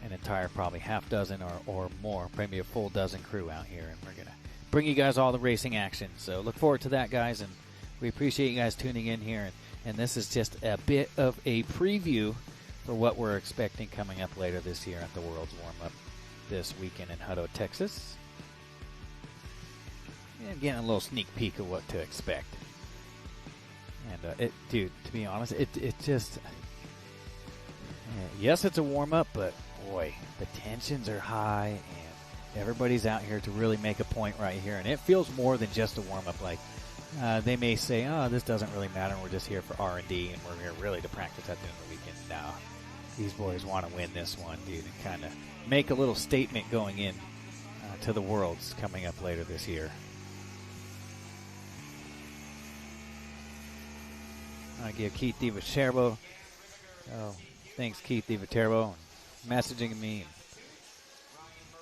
an entire probably half dozen or more, maybe a full dozen crew out here. And we're going to bring you guys all the racing action. So look forward to that, guys, and we appreciate you guys tuning in here. And this is just a bit of a preview for what we're expecting coming up later this year at the World's Warm-Up this weekend in Hutto, Texas. And getting a little sneak peek of what to expect. And, dude, to be honest, it just... yes, it's a warm-up, but, boy, the tensions are high, and everybody's out here to really make a point right here. And it feels more than just a warm-up. Like, they may say, oh, this doesn't really matter, and we're just here for R&D, and we're here really to practice at the end of the weekend. No. These boys want to win this one, dude, and kind of make a little statement going in to the Worlds coming up later this year. I give Keith DiViterbo. Oh, thanks, Keith DiViterbo, messaging me,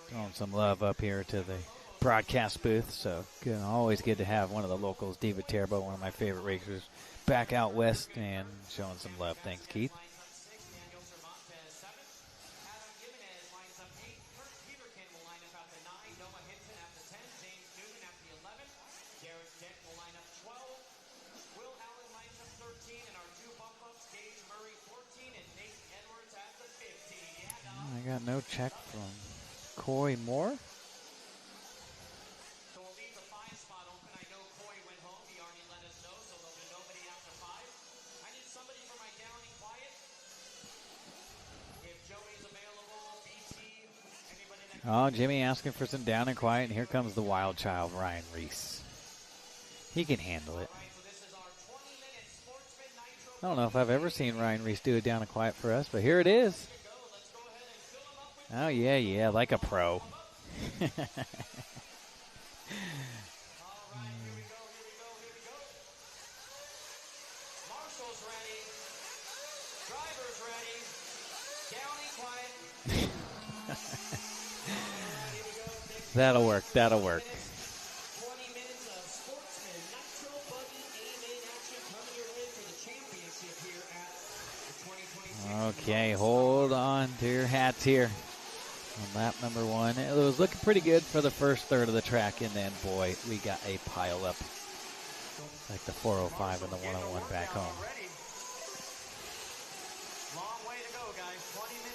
throwing some love up here to the broadcast booth. So always good to have one of the locals, DiViterbo, one of my favorite racers, back out west and showing some love. Thanks, Keith. I got no check from Coy Moore. So we'll leave the 5 spot open. I know Coy went home. He already let us know, so there'll be nobody after 5. I need somebody for my down and quiet. If Joey's available, BT, anybody that... Oh, Jimmy asking for some down and quiet, and here comes the wild child, Ryan Reese. He can handle it. I don't know if I've ever seen Ryan Reese do a down and quiet for us, but here it is. Oh, yeah, like a pro. Here we go. Marshall's ready. Driver's ready. Down and quiet. That'll work. 20 minutes of Sportsman Nitro Buggy A-Main action coming your way for the championship here at the 2026. Okay, hold on to your hats here. On lap number 1, it was looking pretty good for the first third of the track, and then, boy, we got a pile up like the 405 and the 101 back home.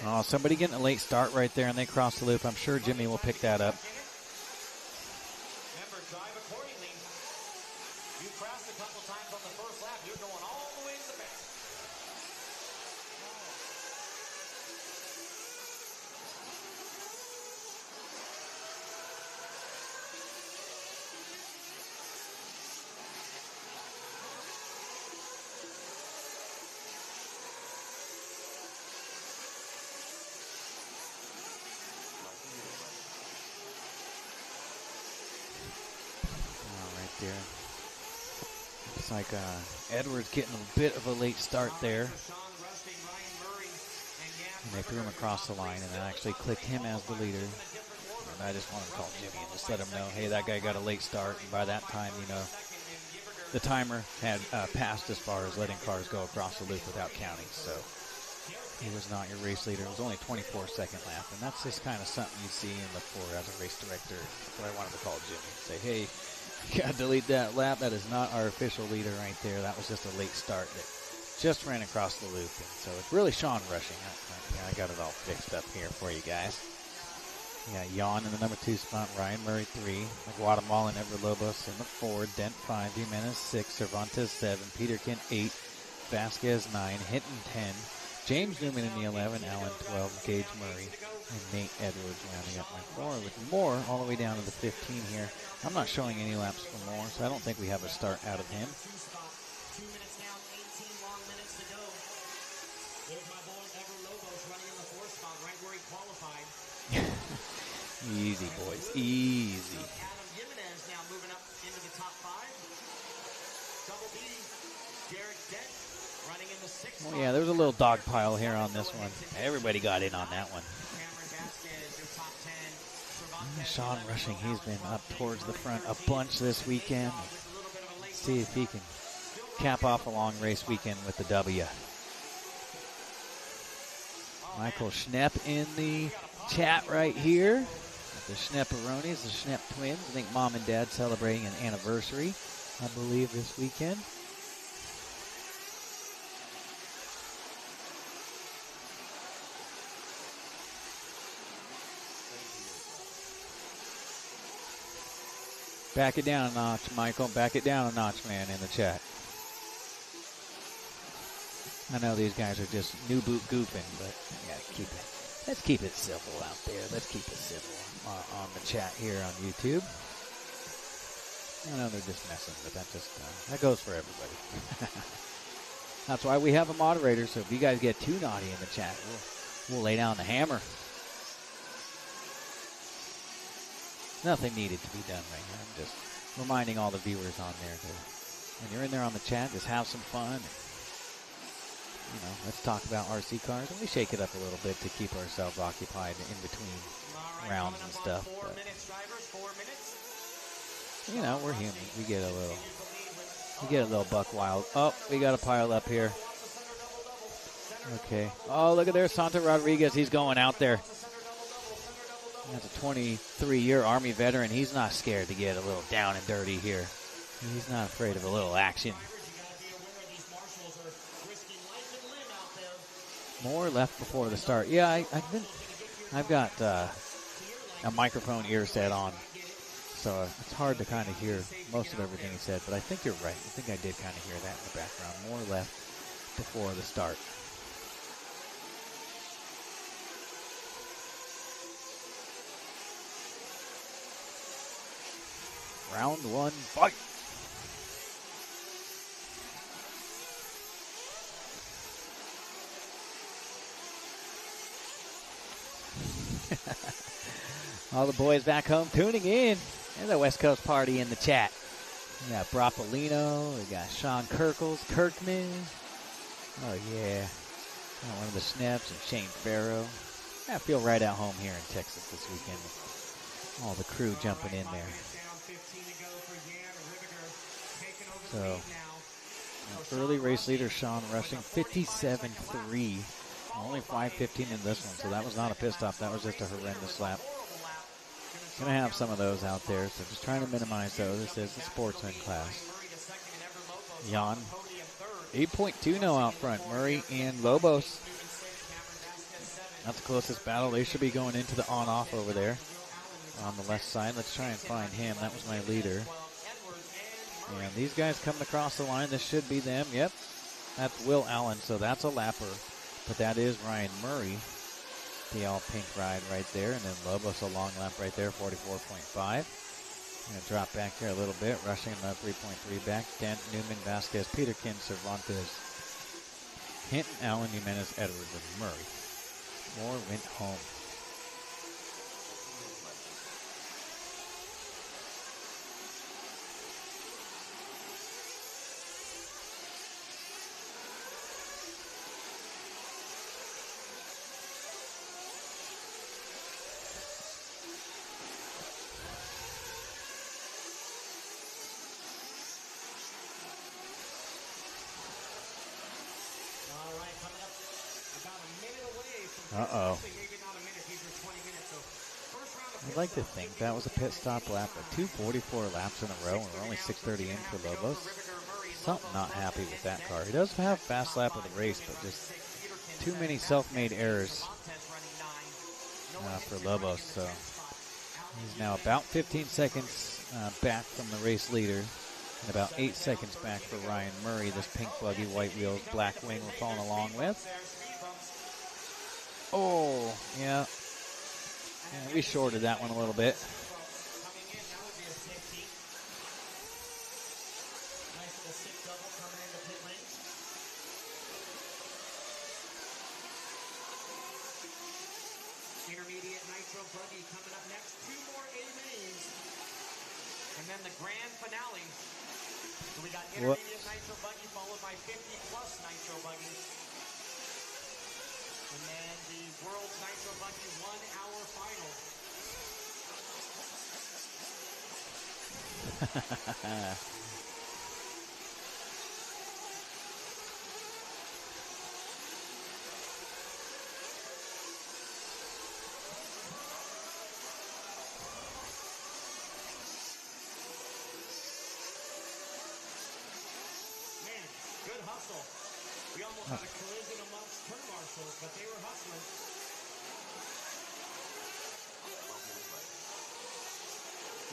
Oh, somebody getting a late start right there, and they cross the loop. I'm sure Jimmy will pick that up. Remember, drive accordingly. You crashed a couple times on the first lap. You're going all the way to the back. there. Looks like Edwards getting a bit of a late start there. And they threw him across the line, and I actually clicked him as the leader. And I just wanted to call Jimmy and just let him know, hey, that guy got a late start. And by that time, you know, the timer had passed as far as letting cars go across the loop without counting. So he was not your race leader. It was only 24-second lap. And that's just kind of something you see and look for as a race director. That's what I wanted to call Jimmy. Say, hey, you got to delete that lap. That is not our official leader right there. That was just a late start that just ran across the loop. And so it's really Sean rushing. I got it all fixed up here for you guys. Yeah, Jan in the number 2 spot, Ryan Murray 3, the Guatemalan Ever Lobos in the 4, Dent 5, Jimenez 6, Cervantes 7, Peterkin 8, Vasquez 9, Hinton 10, James Newman in the 11, Allen 12, Gage Murray, and Nate Edwards rounding up my 4, with Moore all the way down to the 15 here. I'm not showing any laps for Moore, so I don't think we have a start out of him. 2 minutes down, 18 long minutes to go. There's my boy Ever Lobos running in the 4th spot, right where he qualified. Easy, boys, easy. Adam Jimenez now moving up into the top 5. Double B, Derek Dent running in the 6th spot. Well, yeah, there was a little dog pile here on this one. Everybody got in on that one. Sean Rushing, he's been up towards the front a bunch this weekend. Let's see if he can cap off a long race weekend with the W. Michael Schnepp in the chat right here. The Schnepperonis, the Schnepp twins. I think mom and dad celebrating an anniversary, I believe, this weekend. Back it down a notch, Michael. Back it down a notch, man, in the chat. I know these guys are just new boot goofing, but yeah, let's keep it civil out there. Let's keep it civil on the chat here on YouTube. I know they're just messing, but that goes for everybody. That's why we have a moderator, so if you guys get too naughty in the chat, we'll lay down the hammer. Nothing needed to be done right here. I'm just reminding all the viewers on there to, when you're in there on the chat, just have some fun. You know, let's talk about RC cars, and we shake it up a little bit to keep ourselves occupied in between rounds and stuff. But, you know, we're human. We get a little buck wild. Oh, we got a pile up here. Okay. Oh, look at there, Santa Rodriguez. He's going out there. That's a 23-year Army veteran. He's not scared to get a little down and dirty here. He's not afraid of a little action. More left before the start. Yeah, I've got a microphone ear set on, so it's hard to kind of hear most of everything he said, but I think you're right. I think I did kind of hear that in the background. More left before the start. Round 1, fight! All the boys back home tuning in. There's a West Coast party in the chat. We got Bropolino, we got Sean Kirkman. Oh, yeah. Got one of the Snaps and Shane Farrow. I feel right at home here in Texas this weekend with all the crew jumping in there. So, early race leader Sean Rushing, 57.3. Only 5:15 in this one, so that was not a pit stop. That was just a horrendous lap. Going to have some of those out there, so just trying to minimize those. This is the Sportsman class. Jan, 8.2 now out front. Murray and Lobos. That's the closest battle. They should be going into the on-off over there on the left side. Let's try and find him. That was my leader. And these guys coming across the line. This should be them. Yep. That's Will Allen, so that's a lapper. But that is Ryan Murray, the all-pink ride right there. And then Lobos, a long lap right there, 44.5. Going to drop back here a little bit, rushing another 3.3 back. Dent, Newman, Vasquez, Peterkin, Cervantes, Hinton, Allen, Jimenez, Edwards, and Murray. Moore went home. Uh-oh. I'd like to think that was a pit stop lap, but 244 laps in a row, and we're only 6:30 in for Lobos. Something not happy with that car. He does have fast lap of the race, but just too many self-made errors for Lobos. So he's now about 15 seconds back from the race leader, and about 8 seconds back for Ryan Murray. This pink buggy, white wheels, black wing we're following along with. Oh, yeah. We shorted that one a little bit. Intermediate Nitro buggy coming up next. 2 more A-mains. And then the grand finale. So we got intermediate Nitro buggy followed by 50-plus Nitro buggy. And then the World's Nitro Buggy 1-hour final. Man, good hustle. We almost had a collision amongst turn marshals, but they were hustling.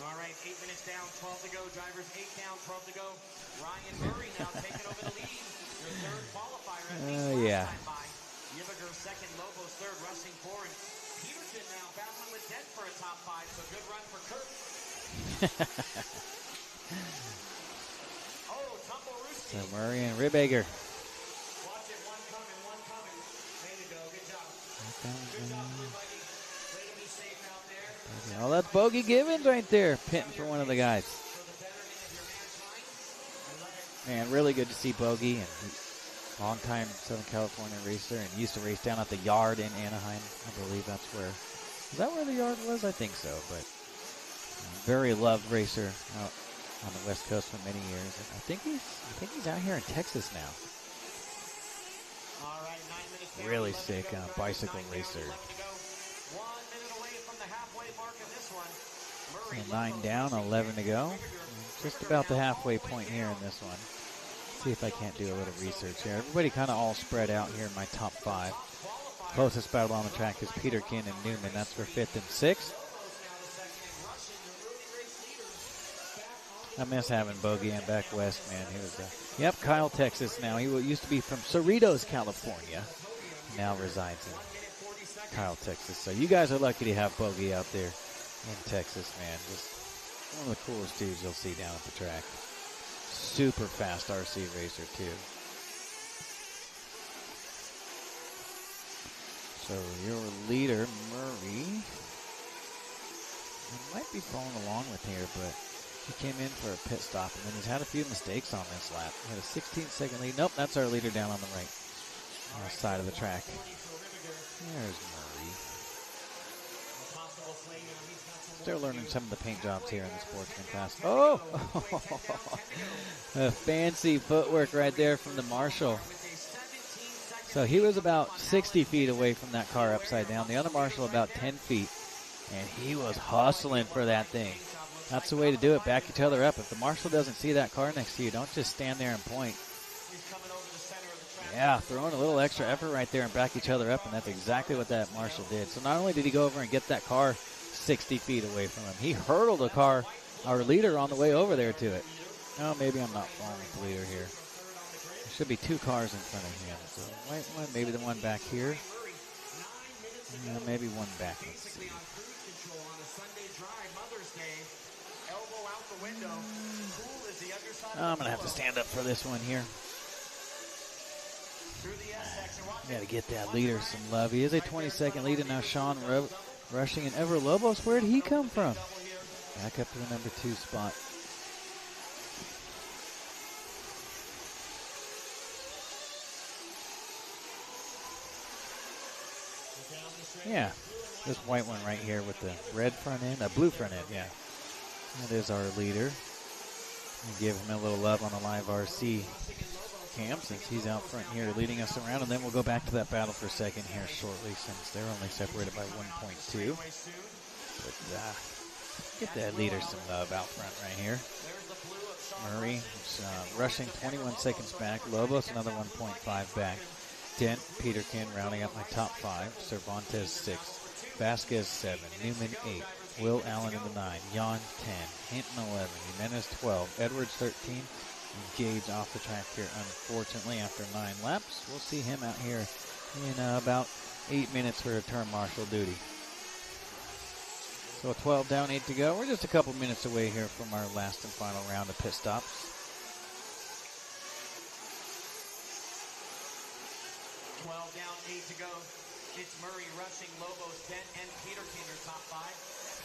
All right, 8 minutes down, 12 to go. Drivers 8 down, 12 to go. Ryan Murray now taking over the lead. Your third qualifier at least last time by. Yiviger second, Lobos third, rushing forward. Peterson now battling with Dent for a top 5, so good run for Kurt. Oh, tumble Ruski. So Murray and Ribbager. Watch it, one coming. Way to go, good job. Good job, everybody. Way to be safe out there. Oh, that's Bogey Givens right there, pitting for one of the guys. Man, really good to see Bogey, and long-time Southern California racer, and used to race down at the yard in Anaheim. I believe that's where. Is that where the yard was? I think so, but very loved racer out on the West Coast for many years. And I think he's out here in Texas now. All right, 9 minutes down, Really sick bicycle racer. 1 minute away from the halfway mark in this one. Murray, And 9 down, 11 to go. Just about the halfway point here in this one. See if I can't do a little research here. Everybody kind of all spread out here in my top 5. Closest battle on the track is Peterkin and Newman. That's for 5th and 6th. I miss having Bogey and back west, man. He was yep, Kyle, Texas now. He used to be from Cerritos, California. Now resides in Kyle, Texas. So you guys are lucky to have Bogey out there in Texas, man. Just one of the coolest dudes you'll see down at the track. Super fast RC racer, too. So your leader, Murray, might be following along with here, but he came in for a pit stop, and then he's had a few mistakes on this lap. He had a 16-second lead. Nope, that's our leader down on the right side of the track. There's Murray. Still learning some of the paint jobs here in the Sportsman class. Oh! A fancy footwork right there from the Marshal. So he was about 60 feet away from that car upside down. The other Marshal about 10 feet. And he was hustling for that thing. That's the way to do it. Back each other up. If the Marshal doesn't see that car next to you, don't just stand there and point. Yeah, throwing a little extra effort right there and back each other up, and that's exactly what that Marshal did. So not only did he go over and get that car 60 feet away from him, he hurdled a car, our leader, on the way over there to it. Oh, maybe I'm not following the leader here. There should be 2 cars in front of him. So white one, maybe the one back here. Maybe one back. Let's see. I'm going to have to stand up for this one here. Got to get that leader some love. He is a 20-second leader now. Sean rushing in. Ever Lobos, where did he come from? Back up to the number 2 spot. Yeah, this white one right here with the red front end, a blue front end, yeah. That is our leader. And give him a little love on the live RC Cam, since he's out front here leading us around, and then we'll go back to that battle for second here shortly, since they're only separated by 1.2. But get that leader some love out front right here. Murray is rushing 21 seconds back. Lobos another 1.5 back. Dent, Peterkin rounding up my top 5. Cervantes 6. Vasquez 7. Newman 8. Will Allen in the 9. Jan 10. Hinton 11. Jimenez 12. Edwards 13. And Gage off the track here, unfortunately, after 9 laps. We'll see him out here in about 8 minutes for return marshal duty. So 12 down, 8 to go. We're just a couple minutes away here from our last and final round of pit stops. 12 down, 8 to go. It's Murray rushing, Lobos, Dent, and Peterkin are top 5.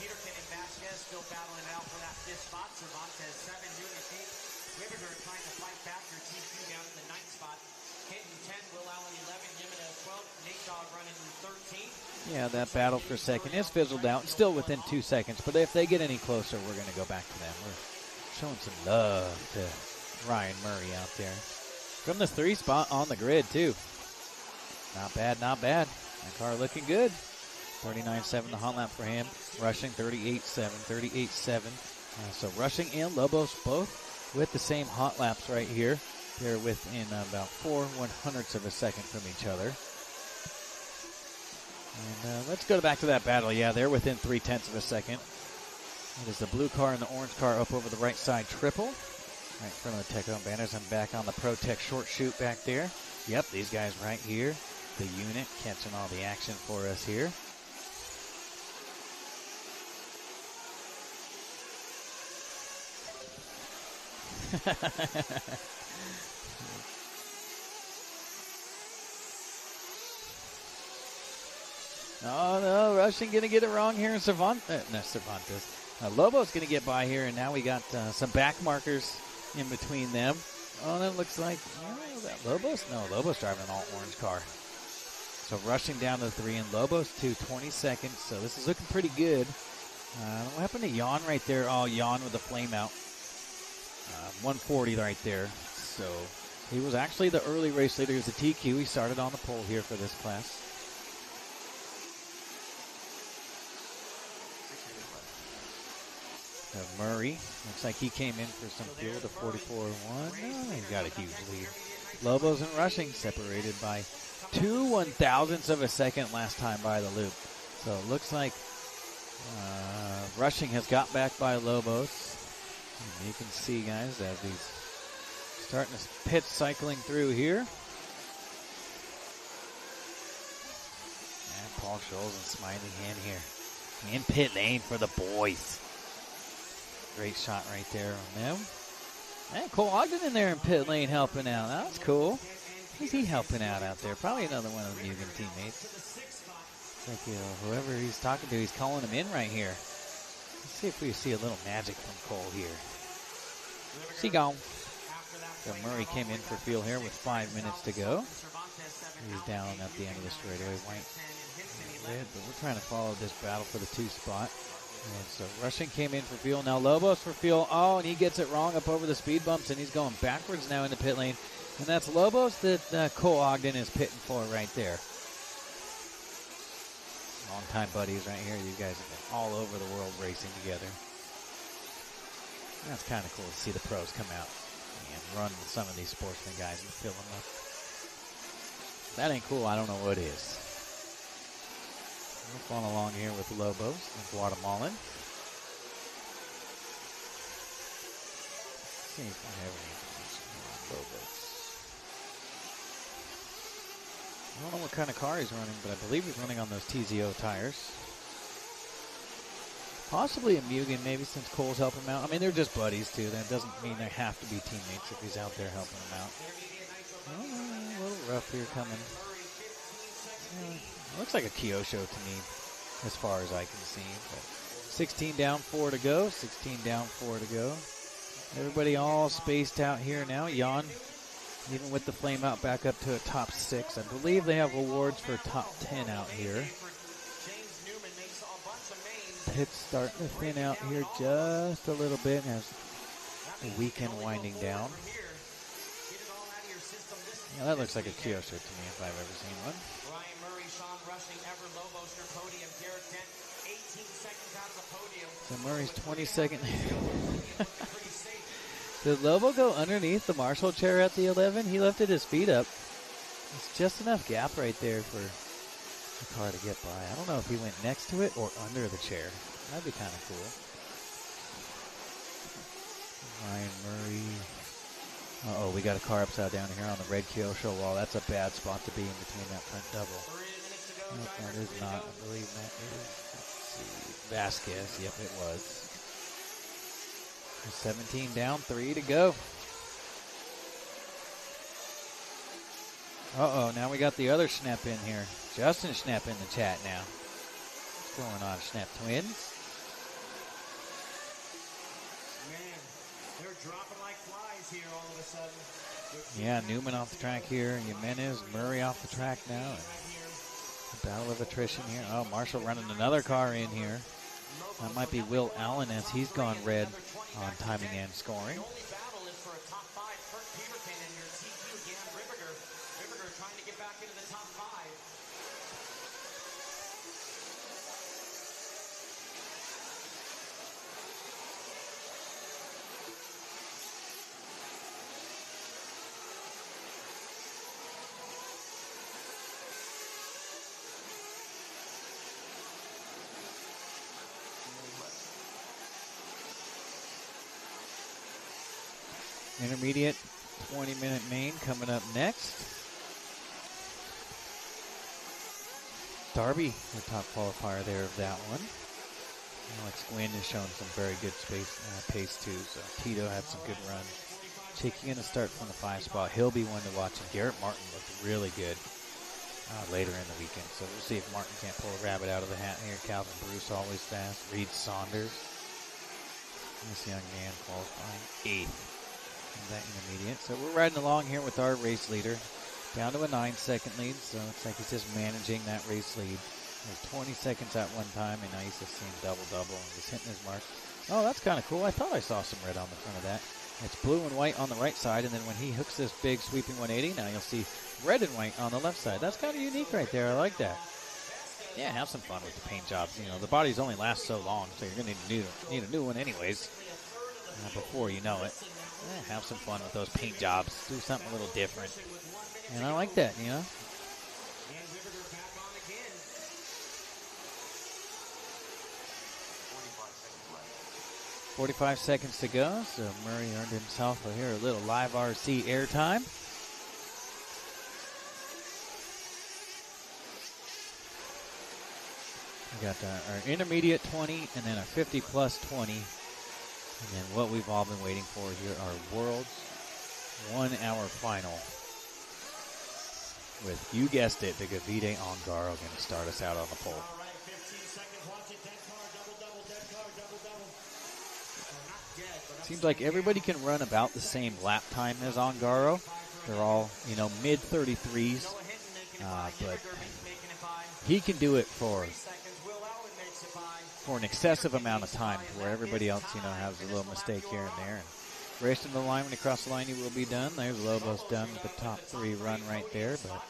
Peterkin and Vasquez still battling it out for that 5th spot. Cervantes 7, Newman 8. Riveter trying to fight back their TQ down in the 9th spot. Hinton 10, Will Allen 11, Jimenez 12, Nate Dogg running 13. Yeah, that battle for second is fizzled out. Still within 2 seconds, but if they get any closer, we're going to go back to them. We're showing some love to Ryan Murray out there. From the 3 spot on the grid, too. Not bad, not bad. That car looking good. 39.7 the hot lap for him. Rushing 38.7, 38.7. So Rushing and Lobos both with the same hot laps right here. They're within about 4/100ths of a second from each other. And let's go back to that battle. Yeah, they're within 0.3 of a second. It is the blue car and the orange car up over the right side triple. Right in front of the Tech-owned banners. I'm back on the Pro Tech short chute back there. Yep, these guys right here. The unit catching all the action for us here. Oh no, Rushing gonna get it wrong here in Cervantes. Lobo's gonna get by here, and now we got some back markers in between them. Oh, that looks like that Lobos. No, Lobos driving an all orange car. So Rushing down to 3 and Lobos to 20 seconds. So this is looking pretty good. What happened to Jan right there? Oh, Jan with the flame out. 140 right there. So he was actually the early race leader. He was a TQ. He started on the pole here for this class. Murray, looks like he came in for some fuel to 44.1. Oh, he's got a huge lead. Lobos and Rushing separated by 2/1000ths of a second last time by the loop. So it looks like Rushing has got back by Lobos. And you can see, guys, as he's starting to pit cycling through here. And Paul Scholes and Smiley Hand here. In pit lane for the boys. Great shot right there on them. And Cole Ogden in there in pit lane helping out. That's cool. Who's he helping out there? Probably another one of the Mugen teammates. It's like, whoever he's talking to, he's calling him in right here. Let's see if we see a little magic from Cole here. She gone. So Murray came in for fuel here with 5 minutes to go. He's down at the end of the straightaway, white and red, but we're trying to follow this battle for the 2 spot. And so Rushing came in for fuel. Now Lobos for fuel. Oh, and he gets it wrong up over the speed bumps, and he's going backwards now in the pit lane. And that's Lobos that Cole Ogden is pitting for right there. Long-time buddies right here. You guys have been all over the world racing together. That's kind of cool to see the pros come out and run with some of these Sportsman guys and fill them up. If that ain't cool, I don't know what is. We're following along here with Lobos and Guatemalan. See if I have any Lobos. I don't know what kind of car he's running, but I believe he's running on those TZO tires. Possibly a Mugen, maybe, since Cole's helping him out. I mean, they're just buddies, too. That doesn't mean they have to be teammates if he's out there helping him out. Oh, a little rough here coming. Looks like a Kyosho to me, as far as I can see. But 16 down, 4 to go. 16 down, 4 to go. Everybody all spaced out here now. Jan, even with the flame out, back up to a top 6. I believe they have awards for top 10 out here. Pit's starting to thin out here just a little bit as the weekend winding down. Yeah, that looks like a Kyosho to me if I've ever seen one. Ryan Murray, Sean Rushing, Ever Loboster podium. Garrett Dent, 18 seconds out of the podium. So Murray's 22nd. Did Lobo go underneath the Marshall chair at the 11? He lifted his feet up. It's just enough gap right there for the car to get by. I don't know if he went next to it or under the chair. That'd be kind of cool. Ryan Murray. Uh-oh, we got a car upside down here on the red Kyosho wall. That's a bad spot to be in between that front double. Nope, that is not. I believe that is, let's see, Vasquez. Yep, it was. 17 down, 3 to go. Uh-oh, now we got the other Schnepp in here. Justin Schnepp in the chat now. What's going on, Schnepp twins? They're dropping like flies here all of a sudden. Yeah, Newman off the track here. Jimenez, Murray off the track now. And the battle of attrition here. Oh, Marshall running another car in here. That might be Will Allen as he's gone red on timing and scoring. Intermediate 20-minute main coming up next. Darby, the top qualifier there of that one. Alex Gwynn has shown some very good pace too, so Tito had some good runs. Taking in a start from the 5 spot. He'll be one to watch, and Garrett Martin looked really good later in the weekend. So we'll see if Martin can't pull a rabbit out of the hat here. Calvin Bruce always fast. Reed Saunders. This young man qualifying 8th. That intermediate. So we're riding along here with our race leader down to a 9-second lead. So it looks like he's just managing that race lead. There's 20 seconds at one time, and now he's just seeing double-double and just hitting his mark. Oh, that's kind of cool. I thought I saw some red on the front of that. It's blue and white on the right side, and then when he hooks this big sweeping 180, now you'll see red and white on the left side. That's kind of unique right there. I like that. Yeah, have some fun with the paint jobs. You know, the bodies only last so long, so you're going to need a new one anyways before you know it. Yeah, have some fun with those paint jobs. Do something a little different. And I like that, you know. 45 seconds to go, so Murray earned himself a little live RC airtime. We got our intermediate 20 and then our 50 plus 20. And then what we've all been waiting for here, our World's 1 hour final. With, you guessed it, the Gavide Ongaro going to start us out on the pole. Seems like everybody can run about the same lap time as Ongaro. They're all, you know, mid 33s. But he can do it for an excessive amount of time, where everybody else, you know, has a little mistake here and there. And racing the line, when he crosses the line, he will be done. There's Lobos done with the top 3 run right there. But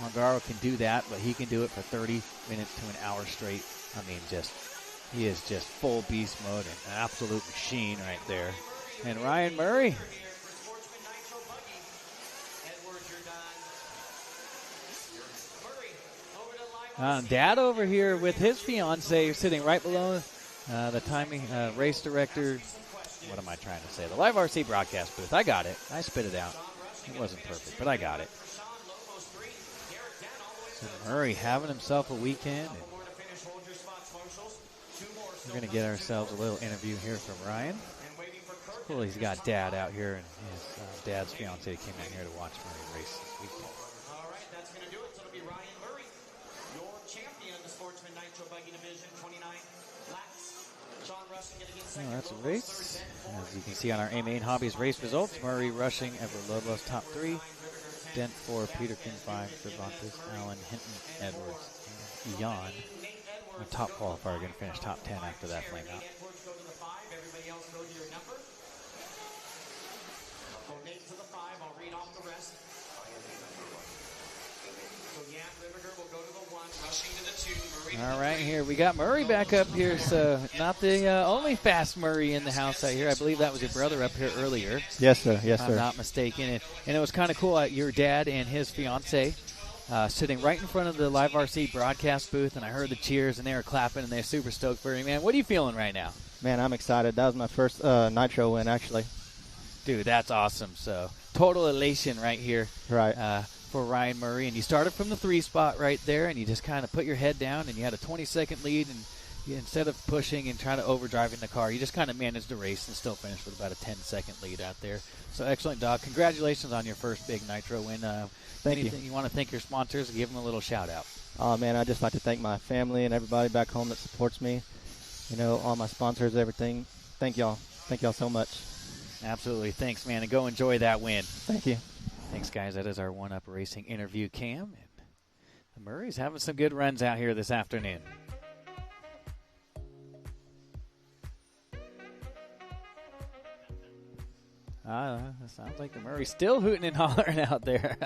Ongaro can do that, but he can do it for 30 minutes to an hour straight. I mean, he is just full beast mode and an absolute machine right there. And Ryan Murray. Dad over here with his fiance sitting right below the timing race director. What am I trying to say? The live RC broadcast booth. I got it. I spit it out. It wasn't perfect, but I got it. So Murray having himself a weekend. And we're going to get ourselves a little interview here from Ryan. It's cool he's got Dad out here, and his dad's fiance came out here to watch Murray race this weekend. All right, that's going to do it. So it'll be Ryan Murray, your champion of the Sportsman Nitro Buggy Division, 29 laps. Sean Rushing going to get second. That's a race. As you can see on our A-Main Hobbies race results, Murray rushing Ever Lobos top 3. Dent 4, Peterkin 5, Cervantes, Allen, Hinton, Edwards, and Ian. The top qualifier going to finish top 10 after that flame out. Everybody else go to your number. Go Nate to the 5. I'll read off the rest. All right, here we got Murray back up here. So not the only fast Murray in the house out here. I believe that was your brother up here earlier. Yes, sir. Yes, if sir. I'm not mistaken. And it was kind of cool. Your dad and his fiance sitting right in front of the Live RC broadcast booth, and I heard the cheers, and they were clapping, and they're super stoked for you, man. What are you feeling right now? Man, I'm excited. That was my first Nitro win, actually. Dude, that's awesome. So total elation right here. Right. For Ryan Murray, and you started from the 3 spot right there, and you just kind of put your head down, and you had a 20-second lead, and instead of pushing and trying to overdriving the car, you just kind of managed the race and still finished with about a 10-second lead out there. So excellent, dog. Congratulations on your first big Nitro win. Thank anything you want to thank your sponsors? Give them a little shout out. Oh man, I'd just like to thank my family and everybody back home that supports me. You know, all my sponsors, everything. Thank y'all. Thank y'all so much. Absolutely. Thanks, man, and go enjoy that win. Thank you. Thanks, guys. That is our One-Up Racing interview cam. And the Murray's having some good runs out here this afternoon. Sounds like the Murray's still hooting and hollering out there.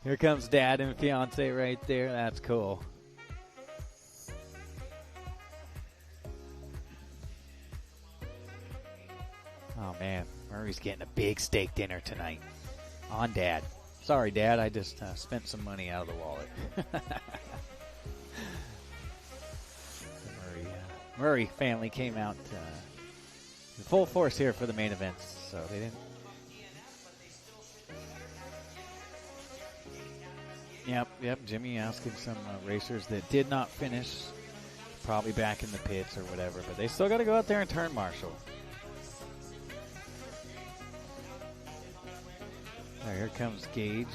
Here comes Dad and fiance right there. That's cool. Oh, man. Murray's getting a big steak dinner tonight. On Dad. Sorry, Dad. I just spent some money out of the wallet. The Murray family came out in full force here for the main events. So they didn't. Yep. Jimmy asking some racers that did not finish, probably back in the pits or whatever, but they still got to go out there and turn marshal. Here comes Gage.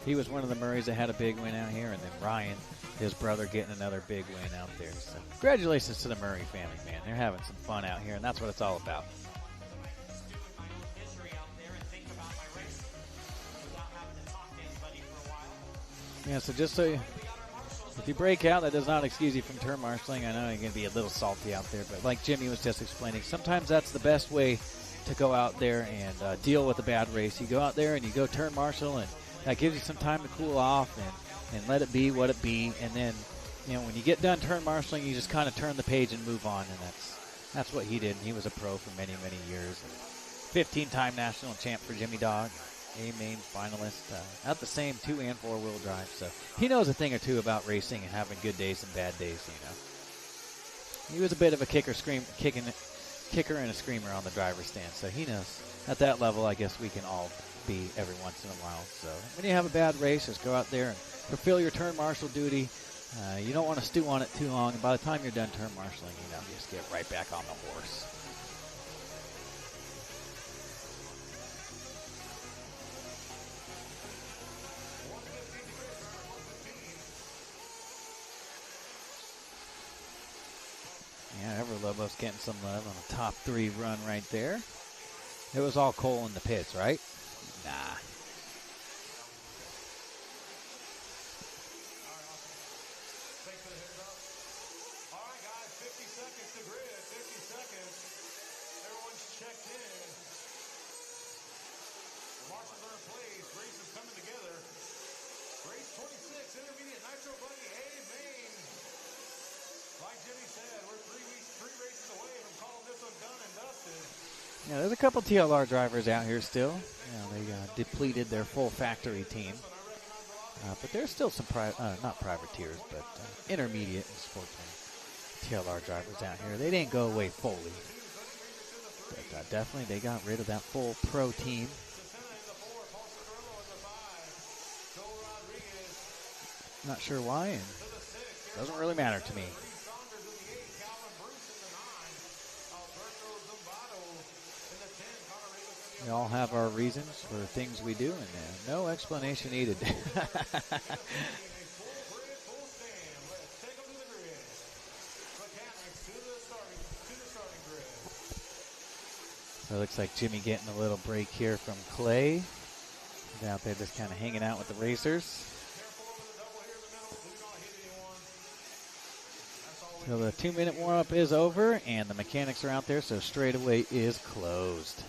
He was one of the Murrays that had a big win out here, and then Ryan, his brother, getting another big win out there. So congratulations to the Murray family, man. They're having some fun out here, and that's what it's all about. Yeah, so just so if you break out, that does not excuse you from turn marshaling. I know you're going to be a little salty out there, but like Jimmy was just explaining, sometimes that's the best way to go out there and deal with a bad race. You go out there and you go turn marshal, and that gives you some time to cool off and let it be what it be. And then, when you get done turn marshaling, you just kind of turn the page and move on. And that's what he did. And he was a pro for many, many years. 15-time national champ for Jimmy Dog, A-main finalist. At the same 2- and 4-wheel drive. So he knows a thing or two about racing and having good days and bad days. He was a bit of a kicker and a screamer on the driver's stand, so he knows. At that level, I guess we can all be every once in a while. So when you have a bad race, just go out there and fulfill your turn marshal duty. You don't want to stew on it too long, and by the time you're done turn marshaling, you just get right back on the horse. Yeah, Everlobos getting some love on a top 3 run right there. It was all Cole in the pits, right? Nah. All right, guys, 50 seconds to grid, 50 seconds. Everyone's checked in. The marshals are in place. Race is coming together. Race 26, intermediate Nitro buggy, A-main. Like Jimmy said, we're 3 races away from calling this one done and dusted. Yeah, there's a couple TLR drivers out here still. They depleted their full factory team. But there's still some, not privateers, but intermediate and Sportsman TLR drivers out here. They didn't go away fully. But definitely they got rid of that full pro team. Not sure why, and doesn't really matter to me. We all have our reasons for things we do, and no explanation needed. So it looks like Jimmy getting a little break here from Clay. He's out there just kind of hanging out with the racers. So the 2-minute warm-up is over, and the mechanics are out there, so straightaway is closed.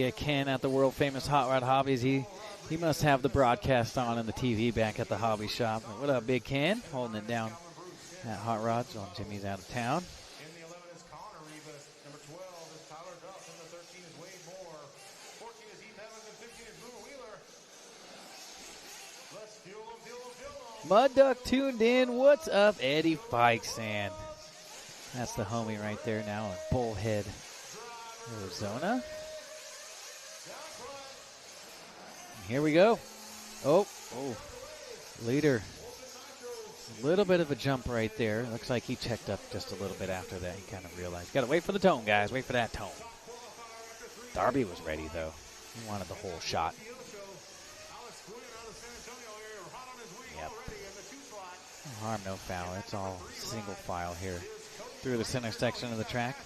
get Ken at the world famous Hot Rod Hobbies. He must have the broadcast on and the TV back at the hobby shop. What up, Big Ken? Holding it down at Hot Rods while Jimmy's out of town. In the 11 is Connor Rivas. Number 12 is Tyler Duff. And the 13 is Wade Moore. 14 is Heath Evans. And 15 is Boomer Wheeler. Let's fuel them. Mud Duck tuned in. What's up, Eddie Fikesand? That's the homie right there now in Bullhead, Arizona. And here we go. Oh, leader. A little bit of a jump right there. Looks like he checked up just a little bit after that. He kind of realized. Got to wait for the tone, guys. Wait for that tone. Darby was ready, though. He wanted the whole shot. Yep. No harm, no foul. It's all single file here through the center section of the track.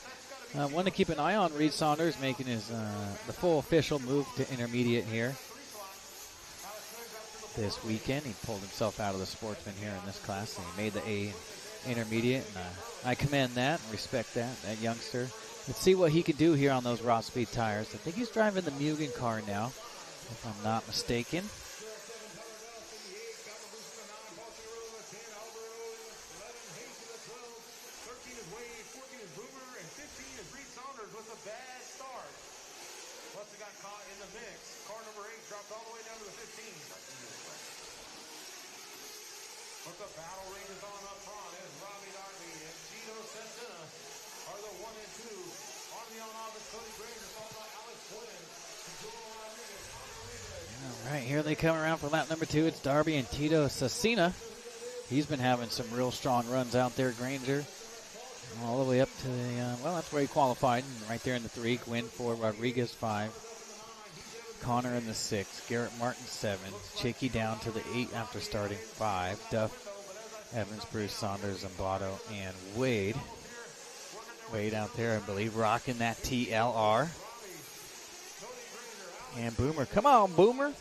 One to keep an eye on, Reed Saunders making his the full official move to intermediate here this weekend. He pulled himself out of the Sportsman here in this class, and he made the A intermediate, and I commend that and respect that youngster. Let's see what he can do here on those raw speed tires. I think he's driving the Mugen car now, if I'm not mistaken. All right, here they come around for lap number 2. It's Darby and Tito Cecina. He's been having some real strong runs out there, Granger. All the way up to the, well, that's where he qualified. And right there in the 3, Gwynn 4, Rodriguez 5. Connor in the 6, Garrett Martin 7. Chicky down to the 8 after starting 5. Duff, Evans, Bruce, Saunders, Zimbato, and Wade. Wade out there, I believe, rocking that TLR. And Boomer. Come on, Boomer.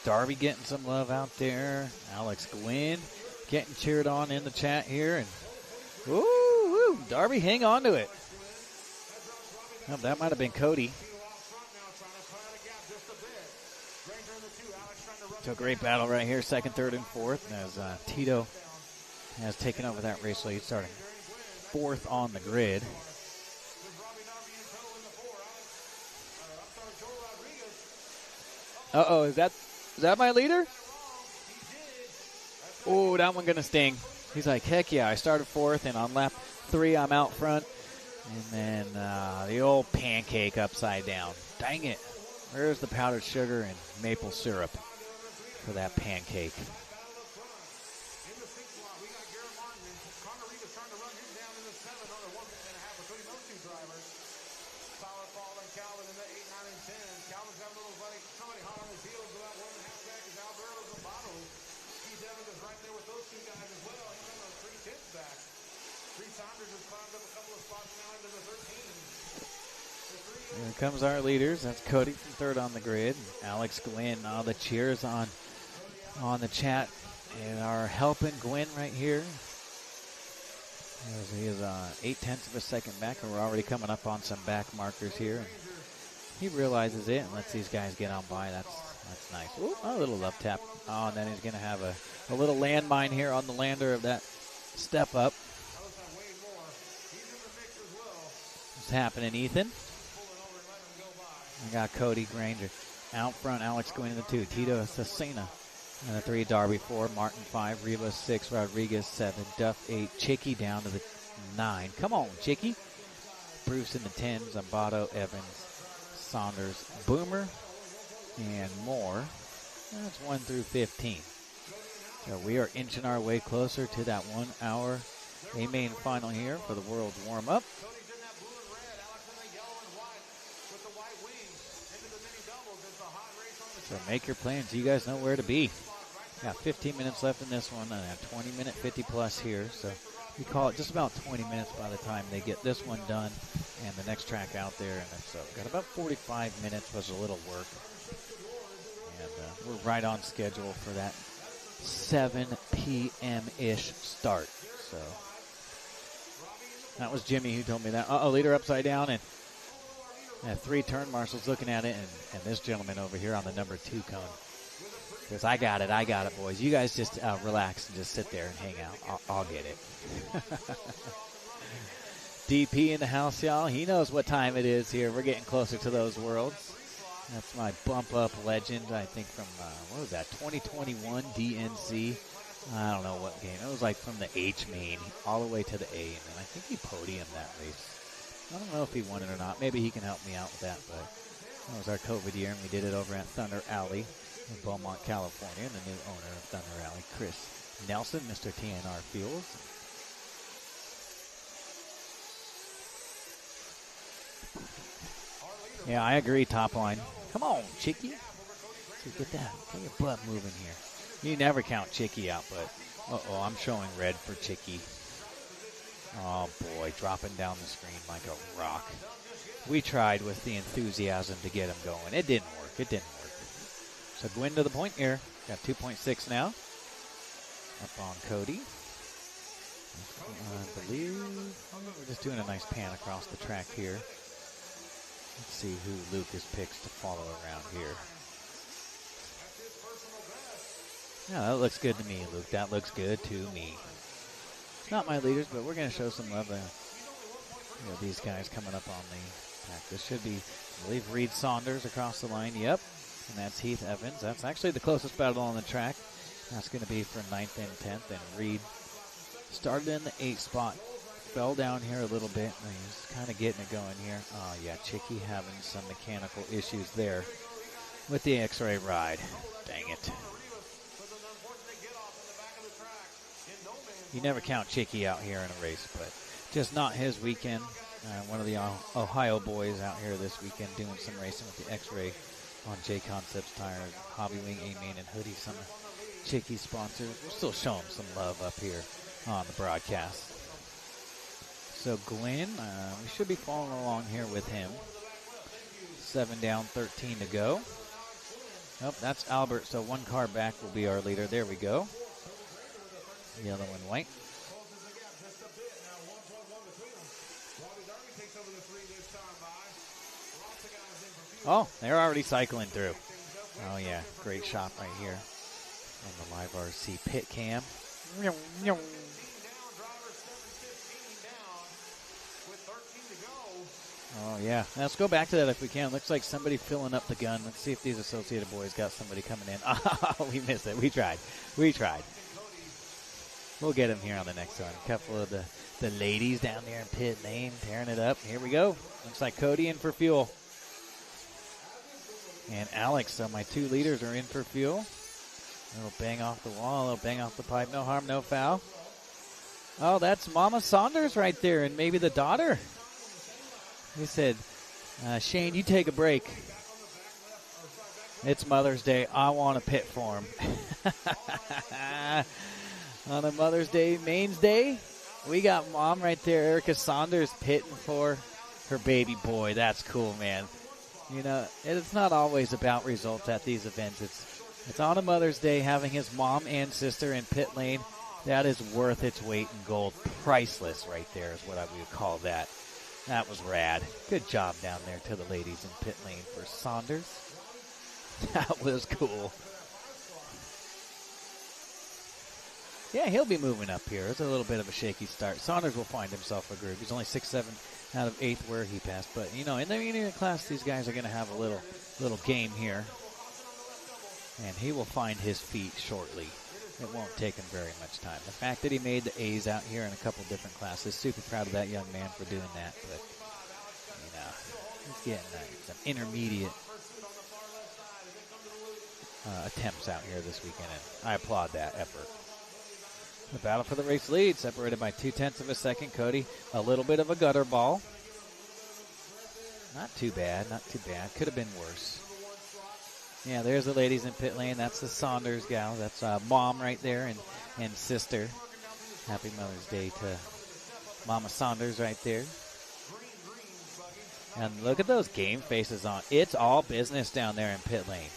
Darby getting some love out there. Alex Gwynn getting cheered on in the chat here. And woo, Darby, hang on to it. Oh, that might have been Cody. So a great battle right here, 2nd, 3rd, and 4th, as Tito has taken over that race lead, starting 4th on the grid. Uh-oh, is that my leader? Oh, that one gonna sting. He's like, heck yeah, I started 4th, and on lap 3, I'm out front. And then the old pancake upside down. Dang it. Where's the powdered sugar and maple syrup for that pancake? Here comes our leaders. That's Cody from 3rd on the grid. Alex Gwynn. All the cheers on the chat and are helping Gwynn right here. As he is 0.8 of a second back, and we're already coming up on some back markers here. And he realizes it and lets these guys get on by. That's nice. Ooh, a little love tap. Oh, and then he's going to have a little landmine here on the lander of that step up. What's happening, Ethan? I got Cody Granger. Out front, Alex Gwynn in the 2. Tito Cecina in the 3. Darby 4. Martin 5. Rivas 6. Rodriguez 7. Duff 8. Chicky down to the 9. Come on, Chicky. Bruce in the 10. Zimbato, Evans, Saunders, Boomer, and more. That's 1 through 15. So we are inching our way closer to that 1 hour A-main final here for the World's Warm-Up. So make your plans. You guys know where to be. Got 15 minutes left in this one and a 20-minute 50-plus here. So we call it just about 20 minutes by the time they get this one done and the next track out there. And so got about 45 minutes plus a little work. And we're right on schedule for that 7 p.m.-ish start. So that was Jimmy who told me that. Leader upside down, and 3 turn marshals looking at it, and this gentleman over here on the number 2 cone. Because I got it, boys. You guys just relax and just sit there and hang out. I'll get it. DP in the house, y'all. He knows what time it is here. We're getting closer to those worlds. That's my bump up legend, I think, from, what was that, 2021 DNC. I don't know what game. It was like from the H main all the way to the A, and then I think he podiumed that race. I don't know if he won it or not. Maybe he can help me out with that, but that was our COVID year, and we did it over at Thunder Alley in Beaumont, California, and the new owner of Thunder Alley, Chris Nelson, Mr. TNR Fuels. Yeah, I agree, top line. Come on, Chicky. So get your butt moving here. You never count Chicky out, but I'm showing red for Chicky. Oh boy, dropping down the screen like a rock. We tried with the enthusiasm to get him going. It didn't work. So Gwyn to the point here. Got 2.6 now. Up on Cody. I believe we're just doing a nice pan across the track here. Let's see who Lucas picks to follow around here. Yeah, that looks good to me, Luke. That looks good to me. It's not my leaders, but we're going to show some love. These guys coming up on the track. This should be, I believe, Reed Saunders across the line. Yep. And that's Heath Evans. That's actually the closest battle on the track. That's going to be for 9th and 10th. And Reed started in the 8th spot. Fell down here a little bit. And he's kind of getting it going here. Oh, yeah, Chicky having some mechanical issues there with the X-Ray ride. Dang it. You never count Chicky out here in a race, but just not his weekend. One of the Ohio boys out here this weekend doing some racing with the X-Ray on J Concepts tires, Hobby Wing, A-Main, and Hoodie, some Chicky sponsors. We're still showing some love up here on the broadcast. So Glenn, we should be following along here with him. 7 down, 13 to go. Oh, that's Albert, so 1 car back will be our leader. There we go. Yellow and white. Oh, they're already cycling through. Oh, yeah. Great shot right here on the Live RC pit cam. Oh, yeah. Now, let's go back to that if we can. Looks like somebody filling up the gun. Let's see if these Associated boys got somebody coming in. Oh, we missed it. We tried. We'll get him here on the next one. A couple of the ladies down there in pit lane tearing it up. Here we go. Looks like Cody in for fuel. And Alex, so my 2 leaders are in for fuel. A little bang off the wall, a little bang off the pipe. No harm, no foul. Oh, that's Mama Saunders right there, and maybe the daughter. He said, Shane, you take a break. It's Mother's Day. I want a pit for him. On a Mother's Day, Mains Day, we got Mom right there, Erica Saunders, pitting for her baby boy. That's cool, man. You know, it's not always about results at these events. It's on a Mother's Day, having his mom and sister in pit lane. That is worth its weight in gold. Priceless right there is what I would call that. That was rad. Good job down there to the ladies in pit lane for Saunders. That was cool. Yeah, he'll be moving up here. It's a little bit of a shaky start. Saunders will find himself a groove. He's only 6'7" out of 8th where he passed. But, you know, in the intermediate class, these guys are going to have a little game here. And he will find his feet shortly. It won't take him very much time. The fact that he made the A's out here in a couple different classes, super proud of that young man for doing that. But, you know, he's getting some intermediate attempts out here this weekend, and I applaud that effort. The battle for the race lead, separated by 0.2 of a second. Cody, a little bit of a gutter ball. Not too bad. Could have been worse. Yeah, there's the ladies in pit lane. That's the Saunders gal. That's Mom right there and sister. Happy Mother's Day to Mama Saunders right there. And look at those game faces on. It's all business down there in pit lane.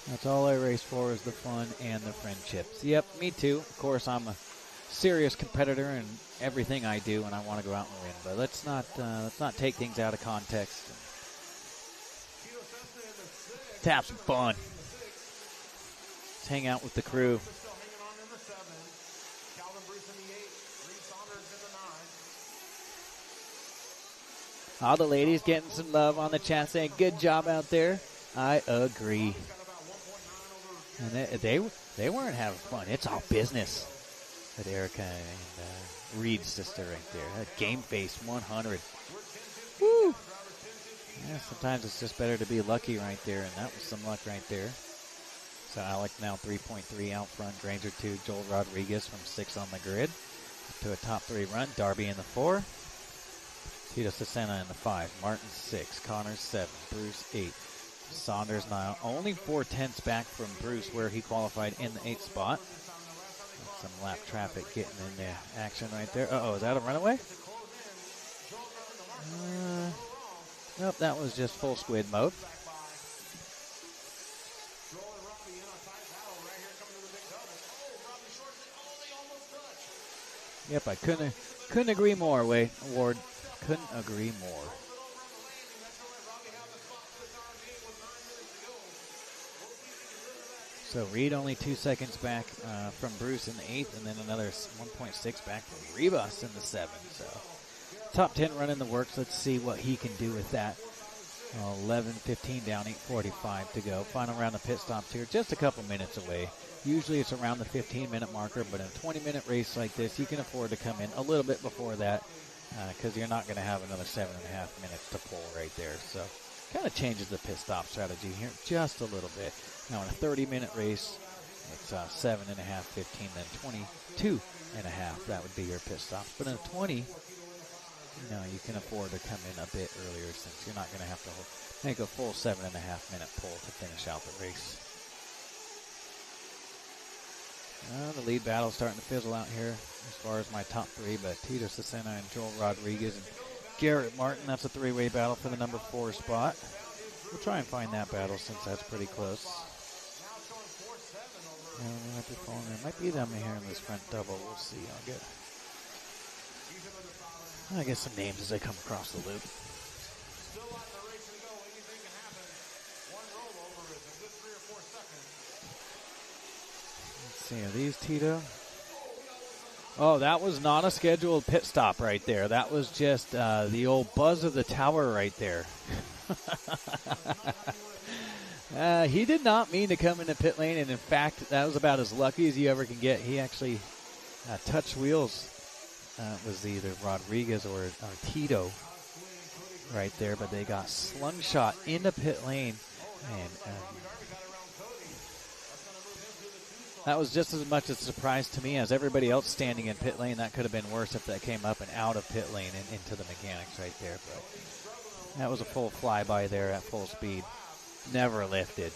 That's all I race for is the fun and the friendships. Yep, me too. Of course, I'm a serious competitor in everything I do, and I want to go out and win. But let's not take things out of context. Let's have some fun. Let's hang out with the crew. All the ladies getting some love on the chat saying, good job out there. I agree. And they weren't having fun. It's all business. With Erica and Reed's sister right there. That game face 100. Woo! Yeah, sometimes it's just better to be lucky right there, and that was some luck right there. So Alec now 3.3 out front. Granger 2. Joel Rodriguez from 6 on the grid. Up to a top 3 run. Darby in the 4. Tito Cesena in the 5. Martin 6. Connor 7. Bruce 8. Saunders now only 4/10 back from Bruce, where he qualified in the 8th spot. Some lap traffic getting in the action right there. Uh-oh, is that a runaway? Nope, that was just full squid mode. Yep, I couldn't agree more, Ward. Couldn't agree more. So Reed only 2 seconds back from Bruce in the 8th, and then another 1.6 back from Rebus in the 7th. So top 10 run in the works. Let's see what he can do with that. 11:15 down, 8:45 to go. Final round of pit stops here, just a couple minutes away. Usually it's around the 15-minute marker, but in a 20-minute race like this, you can afford to come in a little bit before that because you're not going to have another 7.5 minutes to pull right there. So kind of changes the pit stop strategy here just a little bit. Now in a 30-minute race, it's 7.5, 15, then 22.5. That would be your pit stops. But in a 20, you can afford to come in a bit earlier since you're not going to have to make a full 7.5-minute pull to finish out the race. The lead battle starting to fizzle out here as far as my top 3, but Tito Cesena and Joel Rodriguez and Garrett Martin, that's a 3-way battle for the number 4 spot. We'll try and find that battle since that's pretty close. Might be them here in this front double. We'll see. I'll get some names as I come across the loop. Let's see, are these Tito? Oh, that was not a scheduled pit stop right there. That was just the old buzz of the tower right there. He did not mean to come into pit lane, and in fact, that was about as lucky as you ever can get. He actually touched wheels. It was either Rodriguez or Tito right there, but they got slungshot into pit lane, and that was just as much a surprise to me as everybody else standing in pit lane. That could have been worse if that came up and out of pit lane and into the mechanics right there, but that was a full flyby there at full speed. Never lifted.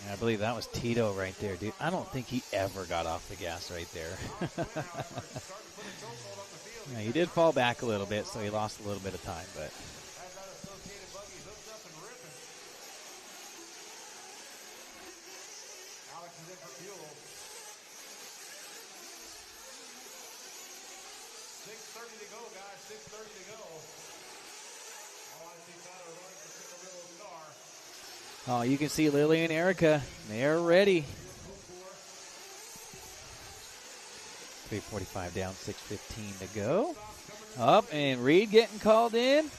And I believe that was Tito right there, dude. I don't think he ever got off the gas right there. Yeah, he did fall back a little bit, so he lost a little bit of time, but oh, you can see Lily and Erica. They're ready. 3:45 down, 6:15 to go. Up, and Reed getting called in.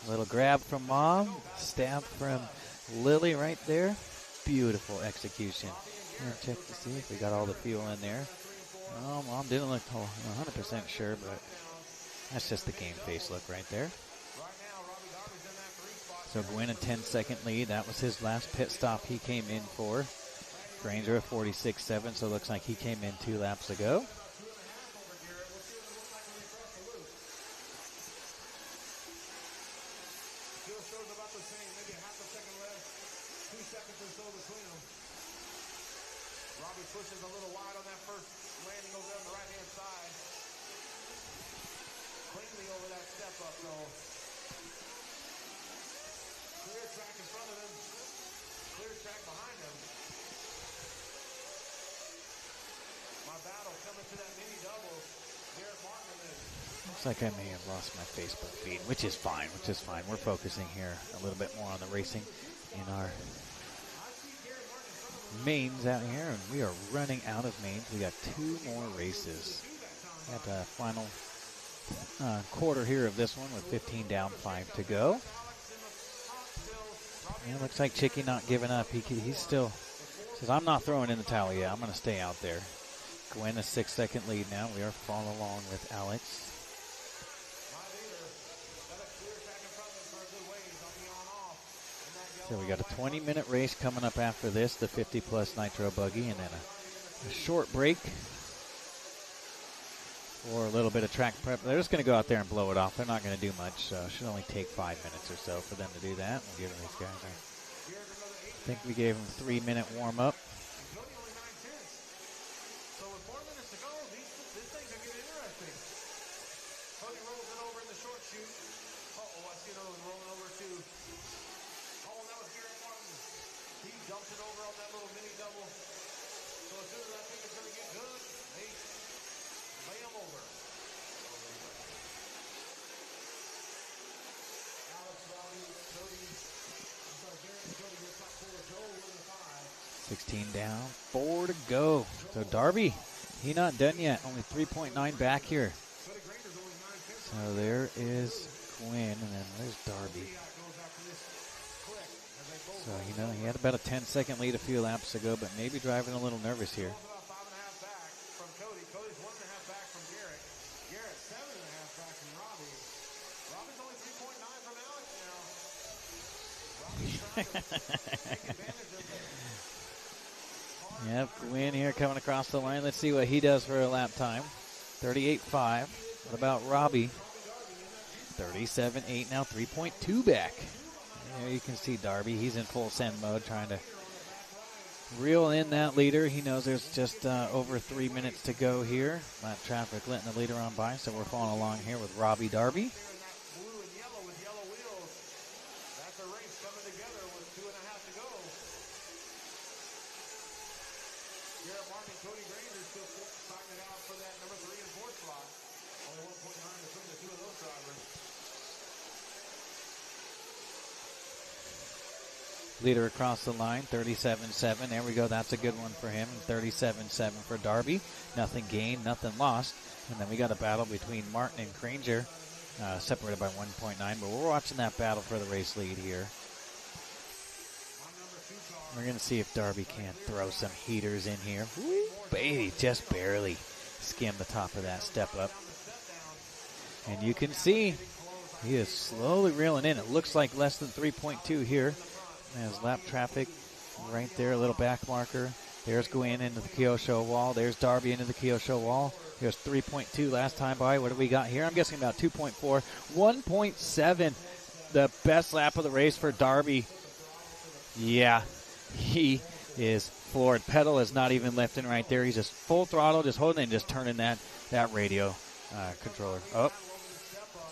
A little grab from Mom. Stab from Lily right there. Beautiful execution. And check to see if we got all the fuel in there. Oh, Mom didn't look 100% sure, but that's just the game face look right there. So Gwynn a 10-second lead. That was his last pit stop he came in for. Granger a 46.7, so it looks like he came in 2 laps ago. Pushes a little wide on that first landing over there on the right-hand side. Cleanly over that step up, though. Looks like I may have lost my Facebook feed, which is fine, We're focusing here a little bit more on the racing in our mains out here, and we are running out of mains. We got 2 more races. Got the final quarter here of this one with 15 down, 5 to go. And it looks like Chicky not giving up. He's still says, I'm not throwing in the towel yet. I'm going to stay out there. Gwen a 6-second lead now. We are following along with Alex. So we got a 20-minute race coming up after this, the 50-plus Nitro buggy, and then a short break for a little bit of track prep. They're just going to go out there and blow it off. They're not going to do much, so it should only take 5 minutes or so for them to do that. We'll give these guys I think we gave them a 3-minute warm-up. Down, 4 to go. So Darby, he not done yet. Only 3.9 back here. So there is Quinn, and then there's Darby. So, he had about a 10-second lead a few laps ago, but maybe driving a little nervous here. Yep, Gwynn here coming across the line. Let's see what he does for a lap time. 38.5. What about Robbie? 37.8 now, 3.2 back. There you can see Darby. He's in full send mode, trying to reel in that leader. He knows there's just over 3 minutes to go here. Lap traffic letting the leader on by, so we're following along here with Robbie Darby. Leader across the line, 37.7. There we go. That's a good one for him. 37.7 for Darby. Nothing gained, nothing lost. And then we got a battle between Martin and Granger, separated by 1.9. But we're watching that battle for the race lead here. We're going to see if Darby can throw some heaters in here. Woo, baby, just barely skimmed the top of that step up. And you can see he is slowly reeling in. It looks like less than 3.2 here. There's lap traffic right there, a little back marker. There's Gwen into the Kyosho wall. There's Darby into the Kyosho wall. There's 3.2 last time by. What do we got here? I'm guessing about 2.4. 1.7, the best lap of the race for Darby. Yeah, he is floored. Pedal is not even lifting right there. He's just full throttle, just holding it and just turning that radio controller up.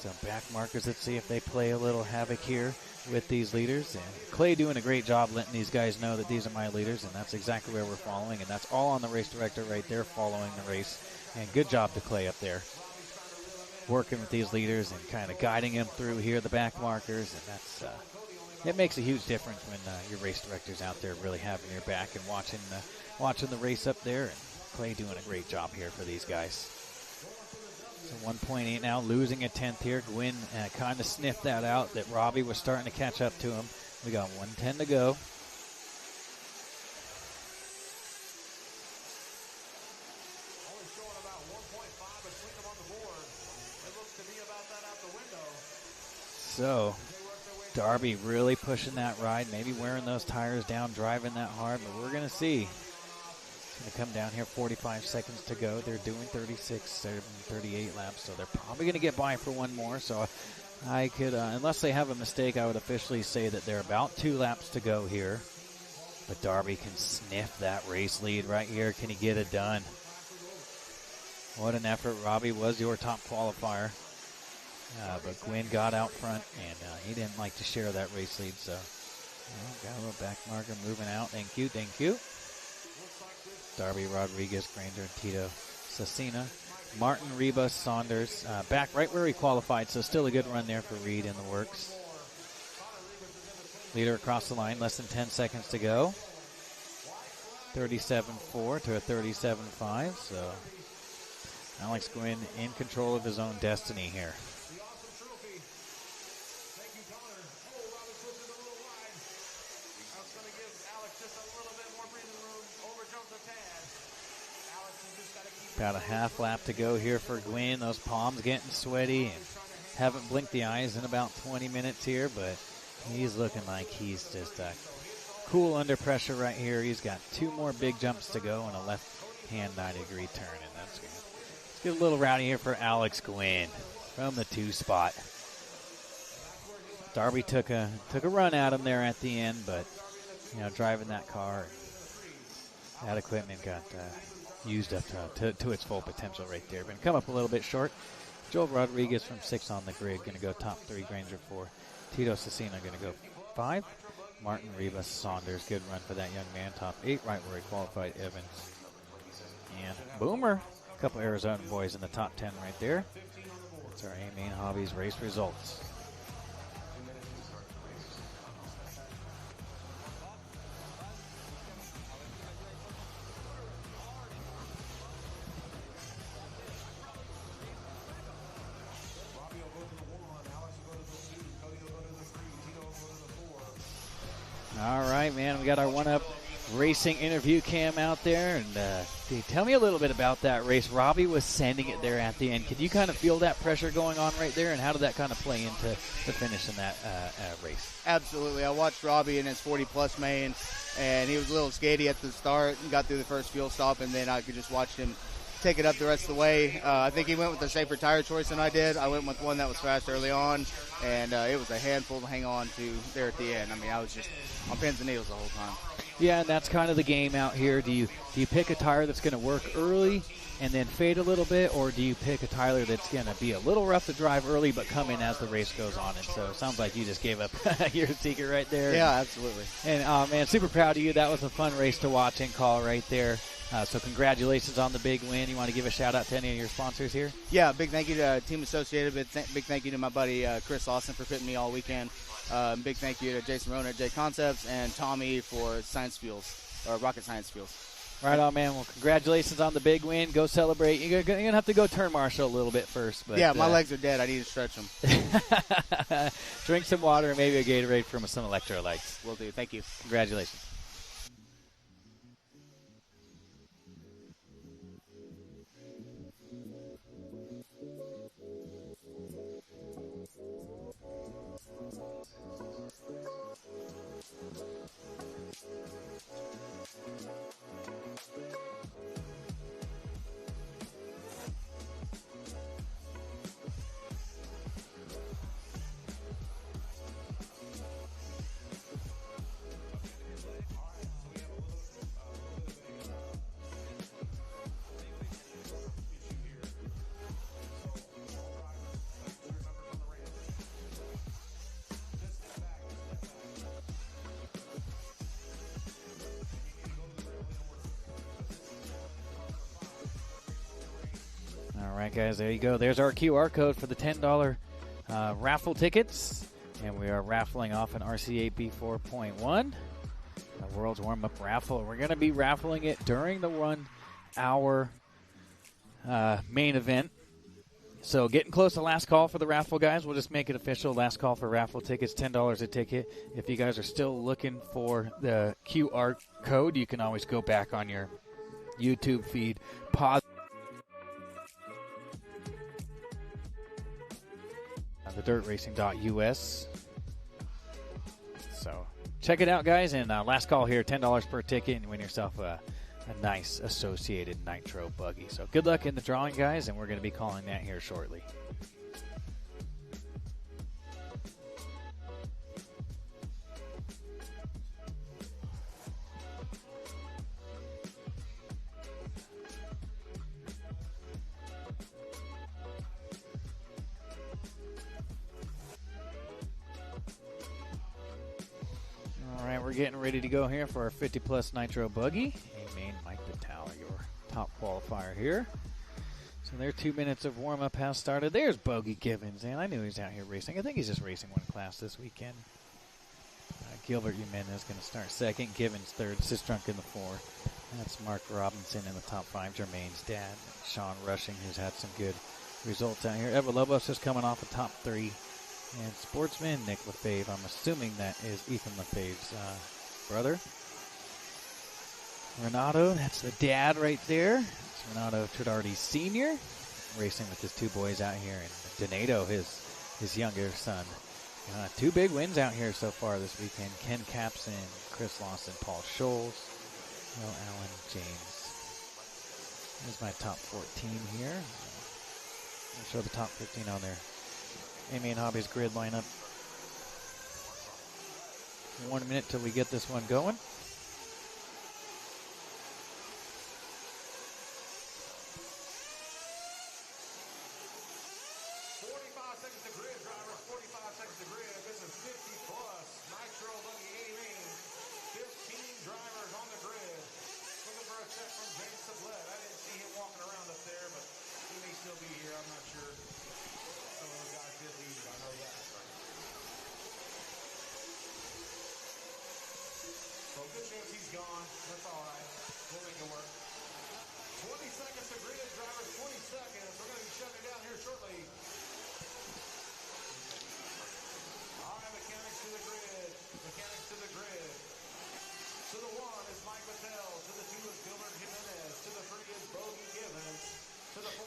Some back markers. Let's see if they play a little havoc here with these leaders. And Clay doing a great job letting these guys know that these are my leaders, and that's exactly where we're following, and that's all on the race director right there following the race. And good job to Clay up there working with these leaders and kind of guiding them through here, the back markers, and that's it makes a huge difference when your race director's out there really having your back and watching the race up there. And Clay doing a great job here for these guys. So 1.8 now, losing a 10th here. Gwynn kind of sniffed that out, that Robbie was starting to catch up to him. We got 1:10 to go. So Darby really pushing that ride, maybe wearing those tires down, driving that hard, but we're going to see. Going to come down here, 45 seconds to go. They're doing 36, 38 laps, so they're probably going to get by for one more. So I could, unless they have a mistake, I would officially say that they're about 2 laps to go here. But Darby can sniff that race lead right here. Can he get it done? What an effort. Robbie was your top qualifier. But Gwynn got out front, and he didn't like to share that race lead. So got a little back marker moving out. Thank you, thank you. Darby, Rodriguez, Granger, and Tito Cecina, Martin, Reba, Saunders. Back right where he qualified, so still a good run there for Reed in the works. Leader across the line, less than 10 seconds to go. 37.4 to a 37.5, so Alex Gwynn in control of his own destiny here. About a half lap to go here for Gwynn. Those palms getting sweaty and haven't blinked the eyes in about 20 minutes here, but he's looking like he's just cool under pressure right here. He's got 2 more big jumps to go and a left-hand 90-degree turn, and that's good. Let's get a little rowdy here for Alex Gwynn from the 2 spot. Darby took a run at him there at the end, but driving that car, that equipment got used up to its full potential right there. But come up a little bit short. Joel Rodriguez from 6 on the grid, going to go top 3. Granger 4. Tito Cecina going to go 5. Martin, Rivas, Saunders, good run for that young man. Top 8, right where he qualified. Evans and Boomer. A couple Arizona boys in the top 10 right there. That's our A-Main Hobbies race results. All right, man, we got our one-up racing interview cam out there. And tell me a little bit about that race. Robbie was sending it there at the end. Could you kind of feel that pressure going on right there? And how did that kind of play into the finish in that race? Absolutely. I watched Robbie in his 40-plus main, and he was a little skaty at the start and got through the first fuel stop, and then I could just watch him take it up the rest of the way. I think he went with a safer tire choice than I did. I went with one that was fast early on, and it was a handful to hang on to there at the end. I mean, I was just on pins and needles the whole time. Yeah, and that's kind of the game out here. Do you pick a tire that's going to work early and then fade a little bit, or do you pick a tire that's going to be a little rough to drive early but come in as the race goes on? And so it sounds like you just gave up your secret right there. Yeah, absolutely. And, man, super proud of you. That was a fun race to watch and call right there. So congratulations on the big win. You want to give a shout-out to any of your sponsors here? Yeah, big thank you to Team Associated. Big thank you to my buddy Chris Lawson for fitting me all weekend. Big thank you to Jason Rona at J Concepts and Tommy for Science Fuels, or Rocket Science Fuels. Right on, man. Well, congratulations on the big win. Go celebrate. You're going to have to go turn marshal a little bit first. But, yeah, my legs are dead. I need to stretch them. Drink some water and maybe a Gatorade from some electrolytes. Will do. Thank you. Congratulations. All right, guys, there you go. There's our QR code for the $10 raffle tickets. And we are raffling off an RC8B 4.1, the World's Warm-Up raffle. We're going to be raffling it during the 1 hour main event. So getting close to last call for the raffle, guys. We'll just make it official. Last call for raffle tickets, $10 a ticket. If you guys are still looking for the QR code, you can always go back on your YouTube feed, pause thedirtracing.us. So check it out, guys. And last call here, $10 per ticket, and win yourself a nice Associated Nitro buggy. So good luck in the drawing, guys, and we're going to be calling that here shortly. All right, we're getting ready to go here for our 50-plus Nitro buggy. Hey, Mike Vitale, your top qualifier here. So their 2 minutes of warm-up has started. There's Bogey Givens, and I knew he was out here racing. I think he's just racing one class this weekend. Gilbert Jimenez going to start second. Givens third. Sistrunk in the 4. That's Mark Robinson in the top 5. Jermaine's dad. Sean Rushing, who's had some good results out here. Eva Lobos is coming off a top 3. And Sportsman, Nick Lefebvre. I'm assuming that is Ethan Lefebvre's brother. Renato, that's the dad right there. It's Renato Tridardi Sr. racing with his 2 boys out here. And Donato, his younger son. 2 big wins out here so far this weekend. Ken Capson, Chris Lawson, Paul Scholes, Will Allen, James. There's my top 14 here. I'll show the top 15 on there. Amy and Hobby's grid lineup. 1 minute till we get this one going.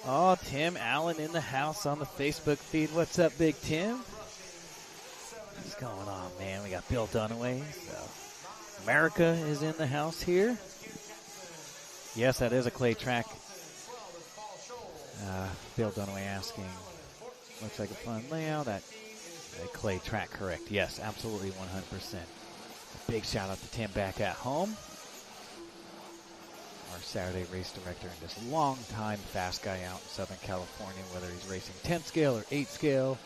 Oh, Tim Allen in the house on the Facebook feed. What's up, Big Tim? What's going on, man? We got Bill Dunaway. So America is in the house here. Yes, that is a clay track. Bill Dunaway asking, looks like a fun layout. That a clay track, correct. Yes, absolutely 100%. A big shout out to Tim back at home. Our Saturday race director and just long-time fast guy out in Southern California, whether he's racing 10 scale or 8 scale.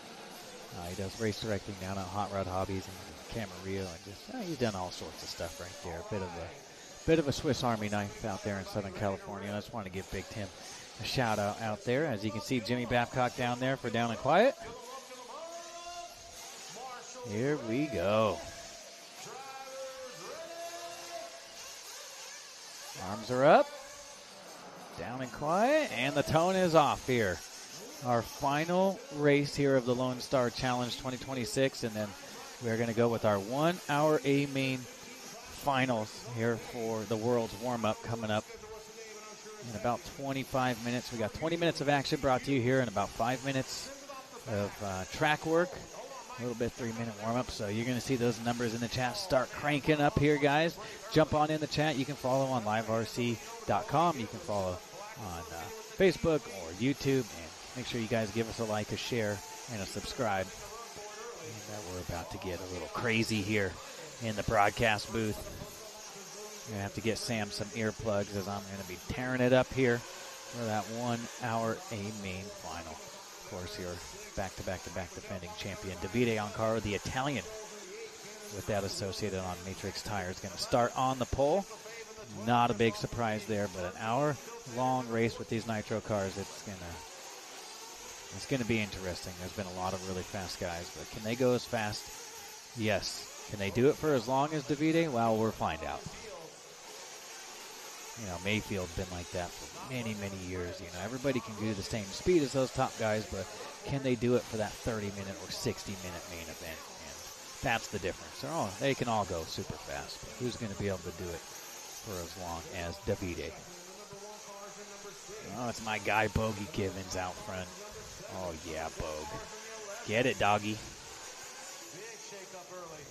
He does race directing down at Hot Rod Hobbies and Camarillo, and just he's done all sorts of stuff right there. Bit of a Swiss Army knife out there in Southern California. I just want to give Big Tim a shout out there. As you can see, Jimmy Babcock down there for Down and Quiet. Here we go. Arms are up. Down and quiet. And the tone is off here. Our final race here of the Lone Star Challenge 2026. And then we're going to go with our 1 hour A main finals here for the world's warm-up coming up in about 25 minutes. We got 20 minutes of action brought to you here and about 5 minutes of track work. A little bit 3-minute warm-up, so you're going to see those numbers in the chat start cranking up here, guys. Jump on in the chat. You can follow on liverc.com. You can follow on Facebook or YouTube. And make sure you guys give us a like, a share, and a subscribe. And we're about to get a little crazy here in the broadcast booth. I'm going to have to get Sam some earplugs as I'm going to be tearing it up here for that 1 hour A main final. Of course, your back-to-back-to-back defending champion Davide Ancaro, the Italian, with that associated on Matrix Tires, going to start on the pole. Not a big surprise there, but an hour-long race with these Nitro cars. It's gonna be interesting. There's been a lot of really fast guys, but can they go as fast? Yes. Can they do it for as long as Davide? Well, we'll find out. You know, Mayfield's been like that for many, many years. You know, everybody can do the same speed as those top guys, but can they do it for that 30-minute or 60-minute main event? And that's the difference. They can all go super fast, but who's going to be able to do it for as long as Davide? Oh, it's my guy Bogey Givens out front. Oh, yeah, Bogue. Get it, doggy. Big shake up early.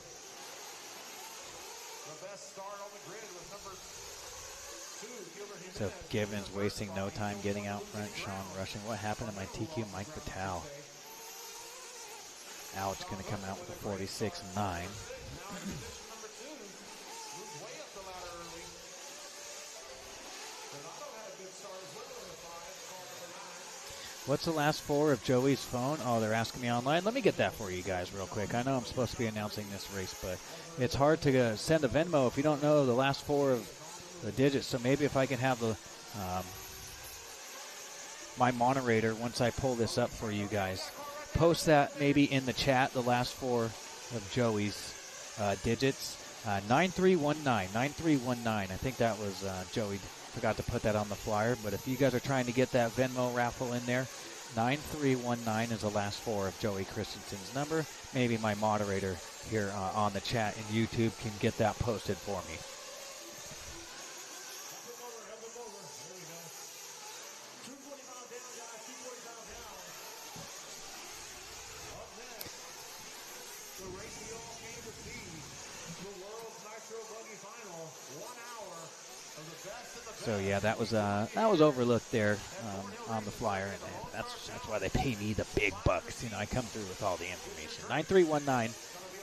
The best start on the grid was number 2, Gilbert Jimenez. So Givens wasting no time getting out front. Sean Rushing. What happened to my TQ Mike Patel? Alex going to come out with a 46.9. What's the last 4 of Joey's phone? Oh, they're asking me online. Let me get that for you guys real quick. I know I'm supposed to be announcing this race, but it's hard to send a Venmo if you don't know the last 4 of the digits. So maybe if I can have the my moderator, once I pull this up for you guys, post that maybe in the chat, the last 4 of Joey's digits. 9319. I think that was Joey. Forgot to put that on the flyer. But if you guys are trying to get that Venmo raffle in there, 9319 is the last 4 of Joey Christensen's number. Maybe my moderator here on the chat and YouTube can get that posted for me. So yeah, that was overlooked there on the flyer, and that's why they pay me the big bucks. You know, I come through with all the information. 9319.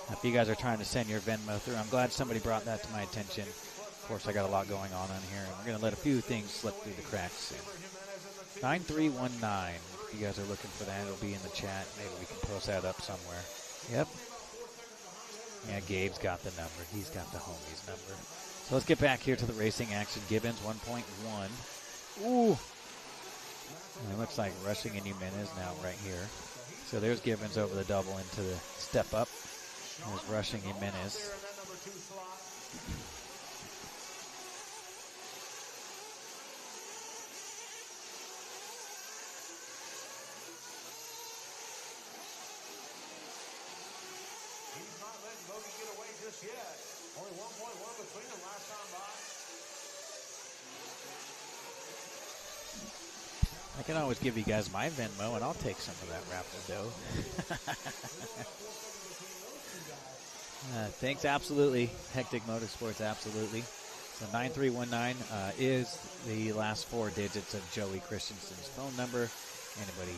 If you guys are trying to send your Venmo through, I'm glad somebody brought that to my attention. Of course, I got a lot going on here, and we're gonna let a few things slip through the cracks soon. 9319. If you guys are looking for that, it'll be in the chat. Maybe we can post that up somewhere. Yep. Yeah, Gabe's got the number. He's got the homie's number. So let's get back here to the racing action. Gibbons 1.1. Ooh. And it looks like rushing in Jimenez now right here. So there's Gibbons over the double into the step up. There's rushing Jimenez. He's not letting Bogey get away just yet. Only 1.1 between them last time by. I can always give you guys my Venmo, and I'll take some of that raffle dough. Thanks, absolutely. Hectic Motorsports, absolutely. So 9319 is the last 4 digits of Joey Christensen's phone number. Anybody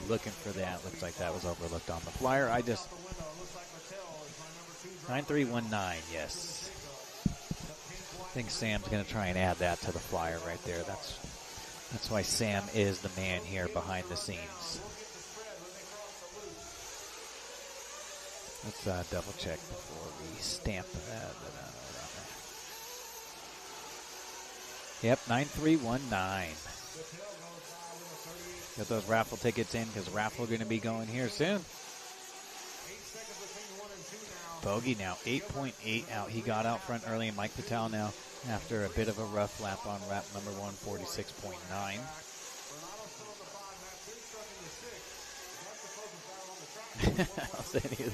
looking for that? Looks like that was overlooked on the flyer. 9319, yes. I think Sam's going to try and add that to the flyer right there. That's why Sam is the man here behind the scenes. Let's double check before we stamp that. Yep, 9319. Get those raffle tickets in because raffle going to be going here soon. Bogey now 8.8 out. He got out front early, and Mike Patel now after a bit of a rough lap on lap number 146.9. I'll send you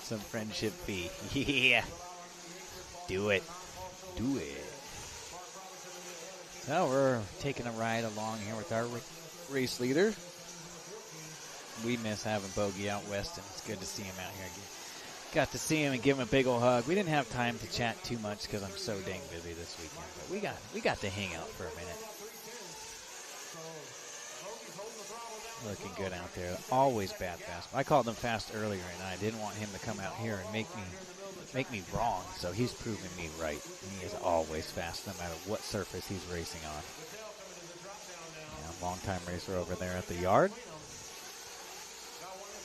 some friendship fee. Yeah. Do it. Do it. So we're taking a ride along here with our race leader. We miss having Bogey out west, and it's good to see him out here. Got to see him and give him a big old hug. We didn't have time to chat too much because I'm so dang busy this weekend. But we got to hang out for a minute. Looking good out there. Always bad fast. I called him fast earlier, and I didn't want him to come out here and make me wrong. So he's proven me right. He is always fast, no matter what surface he's racing on. Yeah, long-time racer over there at the yard.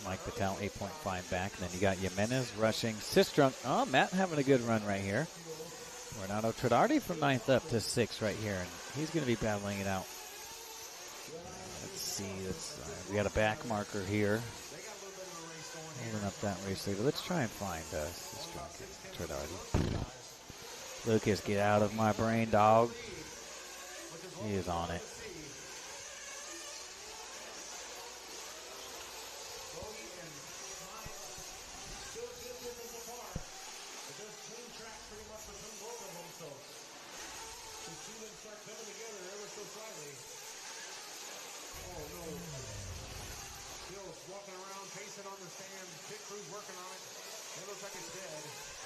Mike Patel, 8.5 back. And then you got Jimenez rushing. Sistrunk. Oh, Matt having a good run right here. Renato Tradardi from 9th up to 6th right here. And he's going to be battling it out. Let's see. We got a back marker here. Holding up that race leader. Let's try and find Sistrunk and Tradardi. Lucas, get out of my brain, dog. He is on it.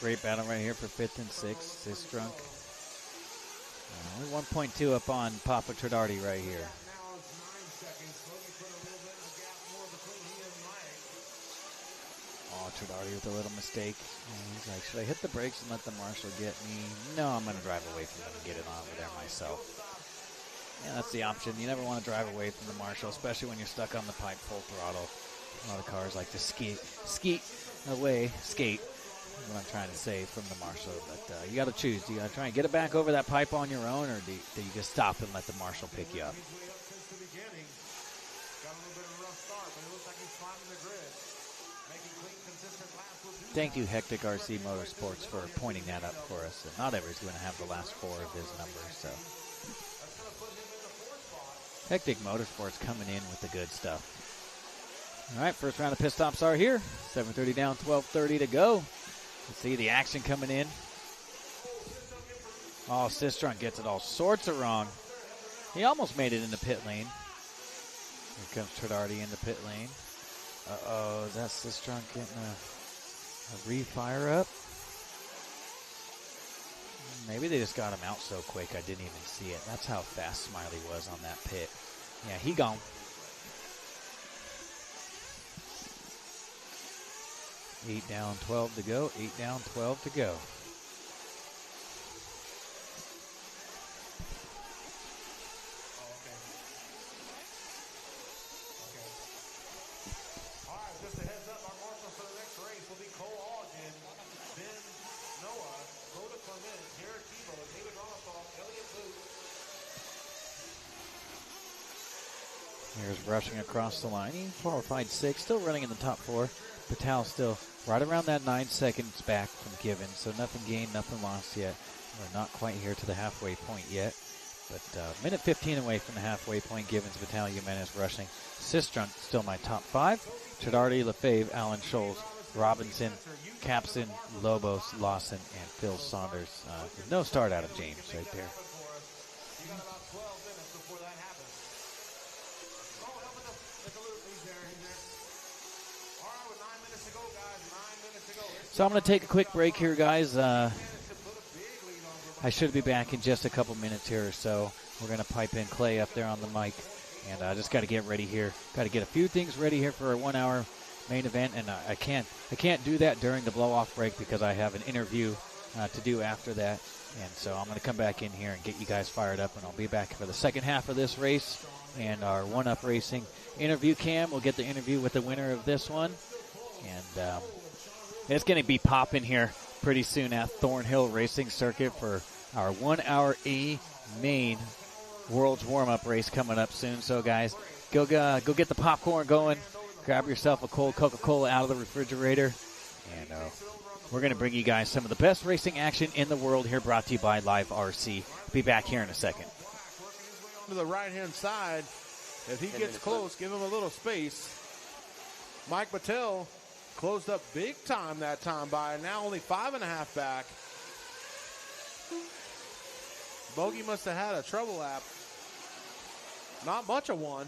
Great battle right here for 5th and 6th. Sistrunk. Only 1.2 up on Papa Tradardi right here. Oh, Tradardi with a little mistake. And he's like, should I hit the brakes and let the marshal get me? No, I'm going to drive away from him and get it on over there myself. Yeah, that's the option. You never want to drive away from the marshal, especially when you're stuck on the pipe full throttle. A lot of cars like to skate away, skate. What I'm trying to say from the marshal, but you got to choose. Do you got to try and get it back over that pipe on your own, or do you just stop and let the marshal pick you up? got a little bit of a rough start, but it looks like he's climbing the grid. Making clean, consistent laps will do Thank you, that. Hectic RC Motorsports, for pointing that up for us. And not everybody's going to have the last 4 of his numbers, so. Hectic Motorsports coming in with the good stuff. All right, first round of pit stops are here. 7:30 down, 12:30 to go. Let's see the action coming in. Oh, Sistrunk gets it all sorts of wrong. He almost made it in the pit lane. Here comes Tredardi in the pit lane. Uh-oh, is that Sistrunk getting a refire up? Maybe they just got him out so quick I didn't even see it. That's how fast Smiley was on that pit. Yeah, he gone. Eight down, 12 to go. 8 down, 12 to go. Here's rushing across the line. He qualified 6, still running in the top 4. Patel still right around that 9 seconds back from Givens, so nothing gained, nothing lost yet. We're not quite here to the halfway point yet, but minute 15 away from the halfway point. Givens, Patel, Jimenez rushing. Sistrunk still my top 5. Tredardi, Lefebvre, Allen Scholes, Robinson, Capson, Lobos, Lawson, and Phil Saunders. No start out of James right there. So I'm going to take a quick break here, guys. I should be back in just a couple minutes here or so. We're going to pipe in Clay up there on the mic, and I just got to get ready here. Got to get a few things ready here for a 1-hour main event, and I can't do that during the blow-off break because I have an interview to do after that. And so I'm going to come back in here and get you guys fired up, and I'll be back for the second half of this race and our one-up racing interview cam. We'll get the interview with the winner of this one, and it's going to be popping here pretty soon at Thornhill Racing Circuit for our 1-hour A main World's Warm-Up race coming up soon. So, guys, go get the popcorn going. Grab yourself a cold Coca-Cola out of the refrigerator. And we're going to bring you guys some of the best racing action in the world here, brought to you by Live RC. Be back here in a second. To the right-hand side. If he gets close, give him a little space. Mike Patel closed up big time that time by now only 5.5 back. Bogey must have had a trouble lap. Not much of one.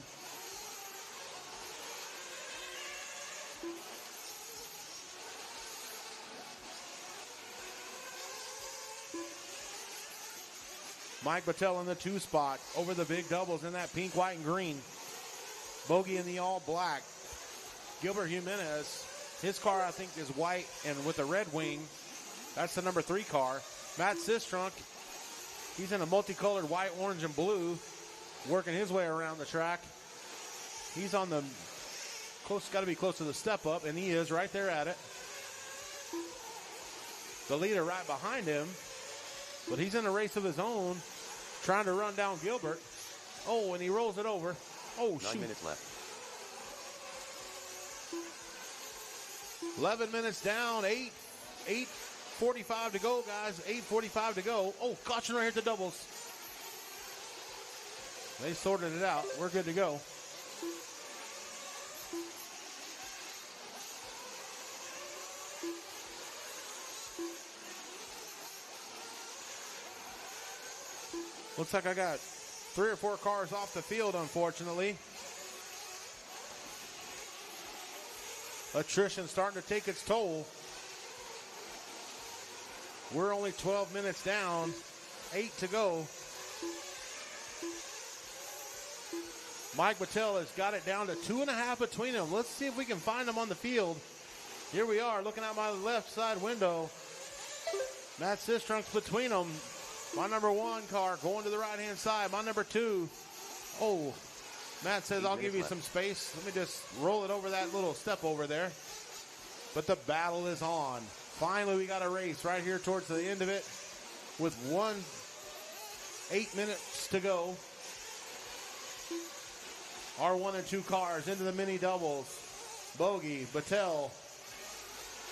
Mike Patel in the 2 spot over the big doubles in that pink, white, and green. Bogey in the all black. Gilbert Jimenez, his car I think is white and with a red wing. That's the number 3 car. Matt Sistrunk, he's in a multicolored white, orange, and blue, working his way around the track. He's on the got to be close to the step up, and he is right there at it. The leader right behind him, but he's in a race of his own, trying to run down Gilbert. Oh, and he rolls it over. Oh, 9 minutes left. 11 minutes down, 8:45 to go, guys. 8:45 to go. Oh, caution right here at the doubles. They sorted it out. We're good to go. Looks like I got 3 or 4 cars off the field, unfortunately. Attrition starting to take its toll. We're only 12 minutes down, 8 to go. Mike Patel has got it down to 2.5 between them. Let's see if we can find them on the field. Here we are, looking out my left side window. Matt Sistrunk's between them. My number 1 car going to the right-hand side. My number 2. Oh, Matt says, I'll give you some space. Let me just roll it over that little step over there. But the battle is on. Finally, we got a race right here towards the end of it with 8 minutes to go. our 1 and 2 cars into the mini doubles. Bogey, Battelle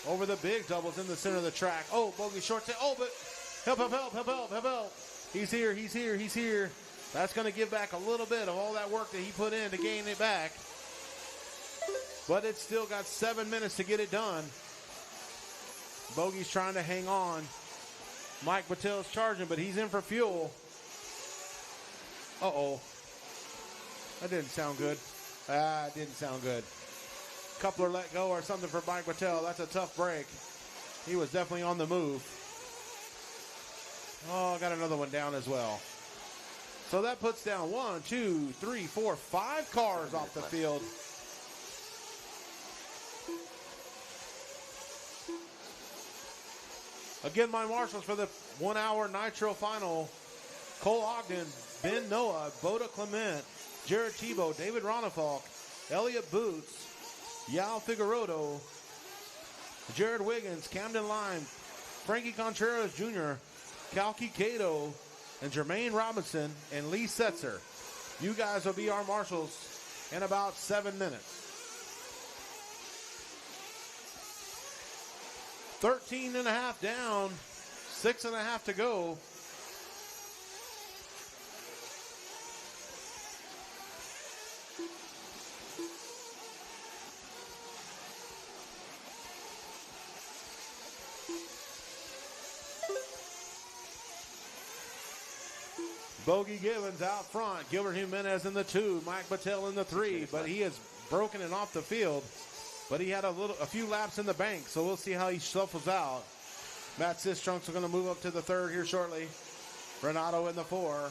over the big doubles in the center of the track. Oh, Bogey short set. Oh, but help. He's here. That's going to give back a little bit of all that work that he put in to gain it back. But it's still got 7 minutes to get it done. Bogey's trying to hang on. Mike Battelle's charging, but he's in for fuel. Uh-oh. That didn't sound good. It didn't sound good. Coupler let go or something for Mike Battelle. That's a tough break. He was definitely on the move. Oh, got another one down as well. So that puts down 1, 2, 3, 4, 5 cars off the field. Again, my marshals for the 1 hour Nitro final. Cole Ogden, Ben Noah, Boda Clement, Jared Tebow, David Ronefalk, Elliott Boots, Yao Figueroa, Jared Wiggins, Camden Lime, Frankie Contreras Jr., Kalki Cato, and Jermaine Robinson and Lee Setzer. You guys will be our marshals in about 7 minutes. 13 and a half down, 6.5 to go. Bogey Givens out front. Gilbert Jimenez in the 2. Mike Battelle in the 3. But he has broken it off the field. But he had a few laps in the bank, so we'll see how he shuffles out. Matt Sistrunks are going to move up to the 3rd here shortly. Renato in the 4.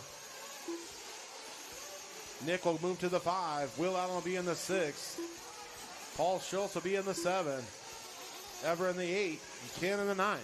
Nick will move to the 5. Will Allen will be in the 6. Paul Schultz will be in the 7. Ever in the 8. And Ken in the 9.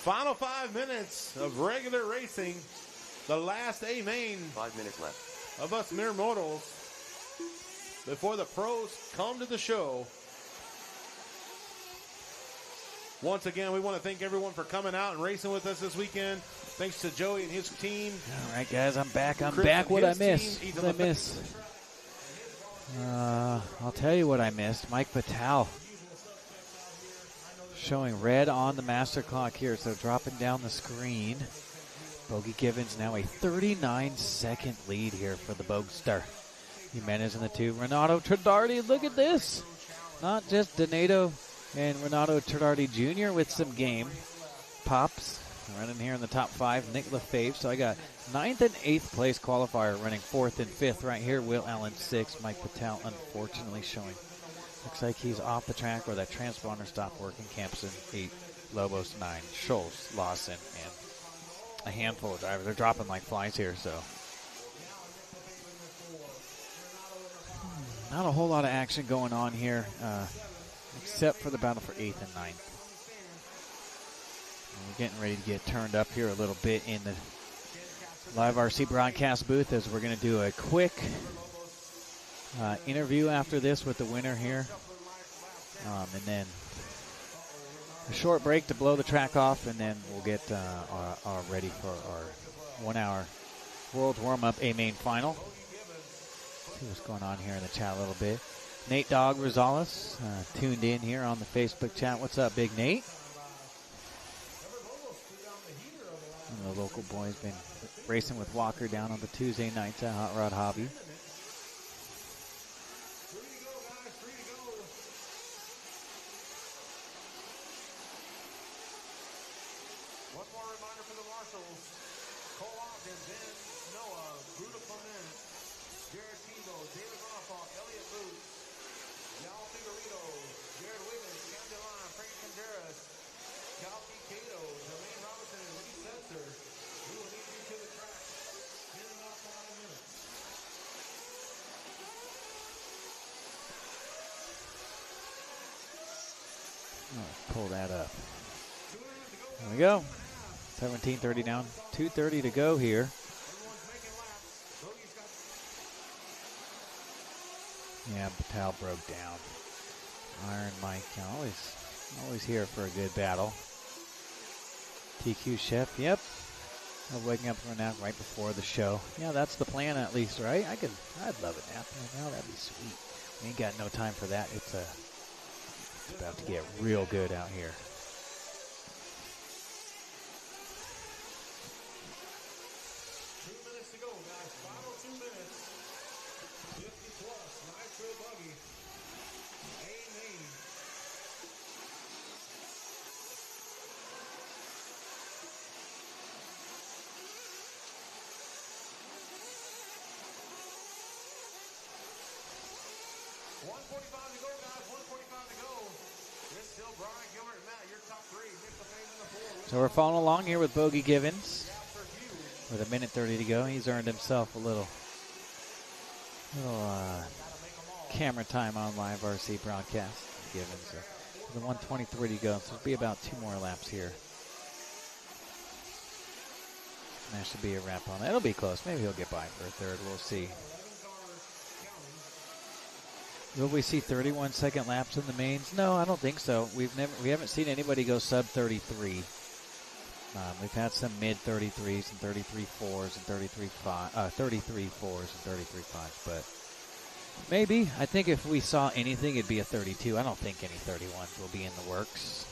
Final 5 minutes of regular racing. The last A-main 5 minutes left of us mere mortals before the pros come to the show. Once again, we want to thank everyone for coming out and racing with us this weekend. Thanks to Joey and his team. All right, guys, I'm back. Chris What I and his miss? team. What I miss? I'll tell you what I missed. Mike Battelle showing red on the master clock here, so dropping down the screen. Bogey Givens now a 39-second lead here for the Bogstar. Jimenez in the 2. Renato Tradardi, look at this. Not just Donato and Renato Tradardi Jr. with some game. Pops running here in the top 5. Nick Lefebvre. So I got 9th and 8th place qualifier running 4th and 5th right here. Will Allen 6th. Mike Battelle unfortunately showing. Looks like he's off the track or that transponder stopped working. Campson 8. Lobos 9. Schultz, Lawson, and a handful of drivers. They're dropping like flies here, so. Not a whole lot of action going on here, except for the battle for 8th and 9th. And we're getting ready to get turned up here a little bit in the live RC broadcast booth as we're going to do a quick interview after this with the winner here. And then a short break to blow the track off, and then we'll get our ready for our 1 hour World Warm-Up A-Main Final. See what's going on here in the chat a little bit. Nate Dog Rosales tuned in here on the Facebook chat. What's up, Big Nate? One of the local boys been racing with Walker down on the Tuesday nights at Hot Rod Hobby. Let's pull that up. There we go. 17:30 down. 2:30 to go here. Yeah, Patel broke down. Iron Mike, always here for a good battle. TQ Chef, yep. I'm waking up from a nap right before the show. Yeah, that's the plan at least, right? I'd love a nap right now. That'd be sweet. We ain't got no time for that. It's about to get real good out here. So we're following along here with Bogey Givens with 1:30 to go. He's earned himself a little camera time on live RC broadcast. Givens with 1:23 to go. So it'll be about 2 more laps here. And that should be a wrap on that. It'll be close. Maybe he'll get by for a third. We'll see. Will we see 31-second laps in the mains? No, I don't think so. We haven't seen anybody go sub 33. We've had some mid 33s and 33.4s and 33.4s and 33.5s, but maybe. I think if we saw anything, it'd be a 32. I don't think any 31s will be in the works.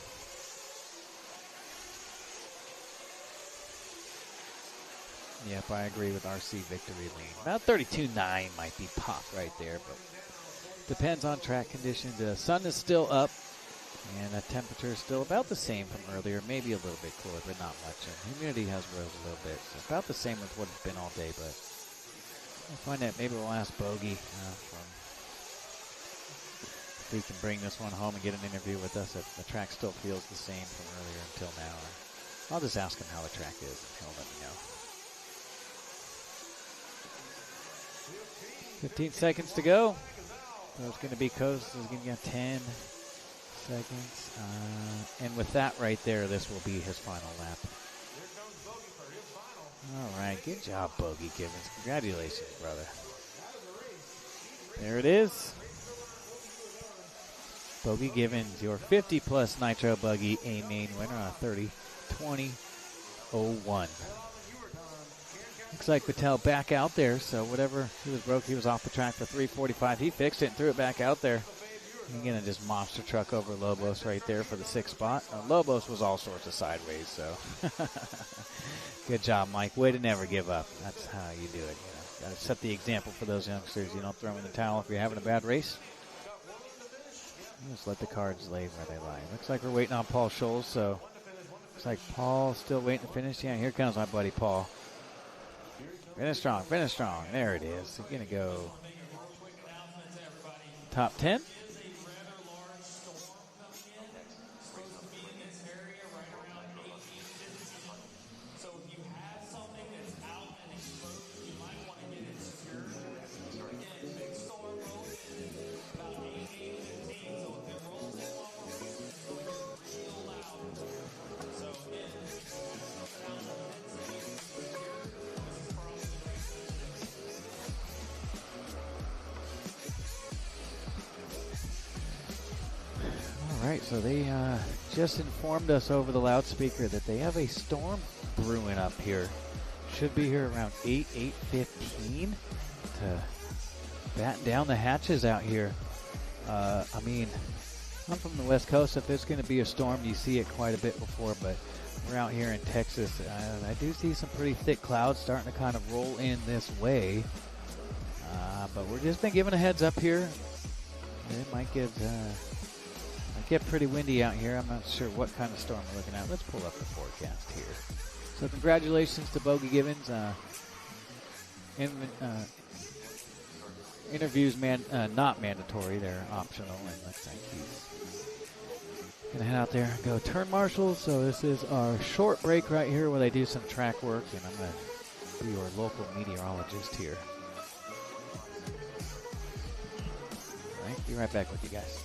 Yep, I agree with RC Victory Lane. About 32.9 might be pop right there, but depends on track conditions. The sun is still up, and the temperature is still about the same from earlier. Maybe a little bit cooler, but not much. And humidity has rose a little bit. So about the same with what it's been all day, but we'll find out. Maybe we'll ask Bogey if he can bring this one home and get an interview with us if the track still feels the same from earlier until now. Or I'll just ask him how the track is, and he'll let me know. 15 seconds to go. So it's going to be Coast. It's going to get 10 seconds. And with that right there, this will be his final lap. All right. Good job, Bogey Givens. Congratulations, brother. There it is. Bogey Givens, your 50-plus Nitro Buggy A-Main winner on a 30-20-01. Looks like Patel back out there, so whatever he was broke, he was off the track for 3:45. He fixed it and threw it back out there. He's going to just monster truck over Lobos right there for the 6th spot. Lobos was all sorts of sideways, so good job, Mike. Way to never give up. That's how you do it. Got to set the example for those youngsters. You don't throw in the towel if you're having a bad race. You just let the cards lay where they lie. Looks like we're waiting on Paul Scholes, so looks like Paul's still waiting to finish. Yeah, here comes my buddy Paul. Finish strong, finish strong. There it is. He's going to go top 10. So they just informed us over the loudspeaker that they have a storm brewing up here. Should be here around 8:15 to batten down the hatches out here. I mean, I'm from the West Coast. If there's going to be a storm, you see it quite a bit before, but we're out here in Texas. I do see some pretty thick clouds starting to kind of roll in this way. But we're just been given a heads up here. It might get pretty windy out here. I'm not sure what kind of storm we're looking at. Let's pull up the forecast here. So congratulations to Bogey Givens. Interviews not mandatory. They're optional. And looks like he's going to head out there and go turn marshals. So this is our short break right here where they do some track work. And I'm going to be your local meteorologist here. All right, be right back with you guys.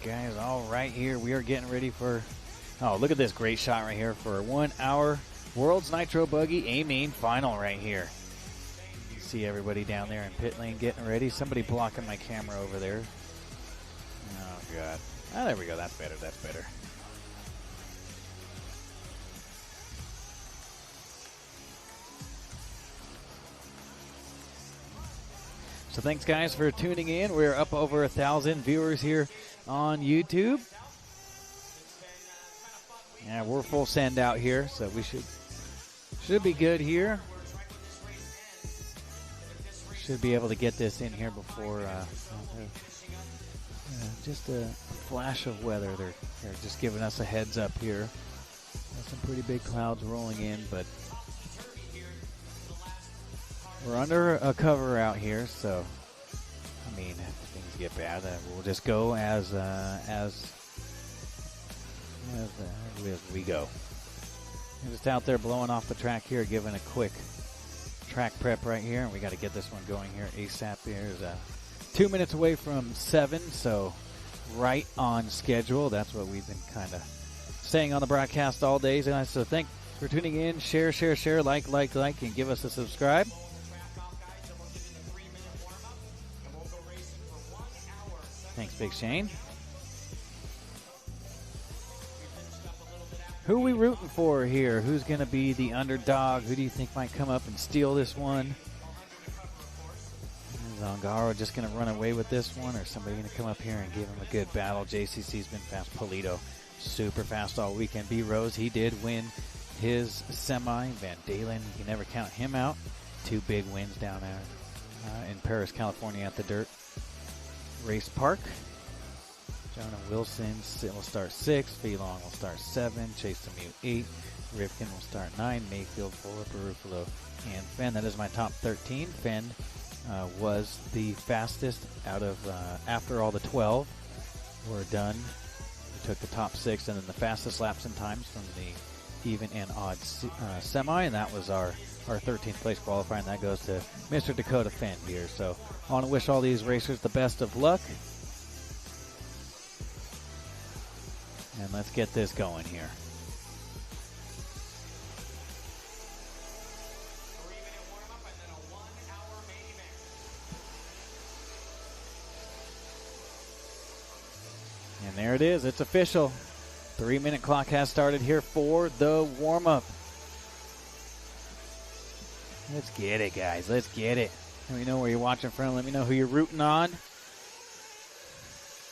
guys. All right, here we are getting ready for. Oh, look at this great shot right here for a 1 hour World's Nitro Buggy A-Main final right here. You see everybody down there in pit lane getting ready. Somebody blocking my camera over there. Oh, God. Ah, there we go. That's better. That's better. So thanks, guys, for tuning in. We're up over 1,000 viewers here on YouTube. Yeah, we're full send out here, so we should be good here. Should be able to get this in here before just a flash of weather. They're just giving us a heads up here. Got some pretty big clouds rolling in, but we're under a cover out here, so I mean, if things get bad, we'll just go as we go. I'm just out there blowing off the track here, giving a quick track prep right here, and we got to get this one going here ASAP. Here's 2 minutes away from 7, so right on schedule. That's what we've been kind of saying on the broadcast all day, guys. So thanks for tuning in. Share, like, and give us a subscribe. Thanks, Big Shane. Who are we rooting for here? Who's going to be the underdog? Who do you think might come up and steal this one? Is Ongaro just going to run away with this one, or somebody going to come up here and give him a good battle? JCC's been fast. Polito, super fast all weekend. B. Rose, he did win his semi. Van Dalen, you can never count him out. 2 big wins down there in Paris, California at the Dirt Race Park. Jonah Wilson will start 6. Felong will start 7. Chase Lemieux 8. Rifkin will start 9. Mayfield, Fuller, Barufalo, and Fenn. That is my top 13. Fenn was the fastest out of, after all the 12 were done. We took the top 6 and then the fastest laps and times from the even and odd semi, and that was our 13th place qualifying. That goes to Mr. Dakota Fenn here. So I want to wish all these racers the best of luck. And let's get this going here. And there it is. It's official. 3-minute clock has started here for the warm-up. Let's get it, guys. Let's get it. Let me know where you're watching from. Let me know who you're rooting on.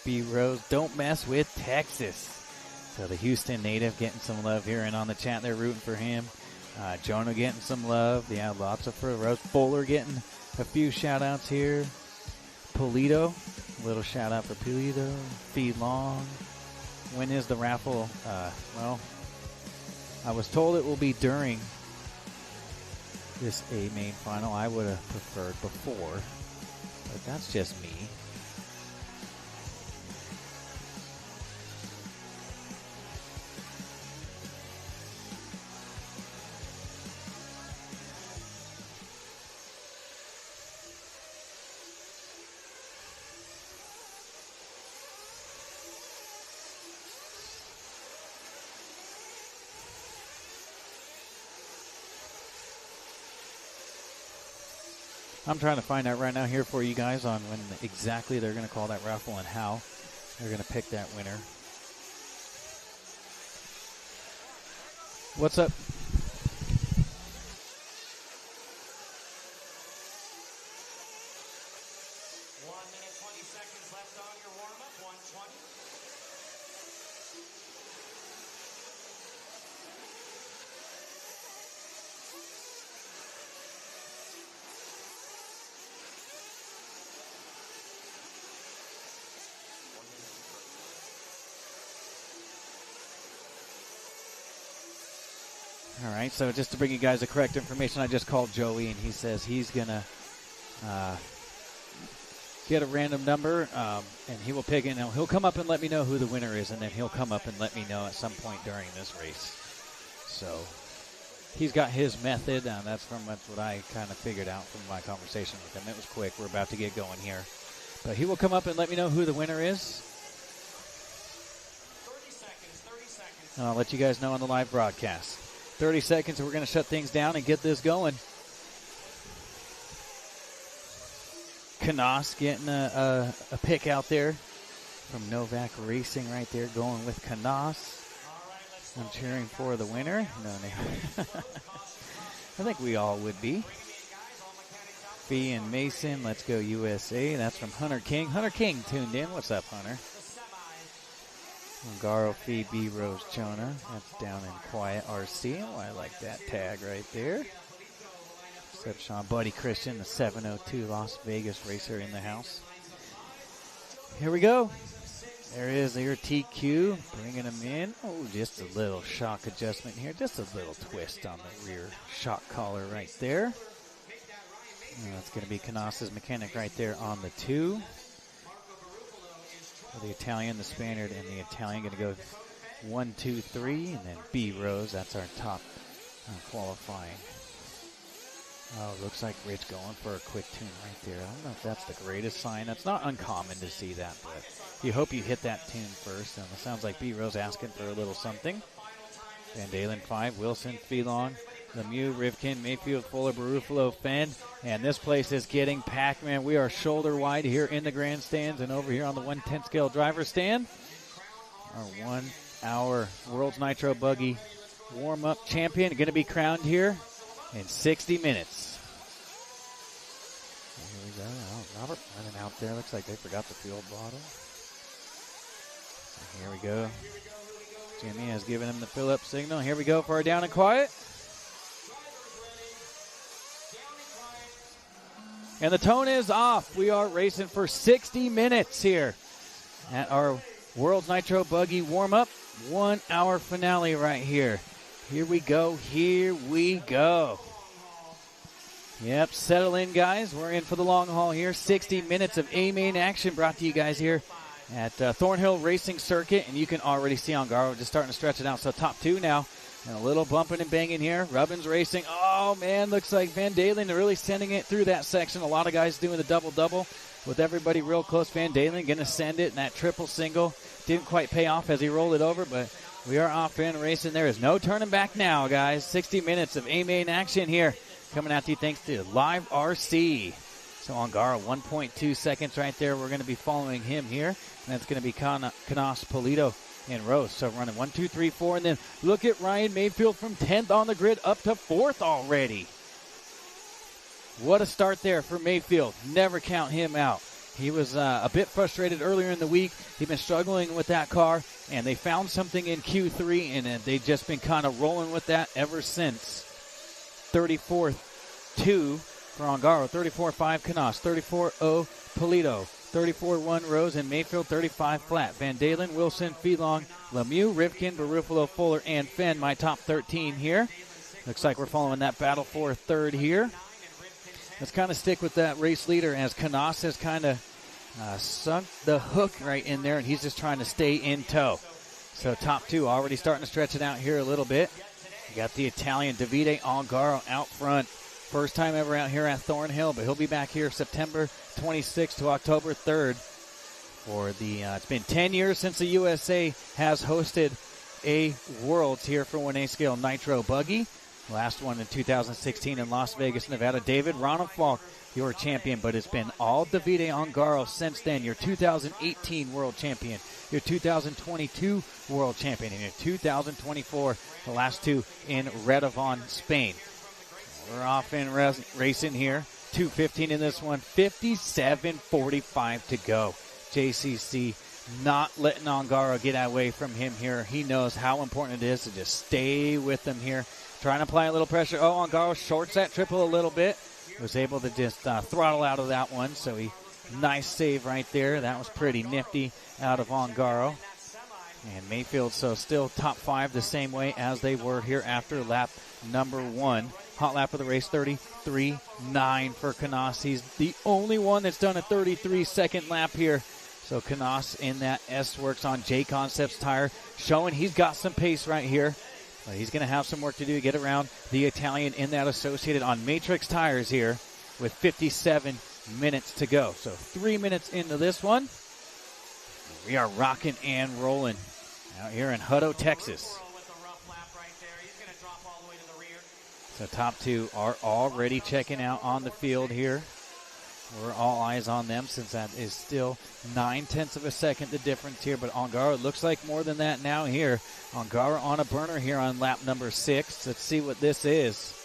B. Rose, don't mess with Texas. So the Houston native getting some love here, and on the chat they're rooting for him. Jonah getting some love. Yeah, lots of for Rose. Fuller getting a few shout-outs here. Polito, a little shout-out for Polito. Feed Long. When is the raffle? Well, I was told it will be during this A-Main final. I would have preferred before, but that's just me. I'm trying to find out right now here for you guys on when exactly they're going to call that raffle and how they're going to pick that winner. What's up? 1 minute, 20 seconds left on your warm-up. 1:20. All right, so just to bring you guys the correct information, I just called Joey, and he says he's going to get a random number, and he will pick it. And he'll come up and let me know who the winner is, and then he'll come up and let me know at some point during this race. So he's got his method. That's what I kind of figured out from my conversation with him. It was quick. We're about to get going here. But he will come up and let me know who the winner is. And I'll let you guys know on the live broadcast. 30 seconds, and we're going to shut things down and get this going. Knaus getting a pick out there from Novak Racing right there, going with Knaus. I'm cheering for the winner. No. I think we all would be. Fee and Mason, let's go USA. That's from Hunter King. Hunter King tuned in. What's up, Hunter? Ongaro, Fee, B, Rose, Jonah. That's down in Quiet RC. Oh, I like that tag right there. Except Sean, Buddy Christian, the 702 Las Vegas racer in the house. Here we go. There is your TQ, bringing him in. Oh, just a little shock adjustment here. Just a little twist on the rear shock collar right there. And that's going to be Knaus's mechanic right there on the 2. The Italian, the Spaniard, and the Italian going to go 1, 2, 3, and then B Rose. That's our top qualifying. Oh, looks like Rich going for a quick tune right there. I don't know if that's the greatest sign. That's not uncommon to see that, but you hope you hit that tune first. And it sounds like B Rose asking for a little something. Van Dalen 5, Wilson, Felon, Lemieux, Rivkin, Mayfield, Fuller, Barufalo, Fenn. And this place is getting packed, man. We are shoulder wide here in the grandstands and over here on the 110 scale driver stand. Our 1 hour World's Nitro Buggy warm-up champion going to be crowned here in 60 minutes. Here we go. Oh, Robert running out there. Looks like they forgot the fuel bottle. So here we go. Jimmy has given him the fill-up signal. Here we go for our down and quiet. And the tone is off. We are racing for 60 minutes here at our World's Nitro Buggy warm-up. 1 hour finale right here. Here we go. Here we go. Yep, settle in, guys. We're in for the long haul here. 60 minutes of A-main action brought to you guys here at Thornhill Racing Circuit. And you can already see Ongaro just starting to stretch it out. So top 2 now. And a little bumping and banging here. Rubbins racing. Oh, man, looks like Van Dalen really sending it through that section. A lot of guys doing the double-double with everybody real close. Van Dalen going to send it in that triple single. Didn't quite pay off as he rolled it over, but we are off in racing. There is no turning back now, guys. 60 minutes of A-main action here. Coming at you thanks to Live RC. So Ongaro, 1.2 seconds right there. We're going to be following him here. And that's going to be Knaus, Polito, and Rose. So running 1, 2, 3, 4. And then look at Ryan Mayfield from 10th on the grid up to 4th already. What a start there for Mayfield. Never count him out. He was a bit frustrated earlier in the week. He'd been struggling with that car, and they found something in Q3, and they've just been kind of rolling with that ever since. 34-2 for Ongaro, 34-5 Knaus, 34-0 Polito, 34-1 Rose, and Mayfield 35 flat. Van Dalen, Wilson, Felong, Lemieux, Rivkin, Barufalo, Fuller, and Fenn, my top 13 here. Looks like we're following that battle for third here. Let's kind of stick with that race leader as Knaus has kind of sunk the hook right in there, and he's just trying to stay in tow. So top 2 already starting to stretch it out here a little bit. You got the Italian Davide Ongaro out front. First time ever out here at Thornhill, but he'll be back here September 26th to October 3rd for the, it's been 10 years since the USA has hosted a Worlds here for 1A scale Nitro Buggy. Last one in 2016 in Las Vegas, Nevada. David Ronald Falk, your champion, but it's been all Davide Ongaro since then. Your 2018 world champion, your 2022 world champion, and your 2024, the last 2 in Redovon, Spain. We're off in racing here. 2:15 in this one, 57:45 to go. JCC not letting Ongaro get away from him here. He knows how important it is to just stay with them here. Trying to apply a little pressure. Oh, Ongaro shorts that triple a little bit. Was able to just throttle out of that one. So nice save right there. That was pretty nifty out of Ongaro. And Mayfield, so still top 5 the same way as they were here after lap number 1. Hot lap of the race, 33.9 for Knaus. He's the only one that's done a 33-second lap here. So Knaus in that S-Works on J-Concepts tire, showing he's got some pace right here. But he's going to have some work to do to get around the Italian in that Associated on Matrix tires here with 57 minutes to go. So 3 minutes into this one. We are rocking and rolling out here in Hutto, Texas. So top two are already checking out on the field here. We're all eyes on them since that is still 0.9 of a second the difference here. But Ongaro looks like more than that now here. Ongaro on a burner here on lap number 6. Let's see what this is.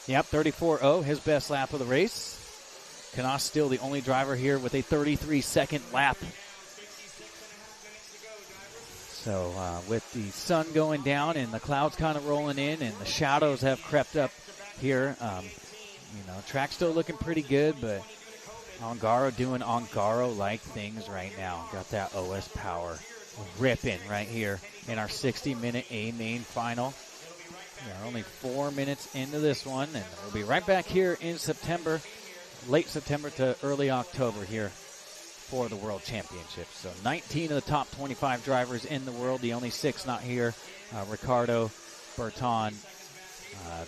Yep, 34.0, his best lap of the race. Knaus still the only driver here with a 33-second lap. So with the sun going down and the clouds kind of rolling in and the shadows have crept up here, track's still looking pretty good, but Ongaro doing Ongaro-like things right now. Got that OS power ripping right here in our 60-minute A-main final. We're only 4 minutes into this one, and we'll be right back here in September, late September to early October here for the World Championship. So 19 of the top 25 drivers in the world, the only 6 not here. Ricardo, Berton,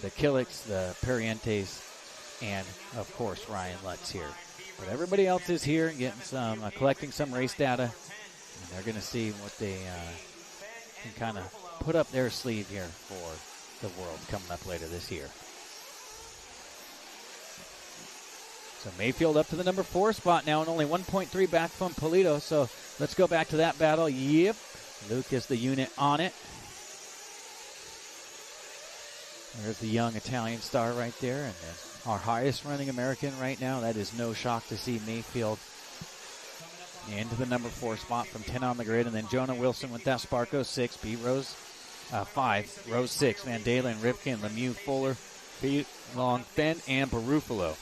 the Killicks, the Parientes, and, of course, Ryan Lutz here. But everybody else is here getting some, collecting some race data, and they're going to see what they can kind of put up their sleeve here for the World coming up later this year. So Mayfield up to the number 4 spot now and only 1.3 back from Polito. So let's go back to that battle. Yep. Luke is the unit on it. There's the young Italian star right there. And then our highest running American right now. That is no shock to see Mayfield into the number 4 spot from 10 on the grid. And then Jonah Wilson with that Sparko 6. B Rose 5. Rose 6. Van Dalen, Rivkin, Lemieux, Fuller, Pete, Long, Fenn, and Barufalo.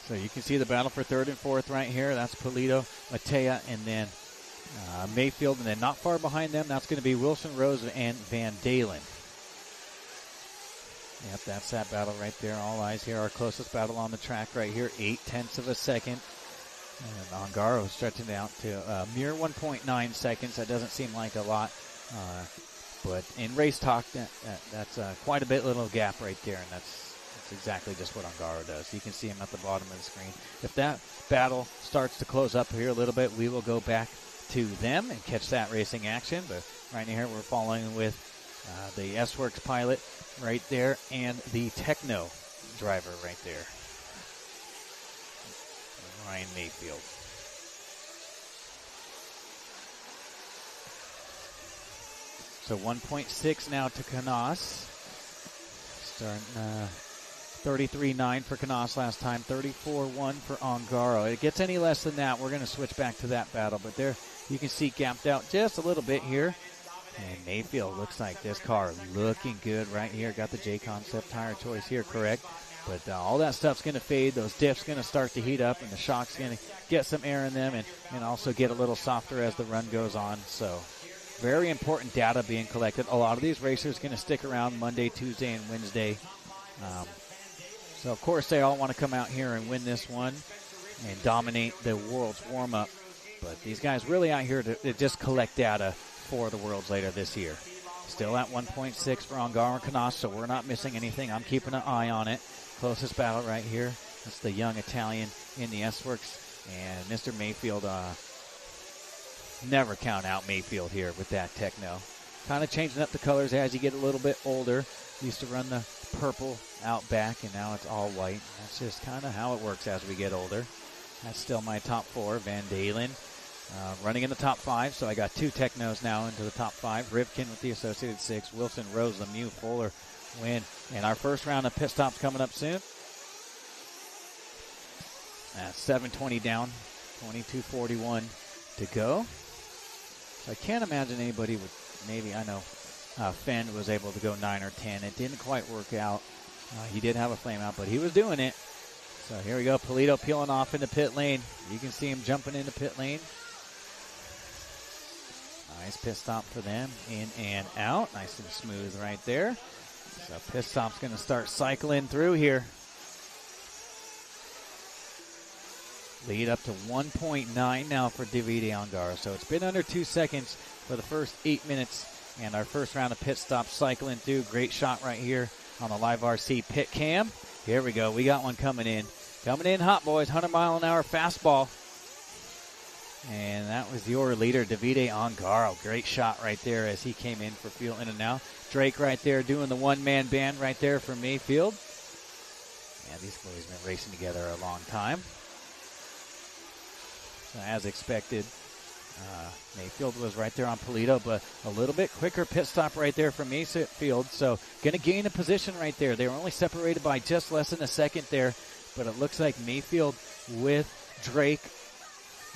So you can see the battle for 3rd and 4th right here. That's Polito, Matea, and then Mayfield. And then not far behind them, that's going to be Wilson, Rose, and Van Dalen. Yep, that's that battle right there. All eyes here. Our closest battle on the track right here, 0.8 of a second. And Ongaro stretching out to a mere 1.9 seconds. That doesn't seem like a lot. But in race talk, that's quite a bit little gap right there. And that's exactly just what Ongaro does. You can see him at the bottom of the screen. If that battle starts to close up here a little bit, we will go back to them and catch that racing action. But right here, we're following with the S-Works pilot right there and the Techno driver right there, Ryan Mayfield. So 1.6 now to Knaus. Starting 33.9 for Knaus last time, 34.1 for Ongaro. If it gets any less than that, we're going to switch back to that battle. But there you can see gapped out just a little bit here. And Mayfield looks like this car looking good right here. Got the J-Concept tire choice here, correct. But all that stuff's going to fade. Those diffs going to start to heat up, and the shock's going to get some air in them and also get a little softer as the run goes on. So very important data being collected. A lot of these racers going to stick around Monday, Tuesday, and Wednesday. So, of course, they all want to come out here and win this one and dominate the World's warm-up. But these guys really out here to just collect data for the Worlds later this year. Still at 1.6 for Ongaro and Knaus, so we're not missing anything. I'm keeping an eye on it. Closest battle right here. That's the young Italian in the S-Works. And Mr. Mayfield, never count out Mayfield here with that Techno. Kind of changing up the colors as you get a little bit older. Used to run the purple out back, and now it's all white. That's just kind of how it works as we get older. That's still my top 4. Van Dalen running in the top 5, so I got 2 Technos now into the top 5. Rivkin with the Associated 6. Wilson, Rose, Lemieux, Fuller, win. And our first round of pit stops coming up soon. 7:20 down, 22:41 to go. So I can't imagine anybody would, maybe, I know Fenn was able to go 9 or 10. It didn't quite work out. He did have a flame out, but he was doing it. So here we go. Polito peeling off into pit lane. You can see him jumping into pit lane. Nice pit stop for them. In and out. Nice and smooth right there. So pit stop's going to start cycling through here. Lead up to 1.9 now for Davide Ongaro. So it's been under 2 seconds for the first 8 minutes. And our first round of pit stops cycling through. Great shot right here on the Live RC pit cam. Here we go. We got one coming in. Coming in hot, boys. 100-mile-an-hour fastball. And that was your leader, Davide Ongaro. Great shot right there as he came in for field in and out. Drake right there doing the one-man band right there for Mayfield. Yeah, these boys have been racing together a long time. So as expected, Mayfield was right there on Polito, but a little bit quicker pit stop right there from Mayfield. So going to gain a position right there. They were only separated by just less than a second there, but it looks like Mayfield with Drake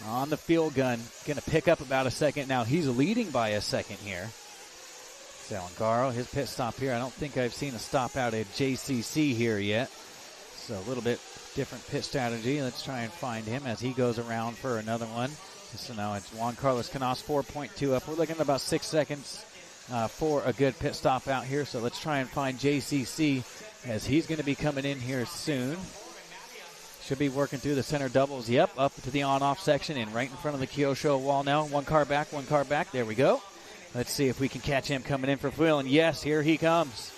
on the field gun going to pick up about a second. Now he's leading by a second here. So Ongaro, his pit stop here. I don't think I've seen a stop out at JCC here yet. So a little bit different pit strategy. Let's try and find him as he goes around for another one. So now it's Juan Carlos Canas, 4.2 up. We're looking at about 6 seconds for a good pit stop out here. So let's try and find JCC as he's going to be coming in here soon. Should be working through the center doubles. Yep, up to the on-off section and right in front of the Kyosho wall now. One car back. There we go. Let's see if we can catch him coming in for fuel. And yes, here he comes.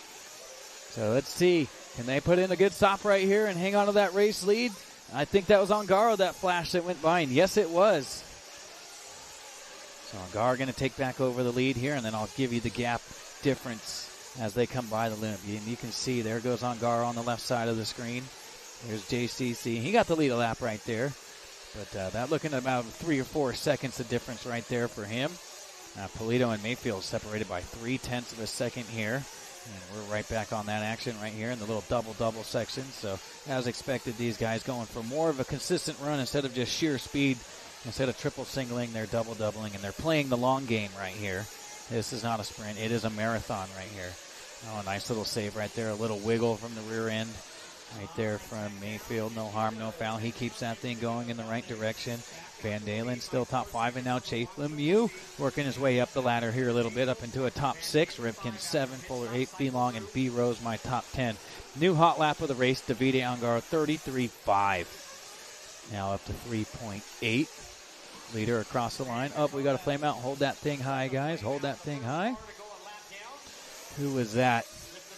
So let's see. Can they put in a good stop right here and hang on to that race lead? I think that was Ongaro, that flash that went by, and yes, it was. So Ongaro going to take back over the lead here, and then I'll give you the gap difference as they come by the loop. And you can see there goes Ongaro on the left side of the screen. There's JCC. He got the lead a lap right there. But that looking at about 3 or 4 seconds of difference right there for him. Polito and Mayfield separated by 0.3 of a second here. And we're right back on that action right here in the little double-double section. So, as expected, these guys going for more of a consistent run instead of just sheer speed. Instead of triple singling, they're double-doubling, and they're playing the long game right here. This is not a sprint. It is a marathon right here. Oh, a nice little save right there. A little wiggle from the rear end right there from Mayfield. No harm, no foul. He keeps that thing going in the right direction. Van Dalen still top 5, and now Chase Lemieux working his way up the ladder here a little bit, up into a top 6. Rivkin 7, Fuller 8, Belong, and B. Rose my top 10. New hot lap of the race, Davide Ongaro 33.5. Now up to 3.8. Leader across the line. Up, we got a flame out. Hold that thing high, guys. Hold that thing high. Who was that?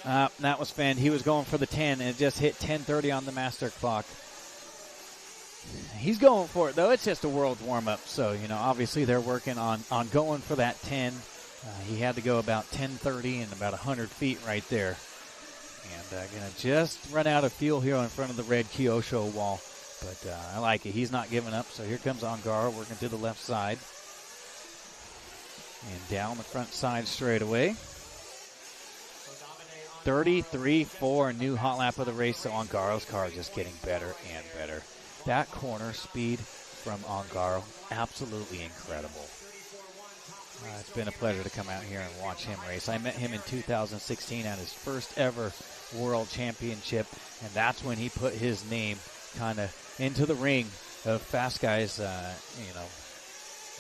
That was Fenn. He was going for the 10, and it just hit 10:30 on the master clock. He's going for it, though. It's just a world warm-up. So, obviously they're working on going for that 10. He had to go about 10:30 and about 100 feet right there. And going to just run out of fuel here in front of the red Kyosho wall. But I like it. He's not giving up. So here comes Ongaro working to the left side. And down the front side straight away. 33.4, new hot lap of the race. So Ongaro's car is just getting better and better. That corner speed from Ongaro, absolutely incredible. It's been a pleasure to come out here and watch him race. I met him in 2016 at his first ever World Championship, and that's when he put his name kind of into the ring of fast guys,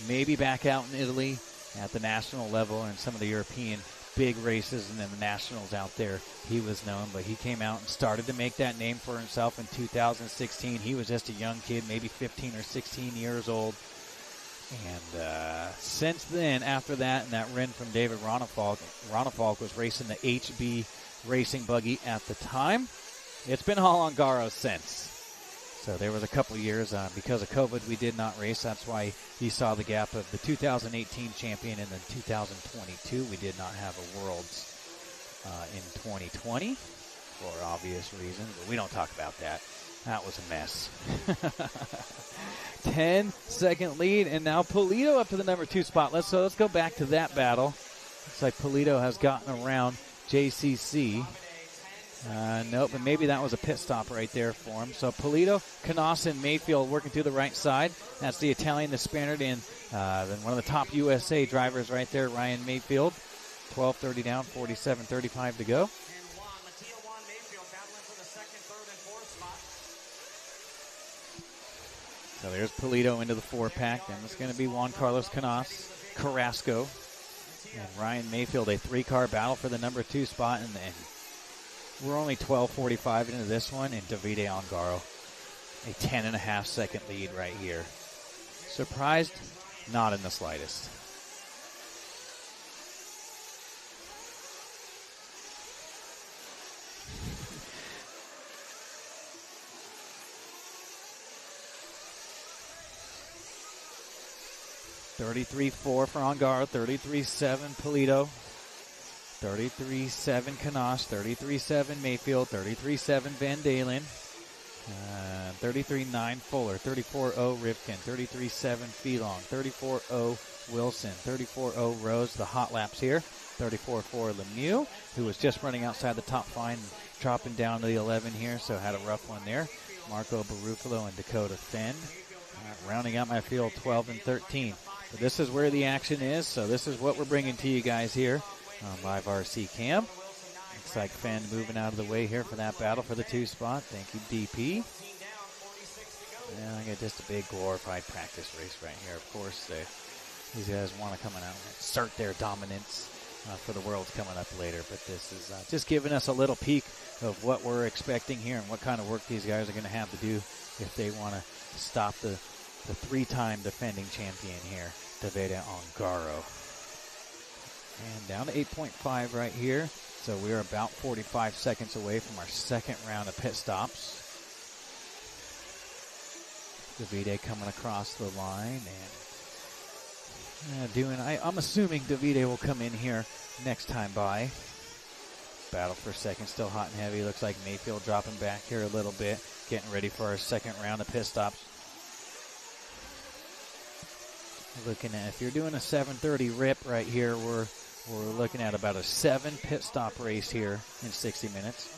maybe back out in Italy at the national level and some of the European big races and then the nationals out there. He was known, but he came out and started to make that name for himself in 2016. He was just a young kid, maybe 15 or 16 years old. And since then, after that, and that win from David Ronefalk was racing the HB racing buggy at the time. It's been all Ongaro since. So there was a couple years because of COVID we did not race. That's why he saw the gap of the 2018 champion and then 2022. We did not have a Worlds in 2020 for obvious reasons, but we don't talk about that. That was a mess. 10-second lead, and now Polito up to the number 2 spot. Let's go back to that battle. Looks like Polito has gotten around JCC. Nope, but maybe that was a pit stop right there for him. So Polito, Canas, and Mayfield working to the right side. That's the Italian, the Spaniard, and then one of the top USA drivers right there, Ryan Mayfield. 12:30 down, 47:35 to go. So there's Polito into the 4-pack. Then it's going to be Juan Carlos Canas, Carrasco, and Ryan Mayfield. A 3-car battle for the number 2 spot. And we're only 12:45 into this one. And Davide Ongaro, a 10.5-second lead right here. Surprised? Not in the slightest. 33-4 for Ongaro, 33-7 Polito, 33-7 Kanosh, 33-7 Mayfield, 33-7 Van Dalen, 33-9 Fuller, 34-0 Rivkin, 33-7 Felong, 34-0 Wilson, 34-0 Rose, the hot laps here, 34-4 Lemieux, who was just running outside the top line and dropping down to the 11 here, so had a rough one there. Marco Barufalo and Dakota Fenn. Rounding out my field, 12 and 13. But this is where the action is, so this is what we're bringing to you guys here on Live RC Cam. Looks like Fenn moving out of the way here for that battle for the 2 spot. Thank you, DP. And I got just a big glorified practice race right here. Of course, these guys want to come out and assert their dominance for the Worlds coming up later. But this is just giving us a little peek of what we're expecting here and what kind of work these guys are going to have to do if they want to stop the 3-time defending champion here, Davide Ongaro. And down to 8.5 right here. So we're about 45 seconds away from our second round of pit stops. Davide coming across the line and I'm assuming Davide will come in here next time by. Battle for second, still hot and heavy. Looks like Mayfield dropping back here a little bit, getting ready for our second round of pit stops. Looking at, if you're doing a 7:30 rip right here, we're looking at about a 7 pit stop race here in 60 minutes.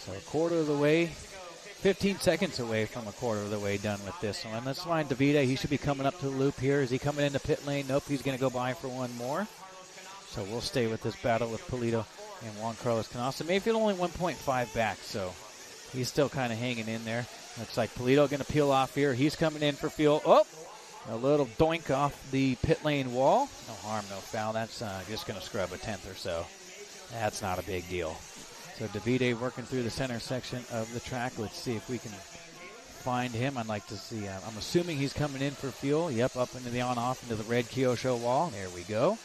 So a quarter of the way, 15 seconds away from a quarter of the way done with this one. Let's find Davide. He should be coming up to the loop here. Is he coming into pit lane? Nope, he's going to go by for one more. So we'll stay with this battle with Polito and Juan Carlos Canasta. Mayfield only 1.5 back, so he's still kind of hanging in there. Looks like Polito going to peel off here. He's coming in for fuel. Oh, a little doink off the pit lane wall. No harm, no foul. That's just going to scrub a 10th or so. That's not a big deal. So Davide working through the center section of the track. Let's see if we can find him. I'd like to see. I'm assuming he's coming in for fuel. Yep, up into the on-off into the red Kyosho wall. There we go.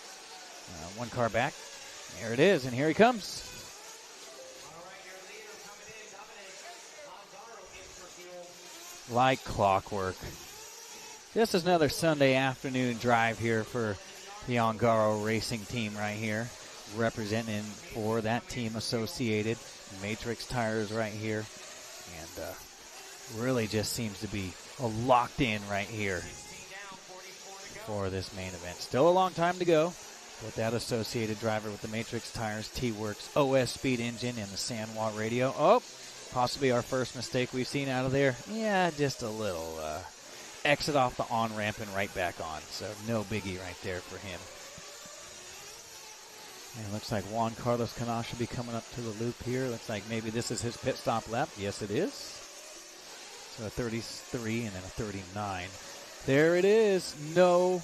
One car back. There it is, and here he comes. Like clockwork. This is another Sunday afternoon drive here for the Ongaro Racing team right here. Representing for that team associated. Matrix tires right here. And really just seems to be locked in right here for this main event. Still a long time to go. With that associated driver with the Matrix tires, T-Works OS speed engine, and the Sanwa radio. Oh, possibly our first mistake we've seen out of there. Yeah, just a little exit off the on-ramp and right back on. So no biggie right there for him. And it looks like Juan Carlos Canash should be coming up to the loop here. Looks like maybe this is his pit stop lap. Yes, it is. So a 33 and then a 39. There it is. No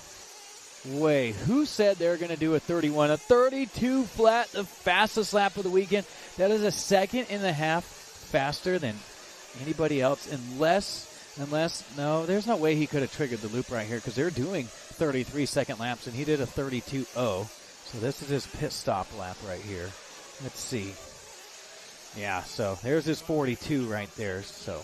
way. Who said they were going to do a 31? A 32 flat, the fastest lap of the weekend. That is a second and a half faster than anybody else, unless, no, there's no way he could have triggered the loop right here because they're doing 33-second laps, and he did a 32.0. So this is his pit stop lap right here. Let's see. Yeah, so there's his 42 right there. So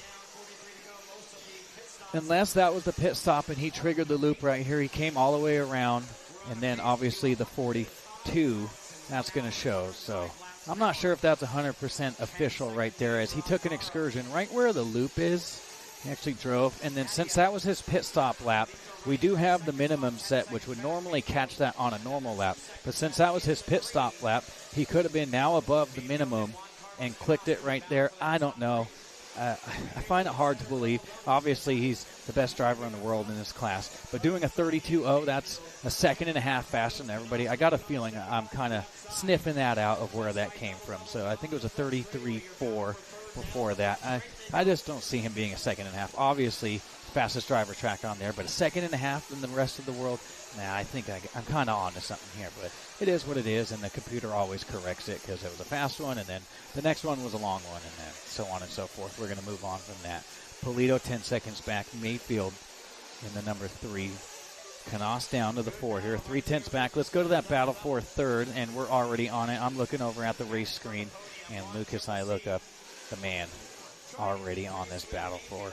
unless that was the pit stop and he triggered the loop right here, he came all the way around, and then obviously the 42, that's going to show. So I'm not sure if that's 100% official right there, as he took an excursion right where the loop is. He actually drove, and then since that was his pit stop lap, we do have the minimum set, which would normally catch that on a normal lap. But since that was his pit stop lap, he could have been now above the minimum and clicked it right there. I don't know. I find it hard to believe. Obviously, he's the best driver in the world in this class. But doing a 32.0, that's a second and a half faster than everybody. I got a feeling I'm kind of sniffing that out of where that came from. So I think it was a 33.4 before that. I just don't see him being a second and a half. Obviously, fastest driver track on there, but a second and a half than the rest of the world. Nah, I think I'm kind of on to something here, but it is what it is, and the computer always corrects it because it was a fast one, and then the next one was a long one, and then so on and so forth. We're going to move on from that. Polito 10 seconds back. Mayfield in the number 3. Canos down to the 4 here. 3/10 back. Let's go to that battle for third, and we're already on it. I'm looking over at the race screen, and Lucas, I look up, the man already on this battle for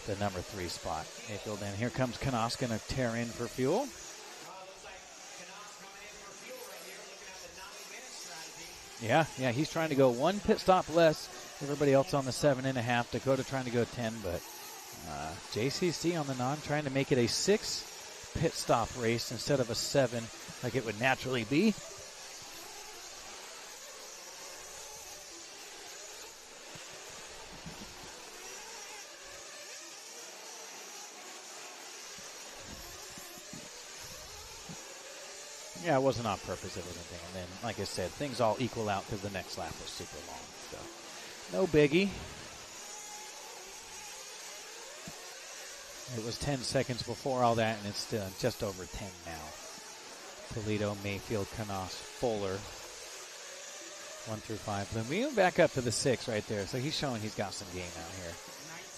the number 3 spot. Mayfield, and here comes Knaus, going to tear in for fuel. Yeah, he's trying to go 1 pit stop less. Everybody else on the 7.5. Dakota trying to go 10, but JCC on the non trying to make it a 6 pit stop race instead of a 7 like it would naturally be. Yeah, it wasn't on purpose, it was anything. And then, like I said, things all equal out because the next lap was super long. So, no biggie. It was 10 seconds before all that, and it's still just over 10 now. Toledo, Mayfield, Knaus, Fuller. 1 through 5. Then we move back up to the 6 right there. So he's showing he's got some game out here.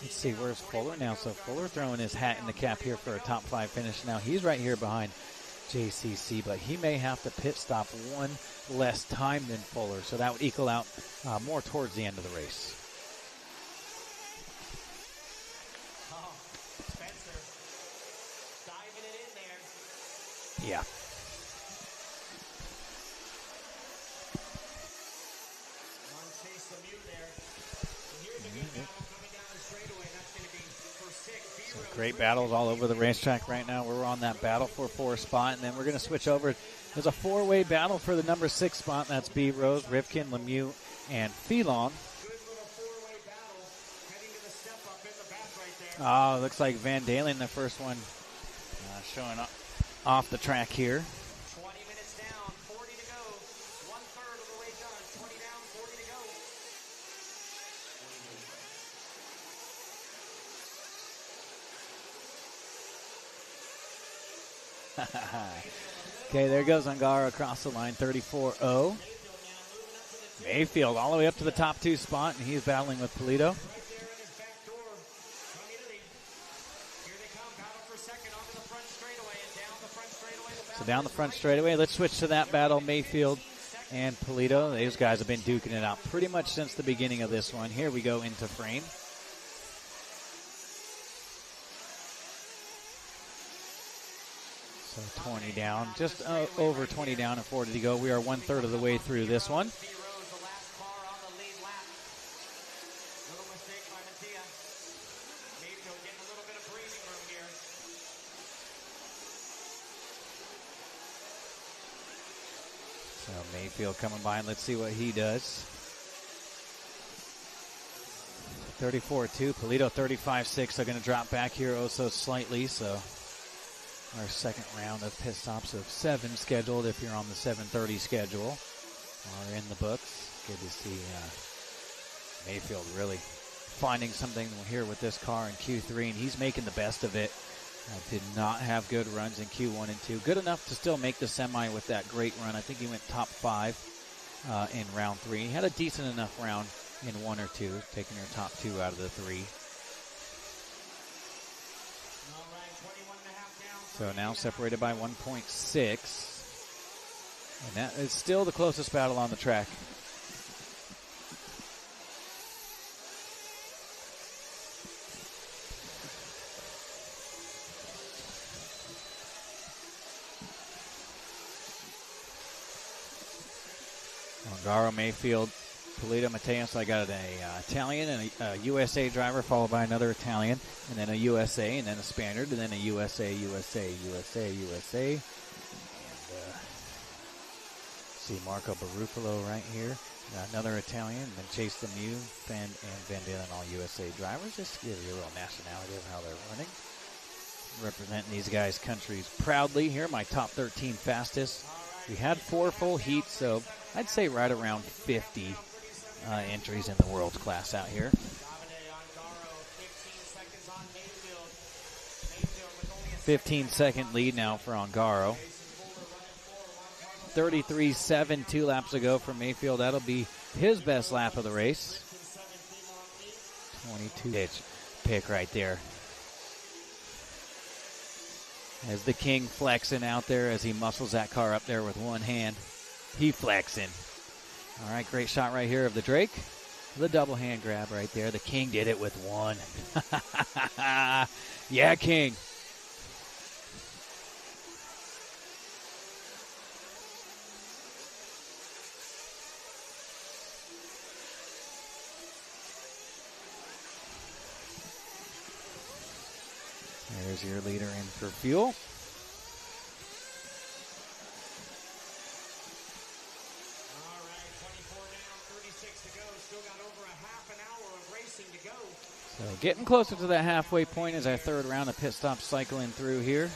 Let's see, where's Fuller now? So Fuller throwing his hat in the cap here for a top 5 finish. Now he's right here behind JCC, but he may have to pit stop 1 less time than Fuller, so that would equal out more towards the end of the race. Spencer diving it in there. Yeah. Chase the mute there. And here's a good battle coming down the straightaway. That's going to be for 6. So great battles all over the racetrack right now. We're on that battle for 4 spot, and then we're going to switch over. There's a 4-way battle for the number 6 spot. That's B. Rose, Rivkin, Lemieux, and Phelon. Oh, looks like Van Dalen, the first one, showing off the track here. 20 minutes down, 40 to go. 1/3 of the way done. 20 down, 40 to go. Okay, there goes Ungaro across the line, 34-0. Mayfield all the way up to the top 2 spot, and he's battling with Polito. So down the front straightaway. Let's switch to that battle, Mayfield and Polito. These guys have been duking it out pretty much since the beginning of this one. Here we go into frame. So 20 down, just over 20 down and 40 to go. We are 1/3 of the way through this one. So Mayfield coming by, and let's see what he does. 34-2, Polito 35-6. They're going to drop back here so slightly. So our second round of pit stops of 7 scheduled if you're on the 7:30 schedule are in the books. Good to see Mayfield really finding something here with this car in Q3, and he's making the best of it. Did not have good runs in Q1 and 2. Good enough to still make the semi with that great run. I think he went top 5 in round 3. He had a decent enough round in 1 or 2, taking your top 2 out of the 3. So now separated by 1.6. And that is still the closest battle on the track. Ongaro, Mayfield, Polito, Mateus. I got an Italian and a USA driver, followed by another Italian, and then a USA, and then a Spaniard, and then a USA. And see Marco Barufalo right here. Another Italian, and then Chase Lemieux, Fenn, and Van Dalen, all USA drivers. Just to give you a little nationality of how they're running. Representing these guys' countries proudly here. My top 13 fastest. We had 4 full heats, so I'd say right around 50 entries in the world's class out here. 15-second lead now for Ongaro. 33.7 2 laps ago for Mayfield. That'll be his best lap of the race. 22-inch pick right there. As the King flexing out there as he muscles that car up there with one hand. He flexing. All right, great shot right here of the Drake. The double hand grab right there. The King did it with one. Yeah, King. There's your leader in for fuel. So getting closer to that halfway point as our third round of pit stops cycling through here.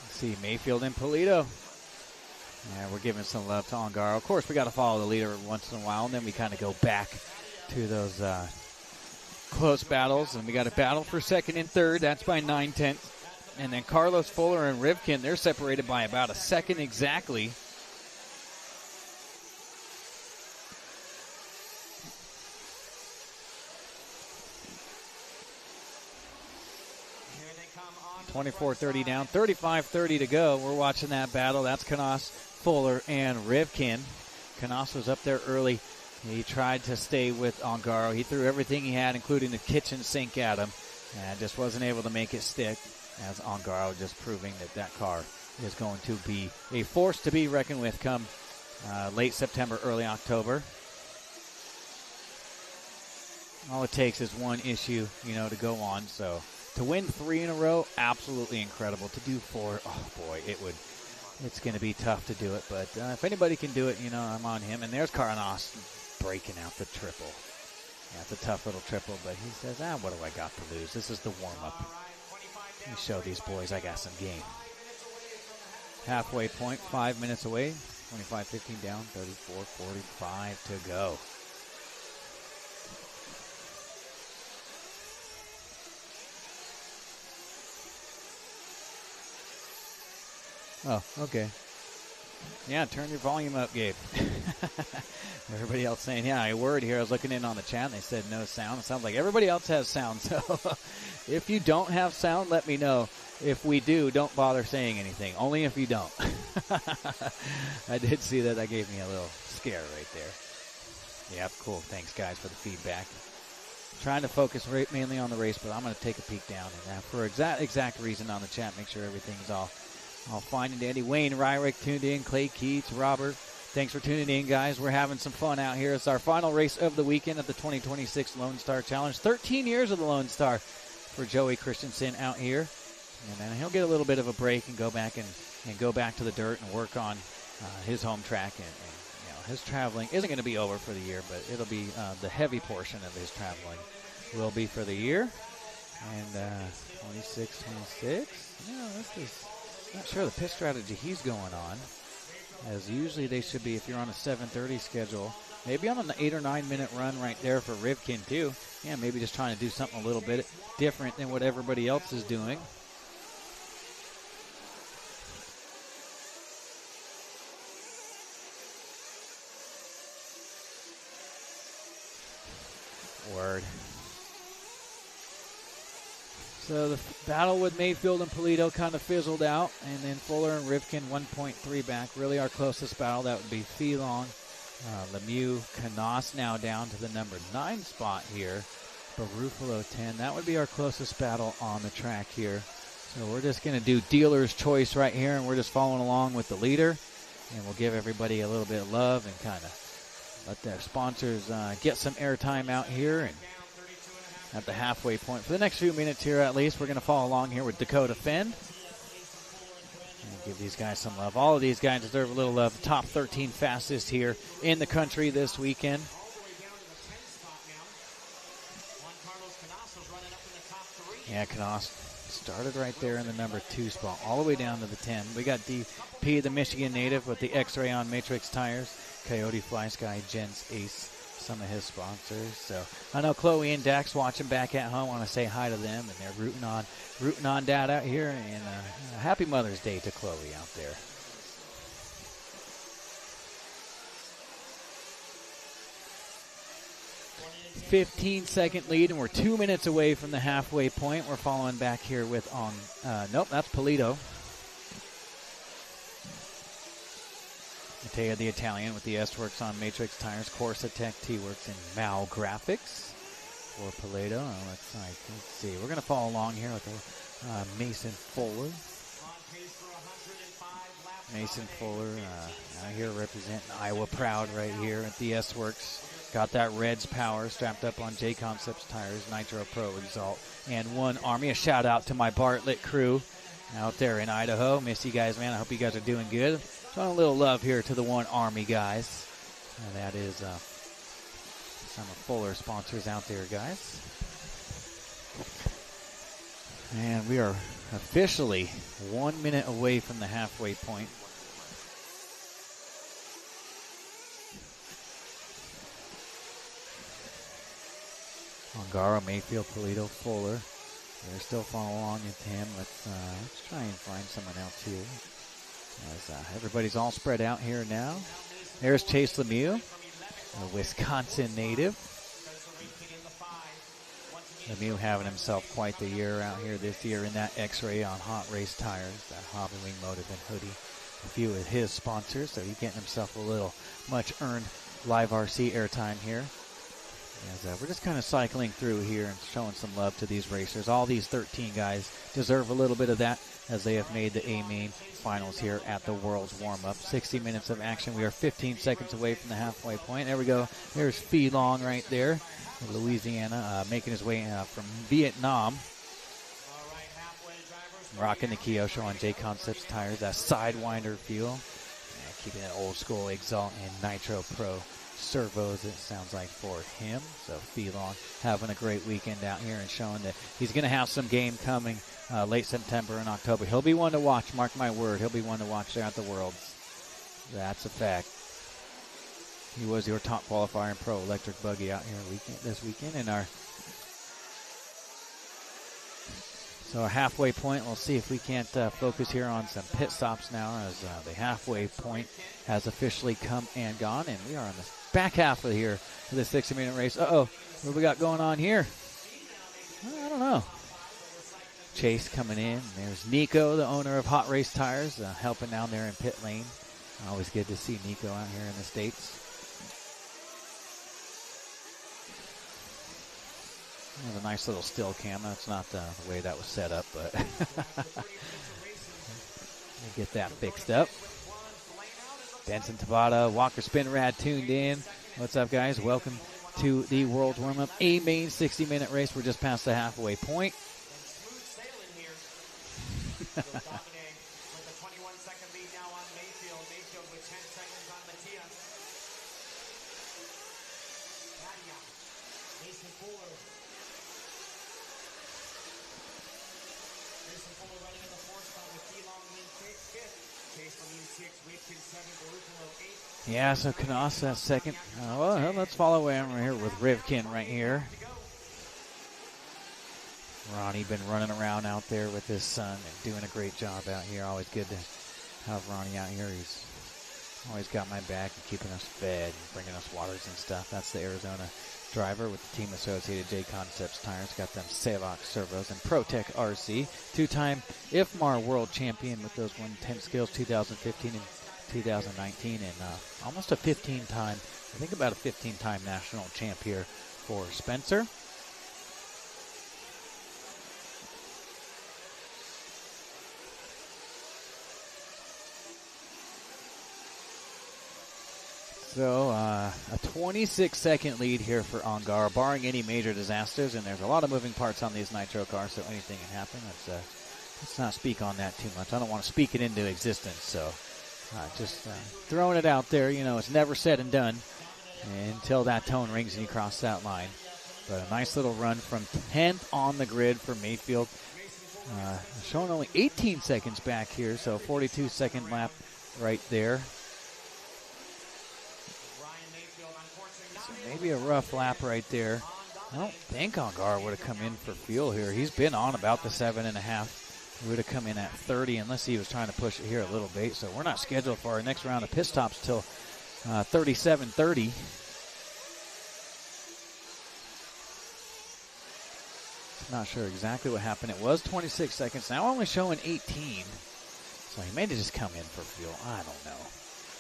Let's see, Mayfield and Polito. Yeah, we're giving some love to Ongaro. Of course, we got to follow the leader once in a while, and then we kind of go back to those close battles. And we got a battle for second and third. That's by 9/10. And then Carlos Fuller and Rivkin, they're separated by about a second exactly. – 24-30 down, 35-30 to go. We're watching that battle. That's Canas, Fuller, and Rivkin. Canas was up there early. He tried to stay with Ongaro. He threw everything he had, including the kitchen sink at him, and just wasn't able to make it stick, as Ongaro just proving that that car is going to be a force to be reckoned with come late September, early October. All it takes is one issue, to go on. So to win 3 in a row, absolutely incredible. To do 4, oh boy, it's going to be tough to do it. But if anybody can do it, I'm on him. And there's Carnos breaking out the triple. Yeah, it's a tough little triple, but he says, what do I got to lose? This is the warm-up. Let me show these boys I got some game. Halfway point, 5 minutes away. 25-15 down, 34-45 to go. Oh, okay. Yeah, turn your volume up, Gabe. Everybody else saying, yeah, I worried here. I was looking in on the chat, and they said no sound. It sounds like everybody else has sound. So if you don't have sound, let me know. If we do, don't bother saying anything. Only if you don't. I did see that. That gave me a little scare right there. Yeah, cool. Thanks, guys, for the feedback. Trying to focus mainly on the race, but I'm going to take a peek down. And for exact reason on the chat, make sure everything's all fine and dandy. Wayne Ryrick tuned in. Clay Keats, Robert. Thanks for tuning in, guys. We're having some fun out here. It's our final race of the weekend at the 2026 Lone Star Challenge. 13 years of the Lone Star for Joey Christensen out here. And then he'll get a little bit of a break and go back and go back to the dirt and work on his home track. And his traveling isn't going to be over for the year, but it'll be the heavy portion of his traveling will be for the year. And 26. This is not sure the pit strategy he's going on. As usually they should be if you're on a 7:30 schedule. Maybe on an 8 or 9 minute run right there for Rivkin too. Yeah, maybe just trying to do something a little bit different than what everybody else is doing. Word. So the battle with Mayfield and Polito kind of fizzled out, and then Fuller and Rivkin 1.3 back. Really our closest battle, that would be Felong. Lemieux, Canas now down to the number 9 spot here. Barufalo 10. That would be our closest battle on the track here. So we're just going to do dealer's choice right here, and we're just following along with the leader. And we'll give everybody a little bit of love and kind of let their sponsors get some airtime out here. And at the halfway point for the next few minutes here at least, we're going to follow along here with Dakota Fenn. And give these guys some love. All of these guys deserve a little love. Top 13 fastest here in the country this weekend. Yeah, Canas started right there in the number 2 spot, all the way down to the 10. We got DP, the Michigan native, with the X-Ray on Matrix tires. Coyote Fly Sky, Gents Ace, some of his sponsors. So I know Chloe and Dax watching back at home. I want to say hi to them, and they're rooting on Dad out here. And happy Mother's Day to Chloe out there. "15-second lead, and we're 2 minutes away from the halfway point. We're following back here with nope, that's Polito. Matteo the Italian with the S-Works on Matrix Tires, Corsa Tech T-Works, and Mal Graphics for Paleto. Let's see. We're going to follow along here with Mason Fuller. Mason Fuller out here representing Iowa proud right here at the S-Works. Got that Reds power strapped up on J Concepts Tires, Nitro Pro Exalt, and One Army. A shout out to my Bartlett crew out there in Idaho. Miss you guys, man. I hope you guys are doing good. Showing a little love here to the One Army guys. And that is some of Fuller sponsors out there, guys. And we are officially 1 minute away from the halfway point. Ongaro, Mayfield, Polito, Fuller. They're still following along with him. Let's try and find someone else here. As everybody's all spread out here now. There's Chase Lemieux, a Wisconsin native. Lemieux having himself quite the year out here this year in that X-Ray on Hot Race Tires, that Hobby Wing Motive and hoodie. A few of his sponsors, so he's getting himself a little much earned live RC airtime here. As we're just kind of cycling through here and showing some love to these racers. All these 13 guys deserve a little bit of that as they have made the A-Main finals here at the World's Warm-Up. 60 minutes of action. We are 15 seconds away from the halfway point. There we go. There's Phi Long right there. Louisiana, making his way from Vietnam. Rocking the Kyosho on J Concepts Tires. That Sidewinder fuel. Keeping it old school Exalt and Nitro Pro servos, it sounds like, for him. So Phi Long having a great weekend out here and showing that he's going to have some game coming late September and October. He'll be one to watch, mark my word. He'll be one to watch there at the Worlds. That's a fact. He was your top qualifier in Pro Electric Buggy out here this weekend. And our halfway point, we'll see if we can't focus here on some pit stops now as the halfway point has officially come and gone. And we are on the back half of here of the 60-minute race. Uh-oh, what do we got going on here? I don't know. Chase coming in. There's Nico, the owner of Hot Race Tires, helping down there in pit lane. Always good to see Nico out here in the States. There's a nice little still cam. That's not the way that was set up, but we'll get that fixed up. Benson Tabata, Walker Spinrad tuned in. What's up, guys? Welcome to the World Warm-Up A-Main 60-minute race. We're just past the halfway point. Yeah, so Canassa second. Well, let's follow him right here with Rivkin right here. Ronnie been running around out there with his son and doing a great job out here. Always good to have Ronnie out here. He's always got my back and keeping us fed and bringing us waters and stuff. That's the Arizona driver with the team associated J Concepts Tires. Got them Savok servos and ProTech RC. Two-time IFMAR world champion with those 110 skills 2015 and 2019, and almost a 15-time, I think about a 15-time national champ here for Spencer. So a 26-second lead here for Ongar, barring any major disasters, and there's a lot of moving parts on these Nitro cars, so anything can happen. Let's not speak on that too much. I don't want to speak it into existence, so just throwing it out there. You know, it's never said and done until that tone rings and you cross that line. But a nice little run from 10th on the grid for Mayfield. Showing only 18 seconds back here, so 42-second lap right there. So maybe a rough lap right there. I don't think Ongar would have come in for fuel here. He's been on about the 7.5. He would have come in at 30 unless he was trying to push it here a little bit. So we're not scheduled for our next round of pit stops till 37:30. Not sure exactly what happened. It was 26 seconds. Now only showing 18. So he may have just come in for fuel. I don't know.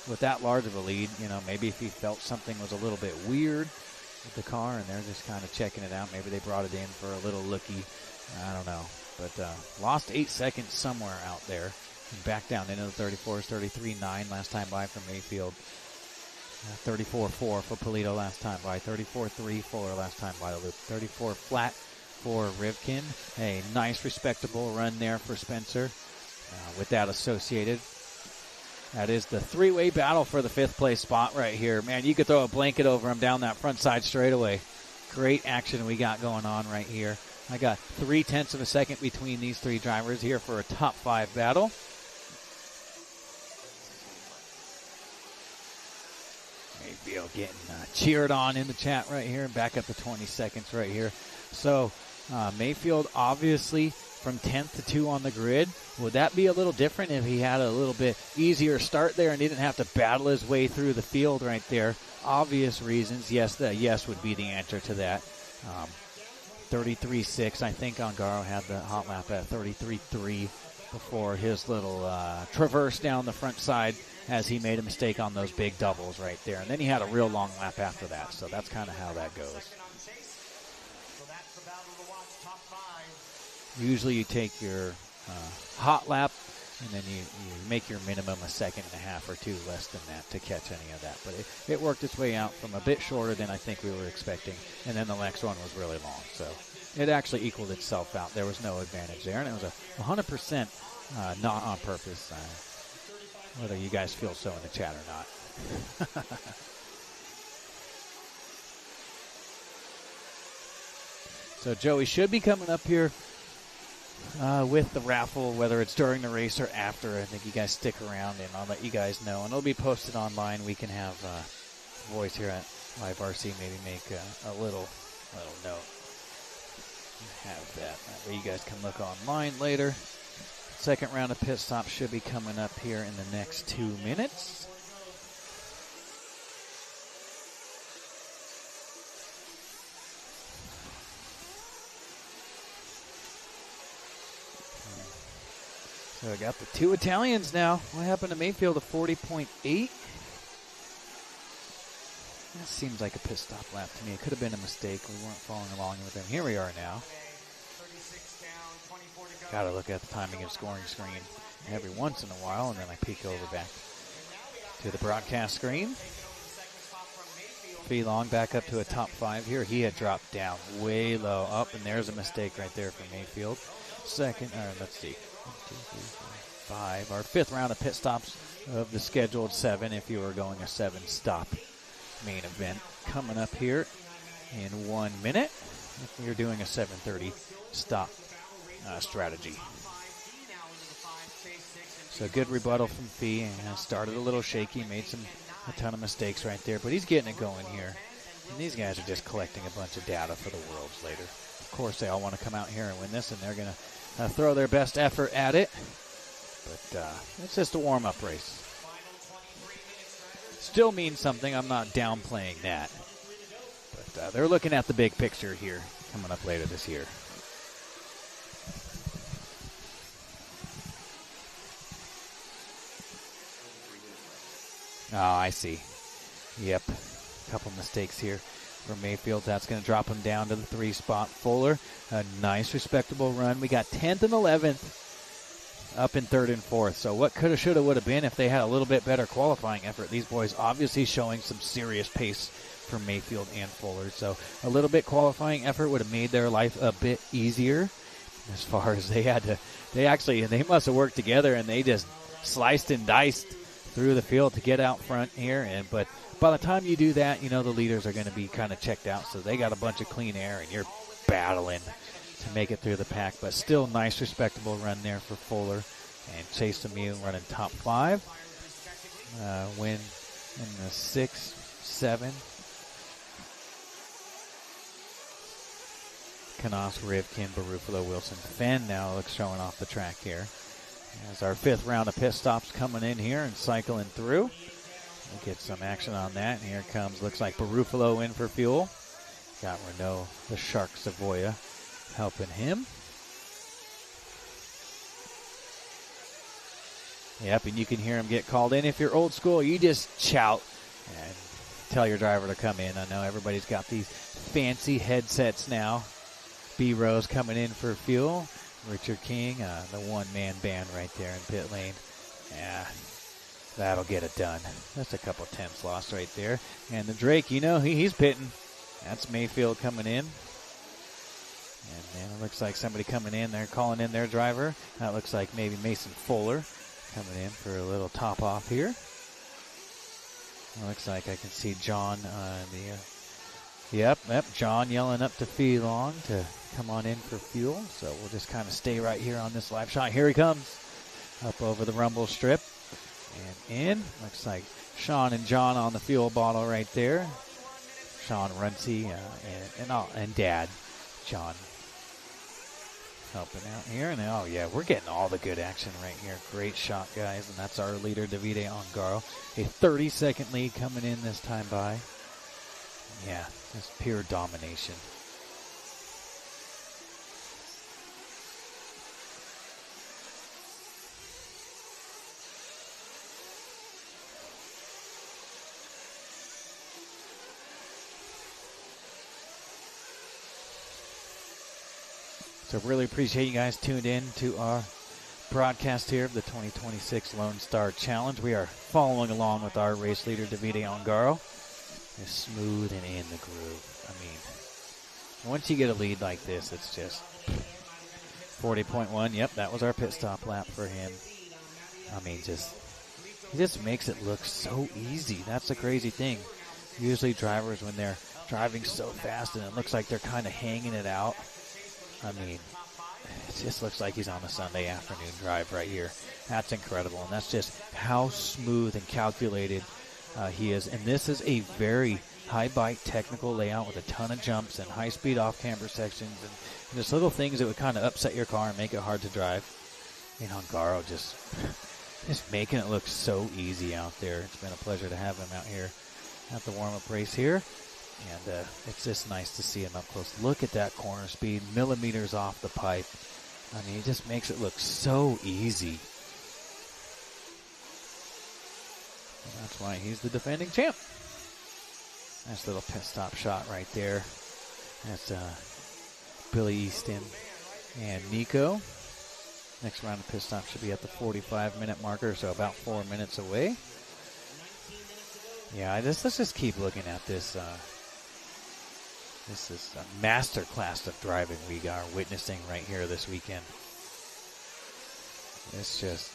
with that large of a lead, maybe if he felt something was a little bit weird with the car and they're just kind of checking it out, maybe they brought it in for a little looky. I don't know. But lost 8 seconds somewhere out there. And back down into the 34s, 33.9 last time by for Mayfield. 34.4 for Polito last time by. 34.3 Fuller last time by the loop. 34 flat for Rivkin. A nice, respectable run there for Spencer. With that associated, that is the three-way battle for the 5th place spot right here. Man, you could throw a blanket over him down that front side straightaway. Great action we got going on right here. I got 0.3 of a second between these 3 drivers here for a top 5 battle. Mayfield getting cheered on in the chat right here, and back up to 20 seconds right here. So Mayfield obviously from 10th to 2 on the grid. Would that be a little different if he had a little bit easier start there and he didn't have to battle his way through the field right there? Obvious reasons. Yes, the yes would be the answer to that. 33.6. I think Ongaro had the hot lap at 33.3 before his little traverse down the front side as he made a mistake on those big doubles right there. And then he had a real long lap after that. So that's kind of how that goes. Usually you take your hot lap and then you make your minimum a second and a half or 2 less than that to catch any of that. But it worked its way out from a bit shorter than I think we were expecting. And then the next one was really long. So it actually equaled itself out. There was no advantage there. And it was 100% not on purpose. Whether you guys feel so in the chat or not. So Joey should be coming up here with the raffle, whether it's during the race or after. I think you guys stick around, and I'll let you guys know. And it'll be posted online. We can have voice here at Live RC maybe make a little note. Have that. That way you guys can look online later. Second round of pit stops should be coming up here in the next 2 minutes. So I got the 2 Italians now. What happened to Mayfield? A 40.8. That seems like a pit stop lap to me. It could have been a mistake. We weren't following along with him. Here we are now. Got to look at the timing and scoring screen every once in a while, and then I peek over back to the broadcast screen. Fee Long back up to a top 5 here. He had dropped down way low up, and there's a mistake right there for Mayfield. Second, let's see. 1, 2, 3, 4, 5. Our 5th round of pit stops of the scheduled 7 if you were going a 7-stop main event coming up here in 1 minute if you're doing a 7:30 stop strategy. So good rebuttal from Fee, and started a little shaky, made a ton of mistakes right there, but he's getting it going here. And these guys are just collecting a bunch of data for the Worlds later. Of course, they all want to come out here and win this, and they're going to throw their best effort at it. But it's just a warm-up race. Still means something. I'm not downplaying that. But they're looking at the big picture here coming up later this year. Oh, I see. Yep. A couple mistakes here for Mayfield. That's going to drop him down to the 3 spot. Fuller, a nice, respectable run. We got 10th and 11th up in 3rd and 4th. So what coulda, shoulda, woulda been if they had a little bit better qualifying effort. These boys obviously showing some serious pace for Mayfield and Fuller. So a little bit qualifying effort would have made their life a bit easier as far as they must have worked together, and they just sliced and diced through the field to get out front here. But by the time you do that, the leaders are going to be kind of checked out, so they got a bunch of clean air, and you're battling to make it through the pack. But still nice, respectable run there for Fuller. And Chase Lemieux running top 5. Win in the 6, 7. Canos, Rivkin, Barufalo, Wilson, Fenn now looks showing off the track here. As our 5th round of pit stops coming in here and cycling through. We'll get some action on that. And here comes, looks like Barufalo in for fuel. Got Renault, the Shark Savoia, helping him. Yep, and you can hear him get called in. If you're old school, you just shout and tell your driver to come in. I know everybody's got these fancy headsets now. B-Rose coming in for fuel. Richard King, the one-man band right there in pit lane. Yeah, that'll get it done. That's a couple tenths lost right there. And the Drake, he's pitting. That's Mayfield coming in. And then it looks like somebody coming in. They're calling in their driver. That looks like maybe Mason Fuller coming in for a little top-off here. It looks like I can see John Yep, John yelling up to Feelong to come on in for fuel. So we'll just kind of stay right here on this live shot. Here he comes up over the rumble strip and in. Looks like Sean and John on the fuel bottle right there. Sean Runcie and Dad John helping out here. And oh yeah, we're getting all the good action right here. Great shot, guys. And that's our leader, Davide Ongaro. A 30-second lead coming in this time by. Yeah, just pure domination. So really appreciate you guys tuned in to our broadcast here of the 2026 Lone Star Challenge. We are following along with our race leader, Davide Ongaro. Is smooth and in the groove. I mean, once you get a lead like this, it's just 40.1. Yep, that was our pit stop lap for him. I mean, he just makes it look so easy. That's the crazy thing. Usually drivers, when they're driving so fast and it looks like they're kind of hanging it out, I mean, it just looks like he's on a Sunday afternoon drive right here. That's incredible, and that's just how smooth and calculated he is. And this is a very high bike technical layout with a ton of jumps and high-speed off-camber sections and just little things that would kind of upset your car and make it hard to drive. You know, Ongaro just making it look so easy out there. It's been a pleasure to have him out here at the warm-up race here. And it's just nice to see him up close. Look at that corner speed, millimeters off the pipe. I mean, it just makes it look so easy. And that's why he's the defending champ. Nice little pit stop shot right there. That's Billy Easton and Nico. Next round of pit stop should be at the 45-minute marker, so about 4 minutes away. Yeah, let's just keep looking at this. This is a master class of driving we are witnessing right here this weekend. It's just,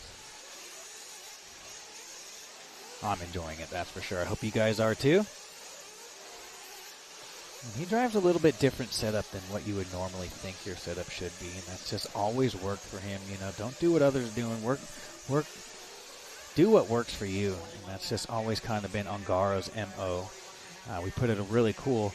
I'm enjoying it, that's for sure. I hope you guys are too. And he drives a little bit different setup than what you would normally think your setup should be, and that's just always worked for him. You know, don't do what others do, and do what works for you. And that's just always kind of been Ongaro's MO. We put it a really cool.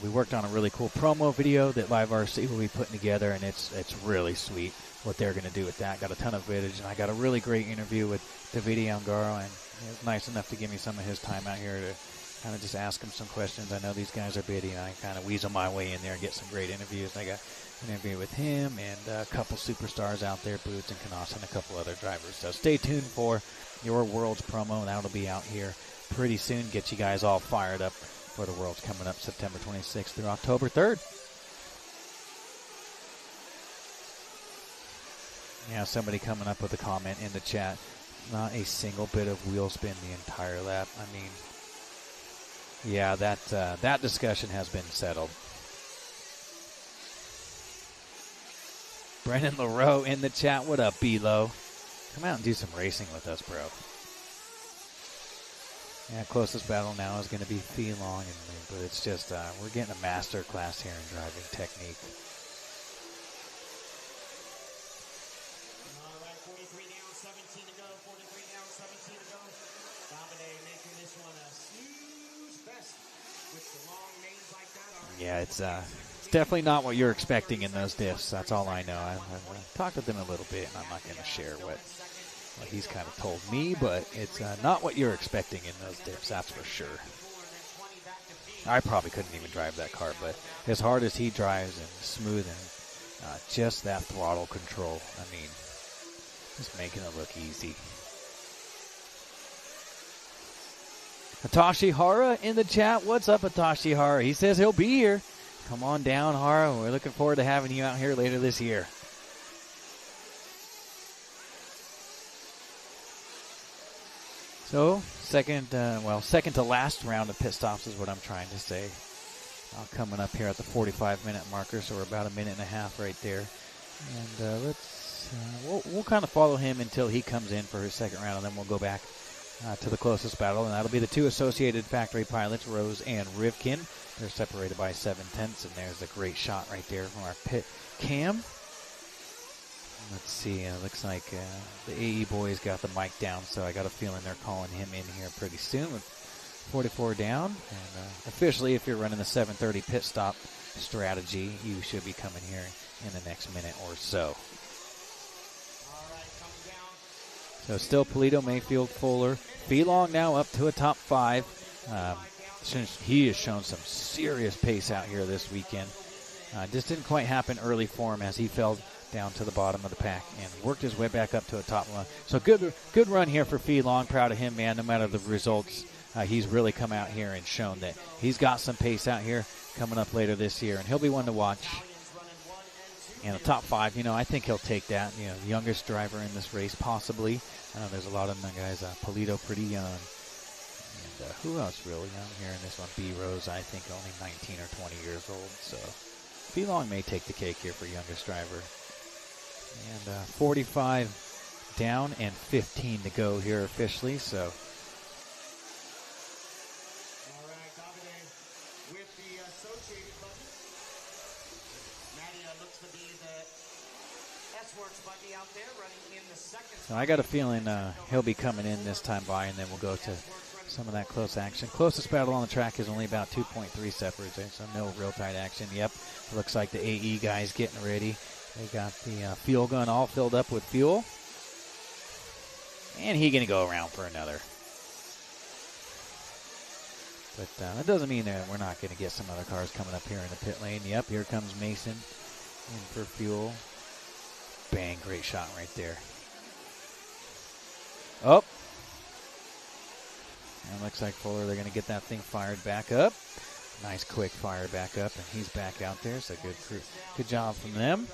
We worked on a really cool promo video that Live RC will be putting together, and it's really sweet what they're going to do with that. Got a ton of footage, and I got a really great interview with Davide Ongaro, and he was nice enough to give me some of his time out here to kind of just ask him some questions. I know these guys are busy, and I kind of weasel my way in there and get some great interviews. I got an interview with him and a couple superstars out there, Boots and Canos, and a couple other drivers. So stay tuned for your Worlds promo, and that'll be out here pretty soon. Get you guys all fired up for the Worlds coming up September 26th through October 3rd. Yeah, somebody coming up with a comment in the chat. Not a single bit of wheel spin the entire lap. I mean, yeah, that discussion has been settled. Brennan LaRoe in the chat. What up, B-Lo? Come out and do some racing with us, bro. Yeah, closest battle now is going to be Feelong, but it's just, we're getting a master class here in driving technique. All right, 43 down, 17 to go. 43 down, 17 to go. Dominic making this one a snooze fest with the long mains like that. Yeah, it's definitely not what you're expecting in those diffs. That's all I know. I talked with them a little bit, and I'm not going to share what he's kind of told me, but it's not what you're expecting in those diffs, that's for sure. I probably couldn't even drive that car, but as hard as he drives and smooth and just that throttle control, I mean, Just making it look easy. Hitachi Hara in the chat. What's up, Hitachi Hara? He says he'll be here. Come on down, Hara. We're looking forward to having you out here later this year. So, second to last round of pit stops is what I'm trying to say. Coming up here at the 45-minute marker, so we're about a minute and a half right there. And we'll kind of follow him until he comes in for his second round, and then we'll go back to the closest battle, and that'll be the two associated factory pilots, Rose and Rivkin. They're separated by 7/10, and there's a great shot right there from our pit cam. Let's see, it looks like the AE boys got the mic down, so I got a feeling they're calling him in here pretty soon with 44 down. And officially, if you're running the 7:30 pit stop strategy, you should be coming here in the next minute or so. So still Polito, Mayfield, Fuller. Felong now up to a top 5. He has shown some serious pace out here this weekend. Just didn't quite happen early for him as he fell down to the bottom of the pack and worked his way back up to a top 1. So good run here for Felong. Proud of him, man. No matter the results, he's really come out here and shown that he's got some pace out here coming up later this year, and he'll be one to watch. And a top 5, I think he'll take that. Youngest driver in this race, possibly. I know there's a lot of them guys. Polito, pretty young. And who else really young here in this one? B. Rose, I think only 19 or 20 years old. So Felong may take the cake here for youngest driver. And 45 down and 15 to go here officially. So. So I got a feeling he'll be coming in this time by, and then we'll go to some of that close action. Closest battle on the track is only about 2.3 separates, so no real tight action. Yep, looks like the AE guys getting ready. They got the fuel gun all filled up with fuel. And he's going to go around for another. But that doesn't mean that we're not going to get some other cars coming up here in the pit lane. Yep, here comes Mason in for fuel. Bang, great shot right there. Oh. And it looks like Fuller, they're going to get that thing fired back up. Nice quick fire back up, and he's back out there, so good job from them.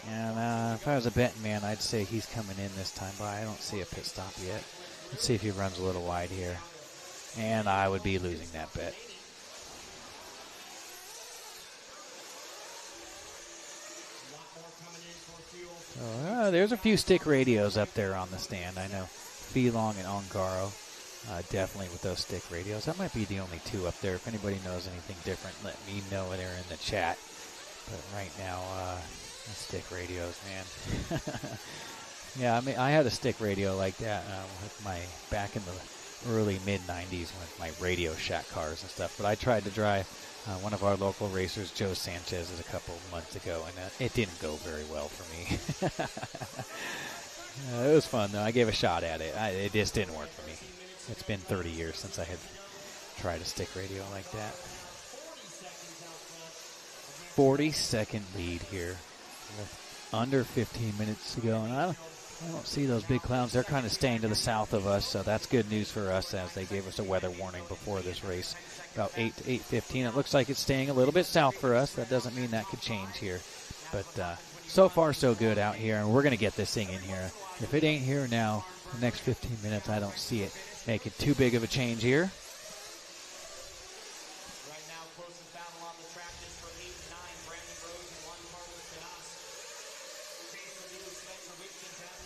And if I was a betting man, I'd say he's coming in this time, but I don't see a pit stop yet. Let's see if he runs a little wide here. And I would be losing that bet. So, there's a few stick radios up there on the stand. I know Felong and Ongaro definitely with those stick radios. That might be the only two up there. If anybody knows anything different, let me know there in the chat. But right now, the stick radios, man. Yeah, I mean, I had a stick radio like that with my back in the early mid-90s with my Radio Shack cars and stuff. But I tried to drive one of our local racers, Joe Sanchez's, a couple of months ago, and it didn't go very well for me. It was fun, though. I gave a shot at it. It just didn't work for me. It's been 30 years since I had tried a stick radio like that. 40-second lead here with under 15 minutes to go. And I don't see those big clouds. They're kind of staying to the south of us, so that's good news for us as they gave us a weather warning before this race. About 8 to 8:15. It looks like it's staying a little bit south for us. That doesn't mean that could change here. But so far, so good out here, and we're going to get this thing in here. If it ain't here now, the next 15 minutes, I don't see it making too big of a change here.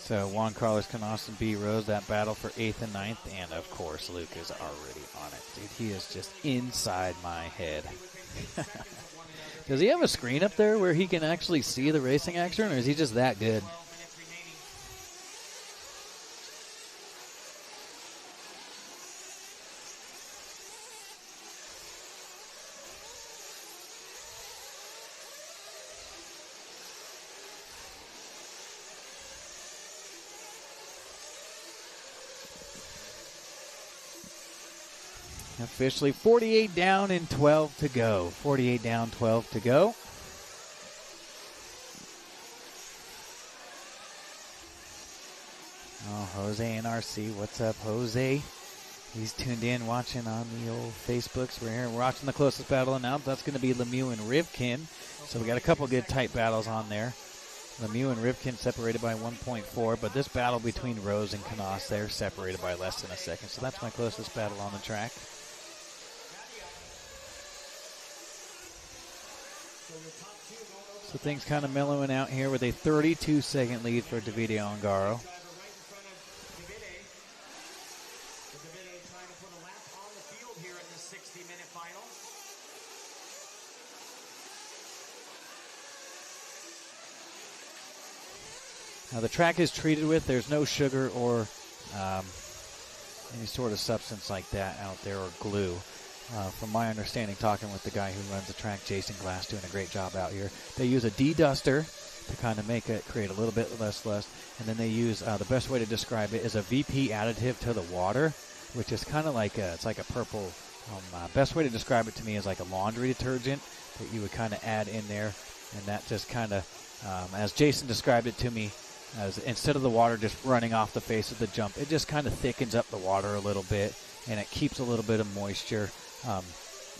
So Juan Carlos Canas and B. Rose, that battle for 8th and 9th. And, of course, Luke is already on it. Dude, he is just inside my head. Does he have a screen up there where he can actually see the racing action, or is he just that good? Officially 48 down and 12 to go. 48 down, 12 to go. Oh, Jose and RC. What's up, Jose? He's tuned in watching on the old Facebooks. We're here watching the closest battle announced. That's going to be Lemieux and Rivkin. So we got a couple good tight battles on there. Lemieux and Rivkin separated by 1.4, but this battle between Rose and Canas, they're separated by less than a second. So that's my closest battle on the track. So things kind of mellowing out here with a 32-second lead for Davide Ongaro. Now the track is treated with, there's no sugar or any sort of substance like that out there, or glue. From my understanding, talking with the guy who runs the track, Jason Glass, doing a great job out here. They use a de-duster to kind of make it create a little bit less lust, and then they use, the best way to describe it is a VP additive to the water, which is kind of like it's like a purple, best way to describe it to me is like a laundry detergent that you would kind of add in there, and that just kind of, as Jason described it to me, as instead of the water just running off the face of the jump, it just kind of thickens up the water a little bit, and it keeps a little bit of moisture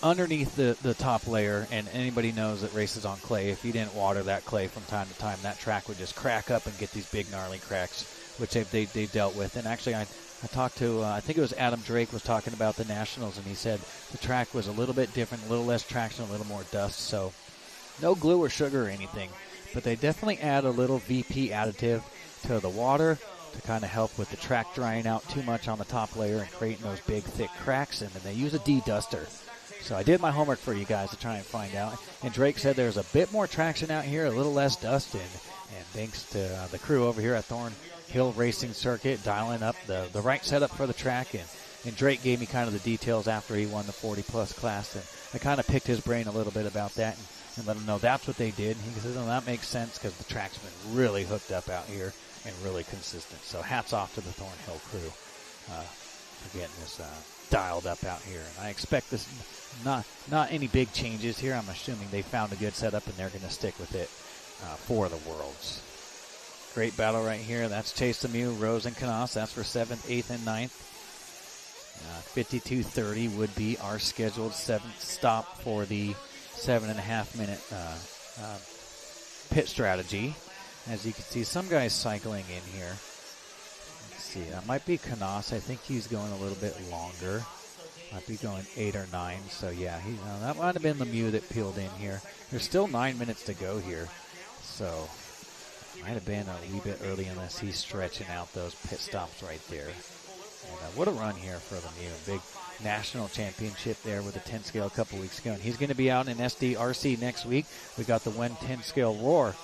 underneath the top layer. And anybody knows that races on clay, if you didn't water that clay from time to time, that track would just crack up and get these big gnarly cracks, which they dealt with. And actually, I talked to, I think it was Adam Drake was talking about the Nationals, and he said the track was a little bit different, a little less traction, a little more dust. So no glue or sugar or anything, but they definitely add a little VP additive to the water to kind of help with the track drying out too much on the top layer and creating those big thick cracks. And then they use a de-duster. So I did my homework for you guys to try and find out. And Drake said there's a bit more traction out here, a little less dust, and thanks to the crew over here at Thornhill Racing Circuit dialing up the right setup for the track. And Drake gave me kind of the details after he won the 40-plus class, and I kind of picked his brain a little bit about that and let him know that's what they did. And he said, "Oh, that makes sense because the track's been really hooked up out here and really consistent." So hats off to the Thornhill crew for getting this dialed up out here. And I expect this not any big changes here. I'm assuming they found a good setup and they're going to stick with it for the Worlds. Great battle right here. That's Chase Lemieux, Rose, and Canas. That's for 7th, 8th, and 9th. 52:30 would be our scheduled 7th stop for the 7.5-minute pit strategy. As you can see, some guys cycling in here. Let's see, that might be Canas. I think he's going a little bit longer. Might be going 8 or 9. So yeah, that might have been Lemieux that peeled in here. There's still 9 minutes to go here, so might have been a wee bit early unless he's stretching out those pit stops right there. And what a run here for Lemieux. Big national championship there with the 10 scale a couple weeks ago. And he's going to be out in SDRC next week. We got the 10 scale Roar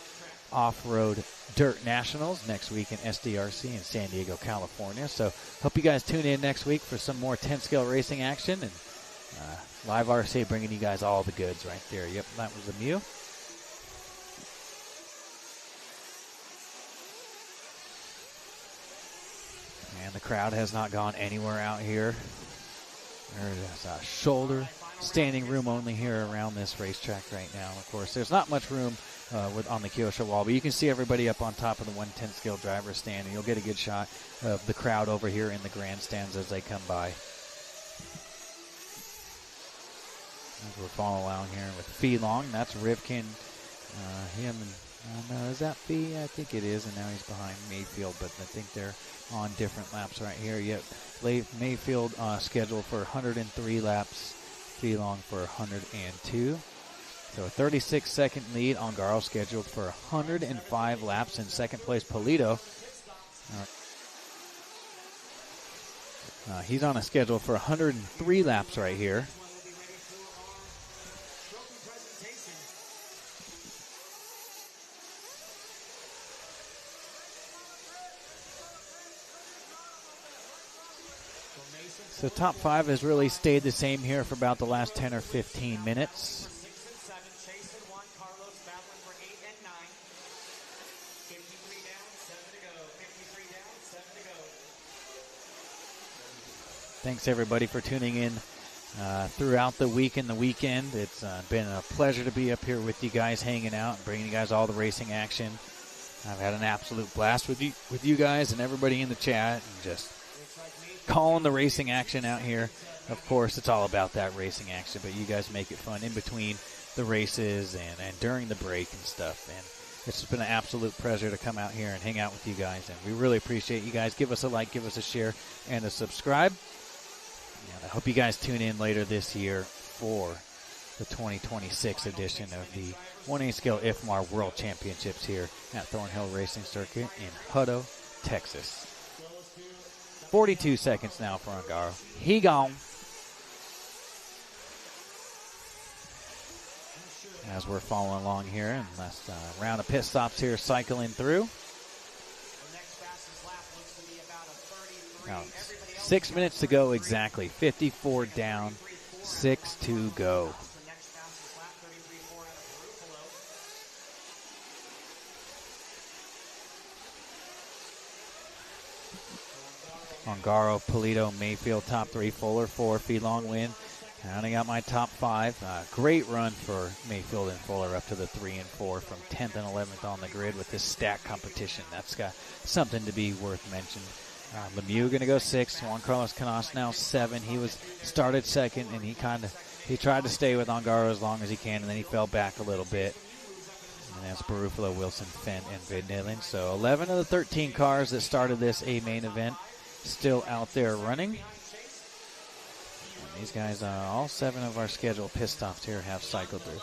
Off-Road Dirt Nationals next week in SDRC in San Diego, California. So hope you guys tune in next week for some more 10 scale racing action. And Live RC bringing you guys all the goods right there. Yep, that was Lemieux. And the crowd has not gone anywhere out here. There's a shoulder, standing room only here around this racetrack right now. Of course, there's not much room on the Kyosho wall, but you can see everybody up on top of the 110 scale driver stand, and you'll get a good shot of the crowd over here in the grandstands as they come by. As we're following along here with Fee Long. That's Rivkin. Him and no, is that Fee? I think it is, and now he's behind Mayfield, but I think they're on different laps right here. Yep, Mayfield scheduled for 103 laps, Fee Long for 102. So a 36-second lead. Ongaro scheduled for 105 laps. In second place, Polito. He's on a schedule for 103 laps right here. So top 5 has really stayed the same here for about the last 10 or 15 minutes. Thanks everybody for tuning in throughout the week and the weekend. It's been a pleasure to be up here with you guys, hanging out and bringing you guys all the racing action. I've had an absolute blast with you guys and everybody in the chat, and just calling the racing action out here. Of course, it's all about that racing action, but you guys make it fun in between the races and during the break and stuff. And it's been an absolute pleasure to come out here and hang out with you guys, and we really appreciate you guys. Give us a like, give us a share, and a subscribe. And I hope you guys tune in later this year for the 2026 edition of the 1A Scale IFMAR World Championships here at Thornhill Racing Circuit in Hutto, Texas. 42 seconds now for Ungaro. He gone. As we're following along here, and last round of pit stops here cycling through. Now, 6 minutes to go exactly. 54 down, 6 to go. Ungaro, Polito, Mayfield, top 3. Fuller, 4. Feelong win. Counting out my top 5. Great run for Mayfield and Fuller up to the 3 and 4 from 10th and 11th on the grid with this stack competition. That's got something to be worth mentioning. Lemieux going to go 6. Juan Carlos Canas now 7. He was started 2nd, and he tried to stay with Ungaro as long as he can, and then he fell back a little bit. And that's Barufalo, Wilson, Fenn, and Vidnilin. So 11 of the 13 cars that started this A main event still out there running. And these guys, all 7 of our scheduled pit stops here have cycled through.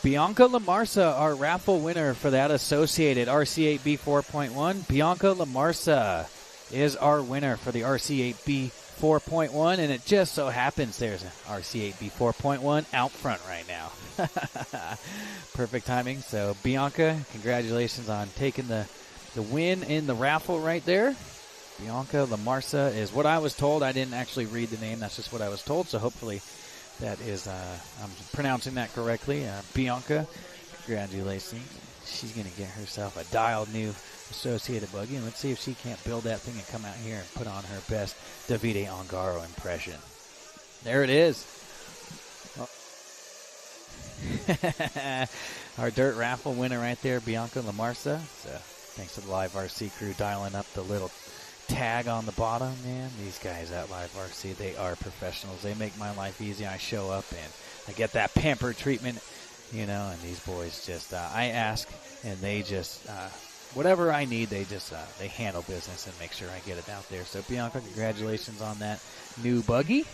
Bianca Lamarsa, our raffle winner for that associated RC8B 4.1. Bianca Lamarsa is our winner for the RC8B 4.1, and it just so happens there's an RC8B 4.1 out front right now. Perfect timing. So, Bianca, congratulations on taking the win in the raffle right there. Bianca Lamarsa is what I was told. I didn't actually read the name. That's just what I was told, so hopefully that is, I'm pronouncing that correctly. Bianca, congratulations. She's going to get herself a dialed new associated buggy, and let's see if she can't build that thing and come out here and put on her best Davide Ungaro impression. There it is. Our dirt raffle winner right there, Bianca Lamarsa. So thanks to the Live RC crew dialing up the little tag on the bottom, man. These guys at Live RC, they are professionals. They make my life easy. I show up and I get that pampered treatment, you know, and these boys just, I ask and they just, whatever I need, they just, they handle business and make sure I get it out there. So Bianca, congratulations on that new buggy.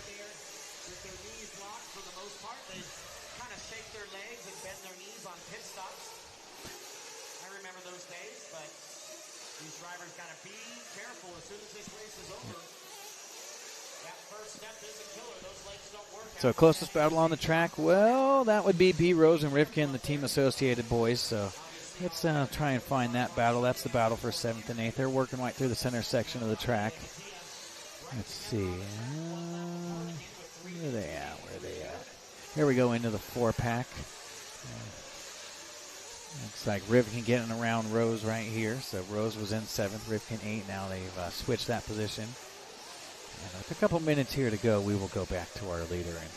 So closest battle on the track, well, that would be B. Rose and Rivkin, the team associated boys. So let's try and find that battle. That's the battle for 7th and 8th. They're working right through the center section of the track. Let's see. Where are they at? Where are they at? Here we go into the 4-pack. Looks like Rivkin getting around Rose right here. So Rose was in 7th, Rivkin 8. Now they've switched that position. And with a couple minutes here to go, we will go back to our leader and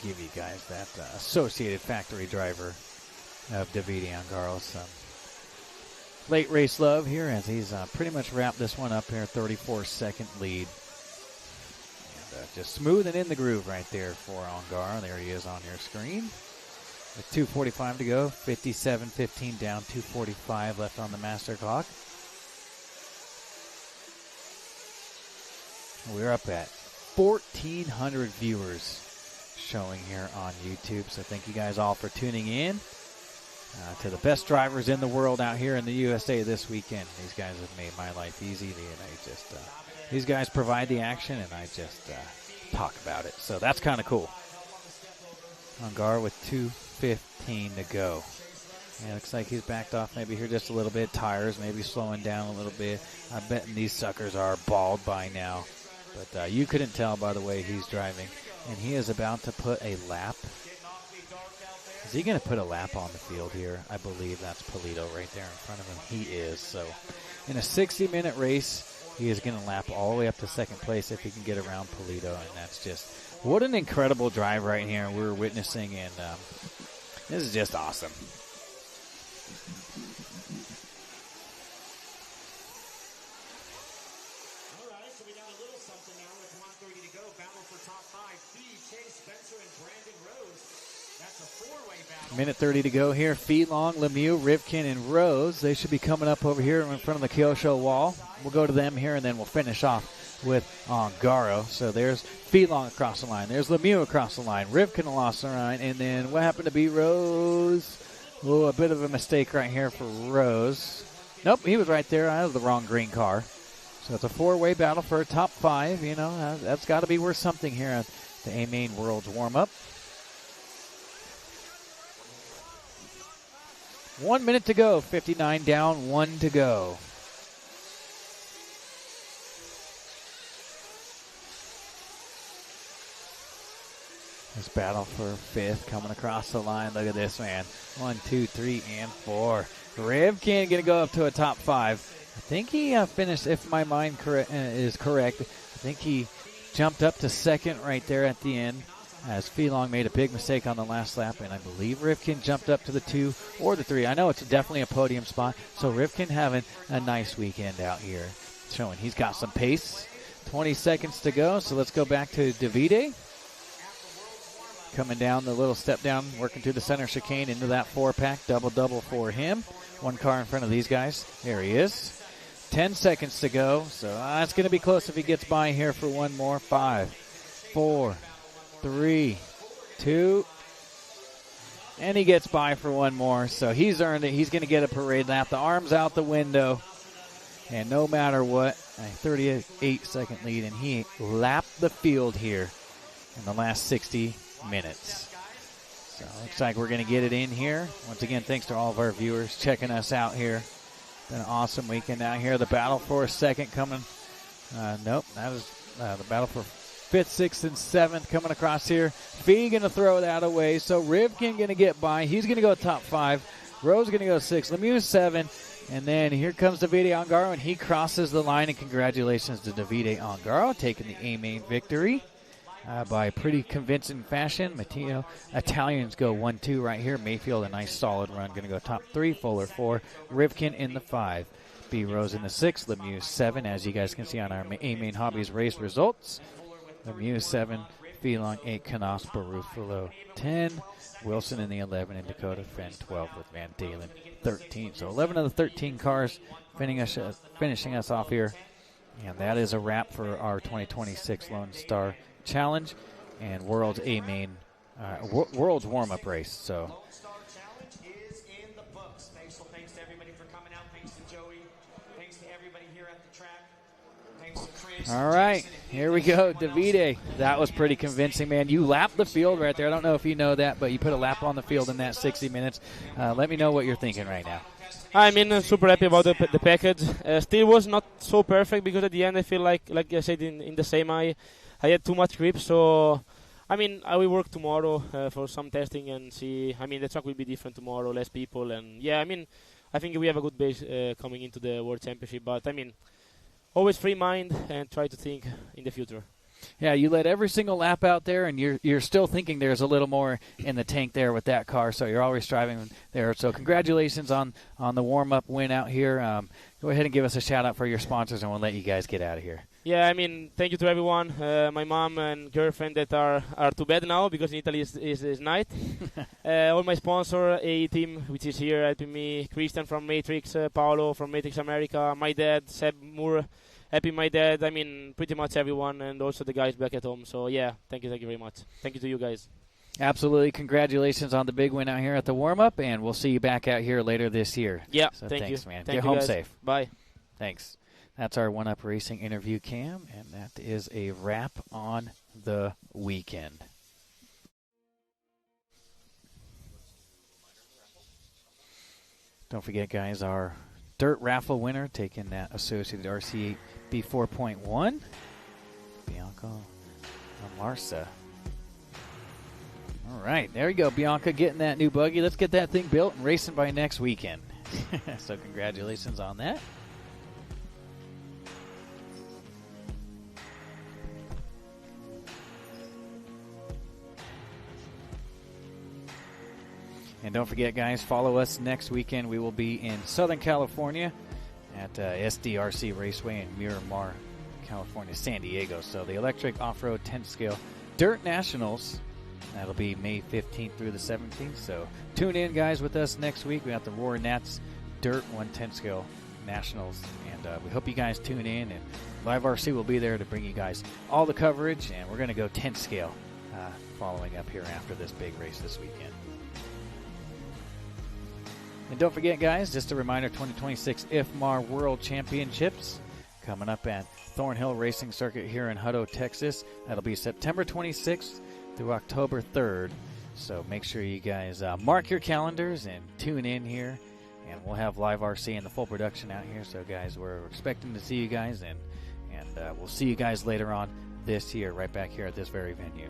give you guys that associated factory driver of Davide Ungaro. Some late race love here as he's pretty much wrapped this one up here, 34-second lead. And just smoothing in the groove right there for Ungaro. There he is on your screen. With 2:45 to go, 57-15 down, 2:45 left on the master clock. We're up at 1,400 viewers showing here on YouTube. So thank you guys all for tuning in to the best drivers in the world out here in the USA this weekend. These guys have made my life easy. These guys provide the action, and I just talk about it. So that's kind of cool. Ungaro with 2:15 to go. Yeah, looks like he's backed off maybe here just a little bit. Tires maybe slowing down a little bit. I bet these suckers are bald by now. But you couldn't tell by the way he's driving. And he is about to put a lap. Is he going to put a lap on the field here? I believe that's Polito right there in front of him. He is. So in a 60-minute race, he is going to lap all the way up to second place if he can get around Polito. And that's just, what an incredible drive right here we're witnessing. And this is just awesome. Minute 30 to go here. Feelong, Lemieux, Rivkin, and Rose. They should be coming up over here in front of the Kyosho wall. We'll go to them here, and then we'll finish off with Ongaro. So there's Feelong across the line. There's Lemieux across the line. Rivkin lost the line. And then what happened to be Rose? Oh, a bit of a mistake right here for Rose. Nope, he was right there. I was the wrong green car. So it's a four-way battle for a top 5. You know, that's got to be worth something here at the A-Main Worlds warm-up. 1 minute to go. 59 down, 1 to go. This battle for 5th coming across the line. Look at this, man. 1, 2, 3, and 4. Rivkin going to go up to a top 5. I think he finished, if my mind is correct, I think he jumped up to 2nd right there at the end, as Feelong made a big mistake on the last lap, and I believe Rivkin jumped up to the 2 or the 3. I know it's definitely a podium spot, so Rivkin having a nice weekend out here, showing he's got some pace. 20 seconds to go, so let's go back to Davide. Coming down the little step down, working through the center chicane into that 4-pack, double-double for him. 1 car in front of these guys. There he is. 10 seconds to go, so it's going to be close if he gets by here for one more. 5, 4, 3, 2, and he gets by for one more. So he's earned it. He's going to get a parade lap. The arm's out the window. And no matter what, a 38-second lead. And he lapped the field here in the last 60 minutes. So looks like we're going to get it in here. Once again, thanks to all of our viewers checking us out here. Been an awesome weekend out here. The battle for a second coming. Nope, that was the battle for 5th, 6th, and 7th coming across here. Fee going to throw that away. So Rivkin going to get by. He's going to go top 5. Rose going to go 6. Lemieux 7. And then here comes Davide Ongaro, and he crosses the line. And congratulations to Davide Ongaro, taking the A-Main victory by pretty convincing fashion. Matteo Italians go 1-2 right here. Mayfield, a nice solid run, going to go top 3. Fuller 4. Rivkin in the 5. B. Rose in the 6. Lemieux 7, as you guys can see on our A-Main Hobbies race results. Lemieux 7, Feelong 8, Canos, Barufalo 10, Wilson in the 11, and Dakota Fenn 12 with Van Dalen 13. So 11 of the 13 cars finishing us off here. And that is a wrap for our 2026 Lone Star Challenge and World's A-Main, World's warm-up race. So Thanks to everybody for coming out. Thanks to Joey. Thanks to everybody here at the track. Thanks to Chris. all right, here we go. Davide, that was pretty convincing, man. You lapped the field right there. I don't know if you know that, but you put a lap on the field in that 60 minutes. Let me know what you're thinking right now. I mean, super happy about the package. Still was not so perfect because at the end I feel like I said in the semi, I had too much grip. So, I mean, I will work tomorrow for some testing and see. I mean, the track will be different tomorrow, less people. And, yeah, I mean, I think we have a good base coming into the World Championship. But, I mean, always free mind and try to think in the future. Yeah, you led every single lap out there, and you're still thinking there's a little more in the tank there with that car, so you're always striving there. So congratulations on the warm-up win out here. Go ahead and give us a shout-out for your sponsors, and we'll let you guys get out of here. Yeah, I mean, thank you to everyone. My mom and girlfriend that are to bed now because in Italy is night. All my sponsor, AE team, which is here helping me. Christian from Matrix, Paolo from Matrix America, my dad, Seb Moore, helping my dad. I mean, pretty much everyone, and also the guys back at home. So, yeah, thank you very much. Thank you to you guys. Absolutely. Congratulations on the big win out here at the warm-up, and we'll see you back out here later this year. Yeah, so thank thanks, you. Man. Thank Get you home guys. safe. Bye. Thanks. That's our One Up Racing interview cam, and that is a wrap on the weekend. Don't forget, guys, our dirt raffle winner taking that Associated RC8 B4.1, Bianca Marsa. All right, there you go, Bianca, getting that new buggy. Let's get that thing built and racing by next weekend. So congratulations on that. And don't forget, guys, follow us next weekend. We will be in Southern California at SDRC Raceway in Miramar, California, San Diego. So the Electric Off-Road 10-Scale Dirt Nationals, that'll be May 15th through the 17th. So tune in, guys, with us next week. We got the Roar Nats Dirt 110-Scale Nationals. And we hope you guys tune in. And Live RC will be there to bring you guys all the coverage. And we're going to go 10-Scale following up here after this big race this weekend. And don't forget, guys, just a reminder, 2026 IFMAR World Championships coming up at Thornhill Racing Circuit here in Hutto, Texas. That'll be September 26th through October 3rd. So make sure you guys mark your calendars and tune in here. And we'll have Live RC and the full production out here. So, guys, we're expecting to see you guys. And we'll see you guys later on this year right back here at this very venue.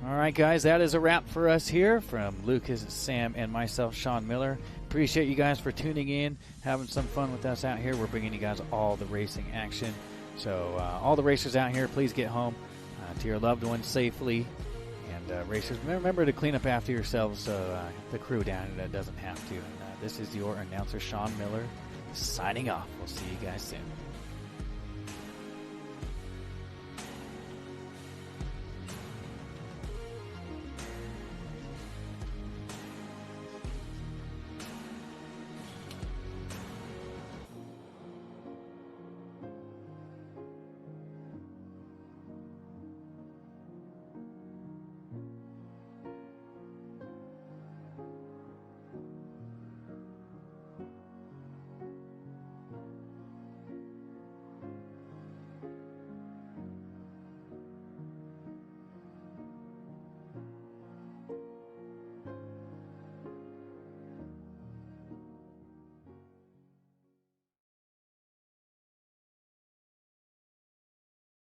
All right, guys, that is a wrap for us here from Lucas, Sam, and myself, Sean Miller. Appreciate you guys for tuning in, having some fun with us out here. We're bringing you guys all the racing action. So all the racers out here, please get home to your loved ones safely. And racers, remember to clean up after yourselves so the crew down there doesn't have to. And this is your announcer, Sean Miller, signing off. We'll see you guys soon.